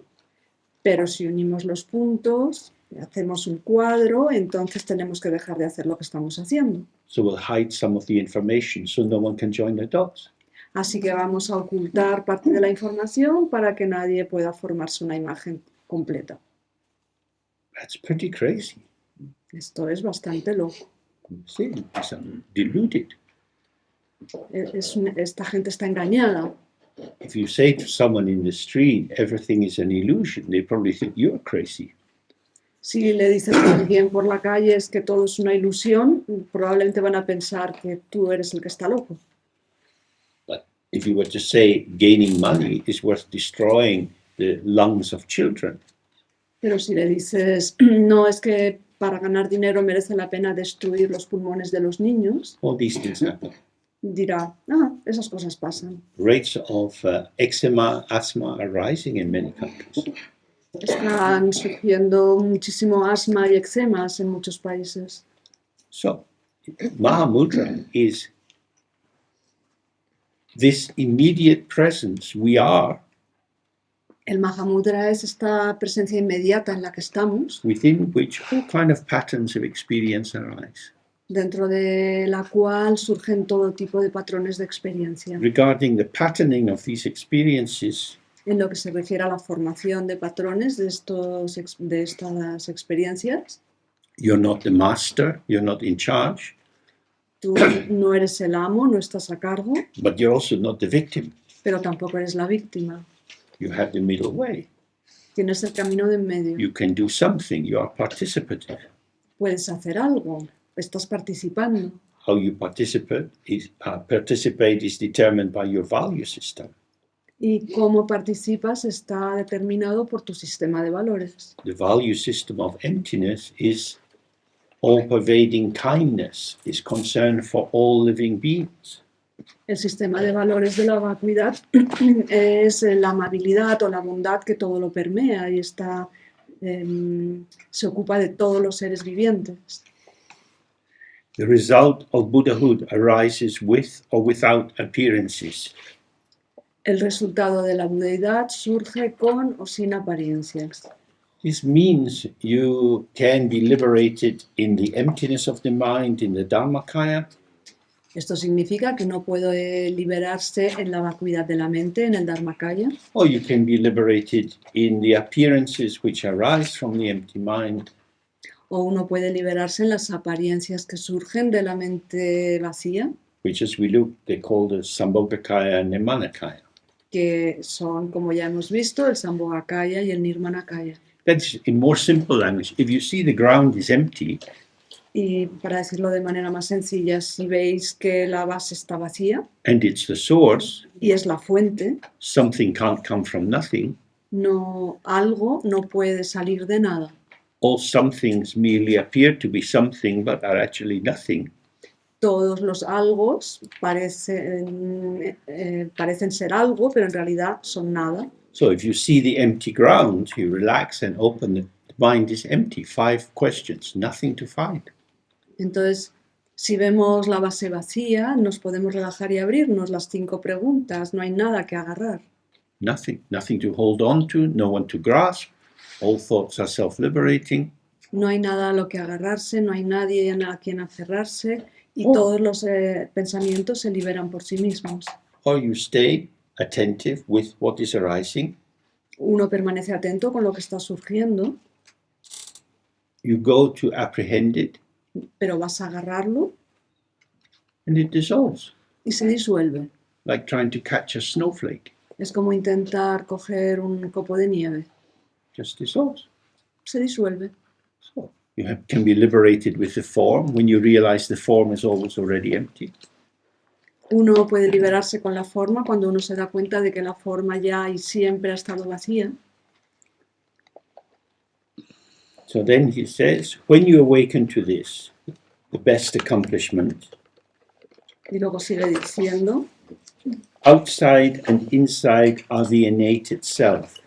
Pero si unimos los puntos, hacemos un cuadro, entonces tenemos que dejar de hacer lo que estamos haciendo. So we'll hide some of the information so no one can join the dots. Así que vamos a ocultar parte de la información para que nadie pueda formarse una imagen completa. That's pretty crazy. Esto es bastante loco. See, it's deluded. Esta gente está engañada. If you say to someone in the street, everything is an illusion, they probably think you're crazy. Si le dices a alguien por la calle es que todo es una ilusión, probablemente van a pensar que tú eres el que está loco. But if you were to say gaining money is worth destroying the lungs of children, Pero si le dices, no, es que para ganar dinero merece la pena destruir los pulmones de los niños, all these things happen. dirá, esas cosas pasan. Rates of eczema, asthma are rising in many countries. Están surgiendo muchísimo asma y eczemas en muchos países. So, Mahamudra is this immediate presence we are, El Mahamudra es esta presencia inmediata en la que estamos, within which all kind of patterns of experience arise. dentro de la cual surgen todo tipo de patrones de experiencia. Regarding the patterning of these experiences, En lo que se refiere a la formación de patrones de estas experiencias, you're not the master, you're not in charge, tú no eres el amo, no estás a cargo, but you're also not the victim. pero tampoco eres la víctima. You have the middle way. Tienes el camino de en medio. You can do something, you are participative. Puedes hacer algo, estás participando. How you participate is determined by your value system. Y cómo participas está determinado por tu sistema de valores. The value system of emptiness is all-pervading kindness, is concern for all living beings. El sistema de valores de la vacuidad es la amabilidad o la bondad que todo lo permea y se ocupa de todos los seres vivientes. The result of Buddhahood arises with or without appearances. El resultado de la budeidad surge con o sin apariencias. This means you can be liberated in the emptiness of the mind, in the Dharmakaya, Esto significa que no puede liberarse en la vacuidad de la mente, en el Dharmakaya, or you can be liberated in the appearances which arise from the empty mind. o uno puede liberarse en las apariencias que surgen de la mente vacía, Which, as we look, they call the Sambhogakaya and Nimanakaya. que son, como ya hemos visto, el Sambhogakaya y el Nirmanakaya. That's in more simple language. If you see the ground is empty, Y para decirlo de manera más sencilla, si veis que la base está vacía and it's the source, y es la fuente, something can't come from nothing. algo no puede salir de nada. All some things merely appear to be something but are actually nothing. Todos los algos parecen ser algo, pero en realidad son nada. So if you see the empty ground, you relax and open it. The mind is empty. 5 questions, nothing to find. Entonces, si vemos la base vacía, nos podemos relajar y abrirnos las 5 preguntas. No hay nada que agarrar. Nothing to hold on to, no one to grasp. All thoughts are self-liberating. No hay nada a lo que agarrarse, no hay nadie a quien aferrarse y todos los pensamientos se liberan por sí mismos. Or you stay attentive with what is arising. Uno permanece atento con lo que está surgiendo, You go to apprehend it pero vas a agarrarlo and it dissolves. y se disuelve. Like trying to catch a snowflake. Es como intentar coger un copo de nieve. Just dissolves. Se disuelve. So you can be liberated with the form when you realize the form is always already empty. Uno puede liberarse con la forma cuando uno se da cuenta de que la forma ya y siempre ha estado vacía. So then he says, when you awaken to this, the best accomplishment, Y luego sigue diciendo, outside and inside are the innate itself.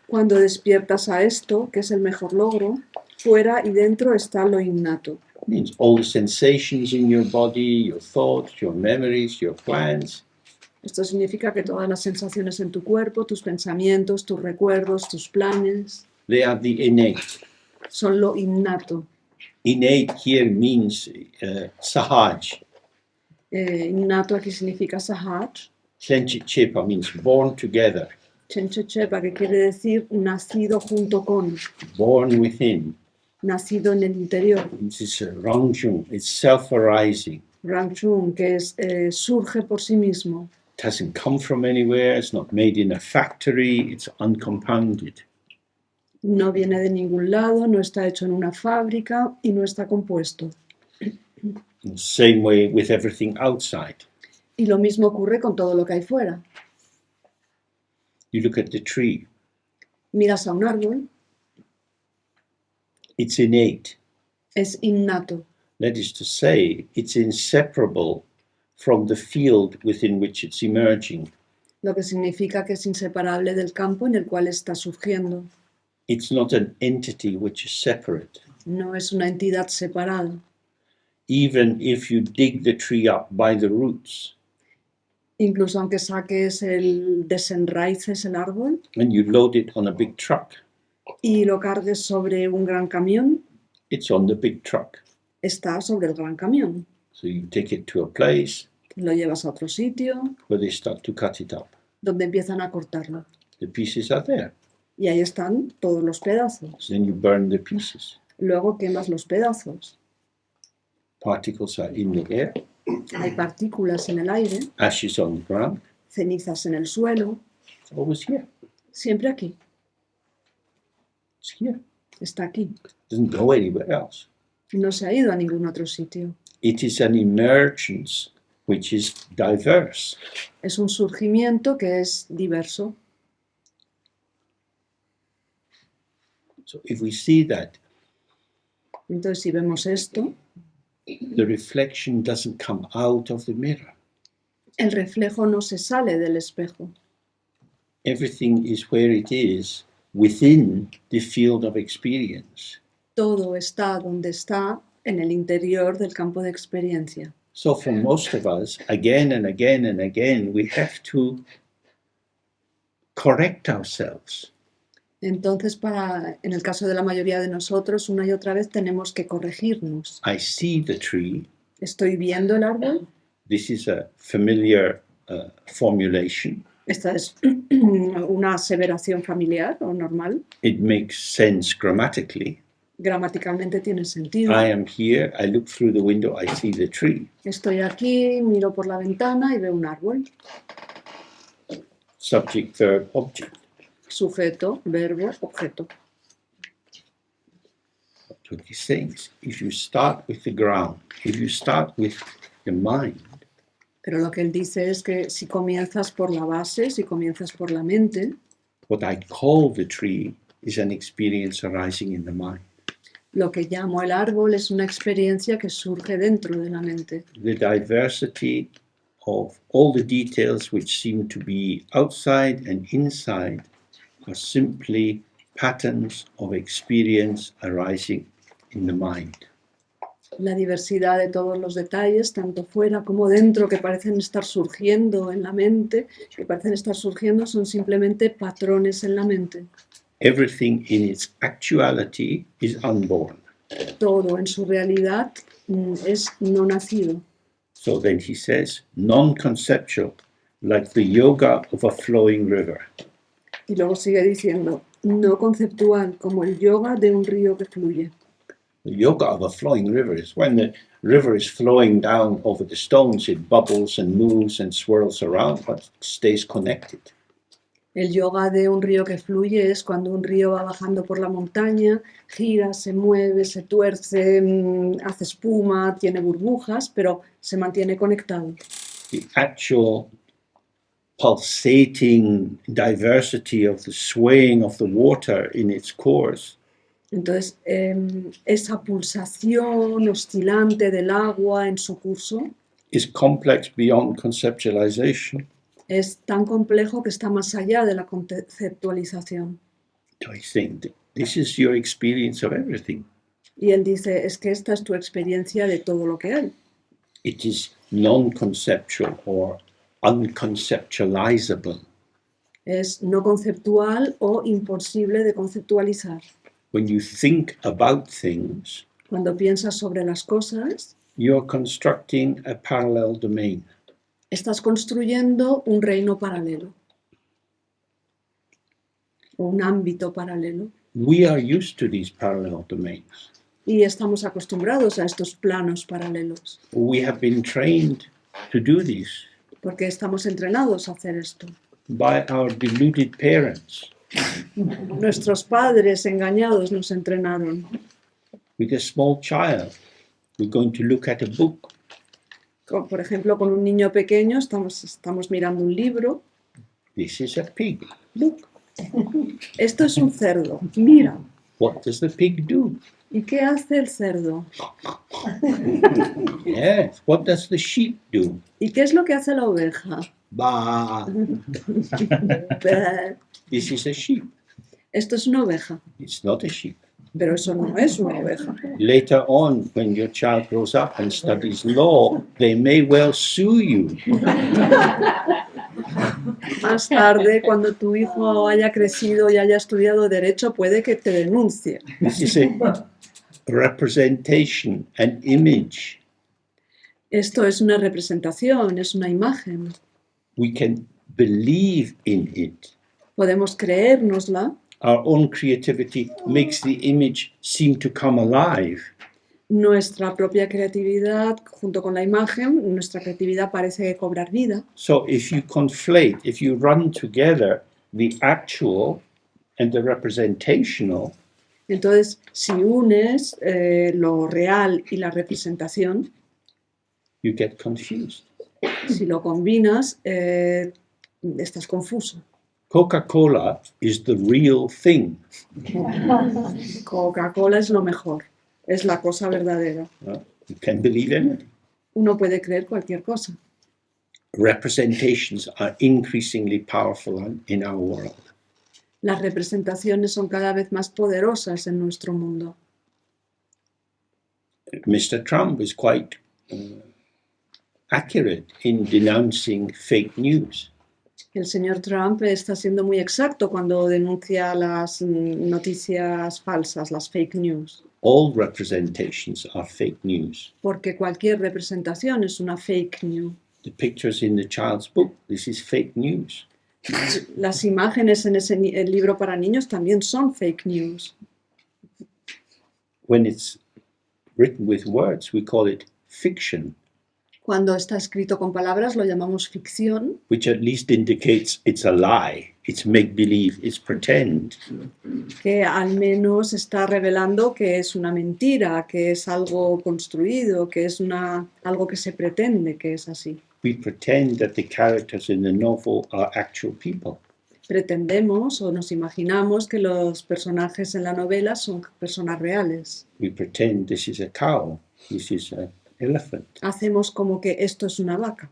cuando despiertas a esto, que es el mejor logro, fuera y dentro está lo innato. It means all the sensations in your body, your thoughts, your memories, your plans, Esto significa que todas las sensaciones en tu cuerpo, tus pensamientos, tus recuerdos, tus planes, they are the innate. son lo innato. Innate here means sahaj. Innato aquí significa sahaj, Chenchi Chepa means born together, Chencho Chepa, que quiere decir nacido junto con, born within. nacido en el interior. This is Rangjung, it's self-arising. Rangchun, que es, surge por sí mismo. It hasn't come from anywhere, it's not made in a factory, it's uncompounded. No viene de ningún lado, no está hecho en una fábrica y no está compuesto. In the same way with everything outside. Y lo mismo ocurre con todo lo que hay fuera. You look at the tree, Miras a un árbol, it's innate. es innato. That is to say, it's inseparable from the field within which it's emerging. Lo que significa que es inseparable del campo en el cual está surgiendo. It's not an entity which is separate. No es una entidad separada. Even if you dig the tree up by the roots Incluso aunque saques desenraices el árbol and you load it on a big truck, y lo cargues sobre un gran camión, it's on the big truck. está sobre el gran camión. So you take it to a place Lo llevas a otro sitio where they start to cut it up. donde empiezan a cortarlo. The pieces are there. Y ahí están todos los pedazos. Then you burn the pieces. Luego quemas los pedazos. Particles are in the air, Hay partículas en el aire, ashes on the ground. cenizas en el suelo. It's always here. Siempre aquí. It's here. Está aquí. It doesn't go anywhere else. No se ha ido a ningún otro sitio. It is an emergence which is diverse. Es un surgimiento que es diverso. So if we see that, Entonces, si vemos esto, the reflection doesn't come out of the mirror. el reflejo no se sale del espejo. Everything is where it is within the field of experience. Todo está donde está, en el interior del campo de experiencia. So for most of us, again and again and again, we have to correct ourselves. Entonces, en el caso de la mayoría de nosotros, una y otra vez tenemos que corregirnos. I see the tree. Estoy viendo el árbol. This is a familiar formulation. Esta es una aseveración familiar o normal. It makes sense grammatically. Gramaticalmente tiene sentido. I am here, I look through the window, I see the tree. Estoy aquí, miro por la ventana y veo un árbol. Subject, verb, object. Sujeto, verbo, objeto. What he's saying is, if you start with the ground, if you start with the mind, Pero lo que él dice es que si comienzas por la base, si comienzas por la mente, what I call the tree is an experience arising in the mind. lo que llamo el árbol es una experiencia que surge dentro de la mente. The diversity of all the details which seem to be outside and inside are simply patterns of experience arising in the mind. La diversidad de todos los detalles, tanto fuera como dentro, que parecen estar surgiendo en la mente, que parecen estar surgiendo, son simplemente patrones en la mente. Everything in its actuality is unborn. Todo en su realidad es no nacido. So then he says, non-conceptual, like the yoga of a flowing river. Y luego sigue diciendo, no conceptual, como el yoga de un río que fluye. The yoga of a flowing river is when the river is flowing down over the stones, it bubbles and moves and swirls around, but stays connected. El yoga de un río que fluye es cuando un río va bajando por la montaña, gira, se mueve, se tuerce, hace espuma, tiene burbujas, pero se mantiene conectado. The actual pulsating diversity of the swaying of the water in its course Entonces, esa pulsación oscilante del agua en su curso is complex beyond conceptualization. es tan complejo que está más allá de la conceptualización. So I think this is your experience of everything. Y él dice, es que esta es tu experiencia de todo lo que hay. It is non-conceptual or unconceptualizable. Es no conceptual o imposible de conceptualizar. When you think about things, Cuando piensas sobre las cosas, you're constructing a parallel domain. estás construyendo un reino paralelo o un ámbito paralelo. We are used to these parallel domains. Y estamos acostumbrados a estos planos paralelos, We have been trained to do this porque estamos entrenados a hacer esto. by our deluded parents. Nuestros padres engañados nos entrenaron. With a small child, we're going to look at a book. Por ejemplo, con un niño pequeño estamos mirando un libro. This is a pig. Look, esto es un cerdo. Mira, What does the pig do? ¿y qué hace el cerdo? Yes. What does the sheep do? ¿Y qué es lo que hace la oveja? Bah. Bah. This is a sheep. Esto es una oveja, It's not a sheep. pero eso no es una oveja. Later on, when your child grows up and studies law, they may well sue you. Más tarde, cuando tu hijo haya crecido y haya estudiado derecho, puede que te denuncie. This is a representation, an image. Esto es una representación, es una imagen. We can believe in it. Podemos creérnosla. Our own creativity makes the image seem to come alive. Nuestra propia creatividad, junto con la imagen, nuestra creatividad parece cobrar vida. So if you conflate, if you run together the actual and the representational, Entonces, si unes lo real y la representación, you get confused. si lo combinas, estás confuso. Coca-Cola is the real thing. Coca-Cola es lo mejor, es la cosa verdadera. You can believe in it. Uno puede creer cualquier cosa. Representations are increasingly powerful in our world. Las representaciones son cada vez más poderosas en nuestro mundo. Mr. Trump is quite accurate in denouncing fake news. El señor Trump está siendo muy exacto cuando denuncia las noticias falsas, las fake news. All representations are fake news. Porque cualquier representación es una fake news. The pictures in the child's book, this is fake news. Las imágenes en el libro para niños también son fake news. When it's written with words, we call it fiction, Cuando está escrito con palabras lo llamamos ficción, which at least indicates it's a lie, it's make-believe, it's pretend. que al menos está revelando que es una mentira, que es algo construido, que es algo que se pretende que es así. We pretend that the characters in the novel are actual people. Pretendemos o nos imaginamos que los personajes en la novela son personas reales. We pretend this is a cow, this is an elephant. Hacemos como que esto es una vaca.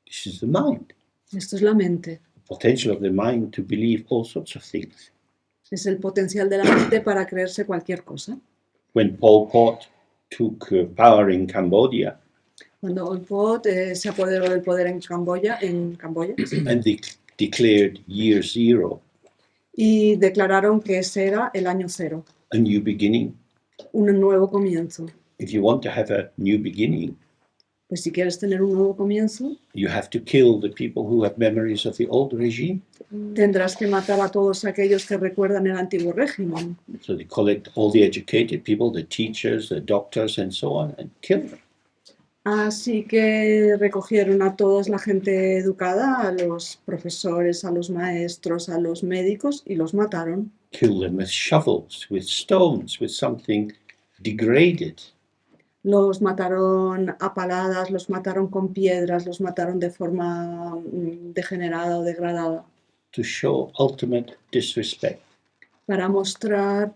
This is the mind. Esto es la mente. Potential of the mind to believe all sorts of things. Es el potencial de la mente para creerse cualquier cosa. When Pol Pot took power in Cambodia Cuando Pol Pot se apoderó del poder en Camboya and they declared year zero, y declararon que ese era el año cero, a new beginning. un nuevo comienzo. If you want to have a new beginning, Pues si quieres tener un nuevo comienzo, you have to kill the people who have memories of the old regime. tendrás que matar a todos aquellos que recuerdan el antiguo régimen. So they collect all the educated people, the teachers, the doctors, and so on, and kill them. Así que recogieron a toda la gente educada, a los profesores, a los maestros, a los médicos y los mataron. Kill them with shovels, with stones, with something degraded. Los mataron a paladas, los mataron con piedras, los mataron de forma degenerada o degradada, To show ultimate disrespect. para mostrar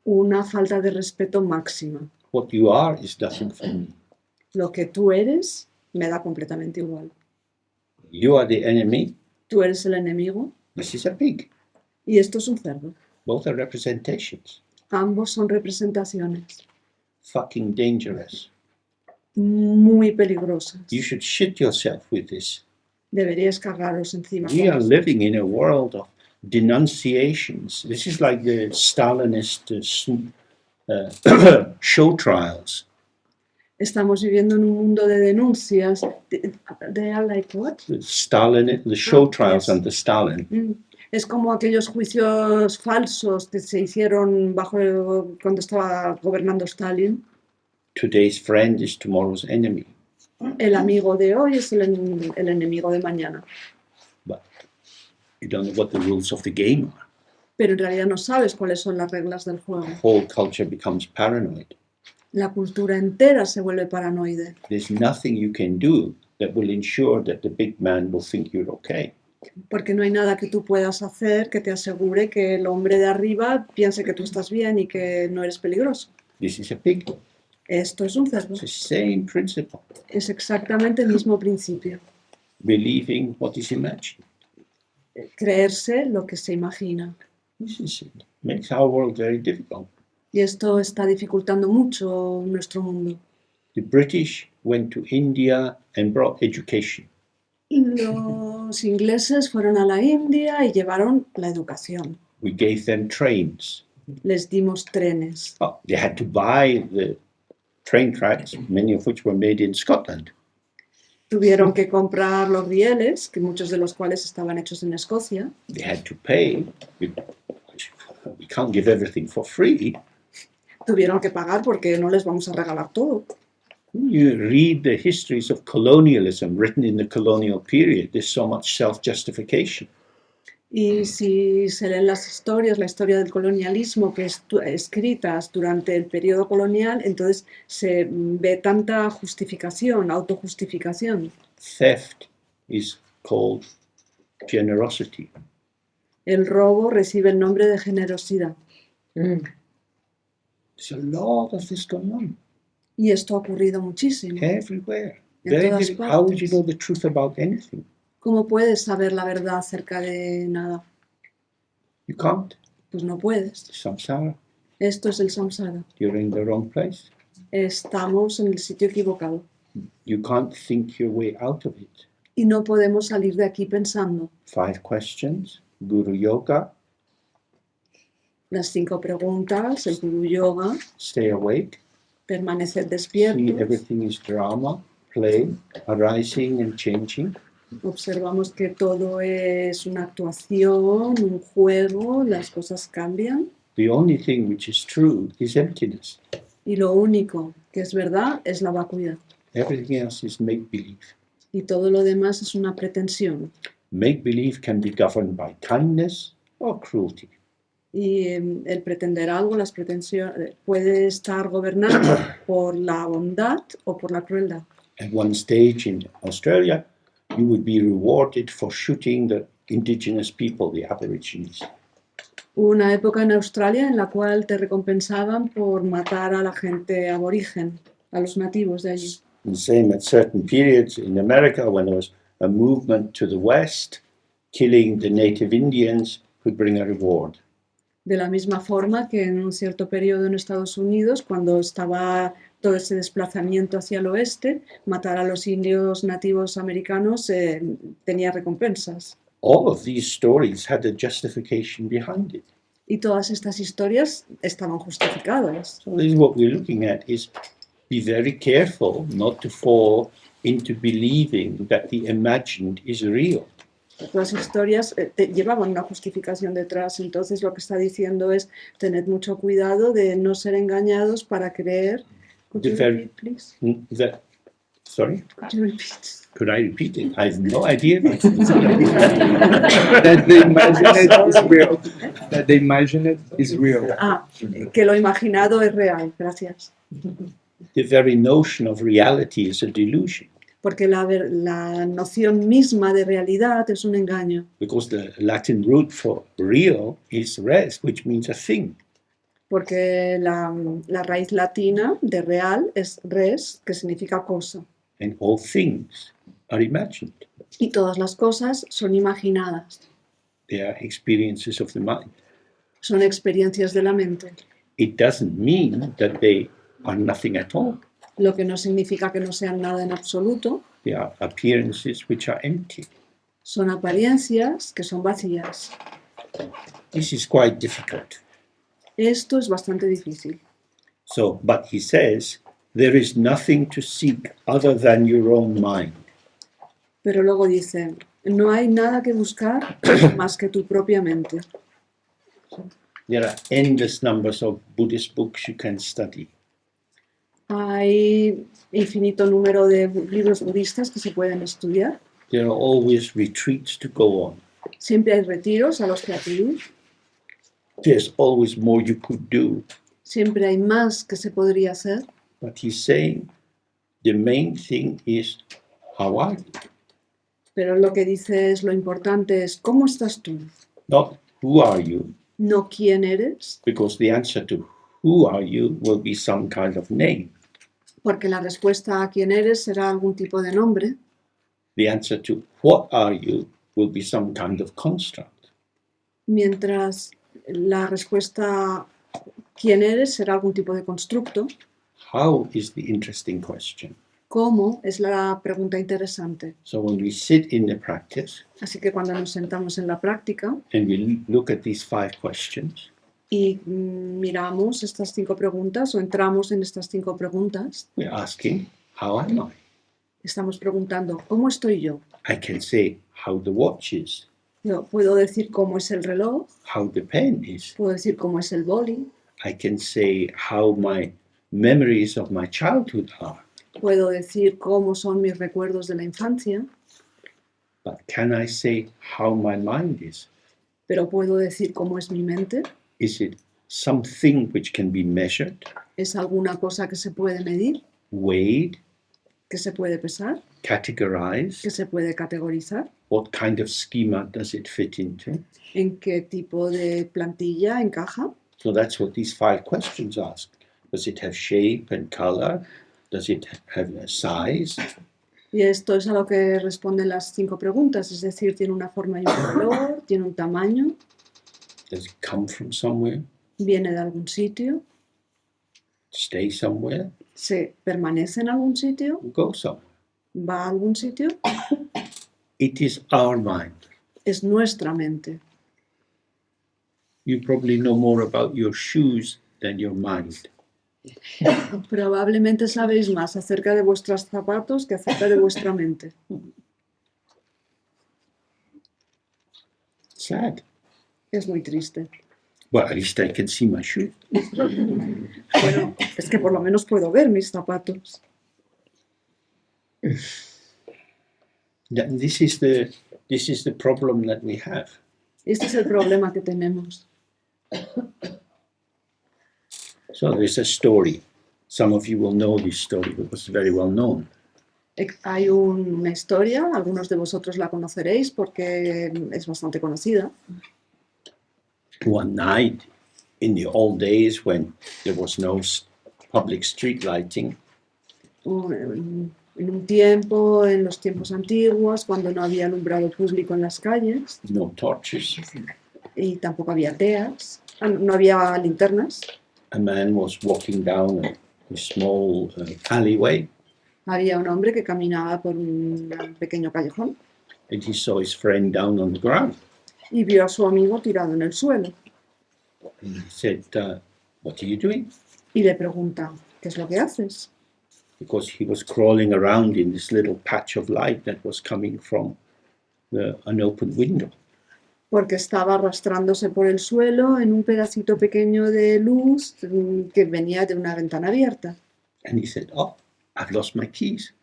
una falta de respeto máxima. What you are is nothing for me. Lo que tú eres me da completamente igual. You are the enemy. Tú eres el enemigo This is a pig. y esto es un cerdo. Both are representations. Ambos son representaciones Fucking dangerous. muy peligrosas. You should shit yourself with this. Deberíais cargaros encima. We are living in a world of denunciations. This is like the Stalinist show trials. Estamos viviendo en un mundo de denuncias. They are like what? Stalin, the show trials yes. under Stalin. Es como aquellos juicios falsos que se hicieron cuando estaba gobernando Stalin. Today's friend is tomorrow's enemy. El amigo de hoy es el enemigo de mañana. But you don't know what the rules of the game are. Pero en realidad no sabes cuáles son las reglas del juego. The whole culture becomes paranoid. La cultura entera se vuelve paranoide. There's nothing you can do that will ensure that the big man will think you're okay. Porque no hay nada que tú puedas hacer que te asegure que el hombre de arriba piense que tú estás bien y que no eres peligroso. This is a pig. Esto es un cerdo. It's the same principle. Es exactamente el mismo principio. Believing what is imagined. Creerse lo que se imagina. This is it. Makes our world very difficult. Y esto está dificultando mucho nuestro mundo. The British went to India and brought education. Los ingleses fueron a la India y llevaron la educación. We gave them trains. Les dimos trenes. Oh, they had to buy the train tracks, many of which were made in Scotland. Tuvieron que comprar los rieles, que muchos de los cuales estaban hechos en Escocia. They had to pay. We can't give everything for free. Tuvieron que pagar porque no les vamos a regalar todo. You read the histories of colonialism written in the colonial period, there's so much self-justification. Y si se leen las historias, la historia del colonialismo que escritas durante el periodo colonial, entonces se ve tanta justificación, autojustificación. Theft is called generosity. El robo recibe el nombre de generosidad. There's a lot of this going on. Y esto ha ocurrido muchísimo. Everywhere. En Very todas difficult. How would you partes. know the truth about anything? ¿Cómo puedes saber la verdad acerca de nada? You can't. Pues no puedes. Samsara. Esto es el samsara. You're in the wrong place. Estamos en el sitio equivocado. You can't think your way out of it. Y no podemos salir de aquí pensando. 5 questions. Guru Yoga. Las 5 preguntas, el guru yoga, Stay awake. permanecer See despiertos. everything is drama, play, arising and changing. Observamos que todo es una actuación, un juego, las cosas cambian. The only thing which is true is emptiness. Y lo único que es verdad es la vacuidad. Everything else is make-believe. Y todo lo demás es una pretensión. Make-believe can be governed by kindness or cruelty. Y el pretender algo, las pretensiones, puede estar gobernado por la bondad o por la crueldad. At one stage in Australia, you would be rewarded for shooting the indigenous people, the Aborigines. Hubo una época en Australia en la cual te recompensaban por matar a la gente aborigen, a los nativos de allí. And same at certain periods in America when there was a movement to the west, killing the native Indians could bring a reward. De la misma forma que en un cierto periodo en Estados Unidos, cuando estaba todo ese desplazamiento hacia el oeste, matar a los indios nativos americanos tenía recompensas. All of these stories had a justification behind it. Y todas estas historias estaban justificadas. So this is what we're looking at, is be very careful not to fall into believing that the imagined is real. Las historias llevaban una justificación detrás, entonces lo que está diciendo es tened mucho cuidado de no ser engañados para creer. Could you repeat, please? Sorry? Could you repeat? Could I repeat it? I have no idea. That they imagine it is real. That they imagine it is real. Ah, que lo imaginado es real, gracias. The very notion of reality is a delusion. Porque la noción misma de realidad es un engaño. Because the Latin root for real is res, which means a thing. Porque la raíz latina de real es res, que significa cosa. And all things are imagined. Y todas las cosas son imaginadas. They are experiences of the mind. Son experiencias de la mente. It doesn't mean that they are nothing at all. Lo que no significa que no sean nada en absoluto. They are appearances which are empty. Son apariencias que son vacías. This is quite difficult. Esto es bastante difícil. So, but he says, There is nothing to seek other than your own mind. Pero luego dice, no hay nada que buscar más que tu propia mente. There are endless numbers of Buddhist books you can study. Hay infinito número de libros budistas que se pueden estudiar. There are always retreats to go on. Siempre hay retiros a los que acudir. There's always more you could do. Siempre hay más que se podría hacer. But he's saying the main thing is, how are you? Pero lo que dice es lo importante es ¿cómo estás tú? Not who are you, No quién eres, because the answer to who are you will be some kind of name. porque la respuesta a quién eres será algún tipo de nombre. The answer to what are you will be some kind of construct. Mientras la respuesta quién eres será algún tipo de constructo. How is the interesting question. ¿Cómo? Es la pregunta interesante. So when we sit in the practice Así que cuando nos sentamos en la práctica and we look at these 5 questions, y miramos estas 5 preguntas o entramos en estas 5 preguntas, we're asking, how am I? estamos preguntando ¿cómo estoy yo? I can say how the watch is, Yo puedo decir cómo es el reloj, how the pen is. puedo decir cómo es el boli, I can say how my memories of my childhood are. puedo decir cómo son mis recuerdos de la infancia, But can I say how my mind is? pero puedo decir cómo es mi mente. Is it something which can be measured, ¿Es alguna cosa que se puede medir, weighed, que se puede pesar, categorized? que se puede categorizar? What kind of schema does it fit into? ¿En qué tipo de plantilla encaja? So that's what these 5 questions ask. Does it have shape and color? Does it have a size? Y esto es a lo que responden las 5 preguntas, es decir, tiene una forma y un color, tiene un tamaño, Does it come from somewhere? viene de algún sitio, Stay somewhere? se permanece en algún sitio, Go somewhere? va a algún sitio. It is our mind. Es nuestra mente. You probably know more about your shoes than your mind. Probablemente sabéis más acerca de vuestros zapatos que acerca de vuestra mente. Sad. Es muy triste. Well, at least I can see my shoe. Bueno, es que por lo menos puedo ver mis zapatos. This is the problem that we have. Este es el problema que tenemos. So there's a story. Some of you will know this story. It was very well known. Hay una historia, algunos de vosotros la conoceréis porque es bastante conocida. One night, in the old days when there was no public street lighting, En un tiempo, en los tiempos antiguos, cuando no había alumbrado público en las calles no torches, y tampoco había teas, no había linternas, a man was walking down a small alleyway, había un hombre que caminaba por un pequeño callejón and he saw his friend down on the ground. y vio a su amigo tirado en el suelo And he said, what are you doing? y le pregunta, ¿qué es lo que haces? Because he was crawling around in this little patch of light that was coming from an open window. Porque estaba arrastrándose por el suelo en un pedacito pequeño de luz que venía de una ventana abierta. And he said, oh, I've lost my keys.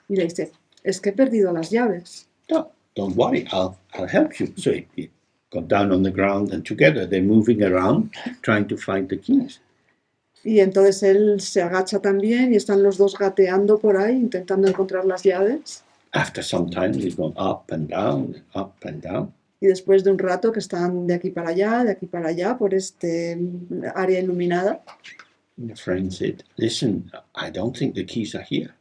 Y le dice, es que he perdido las llaves. No, don't worry, I'll help you. So he got down on the ground and together they're moving around trying to find the keys. Y entonces él se agacha también y están los dos gateando por ahí intentando encontrar las llaves. After some time, they've gone up and down, up and down. Y después de un rato que están de aquí para allá, por este área iluminada, And the friend said, listen, I don't think the keys are here.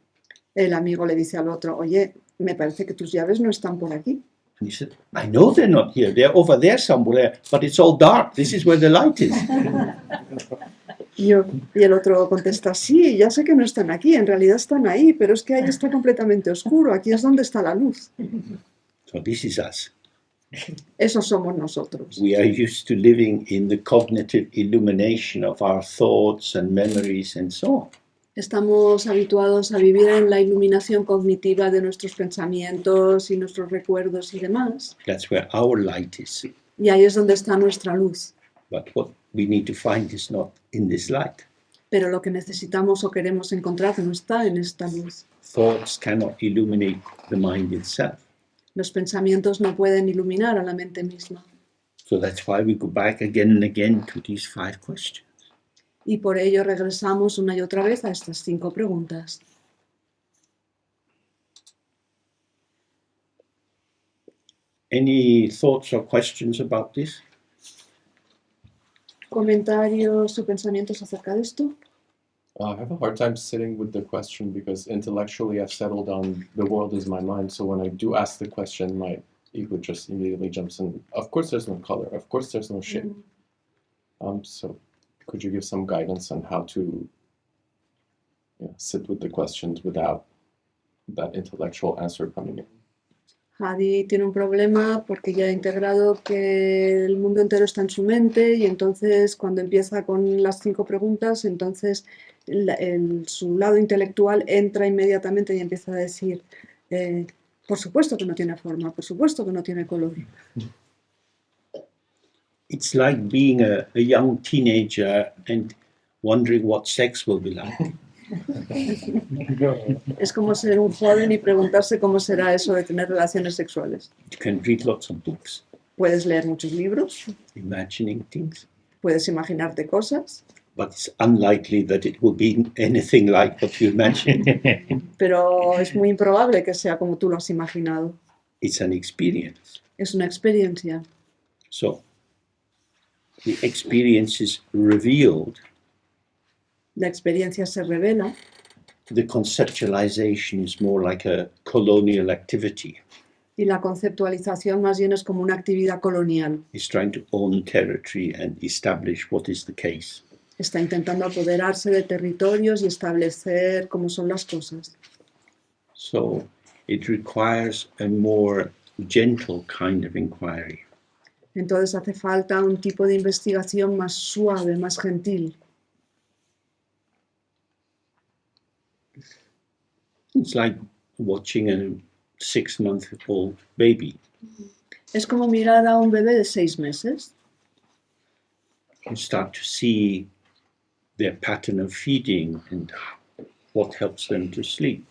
el amigo le dice al otro, oye, me parece que tus llaves no están por aquí. And he said, I know they're not here. They're over there somewhere, but it's all dark. This is where the light is. Y el otro contesta, sí, ya sé que no están aquí, en realidad están ahí, pero es que ahí está completamente oscuro, aquí es donde está la luz. So this is us. Esos somos nosotros. We are used to living in the cognitive illumination of our thoughts and memories and so on. Estamos habituados a vivir en la iluminación cognitiva de nuestros pensamientos y nuestros recuerdos y demás. That's where our light is. Y ahí es donde está nuestra luz. But what we need to find is not in this light. Pero lo que necesitamos o queremos encontrar no está en esta luz. Thoughts cannot illuminate the mind itself. Los pensamientos no pueden iluminar a la mente misma. So that's why we go back again and again to these 5 questions. Y por ello regresamos una y otra vez a estas 5 preguntas. Any thoughts or questions about this? ¿Comentarios o pensamientos acerca de esto? I have a hard time sitting with the question because intellectually I've settled on the world is my mind. So when I do ask the question, my ego just immediately jumps in. Of course, there's no color. Of course, there's no shape. So could you give some guidance on how to sit with the questions without that intellectual answer coming in? Hadi tiene un problema porque ya ha integrado que el mundo entero está en su mente y entonces cuando empieza con las 5 preguntas, entonces su lado intelectual entra inmediatamente y empieza a decir, por supuesto que no tiene forma, por supuesto que no tiene color. It's like being a young teenager and wondering what sex will be like. Es como ser un joven y preguntarse cómo será eso de tener relaciones sexuales. You can read lots of books, Puedes leer muchos libros, imagining things, puedes imaginarte cosas, but it's unlikely that it will be anything like what you imagine. pero es muy improbable que sea como tú lo has imaginado. It's an experience. Es una experiencia. So the experience is revealed. La experiencia se revela. The conceptualization is more like a colonial activity. Y la conceptualización más bien es como una actividad colonial. It's trying to own territory and establish what is the case. Está intentando apoderarse de territorios y establecer cómo son las cosas. So it requires a more gentle kind of inquiry. Entonces hace falta un tipo de investigación más suave, más gentil. It's like watching a 6-month-old baby. Es como mirar a un bebé de 6 meses. You start to see their pattern of feeding and what helps them to sleep.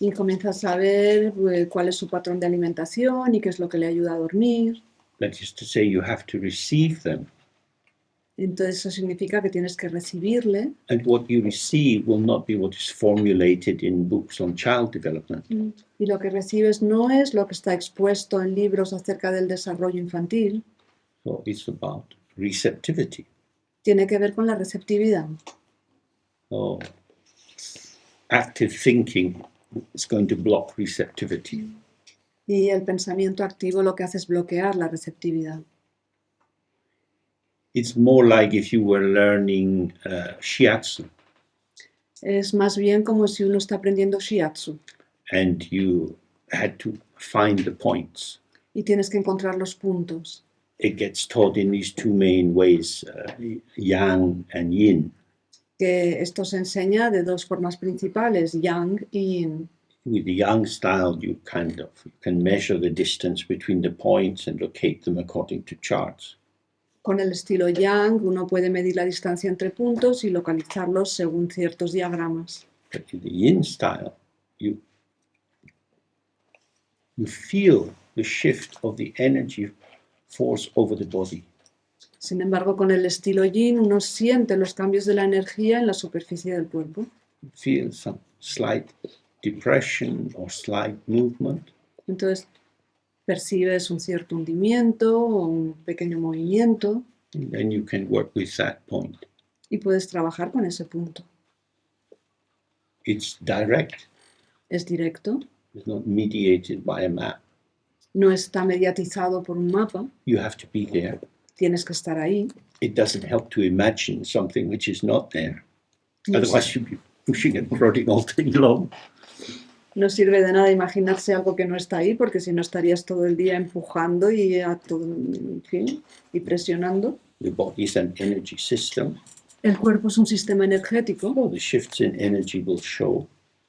Y comienzas a ver cuál es su patrón de alimentación y qué es lo que le ayuda a dormir. That is to say, you have to receive them. Entonces eso significa que tienes que recibirle. And what you receive will not be what is formulated in books on child development. Y lo que recibes no es lo que está expuesto en libros acerca del desarrollo infantil. So it's about receptivity. Tiene que ver con la receptividad. So active thinking is going to block receptivity. Y el pensamiento activo lo que hace es bloquear la receptividad. It's more like if you were learning shiatsu Es más bien como si uno está aprendiendo shiatsu and you had to find the points. y tienes que encontrar los puntos. It gets taught in these 2 main ways, yang and yin. Que esto se enseña de 2 formas principales, yang y yin. With the yang style, you can measure the distance between the points and locate them according to charts. Con el estilo yang, uno puede medir la distancia entre puntos y localizarlos según ciertos diagramas. But in the yin style, you feel the shift of the energy force over the body. Sin embargo, con el estilo yin, uno siente los cambios de la energía en la superficie del cuerpo. You feel some slight depression or slight movement. Entonces, percibes un cierto hundimiento o un pequeño movimiento And then you can work with that point. y puedes trabajar con ese punto. It's direct. Es directo, It's not mediated by a map. no está mediatizado por un mapa, You have to be there. tienes que estar ahí. It doesn't help to imagine something which is not there. No, Otherwise, you'd be pushing and prodding all day long. no sirve de nada imaginarse algo que no está ahí, porque si no estarías todo el día empujando y, en fin, y presionando. The body is an energy system. El cuerpo es un sistema energético, So the shifts in energy will show.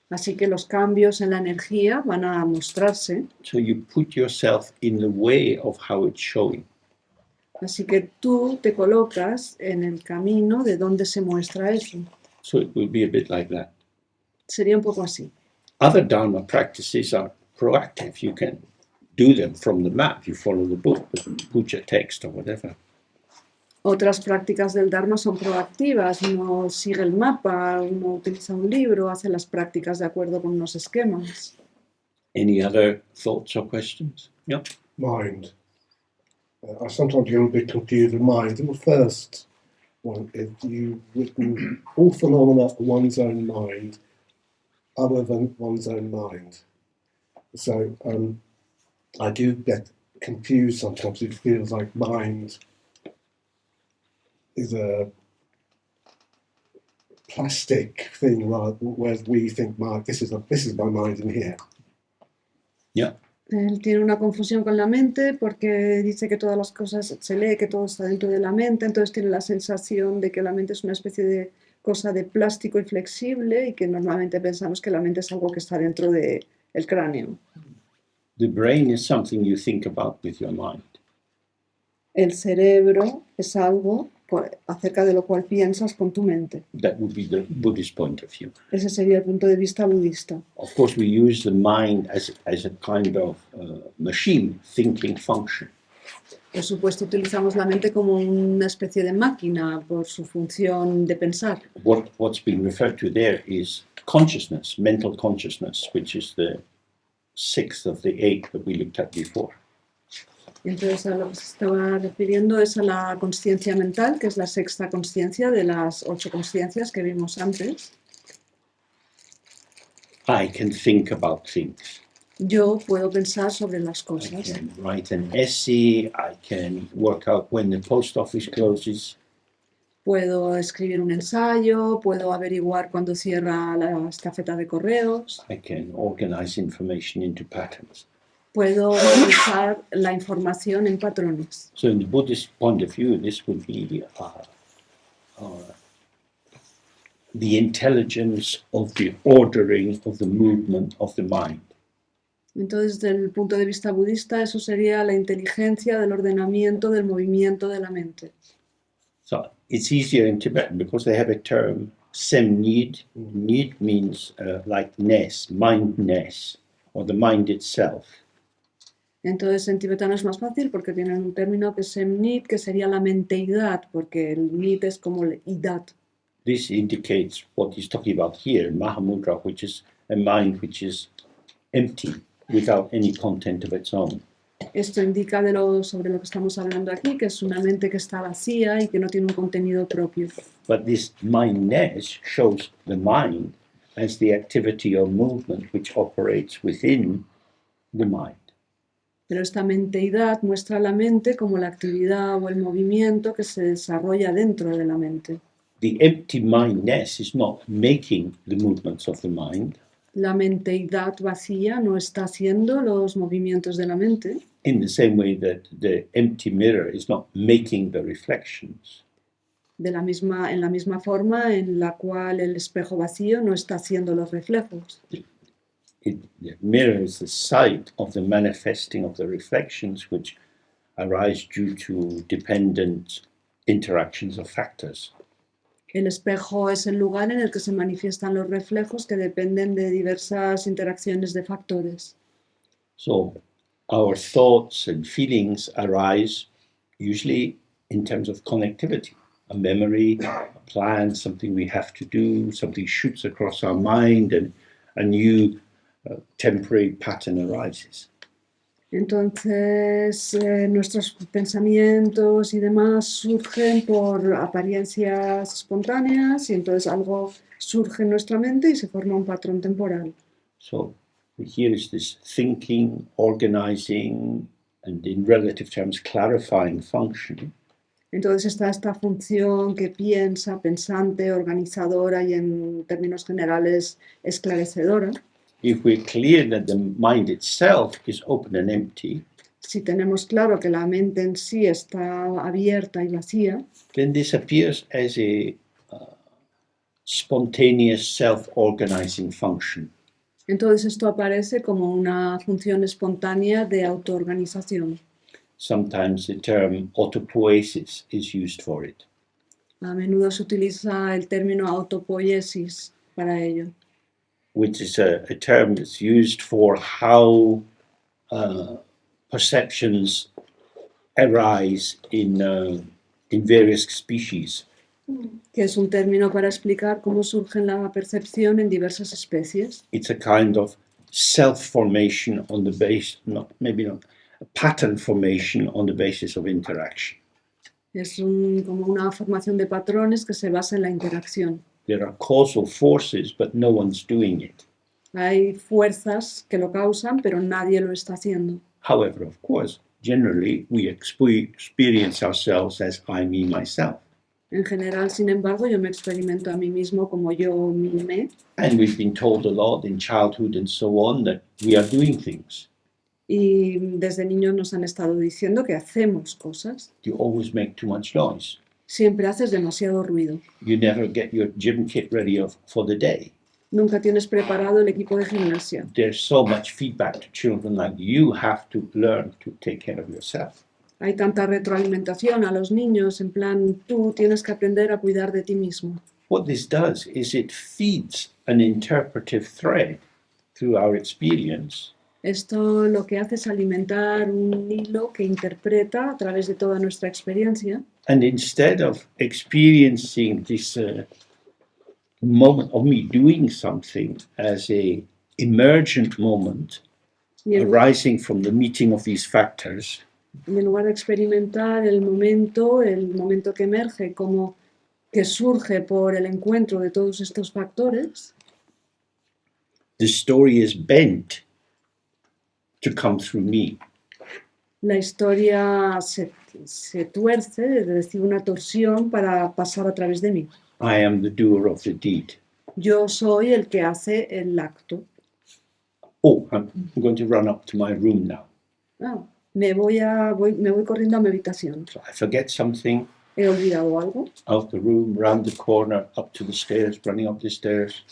así que los cambios en la energía van a mostrarse. So you put yourself in the way of how it's showing. Así que tú te colocas en el camino de donde se muestra eso. So it will be a bit like that. Sería un poco así. Other Dharma practices are proactive. You can do them from the mat. You follow the book, the puja text or whatever. Otras prácticas del Dharma son proactivas, uno sigue el mapa, uno utiliza un libro, hace las prácticas de acuerdo con unos esquemas. Any other thoughts or questions? Yeah. Mind. I sometimes get a bit confused with mind. In the first one, if you've written all phenomena are one's own mind, other than one's own mind. So I do get confused sometimes. It feels like mind is a plastic thing, whereas we think, this is my mind in here. Yeah. Él tiene una confusión con la mente porque dice que todas las cosas, se lee que todo está dentro de la mente, entonces tiene la sensación de que la mente es una especie de cosa de plástico y flexible y que normalmente pensamos que la mente es algo que está dentro del cráneo. The brain is something you think about with your mind. El cerebro es algo acerca de lo cual piensas con tu mente. That would be the Buddhist point of view. Ese sería el punto de vista budista. Of course, we use the mind as a kind of machine thinking function. Por supuesto, utilizamos la mente como una especie de máquina por su función de pensar. What's being referred to there is consciousness, mental consciousness, which is the sixth of the eight that we looked at before. Entonces, a lo que se estaba refiriendo es a la consciencia mental, que es la sexta consciencia de las 8 consciencias que vimos antes. I can think about things. Yo puedo pensar sobre las I cosas. can write an essay. I can work out when the post office closes. Puedo escribir un ensayo, puedo averiguar cuándo cierra la estafeta de correos, I can organize information into patterns. puedo organizar la información en patrones. So, in the Buddhist point of view, this would be the intelligence of the ordering of the movement of the mind. Entonces, desde el punto de vista budista, eso sería la inteligencia del ordenamiento del movimiento de la mente. So, it's easier in Tibetan because they have a term, sem-need. Need means like ness, mind-ness, or the mind itself. Entonces, en tibetano es más fácil porque tienen un término que es sem-nit, que sería la menteidad, porque el nit es como el idat. This indicates what he's talking about here, Mahamudra, which is a mind which is empty, without any content of its own. Esto indica sobre lo que estamos hablando aquí, que es una mente que está vacía y que no tiene un contenido propio. But this mindness shows the mind as the activity or movement which operates within the mind. Pero esta menteidad muestra a la mente como la actividad o el movimiento que se desarrolla dentro de la mente. The empty mindness is not making the movements of the mind. La menteidad vacía no está haciendo los movimientos de la mente, In the same way that the empty mirror is not making the reflections. en la misma forma en la cual el espejo vacío no está haciendo los reflejos. The mirror is the site of the manifesting of the reflections which arise due to dependent interactions of factors. El espejo es el lugar en el que se manifiestan los reflejos que dependen de diversas interacciones de factores. So our thoughts and feelings arise usually in terms of connectivity, a memory, a plan, something we have to do, something shoots across our mind, and a new temporary pattern arises. Entonces, nuestros pensamientos y demás surgen por apariencias espontáneas y entonces algo surge en nuestra mente y se forma un patrón temporal. So here is this thinking, organizing, and in relative terms clarifying function. Entonces está esta función que piensa, pensante, organizadora y en términos generales esclarecedora. If we're clear that the mind itself is open and empty, Si tenemos claro que la mente en sí está abierta y vacía, then this appears as a spontaneous self-organizing function. Entonces esto aparece como una función espontánea de autoorganización. Sometimes the term autopoiesis is used for it. A menudo se utiliza el término autopoiesis para ello, Which is a term that's used for how perceptions arise in various species. que es un término para explicar cómo surge la percepción en diversas especies. It's a kind of self-formation on the base, maybe not, a pattern formation on the basis of interaction. Es como una formación de patrones que se basa en la interacción. There are causal forces, but no one's doing it. Hay fuerzas que lo causan, pero nadie lo está haciendo. However, of course, generally we experience ourselves as I, me, myself. En general, sin embargo, yo me experimento a mí mismo como yo me. And we've been told a lot in childhood and so on that we are doing things. Y desde niños nos han estado diciendo que hacemos cosas. You always make too much noise. Siempre haces demasiado ruido. You never get your gym kit ready for the day. Nunca tienes preparado el equipo de gimnasia. There's so much feedback to children like you have to learn to take care of yourself. Hay tanta retroalimentación a los niños, en plan, tú tienes que aprender a cuidar de ti mismo. What this does is it feeds an interpretive thread through our experience. Esto lo que hace es alimentar un hilo que interpreta a través de toda nuestra experiencia. And instead of experiencing this moment of me doing something as a emergent moment Y arising from the meeting of these factors, en lugar de experimentar el momento que emerge como que surge por el encuentro de todos estos factores, the story is bent to come through me. la historia se tuerce, recibe una torsión para pasar a través de mí. I am the doer of the deed. Yo soy el que hace el acto. Oh, I'm going to run up to my room now. Me voy corriendo a mi habitación. So I forget something, He olvidado algo. out the room, round the corner, up to the stairs, running up the stairs.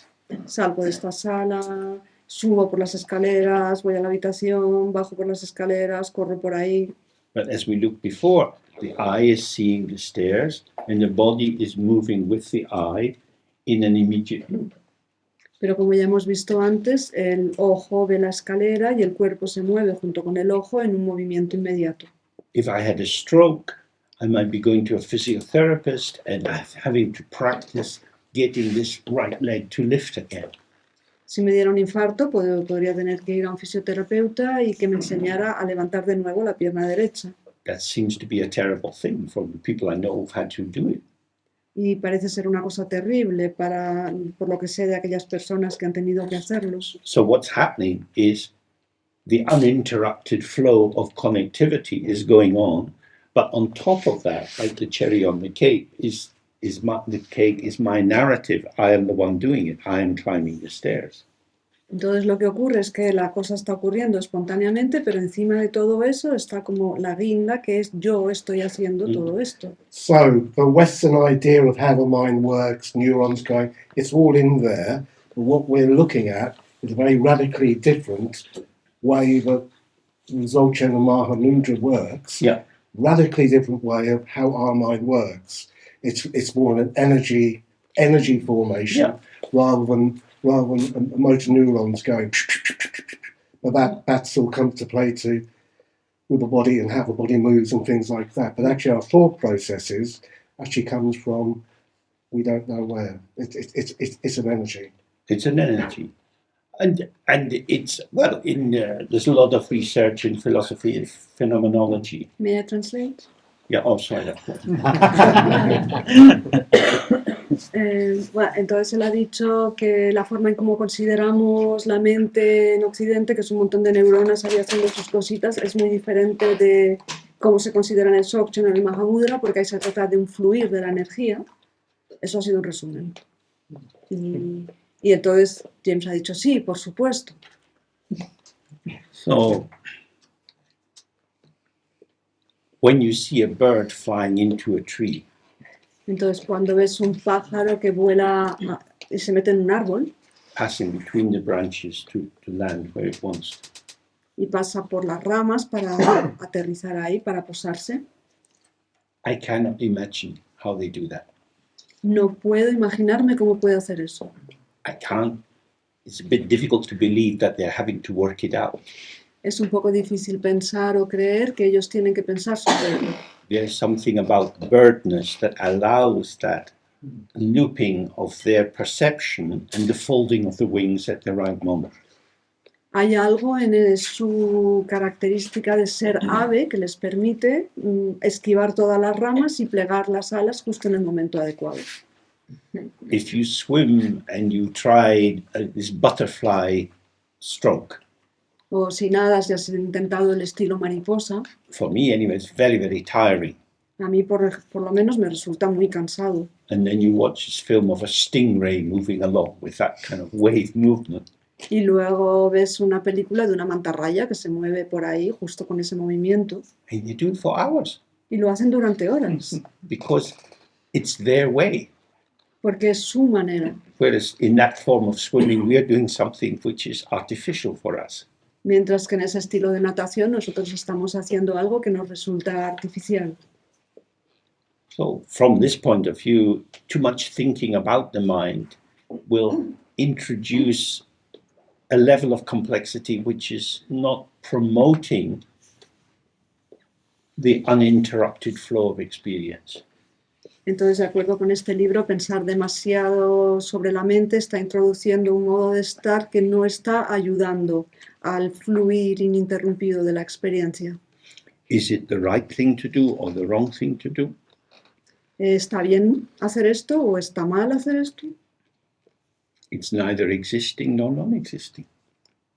Salgo de esta sala, subo por las escaleras, voy a la habitación, bajo por las escaleras, corro por ahí. But as we looked before, the eye is seeing the stairs and the body is moving with the eye in an immediate loop. Pero como ya hemos visto antes, el ojo ve la escalera y el cuerpo se mueve junto con el ojo en un movimiento inmediato. If I had a stroke, I might be going to a physiotherapist and having to practice getting this right leg to lift again. Si me diera un infarto, podría tener que ir a un fisioterapeuta y que me enseñara a levantar de nuevo la pierna derecha. That seems to be a terrible thing for the people I know who've had to do it. Y parece ser una cosa terrible por lo que sé de aquellas personas que han tenido que hacerlos. So what's happening is the uninterrupted flow of connectivity is going on, but on top of that, like the cherry on the cake, is my narrative. I am the one doing it. I am climbing the stairs. Entonces lo que ocurre es que la cosa está ocurriendo espontáneamente, pero encima de todo eso está como la guinda, que es yo estoy haciendo todo esto. So the Western idea of how the mind works, neurons going, it's all in there. But what we're looking at is a very radically different way that Dzogchen and Mahamudra works. Yeah. Radically different way of how our mind works. It's more an energy formation rather than motor neurons going. But that still comes to play too with the body and how the body moves and things like that. But actually, our thought processes actually comes from we don't know where. It's an energy. It's an energy. And it's, well, there's a lot of research in philosophy and phenomenology. May I translate? Yeah, oh, sorry. That's Bueno, entonces él ha dicho que la forma en cómo consideramos la mente en Occidente, que es un montón de neuronas ahí haciendo sus cositas, es muy diferente de cómo se considera en el Dzogchen o en el Mahamudra, porque ahí se trata de un fluir de la energía. Eso ha sido un resumen. Y entonces James ha dicho, sí, por supuesto. So, when you see a bird flying into a tree, Entonces, cuando ves un pájaro que vuela y se mete en un árbol passing between the branches to land where it wants. y pasa por las ramas para aterrizar ahí, para posarse, I cannot imagine how they do that. no puedo imaginarme cómo puede hacer eso. I can't. It's a bit difficult to believe that they're having to work it out. Es un poco difícil pensar o creer que ellos tienen que pensar sobre ello. There's something about birdness that allows that looping of their perception and the folding of the wings at the right moment. Hay algo en su característica de ser ave que les permite esquivar todas las ramas y plegar las alas justo en el momento adecuado. If you swim and you try this butterfly stroke, O si nadas y has intentado el estilo mariposa, for me anyway, it's very, very tiring. a mí por lo menos me resulta muy cansado. And then you watch this film of a stingray moving along with that kind of wave movement. Y luego ves una película de una mantarraya que se mueve por ahí justo con ese movimiento And you do it for hours y lo hacen durante horas because it's their way. porque es su manera. Whereas in that form of swimming, we are doing something which is artificial for us. Mientras que en ese estilo de natación nosotros estamos haciendo algo que nos resulta artificial. So from this point of view, too much thinking about the mind will introduce a level of complexity which is not promoting the uninterrupted flow of experience. Entonces, de acuerdo con este libro, pensar demasiado sobre la mente está introduciendo un modo de estar que no está ayudando al fluir ininterrumpido de la experiencia. Is it the right thing to do or the wrong thing to do? ¿Está bien hacer esto o está mal hacer esto? It's neither existing nor non-existing.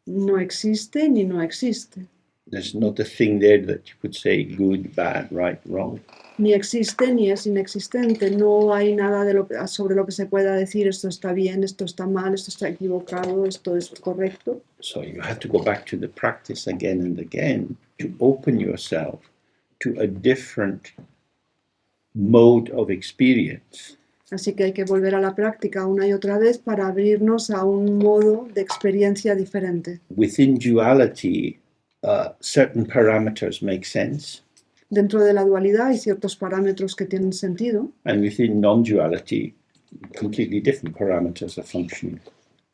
No existe ni no existe. There's not a thing there that you could say good, bad, right, wrong. Ni existe ni es inexistente. No hay nada sobre lo que se pueda decir esto está bien, esto está mal, esto está equivocado, esto es correcto. So you have to go back to the practice again and again to open yourself to a different mode of experience. Así que hay que volver a la práctica una y otra vez para abrirnos a un modo de experiencia diferente. Within duality, certain parameters make sense, Dentro de la dualidad hay ciertos parámetros que tienen sentido, and within non-duality, completely different parameters are functioning.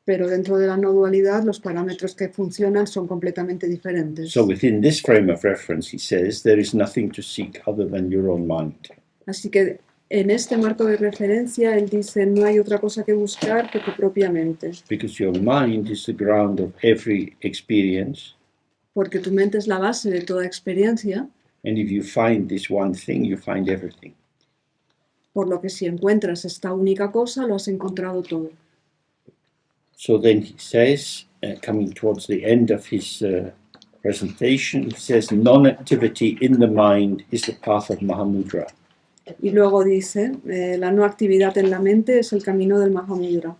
pero dentro de la no dualidad los parámetros que funcionan son completamente diferentes. So within this frame of reference, he says, there is nothing to seek other than your own mind. Así que en este marco de referencia él dice no hay otra cosa que buscar que tu propia mente, Because your mind is the ground of every experience, porque tu mente es la base de toda experiencia, and if you find this one thing, you find everything. por lo que si encuentras esta única cosa lo has encontrado todo. So then he says, coming towards the end of his presentation, he says, non-activity in the mind is the path of Mahamudra. Y luego dice, la no actividad en la mente es el camino del Mahamudra.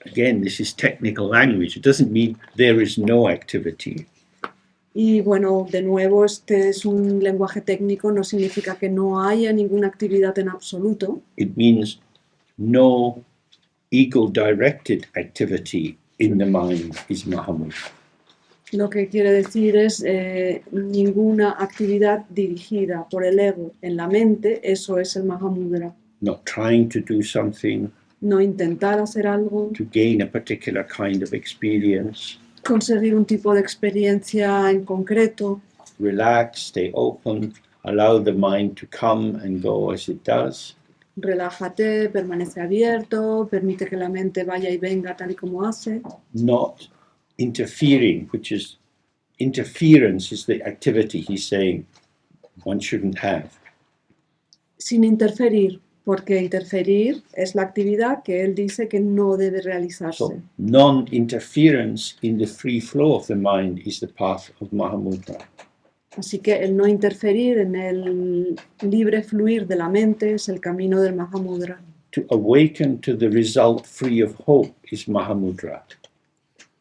Again, this is technical language. It doesn't mean there is no activity. Y bueno, de nuevo, este es un lenguaje técnico, no significa que no haya ninguna actividad en absoluto. It means no ego-directed activity in the mind is Mahamudra. Lo que quiere decir es ninguna actividad dirigida por el ego en la mente, eso es el Mahamudra. Not trying to do something No intentar hacer algo, to gain a particular kind of experience. conseguir un tipo de experiencia en concreto, Relax, stay open, allow the mind to come and go as it does. relájate, permanece abierto, permite que la mente vaya y venga tal y como hace. Not interfering, which is interference is the activity he's saying one shouldn't have. Sin interferir, porque interferir es la actividad que él dice que no debe realizarse. So non-interference in the free flow of the mind is the path of Mahamudra. Así que el no interferir en el libre fluir de la mente es el camino del Mahamudra. To awaken to the result free of hope is Mahamudra.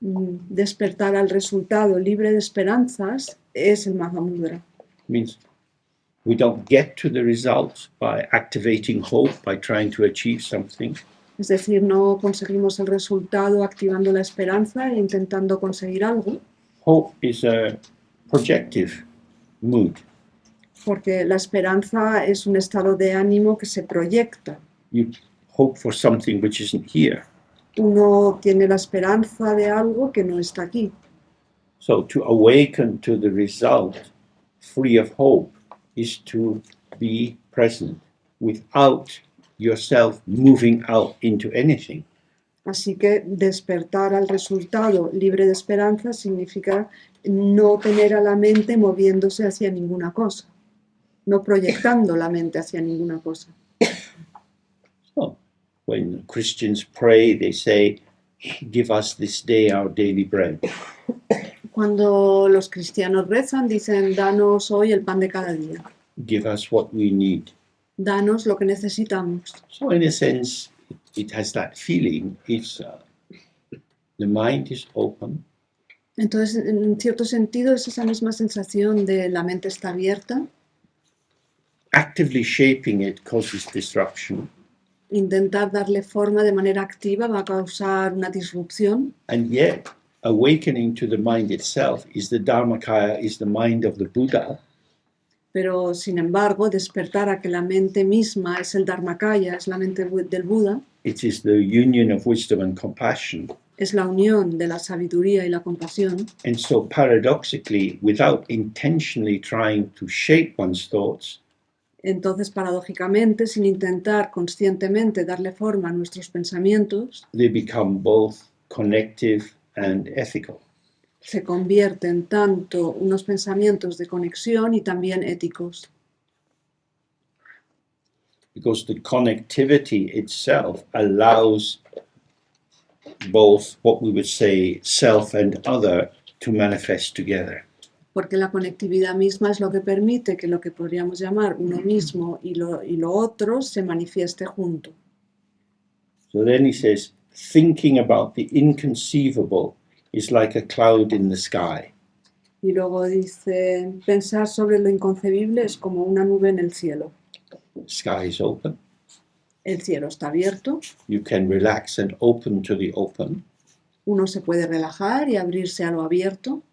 Despertar al resultado libre de esperanzas es el Mahamudra. Means We don't get to the results by activating hope, by trying to achieve something. Es decir, no conseguimos el resultado activando la esperanza e intentando conseguir algo, Hope is a projective mood. porque la esperanza es un estado de ánimo que se proyecta. You hope for something which isn't here. Uno tiene la esperanza de algo que no está aquí. So to awaken to the result free of hope is to be present without yourself moving out into anything. Así que despertar al resultado libre de esperanza significa no tener a la mente moviéndose hacia ninguna cosa, no proyectando la mente hacia ninguna cosa. So when Christians pray, they say, "Give us this day our daily bread." Cuando los cristianos rezan, dicen, danos hoy el pan de cada día, Give us what we need. danos lo que necesitamos. So in a sense, it has that feeling. It's the mind is open. Entonces, en cierto sentido, es esa misma sensación de la mente está abierta, Actively shaping it causes disruption, intentar darle forma de manera activa va a causar una disrupción, and yet awakening to the mind itself is the Dharmakaya, is the mind of the Buddha. pero sin embargo, despertar a que la mente misma es el Dharmakaya, es la mente del Buda, It is the union of wisdom and compassion. es la unión de la sabiduría y la compasión. And so paradoxically, without intentionally trying to shape one's thoughts, Entonces, paradójicamente, sin intentar conscientemente darle forma a nuestros pensamientos, they become both connective and ethical. se convierten tanto unos pensamientos de conexión y también éticos, Because the connectivity itself allows both what we would say self and other to manifest together. porque la conectividad misma es lo que permite que lo que podríamos llamar uno mismo y lo otro se manifieste junto. So then he says, thinking about the inconceivable is like a cloud in the sky. Y luego dice, pensar sobre lo inconcebible es como una nube en el cielo. The sky is open. El cielo está abierto, You can relax and open to the open. uno se puede relajar y abrirse a lo abierto.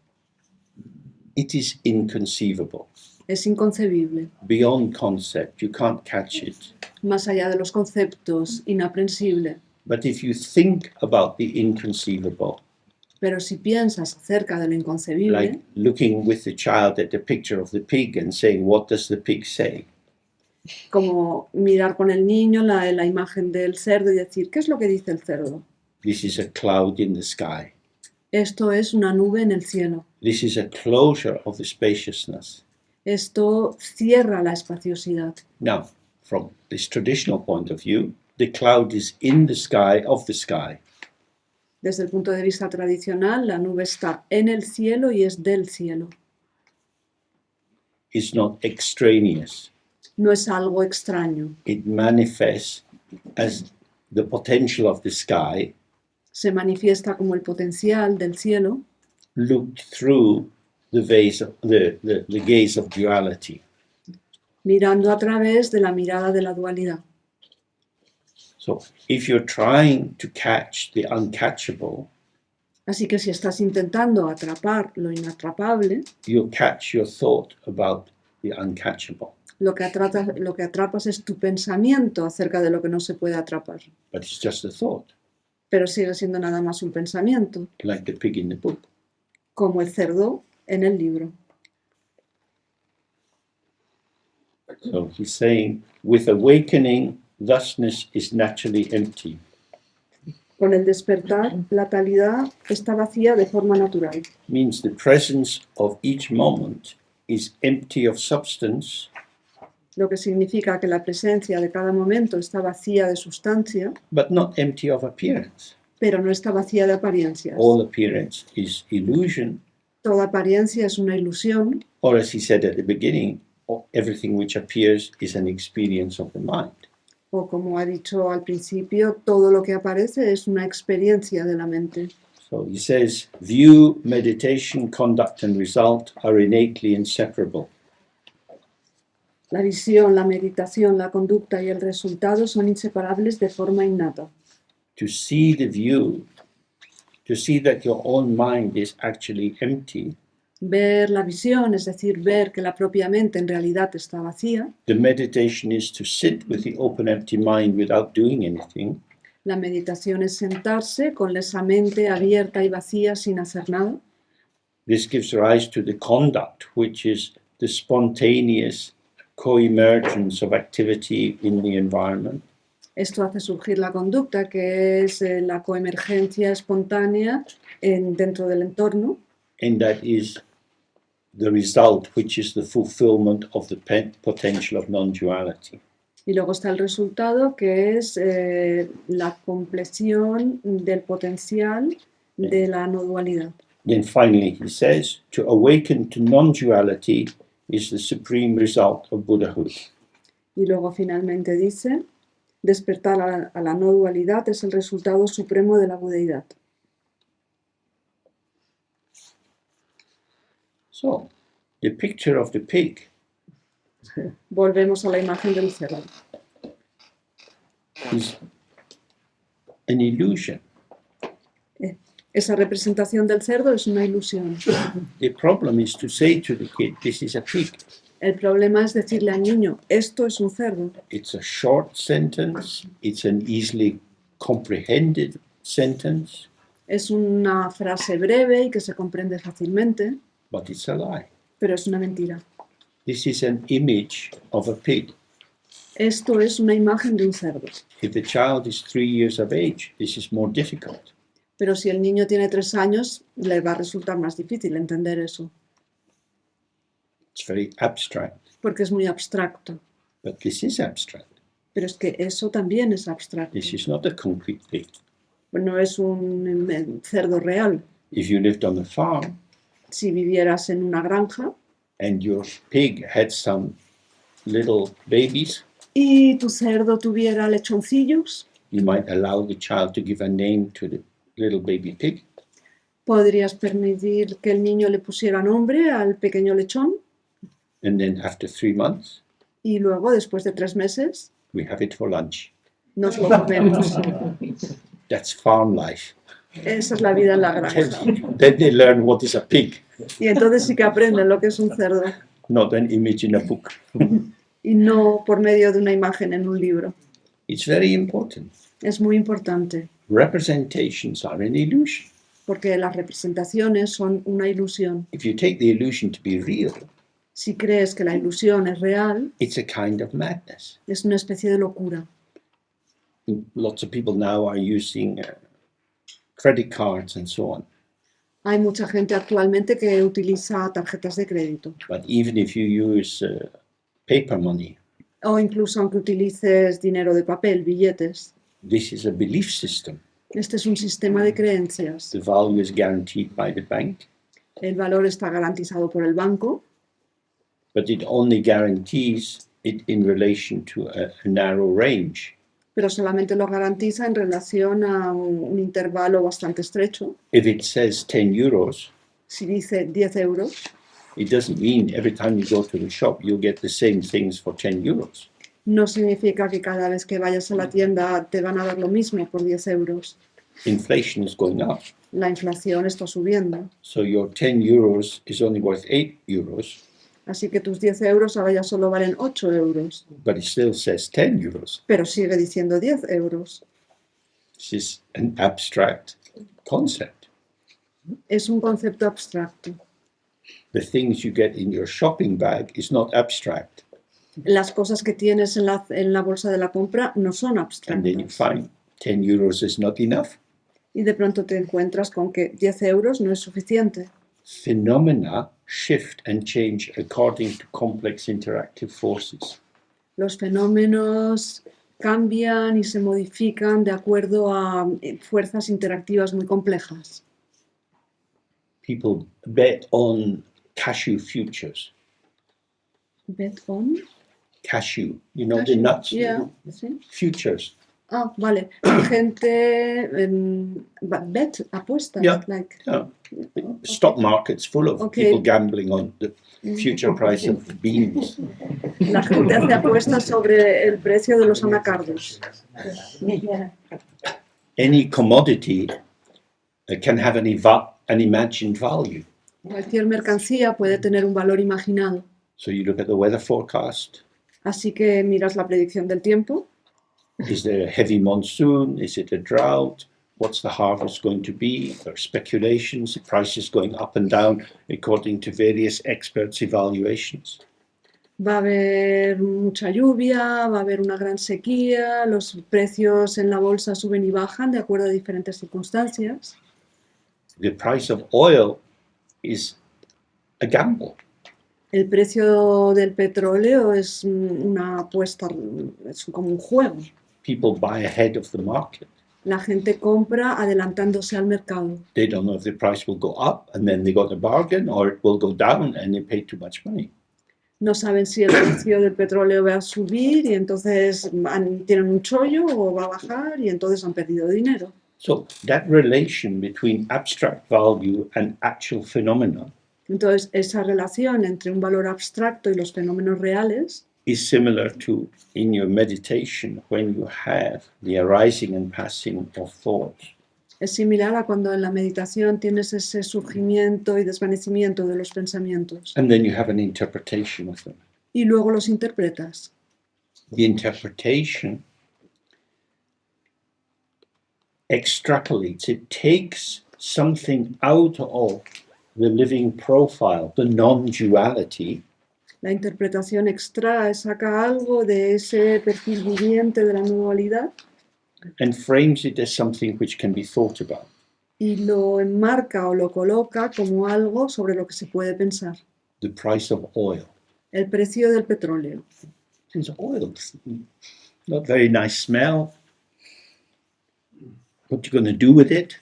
It is inconceivable. Es inconcebible, Beyond concept, you can't catch it. más allá de los conceptos, inaprensible. But if you think about the inconceivable, Pero si piensas acerca de lo inconcebible, like looking with the child at the picture of the pig and saying, what does the pig say? como mirar con el niño la imagen del cerdo y decir, ¿qué es lo que dice el cerdo? This is a cloud in the sky. Esto es una nube en el cielo. This is a closure of the spaciousness. Esto cierra la espaciosidad. Now, from this traditional point of view, the cloud is in the sky of the sky. Desde el punto de vista tradicional, la nube está en el cielo y es del cielo. It's not extraneous. No es algo extraño. It manifests as the potential of the sky Se manifiesta como el potencial del cielo looked through the gaze of duality. mirando a través de la mirada de la dualidad. So if you're trying to catch the uncatchable, Así que si estás intentando atrapar lo inatrapable, you'll catch your thought about the uncatchable. lo que atrapas es tu pensamiento acerca de lo que no se puede atrapar. But it's just a thought, Pero sigue siendo nada más un pensamiento, like the pig in the book. como el cerdo en el libro. So he's saying, with awakening, thusness is naturally empty. Con el despertar, la talidad está vacía de forma natural. Means the presence of each moment is empty of substance, Lo que significa que la presencia de cada momento está vacía de sustancia, but not empty of appearance. pero no está vacía de apariencias. All appearance is illusion, Toda apariencia es una ilusión, or as he said at the beginning, everything which appears is an experience of the mind. o como ha dicho al principio, todo lo que aparece es una experiencia de la mente. So he says, view, meditation, conduct, and result are innately inseparable. La visión, la meditación, la conducta y el resultado son inseparables de forma innata. To see the view, to see that your own mind is actually empty, Ver la visión, es decir, ver que la propia mente en realidad está vacía. the meditation is to sit with the open, empty mind without doing anything. La meditación es sentarse con esa mente abierta y vacía sin hacer nada. This gives rise to the conduct, which is the spontaneous co-emergence of activity in the environment. Esto hace surgir la conducta, que es la coemergencia espontánea dentro del entorno. And that is the result, which is the fulfillment of the potential of non-duality. Y luego está el resultado, que es la compleción del potencial de la no dualidad. Then finally he says, to awaken to non-duality is the supreme result of Buddhahood. Y luego finalmente dice, despertar a la no dualidad es el resultado supremo de la budeidad. So, the picture of the pig Volvemos a la imagen del cerdo. is an illusion. Esa representación del cerdo es una ilusión. The problem is to say to the kid, this is a pig. El problema es decirle al niño, esto es un cerdo. It's a short sentence, it's an easily comprehended sentence, Es una frase breve y que se comprende fácilmente, but it's a lie. pero es una mentira. This is an image of a pig. Esto es una imagen de un cerdo. If the child is 3 years of age, this is more difficult. Pero si el niño tiene 3 años, le va a resultar más difícil entender eso, It's very abstract, porque es muy abstracto. but this is abstract. Pero es que eso también es abstracto. This is not a concrete pig. No es un cerdo real. If you lived on a farm Si vivieras en una granja and your pig had some little babies, y tu cerdo tuviera lechoncillos, you might allow the child to give a name to the little baby pig, podrías permitir que el niño le pusiera nombre al pequeño lechón and then after 3 months, y luego, después de 3 meses, we have it for lunch. nos lo comemos. That's farm life. Esa es la vida en la granja. Then they learn what is a pig, Y entonces sí que aprenden lo que es un cerdo not an image in a book. y no por medio de una imagen en un libro. It's very important. Es muy importante Representations are an illusion. porque las representaciones son una ilusión. If you take the illusion to be real, Si crees que la ilusión es real, it's a kind of madness. es una especie de locura. Lots of people now are using credit cards and so on. Hay mucha gente actualmente que utiliza tarjetas de crédito But even if you use paper money, o incluso aunque utilices dinero de papel, billetes. this is a belief system. Este es un sistema de creencias. The value is guaranteed by the bank, El valor está garantizado por el banco, but it only guarantees it in relation to a narrow range. pero solamente lo garantiza en relación a un intervalo bastante estrecho. If it says 10 euros, Si dice 10 euros, it doesn't mean every time you go to the shop you'll get the same things for 10 euros. no significa que cada vez que vayas a la tienda te van a dar lo mismo por 10 euros. Inflation is going up. La inflación está subiendo. So your 10 euros is only worth 8 euros, Así que tus 10 euros ahora ya solo valen 8 euros, but it still says 10 euros. pero sigue diciendo 10 euros. This is an abstract concept. Es un concepto abstracto. The things you get in your shopping bag is not abstract. Las cosas que tienes en la bolsa de la compra no son And then you abstractas. find 10 euros is not enough. Y de pronto te encuentras con que 10 euros no es suficiente. Phenomena shift and change according to complex interactive forces. Los fenómenos cambian y se modifican de acuerdo a fuerzas interactivas muy complejas. People bet on cashew futures. Bet on? Cashew, you know, the nuts, Yeah, sí. futures. Ah, vale. La gente bet, apuestas. Yeah. Like, Stock market's full of Okay. people gambling on the future price of beans. la gente hace apuestas sobre el precio de los anacardos. Any commodity can have an imagined value. Cualquier mercancía puede tener un valor imaginado. So you look at the weather forecast. Así que miras la predicción del tiempo. Is there a heavy monsoon? Is it a drought? What's the harvest going to be? There are speculations, the prices going up and down according to various experts' evaluations. Va a haber mucha lluvia, va a haber una gran sequía, los precios en la bolsa suben y bajan de acuerdo a diferentes circunstancias. The price of oil is a gamble. El precio del petróleo es una apuesta, es como un juego. People buy ahead of the market. La gente compra adelantándose al mercado. They don't know if the price will go up and then they got a bargain, or it will go down and they pay too much money. No saben si el precio del petróleo va a subir y entonces tienen un chollo o va a bajar y entonces han perdido dinero. So that relation between abstract value and actual phenomena Entonces esa relación entre un valor abstracto y los fenómenos reales is similar to in your meditation when you have the arising and passing of thoughts. es similar a cuando en la meditación tienes ese surgimiento y desvanecimiento de los pensamientos And then you have an interpretation of them. y luego los interpretas. The interpretation extrapolates, it takes something out of the living profile, the non-duality, La interpretación extrae, saca algo de ese perfil viviente de la no dualidad and frames it as something which can be thought about. y lo enmarca o lo coloca como algo sobre lo que se puede pensar. The price of oil. El precio del petróleo. It's oil. Not very nice smell. What you going to do with it?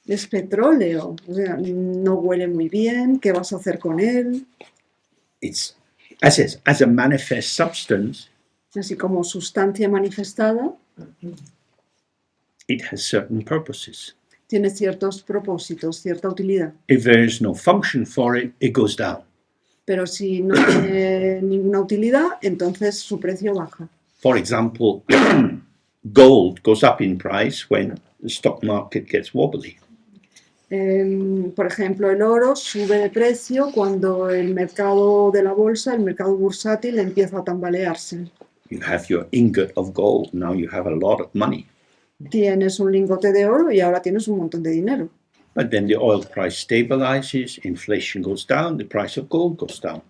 Es petróleo, o sea, no huele muy bien, ¿qué vas a hacer con él? It's as a manifest substance, Así como sustancia manifestada, it has certain purposes. tiene ciertos propósitos, cierta utilidad. If there is no function for it, it goes down. Pero si no tiene ninguna utilidad, entonces su precio baja. For example, gold goes up in price when the stock market gets wobbly. Por ejemplo, el oro sube de precio cuando el mercado de la bolsa, el mercado bursátil, empieza a tambalearse. You have your ingot of gold, now you have a lot of money. Tienes un lingote de oro y ahora tienes un montón de dinero. But then the oil price stabilizes, inflation goes down, the price of gold goes down.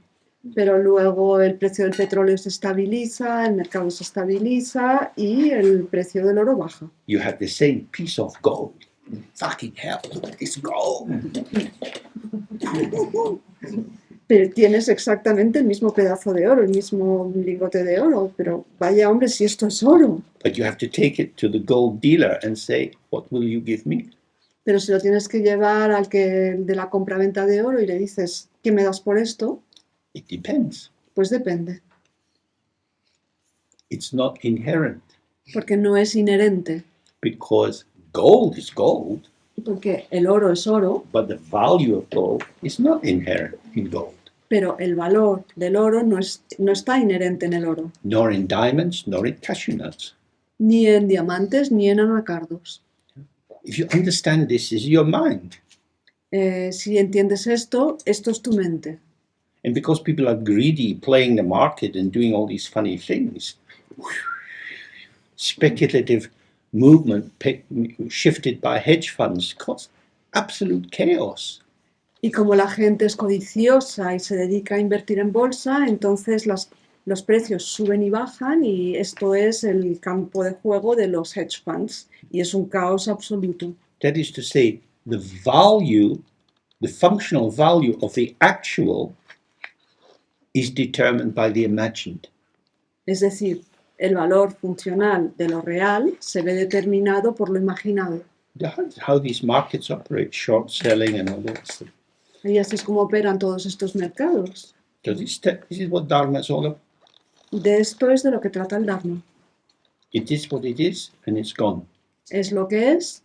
Pero luego el precio del petróleo se estabiliza, el mercado se estabiliza y el precio del oro baja. You have the same piece of gold. Fucking hell, it's gold. Pero tienes exactamente el mismo pedazo de oro, el mismo lingote de oro, pero vaya hombre, si esto es oro. But you have to take it to the gold dealer and say, what will you give me? Pero si lo tienes que llevar al que de la compraventa de oro y le dices, ¿qué me das por esto? It depends. Pues depende, It's not inherent porque no es inherente, because gold is gold, porque el oro es oro, but the value of gold is not inherent in gold, pero el valor del oro no está inherente en el oro, nor in diamonds, nor in cashew nuts. ni en diamantes ni en anacardos. If you understand this is your mind. Si entiendes esto, esto es tu mente. And because people are greedy, playing the market and doing all these funny things, speculative movement shifted by hedge funds cause absolute chaos. Y como la gente es codiciosa y se dedica a invertir en bolsa, entonces los precios suben y bajan y esto es el campo de juego de los hedge funds y es un caos absoluto. That is to say, the value, the functional value of the actual is determined by the imagined. Es decir, el valor funcional de lo real se ve determinado por lo imaginado. That's how these markets operate, short selling and all that stuff. Y así es como operan todos estos mercados. So this is what Dharma is all about. De esto es de lo que trata el Dharma. It is what it is, and it's gone. Es lo que es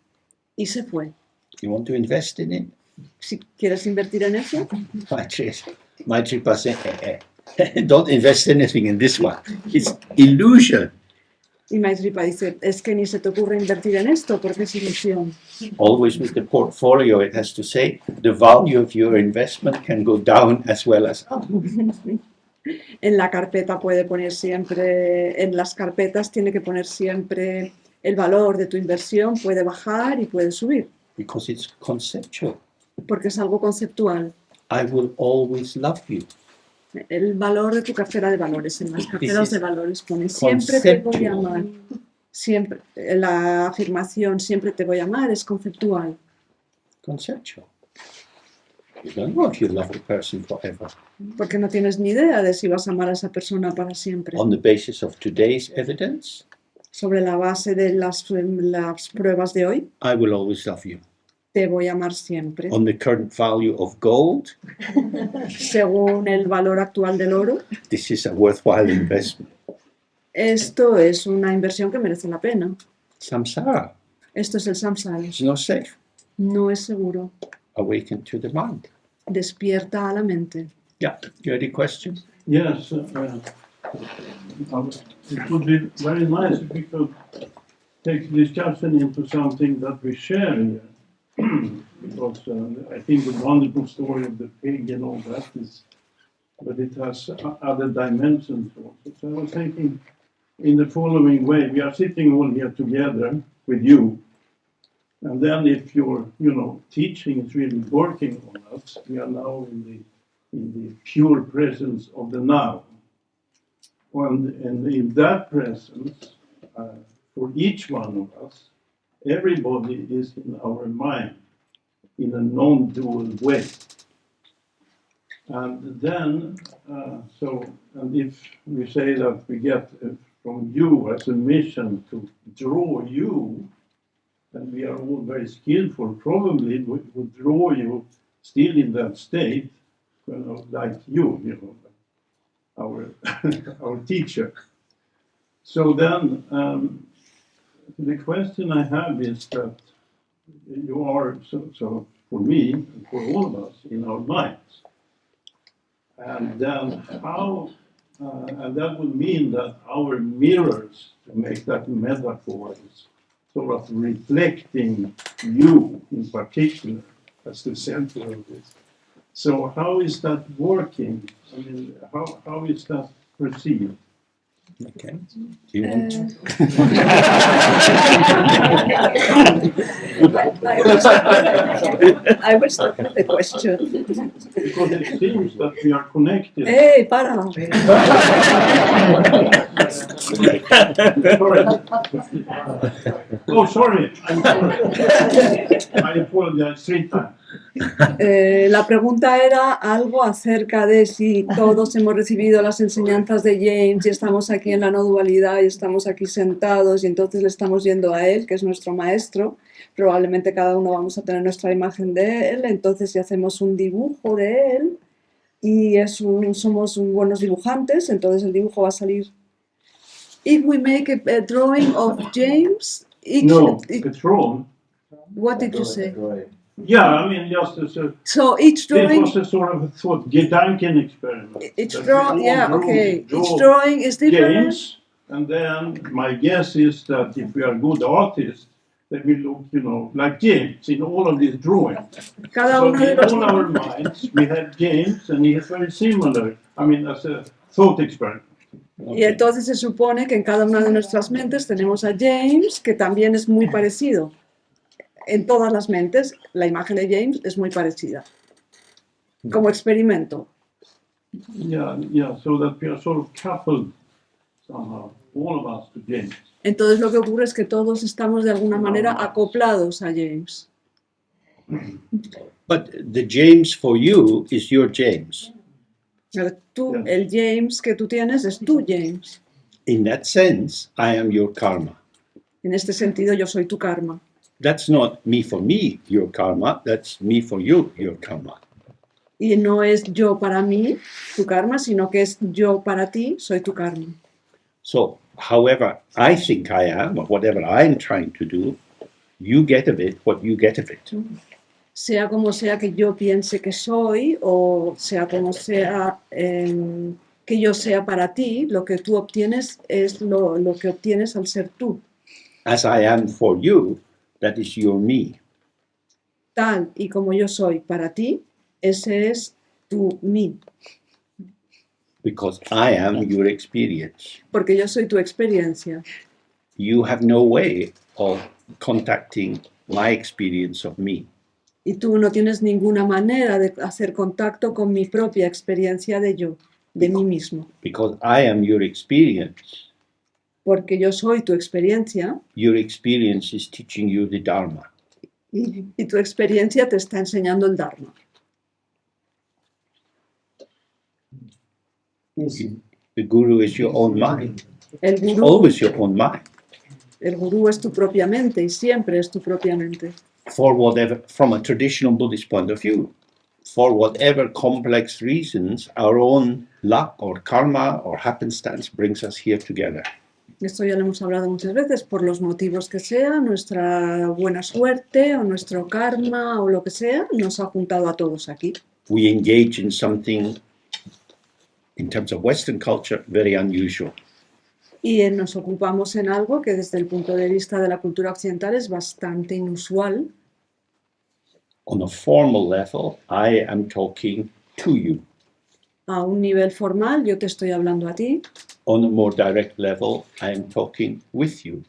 y se fue. You want to invest in it? Si quieres invertir en eso, Maitreya said, don't invest anything in this one. It's illusion. y Maitripa dice, es que ni se te ocurre invertir en esto porque es ilusión. Always with the portfolio, it has to say the value of your investment can go down as well as up. En la carpeta puede poner siempre, en las carpetas tiene que poner siempre el valor de tu inversión, puede bajar y puede subir, Because it's conceptual. porque es algo conceptual. I will always love you. El valor de tu cartera de valores, en las carteras is de valores pone siempre te voy a conceptual. amar. Siempre, la afirmación siempre te voy a amar es conceptual. Conceptual. You don't know if you love a person forever. Porque no tienes ni idea de si vas a amar a esa persona para siempre. On the basis of today's evidence, Sobre la base de las pruebas de hoy, I will always love you. te voy a amar siempre. On the current value of gold, Según el valor actual del oro, this is a worthwhile investment. esto es una inversión que merece la pena. Samsara Esto es el samsara. is not safe. No es seguro. Awaken to the mind. Despierta a la mente. Yeah, you had a question? Yes, it would be very nice if we could take the discussion into something that we share here. Because I think the wonderful story of the pig and all that is, but it has other dimensions also. So I was thinking in the following way, we are sitting all here together with you, and then if your, teaching is really working on us, we are now in the pure presence of the now. And in that presence, for each one of us, everybody is in our mind in a non-dual way. And then, and if we say that we get from you as a mission to draw you, and we are all very skillful, probably we would draw you still in that state, like you, our our teacher. So then, the question I have is that you are, so for me, and for all of us, in our minds. And then how, and that would mean that our mirrors, to make that metaphor, is sort of reflecting you in particular as the center of this. So how is that working? I mean, how is that perceived? Okay. Do you want to? I will start with the question. Because it seems that we are connected. ¡Ey, para! Sorry. Oh, sorry. I'm sorry. I apologize 3 times. La pregunta era algo acerca de si todos hemos recibido las enseñanzas de James y estamos aquí en la no dualidad y estamos aquí sentados y entonces le estamos yendo a él, que es nuestro maestro. Probablemente cada uno vamos a tener nuestra imagen de él, entonces si hacemos un dibujo de él y somos buenos dibujantes, entonces el dibujo va a salir. If we make a drawing of James, No, a drawing. What did you say? Yeah, I mean, just as a... So each drawing... It was a sort of a thought, Gedanken experiment. Each drawing, yeah, okay. Each drawing is different. James, and then my guess is that if we are good artists, they will look, like James in all of these drawings. Cada So uno de in los... all our minds, we have James, and he is very similar. I mean, as a thought experiment. Y entonces se supone que en cada una de nuestras mentes tenemos a James, que también es muy parecido. En todas las mentes, la imagen de James es muy parecida. Como experimento. Yeah, so that we are sort of coupled somehow, all of us to James. Entonces lo que ocurre es que todos estamos de alguna manera acoplados a James. But the James for you is your James. Pero tú, el James que tú tienes es tu James. In that sense, I am your karma. En este sentido, yo soy tu karma. That's not me for me, your karma. That's me for you, your karma. Y no es yo para mí, tu karma, sino que es yo para ti, soy tu karma. So however I think I am, or whatever I'm trying to do, you get of it what you get of it. Sea como sea que yo piense que soy, o sea como sea que yo sea para ti, lo que tú obtienes es lo que obtienes al ser tú. As I am for you, that is your me. Tal y como yo soy para ti, ese es tu mí, Because I am your experience. porque yo soy tu experiencia. You have no way of contacting my experience of me. Y tú no tienes ninguna manera de hacer contacto con mi propia experiencia de yo, de mí mismo. Because I am your experience. Porque yo soy tu experiencia Your experience is teaching you the Dharma. y tu experiencia te está enseñando el Dharma. The Guru is your own mind. El It's gurú, always your own mind. el gurú es tu propia mente y siempre es tu propia mente. For whatever, from a traditional Buddhist point of view, for whatever complex reasons our own luck or karma or happenstance brings us here together. Esto ya lo hemos hablado muchas veces, por los motivos que sea, nuestra buena suerte o nuestro karma o lo que sea, nos ha juntado a todos aquí. We engage in something, in terms of Western culture, very unusual. Y nos ocupamos en algo que desde el punto de vista de la cultura occidental es bastante inusual. On a formal level, I am talking to you. A un nivel formal, yo te estoy hablando a ti. On a more direct level, I am talking with you.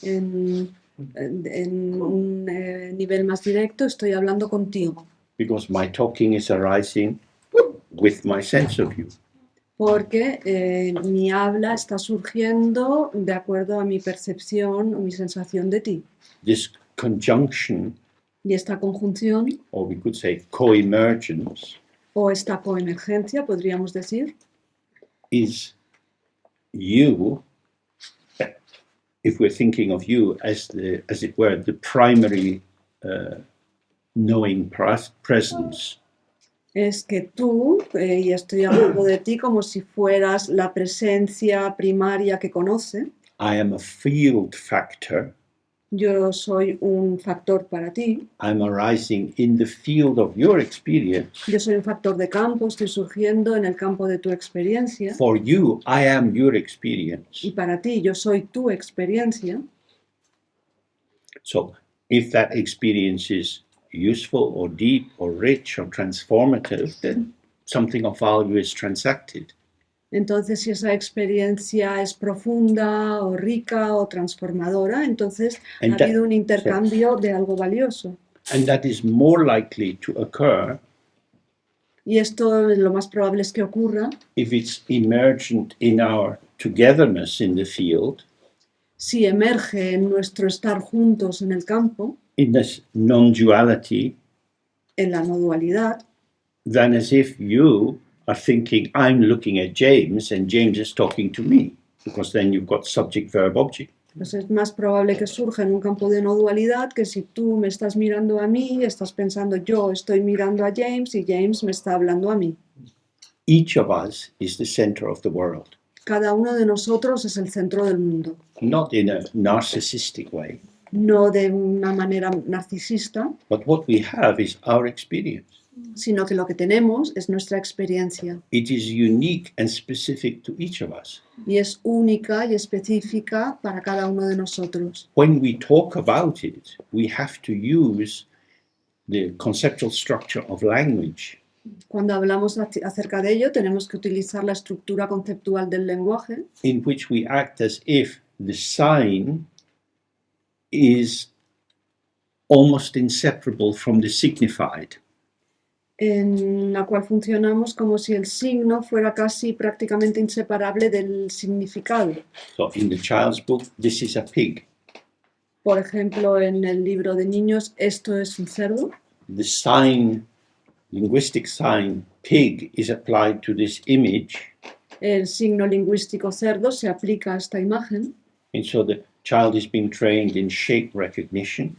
En un nivel más directo, estoy hablando contigo. Because my talking is arising with my sense of you. Porque mi habla está surgiendo de acuerdo a mi percepción o mi sensación de ti. This conjunction, Y esta conjunción or we could say co-emergence, o esta coemergencia, podríamos decir, is you, if we're thinking of you as it were, the primary knowing presence. es que tú, y estoy hablando de ti como si fueras la presencia primaria que conoce. I am a field factor. Yo soy un factor para ti. I'm arising in the field of your experience. Yo soy un factor de campo, estoy surgiendo en el campo de tu experiencia. For you, I am your experience. Y para ti, yo soy tu experiencia. So, if that experience is useful or deep or rich or transformative, then something of value is transacted. Entonces, si esa experiencia es profunda o rica o transformadora, entonces ha habido un intercambio de algo valioso. And that is more likely to occur Y esto lo más probable es que ocurra if it's emergent in our togetherness in the field, si emerge en nuestro estar juntos en el campo, in this non-duality, en la no dualidad, than as if you are thinking, I'm looking at James and James is talking to me, because then you've got subject, verb, object. pues es más probable que surja en un campo de no dualidad que si tú me estás mirando a mí, estás pensando yo estoy mirando a James y James me está hablando a mí. Each of us is the center of the world, Cada uno de nosotros es el centro del mundo, not in a narcissistic way, no de una manera narcisista, but what we have is our experience. sino que lo que tenemos es nuestra experiencia It is unique and specific to each of us. y es única y específica para cada uno de nosotros. When we talk about it, we have to use the conceptual structure of language. Cuando hablamos acerca de ello, tenemos que utilizar la estructura conceptual del lenguaje, in which we act as if the sign is almost inseparable from the signified. en la cual funcionamos como si el signo fuera casi prácticamente inseparable del significado. So in the child's book, this is a pig. Por ejemplo, en el libro de niños, esto es un cerdo. The sign, linguistic sign, pig, is applied to this image, El signo lingüístico cerdo se aplica a esta imagen, and so the child is being trained in shape recognition.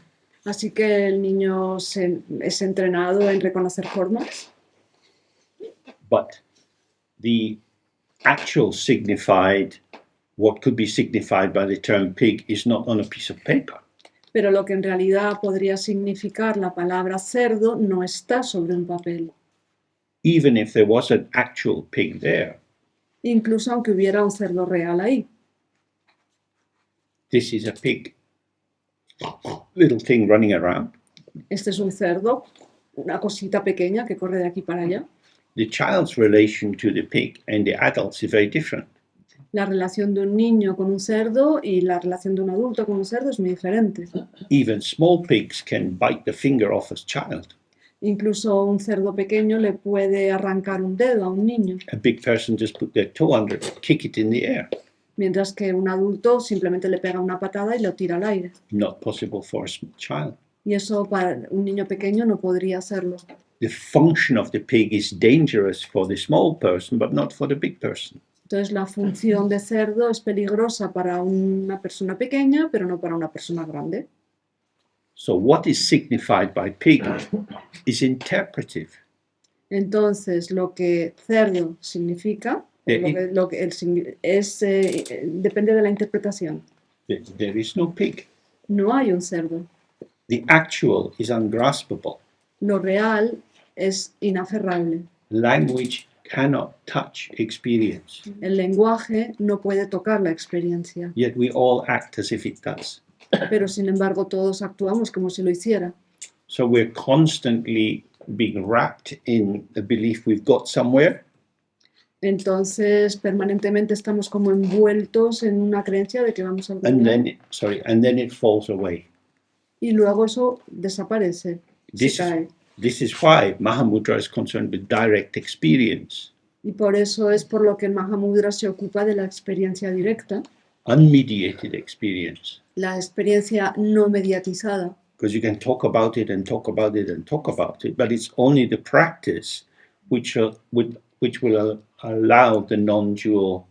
así que el niño es entrenado en reconocer formas, But the actual signified what could be signified by the term pig is not on a piece of paper. Pero lo que en realidad podría significar la palabra cerdo no está sobre un papel. Even if there was an actual pig there, Incluso aunque hubiera un cerdo real ahí. this is a pig. Little thing running around. Este es un cerdo, una cosita pequeña que corre de aquí para allá. The child's relation to the pig and the adults is very different. La relación de un niño con un cerdo y la relación de un adulto con un cerdo es muy diferente. Even small pigs can bite the finger off a child. Incluso un cerdo pequeño le puede arrancar un dedo a un niño, A big person just put their toe under it, kick it in the air. mientras que un adulto simplemente le pega una patada y lo tira al aire. Not possible for a small child. Y eso para un niño pequeño no podría hacerlo. The function of the pig is dangerous for the small person, but not for the big person. Entonces la función de cerdo es peligrosa para una persona pequeña, pero no para una persona grande. So what is signified by pig is interpretive. Entonces lo que cerdo significa depende de la interpretación. There is no pig. No hay un cerdo. The actual is ungraspable. Lo real es inaferrable. Language cannot touch experience, El lenguaje no puede tocar la experiencia, yet we all act as if it does. pero sin embargo todos actuamos como si lo hiciera. So we're constantly being wrapped in a belief we've got somewhere, Entonces permanentemente estamos como envueltos en una creencia de que vamos a algún and lugar, then it falls away. y luego eso desaparece, se cae. This is why Mahamudra is concerned with direct experience, Y por eso es por lo que el Mahamudra se ocupa de la experiencia directa, unmediated experience. la experiencia no mediatizada. Because you can talk about it and talk about it and talk about it, but it's only the practice which will allow the non-dual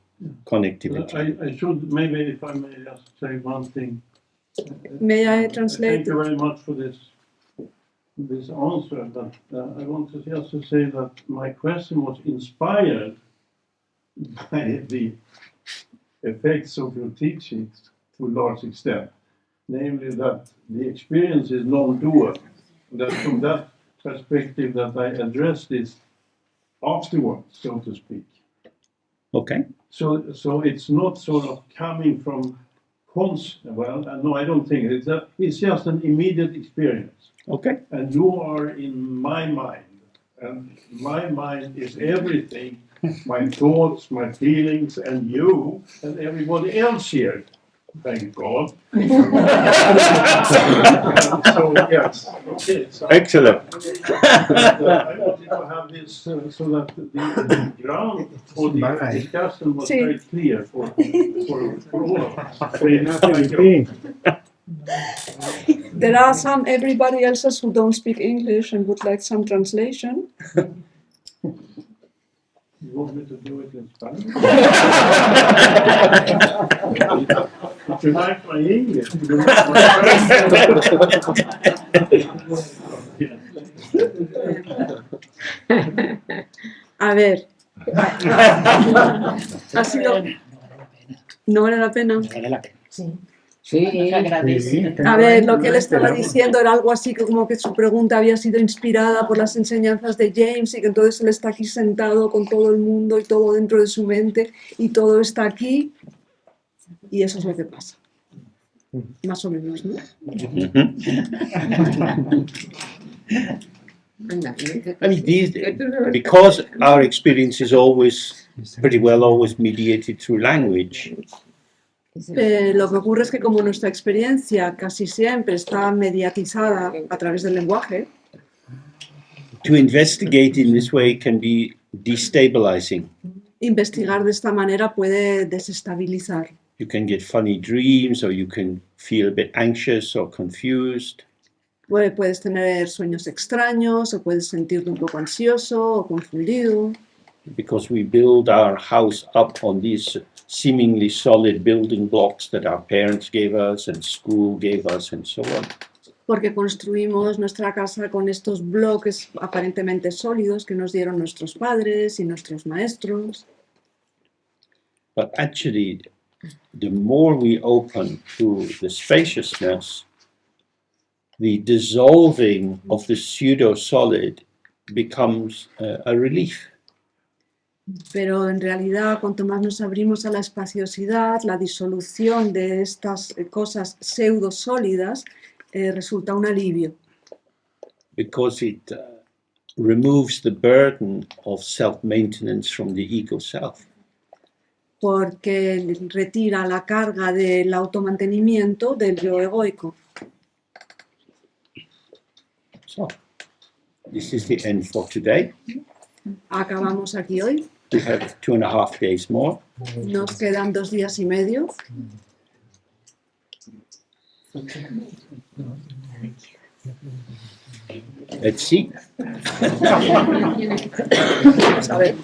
connectivity. I should maybe, if I may just say one thing. May I translate? Thank you very much for this answer, but I want to just to say that my question was inspired by the effects of your teachings to a large extent, namely that the experience is non-dual. That from that perspective that I addressed this afterwards, so to speak. Okay. So it's not sort of coming from no, I don't think it's just an immediate experience. Okay. And you are in my mind, and my mind is everything, my thoughts, my feelings, and you, and everybody else here. Thank God. So yes, okay. So, Excellent. I wanted to have this so that the ground for the discussion was very clear for all of us. Thank you. There are some everybody else who don't speak English and would like some translation. You want me to do it in Spanish? If you like my English, you like my A ver, ha sido... ¿No vale la pena? Sí, agradece. A ver, lo que él estaba diciendo era algo así como que su pregunta había sido inspirada por las enseñanzas de James y que entonces él está aquí sentado con todo el mundo y todo dentro de su mente y todo está aquí y eso es lo que pasa. Más o menos, ¿no? I mean, because our experience is always pretty well always mediated through language. Lo que ocurre es que como nuestra experiencia casi siempre está mediatizada a través del lenguaje, To investigate in this way can be destabilizing. investigar de esta manera puede desestabilizar. You can get funny dreams, or you can feel a bit anxious or confused. Puedes tener sueños extraños o puedes sentirte un poco ansioso o confundido. Because we build our house up on these seemingly solid building blocks that our parents gave us and school gave us and so on. Porque construimos nuestra casa con estos bloques aparentemente sólidos que nos dieron nuestros padres y nuestros maestros. But actually, the more we open to the spaciousness, the dissolving of the pseudo-solid becomes a relief. Pero en realidad, cuanto más nos abrimos a la espaciosidad, la disolución de estas cosas pseudo sólidas resulta un alivio. Because it removes the burden of self-maintenance from the ego self. Porque retira la carga del automantenimiento del yo egoico. So, this is the end for today. Acabamos aquí hoy. We have 2.5 days more. Nos quedan 2 días y medio. Let's see. Vamos a ver.